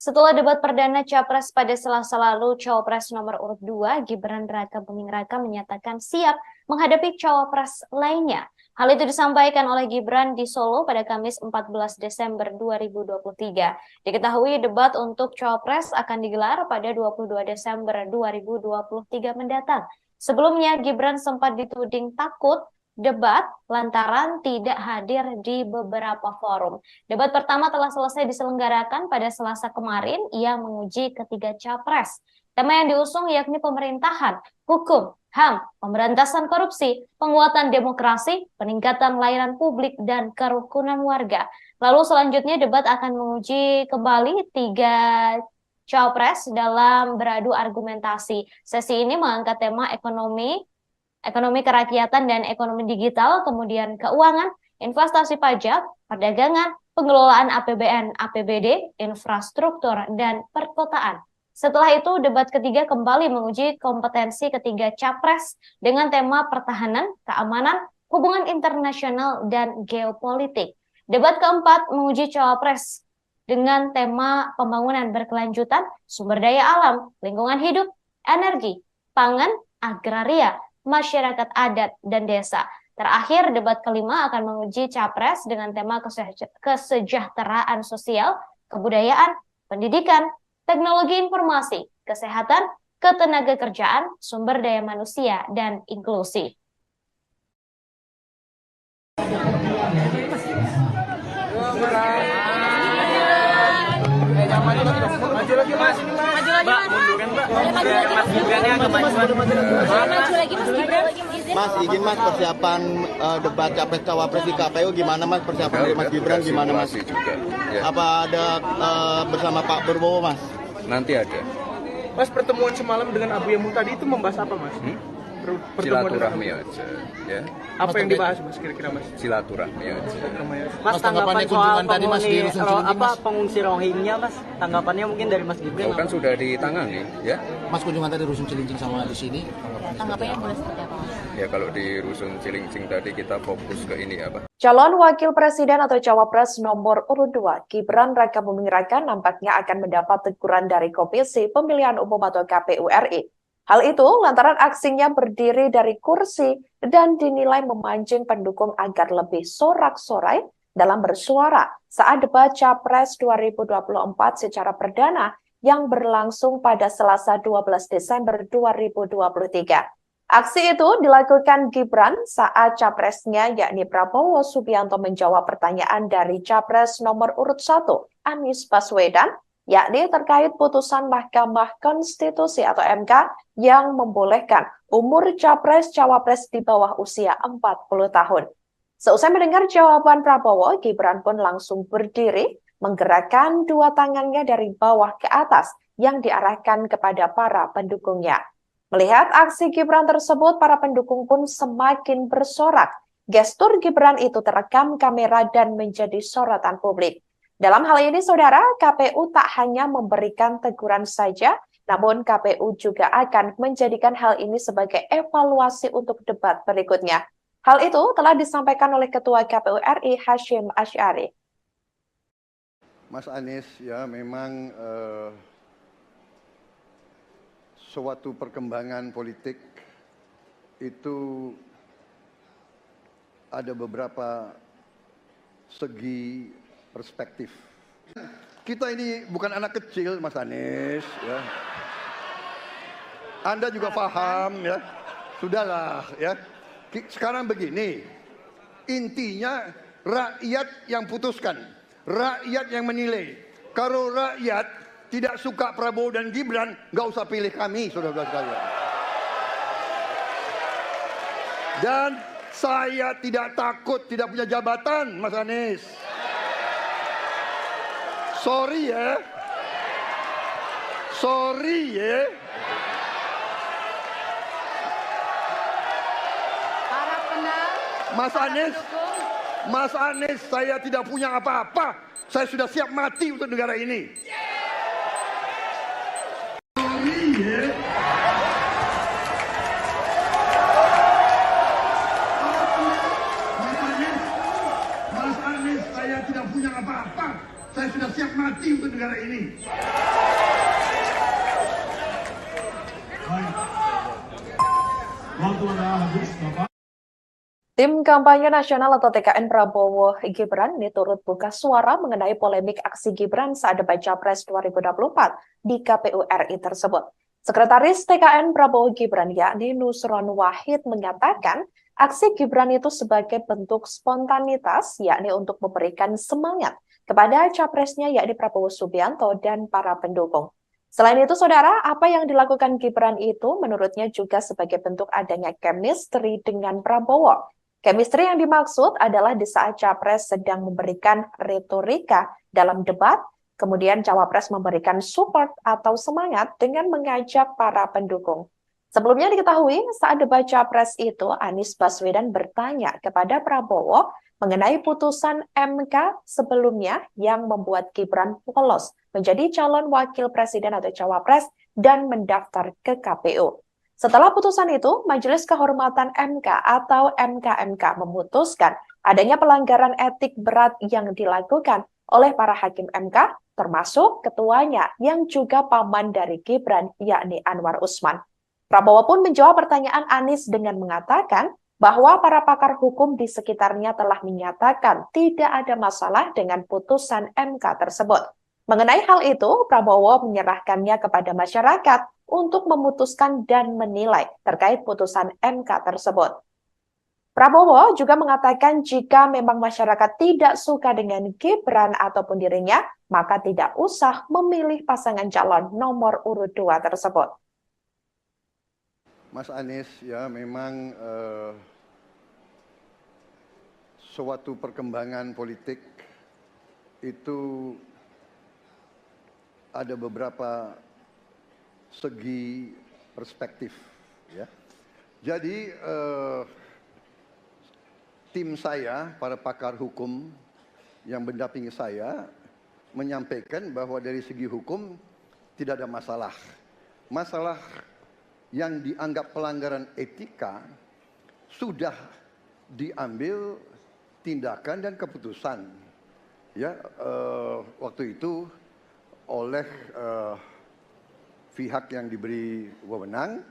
Setelah debat perdana Capres pada Selasa lalu, Cawapres nomor urut 2 Gibran Raka Buming Raka menyatakan siap menghadapi Cawapres lainnya. Hal itu disampaikan oleh Gibran di Solo pada Kamis 14 Desember 2023. Diketahui debat untuk Cawapres akan digelar pada 22 Desember 2023 mendatang. Sebelumnya Gibran sempat dituding takut debat lantaran tidak hadir di beberapa forum. Debat pertama telah selesai diselenggarakan pada Selasa kemarin yang menguji ketiga capres. Tema yang diusung yakni pemerintahan, hukum, HAM, pemberantasan korupsi, penguatan demokrasi, peningkatan layanan publik, dan kerukunan warga. Lalu selanjutnya debat akan menguji kembali tiga capres dalam beradu argumentasi. Sesi ini mengangkat tema ekonomi kerakyatan dan ekonomi digital, kemudian keuangan, investasi pajak, perdagangan, pengelolaan APBN, APBD, infrastruktur, dan perkotaan. Setelah itu, debat ketiga kembali menguji kompetensi ketiga capres dengan tema pertahanan, keamanan, hubungan internasional, dan geopolitik. Debat keempat menguji cawapres dengan tema pembangunan berkelanjutan, sumber daya alam, lingkungan hidup, energi, pangan, agraria, masyarakat adat, dan desa. Terakhir, debat kelima akan menguji capres dengan tema kesejahteraan sosial, kebudayaan, pendidikan, teknologi informasi, kesehatan, ketenagakerjaan, sumber daya manusia, dan inklusi. Maju lagi mas, Mbak, munduran Mbak. Mas Gibrannya agak maju lagi mas Gibran. Mas, izin mas persiapan debat capres cawapres di KPU gimana mas persiapan dari Mas Gibran gimana mas? Juga. Ya. Apa ada bersama Pak Prabowo mas? Nanti ada. Mas, pertemuan semalam dengan Abu Yamun tadi itu membahas apa mas? Silaturahmi aja, ya. Apa yang dibahas mas kira-kira mas? Silaturahmi aja. Mas, tanggapan soal tadi mas di pengungsi Rohingya mas, tanggapannya mungkin dari Mas Gibran? Kan sudah ditangani, ya. Mas kunjungan tadi Rusun Cilincing sama di sini. Tanggapannya boleh seperti apa mas? Ya kalau di Rusun Cilincing tadi kita fokus ke ini apa? Calon Wakil Presiden atau Cawapres nomor urut 2, Gibran Raka Buming Raka nampaknya akan mendapat teguran dari Komisi Pemilihan Umum atau KPU RI. Hal itu lantaran aksinya berdiri dari kursi dan dinilai memancing pendukung agar lebih sorak-sorai dalam bersuara saat debat Capres 2024 secara perdana yang berlangsung pada Selasa 12 Desember 2023. Aksi itu dilakukan Gibran saat capresnya yakni Prabowo Subianto menjawab pertanyaan dari Capres nomor urut 1, Anies Baswedan, yakni terkait putusan Mahkamah Konstitusi atau MK yang membolehkan umur capres-cawapres di bawah usia 40 tahun. Seusai mendengar jawaban Prabowo, Gibran pun langsung berdiri, menggerakkan dua tangannya dari bawah ke atas yang diarahkan kepada para pendukungnya. Melihat aksi Gibran tersebut, para pendukung pun semakin bersorak. Gestur Gibran itu terekam kamera dan menjadi sorotan publik. Dalam hal ini, saudara, KPU tak hanya memberikan teguran saja, namun KPU juga akan menjadikan hal ini sebagai evaluasi untuk debat berikutnya. Hal itu telah disampaikan oleh Ketua KPU RI Hasyim Asy'ari. Mas Anies, ya memang suatu perkembangan politik itu ada beberapa segi perspektif. Kita ini bukan anak kecil, Mas Anies, ya. Anda juga paham, ya. Sudahlah, ya. Sekarang begini, intinya rakyat yang putuskan, rakyat yang menilai. Kalau rakyat tidak suka Prabowo dan Gibran, nggak usah pilih kami, saudara-saudara sekalian. Dan saya tidak takut tidak punya jabatan, Mas Anies. Sorry ya. Sorry ya. Mas Anies, saya tidak punya apa-apa. Saya sudah siap mati untuk negara ini. Sorry ya. Mas Anies, saya tidak punya apa-apa. Saya sudah siap mati untuk negara ini. Baik. Waktu anda habis, Bapak. Tim Kampanye Nasional atau TKN Prabowo Gibran ini turut buka suara mengenai polemik aksi Gibran saat debat Capres 2024 di KPU RI tersebut. Sekretaris TKN Prabowo Gibran yakni Nusron Wahid menyatakan aksi Gibran itu sebagai bentuk spontanitas yakni untuk memberikan semangat kepada capresnya yakni Prabowo Subianto dan para pendukung. Selain itu, saudara, apa yang dilakukan Gibran itu menurutnya juga sebagai bentuk adanya chemistry dengan Prabowo. Chemistry yang dimaksud adalah di saat Capres sedang memberikan retorika dalam debat, kemudian Cawapres memberikan support atau semangat dengan mengajak para pendukung. Sebelumnya diketahui saat debat Capres itu, Anies Baswedan bertanya kepada Prabowo mengenai putusan MK sebelumnya yang membuat Gibran lolos menjadi calon wakil presiden atau Cawapres dan mendaftar ke KPU. Setelah putusan itu, Majelis Kehormatan MK atau MKMK memutuskan adanya pelanggaran etik berat yang dilakukan oleh para hakim MK, termasuk ketuanya yang juga paman dari Gibran, yakni Anwar Usman. Prabowo pun menjawab pertanyaan Anies dengan mengatakan bahwa para pakar hukum di sekitarnya telah menyatakan tidak ada masalah dengan putusan MK tersebut. Mengenai hal itu, Prabowo menyerahkannya kepada masyarakat untuk memutuskan dan menilai terkait putusan MK tersebut. Prabowo juga mengatakan jika memang masyarakat tidak suka dengan Gibran ataupun dirinya, maka tidak usah memilih pasangan calon nomor urut 2 tersebut. Mas Anies, ya memang suatu perkembangan politik itu ada beberapa segi perspektif, ya. Jadi tim saya, para pakar hukum yang mendampingi saya, menyampaikan bahwa dari segi hukum tidak ada masalah. Masalah yang dianggap pelanggaran etika sudah diambil tindakan dan keputusan, ya, waktu itu oleh pihak yang diberi wewenang,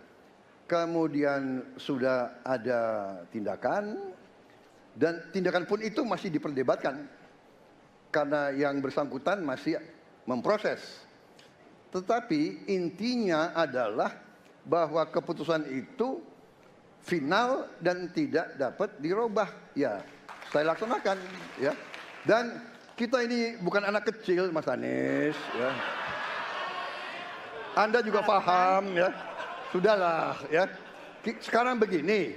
kemudian sudah ada tindakan, dan tindakan pun itu masih diperdebatkan karena yang bersangkutan masih memproses. Tetapi intinya adalah bahwa keputusan itu final dan tidak dapat dirubah. Ya, saya laksanakan, ya. Dan kita ini bukan anak kecil, Mas Anies, ya. Anda juga paham, ya. Sudahlah, ya. Sekarang begini,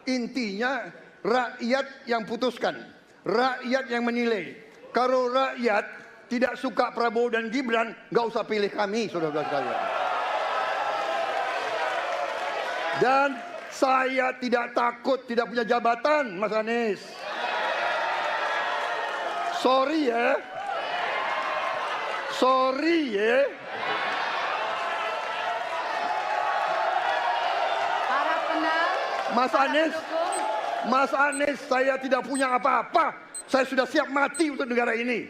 intinya rakyat yang putuskan, rakyat yang menilai. Kalau rakyat tidak suka Prabowo dan Gibran, nggak usah pilih kami, saudara-saudara sekalian. Dan saya tidak takut tidak punya jabatan, Mas Anies. Sorry ya. Sorry ya. Mas Anies, saya tidak punya apa-apa. Saya sudah siap mati untuk negara ini.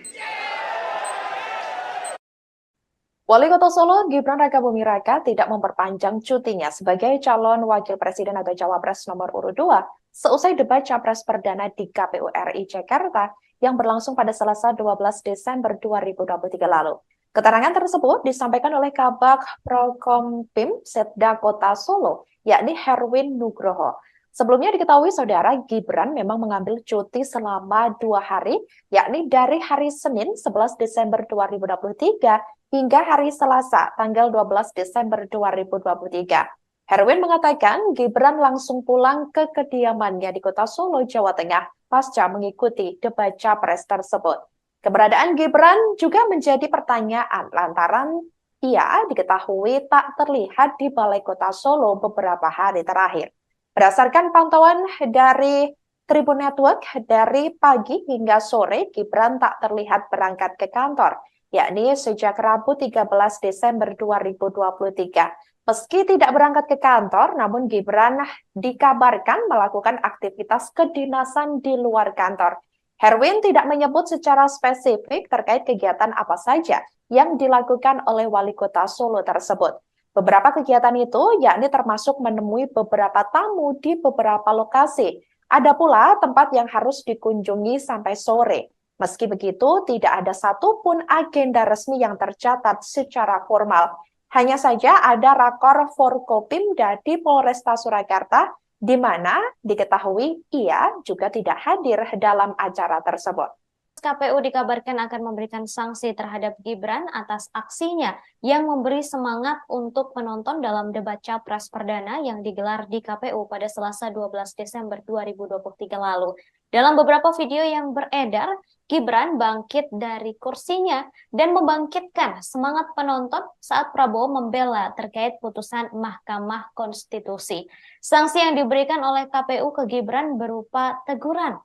Wali Kota Solo, Gibran Rakabuming Raka tidak memperpanjang cutinya sebagai calon wakil presiden atau cawapres nomor urut 2 seusai debat Capres Perdana di KPU RI Jakarta yang berlangsung pada Selasa 12 Desember 2023 lalu. Keterangan tersebut disampaikan oleh Kabag Prokompim Setda Kota Solo, yakni Herwin Nugroho. Sebelumnya diketahui saudara Gibran memang mengambil cuti selama 2 hari, yakni dari hari Senin 11 Desember 2023 hingga hari Selasa, tanggal 12 Desember 2023. Herwin mengatakan Gibran langsung pulang ke kediamannya di Kota Solo, Jawa Tengah, pasca mengikuti debat Capres tersebut. Keberadaan Gibran juga menjadi pertanyaan lantaran ia diketahui tak terlihat di Balai Kota Solo beberapa hari terakhir. Berdasarkan pantauan dari Tribun Network, dari pagi hingga sore Gibran tak terlihat berangkat ke kantor, yakni sejak Rabu 13 Desember 2023. Meski tidak berangkat ke kantor, namun Gibran dikabarkan melakukan aktivitas kedinasan di luar kantor. Herwin tidak menyebut secara spesifik terkait kegiatan apa saja yang dilakukan oleh Wali Kota Solo tersebut. Beberapa kegiatan itu yakni termasuk menemui beberapa tamu di beberapa lokasi. Ada pula tempat yang harus dikunjungi sampai sore. Meski begitu, tidak ada satupun agenda resmi yang tercatat secara formal. Hanya saja ada rakor Forkopimda di Polresta Surakarta, di mana diketahui ia juga tidak hadir dalam acara tersebut. KPU dikabarkan akan memberikan sanksi terhadap Gibran atas aksinya yang memberi semangat untuk penonton dalam debat Capres Perdana yang digelar di KPU pada Selasa 12 Desember 2023 lalu. Dalam beberapa video yang beredar, Gibran bangkit dari kursinya dan membangkitkan semangat penonton saat Prabowo membela terkait putusan Mahkamah Konstitusi. Sanksi yang diberikan oleh KPU ke Gibran berupa teguran.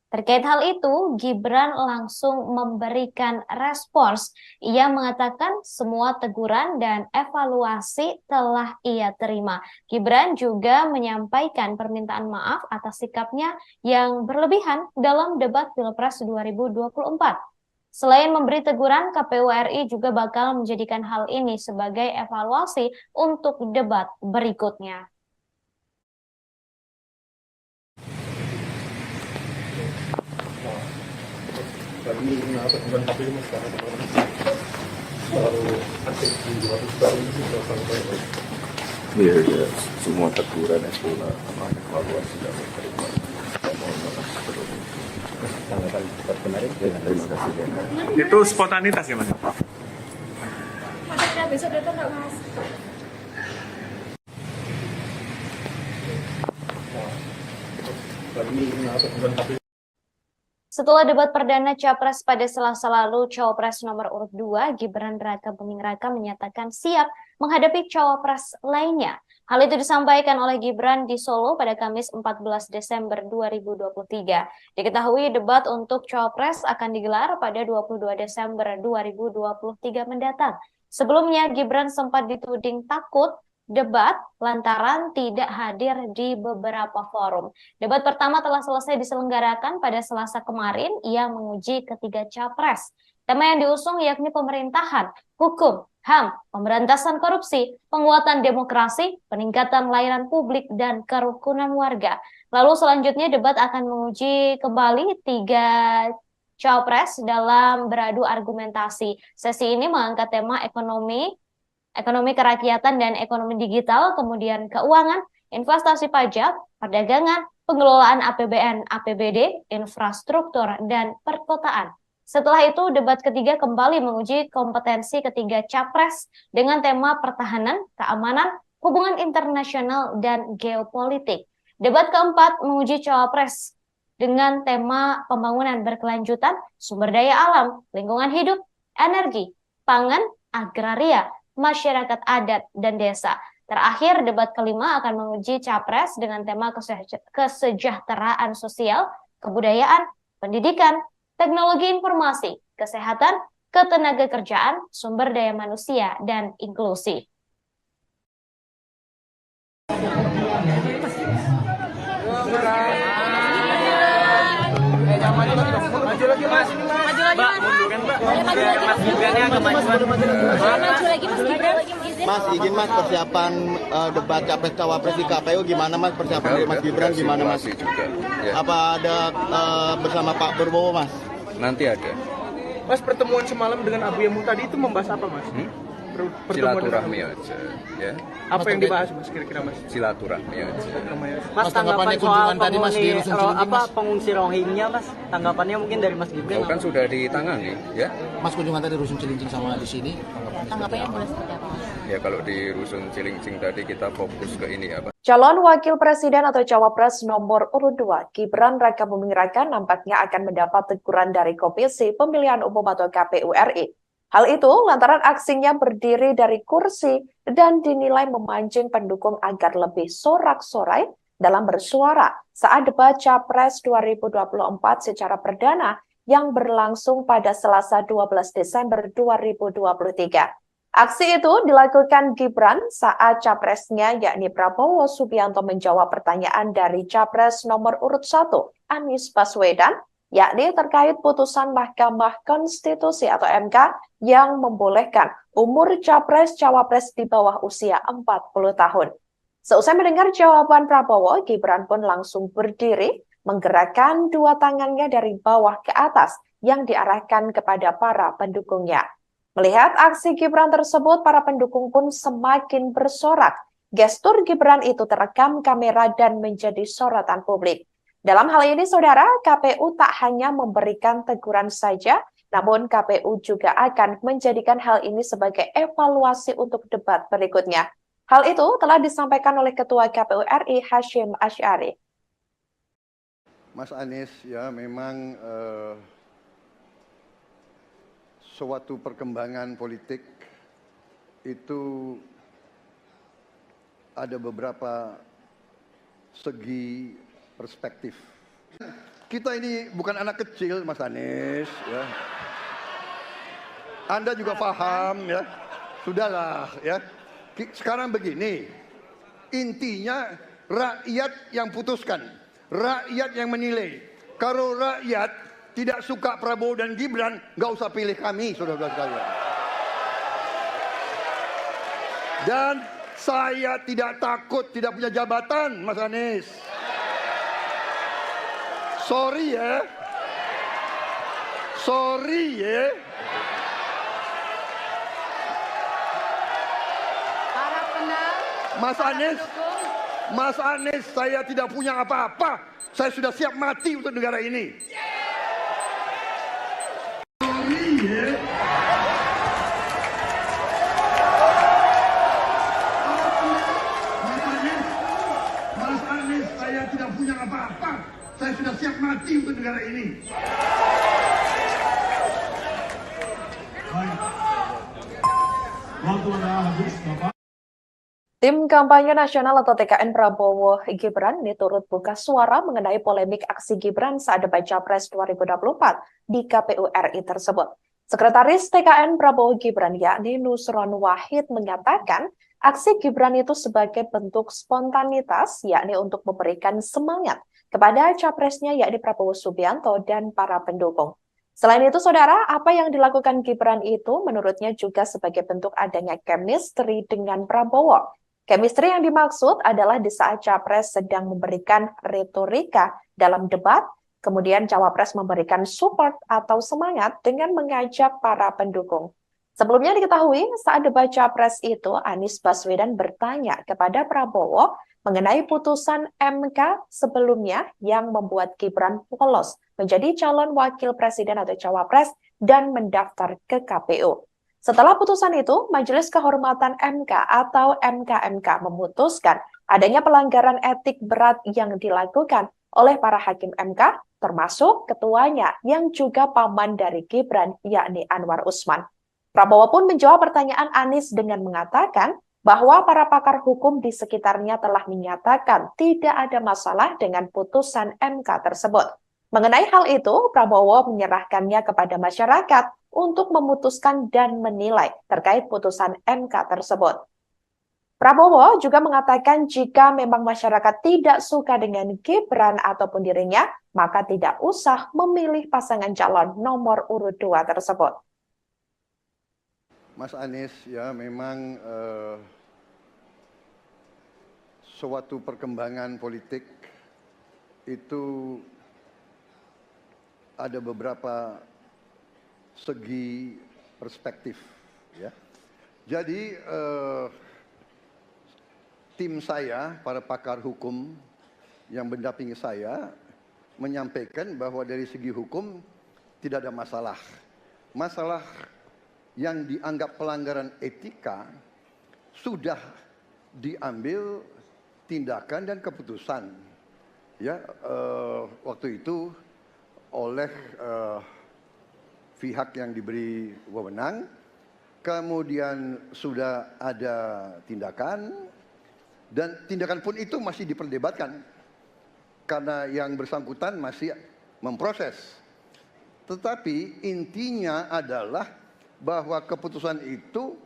Terkait hal itu, Gibran langsung memberikan respons. Ia mengatakan semua teguran dan evaluasi telah ia terima. Gibran juga menyampaikan permintaan maaf atas sikapnya yang berlebihan dalam debat Pilpres 2024. Selain memberi teguran, KPU RI juga bakal menjadikan hal ini sebagai evaluasi untuk debat berikutnya. Tadi kenapa bukan KPU mas sekarang terlalu aktif di luar itu sampai Iya, ya, semua teguran itu sama evaluasi dan terima. Mohon maaf sebelumnya. Tanggapan debat kemarin. Terima kasih. Itu spontanitas ya mas? Masuknya besok datang nggak mas? Tadi kenapa bukan KPU. Setelah debat perdana Capres pada Selasa lalu, Cawapres nomor urut 2 Gibran Raka Buming Raka menyatakan siap menghadapi Cawapres lainnya. Hal itu disampaikan oleh Gibran di Solo pada Kamis 14 Desember 2023. Diketahui debat untuk Cawapres akan digelar pada 22 Desember 2023 mendatang. Sebelumnya Gibran sempat dituding takut debat lantaran tidak hadir di beberapa forum. Debat pertama telah selesai diselenggarakan pada Selasa kemarin. Ia menguji ketiga capres. Tema yang diusung yakni pemerintahan, hukum, HAM, pemberantasan korupsi, penguatan demokrasi, peningkatan layanan publik, dan kerukunan warga. Lalu selanjutnya debat akan menguji kembali tiga capres dalam beradu argumentasi. Sesi ini mengangkat tema ekonomi kerakyatan dan ekonomi digital, kemudian keuangan, investasi pajak, perdagangan, pengelolaan APBN, APBD, infrastruktur, dan perkotaan. Setelah itu, debat ketiga kembali menguji kompetensi ketiga capres dengan tema pertahanan, keamanan, hubungan internasional, dan geopolitik. Debat keempat menguji cawapres dengan tema pembangunan berkelanjutan, sumber daya alam, lingkungan hidup, energi, pangan, agraria, masyarakat adat, dan desa. Terakhir, debat kelima akan menguji capres dengan tema kesejahteraan sosial, kebudayaan, pendidikan, teknologi informasi, kesehatan, ketenagakerjaan, sumber daya manusia, dan inklusi. Maju lagi mas, Mbak, munduran Mbak. Mas Gibrannya agak maju lagi mas Gibran. Mas, izin mas persiapan debat capres cawapres di KPU gimana mas, persiapan dari Mas Gibran gimana mas? Juga, ya. Apa ada bersama Pak Prabowo mas? Nanti ada. Mas, pertemuan semalam dengan Abu Yamu tadi itu membahas apa mas? silaturahmi aja, ya. Apa yang dibahas Mas kira-kira Mas? Silaturahmi aja. Mas, tanggapannya soal pengungsi Rohingya Mas, tanggapannya mungkin dari Mas Gibran? Kan sudah ditangani, ya. Mas kunjungan tadi Rusun Cilincing sama di sini. Tanggapannya boleh seperti apa Mas? Ya kalau di Rusun Cilincing tadi kita fokus ke ini apa? Calon Wakil Presiden atau Cawapres nomor urut 2, Gibran Rakabuming Raka nampaknya akan mendapat teguran dari Komisi Pemilihan Umum atau KPU RI. Hal itu lantaran aksinya berdiri dari kursi dan dinilai memancing pendukung agar lebih sorak-sorai dalam bersuara saat debat Capres 2024 secara perdana yang berlangsung pada Selasa 12 Desember 2023. Aksi itu dilakukan Gibran saat capresnya yakni Prabowo Subianto menjawab pertanyaan dari Capres nomor urut 1, Anies Baswedan, yakni terkait putusan Mahkamah Konstitusi atau MK yang membolehkan umur Capres-Cawapres di bawah usia 40 tahun. Seusai mendengar jawaban Prabowo, Gibran pun langsung berdiri, menggerakkan dua tangannya dari bawah ke atas yang diarahkan kepada para pendukungnya. Melihat aksi Gibran tersebut, para pendukung pun semakin bersorak. Gestur Gibran itu terekam kamera dan menjadi sorotan publik. Dalam hal ini, saudara, KPU tak hanya memberikan teguran saja, namun KPU juga akan menjadikan hal ini sebagai evaluasi untuk debat berikutnya. Hal itu telah disampaikan oleh Ketua KPU RI Hashim Asy'ari. Mas Anies, ya memang suatu perkembangan politik itu ada beberapa segi perspektif. Kita ini bukan anak kecil, Mas Anies. Ya. Anda juga paham, ya. Sudahlah, ya. Sekarang begini, intinya rakyat yang putuskan, rakyat yang menilai. Kalau rakyat tidak suka Prabowo dan Gibran, nggak usah pilih kami, saudara-saudara sekalian. Dan saya tidak takut tidak punya jabatan, Mas Anies. Sorry ya. Sorry ya. Mas Anies, saya tidak punya apa-apa. Saya sudah siap mati untuk negara ini. Mas Anies, saya tidak punya apa-apa. Saya sudah siap mati untuk negara ini. Waktu anda habis, Bapak. Tim Kampanye Nasional atau TKN Prabowo Gibran ini turut buka suara mengenai polemik aksi Gibran saat debat Capres 2024 di KPU RI tersebut. Sekretaris TKN Prabowo Gibran yakni Nusron Wahid menyatakan aksi Gibran itu sebagai bentuk spontanitas yakni untuk memberikan semangat kepada capresnya yakni Prabowo Subianto dan para pendukung. Selain itu, saudara, apa yang dilakukan Gibran itu menurutnya juga sebagai bentuk adanya chemistry dengan Prabowo. Chemistry yang dimaksud adalah di saat Capres sedang memberikan retorika dalam debat, kemudian Cawapres memberikan support atau semangat dengan mengajak para pendukung. Sebelumnya diketahui saat debat Capres itu, Anies Baswedan bertanya kepada Prabowo mengenai putusan MK sebelumnya yang membuat Gibran lolos menjadi calon wakil presiden atau Cawapres dan mendaftar ke KPU. Setelah putusan itu, Majelis Kehormatan MK atau MKMK memutuskan adanya pelanggaran etik berat yang dilakukan oleh para hakim MK, termasuk ketuanya yang juga paman dari Gibran, yakni Anwar Usman. Prabowo pun menjawab pertanyaan Anies dengan mengatakan bahwa para pakar hukum di sekitarnya telah menyatakan tidak ada masalah dengan putusan MK tersebut. Mengenai hal itu, Prabowo menyerahkannya kepada masyarakat untuk memutuskan dan menilai terkait putusan MK tersebut. Prabowo juga mengatakan jika memang masyarakat tidak suka dengan Gibran ataupun dirinya, maka tidak usah memilih pasangan calon nomor urut 2 tersebut. Mas Anies, ya memang suatu perkembangan politik itu ada beberapa segi perspektif, ya. Jadi tim saya, para pakar hukum yang mendampingi saya, menyampaikan bahwa dari segi hukum tidak ada masalah. Masalah yang dianggap pelanggaran etika sudah diambil tindakan dan keputusan. Ya, waktu itu oleh pihak yang diberi wewenang, kemudian sudah ada tindakan, dan tindakan pun itu masih diperdebatkan karena yang bersangkutan masih memproses. Tetapi intinya adalah bahwa keputusan itu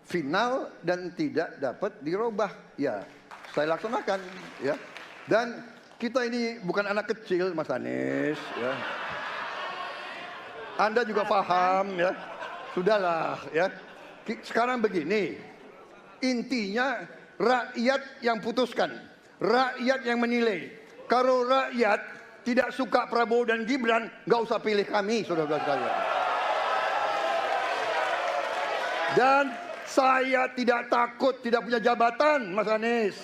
final dan tidak dapat dirubah. Ya, saya laksanakan. Ya, dan kita ini bukan anak kecil, Mas Anies. Ya. Anda juga paham, ya. Sudahlah, ya. Sekarang begini, intinya rakyat yang putuskan, rakyat yang menilai. Kalau rakyat tidak suka Prabowo dan Gibran, nggak usah pilih kami, saudara-saudara sekalian. Dan saya tidak takut tidak punya jabatan, Mas Anies.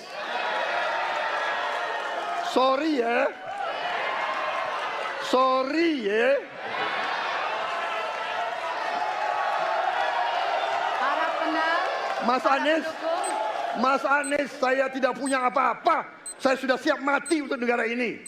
Sorry ya. Sorry ya. Mas Anies, saya tidak punya apa-apa. Saya sudah siap mati untuk negara ini.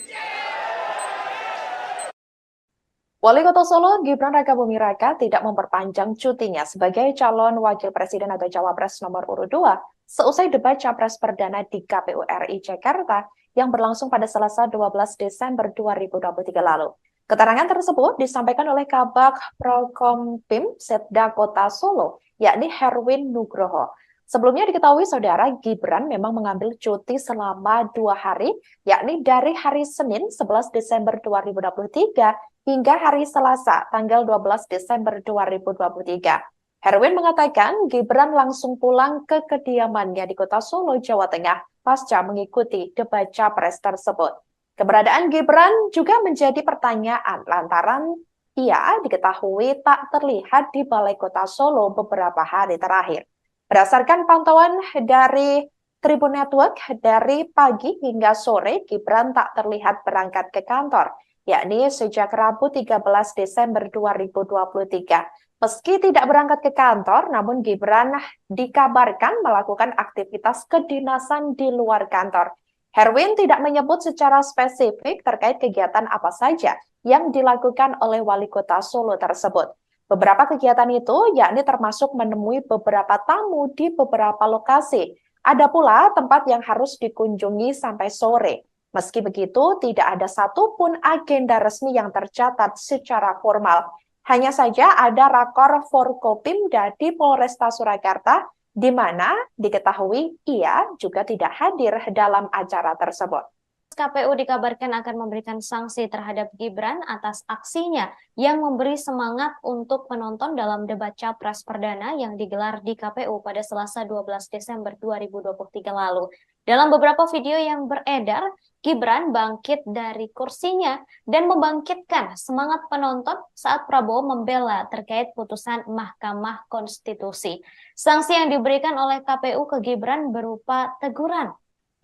Wali Kota Solo Gibran Rakabuming Raka tidak memperpanjang cutinya sebagai calon wakil presiden atau cawapres nomor urut 2 seusai debat capres perdana di KPU RI Jakarta yang berlangsung pada Selasa 12 Desember 2023 lalu. Keterangan tersebut disampaikan oleh Kabag Prokompim Setda Kota Solo, yakni Herwin Nugroho. Sebelumnya diketahui saudara Gibran memang mengambil cuti selama 2 hari, yakni dari hari Senin 11 Desember 2023 hingga hari Selasa tanggal 12 Desember 2023. Herwin mengatakan Gibran langsung pulang ke kediamannya di Kota Solo, Jawa Tengah pasca mengikuti debat capres tersebut. Keberadaan Gibran juga menjadi pertanyaan lantaran ia diketahui tak terlihat di Balai Kota Solo beberapa hari terakhir. Berdasarkan pantauan dari Tribun Network, dari pagi hingga sore Gibran tak terlihat berangkat ke kantor, yakni sejak Rabu 13 Desember 2023. Meski tidak berangkat ke kantor, namun Gibran dikabarkan melakukan aktivitas kedinasan di luar kantor. Herwin tidak menyebut secara spesifik terkait kegiatan apa saja yang dilakukan oleh Wali Kota Solo tersebut. Beberapa kegiatan itu yakni termasuk menemui beberapa tamu di beberapa lokasi. Ada pula tempat yang harus dikunjungi sampai sore. Meski begitu, tidak ada satupun agenda resmi yang tercatat secara formal. Hanya saja ada rakor Forkopimda di Polresta Surakarta, di mana diketahui ia juga tidak hadir dalam acara tersebut. KPU dikabarkan akan memberikan sanksi terhadap Gibran atas aksinya yang memberi semangat untuk penonton dalam debat capres perdana yang digelar di KPU pada Selasa 12 Desember 2023 lalu. Dalam beberapa video yang beredar, Gibran bangkit dari kursinya dan membangkitkan semangat penonton saat Prabowo membela terkait putusan Mahkamah Konstitusi. Sanksi yang diberikan oleh KPU ke Gibran berupa teguran.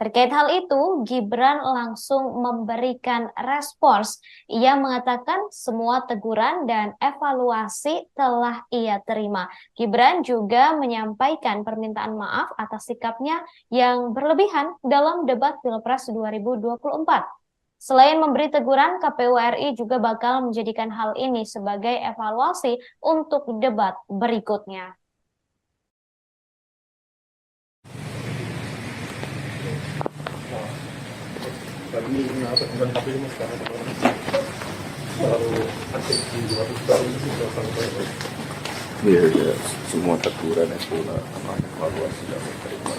Terkait hal itu, Gibran langsung memberikan respons. Ia mengatakan semua teguran dan evaluasi telah ia terima. Gibran juga menyampaikan permintaan maaf atas sikapnya yang berlebihan dalam debat Pilpres 2024. Selain memberi teguran, KPU RI juga bakal menjadikan hal ini sebagai evaluasi untuk debat berikutnya. Tadi kenapa bukan KPU mas karena terlalu aktif di luar itu sudah sampai. Iya, ya, semua teguran itu evaluasi dan terima.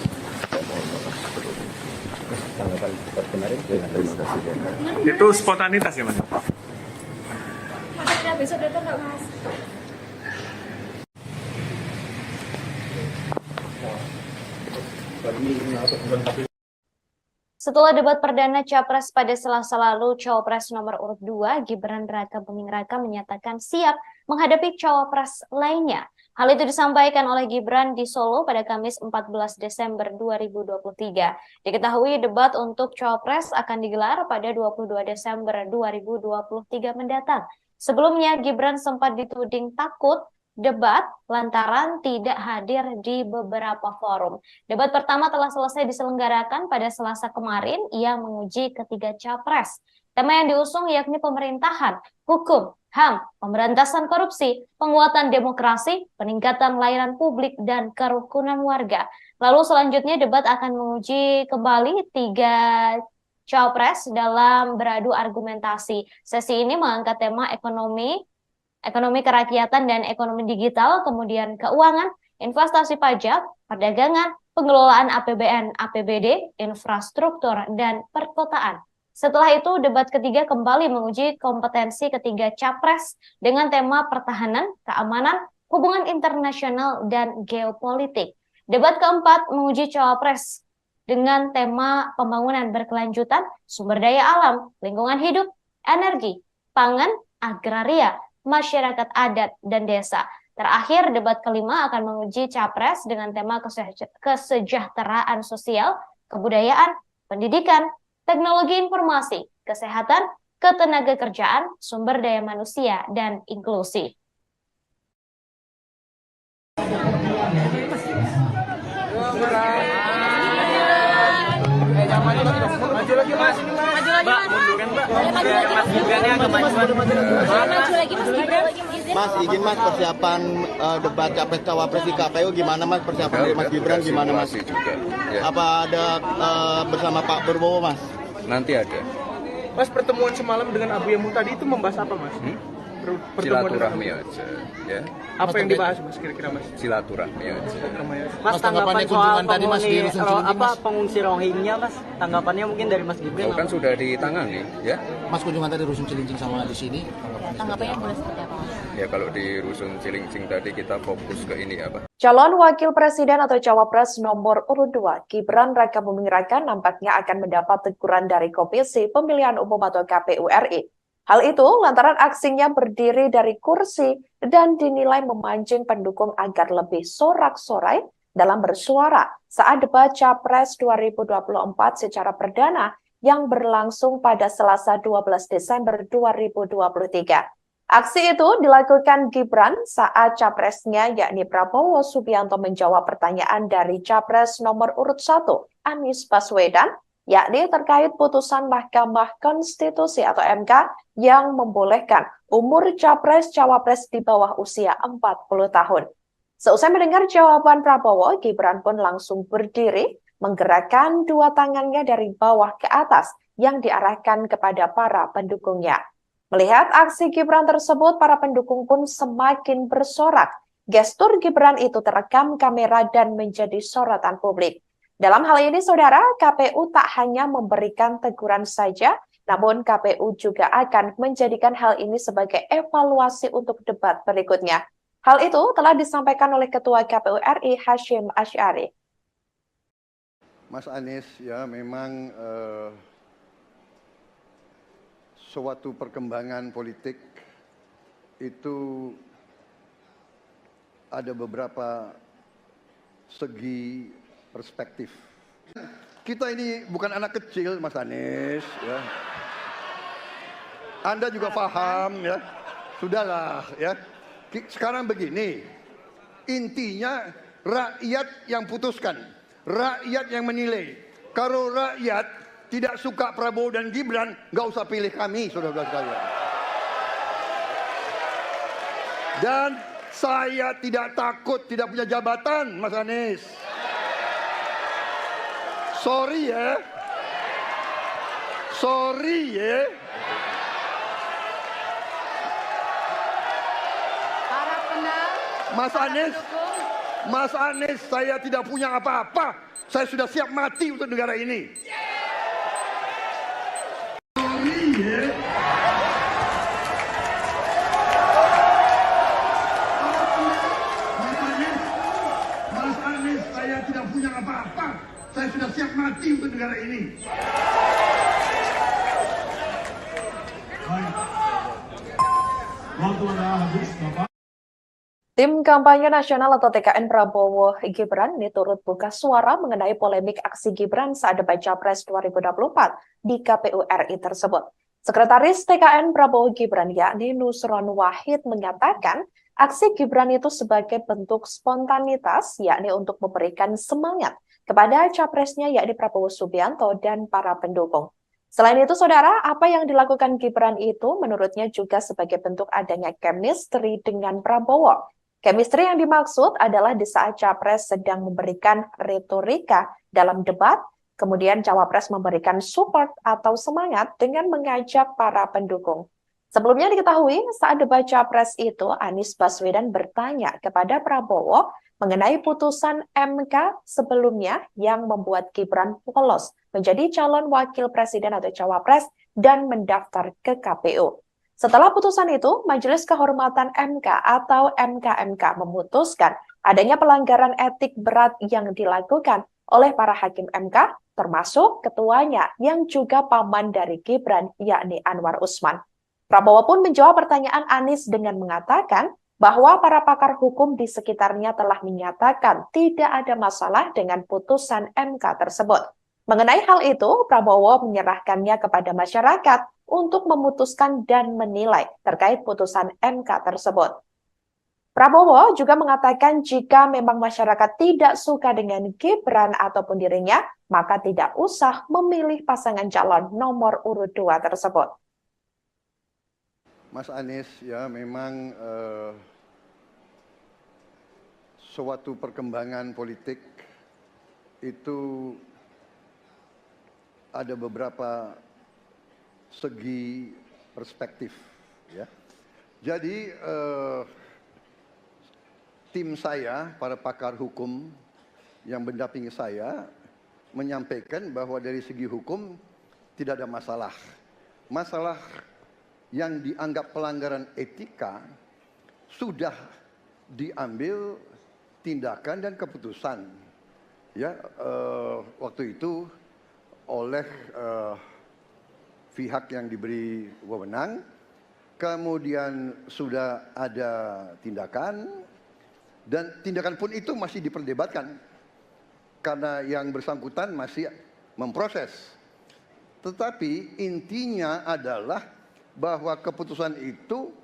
Mohon maaf sebelumnya. Tanggapan debat kemarin Terima kasih. Itu spontanitas ya mas? Mas, besok datang nggak mas? Tadi kenapa bukan KPU. Setelah debat perdana Capres pada Selasa lalu, Cawapres nomor urut 2 Gibran Rakabuming Raka menyatakan siap menghadapi Cawapres lainnya. Hal itu disampaikan oleh Gibran di Solo pada Kamis 14 Desember 2023. Diketahui debat untuk Cawapres akan digelar pada 22 Desember 2023 mendatang. Sebelumnya Gibran sempat dituding takut debat lantaran tidak hadir di beberapa forum. Debat pertama telah selesai diselenggarakan pada Selasa kemarin. Ia menguji ketiga capres. Tema yang diusung yakni pemerintahan, hukum, HAM, pemberantasan korupsi, penguatan demokrasi, peningkatan layanan publik, dan kerukunan warga. Lalu selanjutnya debat akan menguji kembali tiga capres dalam beradu argumentasi. Sesi ini mengangkat tema ekonomi kerakyatan dan ekonomi digital, kemudian keuangan, investasi pajak, perdagangan, pengelolaan APBN, APBD, infrastruktur, dan perkotaan. Setelah itu, debat ketiga kembali menguji kompetensi ketiga capres dengan tema pertahanan, keamanan, hubungan internasional, dan geopolitik. Debat keempat menguji cawapres dengan tema pembangunan berkelanjutan, sumber daya alam, lingkungan hidup, energi, pangan, agraria, masyarakat adat, dan desa. Terakhir, debat kelima akan menguji capres dengan tema kesejahteraan sosial, kebudayaan, pendidikan, teknologi informasi, kesehatan, ketenagakerjaan, sumber daya manusia, dan inklusi. Maju lagi mas, Mbak, munduran Mbak. Mas Gibran agak maju lagi Mas Gibran. Mas, izin Mas, persiapan debat capres cawapres di KPU gimana Mas? Persiapan dari Mas Gibran gimana Mas? Juga, ya. Apa ada bersama Pak Prabowo Mas? Nanti ada. Mas, pertemuan semalam dengan Abu Yamuh tadi itu membahas apa Mas? Silaturahmi aja, ya. Apa yang dibahas Mas kira-kira Mas? Silaturahmi aja. Mas, tanggapan soal pengungsi Rohingya Mas, tanggapannya mungkin dari Mas Gibran? Kan sudah ditangani, ya. Mas, kunjungan tadi Rusun Cilincing sama di sini. Tanggapannya boleh seperti apa Mas? Ya kalau di Rusun Cilincing tadi kita fokus ke ini apa? Calon Wakil Presiden atau Cawapres nomor urut 2, Gibran Raka Buming Raka nampaknya akan mendapat teguran dari Komisi Pemilihan Umum atau KPU RI. Hal itu lantaran aksinya berdiri dari kursi dan dinilai memancing pendukung agar lebih sorak-sorai dalam bersuara saat debat Capres 2024 secara perdana yang berlangsung pada Selasa 12 Desember 2023. Aksi itu dilakukan Gibran saat capresnya yakni Prabowo Subianto menjawab pertanyaan dari Capres nomor urut 1, Anies Baswedan, yakni terkait putusan Mahkamah Konstitusi atau MK yang membolehkan umur Capres-Cawapres di bawah usia 40 tahun. Seusai mendengar jawaban Prabowo, Gibran pun langsung berdiri, menggerakkan dua tangannya dari bawah ke atas yang diarahkan kepada para pendukungnya. Melihat aksi Gibran tersebut, para pendukung pun semakin bersorak. Gestur Gibran itu terekam kamera dan menjadi sorotan publik. Dalam hal ini, saudara, KPU tak hanya memberikan teguran saja, namun KPU juga akan menjadikan hal ini sebagai evaluasi untuk debat berikutnya. Hal itu telah disampaikan oleh Ketua KPU RI Hashim Asy'ari. Mas Anies, ya memang suatu perkembangan politik itu ada beberapa segi perspektif. Kita ini bukan anak kecil, Mas Anies, ya. Anda juga paham, ya. Sudahlah, ya. Sekarang begini, intinya rakyat yang putuskan, rakyat yang menilai. Kalau rakyat tidak suka Prabowo dan Gibran, nggak usah pilih kami, saudara-saudara sekalian. Dan saya tidak takut tidak punya jabatan, Mas Anies. Sorry ya. Sorry ya. Mas Anies, saya tidak punya apa-apa. Saya sudah siap mati untuk negara ini. Mas Anies, saya tidak punya apa-apa. Saya sudah siap mati untuk negara ini. Tim Kampanye Nasional atau TKN Prabowo Gibran ini turut buka suara mengenai polemik aksi Gibran saat debat Capres 2024 di KPU RI tersebut. Sekretaris TKN Prabowo Gibran yakni Nusron Wahid menyatakan aksi Gibran itu sebagai bentuk spontanitas yakni untuk memberikan semangat kepada capresnya yakni Prabowo Subianto dan para pendukung. Selain itu, saudara, apa yang dilakukan Gibran itu menurutnya juga sebagai bentuk adanya chemistry dengan Prabowo. Chemistry yang dimaksud adalah di saat Capres sedang memberikan retorika dalam debat, kemudian Cawapres memberikan support atau semangat dengan mengajak para pendukung. Sebelumnya diketahui saat debat Capres itu, Anies Baswedan bertanya kepada Prabowo mengenai putusan MK sebelumnya yang membuat Gibran lolos menjadi calon wakil presiden atau Cawapres dan mendaftar ke KPU. Setelah putusan itu, Majelis Kehormatan MK atau MKMK memutuskan adanya pelanggaran etik berat yang dilakukan oleh para hakim MK, termasuk ketuanya yang juga paman dari Gibran, yakni Anwar Usman. Prabowo pun menjawab pertanyaan Anies dengan mengatakan bahwa para pakar hukum di sekitarnya telah menyatakan tidak ada masalah dengan putusan MK tersebut. Mengenai hal itu, Prabowo menyerahkannya kepada masyarakat untuk memutuskan dan menilai terkait putusan MK tersebut. Prabowo juga mengatakan jika memang masyarakat tidak suka dengan Gibran ataupun dirinya, maka tidak usah memilih pasangan calon nomor urut 2 tersebut. Mas Anies, ya memang suatu perkembangan politik itu ada beberapa segi perspektif, ya. Jadi tim saya, para pakar hukum yang mendampingi saya, menyampaikan bahwa dari segi hukum tidak ada masalah. Masalah yang dianggap pelanggaran etika sudah diambil tindakan dan keputusan, ya, waktu itu oleh pihak yang diberi wewenang, kemudian sudah ada tindakan, dan tindakan pun itu masih diperdebatkan karena yang bersangkutan masih memproses. Tetapi intinya adalah bahwa keputusan itu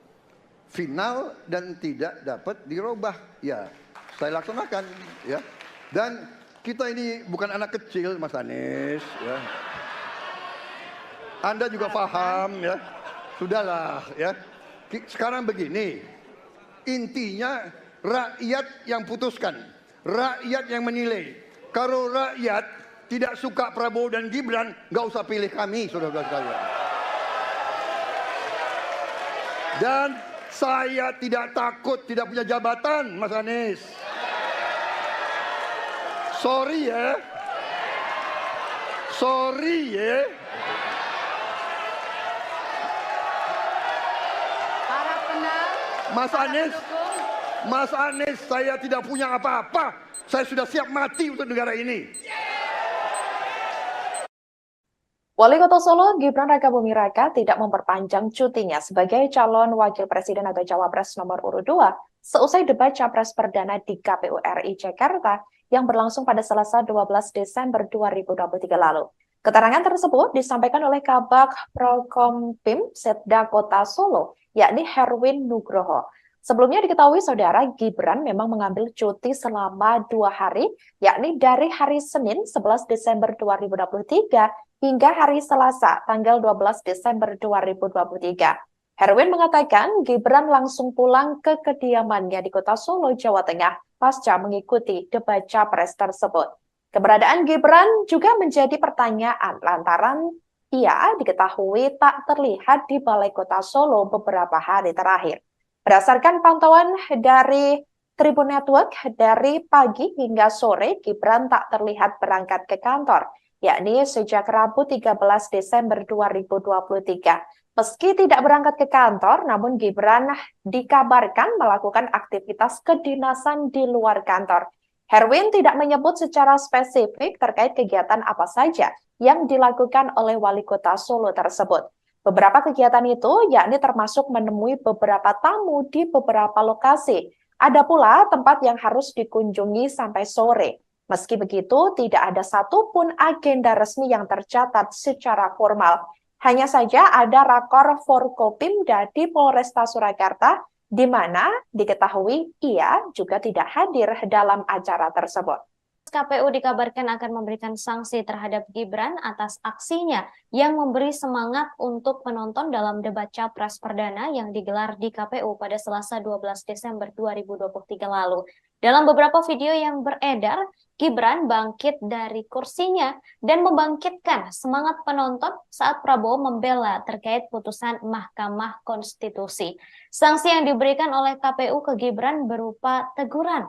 final dan tidak dapat dirubah. Ya, saya laksanakan, ya. Dan kita ini bukan anak kecil, Mas Anies, ya. Anda juga paham, ya. Sudahlah, ya. Sekarang begini, intinya rakyat yang putuskan, rakyat yang menilai. Kalau rakyat tidak suka Prabowo dan Gibran, nggak usah pilih kami, saudara-saudara sekalian. Dan saya tidak takut tidak punya jabatan, Mas Anies. Sorry ya. Sorry ya. Mas Anies, saya tidak punya apa-apa. Saya sudah siap mati untuk negara ini. Wali Kota Solo Gibran Rakabuming Raka tidak memperpanjang cutinya sebagai calon wakil presiden atau Cawapres nomor urut 2 seusai debat Capres Perdana di KPU RI Jakarta yang berlangsung pada Selasa 12 Desember 2023 lalu. Keterangan tersebut disampaikan oleh Kabag Prokompim Setda Kota Solo, yakni Herwin Nugroho. Sebelumnya diketahui saudara Gibran memang mengambil cuti selama 2 hari, yakni dari hari Senin 11 Desember 2023 hingga hari Selasa tanggal 12 Desember 2023. Herwin mengatakan Gibran langsung pulang ke kediamannya di Kota Solo, Jawa Tengah pasca mengikuti debat Capres tersebut. Keberadaan Gibran juga menjadi pertanyaan lantaran ia diketahui tak terlihat di Balai Kota Solo beberapa hari terakhir. Berdasarkan pantauan dari Tribun Network, dari pagi hingga sore Gibran tak terlihat berangkat ke kantor, yakni sejak Rabu 13 Desember 2023. Meski tidak berangkat ke kantor, namun Gibran dikabarkan melakukan aktivitas kedinasan di luar kantor. Herwin tidak menyebut secara spesifik terkait kegiatan apa saja yang dilakukan oleh Wali Kota Solo tersebut. Beberapa kegiatan itu yakni termasuk menemui beberapa tamu di beberapa lokasi. Ada pula tempat yang harus dikunjungi sampai sore. Meski begitu, tidak ada satupun agenda resmi yang tercatat secara formal. Hanya saja ada rakor Forkopimda di Polresta Surakarta, di mana diketahui ia juga tidak hadir dalam acara tersebut. KPU dikabarkan akan memberikan sanksi terhadap Gibran atas aksinya yang memberi semangat untuk penonton dalam debat Capres Perdana yang digelar di KPU pada Selasa 12 Desember 2023 lalu. Dalam beberapa video yang beredar, Gibran bangkit dari kursinya dan membangkitkan semangat penonton saat Prabowo membela terkait putusan Mahkamah Konstitusi. Sanksi yang diberikan oleh KPU ke Gibran berupa teguran.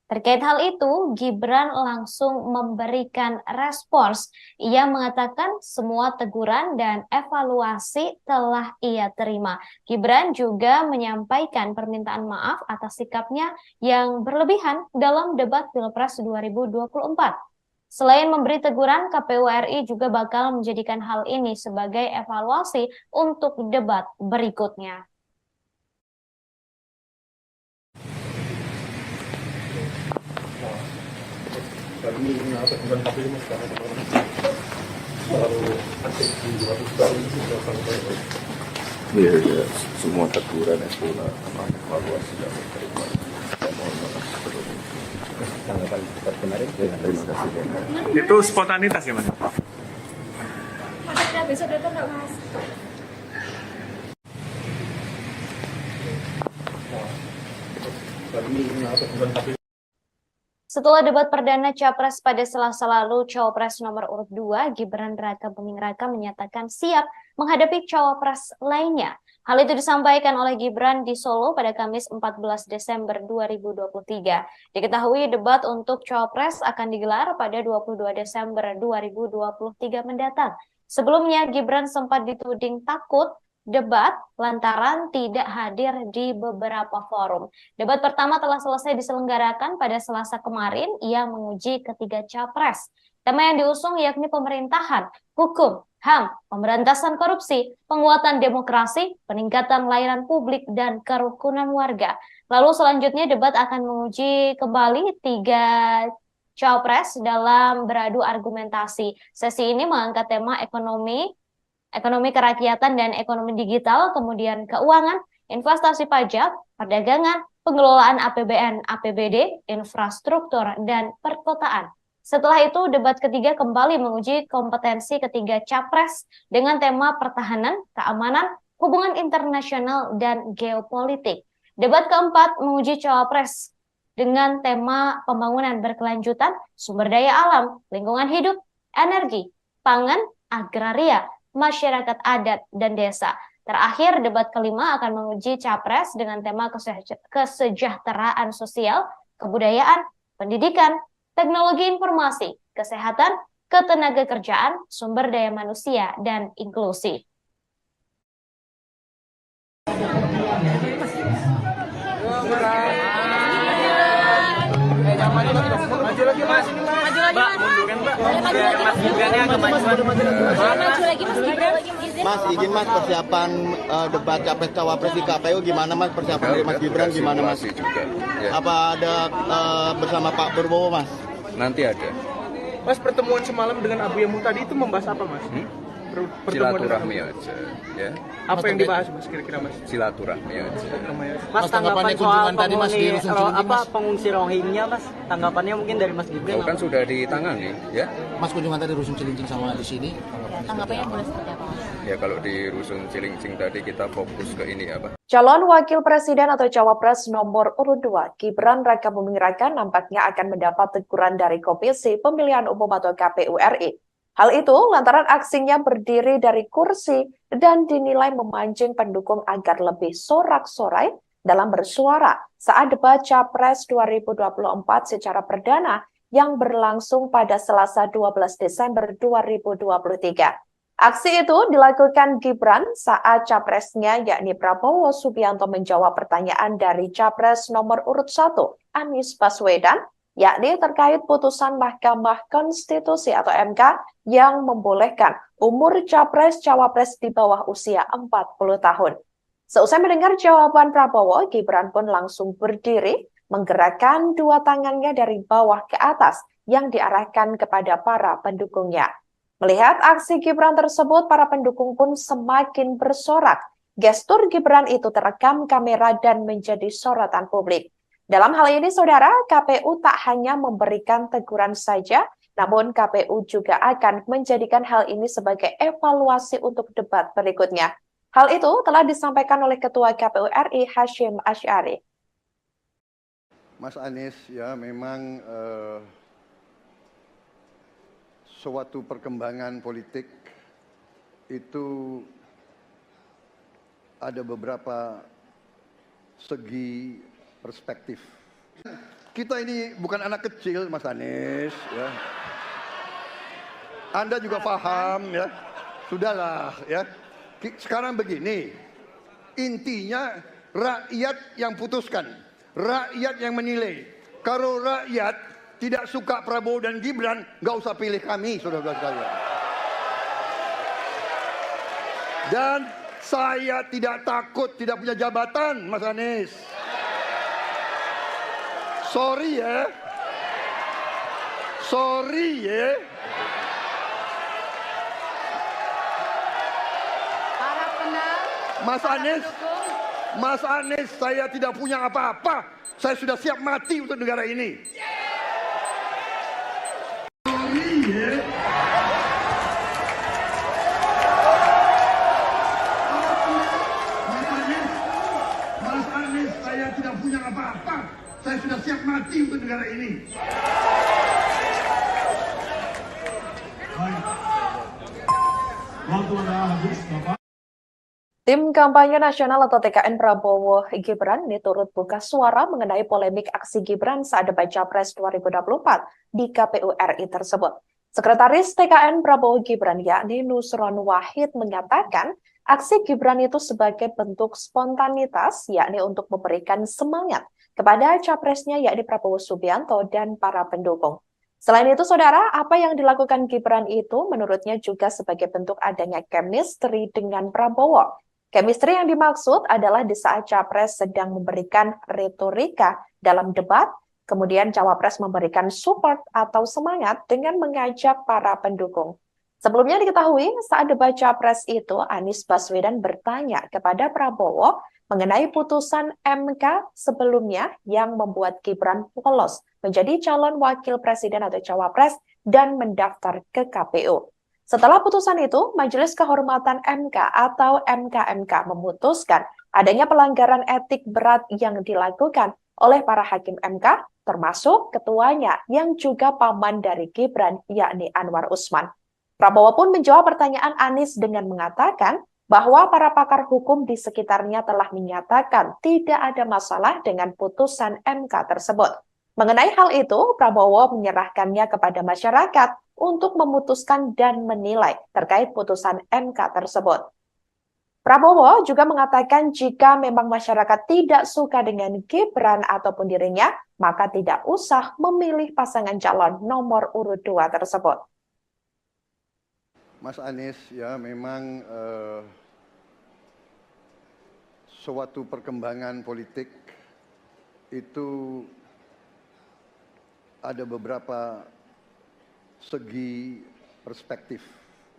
Terkait hal itu, Gibran langsung memberikan respons. Ia mengatakan semua teguran dan evaluasi telah ia terima. Gibran juga menyampaikan permintaan maaf atas sikapnya yang berlebihan dalam debat Pilpres 2024. Selain memberi teguran, KPU RI juga bakal menjadikan hal ini sebagai evaluasi untuk debat berikutnya. Tadi kenapa bukan KPU mas sekarang terlalu aktif di luar itu sudah sampai. Iya, ya, semua teguran itu sama evaluasi yang diterima. Mohon maaf sebelumnya. Tanggapan debat kemarin. Terima kasih. Itu spontanitas ya mas? Maksudnya besok datang nggak mas? Tadi kenapa bukan KPU. Setelah debat perdana Capres pada Selasa lalu, Cawapres nomor urut 2, Gibran Raka Buming Raka menyatakan siap menghadapi Cawapres lainnya. Hal itu disampaikan oleh Gibran di Solo pada Kamis 14 Desember 2023. Diketahui debat untuk Cawapres akan digelar pada 22 Desember 2023 mendatang. Sebelumnya, Gibran sempat dituding takut debat lantaran tidak hadir di beberapa forum. Debat pertama telah selesai diselenggarakan pada Selasa kemarin. Ia menguji ketiga capres. Tema yang diusung yakni pemerintahan, hukum, HAM, pemberantasan korupsi, penguatan demokrasi, peningkatan layanan publik, dan kerukunan warga. Lalu selanjutnya debat akan menguji kembali tiga capres dalam beradu argumentasi. Sesi ini mengangkat tema ekonomi kerakyatan dan ekonomi digital, kemudian keuangan, investasi pajak, perdagangan, pengelolaan APBN, APBD, infrastruktur, dan perkotaan. Setelah itu, debat ketiga kembali menguji kompetensi ketiga capres dengan tema pertahanan, keamanan, hubungan internasional, dan geopolitik. Debat keempat menguji cawapres dengan tema pembangunan berkelanjutan, sumber daya alam, lingkungan hidup, energi, pangan, agraria, masyarakat adat, dan desa. Terakhir, debat kelima akan menguji capres dengan tema kesejahteraan sosial, kebudayaan, pendidikan, teknologi informasi, kesehatan, ketenagakerjaan, sumber daya manusia, dan inklusi. Maju lagi mas, Mbak, munduran Mbak. Biar Mas Gibrannya agak maju lagi Mas Gibran. Mas, izin Mas, persiapan debat capres cawapres di KPU gimana Mas? Persiapan dari Mas Gibran gimana Mas? Juga, ya. Apa ada bersama Pak Prabowo Mas? Nanti ada. Mas, pertemuan semalam dengan Abu Yamu tadi itu membahas apa Mas? Silaturahmi aja, ya. Apa yang dibahas Mas kira-kira Mas? Silaturahmi aja. Mas, tanggapan soal tadi Mas di pengungsi Rohingya Mas, tanggapannya mungkin dari Mas Gibran? Kan sudah ditangani, ya. Mas kunjungan tadi Rusun Cilincing sama di sini. Tanggapannya boleh seperti apa Mas? Ya kalau di Rusun Cilincing tadi kita fokus ke ini apa? Calon Wakil Presiden atau Cawapres nomor urut 2, Gibran Raka Buming Raka nampaknya akan mendapat teguran dari Komisi Pemilihan Umum atau KPU RI. Hal itu lantaran aksinya berdiri dari kursi dan dinilai memancing pendukung agar lebih sorak-sorai dalam bersuara saat debat Capres 2024 secara perdana yang berlangsung pada Selasa 12 Desember 2023. Aksi itu dilakukan Gibran saat capresnya yakni Prabowo Subianto menjawab pertanyaan dari Capres nomor urut 1, Anies Baswedan, yakni terkait putusan Mahkamah Konstitusi atau MK yang membolehkan umur capres-cawapres di bawah usia 40 tahun. Seusai mendengar jawaban Prabowo, Gibran pun langsung berdiri menggerakkan dua tangannya dari bawah ke atas yang diarahkan kepada para pendukungnya. Melihat aksi Gibran tersebut, para pendukung pun semakin bersorak. Gestur Gibran itu terekam kamera dan menjadi sorotan publik. Dalam hal ini, saudara, KPU tak hanya memberikan teguran saja, namun KPU juga akan menjadikan hal ini sebagai evaluasi untuk debat berikutnya. Hal itu telah disampaikan oleh Ketua KPU RI Hasyim Asy'ari. Mas Anies, ya memang suatu perkembangan politik itu ada beberapa segi perspektif. Kita ini bukan anak kecil, Mas Anies, ya. Anda juga paham, ya. Sudahlah, ya. Sekarang begini, intinya rakyat yang putuskan, rakyat yang menilai. Kalau rakyat tidak suka Prabowo dan Gibran, nggak usah pilih kami, saudara-saudara sekalian. Dan saya tidak takut tidak punya jabatan, Mas Anies. Sorry ya. Sorry ya. Mas Anies, saya tidak punya apa-apa. Saya sudah siap mati untuk negara ini. Sorry ya. Mas Anies, saya tidak punya apa-apa. Saya sudah siap mati untuk negara ini. Baik. Waktu anda habis, Bapak. Tim Kampanye Nasional atau TKN Prabowo Gibran ini turut buka suara mengenai polemik aksi Gibran saat debat Capres 2024 di KPU RI tersebut. Sekretaris TKN Prabowo Gibran yakni Nusron Wahid menyatakan aksi Gibran itu sebagai bentuk spontanitas yakni untuk memberikan semangat kepada capresnya yakni Prabowo Subianto dan para pendukung. Selain itu, saudara, apa yang dilakukan Gibran itu menurutnya juga sebagai bentuk adanya chemistry dengan Prabowo. Chemistry yang dimaksud adalah di saat Capres sedang memberikan retorika dalam debat, kemudian Cawapres memberikan support atau semangat dengan mengajak para pendukung. Sebelumnya diketahui saat debat Capres itu, Anies Baswedan bertanya kepada Prabowo mengenai putusan MK sebelumnya yang membuat Gibran lolos menjadi calon wakil presiden atau Cawapres dan mendaftar ke KPU. Setelah putusan itu, Majelis Kehormatan MK atau MKMK memutuskan adanya pelanggaran etik berat yang dilakukan oleh para hakim MK, termasuk ketuanya yang juga paman dari Gibran, yakni Anwar Usman. Prabowo pun menjawab pertanyaan Anies dengan mengatakan bahwa para pakar hukum di sekitarnya telah menyatakan tidak ada masalah dengan putusan MK tersebut. Mengenai hal itu, Prabowo menyerahkannya kepada masyarakat untuk memutuskan dan menilai terkait putusan MK tersebut. Prabowo juga mengatakan jika memang masyarakat tidak suka dengan Gibran ataupun dirinya, maka tidak usah memilih pasangan calon nomor urut 2 tersebut. Mas Anies, ya memang suatu perkembangan politik itu ada beberapa segi perspektif,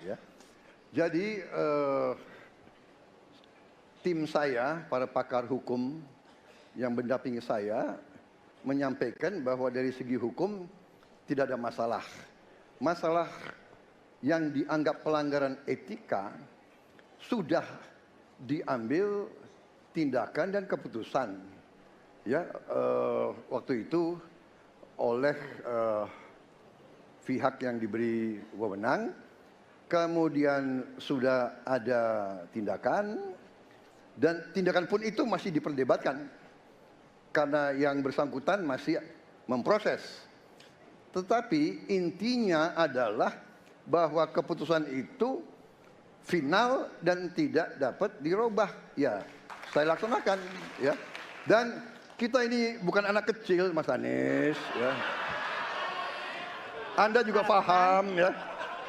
ya. Jadi tim saya, para pakar hukum yang mendampingi saya menyampaikan bahwa dari segi hukum tidak ada masalah. Masalah yang dianggap pelanggaran etika sudah diambil tindakan dan keputusan, ya, waktu itu oleh pihak yang diberi wewenang, kemudian sudah ada tindakan, dan tindakan pun itu masih diperdebatkan karena yang bersangkutan masih memproses. Tetapi intinya adalah bahwa keputusan itu final dan tidak dapat dirubah. Ya, saya laksanakan, ya. Dan kita ini bukan anak kecil, Mas Anies, ya. Anda juga paham, ya.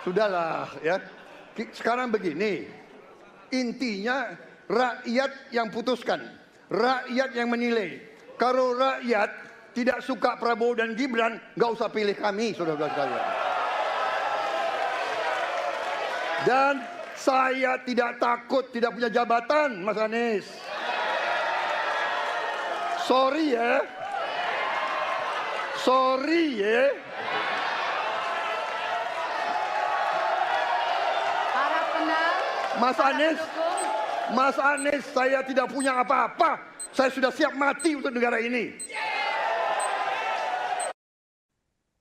Sudahlah, ya. Sekarang begini, intinya rakyat yang putuskan, rakyat yang menilai. Kalau rakyat tidak suka Prabowo dan Gibran, nggak usah pilih kami, saudara-saudara sekalian. Dan saya tidak takut tidak punya jabatan, Mas Anies. Sorry ya. Sorry ya. Mas Anies, saya tidak punya apa-apa. Saya sudah siap mati untuk negara ini.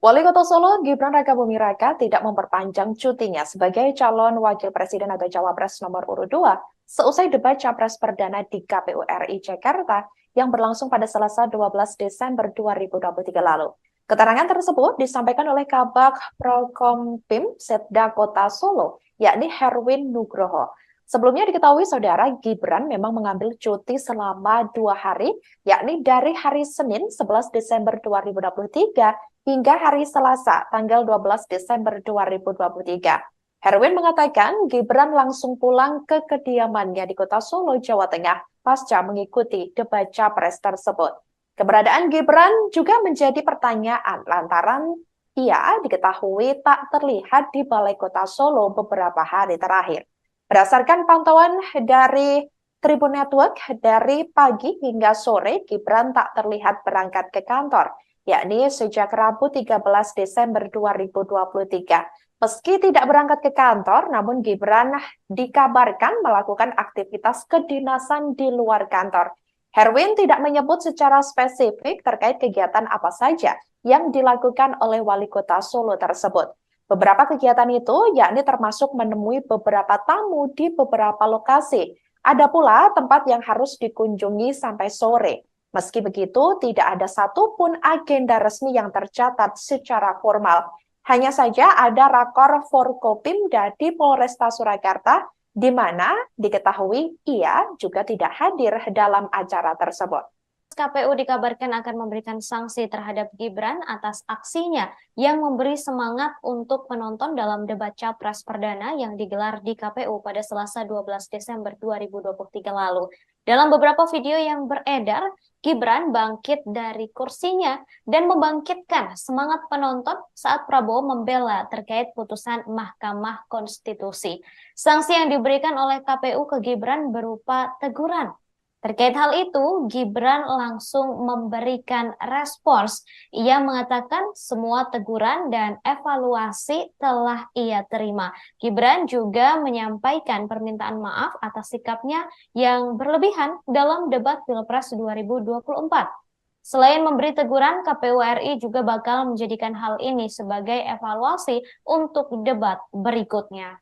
Wali Kota Solo, Gibran Rakabuming Raka tidak memperpanjang cutinya sebagai calon wakil presiden atau cawapres nomor urut 2 seusai debat capres perdana di KPU RI Jakarta yang berlangsung pada Selasa 12 Desember 2023 lalu. Keterangan tersebut disampaikan oleh Kabag Prokompim Setda Kota Solo, yakni Herwin Nugroho. Sebelumnya diketahui saudara Gibran memang mengambil cuti selama 2 hari, yakni dari hari Senin 11 Desember 2023 hingga hari Selasa tanggal 12 Desember 2023. Herwin mengatakan Gibran langsung pulang ke kediamannya di Kota Solo, Jawa Tengah pasca mengikuti debat capres tersebut. Keberadaan Gibran juga menjadi pertanyaan lantaran ia diketahui tak terlihat di Balai Kota Solo beberapa hari terakhir. Berdasarkan pantauan dari Tribun Network, dari pagi hingga sore Gibran tak terlihat berangkat ke kantor, yakni sejak Rabu 13 Desember 2023. Meski tidak berangkat ke kantor, namun Gibran dikabarkan melakukan aktivitas kedinasan di luar kantor. Herwin tidak menyebut secara spesifik terkait kegiatan apa saja yang dilakukan oleh Wali Kota Solo tersebut. Beberapa kegiatan itu yakni termasuk menemui beberapa tamu di beberapa lokasi. Ada pula tempat yang harus dikunjungi sampai sore. Meski begitu, tidak ada satupun agenda resmi yang tercatat secara formal. Hanya saja ada rakor Forkopimda di Polresta Surakarta, di mana diketahui ia juga tidak hadir dalam acara tersebut. KPU dikabarkan akan memberikan sanksi terhadap Gibran atas aksinya yang memberi semangat untuk penonton dalam debat capres perdana yang digelar di KPU pada Selasa 12 Desember 2023 lalu. Dalam beberapa video yang beredar, Gibran bangkit dari kursinya dan membangkitkan semangat penonton saat Prabowo membela terkait putusan Mahkamah Konstitusi. Sanksi yang diberikan oleh KPU ke Gibran berupa teguran. Terkait hal itu, Gibran langsung memberikan respons. Ia mengatakan semua teguran dan evaluasi telah ia terima. Gibran juga menyampaikan permintaan maaf atas sikapnya yang berlebihan dalam debat Pilpres 2024. Selain memberi teguran, KPU RI juga bakal menjadikan hal ini sebagai evaluasi untuk debat berikutnya.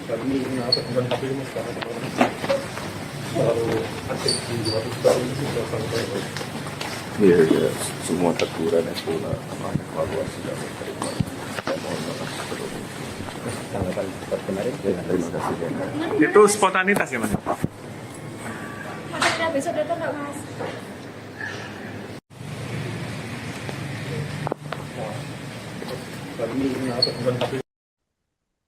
Kami bukan KPU mas sekarang selalu aktif di luar ini sih sampai. Iya, ya, semua teguran itu evaluasi dan terima. Mohon maaf sebelumnya. Tanggapan kemarin. Terima kasih. Itu spontanitas ya mas? Besok datang nggak mas? Kami bukan KPU.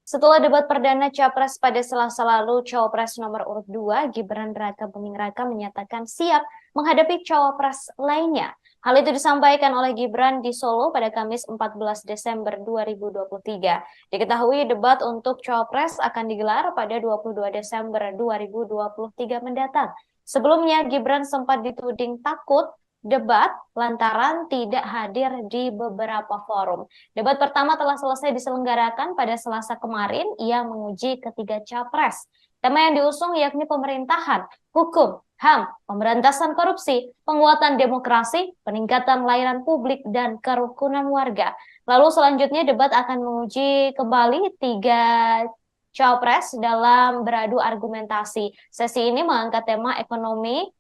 Setelah debat perdana Capres pada Selasa lalu, Cawapres nomor urut 2, Gibran Rakabuming Raka menyatakan siap menghadapi Cawapres lainnya. Hal itu disampaikan oleh Gibran di Solo pada Kamis 14 Desember 2023. Diketahui debat untuk Cawapres akan digelar pada 22 Desember 2023 mendatang. Sebelumnya, Gibran sempat dituding takut debat lantaran tidak hadir di beberapa forum. Debat pertama telah selesai diselenggarakan pada Selasa kemarin. Ia menguji ketiga capres. Tema yang diusung yakni pemerintahan, hukum, HAM, pemberantasan korupsi, penguatan demokrasi, peningkatan layanan publik, dan kerukunan warga. Lalu selanjutnya debat akan menguji kembali tiga capres dalam beradu argumentasi. Sesi ini mengangkat tema ekonomi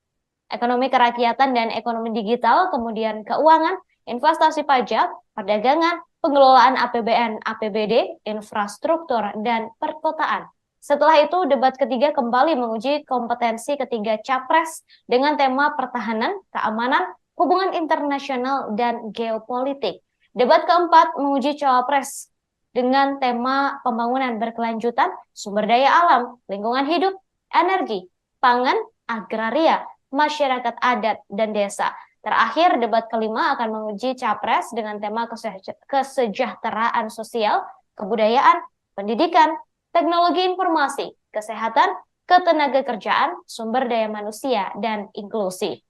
kerakyatan dan ekonomi digital, kemudian keuangan, investasi pajak, perdagangan, pengelolaan APBN, APBD, infrastruktur, dan perkotaan. Setelah itu, debat ketiga kembali menguji kompetensi ketiga capres dengan tema pertahanan, keamanan, hubungan internasional, dan geopolitik. Debat keempat menguji cawapres dengan tema pembangunan berkelanjutan, sumber daya alam, lingkungan hidup, energi, pangan, agraria, masyarakat adat, dan desa. Terakhir, debat kelima akan menguji capres dengan tema kesejahteraan sosial, kebudayaan, pendidikan, teknologi informasi, kesehatan, ketenagakerjaan, sumber daya manusia, dan inklusi.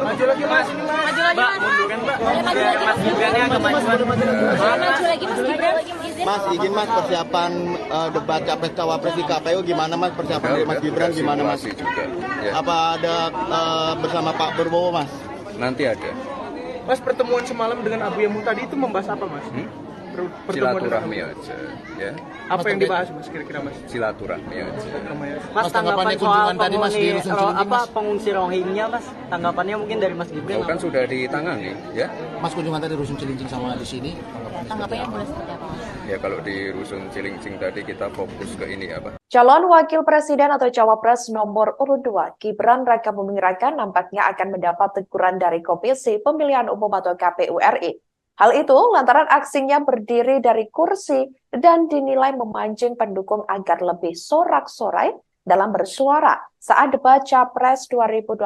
Maju lagi mas, Mbak, munduran Mbak. Mas Gibrannya agak maju lagi Mas Gibran. Mas, izin Mas, persiapan debat capres cawapres di KPU gimana Mas? Persiapan dari Mas Gibran gimana Mas? Juga, ya. Apa ada bersama Pak Prabowo Mas? Nanti ada. Mas, pertemuan semalam dengan Abu Yamu tadi itu membahas apa Mas? Silaturahmi aja, ya. Apa yang dibahas Mas kira-kira Mas? Silaturahmi aja. Mas, tanggapan soal pengungsi Rohingya Mas, tanggapannya mungkin dari Mas Gibran? Kan sudah ditangani, ya. Mas, kunjungan tadi Rusun Cilincing sama di sini. Tanggapannya boleh seperti apa Mas? Ya kalau di Rusun Cilincing tadi kita fokus ke ini apa? Calon Wakil Presiden atau Cawapres nomor urut 2, Gibran Rakabuming Raka nampaknya akan mendapat teguran dari Komisi Pemilihan Umum atau KPU RI. Hal itu lantaran aksinya berdiri dari kursi dan dinilai memancing pendukung agar lebih sorak-sorai dalam bersuara saat debat Capres 2024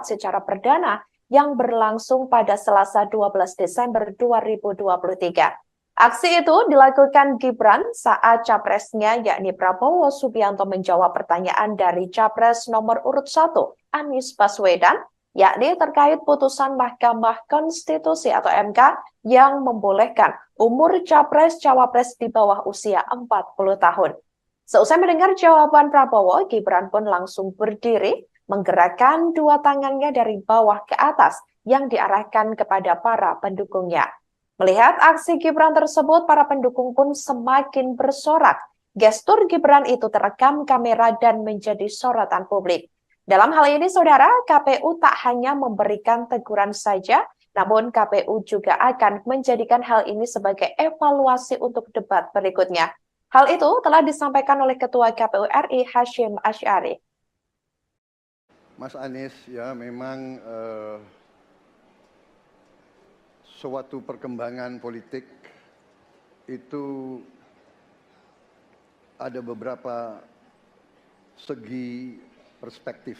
secara perdana yang berlangsung pada Selasa 12 Desember 2023. Aksi itu dilakukan Gibran saat capresnya yakni Prabowo Subianto menjawab pertanyaan dari Capres nomor urut 1, Anies Baswedan, yakni terkait putusan Mahkamah Konstitusi atau MK yang membolehkan umur capres-cawapres di bawah usia 40 tahun. Seusai mendengar jawaban Prabowo, Gibran pun langsung berdiri, menggerakkan dua tangannya dari bawah ke atas yang diarahkan kepada para pendukungnya. Melihat aksi Gibran tersebut, para pendukung pun semakin bersorak. Gestur Gibran itu terekam kamera dan menjadi sorotan publik. Dalam hal ini, saudara, KPU tak hanya memberikan teguran saja, namun KPU juga akan menjadikan hal ini sebagai evaluasi untuk debat berikutnya. Hal itu telah disampaikan oleh Ketua KPU RI Hashim Asy'ari. Mas Anies, ya memang suatu perkembangan politik itu ada beberapa segi perspektif.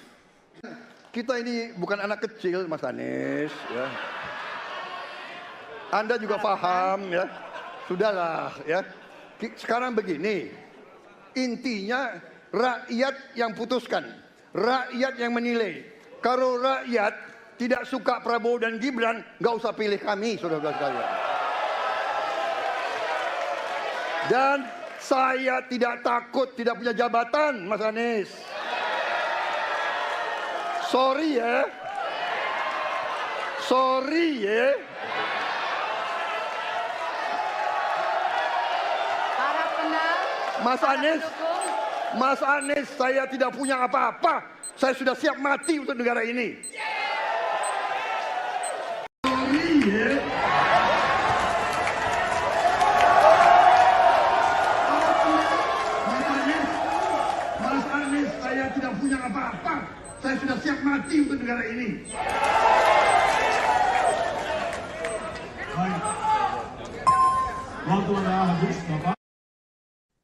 Kita ini bukan anak kecil, Mas Anies, ya. Anda juga paham, ya. Sudahlah, ya. Sekarang begini, intinya rakyat yang putuskan, rakyat yang menilai. Kalau rakyat tidak suka Prabowo dan Gibran, nggak usah pilih kami, saudara-saudara sekalian. Dan saya tidak takut tidak punya jabatan, Mas Anies. Sorry ya. Sorry ya. Mas Anies, saya tidak punya apa-apa. Saya sudah siap mati untuk negara ini. Sorry ya. Mas Anies, saya tidak punya apa-apa. Saya sudah siap mati untuk negara ini. Baik. Waktu Anda habis, Bapak.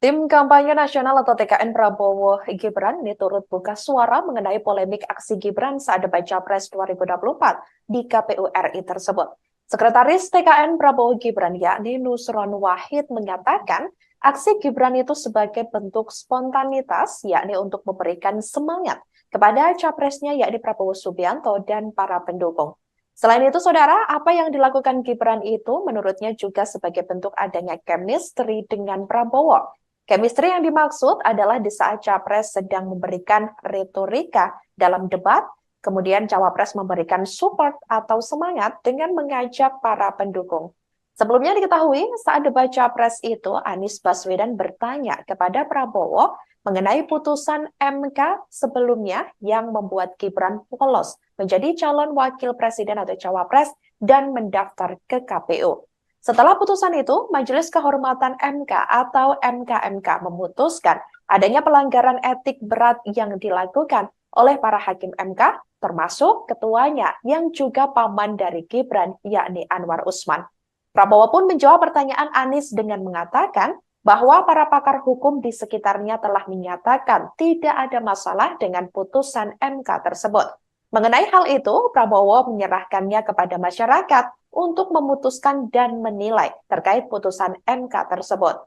Tim Kampanye Nasional atau TKN Prabowo Gibran ini turut buka suara mengenai polemik aksi Gibran saat debat Capres 2024 di KPU RI tersebut. Sekretaris TKN Prabowo Gibran yakni Nusron Wahid mengatakan aksi Gibran itu sebagai bentuk spontanitas yakni untuk memberikan semangat kepada capresnya yakni Prabowo Subianto dan para pendukung. Selain itu, saudara, apa yang dilakukan Gibran itu menurutnya juga sebagai bentuk adanya chemistry dengan Prabowo. Chemistry yang dimaksud adalah di saat capres sedang memberikan retorika dalam debat, kemudian cawapres memberikan support atau semangat dengan mengajak para pendukung. Sebelumnya diketahui saat debat capres itu Anies Baswedan bertanya kepada Prabowo mengenai putusan MK sebelumnya yang membuat Gibran lolos menjadi calon wakil presiden atau cawapres dan mendaftar ke KPU. Setelah putusan itu, Majelis Kehormatan MK atau MKMK memutuskan adanya pelanggaran etik berat yang dilakukan oleh para hakim MK termasuk ketuanya yang juga paman dari Gibran, yakni Anwar Usman. Prabowo pun menjawab pertanyaan Anies dengan mengatakan bahwa para pakar hukum di sekitarnya telah menyatakan tidak ada masalah dengan putusan MK tersebut. Mengenai hal itu, Prabowo menyerahkannya kepada masyarakat untuk memutuskan dan menilai terkait putusan MK tersebut.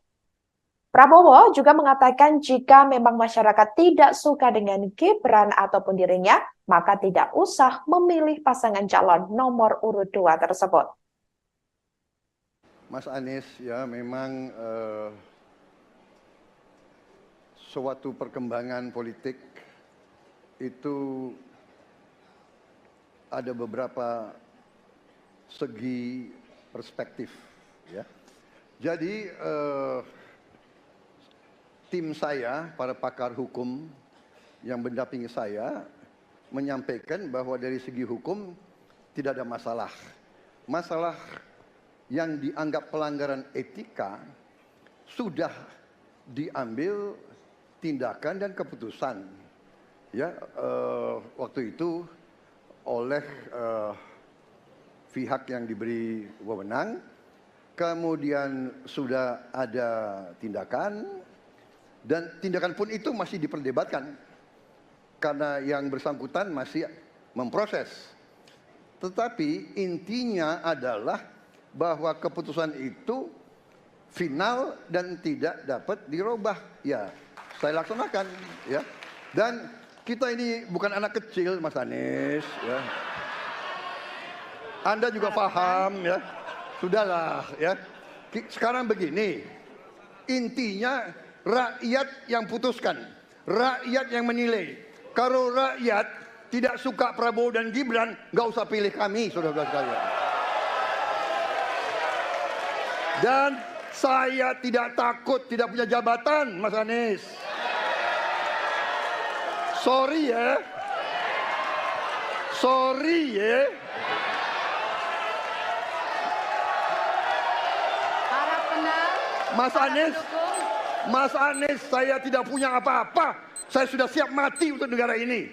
Prabowo juga mengatakan jika memang masyarakat tidak suka dengan Gibran ataupun dirinya, maka tidak usah memilih pasangan calon nomor urut 2 tersebut. Mas Anies, ya memang suatu perkembangan politik itu ada beberapa segi perspektif, ya. Jadi tim saya, para pakar hukum yang mendampingi saya, menyampaikan bahwa dari segi hukum tidak ada masalah. Masalah yang dianggap pelanggaran etika sudah diambil tindakan dan keputusan, ya, waktu itu oleh pihak yang diberi wewenang, kemudian sudah ada tindakan, dan tindakan pun itu masih diperdebatkan karena yang bersangkutan masih memproses. Tetapi intinya adalah bahwa keputusan itu final dan tidak dapat dirubah. Ya, saya laksanakan, ya. Dan kita ini bukan anak kecil, Mas Anies, ya. Anda juga paham, ya. Sudahlah, ya. Sekarang begini, intinya rakyat yang putuskan, rakyat yang menilai. Kalau rakyat tidak suka Prabowo dan Gibran, nggak usah pilih kami, saudara-saudara sekalian. Dan saya tidak takut tidak punya jabatan, Mas Anies. Sorry ya. Sorry ya. Mas Anies, saya tidak punya apa-apa. Saya sudah siap mati untuk negara ini.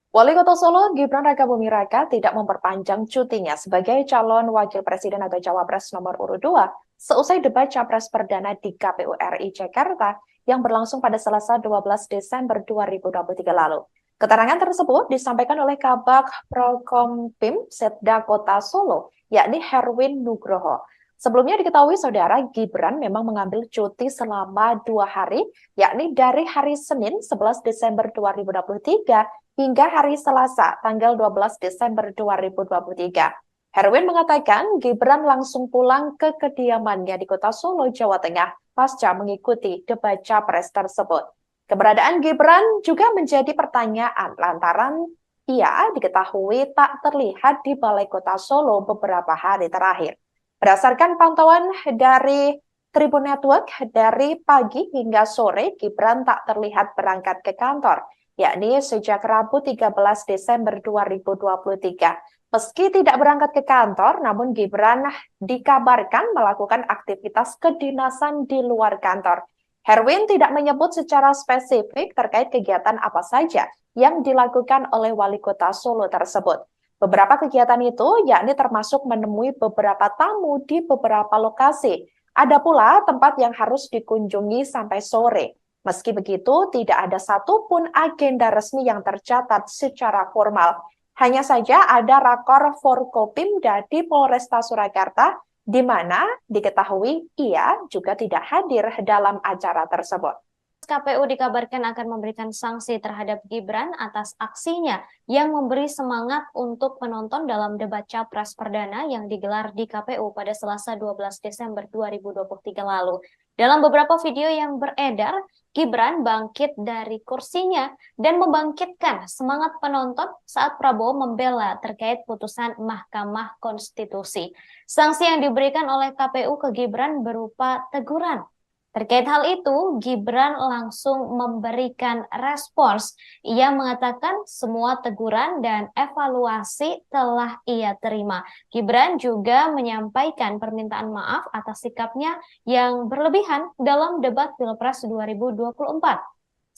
Wali Kota Solo, Gibran Rakabuming Raka tidak memperpanjang cutinya sebagai calon wakil presiden atau cawapres nomor urut 2 seusai debat capres perdana di KPU RI Jakarta yang berlangsung pada Selasa 12 Desember 2023 lalu. Keterangan tersebut disampaikan oleh Kabag Prokompim Setda Kota Solo, yakni Herwin Nugroho. Sebelumnya diketahui saudara Gibran memang mengambil cuti selama 2 hari, yakni dari hari Senin 11 Desember 2023 hingga hari Selasa tanggal 12 Desember 2023. Herwin mengatakan Gibran langsung pulang ke kediamannya di Kota Solo, Jawa Tengah pasca mengikuti debat capres tersebut. Keberadaan Gibran juga menjadi pertanyaan lantaran ia diketahui tak terlihat di Balai Kota Solo beberapa hari terakhir. Berdasarkan pantauan dari Tribun Network, dari pagi hingga sore Gibran tak terlihat berangkat ke kantor, yakni sejak Rabu 13 Desember 2023. Meski tidak berangkat ke kantor, namun Gibran dikabarkan melakukan aktivitas kedinasan di luar kantor. Herwin tidak menyebut secara spesifik terkait kegiatan apa saja yang dilakukan oleh Wali Kota Solo tersebut. Beberapa kegiatan itu yakni termasuk menemui beberapa tamu di beberapa lokasi. Ada pula tempat yang harus dikunjungi sampai sore. Meski begitu, tidak ada satupun agenda resmi yang tercatat secara formal. Hanya saja ada rakor Forkopimda di Polresta Surakarta, di mana diketahui ia juga tidak hadir dalam acara tersebut. KPU dikabarkan akan memberikan sanksi terhadap Gibran atas aksinya yang memberi semangat untuk penonton dalam debat capres perdana yang digelar di KPU pada Selasa 12 Desember 2023 lalu. Dalam beberapa video yang beredar, Gibran bangkit dari kursinya dan membangkitkan semangat penonton saat Prabowo membela terkait putusan Mahkamah Konstitusi. Sanksi yang diberikan oleh KPU ke Gibran berupa teguran. Terkait hal itu, Gibran langsung memberikan respons. Ia mengatakan semua teguran dan evaluasi telah ia terima. Gibran juga menyampaikan permintaan maaf atas sikapnya yang berlebihan dalam debat Pilpres 2024.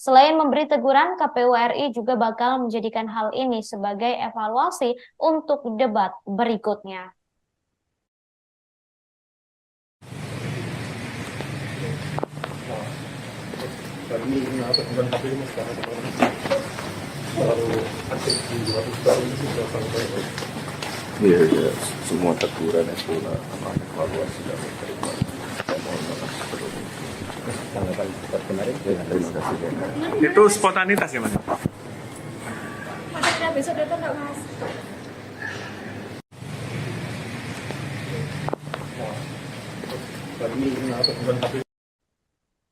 Selain memberi teguran, KPU RI juga bakal menjadikan hal ini sebagai evaluasi untuk debat berikutnya. Kami ingin apa tentang KPU mas karena terlalu aktif di 200 tahun itu sudah sampai. Iya, ya, semua teguran itu akan evaluasi dan diterima. Saya mohon maaf sebelumnya. Tanggapan seperti kemarin. Terima kasih. Itu spontanitas ya mas? Ada besok datang nggak mas? Kami ingin apa tentang KPU.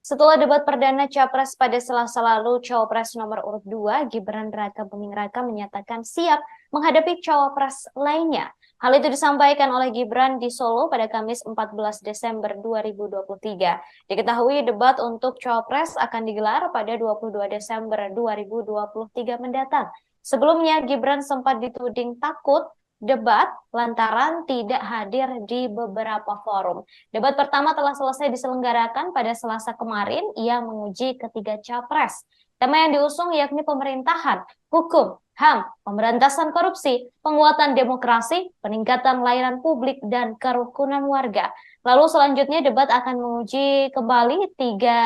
Setelah debat perdana Capres pada Selasa lalu, Cawapres nomor urut 2, Gibran Rakabuming Raka menyatakan siap menghadapi Cawapres lainnya. Hal itu disampaikan oleh Gibran di Solo pada Kamis 14 Desember 2023. Diketahui debat untuk Cawapres akan digelar pada 22 Desember 2023 mendatang. Sebelumnya, Gibran sempat dituding takut debat lantaran tidak hadir di beberapa forum. Debat pertama telah selesai diselenggarakan pada Selasa kemarin. Ia menguji ketiga capres. Tema yang diusung yakni pemerintahan, hukum, HAM, pemberantasan korupsi, penguatan demokrasi, peningkatan layanan publik, dan kerukunan warga. Lalu selanjutnya debat akan menguji kembali tiga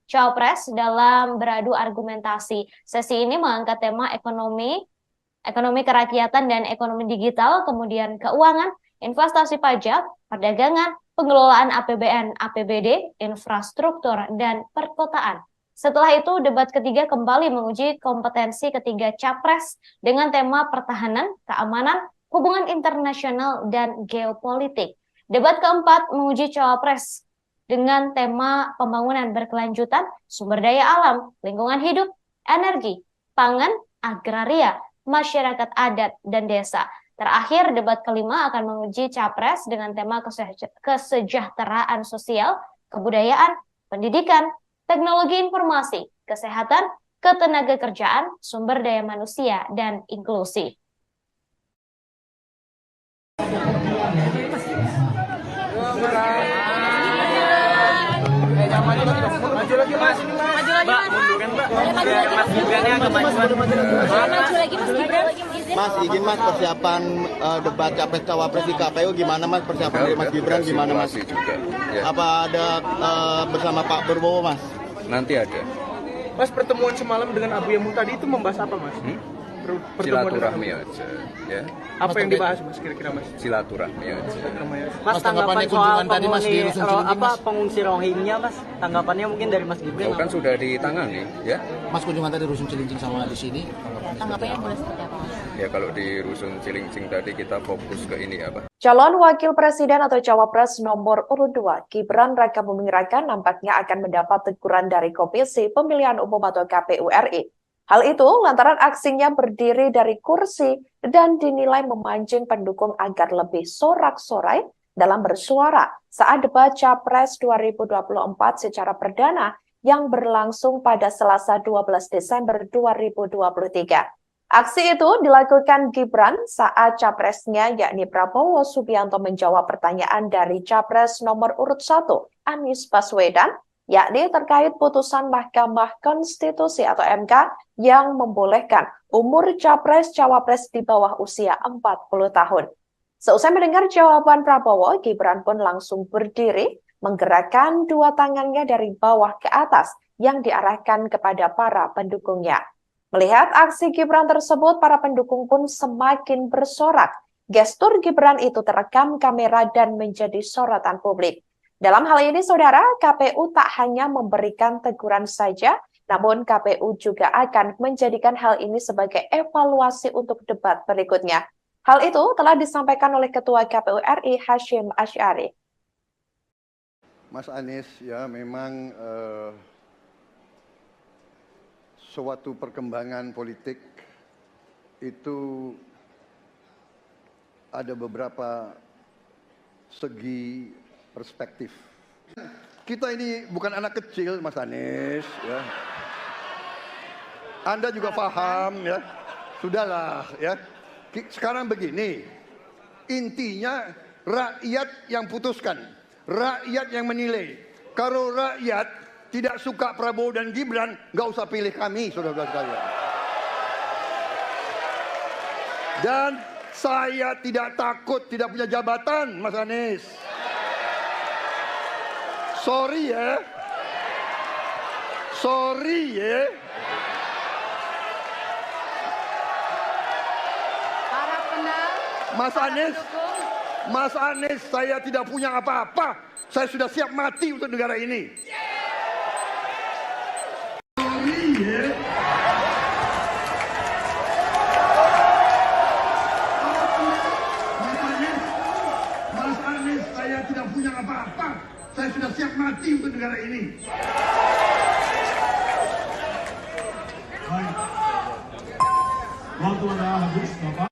capres dalam beradu argumentasi. Sesi ini mengangkat tema ekonomi kerakyatan dan ekonomi digital, kemudian keuangan, investasi pajak, perdagangan, pengelolaan APBN, APBD, infrastruktur, dan perkotaan. Setelah itu, debat ketiga kembali menguji kompetensi ketiga capres dengan tema pertahanan, keamanan, hubungan internasional, dan geopolitik. Debat keempat menguji cawapres dengan tema pembangunan berkelanjutan, sumber daya alam, lingkungan hidup, energi, pangan, agraria, masyarakat adat, dan desa. Terakhir, debat kelima akan menguji capres dengan tema kesejahteraan sosial, kebudayaan, pendidikan, teknologi informasi, kesehatan, ketenagakerjaan, sumber daya manusia, dan inklusi. Maju lagi mas. Mbak, munduran mbak. Mas Gibrannya agak maju lagi mas Gibran. Mas, izin mas persiapan debat capres cawapres di KPU gimana mas, persiapan dari Mas Gibran gimana mas? Juga, ya. Apa ada bersama Pak Prabowo mas? Nanti ada. Mas, pertemuan semalam dengan Abu Yamu tadi itu membahas apa mas? Silaturahmi aja, ya. Apa yang dibahas mas kira-kira mas? Silaturahmi aja. Mas, tanggapan soal tadi mas di pengungsi Rohingya mas, tanggapannya mungkin dari Mas Gibran? Kan sudah ditangani, ya. Mas, kunjungan tadi Rusun Cilincing sama di sini. Tanggapannya boleh seperti apa mas? Ya kalau di Rusun Cilincing tadi kita fokus ke ini apa? Calon Wakil Presiden atau Cawapres nomor urut 2, Gibran Rakabuming Raka nampaknya akan mendapat teguran dari Komisi Pemilihan Umum atau KPU RI. Hal itu lantaran aksinya berdiri dari kursi dan dinilai memancing pendukung agar lebih sorak-sorai dalam bersuara saat debat Capres 2024 secara perdana yang berlangsung pada Selasa 12 Desember 2023. Aksi itu dilakukan Gibran saat capresnya yakni Prabowo Subianto menjawab pertanyaan dari Capres nomor urut 1, Anies Baswedan, yakni terkait putusan Mahkamah Konstitusi atau MK yang membolehkan umur capres-cawapres di bawah usia 40 tahun. Seusai mendengar jawaban Prabowo, Gibran pun langsung berdiri, menggerakkan dua tangannya dari bawah ke atas yang diarahkan kepada para pendukungnya. Melihat aksi Gibran tersebut, para pendukung pun semakin bersorak. Gestur Gibran itu terekam kamera dan menjadi sorotan publik. Dalam hal ini, saudara, KPU tak hanya memberikan teguran saja, namun KPU juga akan menjadikan hal ini sebagai evaluasi untuk debat berikutnya. Hal itu telah disampaikan oleh Ketua KPU RI Hasyim Asy'ari. Mas Anies, ya memang suatu perkembangan politik itu ada beberapa segi perspektif. Kita ini bukan anak kecil, Mas Anies. Ya. Anda juga paham, ya. Sudahlah, ya. Sekarang begini, intinya rakyat yang putuskan, rakyat yang menilai. Kalau rakyat tidak suka Prabowo dan Gibran, nggak usah pilih kami, saudara-saudara sekalian. Dan saya tidak takut tidak punya jabatan, Mas Anies. Sorry ya. Sorry ya. Mas Anies, saya tidak punya apa-apa. Saya sudah siap mati untuk negara ini. Mas Anies, saya tidak punya apa-apa. Saya sudah siap mati untuk negara ini. Waktu Anda habis, Bapak.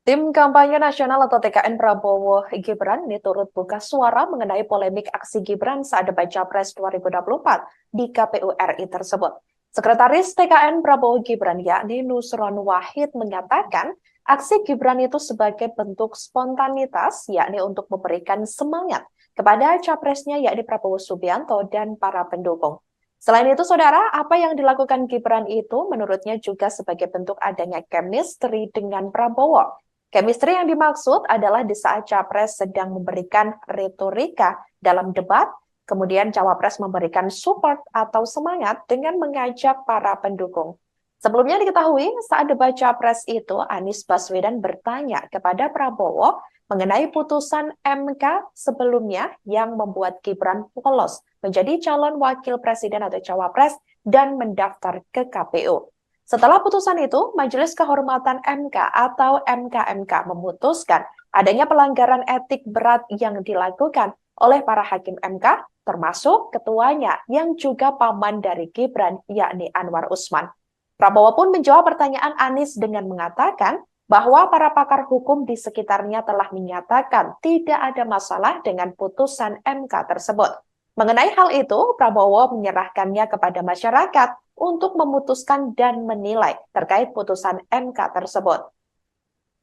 Tim Kampanye Nasional atau TKN Prabowo Gibran ini turut buka suara mengenai polemik aksi Gibran saat debat Capres 2024 di KPU RI tersebut. Sekretaris TKN Prabowo Gibran yakni Nusron Wahid menyatakan aksi Gibran itu sebagai bentuk spontanitas yakni untuk memberikan semangat kepada capresnya yakni Prabowo Subianto dan para pendukung. Selain itu, saudara, apa yang dilakukan Gibran itu menurutnya juga sebagai bentuk adanya chemistry dengan Prabowo. Chemistry yang dimaksud adalah di saat Capres sedang memberikan retorika dalam debat, kemudian Cawapres memberikan support atau semangat dengan mengajak para pendukung. Sebelumnya diketahui saat debat Capres itu, Anies Baswedan bertanya kepada Prabowo mengenai putusan MK sebelumnya yang membuat Gibran lolos menjadi calon wakil presiden atau Cawapres dan mendaftar ke KPU. Setelah putusan itu, Majelis Kehormatan MK atau MKMK memutuskan adanya pelanggaran etik berat yang dilakukan oleh para hakim MK, termasuk ketuanya yang juga paman dari Gibran, yakni Anwar Usman. Prabowo pun menjawab pertanyaan Anies dengan mengatakan bahwa para pakar hukum di sekitarnya telah menyatakan tidak ada masalah dengan putusan MK tersebut. Mengenai hal itu, Prabowo menyerahkannya kepada masyarakat untuk memutuskan dan menilai terkait putusan MK tersebut.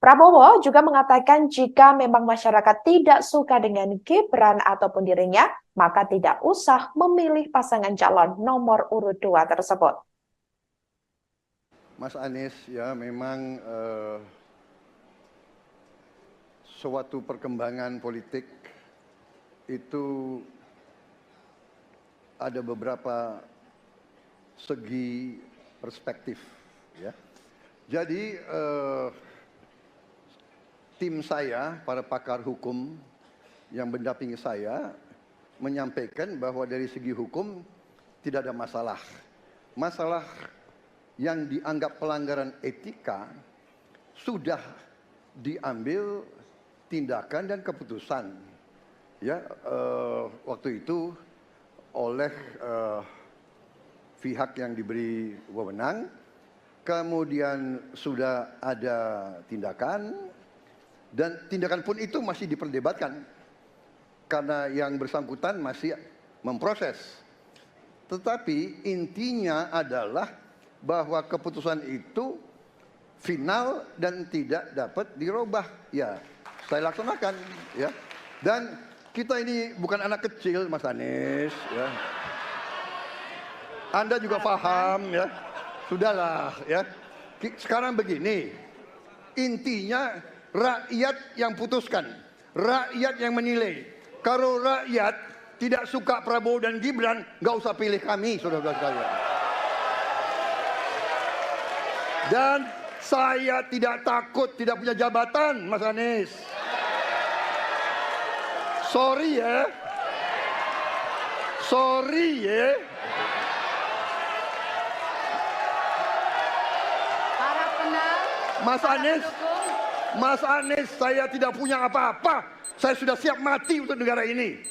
Prabowo juga mengatakan jika memang masyarakat tidak suka dengan Gibran ataupun dirinya, maka tidak usah memilih pasangan calon nomor urut 2 tersebut. Mas Anies, ya memang suatu perkembangan politik itu ada beberapa segi perspektif, ya. Jadi tim saya, para pakar hukum yang mendampingi saya menyampaikan bahwa dari segi hukum tidak ada masalah. Masalah yang dianggap pelanggaran etika sudah diambil tindakan dan keputusan, ya, waktu itu oleh pihak yang diberi wewenang, kemudian sudah ada tindakan, dan tindakan pun itu masih diperdebatkan karena yang bersangkutan masih memproses. Tetapi intinya adalah bahwa keputusan itu final dan tidak dapat dirubah. Ya, saya laksanakan, ya. Dan kita ini bukan anak kecil, Mas Anies, ya. Anda juga paham, ya. Sudahlah, ya. Sekarang begini, intinya rakyat yang putuskan, rakyat yang menilai. Kalau rakyat tidak suka Prabowo dan Gibran, nggak usah pilih kami, saudara-saudara sekalian. Dan saya tidak takut tidak punya jabatan, Mas Anies. Sorry ya. Sorry ya. Mas Anies, saya tidak punya apa-apa. Saya sudah siap mati untuk negara ini.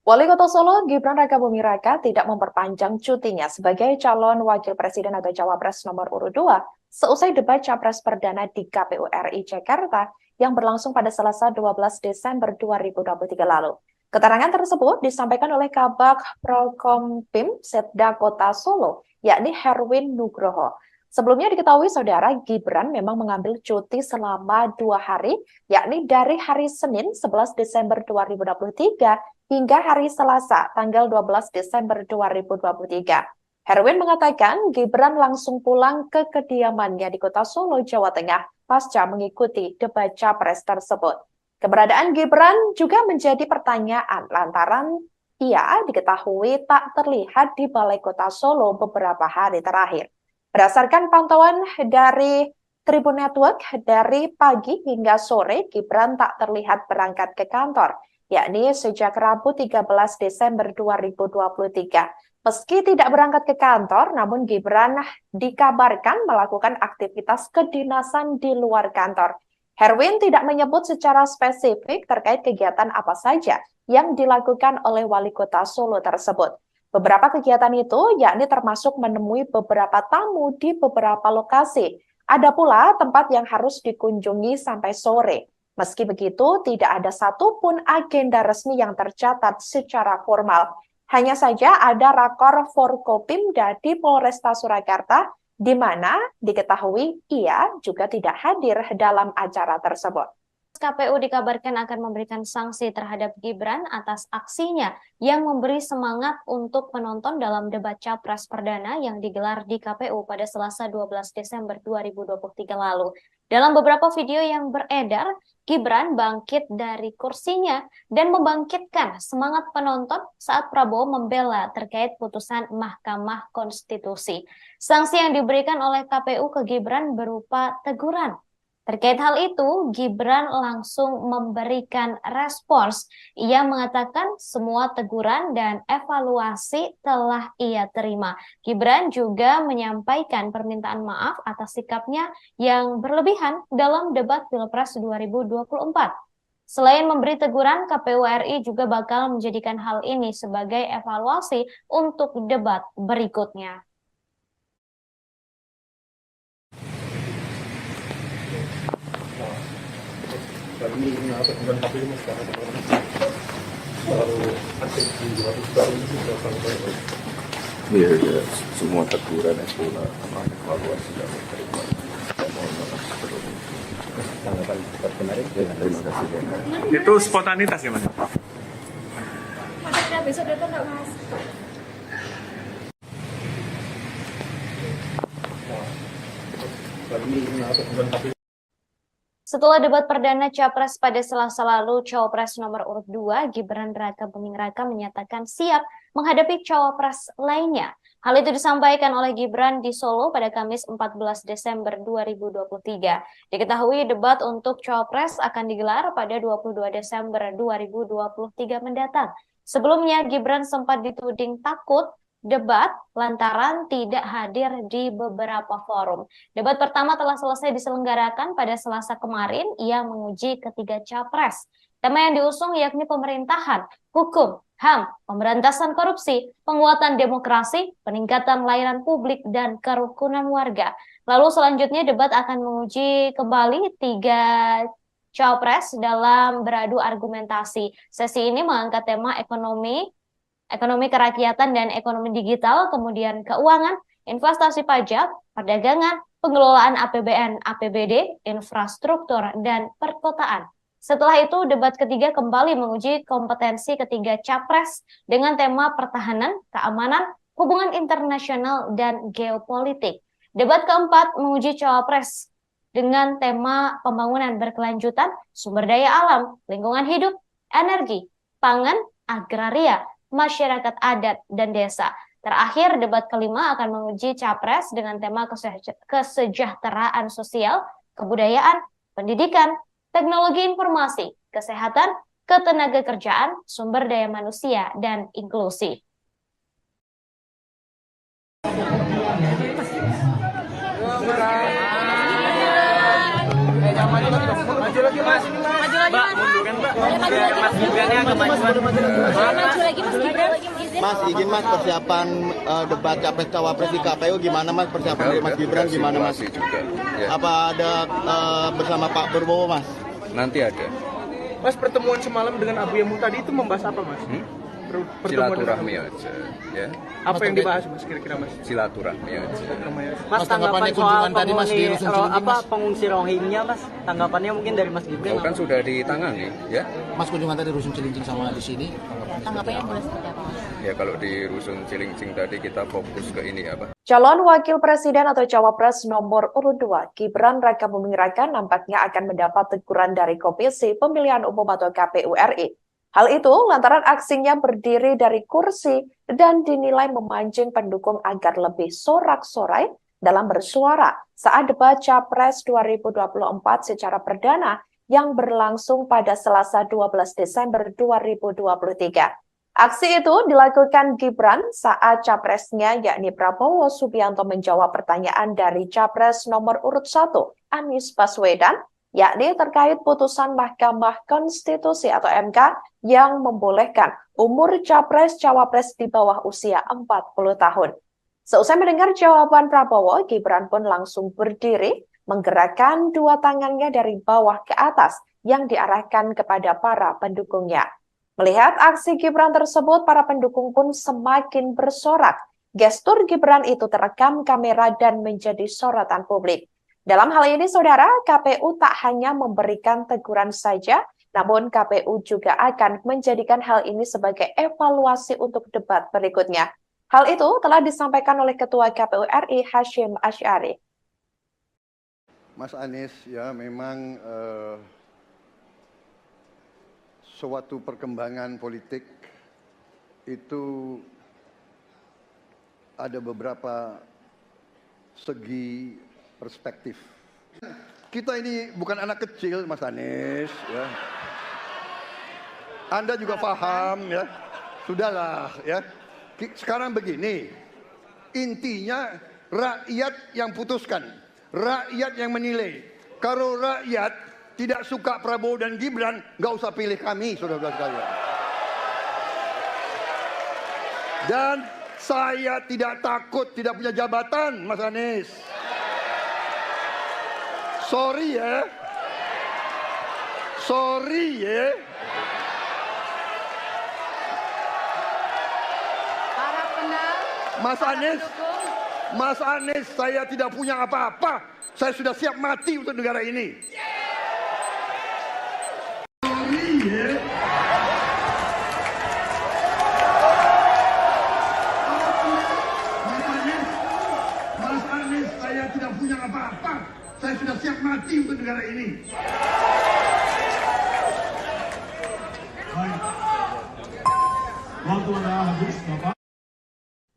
Wali Kota Solo Gibran Rakabuming Raka tidak memperpanjang cutinya sebagai calon wakil presiden atau cawapres nomor urut 2 seusai debat capres perdana di KPU RI Jakarta yang berlangsung pada Selasa 12 Desember 2023 lalu. Keterangan tersebut disampaikan oleh Kabag Prokompim Setda Kota Solo, yakni Herwin Nugroho. Sebelumnya diketahui saudara Gibran memang mengambil cuti selama 2 hari, yakni dari hari Senin 11 Desember 2023 hingga hari Selasa, tanggal 12 Desember 2023. Herwin mengatakan Gibran langsung pulang ke kediamannya di Kota Solo, Jawa Tengah, pasca mengikuti debat Capres tersebut. Keberadaan Gibran juga menjadi pertanyaan lantaran ia diketahui tak terlihat di Balai Kota Solo beberapa hari terakhir. Berdasarkan pantauan dari Tribun Network, dari pagi hingga sore Gibran tak terlihat berangkat ke kantor, yakni sejak Rabu 13 Desember 2023. Meski tidak berangkat ke kantor, namun Gibran dikabarkan melakukan aktivitas kedinasan di luar kantor. Herwin tidak menyebut secara spesifik terkait kegiatan apa saja yang dilakukan oleh Wali Kota Solo tersebut. Beberapa kegiatan itu yakni termasuk menemui beberapa tamu di beberapa lokasi. Ada pula tempat yang harus dikunjungi sampai sore. Meski begitu, tidak ada satupun agenda resmi yang tercatat secara formal. Hanya saja ada rakor Forkopimda di Polresta Surakarta, di mana diketahui ia juga tidak hadir dalam acara tersebut. KPU dikabarkan akan memberikan sanksi terhadap Gibran atas aksinya yang memberi semangat untuk penonton dalam debat Capres Perdana yang digelar di KPU pada Selasa 12 Desember 2023 lalu. Dalam beberapa video yang beredar, Gibran bangkit dari kursinya dan membangkitkan semangat penonton saat Prabowo membela terkait putusan Mahkamah Konstitusi. Sanksi yang diberikan oleh KPU ke Gibran berupa teguran. Terkait hal itu, Gibran langsung memberikan respons. Ia mengatakan semua teguran dan evaluasi telah ia terima. Gibran juga menyampaikan permintaan maaf atas sikapnya yang berlebihan dalam debat Pilpres 2024. Selain memberi teguran, KPU RI juga bakal menjadikan hal ini sebagai evaluasi untuk debat berikutnya. Tadi kemudian KPU mas sekarang selalu aktif di debat baru ini sudah sampai. Iya, ya, semua teguran yang pula evaluasi sudah diterima. Mohon maaf sebelumnya. Tanggapan seperti kemarin. Terima kasih. Itu spontanitas ya mas? Ada besok datang nggak mas? Tadi kemudian KPU. Setelah debat perdana Capres pada Selasa lalu, Cawapres nomor urut 2, Gibran Raka Buming Raka menyatakan siap menghadapi Cawapres lainnya. Hal itu disampaikan oleh Gibran di Solo pada Kamis 14 Desember 2023. Diketahui debat untuk Cawapres akan digelar pada 22 Desember 2023 mendatang. Sebelumnya, Gibran sempat dituding takut debat lantaran tidak hadir di beberapa forum. Debat pertama telah selesai diselenggarakan pada Selasa kemarin. Ia menguji ketiga capres. Tema yang diusung yakni pemerintahan, hukum, HAM, pemberantasan korupsi, penguatan demokrasi, peningkatan layanan publik, dan kerukunan warga. Lalu selanjutnya debat akan menguji kembali tiga capres dalam beradu argumentasi. Sesi ini mengangkat tema ekonomi kerakyatan dan ekonomi digital, kemudian keuangan, investasi pajak, perdagangan, pengelolaan APBN, APBD, infrastruktur, dan perkotaan. Setelah itu, debat ketiga kembali menguji kompetensi ketiga capres dengan tema pertahanan, keamanan, hubungan internasional, dan geopolitik. Debat keempat menguji cawapres dengan tema pembangunan berkelanjutan, sumber daya alam, lingkungan hidup, energi, pangan, agraria, masyarakat adat, dan desa. Terakhir, debat kelima akan menguji capres dengan tema kesejahteraan sosial, kebudayaan, pendidikan, teknologi informasi, kesehatan, ketenagakerjaan, sumber daya manusia, dan inklusi. Maju lagi mas, Mbak, munduran Mbak. Mas Gibran agak maju lagi mas Gibran. Mas, izin mas persiapan debat capres cawapres di KPU gimana mas, persiapan dari Mas Gibran gimana mas? Juga, ya. Apa ada bersama Pak Prabowo mas? Nanti ada. Mas, pertemuan semalam dengan Abu Yamu tadi itu membahas apa mas? silaturahmi aja, ya. Apa yang dibahas Mas kira-kira Mas? Silaturahmi aja. Mas, tanggapan soal pengungsi Rohingya Mas, tanggapannya mungkin dari Mas Gibran? Kan sudah ditangani, ya. Mas kunjungan tadi Rusun Cilincing sama di sini. Tanggapannya boleh seperti apa Mas? Ya kalau di Rusun Cilincing tadi kita fokus ke ini apa? Calon Wakil Presiden atau Cawapres nomor urut 2, Gibran Rakabuming Raka nampaknya akan mendapat teguran dari Komisi Pemilihan Umum atau KPU RI. Hal itu lantaran aksinya berdiri dari kursi dan dinilai memancing pendukung agar lebih sorak-sorai dalam bersuara saat debat Capres 2024 secara perdana yang berlangsung pada Selasa 12 Desember 2023. Aksi itu dilakukan Gibran saat capresnya yakni Prabowo Subianto menjawab pertanyaan dari Capres nomor urut 1, Anies Baswedan, yakni terkait putusan Mahkamah Konstitusi atau MK yang membolehkan umur Capres-Cawapres di bawah usia 40 tahun. Seusai mendengar jawaban Prabowo, Gibran pun langsung berdiri, menggerakkan dua tangannya dari bawah ke atas yang diarahkan kepada para pendukungnya. Melihat aksi Gibran tersebut, para pendukung pun semakin bersorak. Gestur Gibran itu terekam kamera dan menjadi sorotan publik. Dalam hal ini, saudara, KPU tak hanya memberikan teguran saja, namun KPU juga akan menjadikan hal ini sebagai evaluasi untuk debat berikutnya. Hal itu telah disampaikan oleh Ketua KPU RI Hasyim Asy'ari. Mas Anies, ya memang suatu perkembangan politik itu ada beberapa segi perspektif. Kita ini bukan anak kecil, Mas Anies. Ya. Anda juga paham, ya. Sudahlah, ya. Sekarang begini, intinya rakyat yang putuskan, rakyat yang menilai. Kalau rakyat tidak suka Prabowo dan Gibran, nggak usah pilih kami, saudara-saudara sekalian. Dan saya tidak takut tidak punya jabatan, Mas Anies. Sorry ya. Sorry ya. Mas Anies, saya tidak punya apa-apa. Saya sudah siap mati untuk negara ini. Mas Anies, saya tidak punya apa-apa. Saya sudah siap mati untuk negara ini. Waktu Anda habis, Bapak.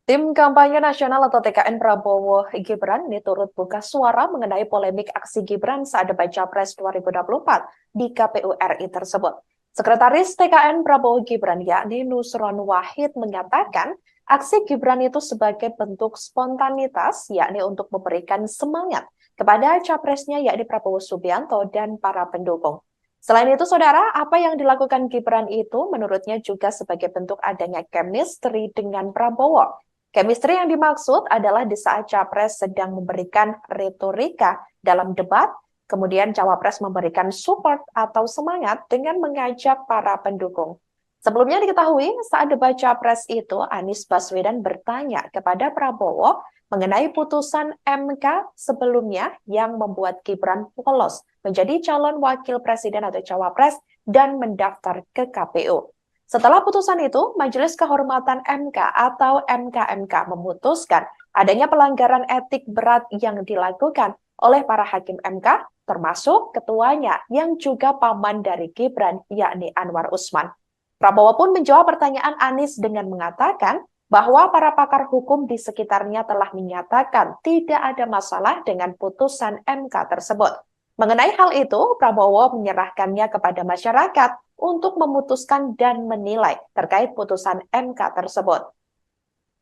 Tim Kampanye Nasional atau TKN Prabowo Gibran ini turut buka suara mengenai polemik aksi Gibran saat debat Capres 2024 di KPU RI tersebut. Sekretaris TKN Prabowo Gibran yakni Nusron Wahid menyatakan aksi Gibran itu sebagai bentuk spontanitas yakni untuk memberikan semangat kepada capresnya yakni Prabowo Subianto dan para pendukung. Selain itu, saudara, apa yang dilakukan Gibran itu menurutnya juga sebagai bentuk adanya chemistry dengan Prabowo. Chemistry yang dimaksud adalah di saat Capres sedang memberikan retorika dalam debat, kemudian Cawapres memberikan support atau semangat dengan mengajak para pendukung. Sebelumnya diketahui saat debat Capres itu, Anies Baswedan bertanya kepada Prabowo mengenai putusan MK sebelumnya yang membuat Gibran lolos menjadi calon wakil presiden atau Cawapres dan mendaftar ke KPU. Setelah putusan itu, Majelis Kehormatan MK atau MKMK memutuskan adanya pelanggaran etik berat yang dilakukan oleh para hakim MK, termasuk ketuanya yang juga paman dari Gibran, yakni Anwar Usman. Prabowo pun menjawab pertanyaan Anies dengan mengatakan bahwa para pakar hukum di sekitarnya telah menyatakan tidak ada masalah dengan putusan MK tersebut. Mengenai hal itu, Prabowo menyerahkannya kepada masyarakat untuk memutuskan dan menilai terkait putusan MK tersebut.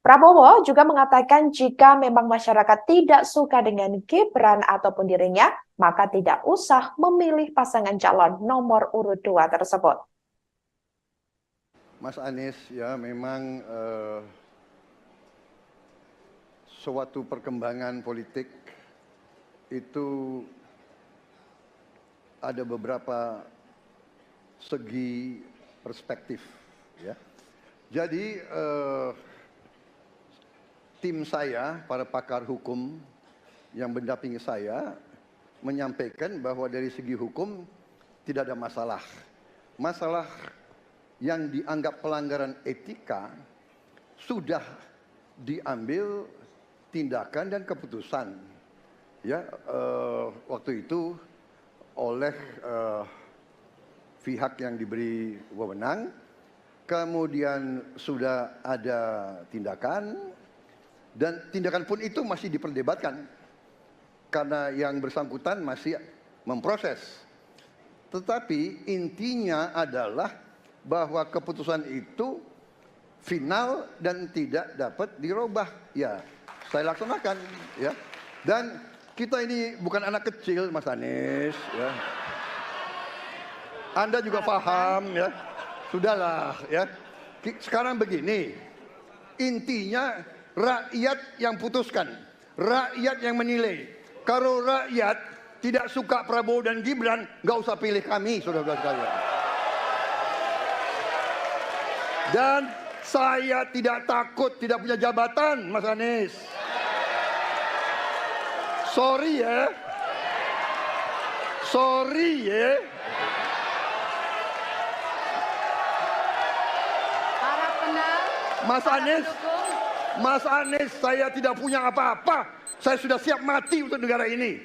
Prabowo juga mengatakan jika memang masyarakat tidak suka dengan Gibran ataupun dirinya, maka tidak usah memilih pasangan calon nomor urut 2 tersebut. Mas Anies, ya memang suatu perkembangan politik itu ada beberapa segi perspektif, ya. Jadi tim saya, para pakar hukum yang mendampingi saya, menyampaikan bahwa dari segi hukum tidak ada masalah. Masalah yang dianggap pelanggaran etika sudah diambil tindakan dan keputusan. Ya, waktu itu oleh pihak yang diberi wewenang, kemudian sudah ada tindakan, dan tindakan pun itu masih diperdebatkan karena yang bersangkutan masih memproses. Tetapi intinya adalah bahwa keputusan itu final dan tidak dapat dirubah. Ya, saya laksanakan. Ya, dan kita ini bukan anak kecil, Mas Anies. Ya. Anda juga paham, ya. Sudahlah, ya. Sekarang begini, intinya rakyat yang putuskan, rakyat yang menilai. Kalau rakyat tidak suka Prabowo dan Gibran, nggak usah pilih kami, saudara-saudara sekalian. Dan saya tidak takut tidak punya jabatan, Mas Anies. Sorry ya. Sorry ya. Mas Anies, saya tidak punya apa-apa. Saya sudah siap mati untuk negara ini.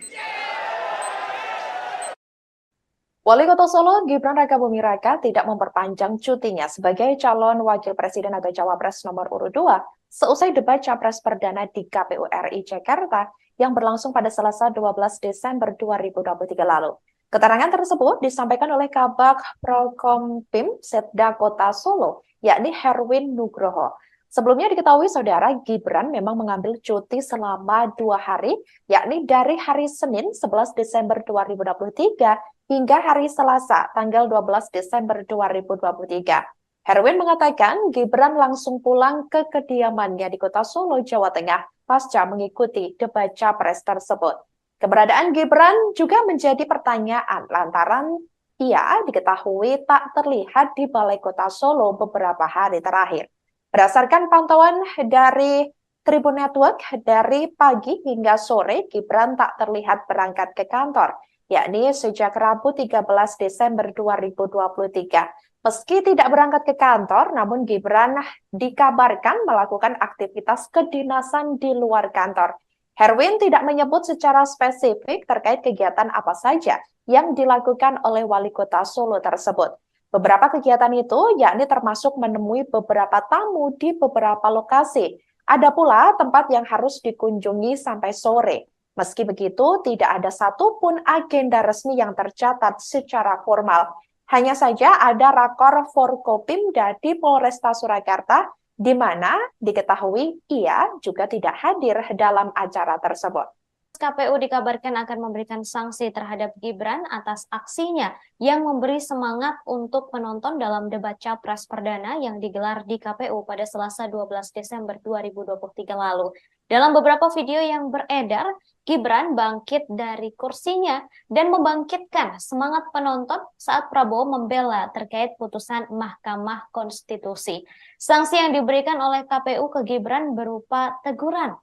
Wali Kota Solo Gibran Rakabuming Raka tidak memperpanjang cutinya sebagai calon wakil presiden atau cawapres nomor urut 2 seusai debat capres perdana di KPU RI Jakarta yang berlangsung pada Selasa 12 Desember 2023 lalu. Keterangan tersebut disampaikan oleh Kabag Prokompim Setda Kota Solo, yakni Herwin Nugroho. Sebelumnya diketahui saudara Gibran memang mengambil cuti selama 2 hari, yakni dari hari Senin 11 Desember 2023 hingga hari Selasa tanggal 12 Desember 2023. Herwin mengatakan Gibran langsung pulang ke kediamannya di Kota Solo, Jawa Tengah pasca mengikuti debat capres tersebut. Keberadaan Gibran juga menjadi pertanyaan lantaran ia diketahui tak terlihat di Balai Kota Solo beberapa hari terakhir. Berdasarkan pantauan dari Tribun Network, dari pagi hingga sore Gibran tak terlihat berangkat ke kantor, yakni sejak Rabu 13 Desember 2023. Meski tidak berangkat ke kantor, namun Gibran dikabarkan melakukan aktivitas kedinasan di luar kantor. Herwin tidak menyebut secara spesifik terkait kegiatan apa saja yang dilakukan oleh Wali Kota Solo tersebut. Beberapa kegiatan itu yakni termasuk menemui beberapa tamu di beberapa lokasi. Ada pula tempat yang harus dikunjungi sampai sore. Meski begitu, tidak ada satupun agenda resmi yang tercatat secara formal. Hanya saja ada rakor Forkopimda di Polresta Surakarta, di mana diketahui ia juga tidak hadir dalam acara tersebut. KPU dikabarkan akan memberikan sanksi terhadap Gibran atas aksinya yang memberi semangat untuk penonton dalam debat capres perdana yang digelar di KPU pada Selasa 12 Desember 2023 lalu. Dalam beberapa video yang beredar, Gibran bangkit dari kursinya dan membangkitkan semangat penonton saat Prabowo membela terkait putusan Mahkamah Konstitusi. Sanksi yang diberikan oleh KPU ke Gibran berupa teguran.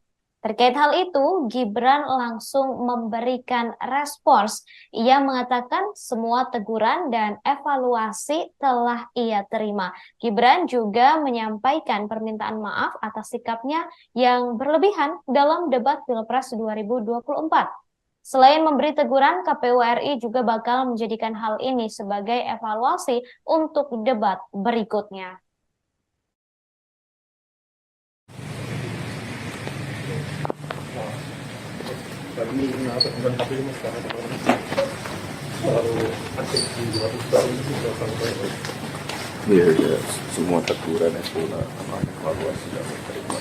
Terkait hal itu, Gibran langsung memberikan respons. Ia mengatakan semua teguran dan evaluasi telah ia terima. Gibran juga menyampaikan permintaan maaf atas sikapnya yang berlebihan dalam debat Pilpres 2024. Selain memberi teguran, KPU RI juga bakal menjadikan hal ini sebagai evaluasi untuk debat berikutnya. Kami kenapa bukan KPU mas karena terlalu aktif di luar itu sudah sampai. Iya, ya, semua teguran itu namanya evaluasi dan terima.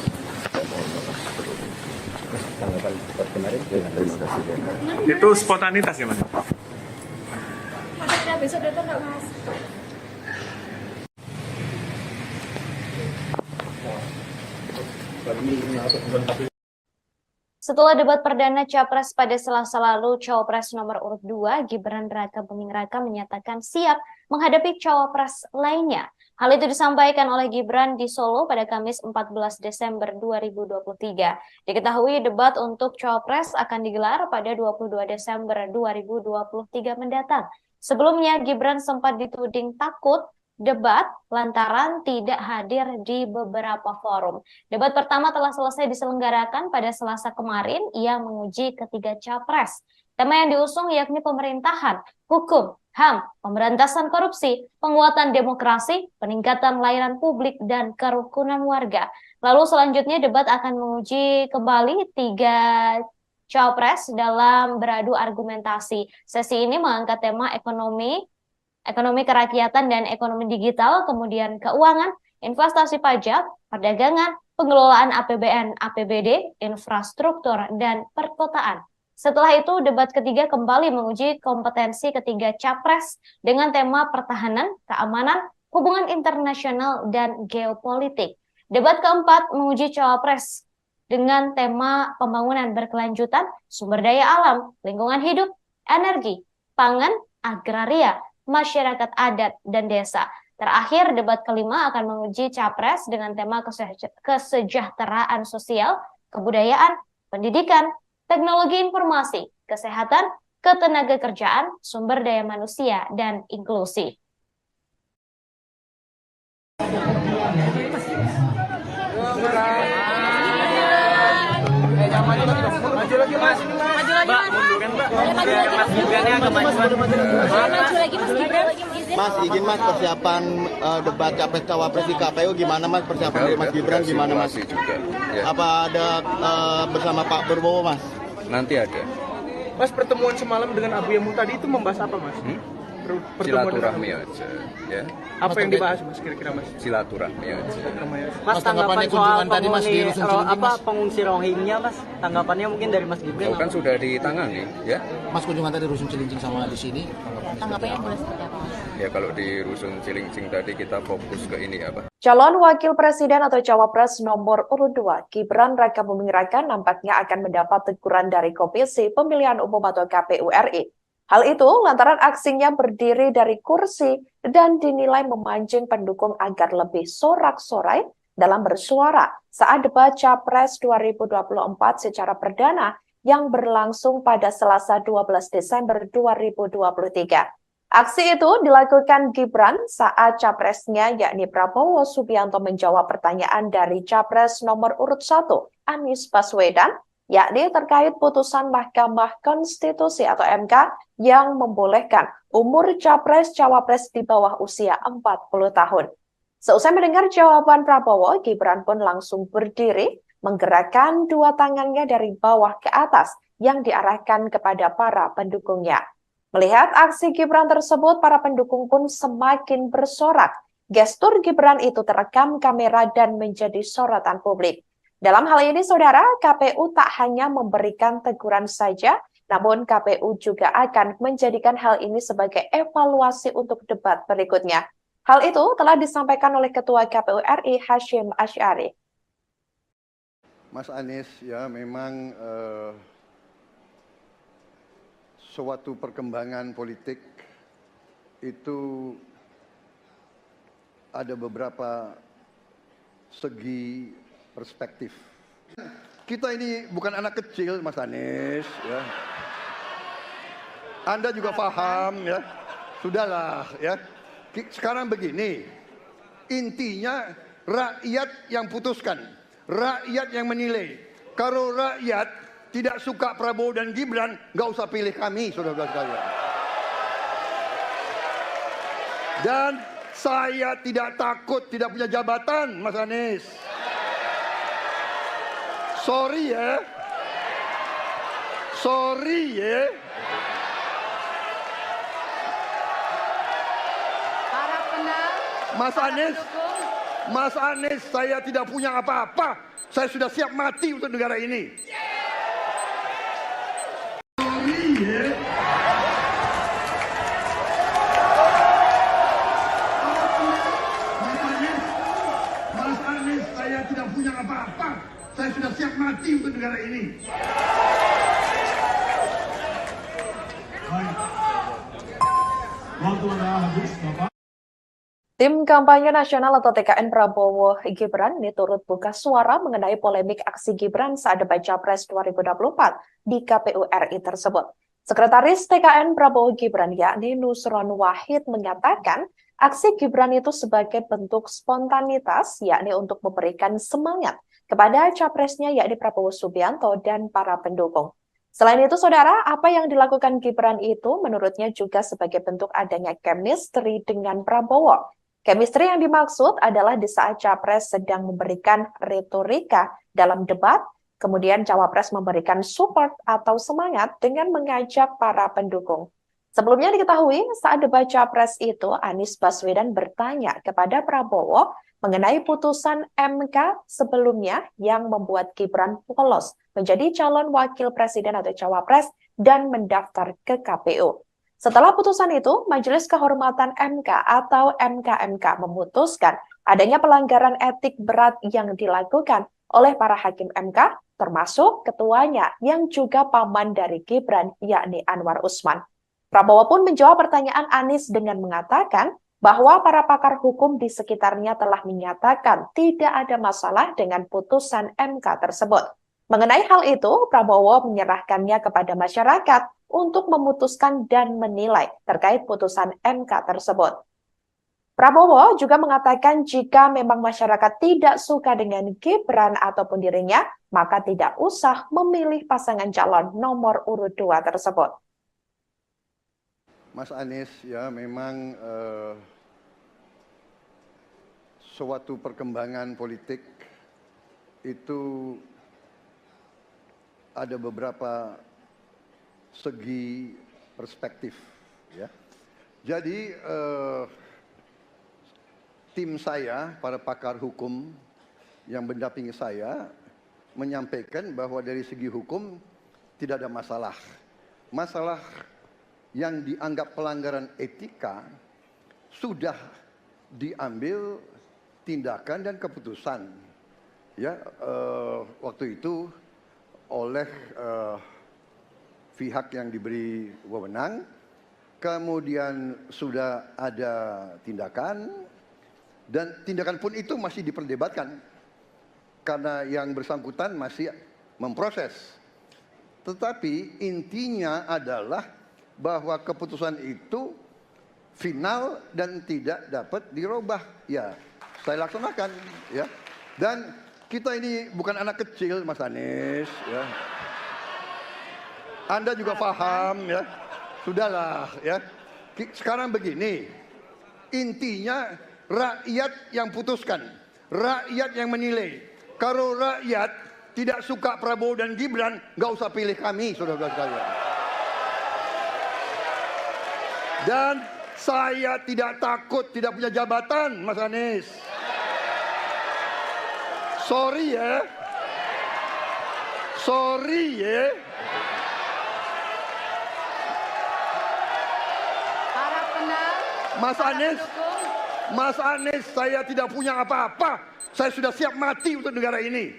Mohon maaf sebelumnya. Tanggapan kemarin Terima kasih. Itu spontanitas ya mas? Maksudnya besok datang nggak mas? Kami kenapa bukan KPU Setelah debat perdana Capres pada Selasa lalu, Cawapres nomor urut 2 Gibran Raka Buming Raka menyatakan siap menghadapi Cawapres lainnya. Hal itu disampaikan oleh Gibran di Solo pada Kamis 14 Desember 2023. Diketahui debat untuk Cawapres akan digelar pada 22 Desember 2023 mendatang. Sebelumnya Gibran sempat dituding takut debat lantaran tidak hadir di beberapa forum. Debat pertama telah selesai diselenggarakan pada Selasa kemarin. Ia menguji ketiga capres. Tema yang diusung yakni pemerintahan, hukum, HAM, pemberantasan korupsi, penguatan demokrasi, peningkatan layanan publik, dan kerukunan warga. Lalu selanjutnya debat akan menguji kembali tiga capres dalam beradu argumentasi. Sesi ini mengangkat tema ekonomi kerakyatan dan ekonomi digital, kemudian keuangan, investasi pajak, perdagangan, pengelolaan APBN, APBD, infrastruktur, dan perkotaan. Setelah itu, debat ketiga kembali menguji kompetensi ketiga capres dengan tema pertahanan, keamanan, hubungan internasional, dan geopolitik. Debat keempat menguji cawapres dengan tema pembangunan berkelanjutan, sumber daya alam, lingkungan hidup, energi, pangan, agraria, masyarakat adat, dan desa. Terakhir, debat kelima akan menguji capres dengan tema kesejahteraan sosial, kebudayaan, pendidikan, teknologi informasi, kesehatan, ketenagakerjaan, sumber daya manusia, dan inklusi. Maju lagi mas, Mbak, munduran Mbak. Mas Gibrannya agak maju lagi Mas Gibran. Mas, izin Mas, persiapan debat capres cawapres di KPU gimana Mas? Persiapan dari Mas Gibran gimana Mas? Juga, ya. Apa ada bersama Pak Prabowo Mas? Nanti ada. Mas, pertemuan semalam dengan Abu Yamu tadi itu membahas apa Mas? Silaturahmi aja, ya. Apa yang dibahas Mas kira-kira Mas? Silaturahmi aja. Mas, tanggapan soal pengungsi Rohingya Mas, tanggapannya mungkin dari Mas Gibran? Kan sudah ditangani, ya. Mas, kunjungan tadi Rusun Cilincing sama di sini. Tanggapannya boleh seperti apa Mas? Ya kalau di Rusun Cilincing tadi kita fokus ke ini apa? Calon Wakil Presiden atau Cawapres nomor urut 2, Gibran Raka Buming Raka nampaknya akan mendapat teguran dari Komisi Pemilihan Umum atau KPU RI. Hal itu lantaran aksinya berdiri dari kursi dan dinilai memancing pendukung agar lebih sorak-sorai dalam bersuara saat debat Capres 2024 secara perdana yang berlangsung pada Selasa 12 Desember 2023. Aksi itu dilakukan Gibran saat capresnya yakni Prabowo Subianto menjawab pertanyaan dari Capres nomor urut 1, Anies Baswedan, yakni terkait putusan Mahkamah Konstitusi atau MK yang membolehkan umur capres-cawapres di bawah usia 40 tahun. Seusai mendengar jawaban Prabowo, Gibran pun langsung berdiri, menggerakkan dua tangannya dari bawah ke atas yang diarahkan kepada para pendukungnya. Melihat aksi Gibran tersebut, para pendukung pun semakin bersorak. Gestur Gibran itu terekam kamera dan menjadi sorotan publik. Dalam hal ini, saudara, KPU tak hanya memberikan teguran saja, namun KPU juga akan menjadikan hal ini sebagai evaluasi untuk debat berikutnya. Hal itu telah disampaikan oleh Ketua KPU RI Hashim Asy'ari. Mas Anies, ya memang suatu perkembangan politik itu ada beberapa segi perspektif. Kita ini bukan anak kecil, Mas Anies, ya. Anda juga paham, ya. Sudahlah, ya. Sekarang begini, intinya rakyat yang putuskan, rakyat yang menilai. Kalau rakyat tidak suka Prabowo dan Gibran, nggak usah pilih kami, saudara-saudara sekalian. Dan saya tidak takut tidak punya jabatan, Mas Anies. Sorry ya. Sorry ya. Mas Anies, saya tidak punya apa-apa. Saya sudah siap mati untuk negara ini. Sorry ya. Mas Anies, saya tidak punya apa-apa. Saya sudah siap mati untuk negara ini. Waktu Anda habis, Bapak. Tim kampanye nasional atau TKN Prabowo Gibran ini turut buka suara mengenai polemik aksi Gibran saat debat Capres 2024 di KPU RI tersebut. Sekretaris TKN Prabowo Gibran yakni Nusron Wahid menyatakan aksi Gibran itu sebagai bentuk spontanitas yakni untuk memberikan semangat kepada capresnya yakni Prabowo Subianto dan para pendukung. Selain itu, saudara, apa yang dilakukan Gibran itu menurutnya juga sebagai bentuk adanya chemistry dengan Prabowo. Chemistry yang dimaksud adalah di saat Capres sedang memberikan retorika dalam debat, kemudian Cawapres memberikan support atau semangat dengan mengajak para pendukung. Sebelumnya diketahui saat debat Capres itu, Anies Baswedan bertanya kepada Prabowo mengenai putusan MK sebelumnya yang membuat Gibran lolos menjadi calon wakil presiden atau Cawapres dan mendaftar ke KPU. Setelah putusan itu, Majelis Kehormatan MK atau MKMK memutuskan adanya pelanggaran etik berat yang dilakukan oleh para hakim MK, termasuk ketuanya yang juga paman dari Gibran, yakni Anwar Usman. Prabowo pun menjawab pertanyaan Anies dengan mengatakan bahwa para pakar hukum di sekitarnya telah menyatakan tidak ada masalah dengan putusan MK tersebut. Mengenai hal itu, Prabowo menyerahkannya kepada masyarakat untuk memutuskan dan menilai terkait putusan MK tersebut. Prabowo juga mengatakan jika memang masyarakat tidak suka dengan Gibran ataupun dirinya, maka tidak usah memilih pasangan calon nomor urut 2 tersebut. Mas Anies, ya memang suatu perkembangan politik itu ada beberapa segi perspektif, ya. Jadi tim saya, para pakar hukum yang mendampingi saya menyampaikan bahwa dari segi hukum tidak ada masalah. Masalah yang dianggap pelanggaran etika sudah diambil tindakan dan keputusan, ya, waktu itu oleh pihak yang diberi wewenang, kemudian sudah ada tindakan, dan tindakan pun itu masih diperdebatkan karena yang bersangkutan masih memproses. Tetapi intinya adalah bahwa keputusan itu final dan tidak dapat dirubah. Ya, saya laksanakan, ya. Dan kita ini bukan anak kecil, Mas Anies, ya. Anda juga paham, ya. Sudahlah, ya. Sekarang begini, intinya rakyat yang putuskan, rakyat yang menilai. Kalau rakyat tidak suka Prabowo dan Gibran, nggak usah pilih kami, saudara-saudara sekalian. Dan saya tidak takut tidak punya jabatan, Mas Anies. Sorry ya. Sorry ya. Mas Anies, saya tidak punya apa-apa. Saya sudah siap mati untuk negara ini.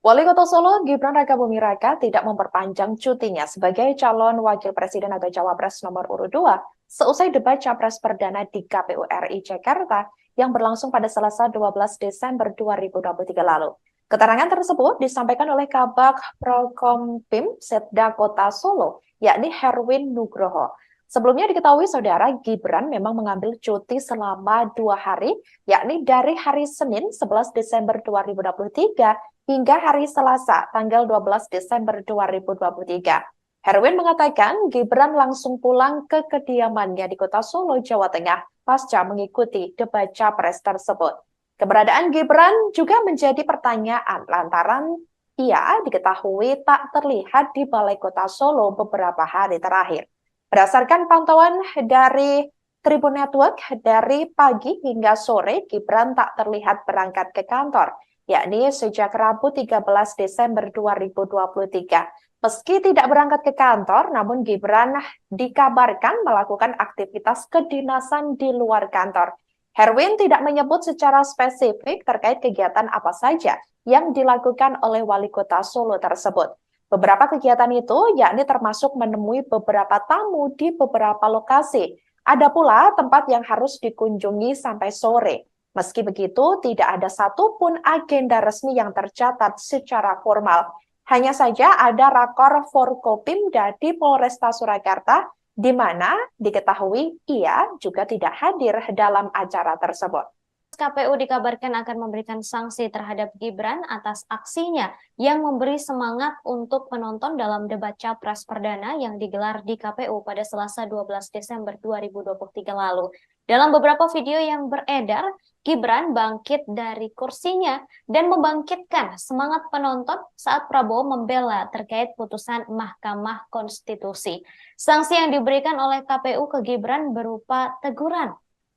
Wali Kota Solo, Gibran Rakabuming Raka tidak memperpanjang cutinya sebagai calon wakil presiden atau cawapres nomor urut 2 seusai debat Capres Perdana di KPU RI Jakarta yang berlangsung pada Selasa 12 Desember 2023 lalu. Keterangan tersebut disampaikan oleh Kabag Prokompim Setda Kota Solo, yakni Herwin Nugroho. Sebelumnya diketahui, saudara, Gibran memang mengambil cuti selama 2 hari, yakni dari hari Senin 11 Desember 2023 hingga hari Selasa tanggal 12 Desember 2023. Herwin mengatakan Gibran langsung pulang ke kediamannya di Kota Solo, Jawa Tengah pasca mengikuti debat Capres tersebut. Keberadaan Gibran juga menjadi pertanyaan lantaran ia diketahui tak terlihat di Balai Kota Solo beberapa hari terakhir. Berdasarkan pantauan dari Tribun Network, dari pagi hingga sore Gibran tak terlihat berangkat ke kantor, yakni sejak Rabu 13 Desember 2023. Meski tidak berangkat ke kantor, namun Gibran dikabarkan melakukan aktivitas kedinasan di luar kantor. Herwin tidak menyebut secara spesifik terkait kegiatan apa saja yang dilakukan oleh Wali Kota Solo tersebut. Beberapa kegiatan itu yakni termasuk menemui beberapa tamu di beberapa lokasi. Ada pula tempat yang harus dikunjungi sampai sore. Meski begitu, tidak ada satupun agenda resmi yang tercatat secara formal. Hanya saja ada rakor Forkopimda di Polresta Surakarta, di mana diketahui ia juga tidak hadir dalam acara tersebut. KPU dikabarkan akan memberikan sanksi terhadap Gibran atas aksinya yang memberi semangat untuk penonton dalam debat Capres Perdana yang digelar di KPU pada Selasa 12 Desember 2023 lalu. Dalam beberapa video yang beredar, Gibran bangkit dari kursinya dan membangkitkan semangat penonton saat Prabowo membela terkait putusan Mahkamah Konstitusi. Sanksi yang diberikan oleh KPU ke Gibran berupa teguran.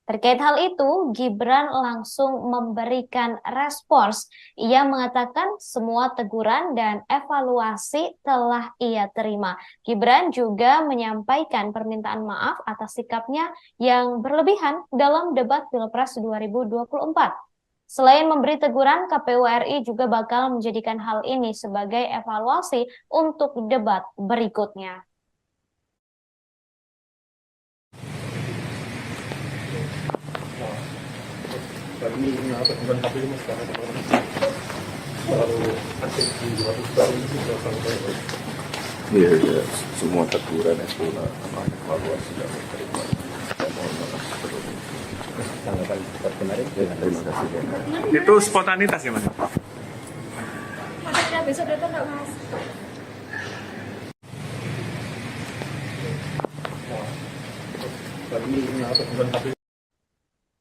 Terkait hal itu, Gibran langsung memberikan respons. Ia mengatakan semua teguran dan evaluasi telah ia terima. Gibran juga menyampaikan permintaan maaf atas sikapnya yang berlebihan dalam debat Pilpres 2024. Selain memberi teguran, KPU RI juga bakal menjadikan hal ini sebagai evaluasi untuk debat berikutnya. Kami bukan KPU mas karena terlalu aktif di luar itu sudah sampai. Iya, ya, semua teguran itu evaluasi yang diterima. Saya mohon maaf sebelumnya. Tanggapan seperti kemarin. Terima kasih. Itu spontanitas ya mas? Besok datang nggak mas? Kami bukan KPU.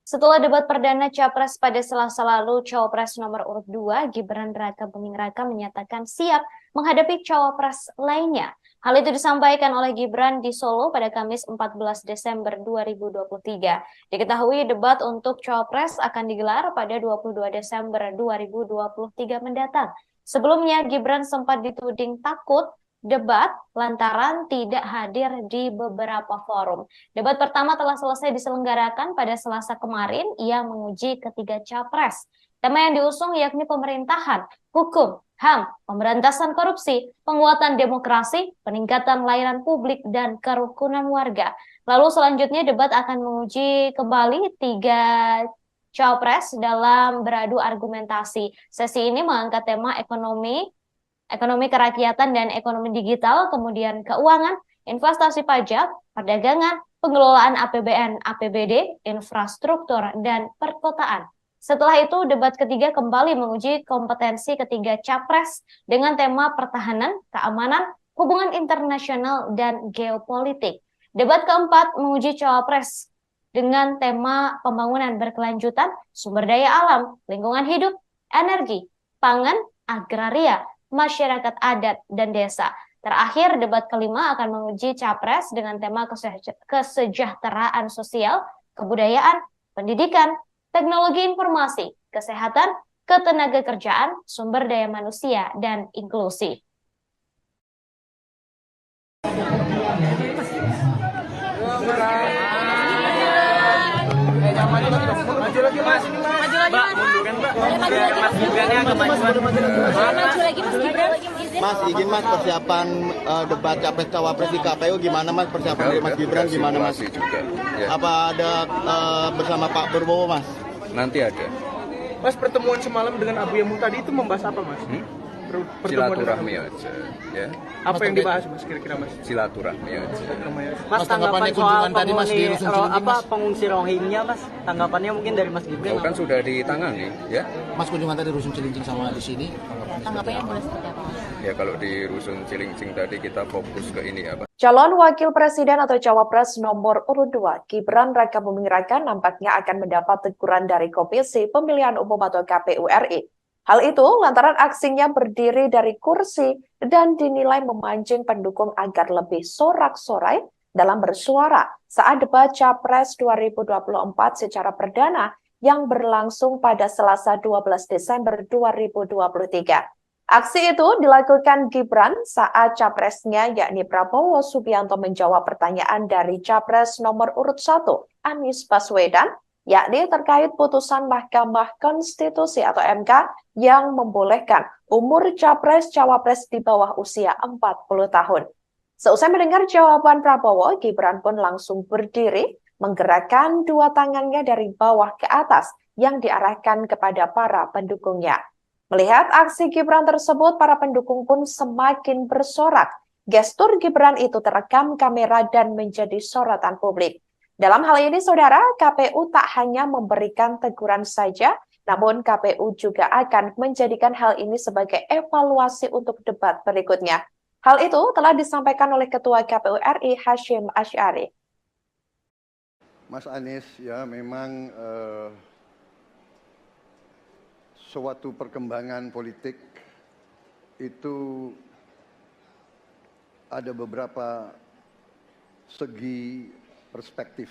Setelah debat perdana Capres pada Selasa lalu, Cawapres nomor urut 2, Gibran Raka Buming Raka menyatakan siap menghadapi Cawapres lainnya. Hal itu disampaikan oleh Gibran di Solo pada Kamis 14 Desember 2023. Diketahui debat untuk Cawapres akan digelar pada 22 Desember 2023 mendatang. Sebelumnya, Gibran sempat dituding takut debat lantaran tidak hadir di beberapa forum. Debat pertama telah selesai diselenggarakan pada Selasa kemarin. Ia menguji ketiga capres. Tema yang diusung yakni pemerintahan, hukum, HAM, pemberantasan korupsi, penguatan demokrasi, peningkatan layanan publik, dan kerukunan warga. Lalu selanjutnya debat akan menguji kembali tiga capres dalam beradu argumentasi. Sesi ini mengangkat tema ekonomi kerakyatan dan ekonomi digital, kemudian keuangan, investasi pajak, perdagangan, pengelolaan APBN, APBD, infrastruktur, dan perkotaan. Setelah itu, debat ketiga kembali menguji kompetensi ketiga capres dengan tema pertahanan, keamanan, hubungan internasional, dan geopolitik. Debat keempat menguji cawapres dengan tema pembangunan berkelanjutan, sumber daya alam, lingkungan hidup, energi, pangan, agraria, masyarakat adat, dan desa. Terakhir, debat kelima akan menguji capres dengan tema kesejahteraan sosial, kebudayaan, pendidikan, teknologi informasi, kesehatan, ketenagakerjaan, sumber daya manusia, dan inklusi. Maju lagi mas, Mbak, munduran Mbak. Biar Mas Gibrannya agak maju lagi Mas Gibran. Mas, izin Mas, persiapan debat capres cawapres di KPU gimana Mas? Persiapan dari Mas Gibran gimana Mas? Juga, ya. Apa ada bersama Pak Prabowo Mas? Nanti ada. Mas, pertemuan semalam dengan Abu Yamu tadi itu membahas apa Mas? Silaturahmi aja, ya. Apa yang dibahas Mas kira-kira Mas? Silaturahmi aja. Mas, tanggapan soal pengungsi Rohingya Mas, tanggapannya mungkin dari Mas Gibran? Kan sudah ditangani, ya. Mas, kunjungan tadi Rusun Cilincing sama di sini. Tanggapannya boleh seperti apa Mas? Ya kalau di Rusun Cilincing tadi kita fokus ke ini apa? Calon Wakil Presiden atau Cawapres nomor urut 2, Gibran Raka Buming Raka nampaknya akan mendapat teguran dari Komisi Pemilihan Umum atau KPU RI. Hal itu lantaran aksinya berdiri dari kursi dan dinilai memancing pendukung agar lebih sorak-sorai dalam bersuara saat debat Capres 2024 secara perdana yang berlangsung pada Selasa 12 Desember 2023. Aksi itu dilakukan Gibran saat capresnya yakni Prabowo Subianto menjawab pertanyaan dari Capres nomor urut 1, Anies Baswedan, yakni terkait putusan Mahkamah Konstitusi atau MK yang membolehkan umur capres-cawapres di bawah usia 40 tahun. Seusai mendengar jawaban Prabowo, Gibran pun langsung berdiri, menggerakkan dua tangannya dari bawah ke atas yang diarahkan kepada para pendukungnya. Melihat aksi Gibran tersebut, para pendukung pun semakin bersorak. Gestur Gibran itu terekam kamera dan menjadi sorotan publik. Dalam hal ini, saudara, KPU tak hanya memberikan teguran saja, namun KPU juga akan menjadikan hal ini sebagai evaluasi untuk debat berikutnya. Hal itu telah disampaikan oleh Ketua KPU RI Hasyim Asy'ari. Mas Anies, ya memang suatu perkembangan politik itu ada beberapa segi perspektif.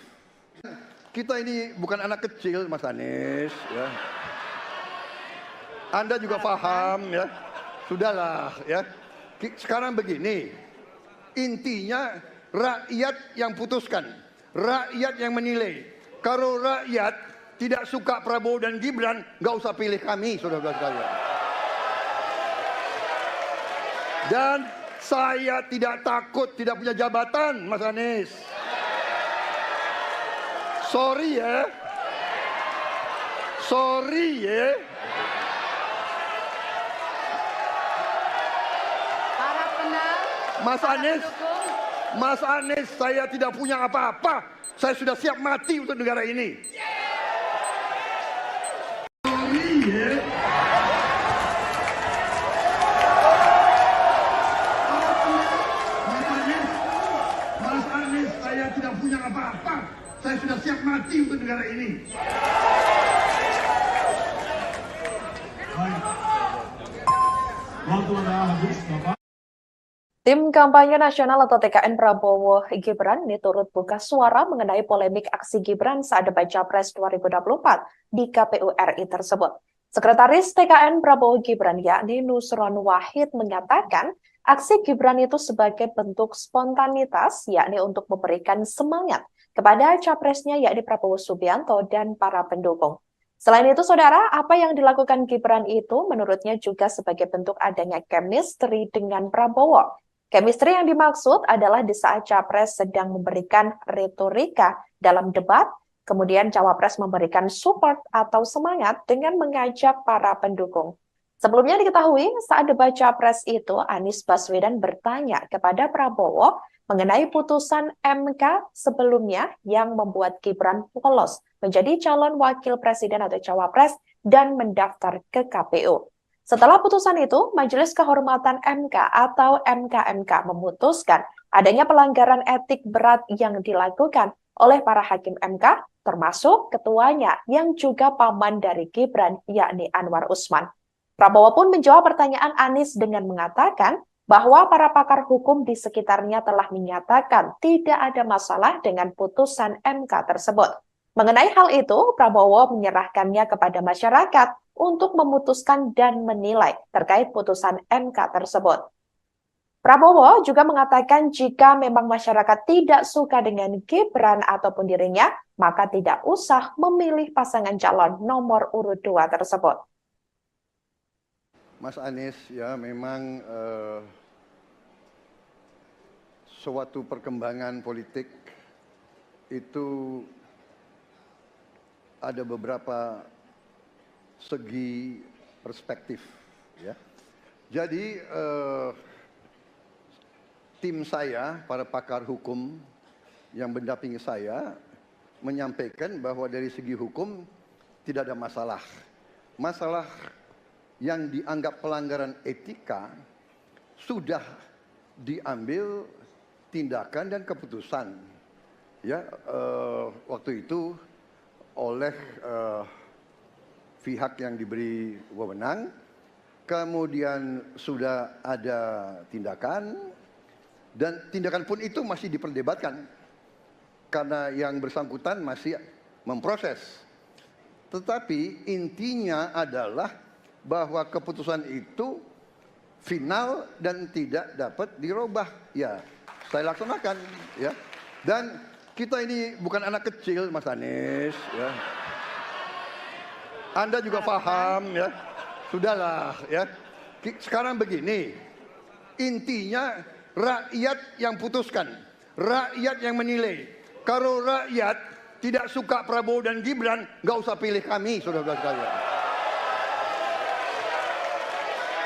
Kita ini bukan anak kecil, Mas Anies, ya. Anda juga paham, ya. Sudahlah, ya. Sekarang begini, intinya rakyat yang putuskan, rakyat yang menilai. Kalau rakyat tidak suka Prabowo dan Gibran, nggak usah pilih kami, saudara-saudara sekalian. Dan saya tidak takut tidak punya jabatan, Mas Anies. Sorry ya. Sorry ya. Mas Anies, saya tidak punya apa-apa. Saya sudah siap mati untuk negara ini. Sorry ya. Mas Anies, saya tidak punya apa-apa. Saya sudah siap mati untuk negara ini. Baik. Waktu anda habis, Bapak. Tim Kampanye Nasional atau TKN Prabowo Gibran ini turut buka suara mengenai polemik aksi Gibran saat debat Capres 2024 di KPU RI tersebut. Sekretaris TKN Prabowo Gibran yakni Nusron Wahid mengatakan aksi Gibran itu sebagai bentuk spontanitas yakni untuk memberikan semangat kepada capresnya yakni Prabowo Subianto dan para pendukung. Selain itu, saudara, apa yang dilakukan Gibran itu menurutnya juga sebagai bentuk adanya chemistry dengan Prabowo. Chemistry yang dimaksud adalah di saat Capres sedang memberikan retorika dalam debat, kemudian Cawapres memberikan support atau semangat dengan mengajak para pendukung. Sebelumnya diketahui saat debat Capres itu, Anies Baswedan bertanya kepada Prabowo mengenai putusan MK sebelumnya yang membuat Gibran lolos menjadi calon wakil presiden atau Cawapres dan mendaftar ke KPU. Setelah putusan itu, Majelis Kehormatan MK atau MKMK memutuskan adanya pelanggaran etik berat yang dilakukan oleh para hakim MK, termasuk ketuanya yang juga paman dari Gibran, yakni Anwar Usman. Prabowo pun menjawab pertanyaan Anies dengan mengatakan bahwa para pakar hukum di sekitarnya telah menyatakan tidak ada masalah dengan putusan MK tersebut. Mengenai hal itu, Prabowo menyerahkannya kepada masyarakat untuk memutuskan dan menilai terkait putusan MK tersebut. Prabowo juga mengatakan jika memang masyarakat tidak suka dengan Gibran ataupun dirinya, maka tidak usah memilih pasangan calon nomor urut 2 tersebut. Mas Anies, ya memang suatu perkembangan politik itu ada beberapa segi perspektif, ya. Jadi tim saya, para pakar hukum yang mendampingi saya menyampaikan bahwa dari segi hukum tidak ada masalah. Masalah yang dianggap pelanggaran etika sudah diambil tindakan dan keputusan, ya, waktu itu oleh pihak yang diberi wewenang, kemudian sudah ada tindakan, dan tindakan pun itu masih diperdebatkan karena yang bersangkutan masih memproses. Tetapi intinya adalah bahwa keputusan itu final dan tidak dapat dirubah. Ya, saya laksanakan, ya. Dan kita ini bukan anak kecil, Mas Anies, ya. Anda juga paham ya. Sudahlah ya. Sekarang begini, intinya rakyat yang putuskan, rakyat yang menilai. Kalau rakyat tidak suka Prabowo dan Gibran, nggak usah pilih kami, saudara-saudara sekalian.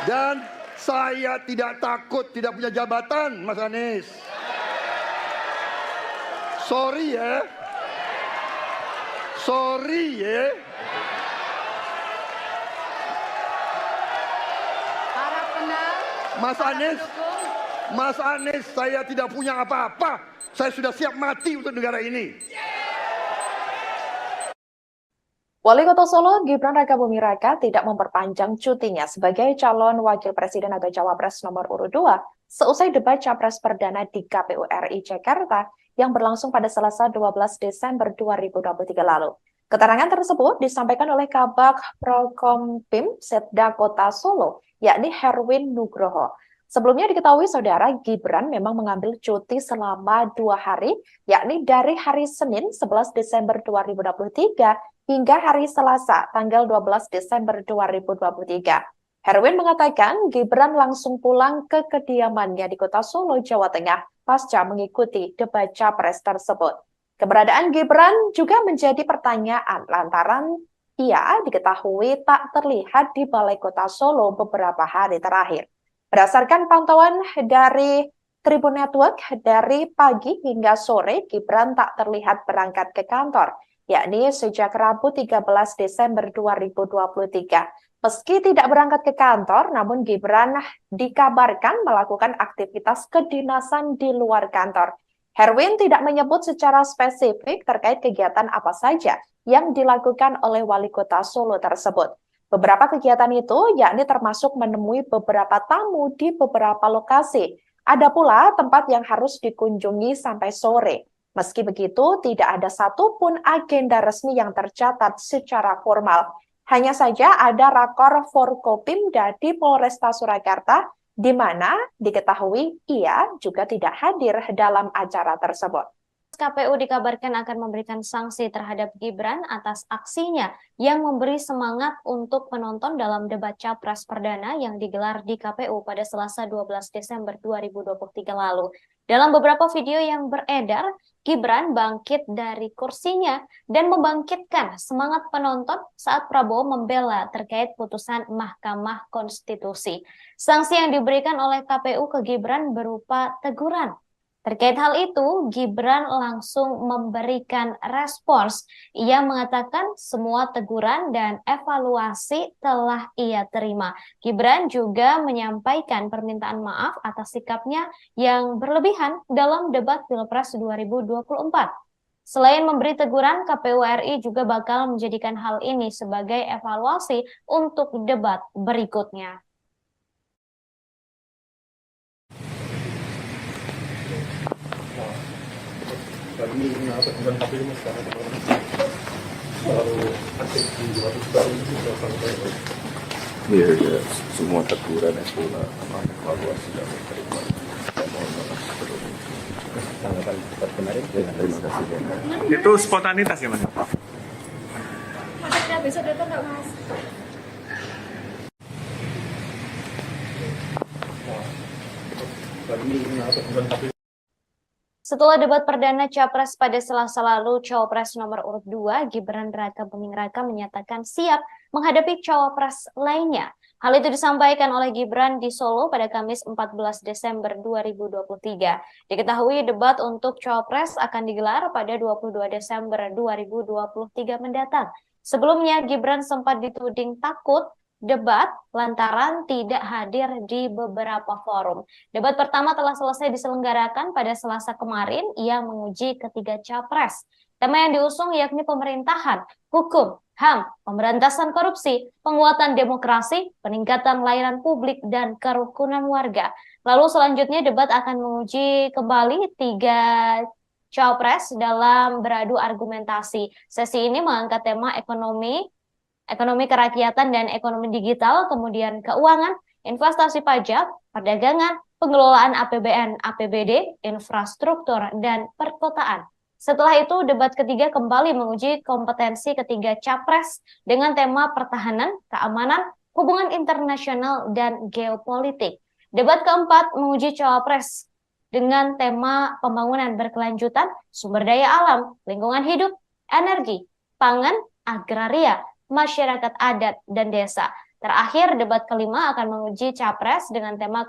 Dan saya tidak takut tidak punya jabatan, Mas Anies. Sorry ya. Sorry ya. Mas Anies, saya tidak punya apa-apa. Saya sudah siap mati untuk negara ini. Wali Kota Solo Gibran Rakabuming Raka tidak memperpanjang cutinya sebagai calon wakil presiden atau cawapres nomor urut 2 seusai debat capres perdana di KPU RI Jakarta yang berlangsung pada Selasa 12 Desember 2023 lalu. Keterangan tersebut disampaikan oleh Kabag Prokompim Setda Kota Solo, yakni Herwin Nugroho. Sebelumnya diketahui saudara Gibran memang mengambil cuti selama 2 hari, yakni dari hari Senin 11 Desember 2023 hingga hari Selasa tanggal 12 Desember 2023. Herwin mengatakan Gibran langsung pulang ke kediamannya di Kota Solo, Jawa Tengah pasca mengikuti debat capres tersebut. Keberadaan Gibran juga menjadi pertanyaan lantaran ia diketahui tak terlihat di Balai Kota Solo beberapa hari terakhir. Berdasarkan pantauan dari Tribun Network, dari pagi hingga sore Gibran tak terlihat berangkat ke kantor, yakni sejak Rabu 13 Desember 2023. Meski tidak berangkat ke kantor, namun Gibran dikabarkan melakukan aktivitas kedinasan di luar kantor. Herwin tidak menyebut secara spesifik terkait kegiatan apa saja yang dilakukan oleh Wali Kota Solo tersebut. Beberapa kegiatan itu yakni termasuk menemui beberapa tamu di beberapa lokasi. Ada pula tempat yang harus dikunjungi sampai sore. Meski begitu, tidak ada satupun agenda resmi yang tercatat secara formal. Hanya saja ada rakor Forkopimda di Polresta Surakarta, di mana diketahui ia juga tidak hadir dalam acara tersebut. KPU dikabarkan akan memberikan sanksi terhadap Gibran atas aksinya yang memberi semangat untuk penonton dalam debat capres perdana yang digelar di KPU pada Selasa 12 Desember 2023 lalu. Dalam beberapa video yang beredar, Gibran bangkit dari kursinya dan membangkitkan semangat penonton saat Prabowo membela terkait putusan Mahkamah Konstitusi. Sanksi yang diberikan oleh KPU ke Gibran berupa teguran. Terkait hal itu, Gibran langsung memberikan respons. Ia mengatakan semua teguran dan evaluasi telah ia terima. Gibran juga menyampaikan permintaan maaf atas sikapnya yang berlebihan dalam debat Pilpres 2024. Selain memberi teguran, KPU RI juga bakal menjadikan hal ini sebagai evaluasi untuk debat berikutnya. Tadi dan KPU sekarang selalu aktif di debat itu sampai. Iya, ya, semua teguran yang pula evaluasi dan terima. Mohon maaf Tanggapan debat kemarin. Terima kasih. Itu spontanitas ya Mas? Maksudnya besok datang nggak Mas? Tadi dan KPU. Setelah debat perdana Capres pada Selasa lalu, Cawapres nomor urut 2, Gibran Rakabuming Raka menyatakan siap menghadapi Cawapres lainnya. Hal itu disampaikan oleh Gibran di Solo pada Kamis 14 Desember 2023. Diketahui debat untuk Cawapres akan digelar pada 22 Desember 2023 mendatang. Sebelumnya, Gibran sempat dituding takut debat lantaran tidak hadir di beberapa forum. Debat pertama telah selesai diselenggarakan pada Selasa kemarin. Ia menguji ketiga capres. Tema yang diusung yakni pemerintahan, hukum, HAM, pemberantasan korupsi, penguatan demokrasi, peningkatan layanan publik, dan kerukunan warga. Lalu selanjutnya debat akan menguji kembali tiga capres dalam beradu argumentasi. Sesi ini mengangkat tema ekonomi kerakyatan dan ekonomi digital, kemudian keuangan, investasi pajak, perdagangan, pengelolaan APBN, APBD, infrastruktur, dan perkotaan. Setelah itu, debat ketiga kembali menguji kompetensi ketiga capres dengan tema pertahanan, keamanan, hubungan internasional, dan geopolitik. Debat keempat menguji cawapres dengan tema pembangunan berkelanjutan, sumber daya alam, lingkungan hidup, energi, pangan, agraria, masyarakat adat, dan desa. Terakhir, debat kelima akan menguji capres dengan tema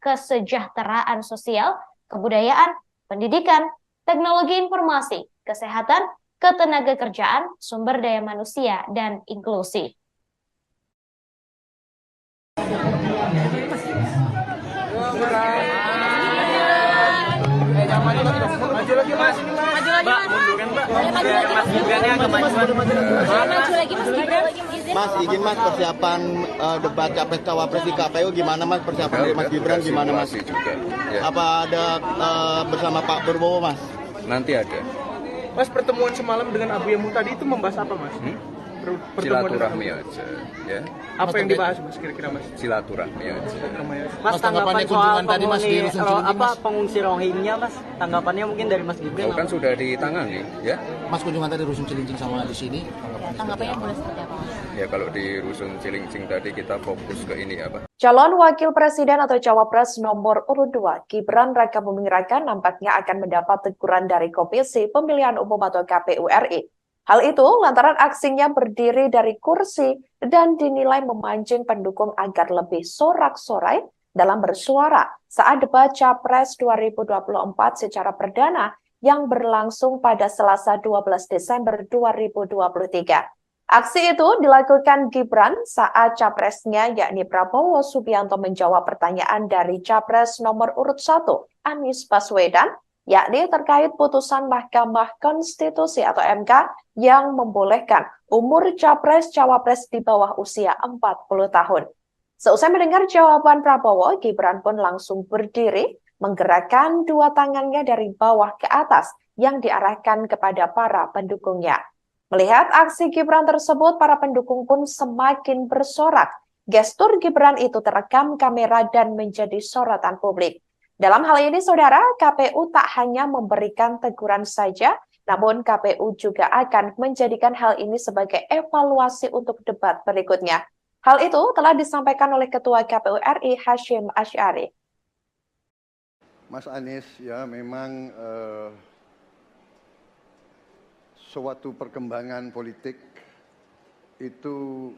kesejahteraan sosial, kebudayaan, pendidikan, teknologi informasi, kesehatan, ketenagakerjaan, sumber daya manusia, dan inklusi. Maju lagi mas, Mbak, mundur kan Mbak? Biar Mas Gibran agak majuan. Maju lagi Mas Gibran. Mas, izin Mas, persiapan debat capres cawapres di KPU gimana Mas? Persiapan dari Mas Gibran gimana Mas? Juga, ya. Apa ada bersama Pak Prabowo Mas? Nanti ada. Mas, pertemuan semalam dengan Abu Yamu tadi itu membahas apa Mas? Silaturahmi aja, ya. Apa yang dibahas Mas kira-kira Mas? Silaturahmi aja. Mas, tanggapan soal pengungsi Rohingya Mas, tanggapannya mungkin dari Mas Gibran? Kan sudah ditangani, ya. Mas, kunjungan tadi Rusun Cilincing sama di sini. Tanggapannya boleh seperti apa Mas? Ya kalau di Rusun Cilincing tadi kita fokus ke ini apa? Calon Wakil Presiden atau Cawapres nomor urut 2, Gibran Raka Buming Raka nampaknya akan mendapat teguran dari Komisi Pemilihan Umum atau KPU RI. Hal itu lantaran aksinya berdiri dari kursi dan dinilai memancing pendukung agar lebih sorak-sorai dalam bersuara saat debat Capres 2024 secara perdana yang berlangsung pada Selasa 12 Desember 2023. Aksi itu dilakukan Gibran saat capresnya yakni Prabowo Subianto menjawab pertanyaan dari Capres nomor urut 1, Anies Baswedan, yakni terkait putusan Mahkamah Konstitusi atau MK yang membolehkan umur capres-cawapres di bawah usia 40 tahun. Seusai mendengar jawaban Prabowo, Gibran pun langsung berdiri, menggerakkan dua tangannya dari bawah ke atas yang diarahkan kepada para pendukungnya. Melihat aksi Gibran tersebut, para pendukung pun semakin bersorak. Gestur Gibran itu terekam kamera dan menjadi sorotan publik. Dalam hal ini, saudara, KPU tak hanya memberikan teguran saja, namun KPU juga akan menjadikan hal ini sebagai evaluasi untuk debat berikutnya. Hal itu telah disampaikan oleh Ketua KPU RI Hasyim Asy'ari. Mas Anies, ya memang suatu perkembangan politik itu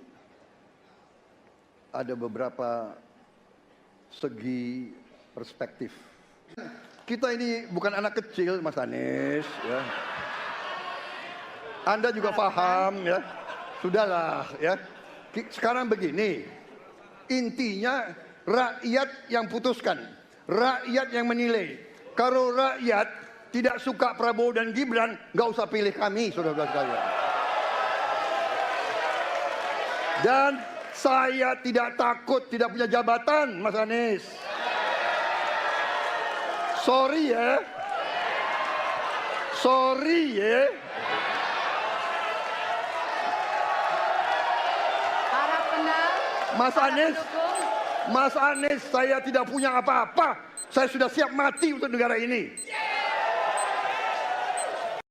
ada beberapa segi perspektif. Kita ini bukan anak kecil, Mas Anies, ya. Anda juga paham, ya. Sudahlah, ya. Sekarang begini, intinya rakyat yang putuskan, rakyat yang menilai. Kalau rakyat tidak suka Prabowo dan Gibran, nggak usah pilih kami, saudara-saudara sekalian. Dan saya tidak takut tidak punya jabatan, Mas Anies. Sorry ya. Sorry ya. Mas Anies, saya tidak punya apa-apa. Saya sudah siap mati untuk negara ini.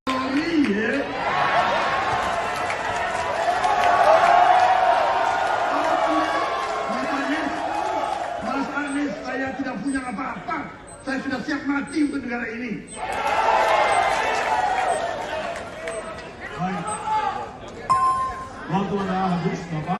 Sorry ya. Mas Anies, saya tidak punya apa-apa. Saya sudah siap mati untuk negara ini. Waktu Anda habis, Bapak.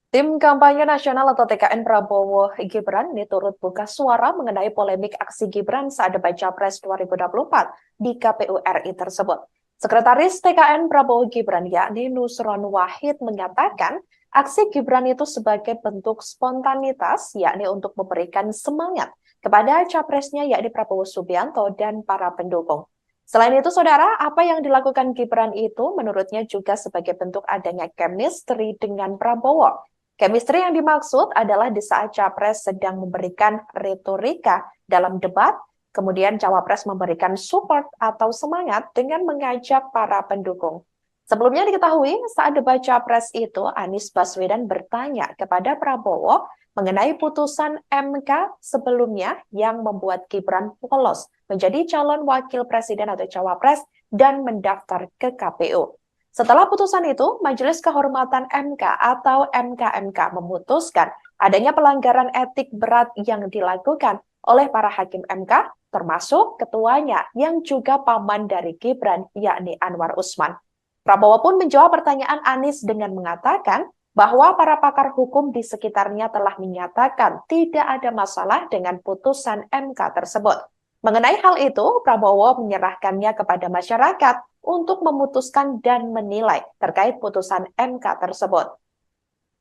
Tim Kampanye Nasional atau TKN Prabowo Gibran ini turut buka suara mengenai polemik aksi Gibran saat debat Capres 2024 di KPU RI tersebut. Sekretaris TKN Prabowo Gibran yakni Nusron Wahid menyatakan aksi Gibran itu sebagai bentuk spontanitas yakni untuk memberikan semangat kepada capresnya yakni Prabowo Subianto dan para pendukung. Selain itu, saudara, apa yang dilakukan Gibran itu menurutnya juga sebagai bentuk adanya chemistry dengan Prabowo. Chemistry yang dimaksud adalah di saat capres sedang memberikan retorika dalam debat, kemudian cawapres memberikan support atau semangat dengan mengajak para pendukung. Sebelumnya diketahui saat debat capres itu Anies Baswedan bertanya kepada Prabowo mengenai putusan MK sebelumnya yang membuat Gibran lolos menjadi calon wakil presiden atau cawapres dan mendaftar ke KPU. Setelah putusan itu, Majelis Kehormatan MK atau MKMK memutuskan adanya pelanggaran etik berat yang dilakukan oleh para hakim MK, termasuk ketuanya yang juga paman dari Gibran, yakni Anwar Usman. Prabowo pun menjawab pertanyaan Anies dengan mengatakan bahwa para pakar hukum di sekitarnya telah menyatakan tidak ada masalah dengan putusan MK tersebut. Mengenai hal itu, Prabowo menyerahkannya kepada masyarakat untuk memutuskan dan menilai terkait putusan MK tersebut.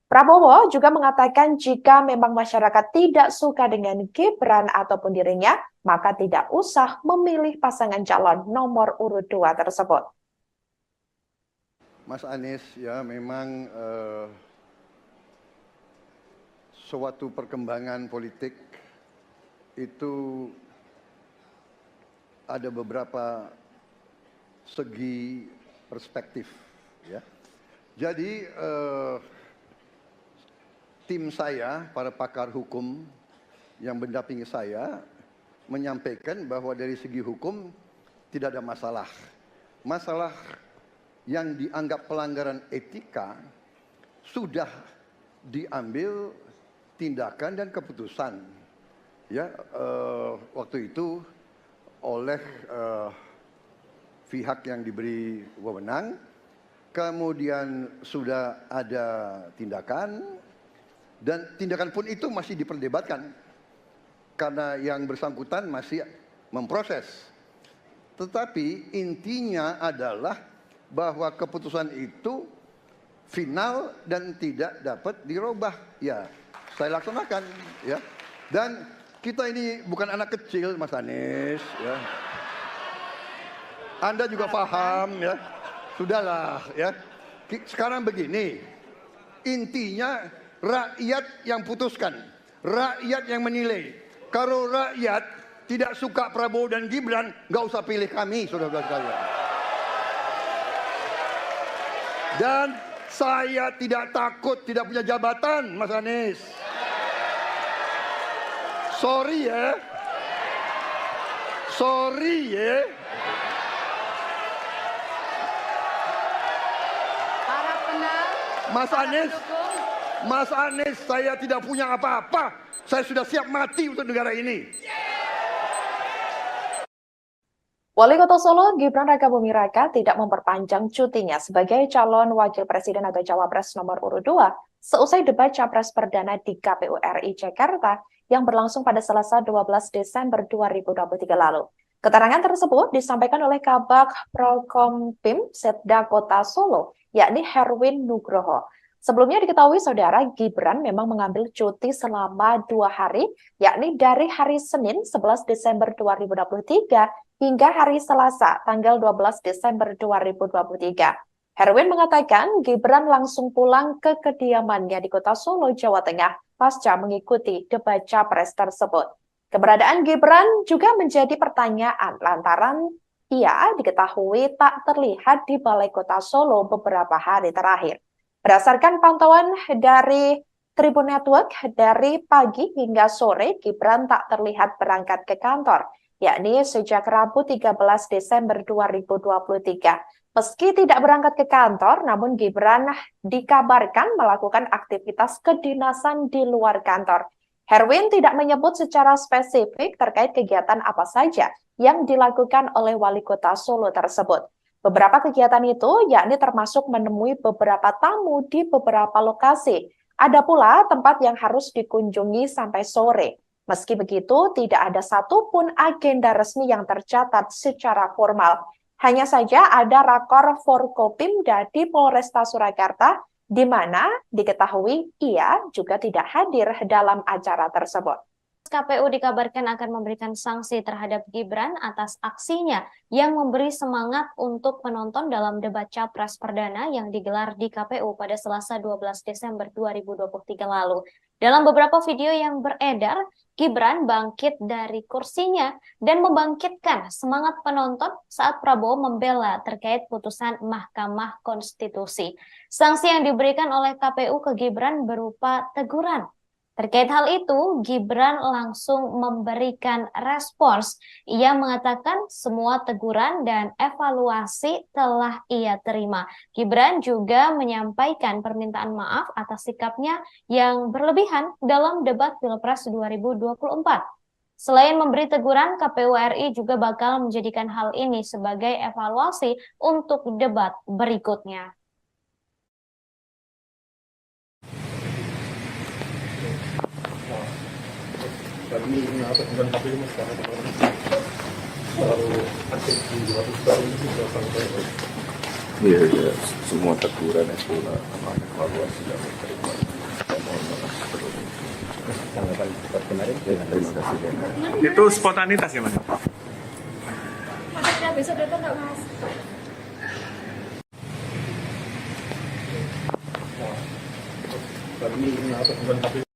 Prabowo juga mengatakan jika memang masyarakat tidak suka dengan Gibran ataupun dirinya, maka tidak usah memilih pasangan calon nomor urut 2 tersebut. Mas Anies, ya memang suatu perkembangan politik itu ada beberapa segi perspektif, ya. Jadi tim saya, para pakar hukum yang mendampingi saya, menyampaikan bahwa dari segi hukum tidak ada masalah. Masalah yang dianggap pelanggaran etika sudah diambil tindakan dan keputusan, ya, waktu itu oleh pihak yang diberi wewenang, kemudian sudah ada tindakan, dan tindakan pun itu masih diperdebatkan karena yang bersangkutan masih memproses. Tetapi intinya adalah bahwa keputusan itu final dan tidak dapat dirubah. Ya, saya laksanakan, ya. Dan kita ini bukan anak kecil, Mas Anies, ya. Anda juga paham, ya. Sudahlah, ya. Sekarang begini, intinya rakyat yang putuskan, rakyat yang menilai. Kalau rakyat tidak suka Prabowo dan Gibran, nggak usah pilih kami, saudara-saudara sekalian. Dan saya tidak takut tidak punya jabatan, Mas Anies. Sorry ya. Sorry ya. Mas Anies, saya tidak punya apa-apa. Saya sudah siap mati untuk negara ini. Wali Kota Solo, Gibran Rakabuming Raka tidak memperpanjang cutinya sebagai calon wakil presiden atau cawapres nomor urut 2 seusai debat Capres Perdana di KPU RI Jakarta yang berlangsung pada Selasa 12 Desember 2023 lalu. Keterangan tersebut disampaikan oleh Kabag Prokompim Setda Kota Solo, yakni Herwin Nugroho. Sebelumnya diketahui saudara, Gibran memang mengambil cuti selama 2 hari, yakni dari hari Senin 11 Desember 2023 hingga hari Selasa, tanggal 12 Desember 2023. Herwin mengatakan Gibran langsung pulang ke kediamannya di Kota Solo, Jawa Tengah, pasca mengikuti debat Capres tersebut. Keberadaan Gibran juga menjadi pertanyaan lantaran ia diketahui tak terlihat di Balai Kota Solo beberapa hari terakhir. Berdasarkan pantauan dari Tribun Network, dari pagi hingga sore Gibran tak terlihat berangkat ke kantor, yakni sejak Rabu 13 Desember 2023. Meski tidak berangkat ke kantor, namun Gibran dikabarkan melakukan aktivitas kedinasan di luar kantor. Herwin tidak menyebut secara spesifik terkait kegiatan apa saja yang dilakukan oleh Wali Kota Solo tersebut. Beberapa kegiatan itu yakni termasuk menemui beberapa tamu di beberapa lokasi. Ada pula tempat yang harus dikunjungi sampai sore. Meski begitu, tidak ada satupun agenda resmi yang tercatat secara formal. Hanya saja ada rakor Forkopimda di Polresta Surakarta, di mana diketahui ia juga tidak hadir dalam acara tersebut. KPU dikabarkan akan memberikan sanksi terhadap Gibran atas aksinya yang memberi semangat untuk penonton dalam debat Capres Perdana yang digelar di KPU pada Selasa 12 Desember 2023 lalu. Dalam beberapa video yang beredar, Gibran bangkit dari kursinya dan membangkitkan semangat penonton saat Prabowo membela terkait putusan Mahkamah Konstitusi. Sanksi yang diberikan oleh KPU ke Gibran berupa teguran Terkait hal itu, Gibran langsung memberikan respons. Ia mengatakan semua teguran dan evaluasi telah ia terima. Gibran juga menyampaikan permintaan maaf atas sikapnya yang berlebihan dalam debat Pilpres 2024. Selain memberi teguran, KPU RI juga bakal menjadikan hal ini sebagai evaluasi untuk debat berikutnya. Tadi kenapa bukan KPU mas karena terlalu aktif di luar itu sudah sampai. Iya, ya, semua teguran itu sama evaluasi yang diterima. Mohon maaf sebelumnya. Tanggapan debat kemarin. Terima kasih. Itu spontanitas ya mas? Mas, besok datang nggak mas? Tadi kenapa bukan KPU.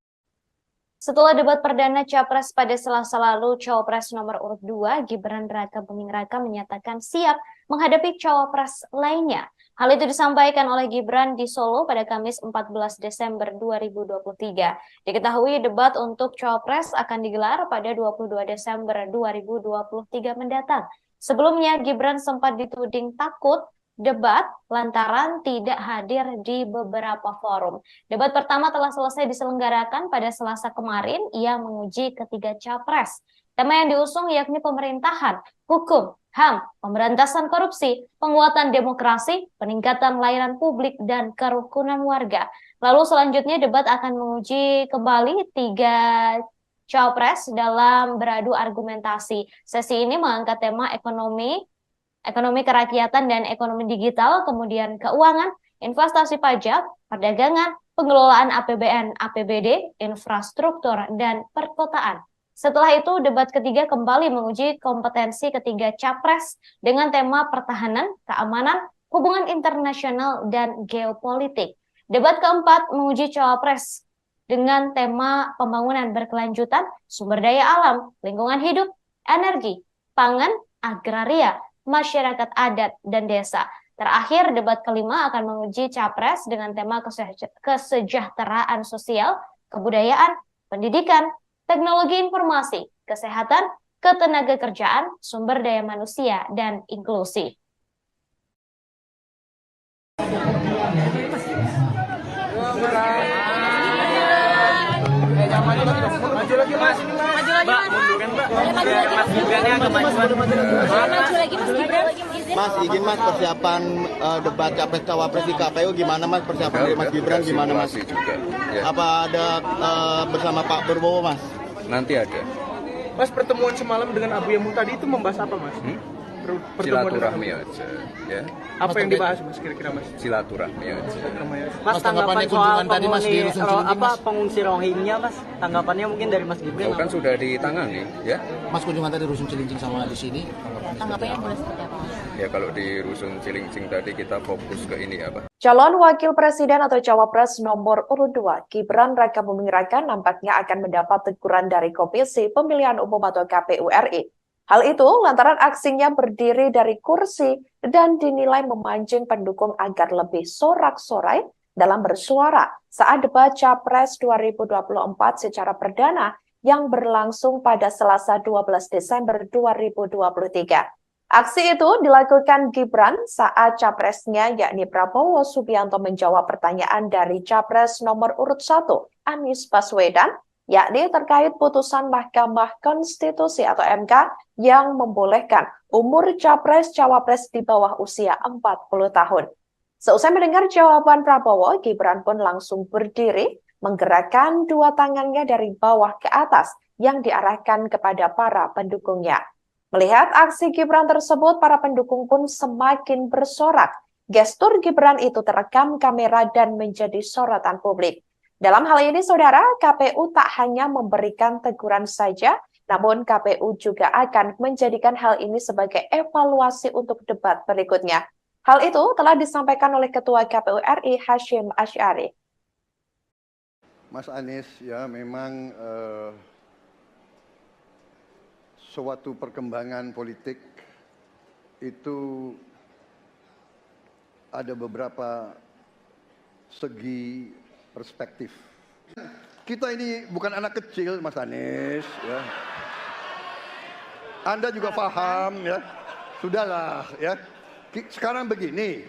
Setelah debat perdana Capres pada Selasa lalu, Cawapres nomor urut 2, Gibran Raka Buming Raka menyatakan siap menghadapi Cawapres lainnya. Hal itu disampaikan oleh Gibran di Solo pada Kamis 14 Desember 2023. Diketahui debat untuk Cawapres akan digelar pada 22 Desember 2023 mendatang. Sebelumnya, Gibran sempat dituding takut debat lantaran tidak hadir di beberapa forum. Debat pertama telah selesai diselenggarakan pada Selasa kemarin. Ia menguji ketiga capres. Tema yang diusung yakni pemerintahan, hukum, HAM, pemberantasan korupsi, penguatan demokrasi, peningkatan layanan publik, dan kerukunan warga. Lalu selanjutnya debat akan menguji kembali tiga capres dalam beradu argumentasi. Sesi ini mengangkat tema ekonomi kerakyatan dan ekonomi digital, kemudian keuangan, investasi pajak, perdagangan, pengelolaan APBN, APBD, infrastruktur, dan perkotaan. Setelah itu, debat ketiga kembali menguji kompetensi ketiga capres dengan tema pertahanan, keamanan, hubungan internasional, dan geopolitik. Debat keempat menguji cawapres dengan tema pembangunan berkelanjutan, sumber daya alam, lingkungan hidup, energi, pangan, agraria, masyarakat adat, dan desa. Terakhir, debat kelima akan menguji capres dengan tema kesejahteraan sosial, kebudayaan, pendidikan, teknologi informasi, kesehatan, ketenagakerjaan, sumber daya manusia, dan inklusi. Maju lagi mas, Mbak, munduran Mbak. Mas Gibrannya agak maju lagi mas Gibran. Mas, izin mas persiapan debat capres cawapres di KPU gimana mas, persiapan dari Mas Gibran gimana mas? Juga, ya. Apa ada bersama Pak Prabowo mas? Nanti ada. Mas, pertemuan semalam dengan Abu Yamu tadi itu membahas apa mas? Silaturahmi aja, ya. Apa yang dibahas mas kira-kira mas? Silaturahmi aja. Mas, tanggapan soal pengungsi Rohingya mas, tanggapannya mungkin dari Mas Gibran? Kan sudah ditangani, ya. Mas, kunjungan tadi Rusun Cilincing sama di sini. Tanggapannya boleh seperti apa mas? Ya kalau di Rusun Cilincing tadi kita fokus ke ini apa? Calon Wakil Presiden atau Cawapres nomor urut 2, Gibran Raka Buming Raka nampaknya akan mendapat teguran dari Komisi Pemilihan Umum atau KPU RI. Hal itu lantaran aksinya berdiri dari kursi dan dinilai memancing pendukung agar lebih sorak-sorai dalam bersuara saat debat Capres 2024 secara perdana yang berlangsung pada Selasa 12 Desember 2023. Aksi itu dilakukan Gibran saat capresnya yakni Prabowo Subianto menjawab pertanyaan dari Capres nomor urut 1, Anies Baswedan, yakni terkait putusan Mahkamah Konstitusi atau MK yang membolehkan umur capres-cawapres di bawah usia 40 tahun. Seusai mendengar jawaban Prabowo, Gibran pun langsung berdiri, menggerakkan dua tangannya dari bawah ke atas yang diarahkan kepada para pendukungnya. Melihat aksi Gibran tersebut, para pendukung pun semakin bersorak. Gestur Gibran itu terekam kamera dan menjadi sorotan publik. Dalam hal ini, saudara, KPU tak hanya memberikan teguran saja, namun KPU juga akan menjadikan hal ini sebagai evaluasi untuk debat berikutnya. Hal itu telah disampaikan oleh Ketua KPU RI Hashim Asy'ari. Mas Anies, ya memang suatu perkembangan politik itu ada beberapa segi perspektif. kita ini bukan anak kecil, Mas Anies. Ya. Anda juga paham, ya. Sudahlah, ya. Sekarang begini,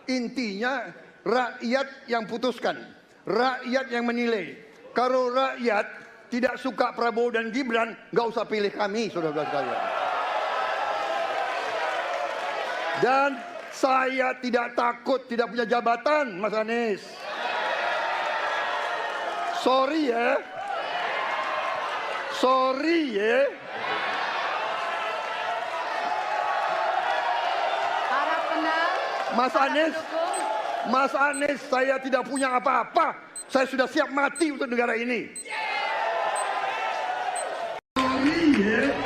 intinya rakyat yang putuskan, rakyat yang menilai. Kalau rakyat tidak suka Prabowo dan Gibran, nggak usah pilih kami, saudara-saudara sekalian. Dan saya tidak takut tidak punya jabatan, Mas Anies. Sorry ya. Sorry ya. Mas Anies, saya tidak punya apa-apa. Saya sudah siap mati untuk negara ini. Sorry ya.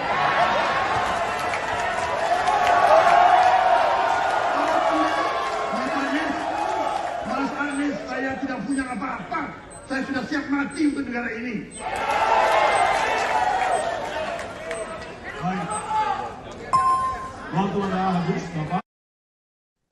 Mas Anies, saya tidak punya apa-apa. Saya sudah siap mati untuk negara ini. Baik. Waktu Anda habis, Bapak.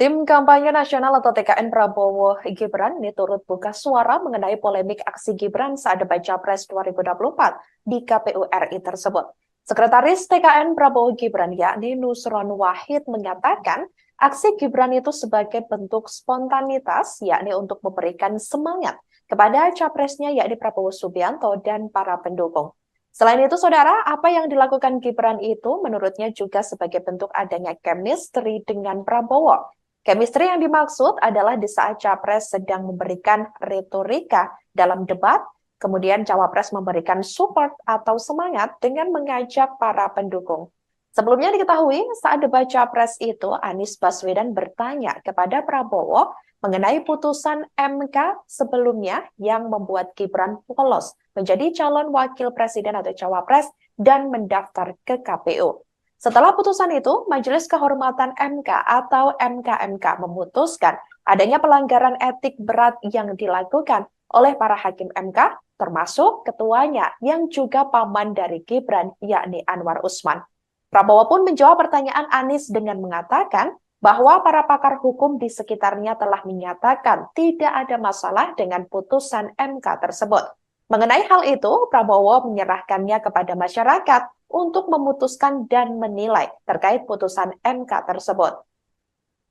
Tim Kampanye Nasional atau TKN Prabowo Gibran ini turut buka suara mengenai polemik aksi Gibran saat debat Capres 2024 di KPU RI tersebut. Sekretaris TKN Prabowo Gibran yakni Nusron Wahid menyatakan aksi Gibran itu sebagai bentuk spontanitas yakni untuk memberikan semangat kepada capresnya yakni Prabowo Subianto dan para pendukung. Selain itu, saudara, apa yang dilakukan Gibran itu menurutnya juga sebagai bentuk adanya chemistry dengan Prabowo. Chemistry yang dimaksud adalah di saat Capres sedang memberikan retorika dalam debat, kemudian Cawapres memberikan support atau semangat dengan mengajak para pendukung. Sebelumnya diketahui saat debat Capres itu, Anies Baswedan bertanya kepada Prabowo mengenai putusan MK sebelumnya yang membuat Gibran lolos menjadi calon wakil presiden atau Cawapres dan mendaftar ke KPU. Setelah putusan itu, Majelis Kehormatan MK atau MKMK memutuskan adanya pelanggaran etik berat yang dilakukan oleh para hakim MK, termasuk ketuanya yang juga paman dari Gibran, yakni Anwar Usman. Prabowo pun menjawab pertanyaan Anies dengan mengatakan bahwa para pakar hukum di sekitarnya telah menyatakan tidak ada masalah dengan putusan MK tersebut. Mengenai hal itu, Prabowo menyerahkannya kepada masyarakat untuk memutuskan dan menilai terkait putusan MK tersebut.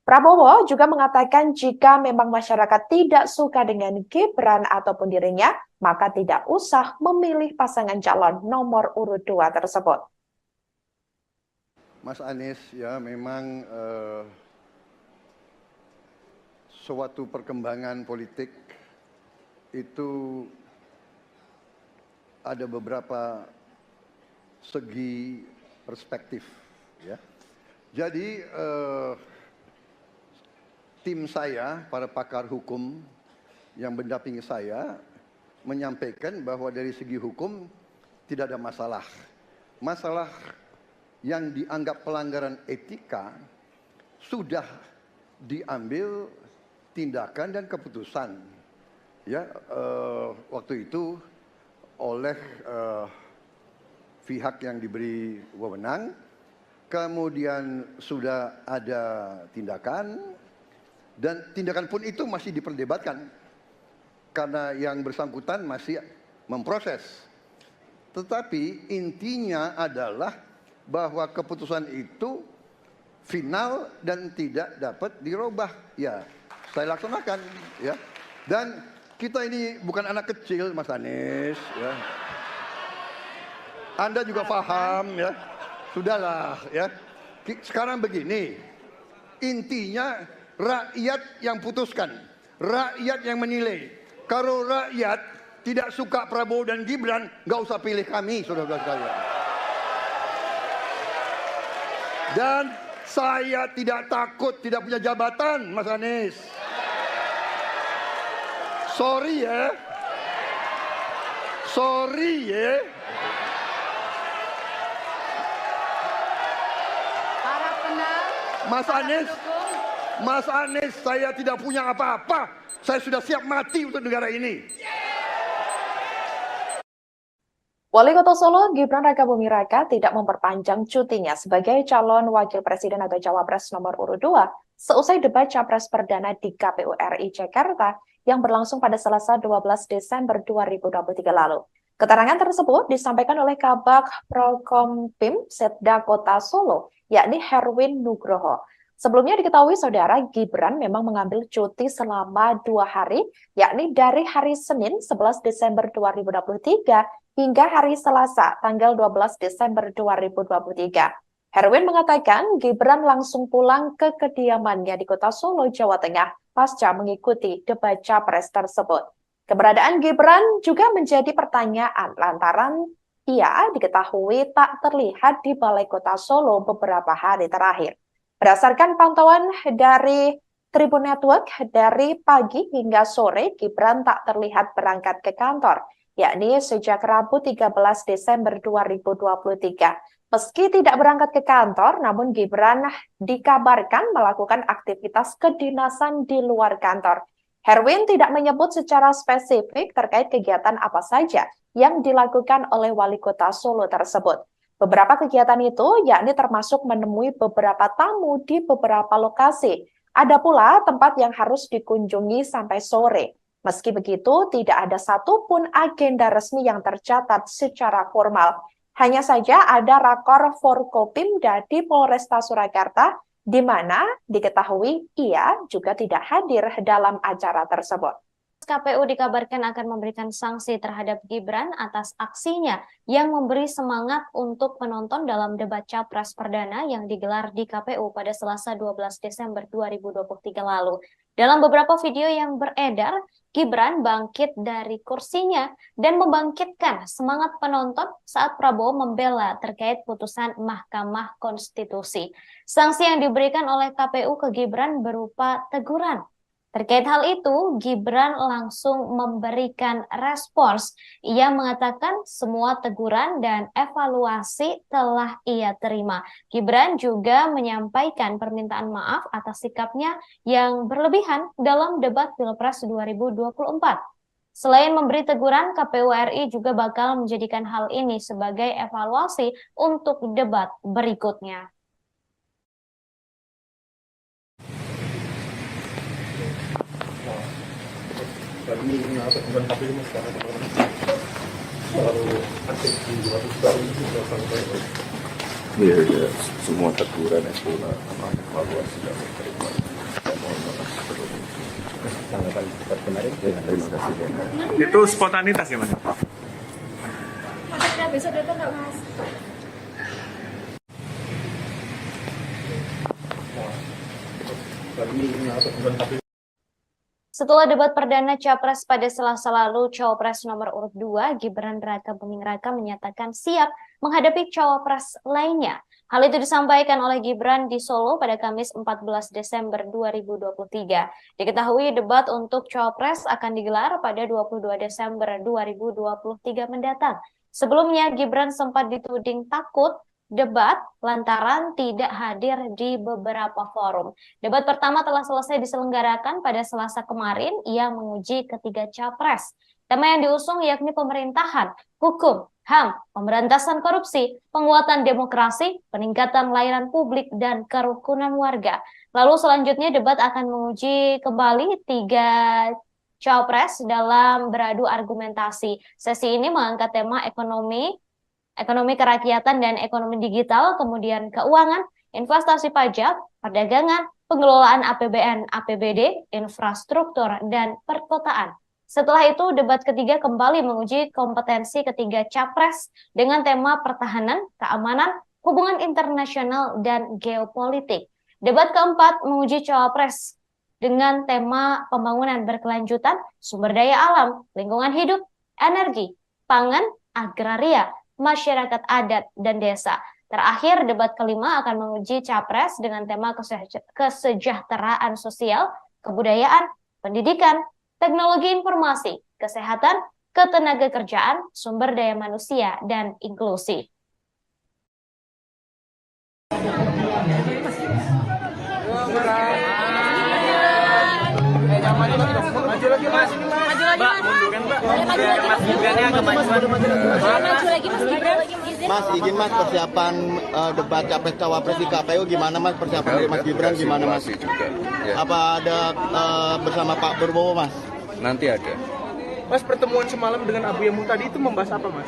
Prabowo juga mengatakan jika memang masyarakat tidak suka dengan Gibran ataupun dirinya, maka tidak usah memilih pasangan calon nomor urut 2 tersebut. Mas Anies, ya memang suatu perkembangan politik itu ada beberapa segi perspektif, ya. Jadi tim saya, para pakar hukum yang mendampingi saya menyampaikan bahwa dari segi hukum tidak ada masalah. Masalah yang dianggap pelanggaran etika sudah diambil tindakan dan keputusan, ya, waktu itu oleh pihak yang diberi wewenang, kemudian sudah ada tindakan, dan tindakan pun itu masih diperdebatkan karena yang bersangkutan masih memproses. Tetapi intinya adalah bahwa keputusan itu final dan tidak dapat dirubah. Ya, saya laksanakan, ya. Dan kita ini bukan anak kecil, Mas Anies, ya. Anda juga paham, ya. Sudahlah, ya. Sekarang begini, intinya rakyat yang putuskan, rakyat yang menilai. Kalau rakyat tidak suka Prabowo dan Gibran, nggak usah pilih kami, saudara-saudara sekalian. Dan saya tidak takut tidak punya jabatan, Mas Anies. Sorry ya. Sorry ya. Mas Anies, saya tidak punya apa-apa. Saya sudah siap mati untuk negara ini. Wali Kota Solo, Gibran Rakabuming Raka tidak memperpanjang cutinya sebagai calon wakil presiden atau cawapres nomor urut 2 seusai debat capres perdana di KPU RI Jakarta yang berlangsung pada Selasa 12 Desember 2023 lalu. Keterangan tersebut disampaikan oleh Kabag Prokompim Setda Kota Solo, yakni Herwin Nugroho. Sebelumnya diketahui saudara Gibran memang mengambil cuti selama 2 hari, yakni dari hari Senin 11 Desember 2023 hingga hari Selasa, tanggal 12 Desember 2023. Herwin mengatakan Gibran langsung pulang ke kediamannya di Kota Solo, Jawa Tengah, pasca mengikuti debat capres tersebut. Keberadaan Gibran juga menjadi pertanyaan lantaran ia diketahui tak terlihat di Balai Kota Solo beberapa hari terakhir. Berdasarkan pantauan dari Tribun Network, dari pagi hingga sore Gibran tak terlihat berangkat ke kantor, yakni sejak Rabu 13 Desember 2023. Meski tidak berangkat ke kantor, namun Gibran dikabarkan melakukan aktivitas kedinasan di luar kantor. Herwin tidak menyebut secara spesifik terkait kegiatan apa saja yang dilakukan oleh Wali Kota Solo tersebut. Beberapa kegiatan itu yakni termasuk menemui beberapa tamu di beberapa lokasi. Ada pula tempat yang harus dikunjungi sampai sore. Meski begitu, tidak ada satupun agenda resmi yang tercatat secara formal. Hanya saja ada rakor Forkopimda di Polresta Surakarta, di mana diketahui ia juga tidak hadir dalam acara tersebut. KPU dikabarkan akan memberikan sanksi terhadap Gibran atas aksinya yang memberi semangat untuk penonton dalam debat capres perdana yang digelar di KPU pada Selasa 12 Desember 2023 lalu. Dalam beberapa video yang beredar, Gibran bangkit dari kursinya dan membangkitkan semangat penonton saat Prabowo membela terkait putusan Mahkamah Konstitusi. Sanksi yang diberikan oleh KPU ke Gibran berupa teguran. Terkait hal itu, Gibran langsung memberikan respons. Ia mengatakan semua teguran dan evaluasi telah ia terima. Gibran juga menyampaikan permintaan maaf atas sikapnya yang berlebihan dalam debat Pilpres 2024. Selain memberi teguran, KPU RI juga bakal menjadikan hal ini sebagai evaluasi untuk debat berikutnya. Tadi bukan KPU mas sekarang terlalu aktif di luar itu sudah sampai. Iya, ya, semua teguran itu sama evaluasi dan terima. Mohon maaf sebelumnya. Tanggapan debat kemarin. Terima kasih. Itu spontanitas ya mas? Maksudnya besok datang nggak mas? Tadi bukan KPU. Setelah debat perdana Capres pada Selasa lalu, Cawapres nomor urut 2, Gibran Rakabuming Raka menyatakan siap menghadapi Cawapres lainnya. Hal itu disampaikan oleh Gibran di Solo pada Kamis 14 Desember 2023. Diketahui debat untuk Cawapres akan digelar pada 22 Desember 2023 mendatang. Sebelumnya, Gibran sempat dituding takut debat lantaran tidak hadir di beberapa forum. Debat pertama telah selesai diselenggarakan pada Selasa kemarin. Ia menguji ketiga capres. Tema yang diusung yakni pemerintahan, hukum, HAM, pemberantasan korupsi, penguatan demokrasi, peningkatan layanan publik, dan kerukunan warga. Lalu selanjutnya debat akan menguji kembali tiga capres dalam beradu argumentasi. Sesi ini mengangkat tema ekonomi kerakyatan dan ekonomi digital, kemudian keuangan, investasi pajak, perdagangan, pengelolaan APBN, APBD, infrastruktur, dan perkotaan. Setelah itu, debat ketiga kembali menguji kompetensi ketiga capres dengan tema pertahanan, keamanan, hubungan internasional, dan geopolitik. Debat keempat menguji cawapres dengan tema pembangunan berkelanjutan, sumber daya alam, lingkungan hidup, energi, pangan, agraria, masyarakat adat, dan desa. Terakhir, debat kelima akan menguji capres dengan tema kesejahteraan sosial, kebudayaan, pendidikan, teknologi informasi, kesehatan, ketenagakerjaan, sumber daya manusia, dan inklusi. Maju lagi mas. Mbak, munduran Mbak. Biar Mas Gibrannya kemajuan. Maju lagi Mas Gibran. Mas, izin Mas, persiapan debat capres cawapres di KPU gimana Mas? Persiapan dari Mas Gibran gimana Mas? Juga, ya. Apa ada bersama Pak Prabowo Mas? Nanti ada. Mas, pertemuan semalam dengan Abu Yamu tadi itu membahas apa Mas?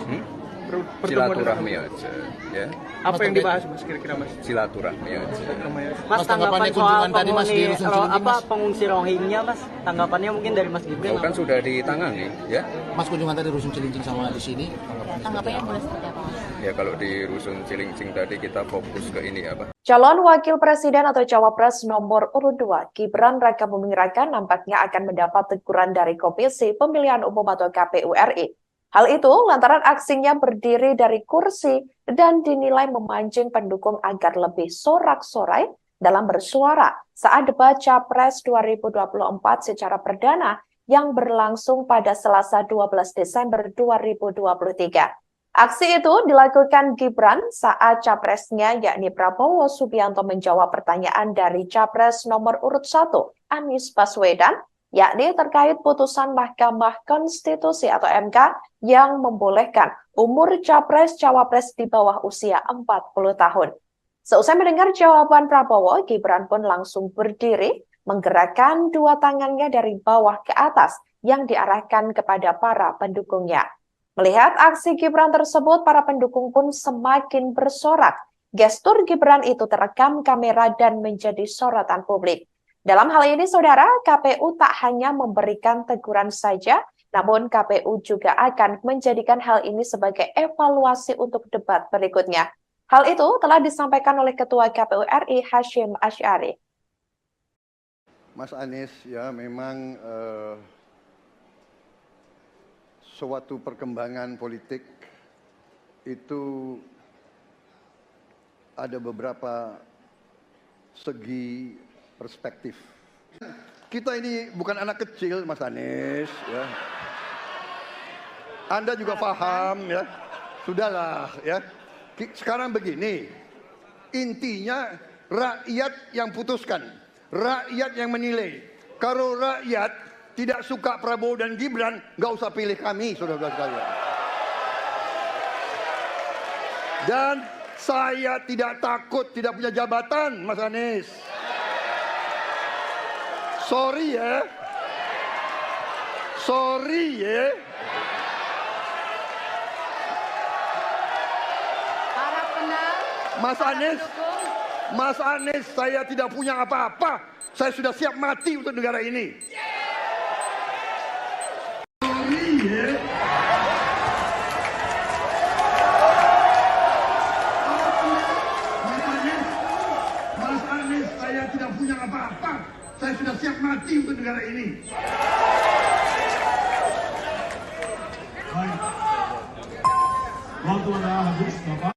Silaturahmi aja, ya. Apa yang dibahas Mas kira-kira Mas? Silaturahmi aja. Mas, tanggapan soal pengungsi Rohingya Mas, tanggapannya mungkin dari Mas Gibran. Kan sudah ditangani, ya. Mas, kunjungan tadi Rusun Cilincing sama di sini. Tanggapannya boleh seperti apa Mas? Ya kalau di Rusun Cilincing tadi kita fokus ke ini apa? Calon Wakil Presiden atau Cawapres nomor urut 2, Gibran Rakabuming Raka nampaknya akan mendapat teguran dari Komisi Pemilihan Umum atau KPU RI. Hal itu lantaran aksinya berdiri dari kursi dan dinilai memancing pendukung agar lebih sorak-sorai dalam bersuara saat debat Capres 2024 secara perdana yang berlangsung pada Selasa 12 Desember 2023. Aksi itu dilakukan Gibran saat capresnya yakni Prabowo Subianto menjawab pertanyaan dari Capres nomor urut 1 Anies Baswedan, yakni terkait putusan Mahkamah Konstitusi atau MK yang membolehkan umur Capres-Cawapres di bawah usia 40 tahun. Seusai mendengar jawaban Prabowo, Gibran pun langsung berdiri, menggerakkan dua tangannya dari bawah ke atas yang diarahkan kepada para pendukungnya. Melihat aksi Gibran tersebut, para pendukung pun semakin bersorak. Gestur Gibran itu terekam kamera dan menjadi sorotan publik. Dalam hal ini, saudara, KPU tak hanya memberikan teguran saja, namun KPU juga akan menjadikan hal ini sebagai evaluasi untuk debat berikutnya. Hal itu telah disampaikan oleh Ketua KPU RI Hashim Asy'ari. Mas Anies, ya memang suatu perkembangan politik itu ada beberapa segi perspektif. Kita ini bukan anak kecil, Mas Anies, ya. Anda juga paham, ya. Sudahlah, ya. Sekarang begini, intinya rakyat yang putuskan, rakyat yang menilai. Kalau rakyat tidak suka Prabowo dan Gibran, nggak usah pilih kami, saudara-saudara sekalian. Dan saya tidak takut tidak punya jabatan, Mas Anies. Sorry ya. Sorry ya. Mas Anies, saya tidak punya apa-apa. Saya sudah siap mati untuk negara ini. Mas Anies, saya tidak punya apa-apa. Saya sudah siap mati untuk negara ini. Baik. Waktu anda habis, Bapak.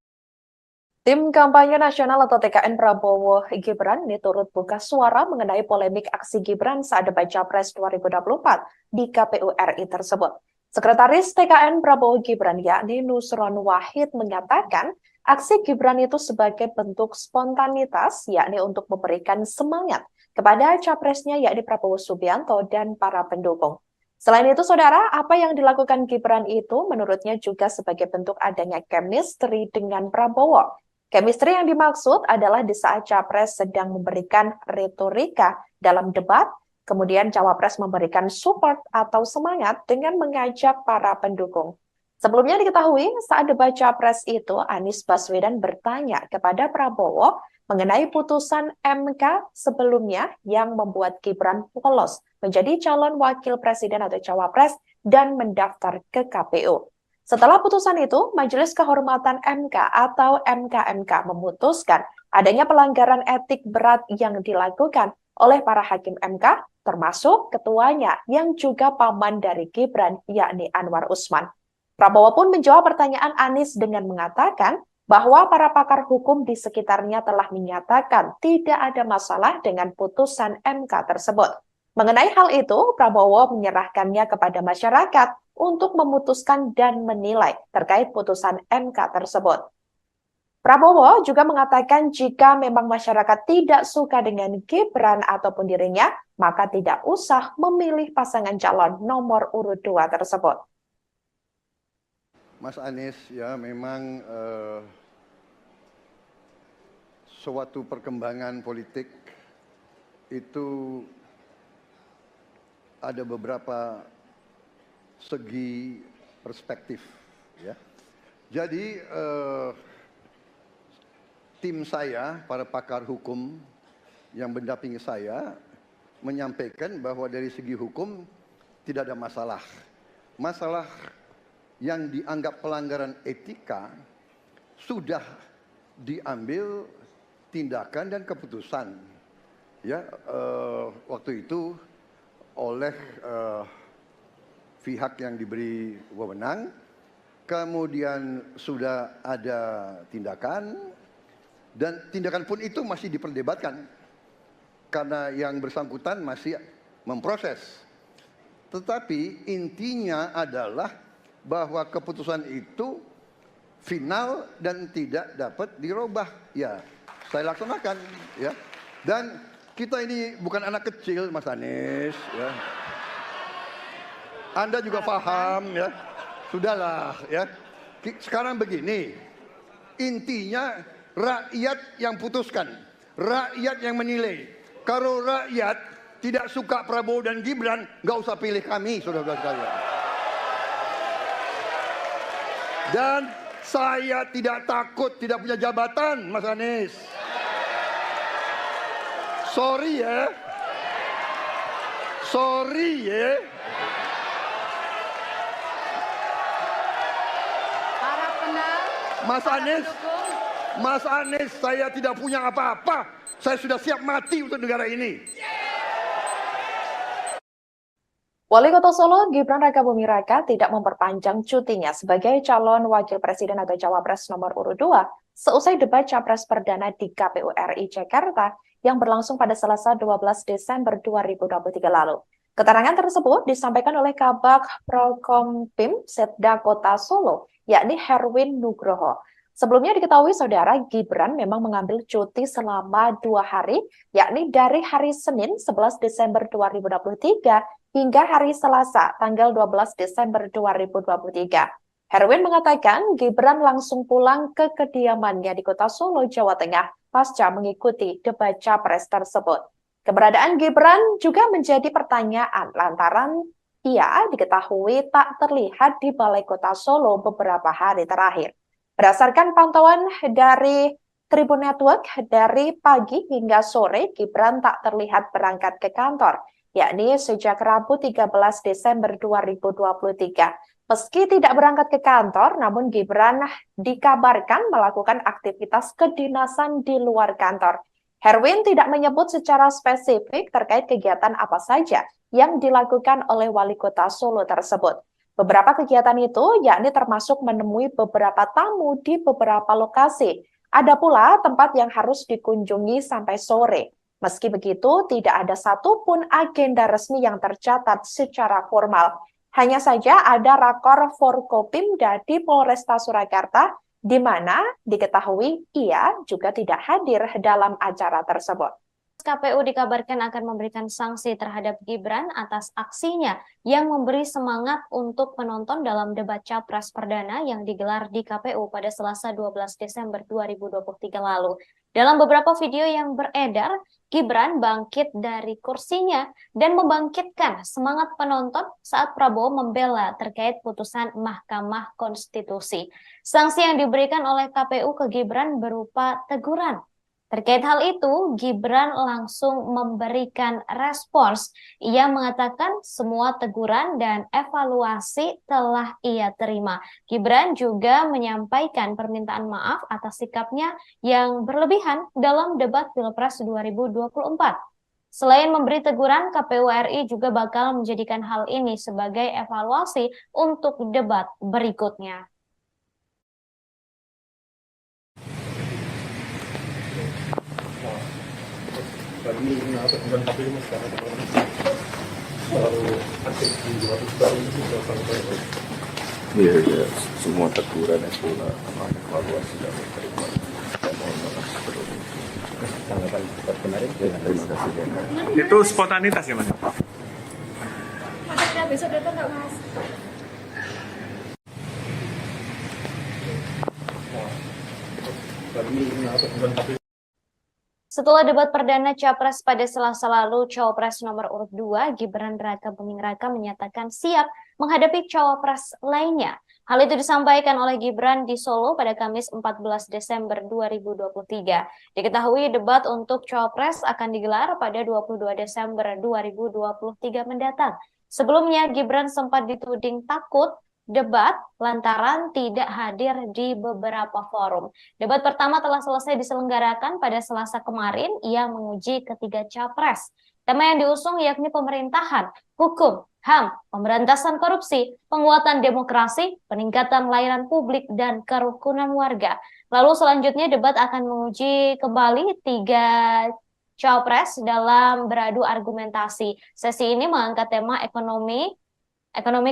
Tim Kampanye Nasional atau TKN Prabowo Gibran ini turut buka suara mengenai polemik aksi Gibran saat debat Capres 2024 di KPU RI tersebut. Sekretaris TKN Prabowo Gibran yakni Nusron Wahid mengatakan aksi Gibran itu sebagai bentuk spontanitas yakni untuk memberikan semangat kepada capresnya yakni Prabowo Subianto dan para pendukung. Selain itu, saudara, apa yang dilakukan Gibran itu menurutnya juga sebagai bentuk adanya chemistry dengan Prabowo. Chemistry yang dimaksud adalah di saat Capres sedang memberikan retorika dalam debat, kemudian Cawapres memberikan support atau semangat dengan mengajak para pendukung. Sebelumnya diketahui saat debat Capres itu, Anies Baswedan bertanya kepada Prabowo mengenai putusan MK sebelumnya yang membuat Gibran lolos menjadi calon wakil presiden atau Cawapres dan mendaftar ke KPU. Setelah putusan itu, Majelis Kehormatan MK atau MKMK memutuskan adanya pelanggaran etik berat yang dilakukan oleh para hakim MK, termasuk ketuanya yang juga paman dari Gibran, yakni Anwar Usman. Prabowo pun menjawab pertanyaan Anies dengan mengatakan bahwa para pakar hukum di sekitarnya telah menyatakan tidak ada masalah dengan putusan MK tersebut. Mengenai hal itu, Prabowo menyerahkannya kepada masyarakat untuk memutuskan dan menilai terkait putusan MK tersebut. Prabowo juga mengatakan jika memang masyarakat tidak suka dengan Gibran ataupun dirinya, maka tidak usah memilih pasangan calon nomor urut 2 tersebut. Mas Anies, ya memang suatu perkembangan politik itu ada beberapa segi perspektif, ya. Jadi tim saya, para pakar hukum yang mendampingi saya, menyampaikan bahwa dari segi hukum tidak ada masalah. Masalah yang dianggap pelanggaran etika sudah diambil tindakan dan keputusan, ya, waktu itu oleh pihak yang diberi wewenang, kemudian sudah ada tindakan, dan tindakan pun itu masih diperdebatkan karena yang bersangkutan masih memproses. Tetapi intinya adalah bahwa keputusan itu final dan tidak dapat dirubah. Ya, saya laksanakan, ya. Dan kita ini bukan anak kecil, Mas Anies, ya. Anda juga paham, ya. Sudahlah, ya. Sekarang begini, intinya rakyat yang putuskan, rakyat yang menilai. Kalau rakyat tidak suka Prabowo dan Gibran, nggak usah pilih kami, saudara-saudara sekalian. Dan saya tidak takut tidak punya jabatan, Mas Anies. Sorry ya. Sorry ya. Mas Anies, saya tidak punya apa-apa. Saya sudah siap mati untuk negara ini. Wali Kota Solo, Gibran Rakabuming Raka tidak memperpanjang cutinya sebagai calon wakil presiden atau cawapres nomor urut 2 seusai debat capres perdana di KPU RI Jakarta yang berlangsung pada Selasa 12 Desember 2023 lalu. Keterangan tersebut disampaikan oleh Kabag Prokompim Setda Kota Solo, yakni Herwin Nugroho. Sebelumnya diketahui saudara Gibran memang mengambil cuti selama 2 hari, yakni dari hari Senin 11 Desember 2023 hingga hari Selasa tanggal 12 Desember 2023. Herwin mengatakan Gibran langsung pulang ke kediamannya di Kota Solo, Jawa Tengah pasca mengikuti debat capres tersebut. Keberadaan Gibran juga menjadi pertanyaan lantaran ia diketahui tak terlihat di Balai Kota Solo beberapa hari terakhir. Berdasarkan pantauan dari Tribun Network, dari pagi hingga sore Gibran tak terlihat berangkat ke kantor, yakni sejak Rabu 13 Desember 2023. Meski tidak berangkat ke kantor, namun Gibran dikabarkan melakukan aktivitas kedinasan di luar kantor. Herwin tidak menyebut secara spesifik terkait kegiatan apa saja yang dilakukan oleh Wali Kota Solo tersebut. Beberapa kegiatan itu yakni termasuk menemui beberapa tamu di beberapa lokasi. Ada pula tempat yang harus dikunjungi sampai sore. Meski begitu, tidak ada satupun agenda resmi yang tercatat secara formal. Hanya saja ada rakor Forkopimda di Polresta Surakarta, di mana diketahui ia juga tidak hadir dalam acara tersebut. KPU dikabarkan akan memberikan sanksi terhadap Gibran atas aksinya yang memberi semangat untuk penonton dalam debat capres perdana yang digelar di KPU pada Selasa 12 Desember 2023 lalu. Dalam beberapa video yang beredar, Gibran bangkit dari kursinya dan membangkitkan semangat penonton saat Prabowo membela terkait putusan Mahkamah Konstitusi. Sanksi yang diberikan oleh KPU ke Gibran berupa teguran. Terkait hal itu, Gibran langsung memberikan respons. Ia mengatakan semua teguran dan evaluasi telah ia terima. Gibran juga menyampaikan permintaan maaf atas sikapnya yang berlebihan dalam debat Pilpres 2024. Selain memberi teguran, KPU RI juga bakal menjadikan hal ini sebagai evaluasi untuk debat berikutnya. Lagi bukan KPU mas sekarang selalu aktif di debat itu sampai. Iya, semua teguran itu lah evaluasi dan terima. Tanggapan debat kemarin. Terima kasih. Itu spontanitas ya Mas? Besok datang nggak Mas? Setelah debat perdana Capres pada Selasa lalu, Cawapres nomor urut 2 Gibran Rakabuming Raka menyatakan siap menghadapi Cawapres lainnya. Hal itu disampaikan oleh Gibran di Solo pada Kamis 14 Desember 2023. Diketahui debat untuk Cawapres akan digelar pada 22 Desember 2023 mendatang. Sebelumnya Gibran sempat dituding takut debat lantaran tidak hadir di beberapa forum. Debat pertama telah selesai diselenggarakan pada Selasa kemarin. Ia menguji ketiga capres. Tema yang diusung yakni pemerintahan, hukum, HAM, pemberantasan korupsi, penguatan demokrasi, peningkatan layanan publik, dan kerukunan warga. Lalu selanjutnya debat akan menguji kembali tiga capres dalam beradu argumentasi. Sesi ini mengangkat tema ekonomi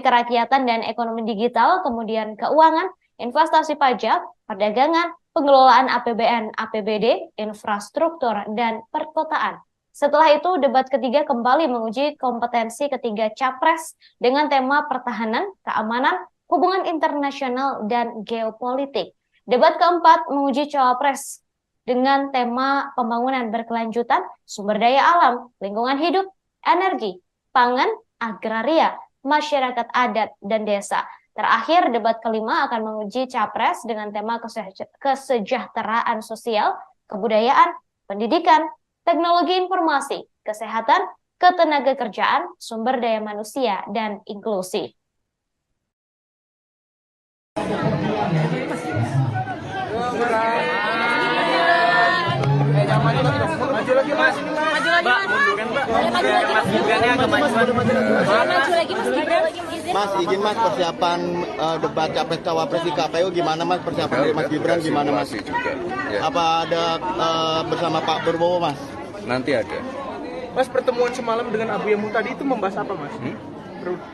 kerakyatan dan ekonomi digital, kemudian keuangan, investasi pajak, perdagangan, pengelolaan APBN, APBD, infrastruktur, dan perkotaan. Setelah itu, debat ketiga kembali menguji kompetensi ketiga capres dengan tema pertahanan, keamanan, hubungan internasional, dan geopolitik. Debat keempat menguji cawapres dengan tema pembangunan berkelanjutan, sumber daya alam, lingkungan hidup, energi, pangan, agraria, masyarakat adat, dan desa. Terakhir, debat kelima akan menguji capres dengan tema kesejahteraan sosial, kebudayaan, pendidikan, teknologi informasi, kesehatan, ketenagakerjaan, sumber daya manusia, dan inklusi. Maju lagi Mas. Mbak, munduran Mbak. Biar Mas Gibrannya kemajuan. Maju lagi Mas Gibran. Mas, izin Mas, persiapan debat capres cawapres di KPU gimana Mas? Persiapan dari Mas Gibran gimana Mas? Juga, ya. Apa ada bersama Pak Prabowo Mas? Nanti ada. Mas, pertemuan semalam dengan Abu Yamu tadi itu membahas apa Mas?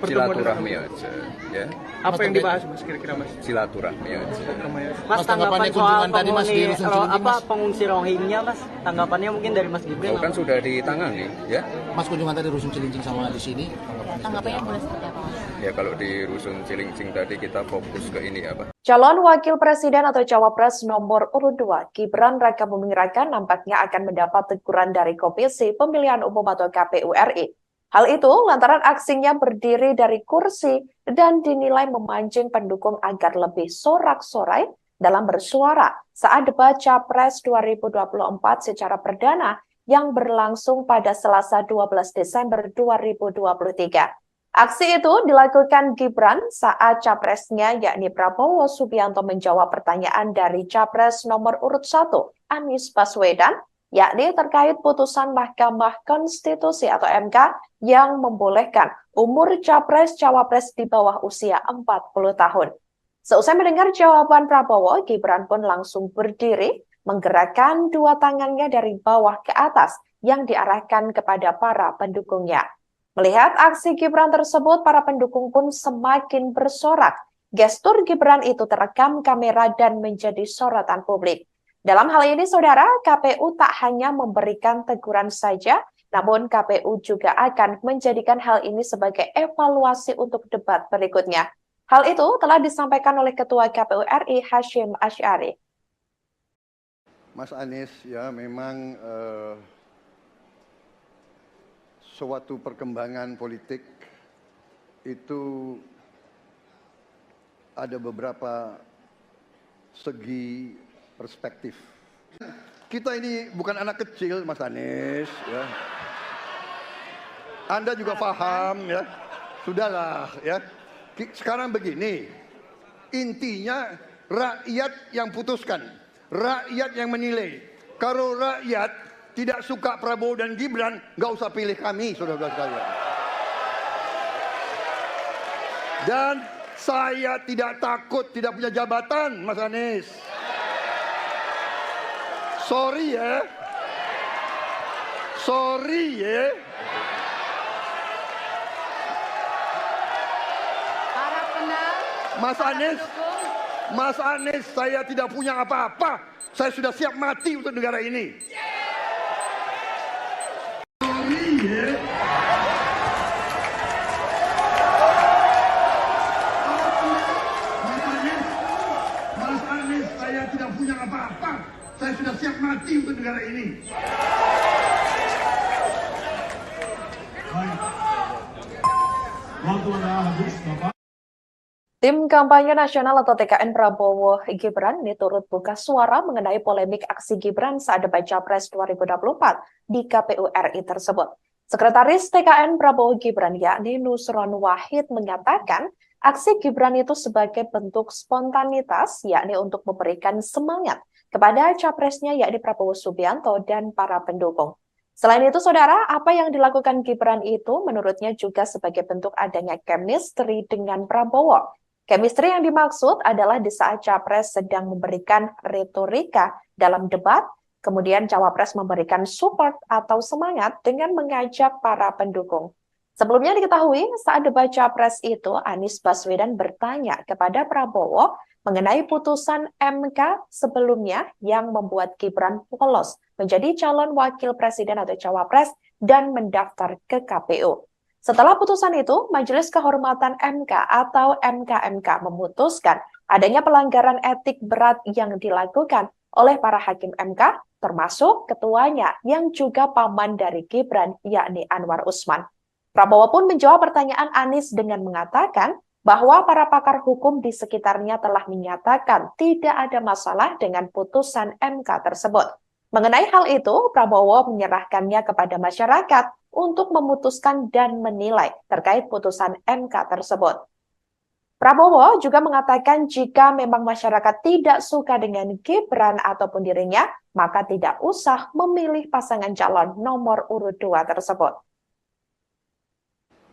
Silaturahmi aja, ya. Apa yang dibahas Mas kira-kira Mas? Silaturahmi aja. Mas, tanggapan soal pengungsi Rohingya Mas, tanggapannya mungkin dari Mas Gibran. Kan sudah ditangani, ya. Mas, kunjungan tadi Rusun Cilincing sama di sini. Tanggapannya boleh seperti apa Mas? Ya kalau di Rusun Cilincing tadi kita fokus ke ini apa? Calon Wakil Presiden atau Cawapres nomor urut 2, Gibran Rakabuming Raka nampaknya akan mendapat teguran dari Komisi Pemilihan Umum atau KPU RI. Hal itu lantaran aksinya berdiri dari kursi dan dinilai memancing pendukung agar lebih sorak-sorai dalam bersuara saat debat Capres 2024 secara perdana yang berlangsung pada Selasa 12 Desember 2023. Aksi itu dilakukan Gibran saat capresnya yakni Prabowo Subianto menjawab pertanyaan dari Capres nomor urut 1, Anies Baswedan, yakni terkait putusan Mahkamah Konstitusi atau MK yang membolehkan umur capres-cawapres di bawah usia 40 tahun. Seusai mendengar jawaban Prabowo, Gibran pun langsung berdiri, menggerakkan dua tangannya dari bawah ke atas yang diarahkan kepada para pendukungnya. Melihat aksi Gibran tersebut, para pendukung pun semakin bersorak. Gestur Gibran itu terekam kamera dan menjadi sorotan publik. Dalam hal ini, saudara, KPU tak hanya memberikan teguran saja, namun KPU juga akan menjadikan hal ini sebagai evaluasi untuk debat berikutnya. Hal itu telah disampaikan oleh Ketua KPU RI Hasyim Asy'ari. Mas Anies, ya memang suatu perkembangan politik itu ada beberapa segi perspektif. Kita ini bukan anak kecil, Mas Anies. Ya. Anda juga paham, ya. Sudahlah, ya. Sekarang begini, intinya rakyat yang putuskan, rakyat yang menilai. Kalau rakyat tidak suka Prabowo dan Gibran, nggak usah pilih kami, saudara-saudara sekalian. Dan saya tidak takut tidak punya jabatan, Mas Anies. Sorry ya. Sorry ya. Mas Anies, saya tidak punya apa-apa. Saya sudah siap mati untuk negara ini. Mas Anies, saya tidak punya apa-apa. Saya sudah siap mati untuk negara ini. Waktu Anda habis, Bapak. Tim Kampanye Nasional atau TKN Prabowo Gibran ini turut buka suara mengenai polemik aksi Gibran saat debat Capres 2024 di KPU RI tersebut. Sekretaris TKN Prabowo Gibran yakni Nusron Wahid menyatakan aksi Gibran itu sebagai bentuk spontanitas yakni untuk memberikan semangat kepada capresnya yakni Prabowo Subianto dan para pendukung. Selain itu, saudara, apa yang dilakukan Gibran itu menurutnya juga sebagai bentuk adanya chemistry dengan Prabowo. Chemistry yang dimaksud adalah di saat Capres sedang memberikan retorika dalam debat, kemudian Cawapres memberikan support atau semangat dengan mengajak para pendukung. Sebelumnya diketahui saat debat Capres itu, Anies Baswedan bertanya kepada Prabowo mengenai putusan MK sebelumnya yang membuat Gibran lolos menjadi calon wakil presiden atau Cawapres dan mendaftar ke KPU. Setelah putusan itu, Majelis Kehormatan MK atau MKMK memutuskan adanya pelanggaran etik berat yang dilakukan oleh para hakim MK, termasuk ketuanya yang juga paman dari Gibran, yakni Anwar Usman. Prabowo pun menjawab pertanyaan Anies dengan mengatakan bahwa para pakar hukum di sekitarnya telah menyatakan tidak ada masalah dengan putusan MK tersebut. Mengenai hal itu, Prabowo menyerahkannya kepada masyarakat untuk memutuskan dan menilai terkait putusan MK tersebut. Prabowo juga mengatakan jika memang masyarakat tidak suka dengan Gibran ataupun dirinya, maka tidak usah memilih pasangan calon nomor urut 2 tersebut.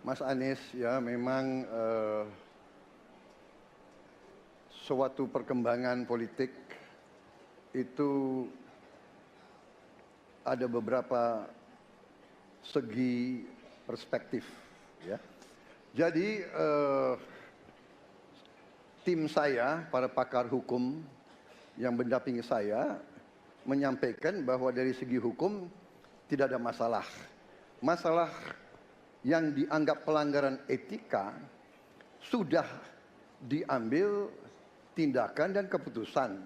Mas Anies, ya memang suatu perkembangan politik itu ada beberapa segi perspektif, ya. Jadi tim saya, para pakar hukum yang mendampingi saya menyampaikan bahwa dari segi hukum tidak ada masalah. Masalah yang dianggap pelanggaran etika sudah diambil tindakan dan keputusan,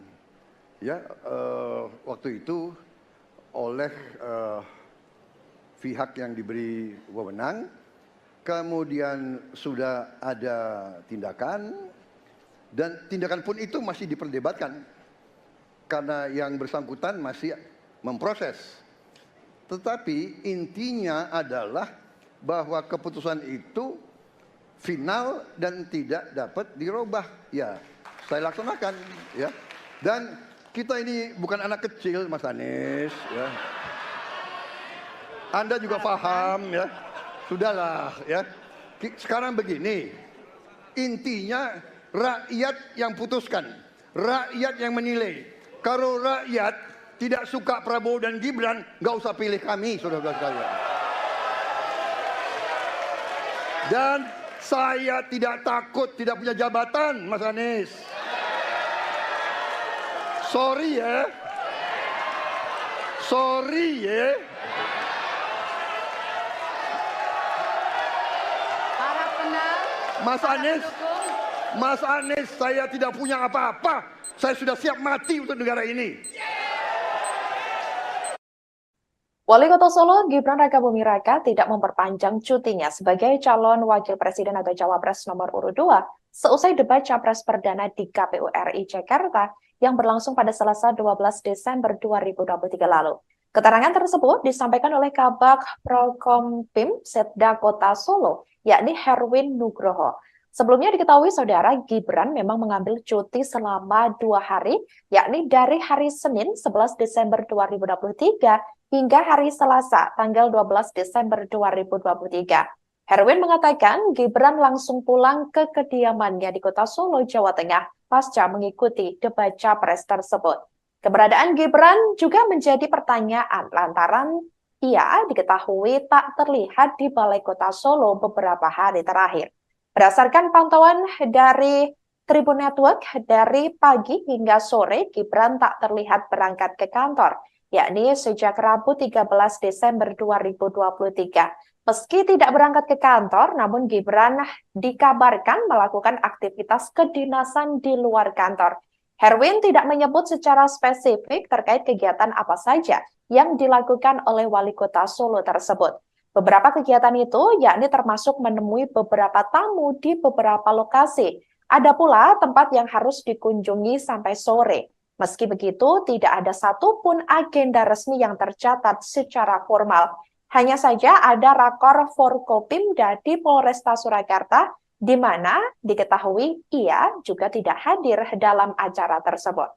ya, waktu itu oleh pihak yang diberi wewenang, kemudian sudah ada tindakan, dan tindakan pun itu masih diperdebatkan karena yang bersangkutan masih memproses. Tetapi intinya adalah bahwa keputusan itu final dan tidak dapat dirubah. Ya, saya laksanakan, ya. Dan kita ini bukan anak kecil, Mas Anies, ya. Anda juga paham, ya. Sudahlah, ya. Sekarang begini, intinya rakyat yang putuskan, rakyat yang menilai. Kalau rakyat tidak suka Prabowo dan Gibran, nggak usah pilih kami, saudara-saudara sekalian. Dan saya tidak takut tidak punya jabatan, Mas Anies. Sorry ya. Sorry ya. Mas Anies, saya tidak punya apa-apa. Saya sudah siap mati untuk negara ini. Wali Kota Solo Gibran Rakabuming Raka tidak memperpanjang cutinya sebagai calon wakil presiden atau cawapres nomor urut 2 seusai debat capres perdana di KPU RI Jakarta yang berlangsung pada Selasa 12 Desember 2023 lalu. Keterangan tersebut disampaikan oleh Kabag Prokompim Setda Kota Solo, yakni Herwin Nugroho. Sebelumnya diketahui saudara Gibran memang mengambil cuti selama 2 hari, yakni dari hari Senin 11 Desember 2023 hingga hari Selasa tanggal 12 Desember 2023. Herwin mengatakan Gibran langsung pulang ke kediamannya di Kota Solo, Jawa Tengah pasca mengikuti debat capres tersebut. Keberadaan Gibran juga menjadi pertanyaan lantaran ia diketahui tak terlihat di Balai Kota Solo beberapa hari terakhir. Berdasarkan pantauan dari Tribun Network, dari pagi hingga sore Gibran tak terlihat berangkat ke kantor, yakni sejak Rabu 13 Desember 2023. Meski tidak berangkat ke kantor, namun Gibran dikabarkan melakukan aktivitas kedinasan di luar kantor. Herwin tidak menyebut secara spesifik terkait kegiatan apa saja yang dilakukan oleh Wali Kota Solo tersebut. Beberapa kegiatan itu yakni termasuk menemui beberapa tamu di beberapa lokasi. Ada pula tempat yang harus dikunjungi sampai sore. Meski begitu, tidak ada satupun agenda resmi yang tercatat secara formal. Hanya saja ada rakor Forkopimda di Polresta Surakarta, di mana diketahui ia juga tidak hadir dalam acara tersebut.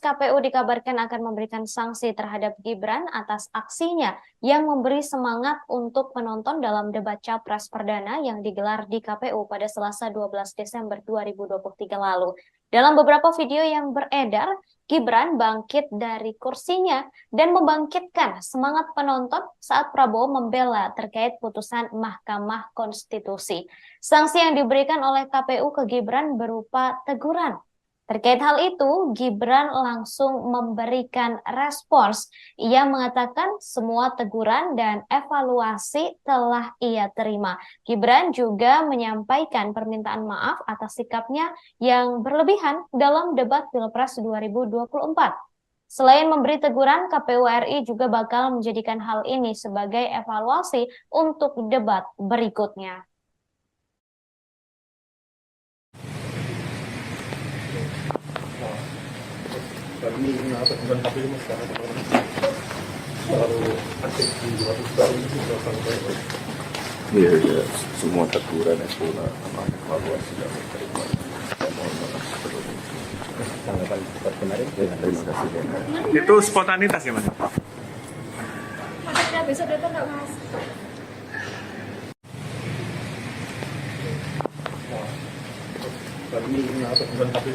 KPU dikabarkan akan memberikan sanksi terhadap Gibran atas aksinya yang memberi semangat untuk penonton dalam debat Capres Perdana yang digelar di KPU pada Selasa 12 Desember 2023 lalu. Dalam beberapa video yang beredar, Gibran bangkit dari kursinya dan membangkitkan semangat penonton saat Prabowo membela terkait putusan Mahkamah Konstitusi. Sanksi yang diberikan oleh KPU ke Gibran berupa teguran. Terkait hal itu, Gibran langsung memberikan respons. Ia mengatakan semua teguran dan evaluasi telah ia terima. Gibran juga menyampaikan permintaan maaf atas sikapnya yang berlebihan dalam debat Pilpres 2024. Selain memberi teguran, KPU RI juga bakal menjadikan hal ini sebagai evaluasi untuk debat berikutnya. Tadi kenapa bukan KPU mas karena terlalu aktif di luar baru ini sudah sampai. Iya, ya, semua teguran sekolah sama evaluasi yang diterima. Saya mohon maaf sebelumnya. Tanggapan seperti kemarin. Terima kasih. Itu spontanitas ya mas? Maksudnya besok datang nggak mas? Tadi kenapa bukan KPU.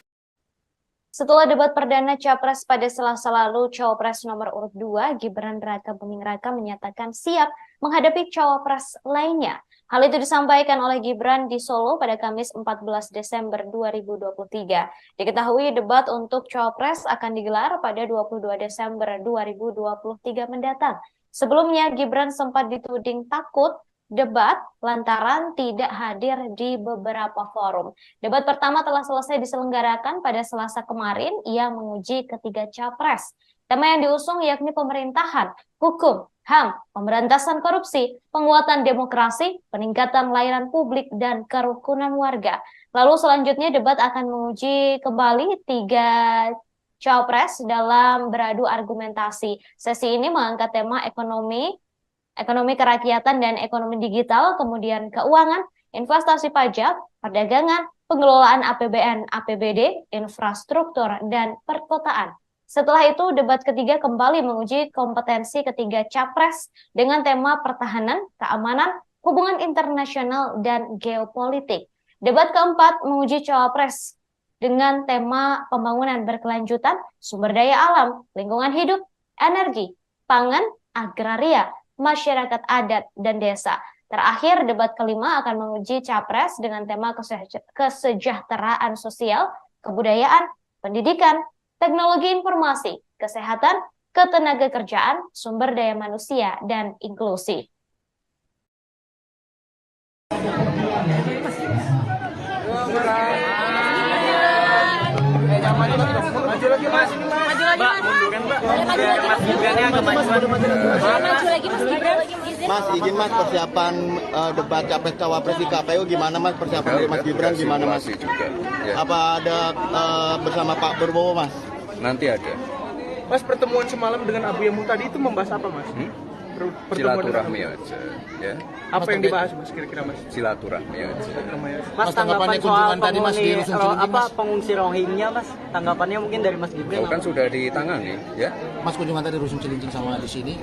Setelah debat perdana Capres pada Selasa lalu, Cawapres nomor urut 2, Gibran Raka Buming Raka menyatakan siap menghadapi Cawapres lainnya. Hal itu disampaikan oleh Gibran di Solo pada Kamis 14 Desember 2023. Diketahui debat untuk Cawapres akan digelar pada 22 Desember 2023 mendatang. Sebelumnya, Gibran sempat dituding takut debat lantaran tidak hadir di beberapa forum. Debat pertama telah selesai diselenggarakan pada Selasa kemarin. Ia menguji ketiga capres. Tema yang diusung yakni pemerintahan, hukum, HAM, pemberantasan korupsi, penguatan demokrasi, peningkatan layanan publik, dan kerukunan warga. Lalu selanjutnya debat akan menguji kembali tiga capres dalam beradu argumentasi. Sesi ini mengangkat tema ekonomi kerakyatan dan ekonomi digital, kemudian keuangan, investasi pajak, perdagangan, pengelolaan APBN, APBD, infrastruktur, dan perkotaan. Setelah itu, debat ketiga kembali menguji kompetensi ketiga capres dengan tema pertahanan, keamanan, hubungan internasional, dan geopolitik. Debat keempat menguji cawapres dengan tema pembangunan berkelanjutan, sumber daya alam, lingkungan hidup, energi, pangan, agraria, masyarakat adat, dan desa. Terakhir, debat kelima akan menguji capres dengan tema kesejahteraan sosial, kebudayaan, pendidikan, teknologi informasi, kesehatan, ketenagakerjaan, sumber daya manusia, dan inklusi. Maju lagi mas, Mbak, munduran Mbak. Mas Gibran agak maju lagi mas Gibran. Mas, izin mas persiapan debat capres cawapres di KPU gimana mas, persiapan dari Mas Gibran gimana mas? Juga, ya. Apa ada bersama Pak Prabowo mas? Nanti ada. Mas, pertemuan semalam dengan Abu Yamu tadi itu membahas apa mas? Silaturahmi aja, ya. Apa yang dibahas mas kira-kira mas? Silaturahmi aja. Mas, tanggapan soal tadi mas di Rusun Cilincing, mas. pengungsi Rohingya mas, tanggapannya mungkin dari Mas Gibran. Kan sudah ditangani, ya. Mas kunjungan tadi Rusun Cilincing sama di sini.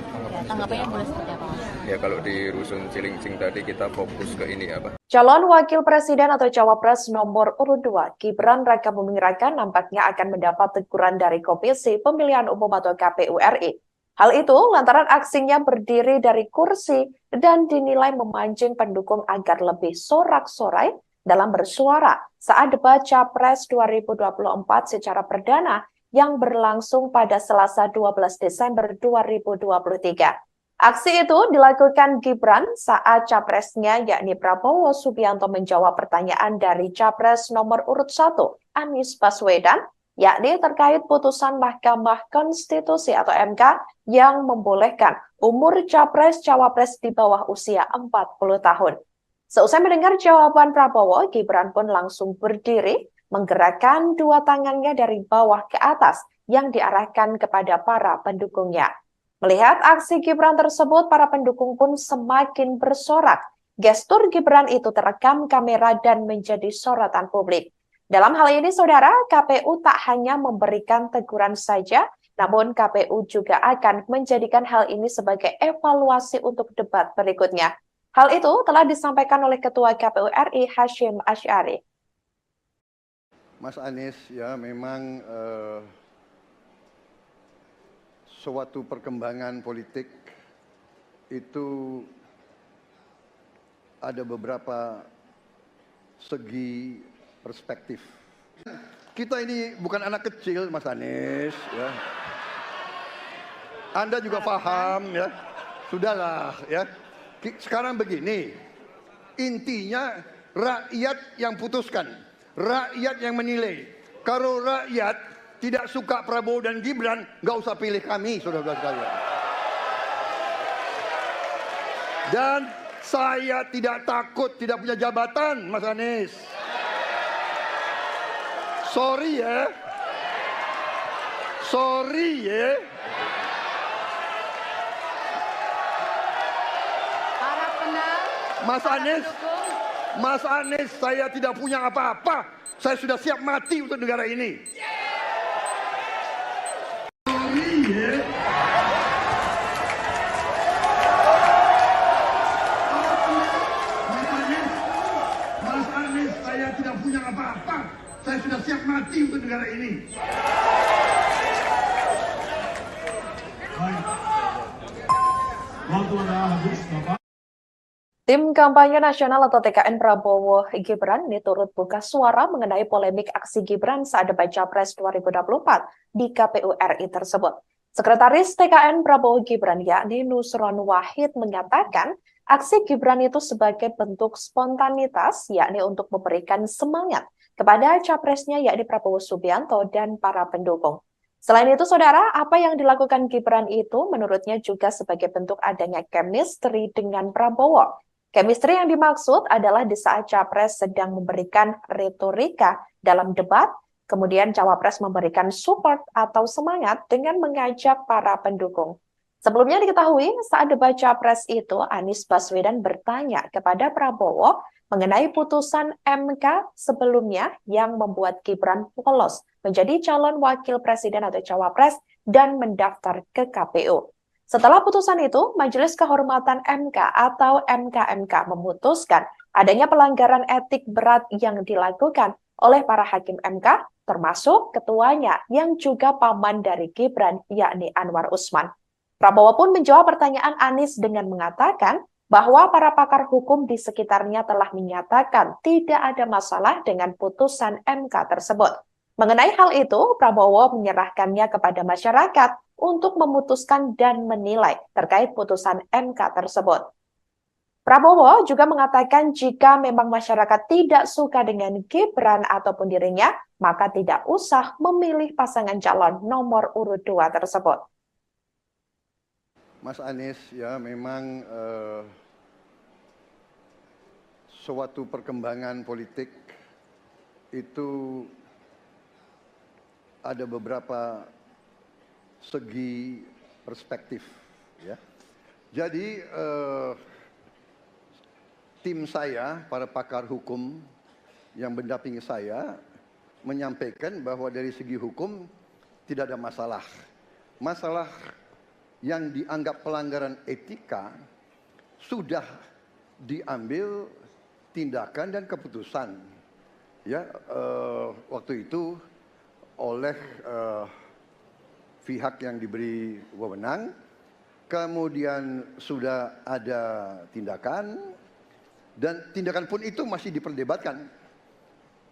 Tanggapannya boleh seperti apa mas? Ya kalau di Rusun Cilincing tadi kita fokus ke ini apa? Calon Wakil Presiden atau Cawapres nomor urut 2, Gibran Raka Buming Raka nampaknya akan mendapat teguran dari Komisi Pemilihan Umum atau KPU RI. Hal itu lantaran aksinya berdiri dari kursi dan dinilai memancing pendukung agar lebih sorak-sorai dalam bersuara saat debat Capres 2024 secara perdana yang berlangsung pada Selasa 12 Desember 2023. Aksi itu dilakukan Gibran saat capresnya yakni Prabowo Subianto menjawab pertanyaan dari Capres nomor urut 1 Anies Baswedan, yakni terkait putusan Mahkamah Konstitusi atau MK yang membolehkan umur Capres-Cawapres di bawah usia 40 tahun. Seusai mendengar jawaban Prabowo, Gibran pun langsung berdiri, menggerakkan dua tangannya dari bawah ke atas yang diarahkan kepada para pendukungnya. Melihat aksi Gibran tersebut, para pendukung pun semakin bersorak. Gestur Gibran itu terekam kamera dan menjadi sorotan publik. Dalam hal ini, saudara, KPU tak hanya memberikan teguran saja, namun KPU juga akan menjadikan hal ini sebagai evaluasi untuk debat berikutnya. Hal itu telah disampaikan oleh Ketua KPU RI Hasyim Asy'ari. Mas Anies, ya memang suatu perkembangan politik itu ada beberapa segi perspektif. Kita ini bukan anak kecil, Mas Anies. Ya. Anda juga paham, ya. Sudahlah, ya. Sekarang begini, intinya rakyat yang putuskan, rakyat yang menilai. Kalau rakyat tidak suka Prabowo dan Gibran, nggak usah pilih kami, saudara-saudara sekalian. Dan saya tidak takut tidak punya jabatan, Mas Anies. Sorry ya. Sorry ya. Mas Anies, saya tidak punya apa-apa. Saya sudah siap mati untuk negara ini. Mas Anies, saya tidak punya apa-apa. Saya sudah siap mati untuk negara ini. Waktu Anda habis, Bapak. Tim Kampanye Nasional atau TKN Prabowo Gibran ini turut buka suara mengenai polemik aksi Gibran saat debat Capres 2024 di KPU RI tersebut. Sekretaris TKN Prabowo Gibran yakni Nusron Wahid menyatakan aksi Gibran itu sebagai bentuk spontanitas yakni untuk memberikan semangat kepada capresnya yakni Prabowo Subianto dan para pendukung. Selain itu, saudara, apa yang dilakukan Gibran itu menurutnya juga sebagai bentuk adanya chemistry dengan Prabowo. Chemistry yang dimaksud adalah di saat Capres sedang memberikan retorika dalam debat, kemudian Cawapres memberikan support atau semangat dengan mengajak para pendukung. Sebelumnya diketahui saat debat Capres itu, Anies Baswedan bertanya kepada Prabowo mengenai putusan MK sebelumnya yang membuat Gibran lolos menjadi calon wakil presiden atau Cawapres dan mendaftar ke KPU. Setelah putusan itu, Majelis Kehormatan MK atau MKMK memutuskan adanya pelanggaran etik berat yang dilakukan oleh para hakim MK, termasuk ketuanya yang juga paman dari Gibran, yakni Anwar Usman. Prabowo pun menjawab pertanyaan Anies dengan mengatakan bahwa para pakar hukum di sekitarnya telah menyatakan tidak ada masalah dengan putusan MK tersebut. Mengenai hal itu, Prabowo menyerahkannya kepada masyarakat untuk memutuskan dan menilai terkait putusan MK tersebut. Prabowo juga mengatakan jika memang masyarakat tidak suka dengan Gibran ataupun dirinya, maka tidak usah memilih pasangan calon nomor urut 2 tersebut. Mas Anies, ya memang suatu perkembangan politik itu ada beberapa segi perspektif, ya. Jadi tim saya, para pakar hukum yang mendampingi saya, menyampaikan bahwa dari segi hukum tidak ada masalah. Masalah yang dianggap pelanggaran etika sudah diambil tindakan dan keputusan, ya, waktu itu oleh pihak yang diberi wewenang, kemudian sudah ada tindakan, Dan tindakan pun itu masih diperdebatkan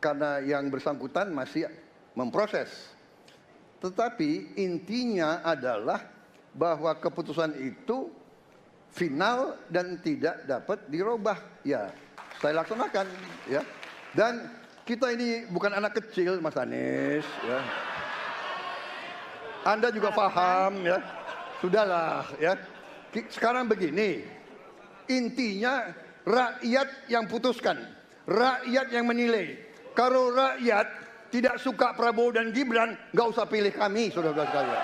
karena yang bersangkutan masih memproses. Tetapi intinya adalah bahwa keputusan itu final dan tidak dapat dirubah. Ya, saya laksanakan ya. Dan kita ini bukan anak kecil, Mas Anies ya. Anda juga paham ya. Sudahlah ya. Sekarang begini. Intinya rakyat yang putuskan, rakyat yang menilai. Kalau rakyat tidak suka Prabowo dan Gibran, nggak usah pilih kami, saudara-saudara sekalian.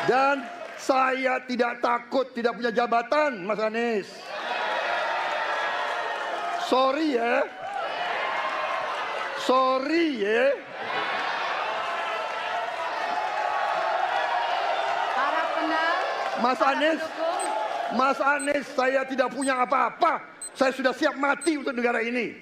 Dan saya tidak takut tidak punya jabatan, Mas Anies. Sorry ya. Sorry ya. Mas Anies, saya tidak punya apa-apa. Saya sudah siap mati untuk negara ini.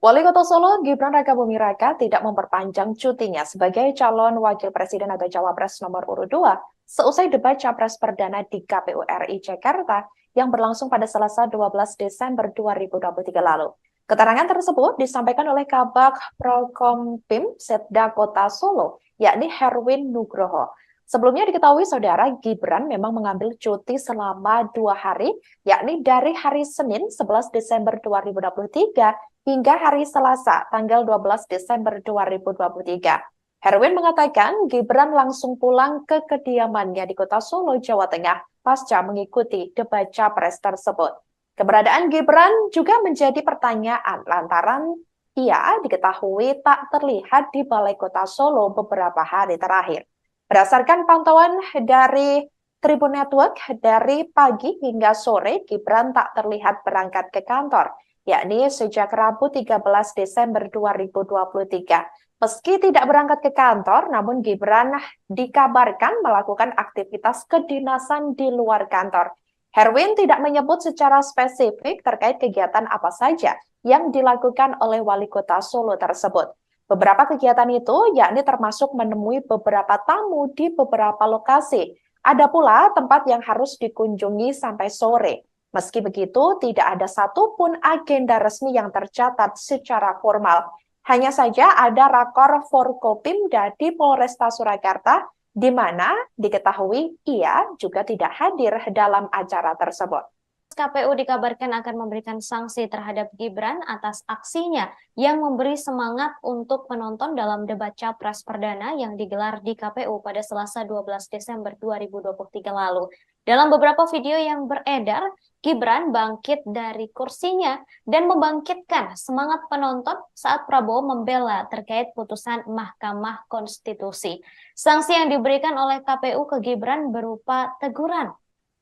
Wali Kota Solo Gibran Rakabuming Raka tidak memperpanjang cutinya sebagai calon wakil presiden atau cawapres nomor urut 2 seusai debat capres perdana di KPU RI Jakarta yang berlangsung pada Selasa 12 Desember 2023 lalu. Keterangan tersebut disampaikan oleh Kabag Prokompim Setda Kota Solo, yakni Herwin Nugroho. Sebelumnya diketahui saudara Gibran memang mengambil cuti selama 2 hari, yakni dari hari Senin 11 Desember 2023 hingga hari Selasa tanggal 12 Desember 2023. Herwin mengatakan Gibran langsung pulang ke kediamannya di Kota Solo, Jawa Tengah pasca mengikuti debat capres tersebut. Keberadaan Gibran juga menjadi pertanyaan lantaran ia diketahui tak terlihat di Balai Kota Solo beberapa hari terakhir. Berdasarkan pantauan dari Tribun Network, dari pagi hingga sore Gibran tak terlihat berangkat ke kantor, yakni sejak Rabu 13 Desember 2023. Meski tidak berangkat ke kantor, namun Gibran dikabarkan melakukan aktivitas kedinasan di luar kantor. Herwin tidak menyebut secara spesifik terkait kegiatan apa saja yang dilakukan oleh Wali Kota Solo tersebut. Beberapa kegiatan itu yakni termasuk menemui beberapa tamu di beberapa lokasi. Ada pula tempat yang harus dikunjungi sampai sore. Meski begitu, tidak ada satupun agenda resmi yang tercatat secara formal. Hanya saja ada rakor Forkopimda di Polresta Surakarta, di mana diketahui ia juga tidak hadir dalam acara tersebut. KPU dikabarkan akan memberikan sanksi terhadap Gibran atas aksinya yang memberi semangat untuk penonton dalam debat capres perdana yang digelar di KPU pada Selasa 12 Desember 2023 lalu. Dalam beberapa video yang beredar, Gibran bangkit dari kursinya dan membangkitkan semangat penonton saat Prabowo membela terkait putusan Mahkamah Konstitusi. Sanksi yang diberikan oleh KPU ke Gibran berupa teguran.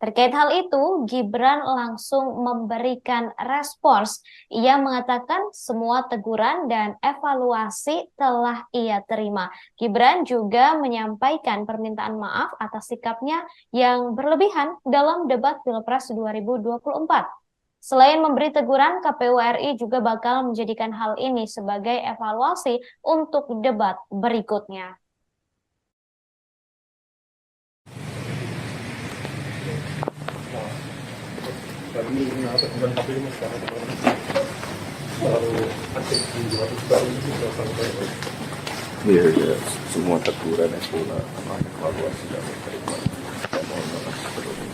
Terkait hal itu, Gibran langsung memberikan respons. Ia mengatakan semua teguran dan evaluasi telah ia terima. Gibran juga menyampaikan permintaan maaf atas sikapnya yang berlebihan dalam debat Pilpres 2024. Selain memberi teguran, KPU RI juga bakal menjadikan hal ini sebagai evaluasi untuk debat berikutnya. Tadi kenapa bukan KPU mas sekarang terlalu aktif di debat baru ini sudah sampai. Iya, ya, semua teguran yang pula evaluasi dan terima. Mohon maaf sebelumnya.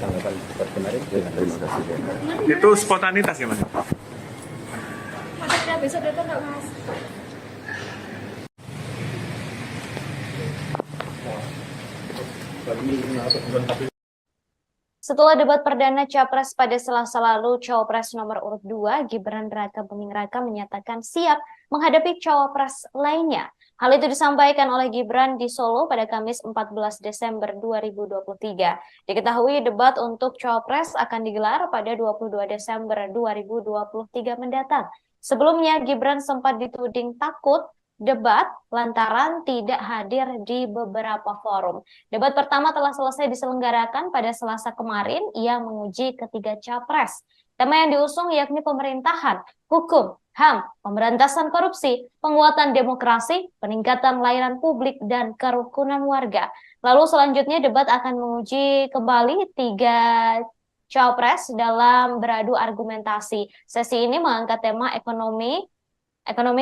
Tanggapan debat kemarin. Terima kasih. Itu spontanitas ya mas? Maksudnya besok datang nggak mas? Tadi kenapa bukan KPU. Setelah debat perdana Capres pada Selasa lalu, Cawapres nomor urut 2, Gibran Rakabuming Raka menyatakan siap menghadapi Cawapres lainnya. Hal itu disampaikan oleh Gibran di Solo pada Kamis 14 Desember 2023. Diketahui debat untuk Cawapres akan digelar pada 22 Desember 2023 mendatang. Sebelumnya, Gibran sempat dituding takut debat lantaran tidak hadir di beberapa forum. Debat pertama telah selesai diselenggarakan pada Selasa kemarin. Ia menguji ketiga capres. Tema yang diusung yakni pemerintahan, hukum, HAM, pemberantasan korupsi, penguatan demokrasi, peningkatan layanan publik, dan kerukunan warga. Lalu selanjutnya debat akan menguji kembali 3 cawapres dalam beradu argumentasi. Sesi ini mengangkat tema ekonomi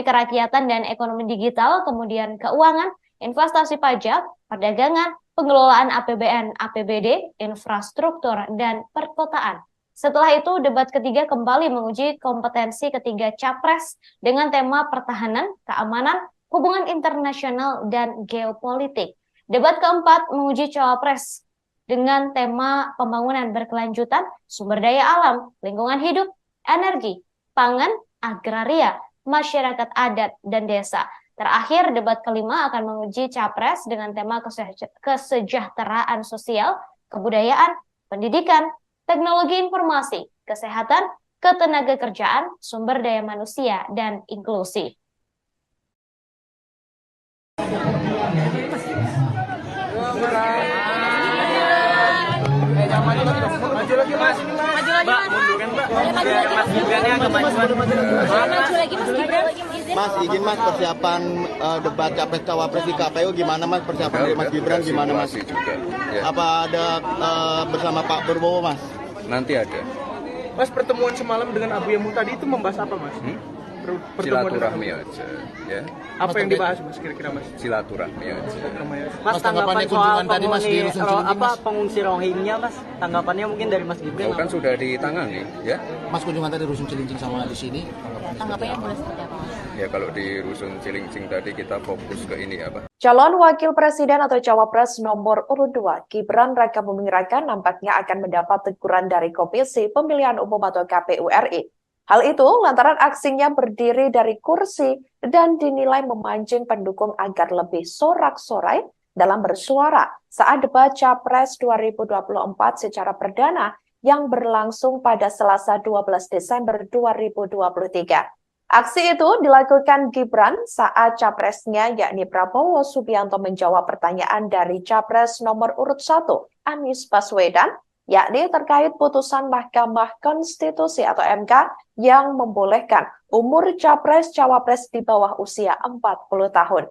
kerakyatan dan ekonomi digital, kemudian keuangan, investasi pajak, perdagangan, pengelolaan APBN, APBD, infrastruktur, dan perkotaan. Setelah itu, debat ketiga kembali menguji kompetensi ketiga capres dengan tema pertahanan, keamanan, hubungan internasional, dan geopolitik. Debat keempat menguji cawapres dengan tema pembangunan berkelanjutan, sumber daya alam, lingkungan hidup, energi, pangan, agraria, masyarakat adat, dan desa. Terakhir, debat kelima akan menguji capres dengan tema kesejahteraan sosial, kebudayaan, pendidikan, teknologi informasi, kesehatan, ketenagakerjaan, sumber daya manusia, dan inklusi. Maju lagi mas, Mbak, munduran Mbak. Biar Mas Gibrannya agak majuan. Maju lagi Mas Gibran. Mas, izin Mas, persiapan debat capres cawapres di KPU gimana Mas? Persiapan dari Mas Gibran gimana Mas? Juga, ya. Apa ada bersama Pak Prabowo Mas? Nanti ada. Mas, pertemuan semalam dengan Abu Yamu tadi itu membahas apa Mas? Silaturahmi aja, ya. Apa yang dibahas Mas kira-kira Mas? Silaturahmi aja. Mas, tanggapan soal pengungsi Rohingya Mas, tanggapannya mungkin dari Mas Gibran. Oh, kan sudah ditangani, ya. Mas, kunjungan tadi Rusun Cilincing sama di sini. Tanggapannya boleh seperti apa Mas? Ya kalau di Rusun Cilincing tadi kita fokus ke ini apa? Calon Wakil Presiden atau Cawapres nomor urut 2, Gibran Rakabuming Raka nampaknya akan mendapat teguran dari Komisi Pemilihan Umum atau KPU RI. Hal itu lantaran aksinya berdiri dari kursi dan dinilai memancing pendukung agar lebih sorak-sorai dalam bersuara saat debat Capres 2024 secara perdana yang berlangsung pada Selasa 12 Desember 2023. Aksi itu dilakukan Gibran saat capresnya yakni Prabowo Subianto menjawab pertanyaan dari Capres nomor urut 1, Anies Baswedan, yakni terkait putusan Mahkamah Konstitusi atau MK yang membolehkan umur capres-cawapres di bawah usia 40 tahun.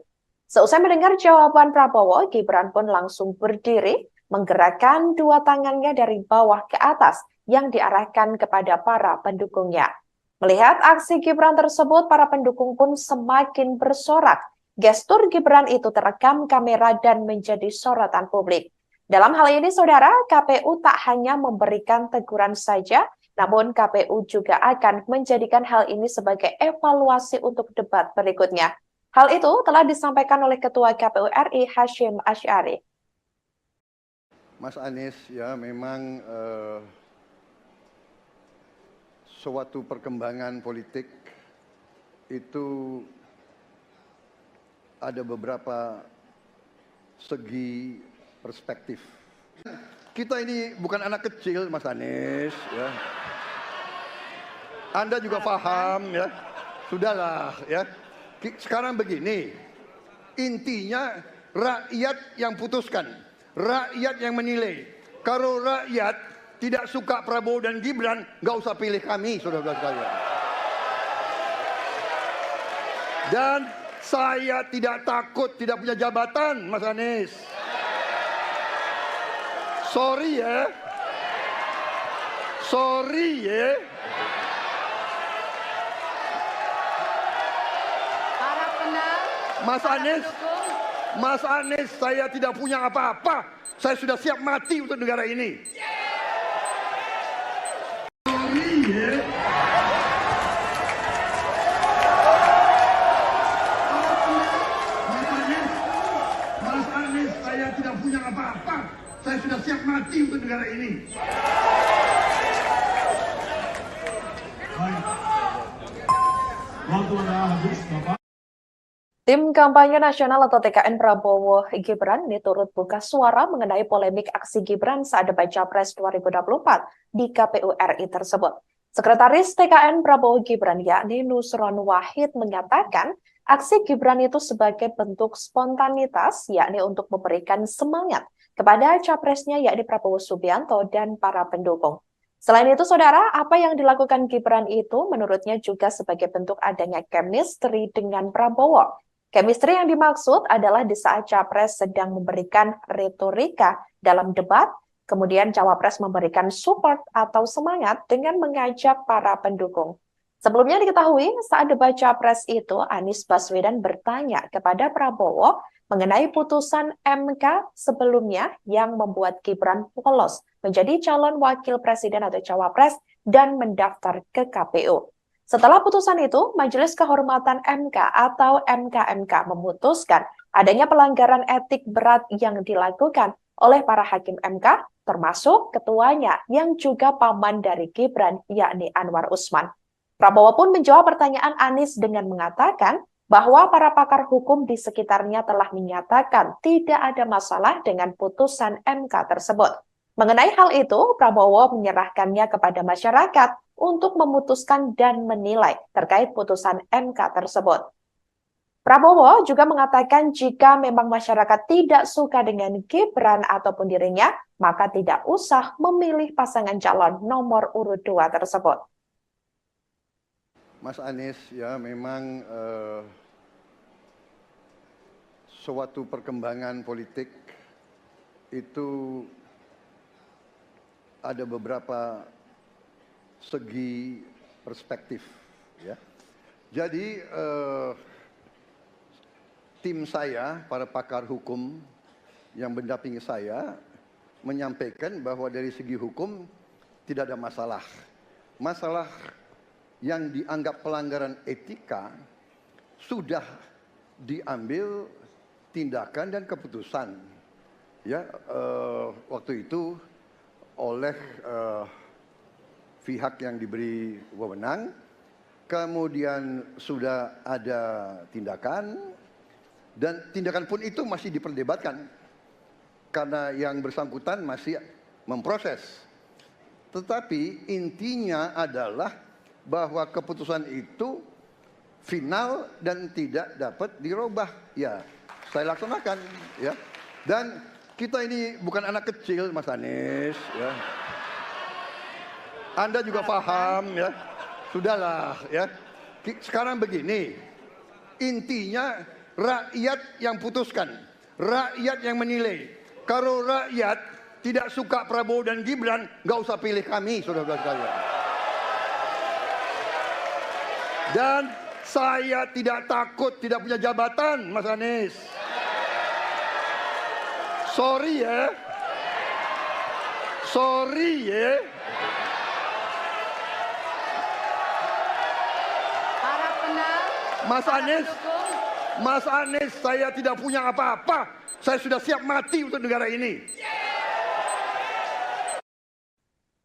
Seusai mendengar jawaban Prabowo, Gibran pun langsung berdiri, menggerakkan 2 tangannya dari bawah ke atas yang diarahkan kepada para pendukungnya. Melihat aksi Gibran tersebut, para pendukung pun semakin bersorak. Gestur Gibran itu terekam kamera dan menjadi sorotan publik. Dalam hal ini, saudara, KPU tak hanya memberikan teguran saja, namun KPU juga akan menjadikan hal ini sebagai evaluasi untuk debat berikutnya. Hal itu telah disampaikan oleh Ketua KPU RI Hashim Asy'ari. Mas Anies, ya memang suatu perkembangan politik itu ada beberapa segi perspektif. Kita ini bukan anak kecil, Mas Anies, ya. Anda juga paham, ya. Sudahlah, ya. Sekarang begini, intinya rakyat yang putuskan, rakyat yang menilai. Kalau rakyat tidak suka Prabowo dan Gibran, nggak usah pilih kami, saudara-saudara sekalian. Dan saya tidak takut tidak punya jabatan, Mas Anies. Sorry ya. Sorry ya. Mas Anies, saya tidak punya apa-apa. Saya sudah siap mati untuk negara ini. Sorry ya. Mas Anies, saya tidak punya apa-apa. Saya sudah siap mati untuk negara ini. Baik. Waktu anda habis, Bapak. Tim Kampanye Nasional atau TKN Prabowo Gibran ini turut buka suara mengenai polemik aksi Gibran saat debat Capres 2024 di KPU RI tersebut. Sekretaris TKN Prabowo Gibran yakni Nusron Wahid menyatakan aksi Gibran itu sebagai bentuk spontanitas yakni untuk memberikan semangat kepada capresnya yakni Prabowo Subianto dan para pendukung. Selain itu, saudara, apa yang dilakukan Gibran itu menurutnya juga sebagai bentuk adanya chemistry dengan Prabowo. Chemistry yang dimaksud adalah di saat Capres sedang memberikan retorika dalam debat, kemudian Cawapres memberikan support atau semangat dengan mengajak para pendukung. Sebelumnya diketahui saat debat Capres itu Anies Baswedan bertanya kepada Prabowo mengenai putusan MK sebelumnya yang membuat Gibran lolos menjadi calon wakil presiden atau Cawapres dan mendaftar ke KPU. Setelah putusan itu, Majelis Kehormatan MK atau MKMK memutuskan adanya pelanggaran etik berat yang dilakukan oleh para hakim MK, termasuk ketuanya yang juga paman dari Gibran, yakni Anwar Usman. Prabowo pun menjawab pertanyaan Anies dengan mengatakan bahwa para pakar hukum di sekitarnya telah menyatakan tidak ada masalah dengan putusan MK tersebut. Mengenai hal itu, Prabowo menyerahkannya kepada masyarakat untuk memutuskan dan menilai terkait putusan MK tersebut. Prabowo juga mengatakan jika memang masyarakat tidak suka dengan Gibran ataupun dirinya, maka tidak usah memilih pasangan calon nomor urut 2 tersebut. Mas Anies, ya memang suatu perkembangan politik itu ada beberapa segi perspektif, ya. Jadi tim saya, para pakar hukum yang mendampingi saya menyampaikan bahwa dari segi hukum tidak ada masalah. Masalah yang dianggap pelanggaran etika sudah diambil tindakan dan keputusan, ya, waktu itu oleh pihak yang diberi wewenang, kemudian sudah ada tindakan, dan tindakan pun itu masih diperdebatkan karena yang bersangkutan masih memproses. Tetapi intinya adalah bahwa keputusan itu final dan tidak dapat dirubah. Ya, saya laksanakan, ya. Dan kita ini bukan anak kecil, Mas Anies, ya. Anda juga paham, ya. Sudahlah, ya. Sekarang begini, intinya rakyat yang putuskan, rakyat yang menilai. Kalau rakyat tidak suka Prabowo dan Gibran, nggak usah pilih kami, saudara-saudara sekalian. Dan saya tidak takut tidak punya jabatan, Mas Anies. Sorry ya. Sorry ya. Mas Anies, saya tidak punya apa-apa. Saya sudah siap mati untuk negara ini.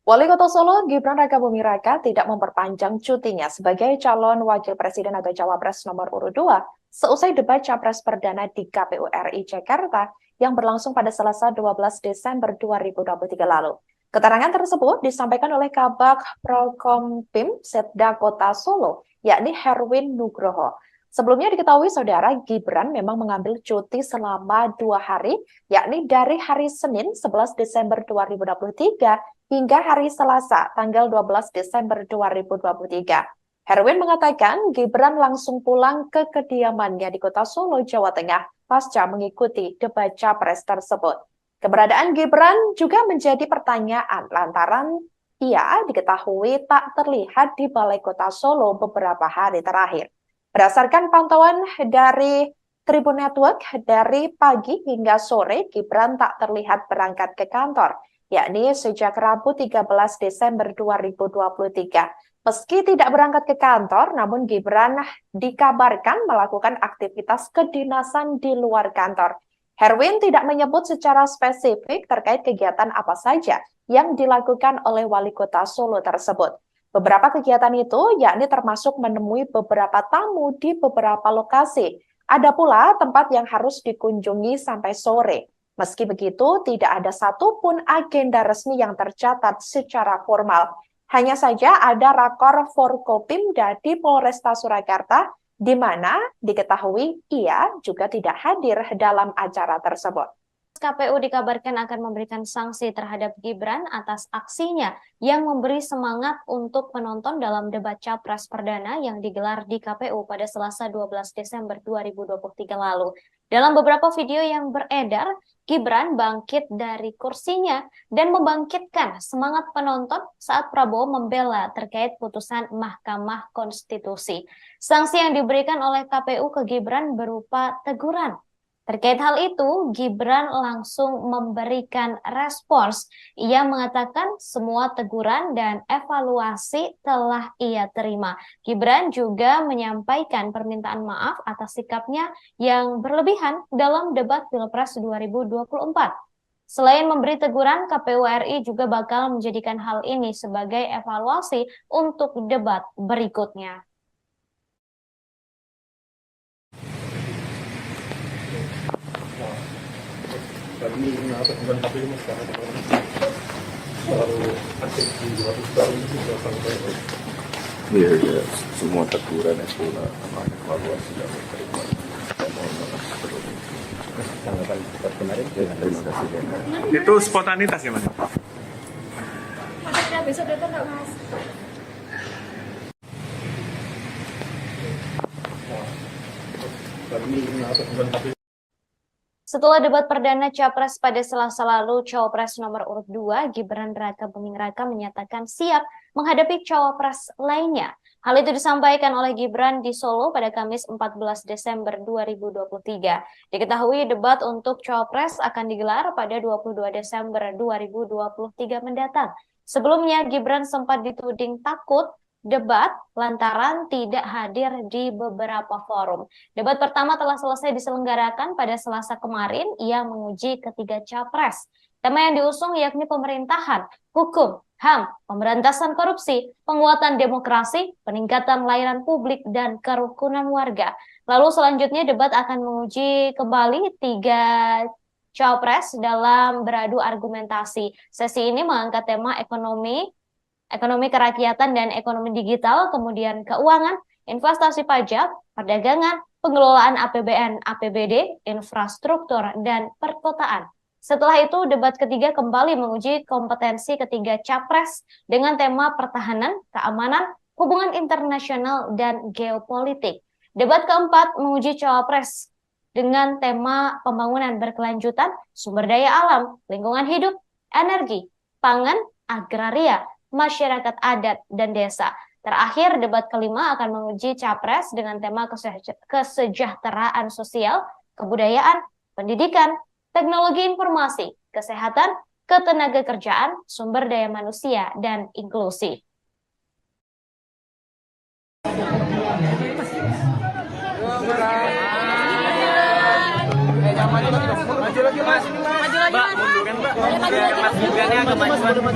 Wali Kota Solo, Gibran Rakabuming Raka tidak memperpanjang cutinya sebagai calon wakil presiden atau cawapres nomor urut 2 seusai debat Capres Perdana di KPU RI Jakarta yang berlangsung pada Selasa 12 Desember 2023 lalu. Keterangan tersebut disampaikan oleh Kabag Prokompim Setda Kota Solo, yakni Herwin Nugroho. Sebelumnya diketahui saudara, Gibran memang mengambil cuti selama 2 hari, yakni dari hari Senin 11 Desember 2023 hingga hari Selasa, tanggal 12 Desember 2023. Herwin mengatakan Gibran langsung pulang ke kediamannya di Kota Solo, Jawa Tengah, pasca mengikuti debat Capres tersebut. Keberadaan Gibran juga menjadi pertanyaan lantaran ia diketahui tak terlihat di Balai Kota Solo beberapa hari terakhir. Berdasarkan pantauan dari Tribun Network, dari pagi hingga sore Gibran tak terlihat berangkat ke kantor, yakni sejak Rabu 13 Desember 2023. Meski tidak berangkat ke kantor, namun Gibran dikabarkan melakukan aktivitas kedinasan di luar kantor. Herwin tidak menyebut secara spesifik terkait kegiatan apa saja yang dilakukan oleh Wali Kota Solo tersebut. Beberapa kegiatan itu yakni termasuk menemui beberapa tamu di beberapa lokasi. Ada pula tempat yang harus dikunjungi sampai sore. Meski begitu, tidak ada satupun agenda resmi yang tercatat secara formal. Hanya saja ada rakor Forkopimda di Polresta Surakarta, di mana diketahui ia juga tidak hadir dalam acara tersebut. KPU dikabarkan akan memberikan sanksi terhadap Gibran atas aksinya yang memberi semangat untuk penonton dalam debat Capres Perdana yang digelar di KPU pada Selasa 12 Desember 2023 lalu. Dalam beberapa video yang beredar, Gibran bangkit dari kursinya dan membangkitkan semangat penonton saat Prabowo membela terkait putusan Mahkamah Konstitusi. Sanksi yang diberikan oleh KPU ke Gibran berupa teguran. Terkait hal itu, Gibran langsung memberikan respons. Ia mengatakan semua teguran dan evaluasi telah ia terima. Gibran juga menyampaikan permintaan maaf atas sikapnya yang berlebihan dalam debat Pilpres 2024. Selain memberi teguran, KPU RI juga bakal menjadikan hal ini sebagai evaluasi untuk debat berikutnya. Kami kenapa bukan KPU mas karena terlalu aktif di luar itu sudah sampai. Iya, ya, semua teguran itu evaluasi yang diterima. Mohon maaf sebelumnya. Tanggapan debat kemarin. Terima kasih. Itu spontanitas ya mas? Besok datang nggak mas? Kami kenapa bukan KPU. Setelah debat perdana Capres pada Selasa lalu, Cawapres nomor urut 2 Gibran Raka Buming Raka menyatakan siap menghadapi Cawapres lainnya. Hal itu disampaikan oleh Gibran di Solo pada Kamis 14 Desember 2023. Diketahui debat untuk Cawapres akan digelar pada 22 Desember 2023 mendatang. Sebelumnya Gibran sempat dituding takut debat lantaran tidak hadir di beberapa forum. Debat pertama telah selesai diselenggarakan pada Selasa kemarin. Ia menguji ketiga capres. Tema yang diusung yakni pemerintahan, hukum, HAM, pemberantasan korupsi, penguatan demokrasi, peningkatan layanan publik, dan kerukunan warga. Lalu selanjutnya debat akan menguji kembali tiga capres dalam beradu argumentasi. Sesi ini mengangkat tema ekonomi kerakyatan dan ekonomi digital, kemudian keuangan, investasi pajak, perdagangan, pengelolaan APBN, APBD, infrastruktur, dan perkotaan. Setelah itu, debat ketiga kembali menguji kompetensi ketiga capres dengan tema pertahanan, keamanan, hubungan internasional, dan geopolitik. Debat keempat menguji cawapres dengan tema pembangunan berkelanjutan, sumber daya alam, lingkungan hidup, energi, pangan, agraria, masyarakat adat, dan desa. Terakhir, debat kelima akan menguji capres dengan tema kesejahteraan sosial, kebudayaan, pendidikan, teknologi informasi, kesehatan, ketenagakerjaan, sumber daya manusia, dan inklusi. Maju lagi mas, Mbak, munduran Mbak. Biar Mas Gibrannya agak maju lagi Mas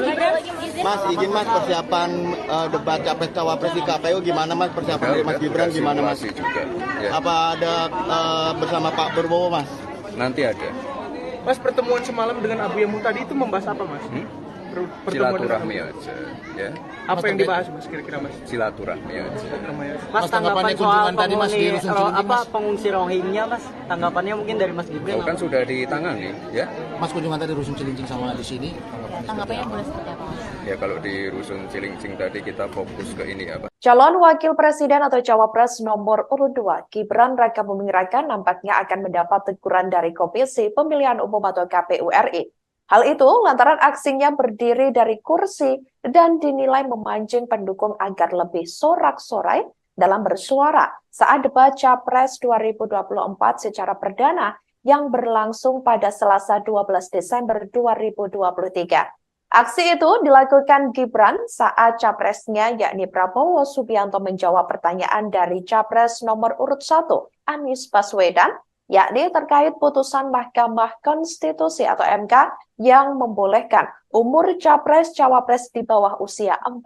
Gibran. Mas, izin mas persiapan debat capres cawapres di KPU gimana mas persiapan dari Mas Gibran gimana mas? Juga, ya. Apa ada bersama Pak Prabowo mas? Nanti ada. mas pertemuan semalam dengan Abu Yamu tadi itu membahas apa mas? Silaturahmi aja, ya. Apa yang dibahas mas kira-kira mas? Silaturahmi aja. Mas, tanggapan soal pengungsi Rohingya mas, tanggapannya mungkin dari Mas Gibran. Kan sudah ditangani, ya. Mas kunjungan tadi Rusun Cilincing sama di sini. Tanggapannya boleh seperti apa mas? Ya kalau di Rusun Cilincing tadi kita fokus ke ini apa? Calon Wakil Presiden atau Cawapres nomor urut 2, Gibran Raka Buming Raka nampaknya akan mendapat teguran dari Komisi Pemilihan Umum atau KPU RI. Hal itu lantaran aksinya berdiri dari kursi dan dinilai memancing pendukung agar lebih sorak-sorai dalam bersuara saat debat Capres 2024 secara perdana yang berlangsung pada Selasa 12 Desember 2023. Aksi itu dilakukan Gibran saat capresnya yakni Prabowo Subianto menjawab pertanyaan dari Capres nomor urut 1, Anies Baswedan, yakni terkait putusan Mahkamah Konstitusi atau MK yang membolehkan umur capres-cawapres di bawah usia 40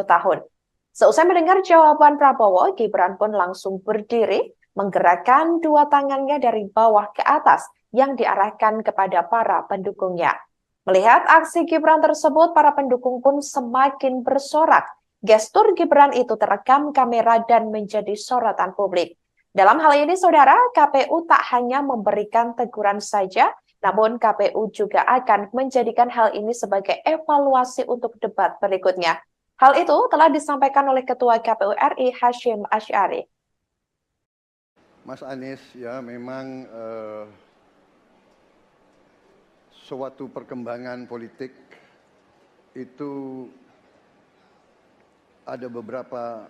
tahun. Seusai mendengar jawaban Prabowo, Gibran pun langsung berdiri, menggerakkan dua tangannya dari bawah ke atas yang diarahkan kepada para pendukungnya. Melihat aksi Gibran tersebut, para pendukung pun semakin bersorak. Gestur Gibran itu terekam kamera dan menjadi sorotan publik. Dalam hal ini, Saudara, KPU tak hanya memberikan teguran saja, namun KPU juga akan menjadikan hal ini sebagai evaluasi untuk debat berikutnya. Hal itu telah disampaikan oleh Ketua KPU RI Hasyim Asy'ari. Mas Anies, ya memang suatu perkembangan politik itu ada beberapa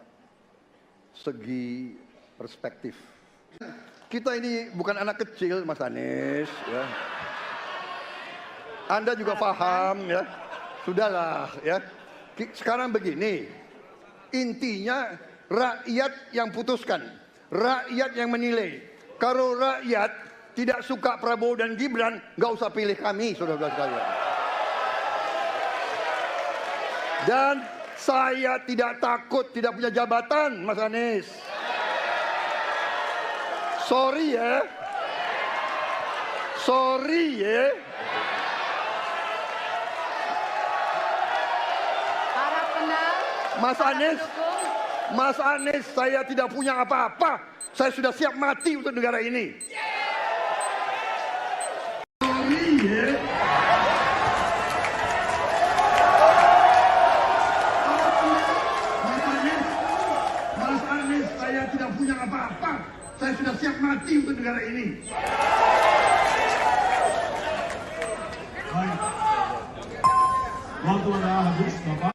segi perspektif. Kita ini bukan anak kecil, Mas Anies. Ya. Anda juga paham, ya. Sudahlah, ya. Sekarang begini, intinya rakyat yang putuskan, rakyat yang menilai. Kalau rakyat tidak suka Prabowo dan Gibran, nggak usah pilih kami, saudara-saudara sekalian. Dan saya tidak takut tidak punya jabatan, Mas Anies. Sorry ya. Sorry ya. Mas Anies, saya tidak punya apa-apa. Saya sudah siap mati untuk negara ini. Sorry ya. Mas Anies, saya tidak punya apa-apa. Saya sudah siap mati untuk negara ini. Baik. Waktu Anda habis, Bapak.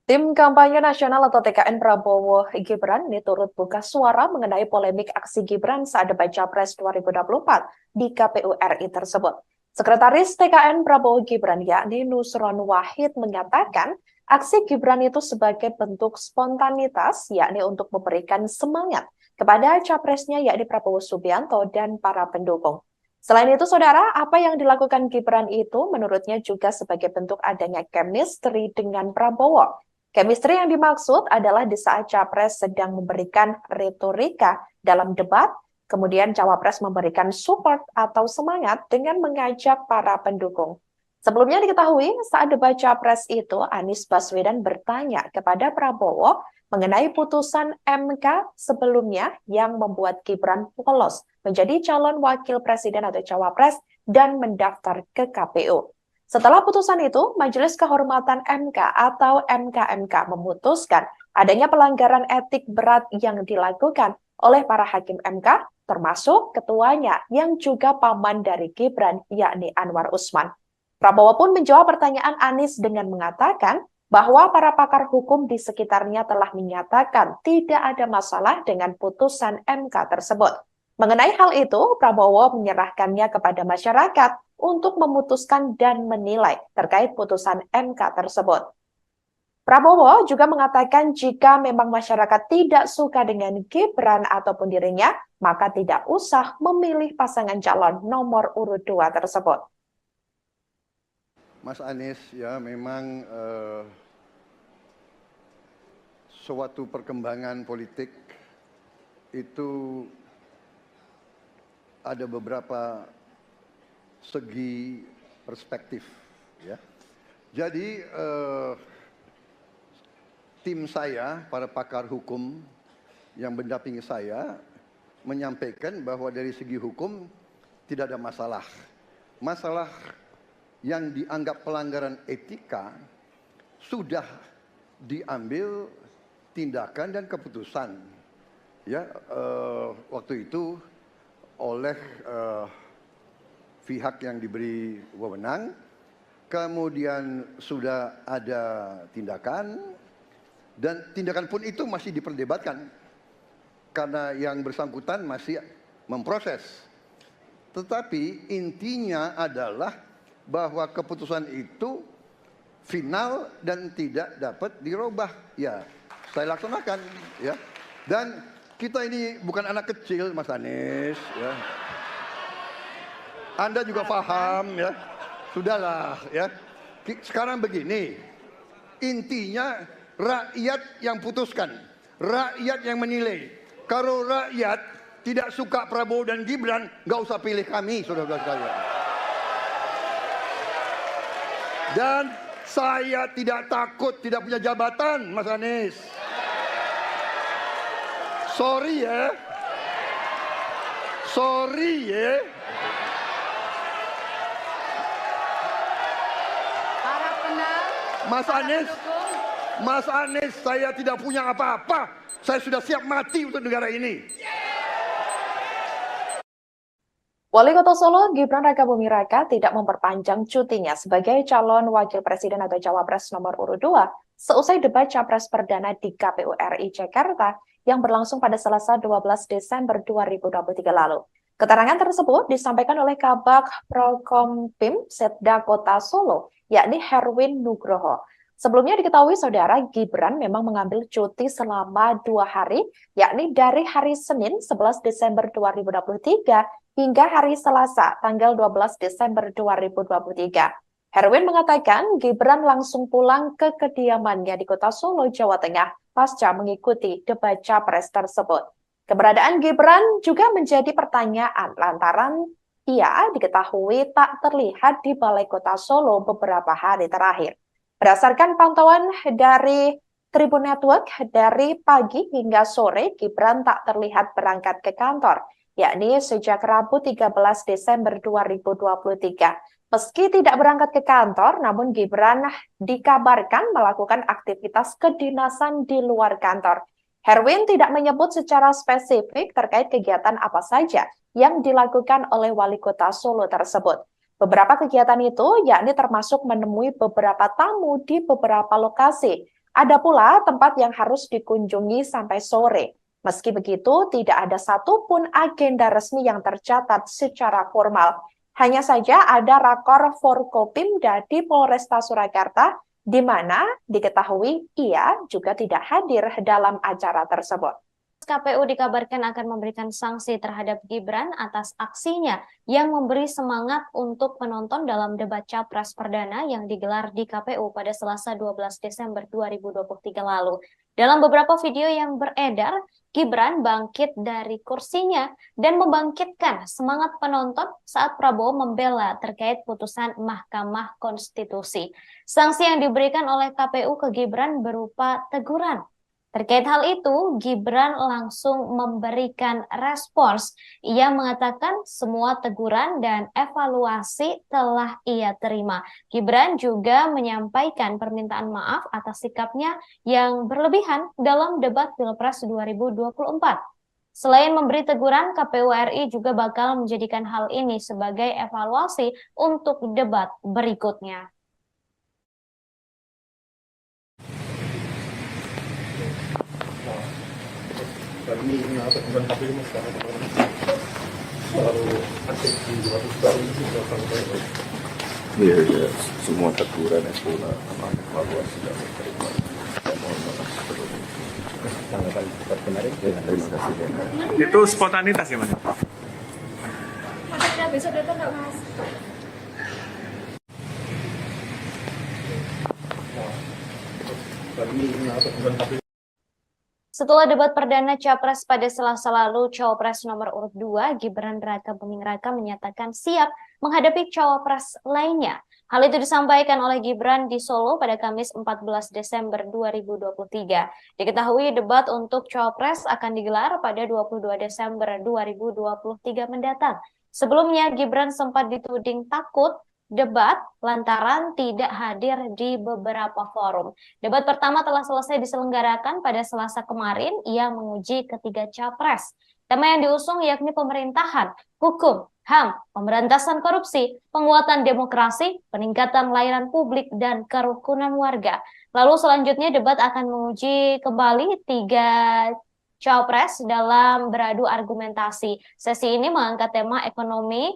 Tim Kampanye Nasional atau TKN Prabowo Gibran ini turut buka suara mengenai polemik aksi Gibran saat debat Capres 2024 di KPU RI tersebut. Sekretaris TKN Prabowo Gibran yakni Nusron Wahid menyatakan aksi Gibran itu sebagai bentuk spontanitas yakni untuk memberikan semangat kepada capresnya yakni Prabowo Subianto dan para pendukung. Selain itu, Saudara, apa yang dilakukan Gibran itu menurutnya juga sebagai bentuk adanya chemistry dengan Prabowo. Chemistry yang dimaksud adalah di saat Capres sedang memberikan retorika dalam debat, kemudian Cawapres memberikan support atau semangat dengan mengajak para pendukung. Sebelumnya diketahui saat debat Capres itu, Anies Baswedan bertanya kepada Prabowo mengenai putusan MK sebelumnya yang membuat Gibran lolos menjadi calon wakil presiden atau Cawapres dan mendaftar ke KPU. Setelah putusan itu, Majelis Kehormatan MK atau MKMK memutuskan adanya pelanggaran etik berat yang dilakukan oleh para hakim MK, termasuk ketuanya yang juga paman dari Gibran, yakni Anwar Usman. Prabowo pun menjawab pertanyaan Anies dengan mengatakan bahwa para pakar hukum di sekitarnya telah menyatakan tidak ada masalah dengan putusan MK tersebut. Mengenai hal itu, Prabowo menyerahkannya kepada masyarakat untuk memutuskan dan menilai terkait putusan MK tersebut. Prabowo juga mengatakan jika memang masyarakat tidak suka dengan Gibran ataupun dirinya, maka tidak usah memilih pasangan calon nomor urut 2 tersebut. Mas Anies, ya memang suatu perkembangan politik itu ada beberapa segi perspektif, ya. Jadi tim saya, para pakar hukum yang mendampingi saya menyampaikan bahwa dari segi hukum tidak ada masalah. Masalah yang dianggap pelanggaran etika sudah diambil tindakan dan keputusan, ya, waktu itu oleh pihak yang diberi wewenang, kemudian sudah ada tindakan, dan tindakan pun itu masih diperdebatkan karena yang bersangkutan masih memproses. Tetapi intinya adalah bahwa keputusan itu final dan tidak dapat dirubah. Ya, saya laksanakan, ya. Dan kita ini bukan anak kecil, Mas Anies, ya. Anda juga paham, ya. Sudahlah, ya. Sekarang begini, intinya rakyat yang putuskan, rakyat yang menilai. Kalau rakyat tidak suka Prabowo dan Gibran, nggak usah pilih kami, saudara-saudara sekalian. Dan saya tidak takut tidak punya jabatan, Mas Anies. Sorry ya. Sorry ya. Mas Anies, saya tidak punya apa-apa. Saya sudah siap mati untuk negara ini. Wali Kota Solo Gibran Rakabuming Raka tidak memperpanjang cutinya sebagai calon wakil presiden atau cawapres nomor urut 2 seusai debat capres perdana di KPU RI Jakarta yang berlangsung pada Selasa 12 Desember 2023 lalu. Keterangan tersebut disampaikan oleh Kabag Prokompim Setda Kota Solo, yakni Herwin Nugroho. Sebelumnya diketahui saudara Gibran memang mengambil cuti selama 2 hari, yakni dari hari Senin 11 Desember 2023 hingga hari Selasa tanggal 12 Desember 2023. Herwin mengatakan Gibran langsung pulang ke kediamannya di Kota Solo, Jawa Tengah pasca mengikuti debat capres tersebut. Keberadaan Gibran juga menjadi pertanyaan lantaran ia diketahui tak terlihat di Balai Kota Solo beberapa hari terakhir. Berdasarkan pantauan dari Tribun Network, dari pagi hingga sore Gibran tak terlihat berangkat ke kantor, yakni sejak Rabu 13 Desember 2023. Meski tidak berangkat ke kantor, namun Gibran dikabarkan melakukan aktivitas kedinasan di luar kantor. Herwin tidak menyebut secara spesifik terkait kegiatan apa saja yang dilakukan oleh Wali Kota Solo tersebut. Beberapa kegiatan itu yakni termasuk menemui beberapa tamu di beberapa lokasi. Ada pula tempat yang harus dikunjungi sampai sore. Meski begitu, tidak ada satupun agenda resmi yang tercatat secara formal. Hanya saja ada rakor Forkopimda di Polresta Surakarta, di mana diketahui ia juga tidak hadir dalam acara tersebut. KPU dikabarkan akan memberikan sanksi terhadap Gibran atas aksinya yang memberi semangat untuk penonton dalam debat capres perdana yang digelar di KPU pada Selasa 12 Desember 2023 lalu. Dalam beberapa video yang beredar, Gibran bangkit dari kursinya dan membangkitkan semangat penonton saat Prabowo membela terkait putusan Mahkamah Konstitusi. Sanksi yang diberikan oleh KPU ke Gibran berupa teguran. Terkait hal itu, Gibran langsung memberikan respons. Ia mengatakan semua teguran dan evaluasi telah ia terima. Gibran juga menyampaikan permintaan maaf atas sikapnya yang berlebihan dalam debat Pilpres 2024. Selain memberi teguran, KPU RI juga bakal menjadikan hal ini sebagai evaluasi untuk debat berikutnya. Tadi apa bukan KPU mas karena selalu aktif di luar baru ini sudah sampai. Iya, ya, semua teguran yang pula evaluasi dan terima. Saya mohon maaf sebelumnya. Tanggapan cepat kemarin. Terima kasih. Itu spontanitas ya mas? Ada besok datang nggak mas? Tadi apa bukan KPU. Setelah debat perdana Capres pada Selasa lalu, Cawapres nomor urut 2, Gibran Rakabuming Raka menyatakan siap menghadapi Cawapres lainnya. Hal itu disampaikan oleh Gibran di Solo pada Kamis 14 Desember 2023. Diketahui debat untuk Cawapres akan digelar pada 22 Desember 2023 mendatang. Sebelumnya, Gibran sempat dituding takut debat lantaran tidak hadir di beberapa forum. Debat pertama telah selesai diselenggarakan pada Selasa kemarin. Ia menguji ketiga capres. Tema yang diusung yakni pemerintahan, hukum, HAM, pemberantasan korupsi, penguatan demokrasi, peningkatan layanan publik, dan kerukunan warga. Lalu selanjutnya debat akan menguji kembali tiga capres dalam beradu argumentasi. Sesi ini mengangkat tema ekonomi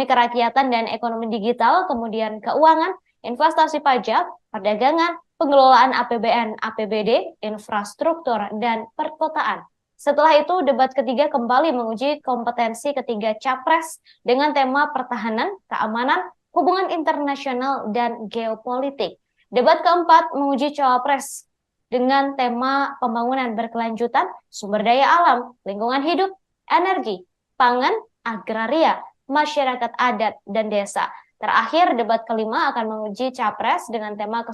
kerakyatan dan ekonomi digital, kemudian keuangan, investasi pajak, perdagangan, pengelolaan APBN, APBD, infrastruktur, dan perkotaan. Setelah itu, debat ketiga kembali menguji kompetensi ketiga capres dengan tema pertahanan, keamanan, hubungan internasional, dan geopolitik. Debat keempat menguji cawapres dengan tema pembangunan berkelanjutan, sumber daya alam, lingkungan hidup, energi, pangan, agraria, masyarakat adat, dan desa. Terakhir, debat kelima akan menguji capres dengan tema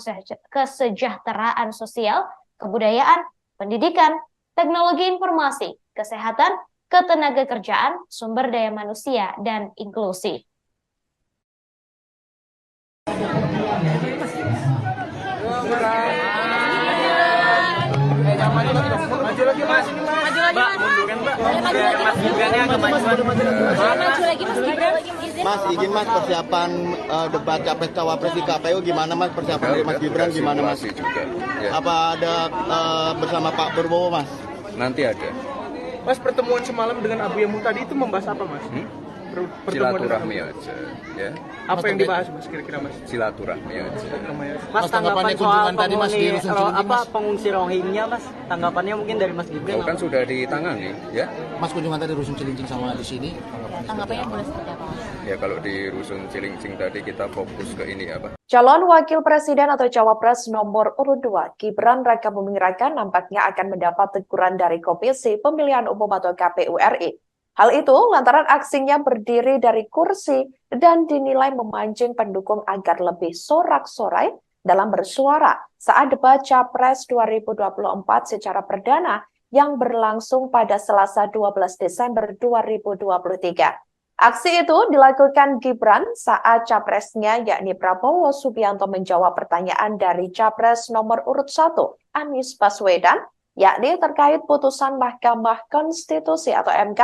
kesejahteraan sosial, kebudayaan, pendidikan, teknologi informasi, kesehatan, Ketenagakerjaan, Sumber Daya Manusia, dan Inklusi. Maju lagi mas, Mbak, munduran Mbak. Biar Mas Gibran agak majuan. Maju lagi Mas Gibran. Mas, izin Mas, persiapan debat capres cawapres di KPU gimana Mas? Persiapan dari Mas Gibran gimana Mas? Juga, ya. Apa ada bersama Pak Prabowo Mas? Nanti ada. Mas, pertemuan semalam dengan Abu Yamu tadi itu membahas apa Mas? Silaturahmi aja, ya. Apa yang dibahas Mas kira-kira Mas? Silaturahmi aja. Mas, tanggapan soal tadi Mas di Rusun Cilincing, Mas. pengungsi Rohingya Mas, tanggapannya mungkin dari Mas Gibran. Kan sudah ditangani, ya. Mas, kunjungan tadi Rusun Cilincing sama di sini. Tanggapannya boleh seperti apa Mas? Ya kalau di Rusun Cilincing tadi kita fokus ke ini apa? Calon Wakil Presiden atau Cawapres nomor urut 2, Gibran Raka Buming Raka nampaknya akan mendapat teguran dari Komisi Pemilihan Umum atau KPU RI. Hal itu lantaran aksinya berdiri dari kursi dan dinilai memancing pendukung agar lebih sorak-sorai dalam bersuara saat debat Capres 2024 secara perdana yang berlangsung pada Selasa 12 Desember 2023. Aksi itu dilakukan Gibran saat capresnya yakni Prabowo Subianto menjawab pertanyaan dari Capres nomor urut 1, Anies Baswedan, yakni terkait putusan Mahkamah Konstitusi atau MK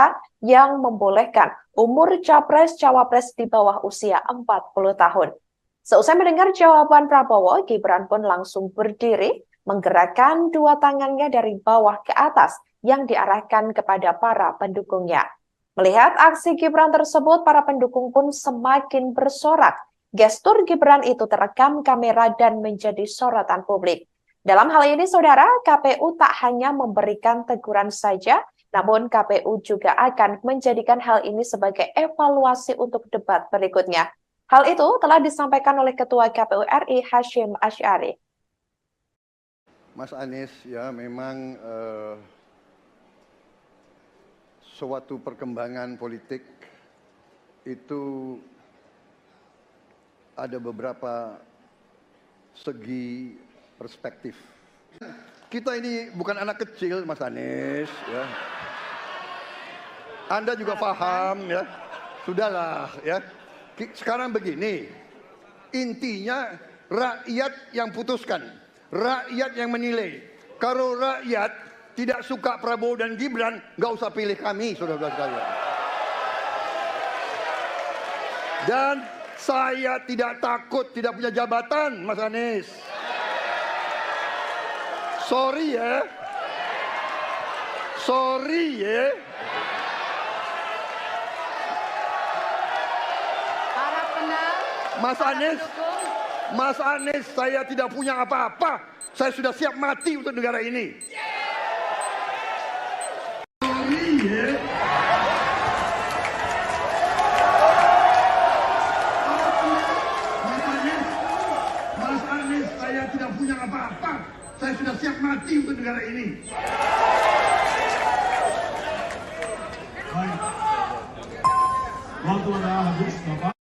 yang membolehkan umur Capres-Cawapres di bawah usia 40 tahun. Seusai mendengar jawaban Prabowo, Gibran pun langsung berdiri, menggerakkan dua tangannya dari bawah ke atas yang diarahkan kepada para pendukungnya. Melihat aksi Gibran tersebut, para pendukung pun semakin bersorak. Gestur Gibran itu terekam kamera dan menjadi sorotan publik. Dalam hal ini, saudara, KPU tak hanya memberikan teguran saja, namun KPU juga akan menjadikan hal ini sebagai evaluasi untuk debat berikutnya. Hal itu telah disampaikan oleh Ketua KPU RI Hashim Asy'ari. Mas Anies, ya memang suatu perkembangan politik itu ada beberapa segi perspektif. Kita ini bukan anak kecil, Mas Anies, ya. Anda juga paham, ya. Sudahlah, ya. Sekarang begini, intinya rakyat yang putuskan, rakyat yang menilai. Kalau rakyat tidak suka Prabowo dan Gibran, nggak usah pilih kami, saudara-saudara sekalian. Dan saya tidak takut tidak punya jabatan, Mas Anies. Sorry ya. Sorry ya. Mas Anies, saya tidak punya apa-apa. Saya sudah siap mati untuk negara ini. Mas Anies, saya tidak punya apa-apa. Saya sudah siap mati untuk negara ini. Waktu Anda habis, Bapak.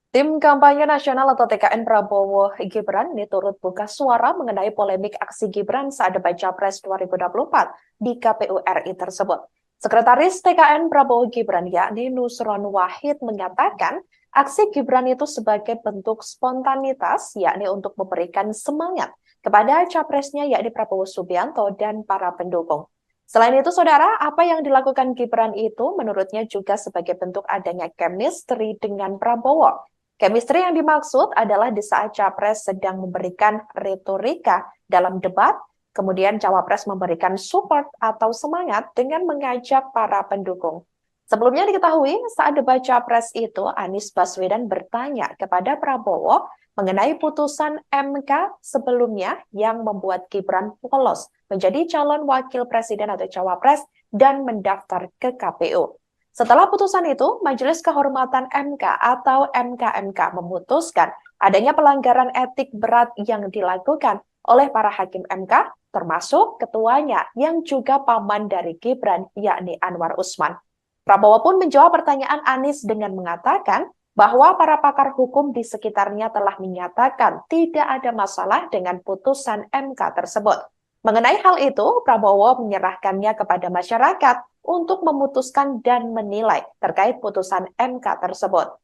Tim Kampanye Nasional atau TKN Prabowo Gibran ini turut buka suara mengenai polemik aksi Gibran saat debat Capres 2024 di KPU RI tersebut. Sekretaris TKN Prabowo Gibran yakni Nusron Wahid menyatakan aksi Gibran itu sebagai bentuk spontanitas yakni untuk memberikan semangat kepada capresnya yakni Prabowo Subianto dan para pendukung. Selain itu, saudara, apa yang dilakukan Gibran itu menurutnya juga sebagai bentuk adanya chemistry dengan Prabowo. Chemistry yang dimaksud adalah di saat Capres sedang memberikan retorika dalam debat, kemudian Cawapres memberikan support atau semangat dengan mengajak para pendukung. Sebelumnya diketahui saat debat Capres itu, Anies Baswedan bertanya kepada Prabowo mengenai putusan MK sebelumnya yang membuat Gibran lolos menjadi calon wakil presiden atau Cawapres dan mendaftar ke KPU. Setelah putusan itu, Majelis Kehormatan MK atau MKMK memutuskan adanya pelanggaran etik berat yang dilakukan oleh para hakim MK, termasuk ketuanya yang juga paman dari Gibran, yakni Anwar Usman. Prabowo pun menjawab pertanyaan Anies dengan mengatakan bahwa para pakar hukum di sekitarnya telah menyatakan tidak ada masalah dengan putusan MK tersebut. Mengenai hal itu, Prabowo menyerahkannya kepada masyarakat untuk memutuskan dan menilai terkait putusan MK tersebut.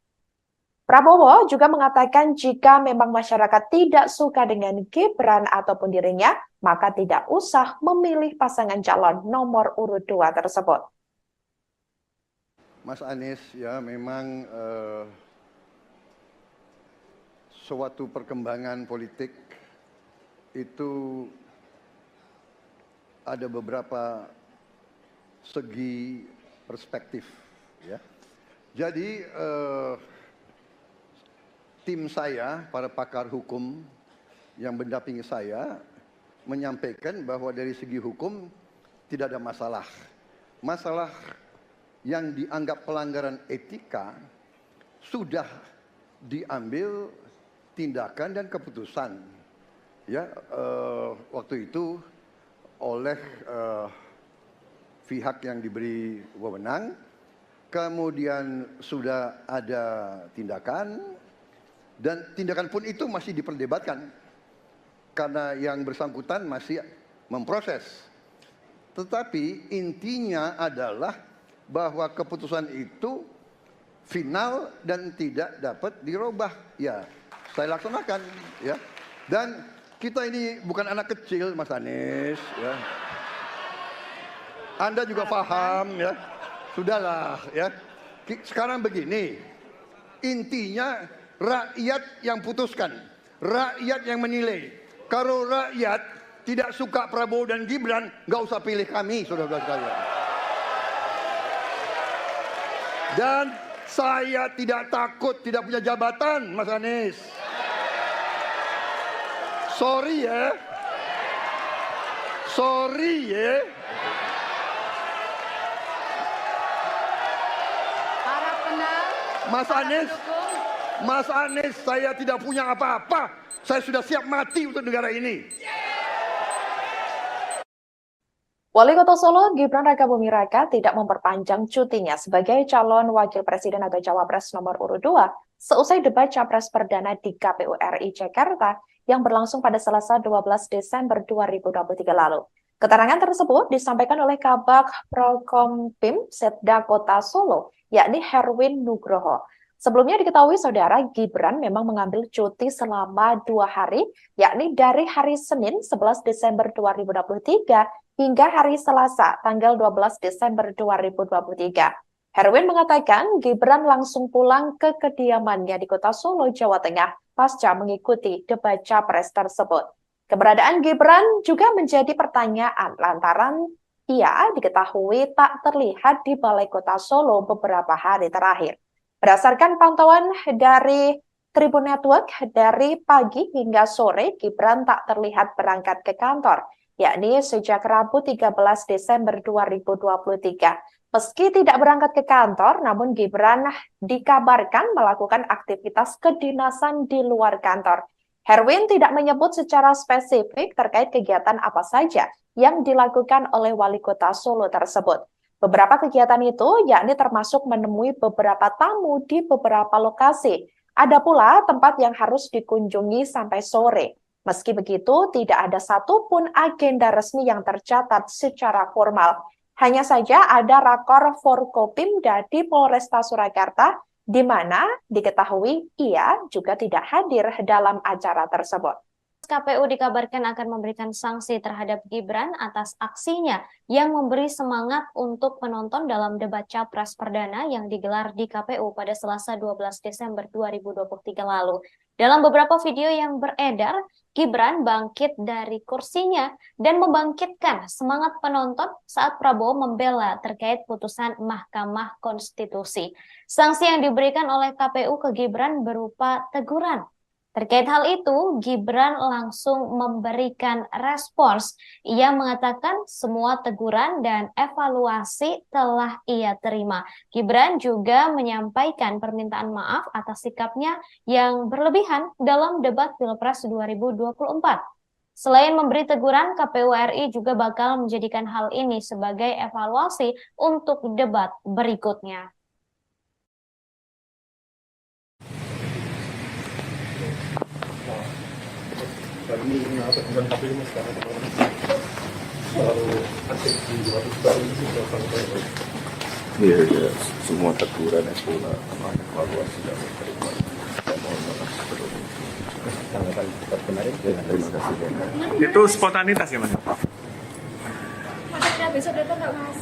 Prabowo juga mengatakan jika memang masyarakat tidak suka dengan Gibran ataupun dirinya, maka tidak usah memilih pasangan calon nomor urut 2 tersebut. Mas Anies, ya memang suatu perkembangan politik itu ada beberapa segi perspektif, ya. Jadi tim saya, para pakar hukum yang mendampingi saya, menyampaikan bahwa dari segi hukum tidak ada masalah. Masalah yang dianggap pelanggaran etika sudah diambil tindakan dan keputusan, ya, waktu itu oleh pihak yang diberi wewenang, kemudian sudah ada tindakan, dan tindakan pun itu masih diperdebatkan karena yang bersangkutan masih memproses. Tetapi intinya adalah bahwa keputusan itu final dan tidak dapat dirubah. Ya, saya laksanakan, ya. Dan kita ini bukan anak kecil, Mas Anies, ya. Anda juga paham, ya. Sudahlah, ya. Sekarang begini, intinya rakyat yang putuskan, rakyat yang menilai. Kalau rakyat tidak suka Prabowo dan Gibran, nggak usah pilih kami, saudara-saudara sekalian. Dan saya tidak takut tidak punya jabatan, Mas Anies. Sorry ya. Sorry ya. Mas Anies, saya tidak punya apa-apa. Saya sudah siap mati untuk negara ini. Wali Kota Solo, Gibran Rakabuming Raka tidak memperpanjang cutinya sebagai calon wakil presiden atau cawapres nomor urut 2 seusai debat capres perdana di KPU RI Jakarta yang berlangsung pada Selasa 12 Desember 2023 lalu. Keterangan tersebut disampaikan oleh Kabag Prokompim Setda Kota Solo, yakni Herwin Nugroho. Sebelumnya diketahui saudara Gibran memang mengambil cuti selama 2 hari, yakni dari hari Senin 11 Desember 2023 hingga hari Selasa tanggal 12 Desember 2023. Herwin mengatakan Gibran langsung pulang ke kediamannya di Kota Solo, Jawa Tengah pasca mengikuti debat capres tersebut. Keberadaan Gibran juga menjadi pertanyaan lantaran ia diketahui tak terlihat di Balai Kota Solo beberapa hari terakhir. Berdasarkan pantauan dari Tribun Network, dari pagi hingga sore Gibran tak terlihat berangkat ke kantor, yakni sejak Rabu 13 Desember 2023. Meski tidak berangkat ke kantor, namun Gibran dikabarkan melakukan aktivitas kedinasan di luar kantor. Herwin tidak menyebut secara spesifik terkait kegiatan apa saja yang dilakukan oleh Wali Kota Solo tersebut. Beberapa kegiatan itu yakni termasuk menemui beberapa tamu di beberapa lokasi. Ada pula tempat yang harus dikunjungi sampai sore. Meski begitu, tidak ada satupun agenda resmi yang tercatat secara formal. Hanya saja ada rakor Forkopimda di Polresta Surakarta, di mana diketahui ia juga tidak hadir dalam acara tersebut. KPU dikabarkan akan memberikan sanksi terhadap Gibran atas aksinya yang memberi semangat untuk penonton dalam debat capres perdana yang digelar di KPU pada Selasa 12 Desember 2023 lalu. Dalam beberapa video yang beredar, Gibran bangkit dari kursinya dan membangkitkan semangat penonton saat Prabowo membela terkait putusan Mahkamah Konstitusi. Sanksi yang diberikan oleh KPU ke Gibran berupa teguran. Terkait hal itu, Gibran langsung memberikan respons. Ia mengatakan semua teguran dan evaluasi telah ia terima. Gibran juga menyampaikan permintaan maaf atas sikapnya yang berlebihan dalam debat Pilpres 2024. Selain memberi teguran, KPU RI juga bakal menjadikan hal ini sebagai evaluasi untuk debat berikutnya. Ini kenapa bukan KPU mas sekarang? terlalu aktif di luar baru itu sudah sampai. Iya, ya, semua teguran sekolah sama evaluasi dan terima. Saya mohon maaf sebelumnya. Tanggapan cepat kemarin. Terima kasih banyak. Itu spontanitas ya Mas? Maksudnya besok datang nggak Mas?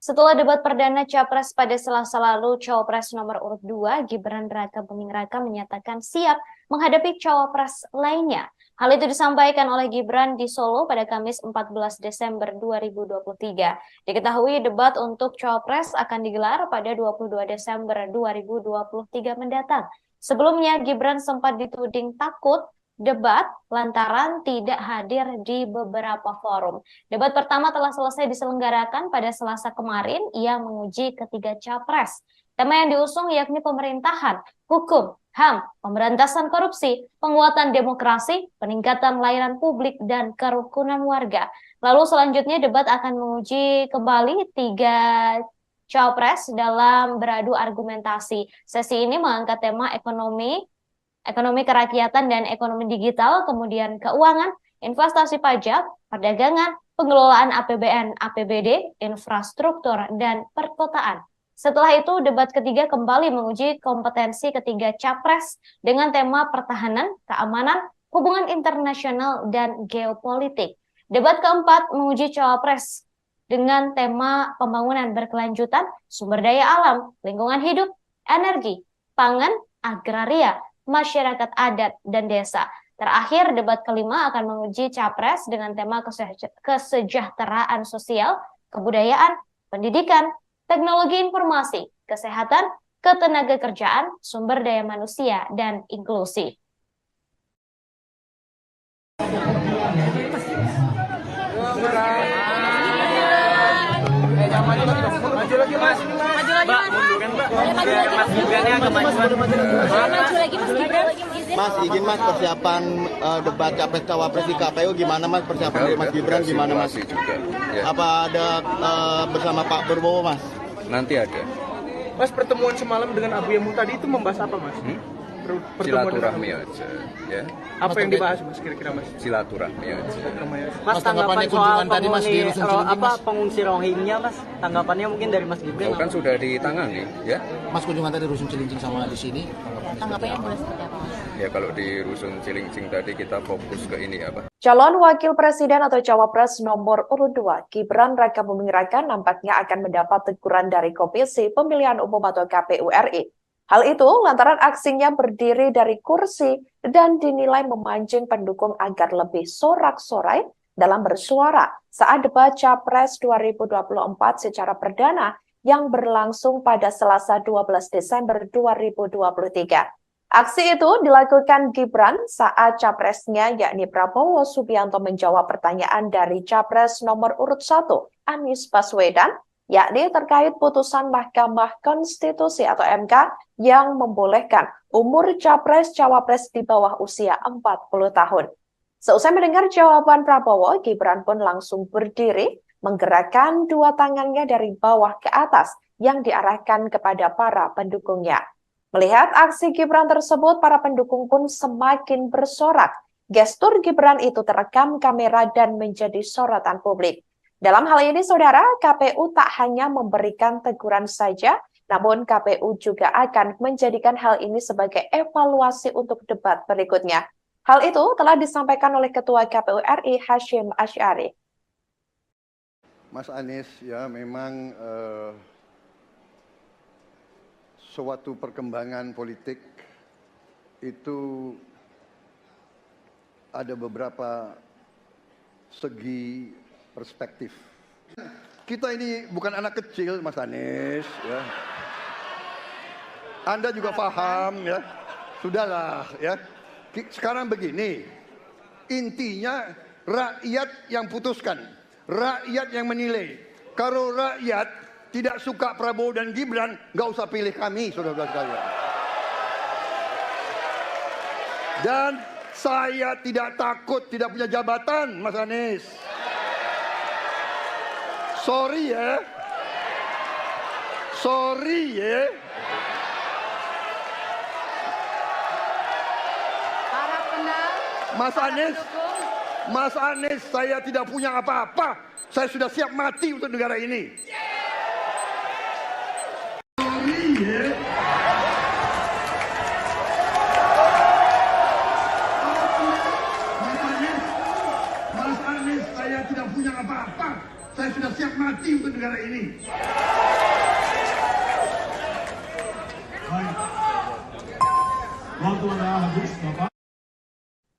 Setelah debat perdana Capres pada Selasa lalu, Cawapres nomor urut 2 Gibran Raka Buming Raka menyatakan siap menghadapi Cawapres lainnya. Hal itu disampaikan oleh Gibran di Solo pada Kamis 14 Desember 2023. Diketahui debat untuk Cawapres akan digelar pada 22 Desember 2023 mendatang. Sebelumnya Gibran sempat dituding takut debat lantaran tidak hadir di beberapa forum. Debat pertama telah selesai diselenggarakan pada Selasa kemarin yang menguji ketiga capres. Tema yang diusung yakni pemerintahan, hukum, HAM, pemberantasan korupsi, penguatan demokrasi, peningkatan layanan publik, dan kerukunan warga. Lalu selanjutnya debat akan menguji kembali tiga capres dalam beradu argumentasi. Sesi ini mengangkat tema ekonomi kerakyatan dan ekonomi digital, kemudian keuangan, investasi pajak, perdagangan, pengelolaan APBN, APBD, infrastruktur, dan perkotaan. Setelah itu, debat ketiga kembali menguji kompetensi ketiga capres dengan tema pertahanan, keamanan, hubungan internasional, dan geopolitik. Debat keempat menguji cawapres dengan tema pembangunan berkelanjutan, sumber daya alam, lingkungan hidup, energi, pangan, agraria, masyarakat adat, dan desa. Terakhir, debat kelima akan menguji capres dengan tema kesejahteraan sosial, kebudayaan, pendidikan, teknologi informasi, kesehatan, ketenagakerjaan, sumber daya manusia, dan inklusi. Maju lagi Mas. Maju lagi Mas. Munduran Mbak. Mas Gibrannya agak maju lagi Mas Gibran. Mas, izin Mas, persiapan debat capres cawapres di KPU gimana Mas? Persiapan dari Mas Gibran gimana Mas? Juga, ya. Apa ada bersama Pak Prabowo Mas? Nanti ada. Mas, pertemuan semalam dengan Abu Yamu tadi itu membahas apa Mas? Silaturahmi aja, ya. Apa yang dibahas Mas kira-kira Mas? Silaturahmi aja. Mas, tanggapan soal tadi Mas di pengungsi Rohingya Mas, tanggapannya mungkin dari Mas Gibran? Kan sudah ditangani, ya. Mas kunjungan tadi Rusun Cilincing sama di sini. Tanggapannya boleh seperti apa Mas? Ya kalau di Rusun Cilincing tadi kita fokus ke ini apa? Calon Wakil Presiden atau Cawapres nomor urut 2, Gibran Raka Buming Raka nampaknya akan mendapat teguran dari Komisi Pemilihan Umum atau KPU RI. Hal itu lantaran aksinya berdiri dari kursi dan dinilai memancing pendukung agar lebih sorak-sorai dalam bersuara saat debat Capres 2024 secara perdana yang berlangsung pada Selasa 12 Desember 2023. Aksi itu dilakukan Gibran saat capresnya yakni Prabowo Subianto menjawab pertanyaan dari Capres nomor urut 1, Anies Baswedan, yakni terkait putusan Mahkamah Konstitusi atau MK yang membolehkan umur Capres-Cawapres di bawah usia 40 tahun. Seusai mendengar jawaban Prabowo, Gibran pun langsung berdiri, menggerakkan dua tangannya dari bawah ke atas yang diarahkan kepada para pendukungnya. Melihat aksi Gibran tersebut, para pendukung pun semakin bersorak. Gestur Gibran itu terekam kamera dan menjadi sorotan publik. Dalam hal ini, saudara, KPU tak hanya memberikan teguran saja, namun KPU juga akan menjadikan hal ini sebagai evaluasi untuk debat berikutnya. Hal itu telah disampaikan oleh Ketua KPU RI Hashim Asy'ari. Mas Anies, ya memang suatu perkembangan politik itu ada beberapa segi perspektif. Kita ini bukan anak kecil, Mas Anies, ya. Anda juga paham, ya. Sudahlah, ya. Sekarang begini, intinya rakyat yang putuskan, rakyat yang menilai. Kalau rakyat tidak suka Prabowo dan Gibran, nggak usah pilih kami, saudara-saudara sekalian. Dan saya tidak takut tidak punya jabatan, Mas Anies. Sorry ya. Mas Anies, saya tidak punya apa-apa. Saya sudah siap mati untuk negara ini. Mas Anies, saya tidak punya apa-apa. Saya sudah siap mati untuk negara ini. Baik. Waktu Anda habis, Bapak.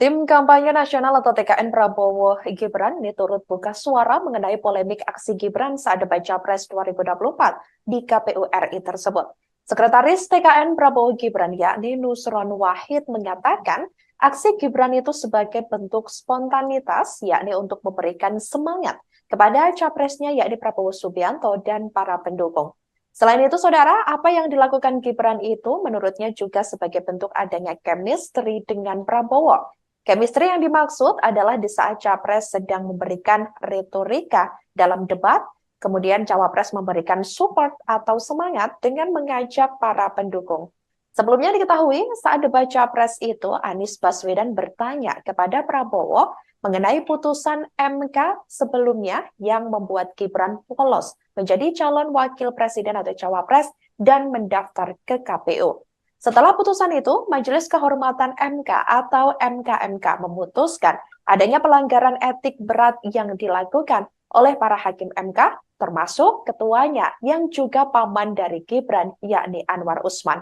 Tim Kampanye Nasional atau TKN Prabowo Gibran ini turut buka suara mengenai polemik aksi Gibran saat debat Capres 2024 di KPU RI tersebut. Sekretaris TKN Prabowo Gibran yakni Nusron Wahid menyatakan aksi Gibran itu sebagai bentuk spontanitas yakni untuk memberikan semangat kepada capresnya yakni Prabowo Subianto dan para pendukung. Selain itu, saudara, apa yang dilakukan Gibran itu menurutnya juga sebagai bentuk adanya chemistry dengan Prabowo. Chemistry yang dimaksud adalah di saat Capres sedang memberikan retorika dalam debat, kemudian Cawapres memberikan support atau semangat dengan mengajak para pendukung. Sebelumnya diketahui saat debat Capres itu, Anies Baswedan bertanya kepada Prabowo mengenai putusan MK sebelumnya yang membuat Gibran lolos menjadi calon wakil presiden atau Cawapres dan mendaftar ke KPU. Setelah putusan itu, Majelis Kehormatan MK atau MKMK memutuskan adanya pelanggaran etik berat yang dilakukan oleh para hakim MK, termasuk ketuanya yang juga paman dari Gibran, yakni Anwar Usman.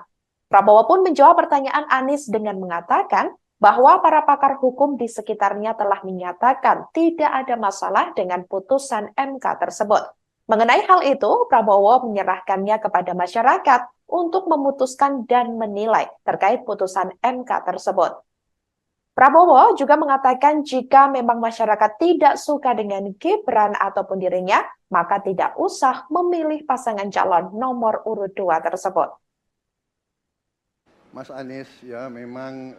Prabowo pun menjawab pertanyaan Anies dengan mengatakan bahwa para pakar hukum di sekitarnya telah menyatakan tidak ada masalah dengan putusan MK tersebut. Mengenai hal itu, Prabowo menyerahkannya kepada masyarakat untuk memutuskan dan menilai terkait putusan MK tersebut. Prabowo juga mengatakan jika memang masyarakat tidak suka dengan Gibran ataupun dirinya, maka tidak usah memilih pasangan calon nomor urut 2 tersebut. Mas Anies, ya memang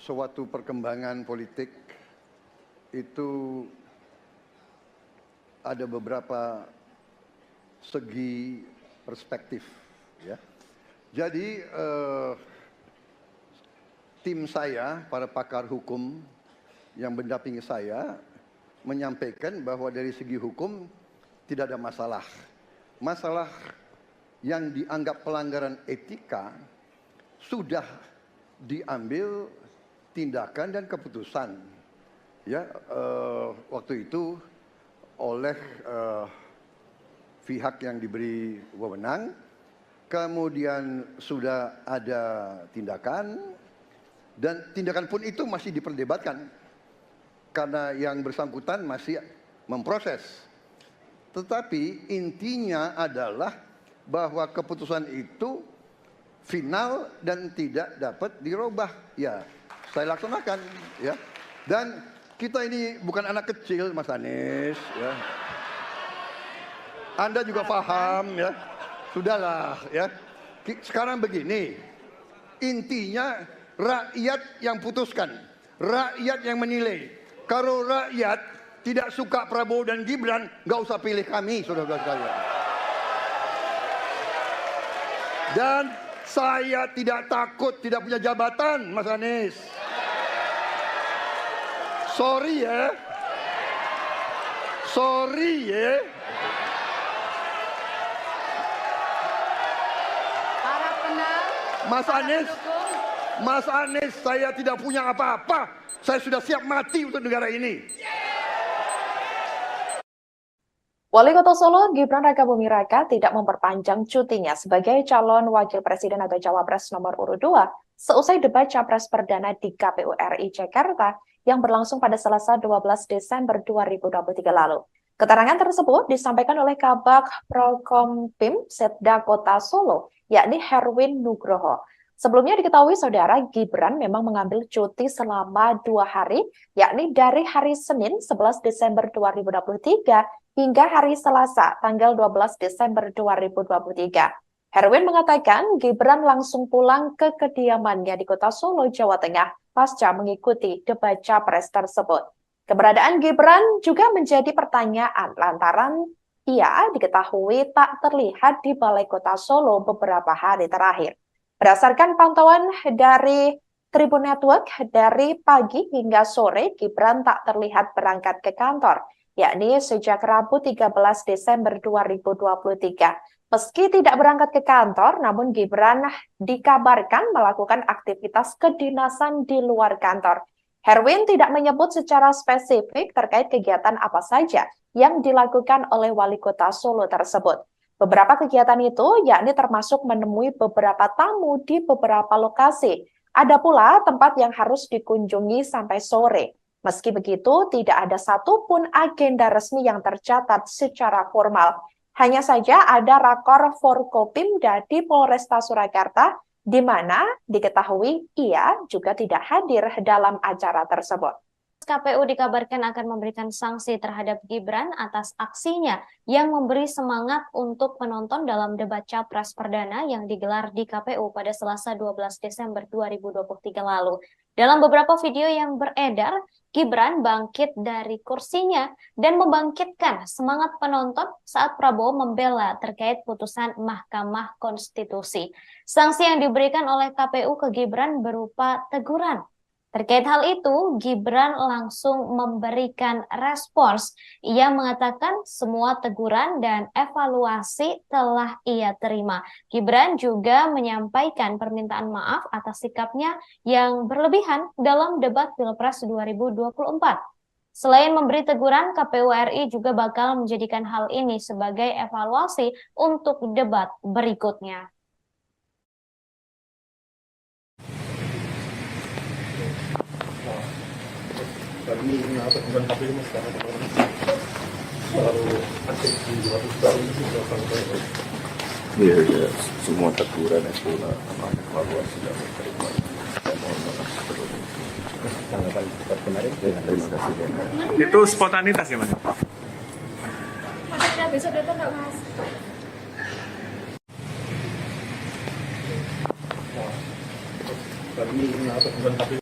suatu perkembangan politik itu ada beberapa segi perspektif, ya. Jadi tim saya, para pakar hukum yang mendampingi saya menyampaikan bahwa dari segi hukum tidak ada masalah. Masalah yang dianggap pelanggaran etika sudah diambil tindakan dan keputusan, ya, waktu itu oleh pihak yang diberi wewenang, kemudian sudah ada tindakan, dan tindakan pun itu masih diperdebatkan karena yang bersangkutan masih memproses. Tetapi intinya adalah bahwa keputusan itu final dan tidak dapat dirubah. Ya, saya laksanakan, ya. Dan kita ini bukan anak kecil, Mas Anies, ya. Anda juga paham, ya. Sudahlah, ya. Sekarang begini, intinya rakyat yang putuskan, rakyat yang menilai. Kalau rakyat tidak suka Prabowo dan Gibran, nggak usah pilih kami, saudara-saudara sekalian. Dan saya tidak takut tidak punya jabatan, Mas Anies. Sorry ya. Sorry ya. Mas Anies, saya tidak punya apa-apa. Saya sudah siap mati untuk negara ini. Wali Kota Solo, Gibran Rakabuming Raka tidak memperpanjang cutinya sebagai calon wakil presiden atau cawapres nomor urut 2 seusai debat Capres Perdana di KPU RI Jakarta yang berlangsung pada Selasa 12 Desember 2023 lalu. Keterangan tersebut disampaikan oleh Kabag Prokompim Setda Kota Solo, yakni Herwin Nugroho. Sebelumnya diketahui saudara, Gibran memang mengambil cuti selama 2 hari, yakni dari hari Senin 11 Desember 2023 hingga hari Selasa tanggal 12 Desember 2023. Herwin mengatakan Gibran langsung pulang ke kediamannya di Kota Solo, Jawa Tengah pasca mengikuti debat Capres tersebut. Keberadaan Gibran juga menjadi pertanyaan lantaran ia diketahui tak terlihat di Balai Kota Solo beberapa hari terakhir. Berdasarkan pantauan dari Tribun Network, dari pagi hingga sore Gibran tak terlihat berangkat ke kantor, yakni sejak Rabu 13 Desember 2023. Meski tidak berangkat ke kantor, namun Gibran dikabarkan melakukan aktivitas kedinasan di luar kantor. Herwin tidak menyebut secara spesifik terkait kegiatan apa saja yang dilakukan oleh Wali Kota Solo tersebut. Beberapa kegiatan itu yakni termasuk menemui beberapa tamu di beberapa lokasi. Ada pula tempat yang harus dikunjungi sampai sore. Meski begitu, tidak ada satupun agenda resmi yang tercatat secara formal. Hanya saja ada rakor Forkopimda di Polresta Surakarta, di mana diketahui ia juga tidak hadir dalam acara tersebut. KPU dikabarkan akan memberikan sanksi terhadap Gibran atas aksinya yang memberi semangat untuk penonton dalam debat Capres Perdana yang digelar di KPU pada Selasa 12 Desember 2023 lalu. Dalam beberapa video yang beredar, Gibran bangkit dari kursinya dan membangkitkan semangat penonton saat Prabowo membela terkait putusan Mahkamah Konstitusi. Sanksi yang diberikan oleh KPU ke Gibran berupa teguran. Terkait hal itu, Gibran langsung memberikan respons. Ia mengatakan semua teguran dan evaluasi telah ia terima. Gibran juga menyampaikan permintaan maaf atas sikapnya yang berlebihan dalam debat Pilpres 2024. Selain memberi teguran, KPU RI juga bakal menjadikan hal ini sebagai evaluasi untuk debat berikutnya. Tadi kenapa bukan KPU mas karena terlalu aktif di luar itu sudah sampai. Iya, ya, semua teguran itu evaluasi dan terima. Saya mohon maaf sebelumnya. Tanggapan kemarin. Terima kasih. Itu spontanitas ya mas? Besok datang nggak mas? Tadi kenapa bukan KPU.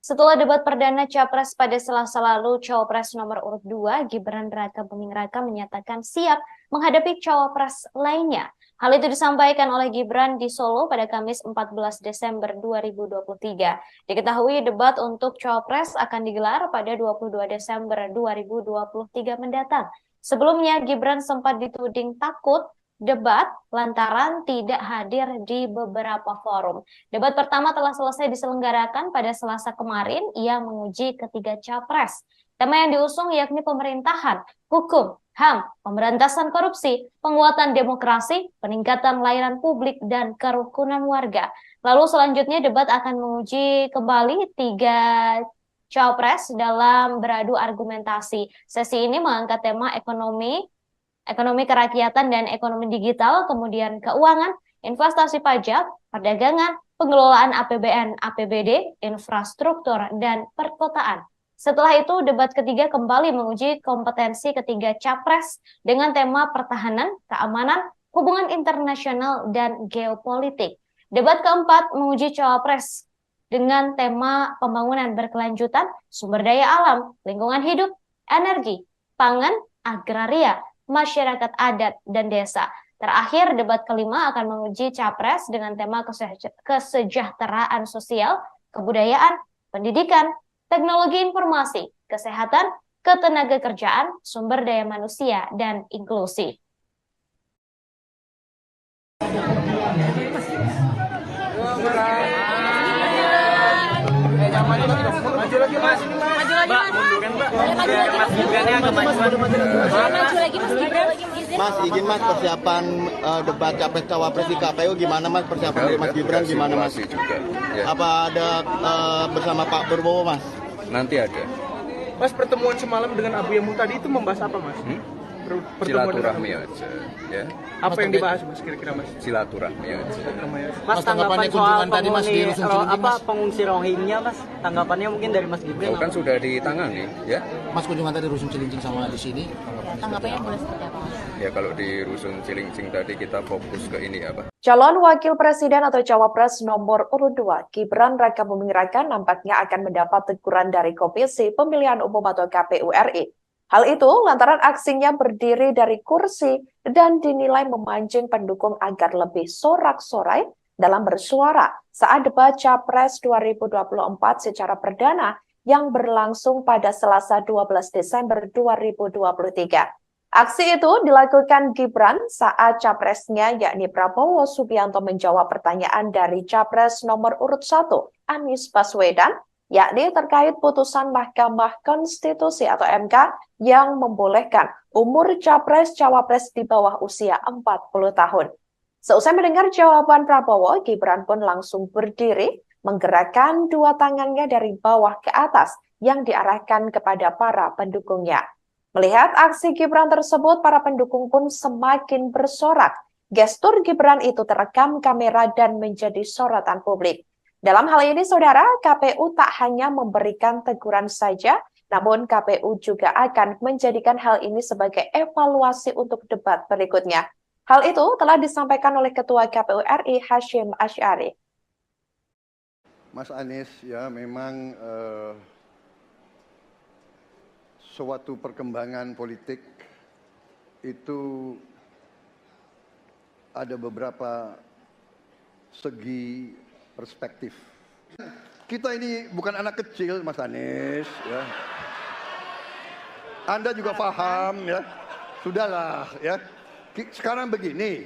Setelah debat perdana Capres pada Selasa lalu, Cawapres nomor urut 2, Gibran Raka Buming Raka menyatakan siap menghadapi Cawapres lainnya. Hal itu disampaikan oleh Gibran di Solo pada Kamis 14 Desember 2023. Diketahui debat untuk Cawapres akan digelar pada 22 Desember 2023 mendatang. Sebelumnya, Gibran sempat dituding takut debat lantaran tidak hadir di beberapa forum. Debat pertama telah selesai diselenggarakan pada Selasa kemarin. Ia menguji ketiga capres. Tema yang diusung yakni pemerintahan, hukum, HAM, pemberantasan korupsi, penguatan demokrasi, peningkatan layanan publik, dan kerukunan warga. Lalu selanjutnya debat akan menguji kembali tiga capres dalam beradu argumentasi. Sesi ini mengangkat tema ekonomi kerakyatan dan ekonomi digital, kemudian keuangan, investasi pajak, perdagangan, pengelolaan APBN, APBD, infrastruktur, dan perkotaan. Setelah itu, debat ketiga kembali menguji kompetensi ketiga capres dengan tema pertahanan, keamanan, hubungan internasional, dan geopolitik. Debat keempat menguji cawapres dengan tema pembangunan berkelanjutan, sumber daya alam, lingkungan hidup, energi, pangan, agraria, masyarakat adat, dan desa. Terakhir, debat kelima akan menguji capres dengan tema kesejahteraan sosial, kebudayaan, pendidikan, teknologi informasi, kesehatan, ketenagakerjaan, sumber daya manusia, dan inklusi. Maju lagi mas. Mbak, munduran mbak. Biar mas Gibrannya agak maju lagi mas Gibran. Mas, izin mas persiapan debat capres cawapres di KPU gimana mas, persiapan dari mas Gibran gimana mas? Juga, ya. Apa ada bersama Pak Prabowo mas? Nanti ada. Mas, pertemuan semalam dengan Abu Yamu tadi itu membahas apa mas? Silaturahmi aja, ya. Apa yang dibahas mas kira-kira mas? Silaturahmi aja. Mas, tanggapan soal pengungsi Rohingya mas, tanggapannya mungkin dari Mas Gibran. Kan sudah ditangani, ya. Mas, kunjungan tadi Rusun Cilincing sama di sini. Tanggapannya boleh seperti apa mas? Ya kalau di Rusun Cilincing tadi kita fokus ke ini apa? Calon Wakil Presiden atau Cawapres nomor urut 2, Gibran Raka Buming Raka nampaknya akan mendapat teguran dari Komisi Pemilihan Umum atau KPU RI. Hal itu lantaran aksinya berdiri dari kursi dan dinilai memancing pendukung agar lebih sorak-sorai dalam bersuara saat debat Capres 2024 secara perdana yang berlangsung pada Selasa 12 Desember 2023. Aksi itu dilakukan Gibran saat capresnya yakni Prabowo Subianto menjawab pertanyaan dari Capres nomor urut 1 Anies Baswedan, yakni terkait putusan Mahkamah Konstitusi atau MK yang membolehkan umur Capres-Cawapres di bawah usia 40 tahun. Seusai mendengar jawaban Prabowo, Gibran pun langsung berdiri, menggerakkan dua tangannya dari bawah ke atas yang diarahkan kepada para pendukungnya. Melihat aksi Gibran tersebut, para pendukung pun semakin bersorak. Gestur Gibran itu terekam kamera dan menjadi sorotan publik. Dalam hal ini, saudara, KPU tak hanya memberikan teguran saja, namun KPU juga akan menjadikan hal ini sebagai evaluasi untuk debat berikutnya. Hal itu telah disampaikan oleh Ketua KPU RI Hashim Asy'ari. Mas Anies, ya memang suatu perkembangan politik itu ada beberapa segi perspektif. Kita ini bukan anak kecil, Mas Anies, ya. Anda juga paham, ya. Sudahlah, ya. Sekarang begini,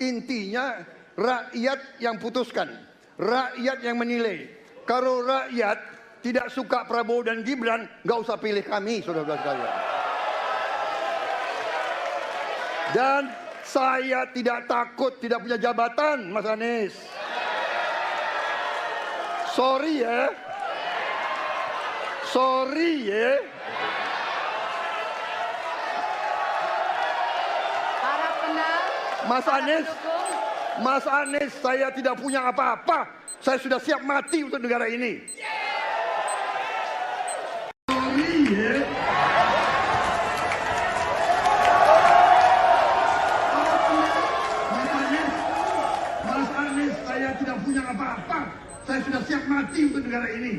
intinya rakyat yang putuskan, rakyat yang menilai. Kalau rakyat tidak suka Prabowo dan Gibran, nggak usah pilih kami, saudara-saudara sekalian. Dan saya tidak takut tidak punya jabatan, Mas Anies. Sorry ya. Sorry ya. Mas Anies, saya tidak punya apa-apa. Saya sudah siap mati untuk negara ini. Mas Anies, saya tidak punya apa-apa. Saya sudah siap mati untuk negara ini.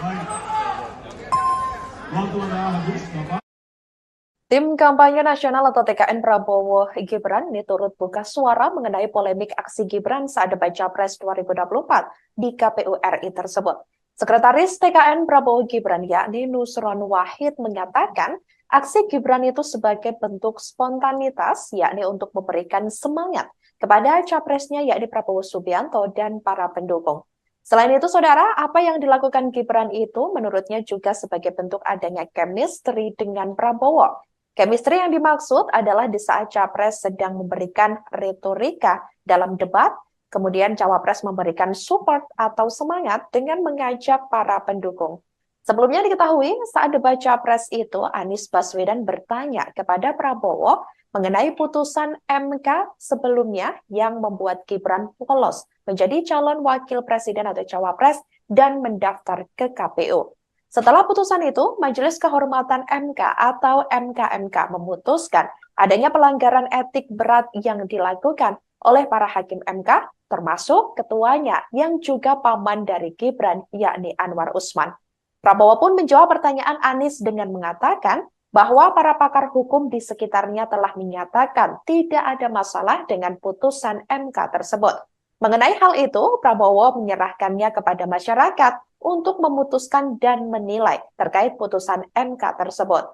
Baik. Waktu anda habis, Bapak. Tim Kampanye Nasional atau TKN Prabowo Gibran ini turut buka suara mengenai polemik aksi Gibran saat debat Capres 2024 di KPU RI tersebut. Sekretaris TKN Prabowo Gibran yakni Nusron Wahid mengatakan aksi Gibran itu sebagai bentuk spontanitas yakni untuk memberikan semangat kepada capresnya yakni Prabowo Subianto dan para pendukung. Selain itu, saudara, apa yang dilakukan Gibran itu menurutnya juga sebagai bentuk adanya chemistry dengan Prabowo. Chemistry yang dimaksud adalah di saat Capres sedang memberikan retorika dalam debat, kemudian Cawapres memberikan support atau semangat dengan mengajak para pendukung. Sebelumnya diketahui saat debat Capres itu, Anies Baswedan bertanya kepada Prabowo mengenai putusan MK sebelumnya yang membuat Gibran lolos menjadi calon wakil presiden atau Cawapres dan mendaftar ke KPU. Setelah putusan itu, Majelis Kehormatan MK atau MKMK memutuskan adanya pelanggaran etik berat yang dilakukan oleh para hakim MK, termasuk ketuanya yang juga paman dari Gibran, yakni Anwar Usman. Prabowo pun menjawab pertanyaan Anies dengan mengatakan bahwa para pakar hukum di sekitarnya telah menyatakan tidak ada masalah dengan putusan MK tersebut. Mengenai hal itu, Prabowo menyerahkannya kepada masyarakat untuk memutuskan dan menilai terkait putusan MK tersebut.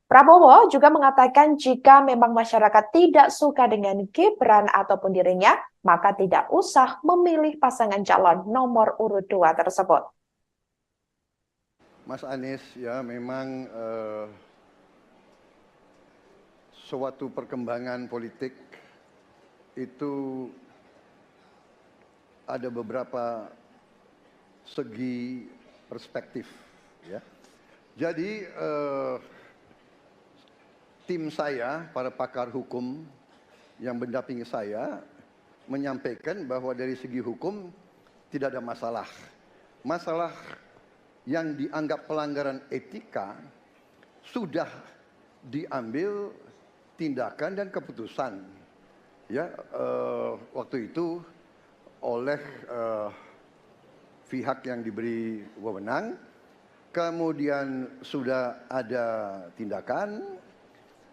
Prabowo juga mengatakan jika memang masyarakat tidak suka dengan Gibran ataupun dirinya, maka tidak usah memilih pasangan calon nomor urut 2 tersebut. Mas Anies, ya memang suatu perkembangan politik itu ada beberapa segi perspektif, ya. Jadi tim saya, para pakar hukum yang mendampingi saya, menyampaikan bahwa dari segi hukum tidak ada masalah. Masalah yang dianggap pelanggaran etika sudah diambil tindakan dan keputusan, ya, waktu itu oleh pihak yang diberi wewenang, kemudian sudah ada tindakan,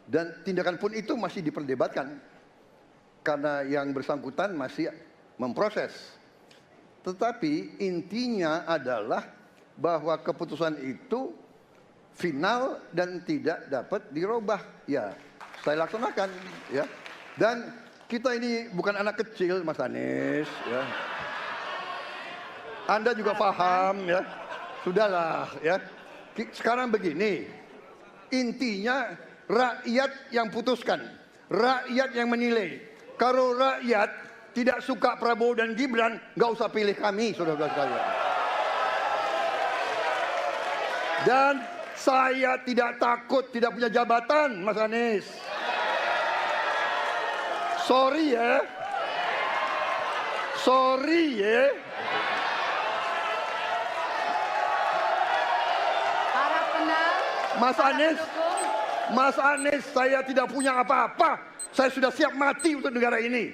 dan tindakan pun itu masih diperdebatkan. karena yang bersangkutan masih memproses. Tetapi intinya adalah bahwa keputusan itu final dan tidak dapat dirubah. Ya, saya laksanakan ya. Dan kita ini bukan anak kecil, Mas Anies ya. Anda juga paham ya. Sudahlah ya. Sekarang begini. Intinya rakyat yang putuskan, rakyat yang menilai. Kalau rakyat tidak suka Prabowo dan Gibran, nggak usah pilih kami, saudara-saudara sekalian. Dan saya tidak takut tidak punya jabatan, Mas Anies. Sorry ya. Sorry ya. Mas Anies, saya tidak punya apa-apa. Saya sudah siap mati untuk negara ini.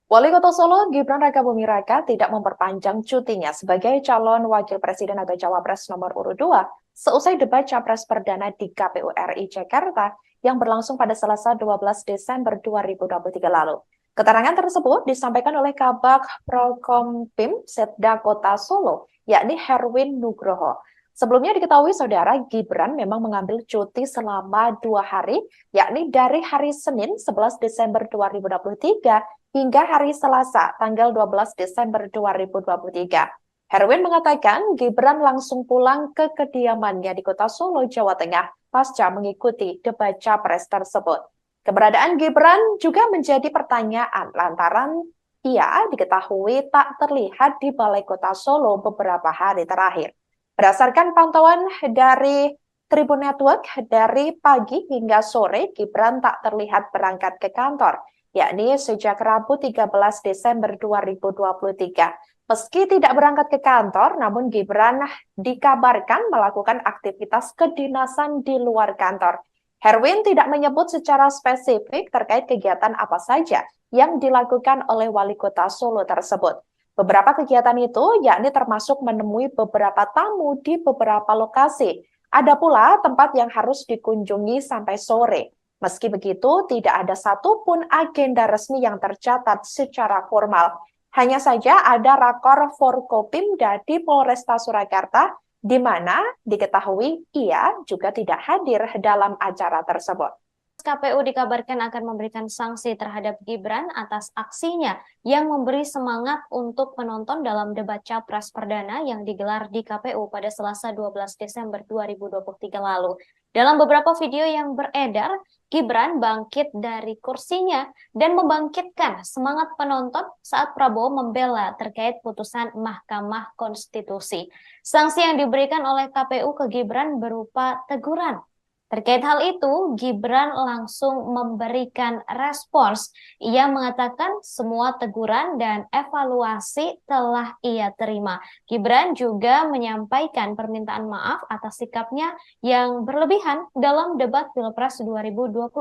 Wali Kota Solo, Gibran Rakabuming Raka tidak memperpanjang cutinya sebagai calon wakil presiden atau cawapres nomor urut 2 seusai debat capres perdana di KPU RI Jakarta yang berlangsung pada Selasa 12 Desember 2023 lalu. Keterangan tersebut disampaikan oleh Kabag Prokompim Setda Kota Solo, yakni Herwin Nugroho. Sebelumnya diketahui saudara Gibran memang mengambil cuti selama 2 hari, yakni dari hari Senin 11 Desember 2023 hingga hari Selasa tanggal 12 Desember 2023. Herwin mengatakan Gibran langsung pulang ke kediamannya di Kota Solo, Jawa Tengah pasca mengikuti debat capres tersebut. Keberadaan Gibran juga menjadi pertanyaan lantaran ia diketahui tak terlihat di Balai Kota Solo beberapa hari terakhir. Berdasarkan pantauan dari Tribun Network, dari pagi hingga sore Gibran tak terlihat berangkat ke kantor, yakni sejak Rabu 13 Desember 2023. Meski tidak berangkat ke kantor, namun Gibran dikabarkan melakukan aktivitas kedinasan di luar kantor. Herwin tidak menyebut secara spesifik terkait kegiatan apa saja yang dilakukan oleh Wali Kota Solo tersebut. Beberapa kegiatan itu yakni termasuk menemui beberapa tamu di beberapa lokasi. Ada pula tempat yang harus dikunjungi sampai sore. Meski begitu, tidak ada satupun agenda resmi yang tercatat secara formal. Hanya saja ada rakor Forkopimda di Polresta Surakarta, di mana diketahui ia juga tidak hadir dalam acara tersebut. KPU dikabarkan akan memberikan sanksi terhadap Gibran atas aksinya yang memberi semangat untuk penonton dalam debat capres perdana yang digelar di KPU pada Selasa 12 Desember 2023 lalu. Dalam beberapa video yang beredar, Gibran bangkit dari kursinya dan membangkitkan semangat penonton saat Prabowo membela terkait putusan Mahkamah Konstitusi. Sanksi yang diberikan oleh KPU ke Gibran berupa teguran. Terkait hal itu, Gibran langsung memberikan respons. Ia mengatakan semua teguran dan evaluasi telah ia terima. Gibran juga menyampaikan permintaan maaf atas sikapnya yang berlebihan dalam debat Pilpres 2024.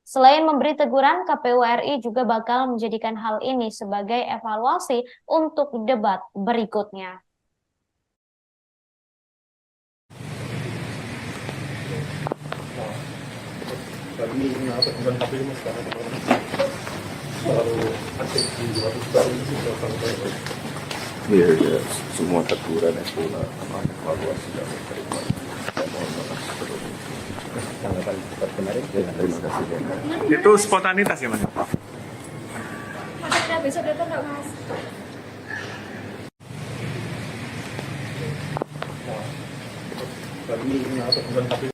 Selain memberi teguran, KPU RI juga bakal menjadikan hal ini sebagai evaluasi untuk debat berikutnya. Kami bukan KPU mas sekarang selalu aktif di luar ini sampai. Iya, ya, semua teguran itu evaluasi dan terima. Mohon maaf sebelumnya. Tanggapan kemarin. Terima kasih. Itu spontanitas ya mas? Besok datang nggak mas? Kami bukan KPU.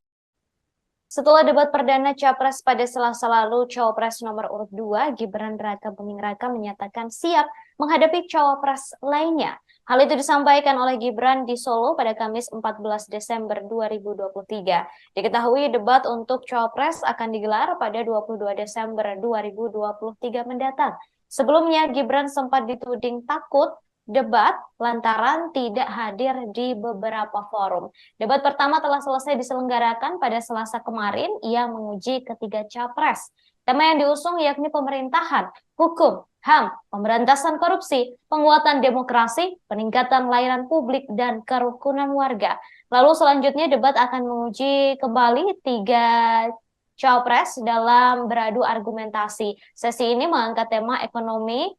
Setelah debat perdana Capres pada Selasa lalu, Cawapres nomor urut 2, Gibran Rakabuming Raka menyatakan siap menghadapi Cawapres lainnya. Hal itu disampaikan oleh Gibran di Solo pada Kamis 14 Desember 2023. Diketahui debat untuk Cawapres akan digelar pada 22 Desember 2023 mendatang. Sebelumnya, Gibran sempat dituding takut debat lantaran tidak hadir di beberapa forum. Debat pertama telah selesai diselenggarakan pada Selasa kemarin. Ia menguji ketiga capres. Tema yang diusung yakni pemerintahan, hukum, HAM, pemberantasan korupsi, penguatan demokrasi, peningkatan layanan publik, dan kerukunan warga. Lalu selanjutnya debat akan menguji kembali tiga Cawapres dalam beradu argumentasi. Sesi ini mengangkat tema ekonomi,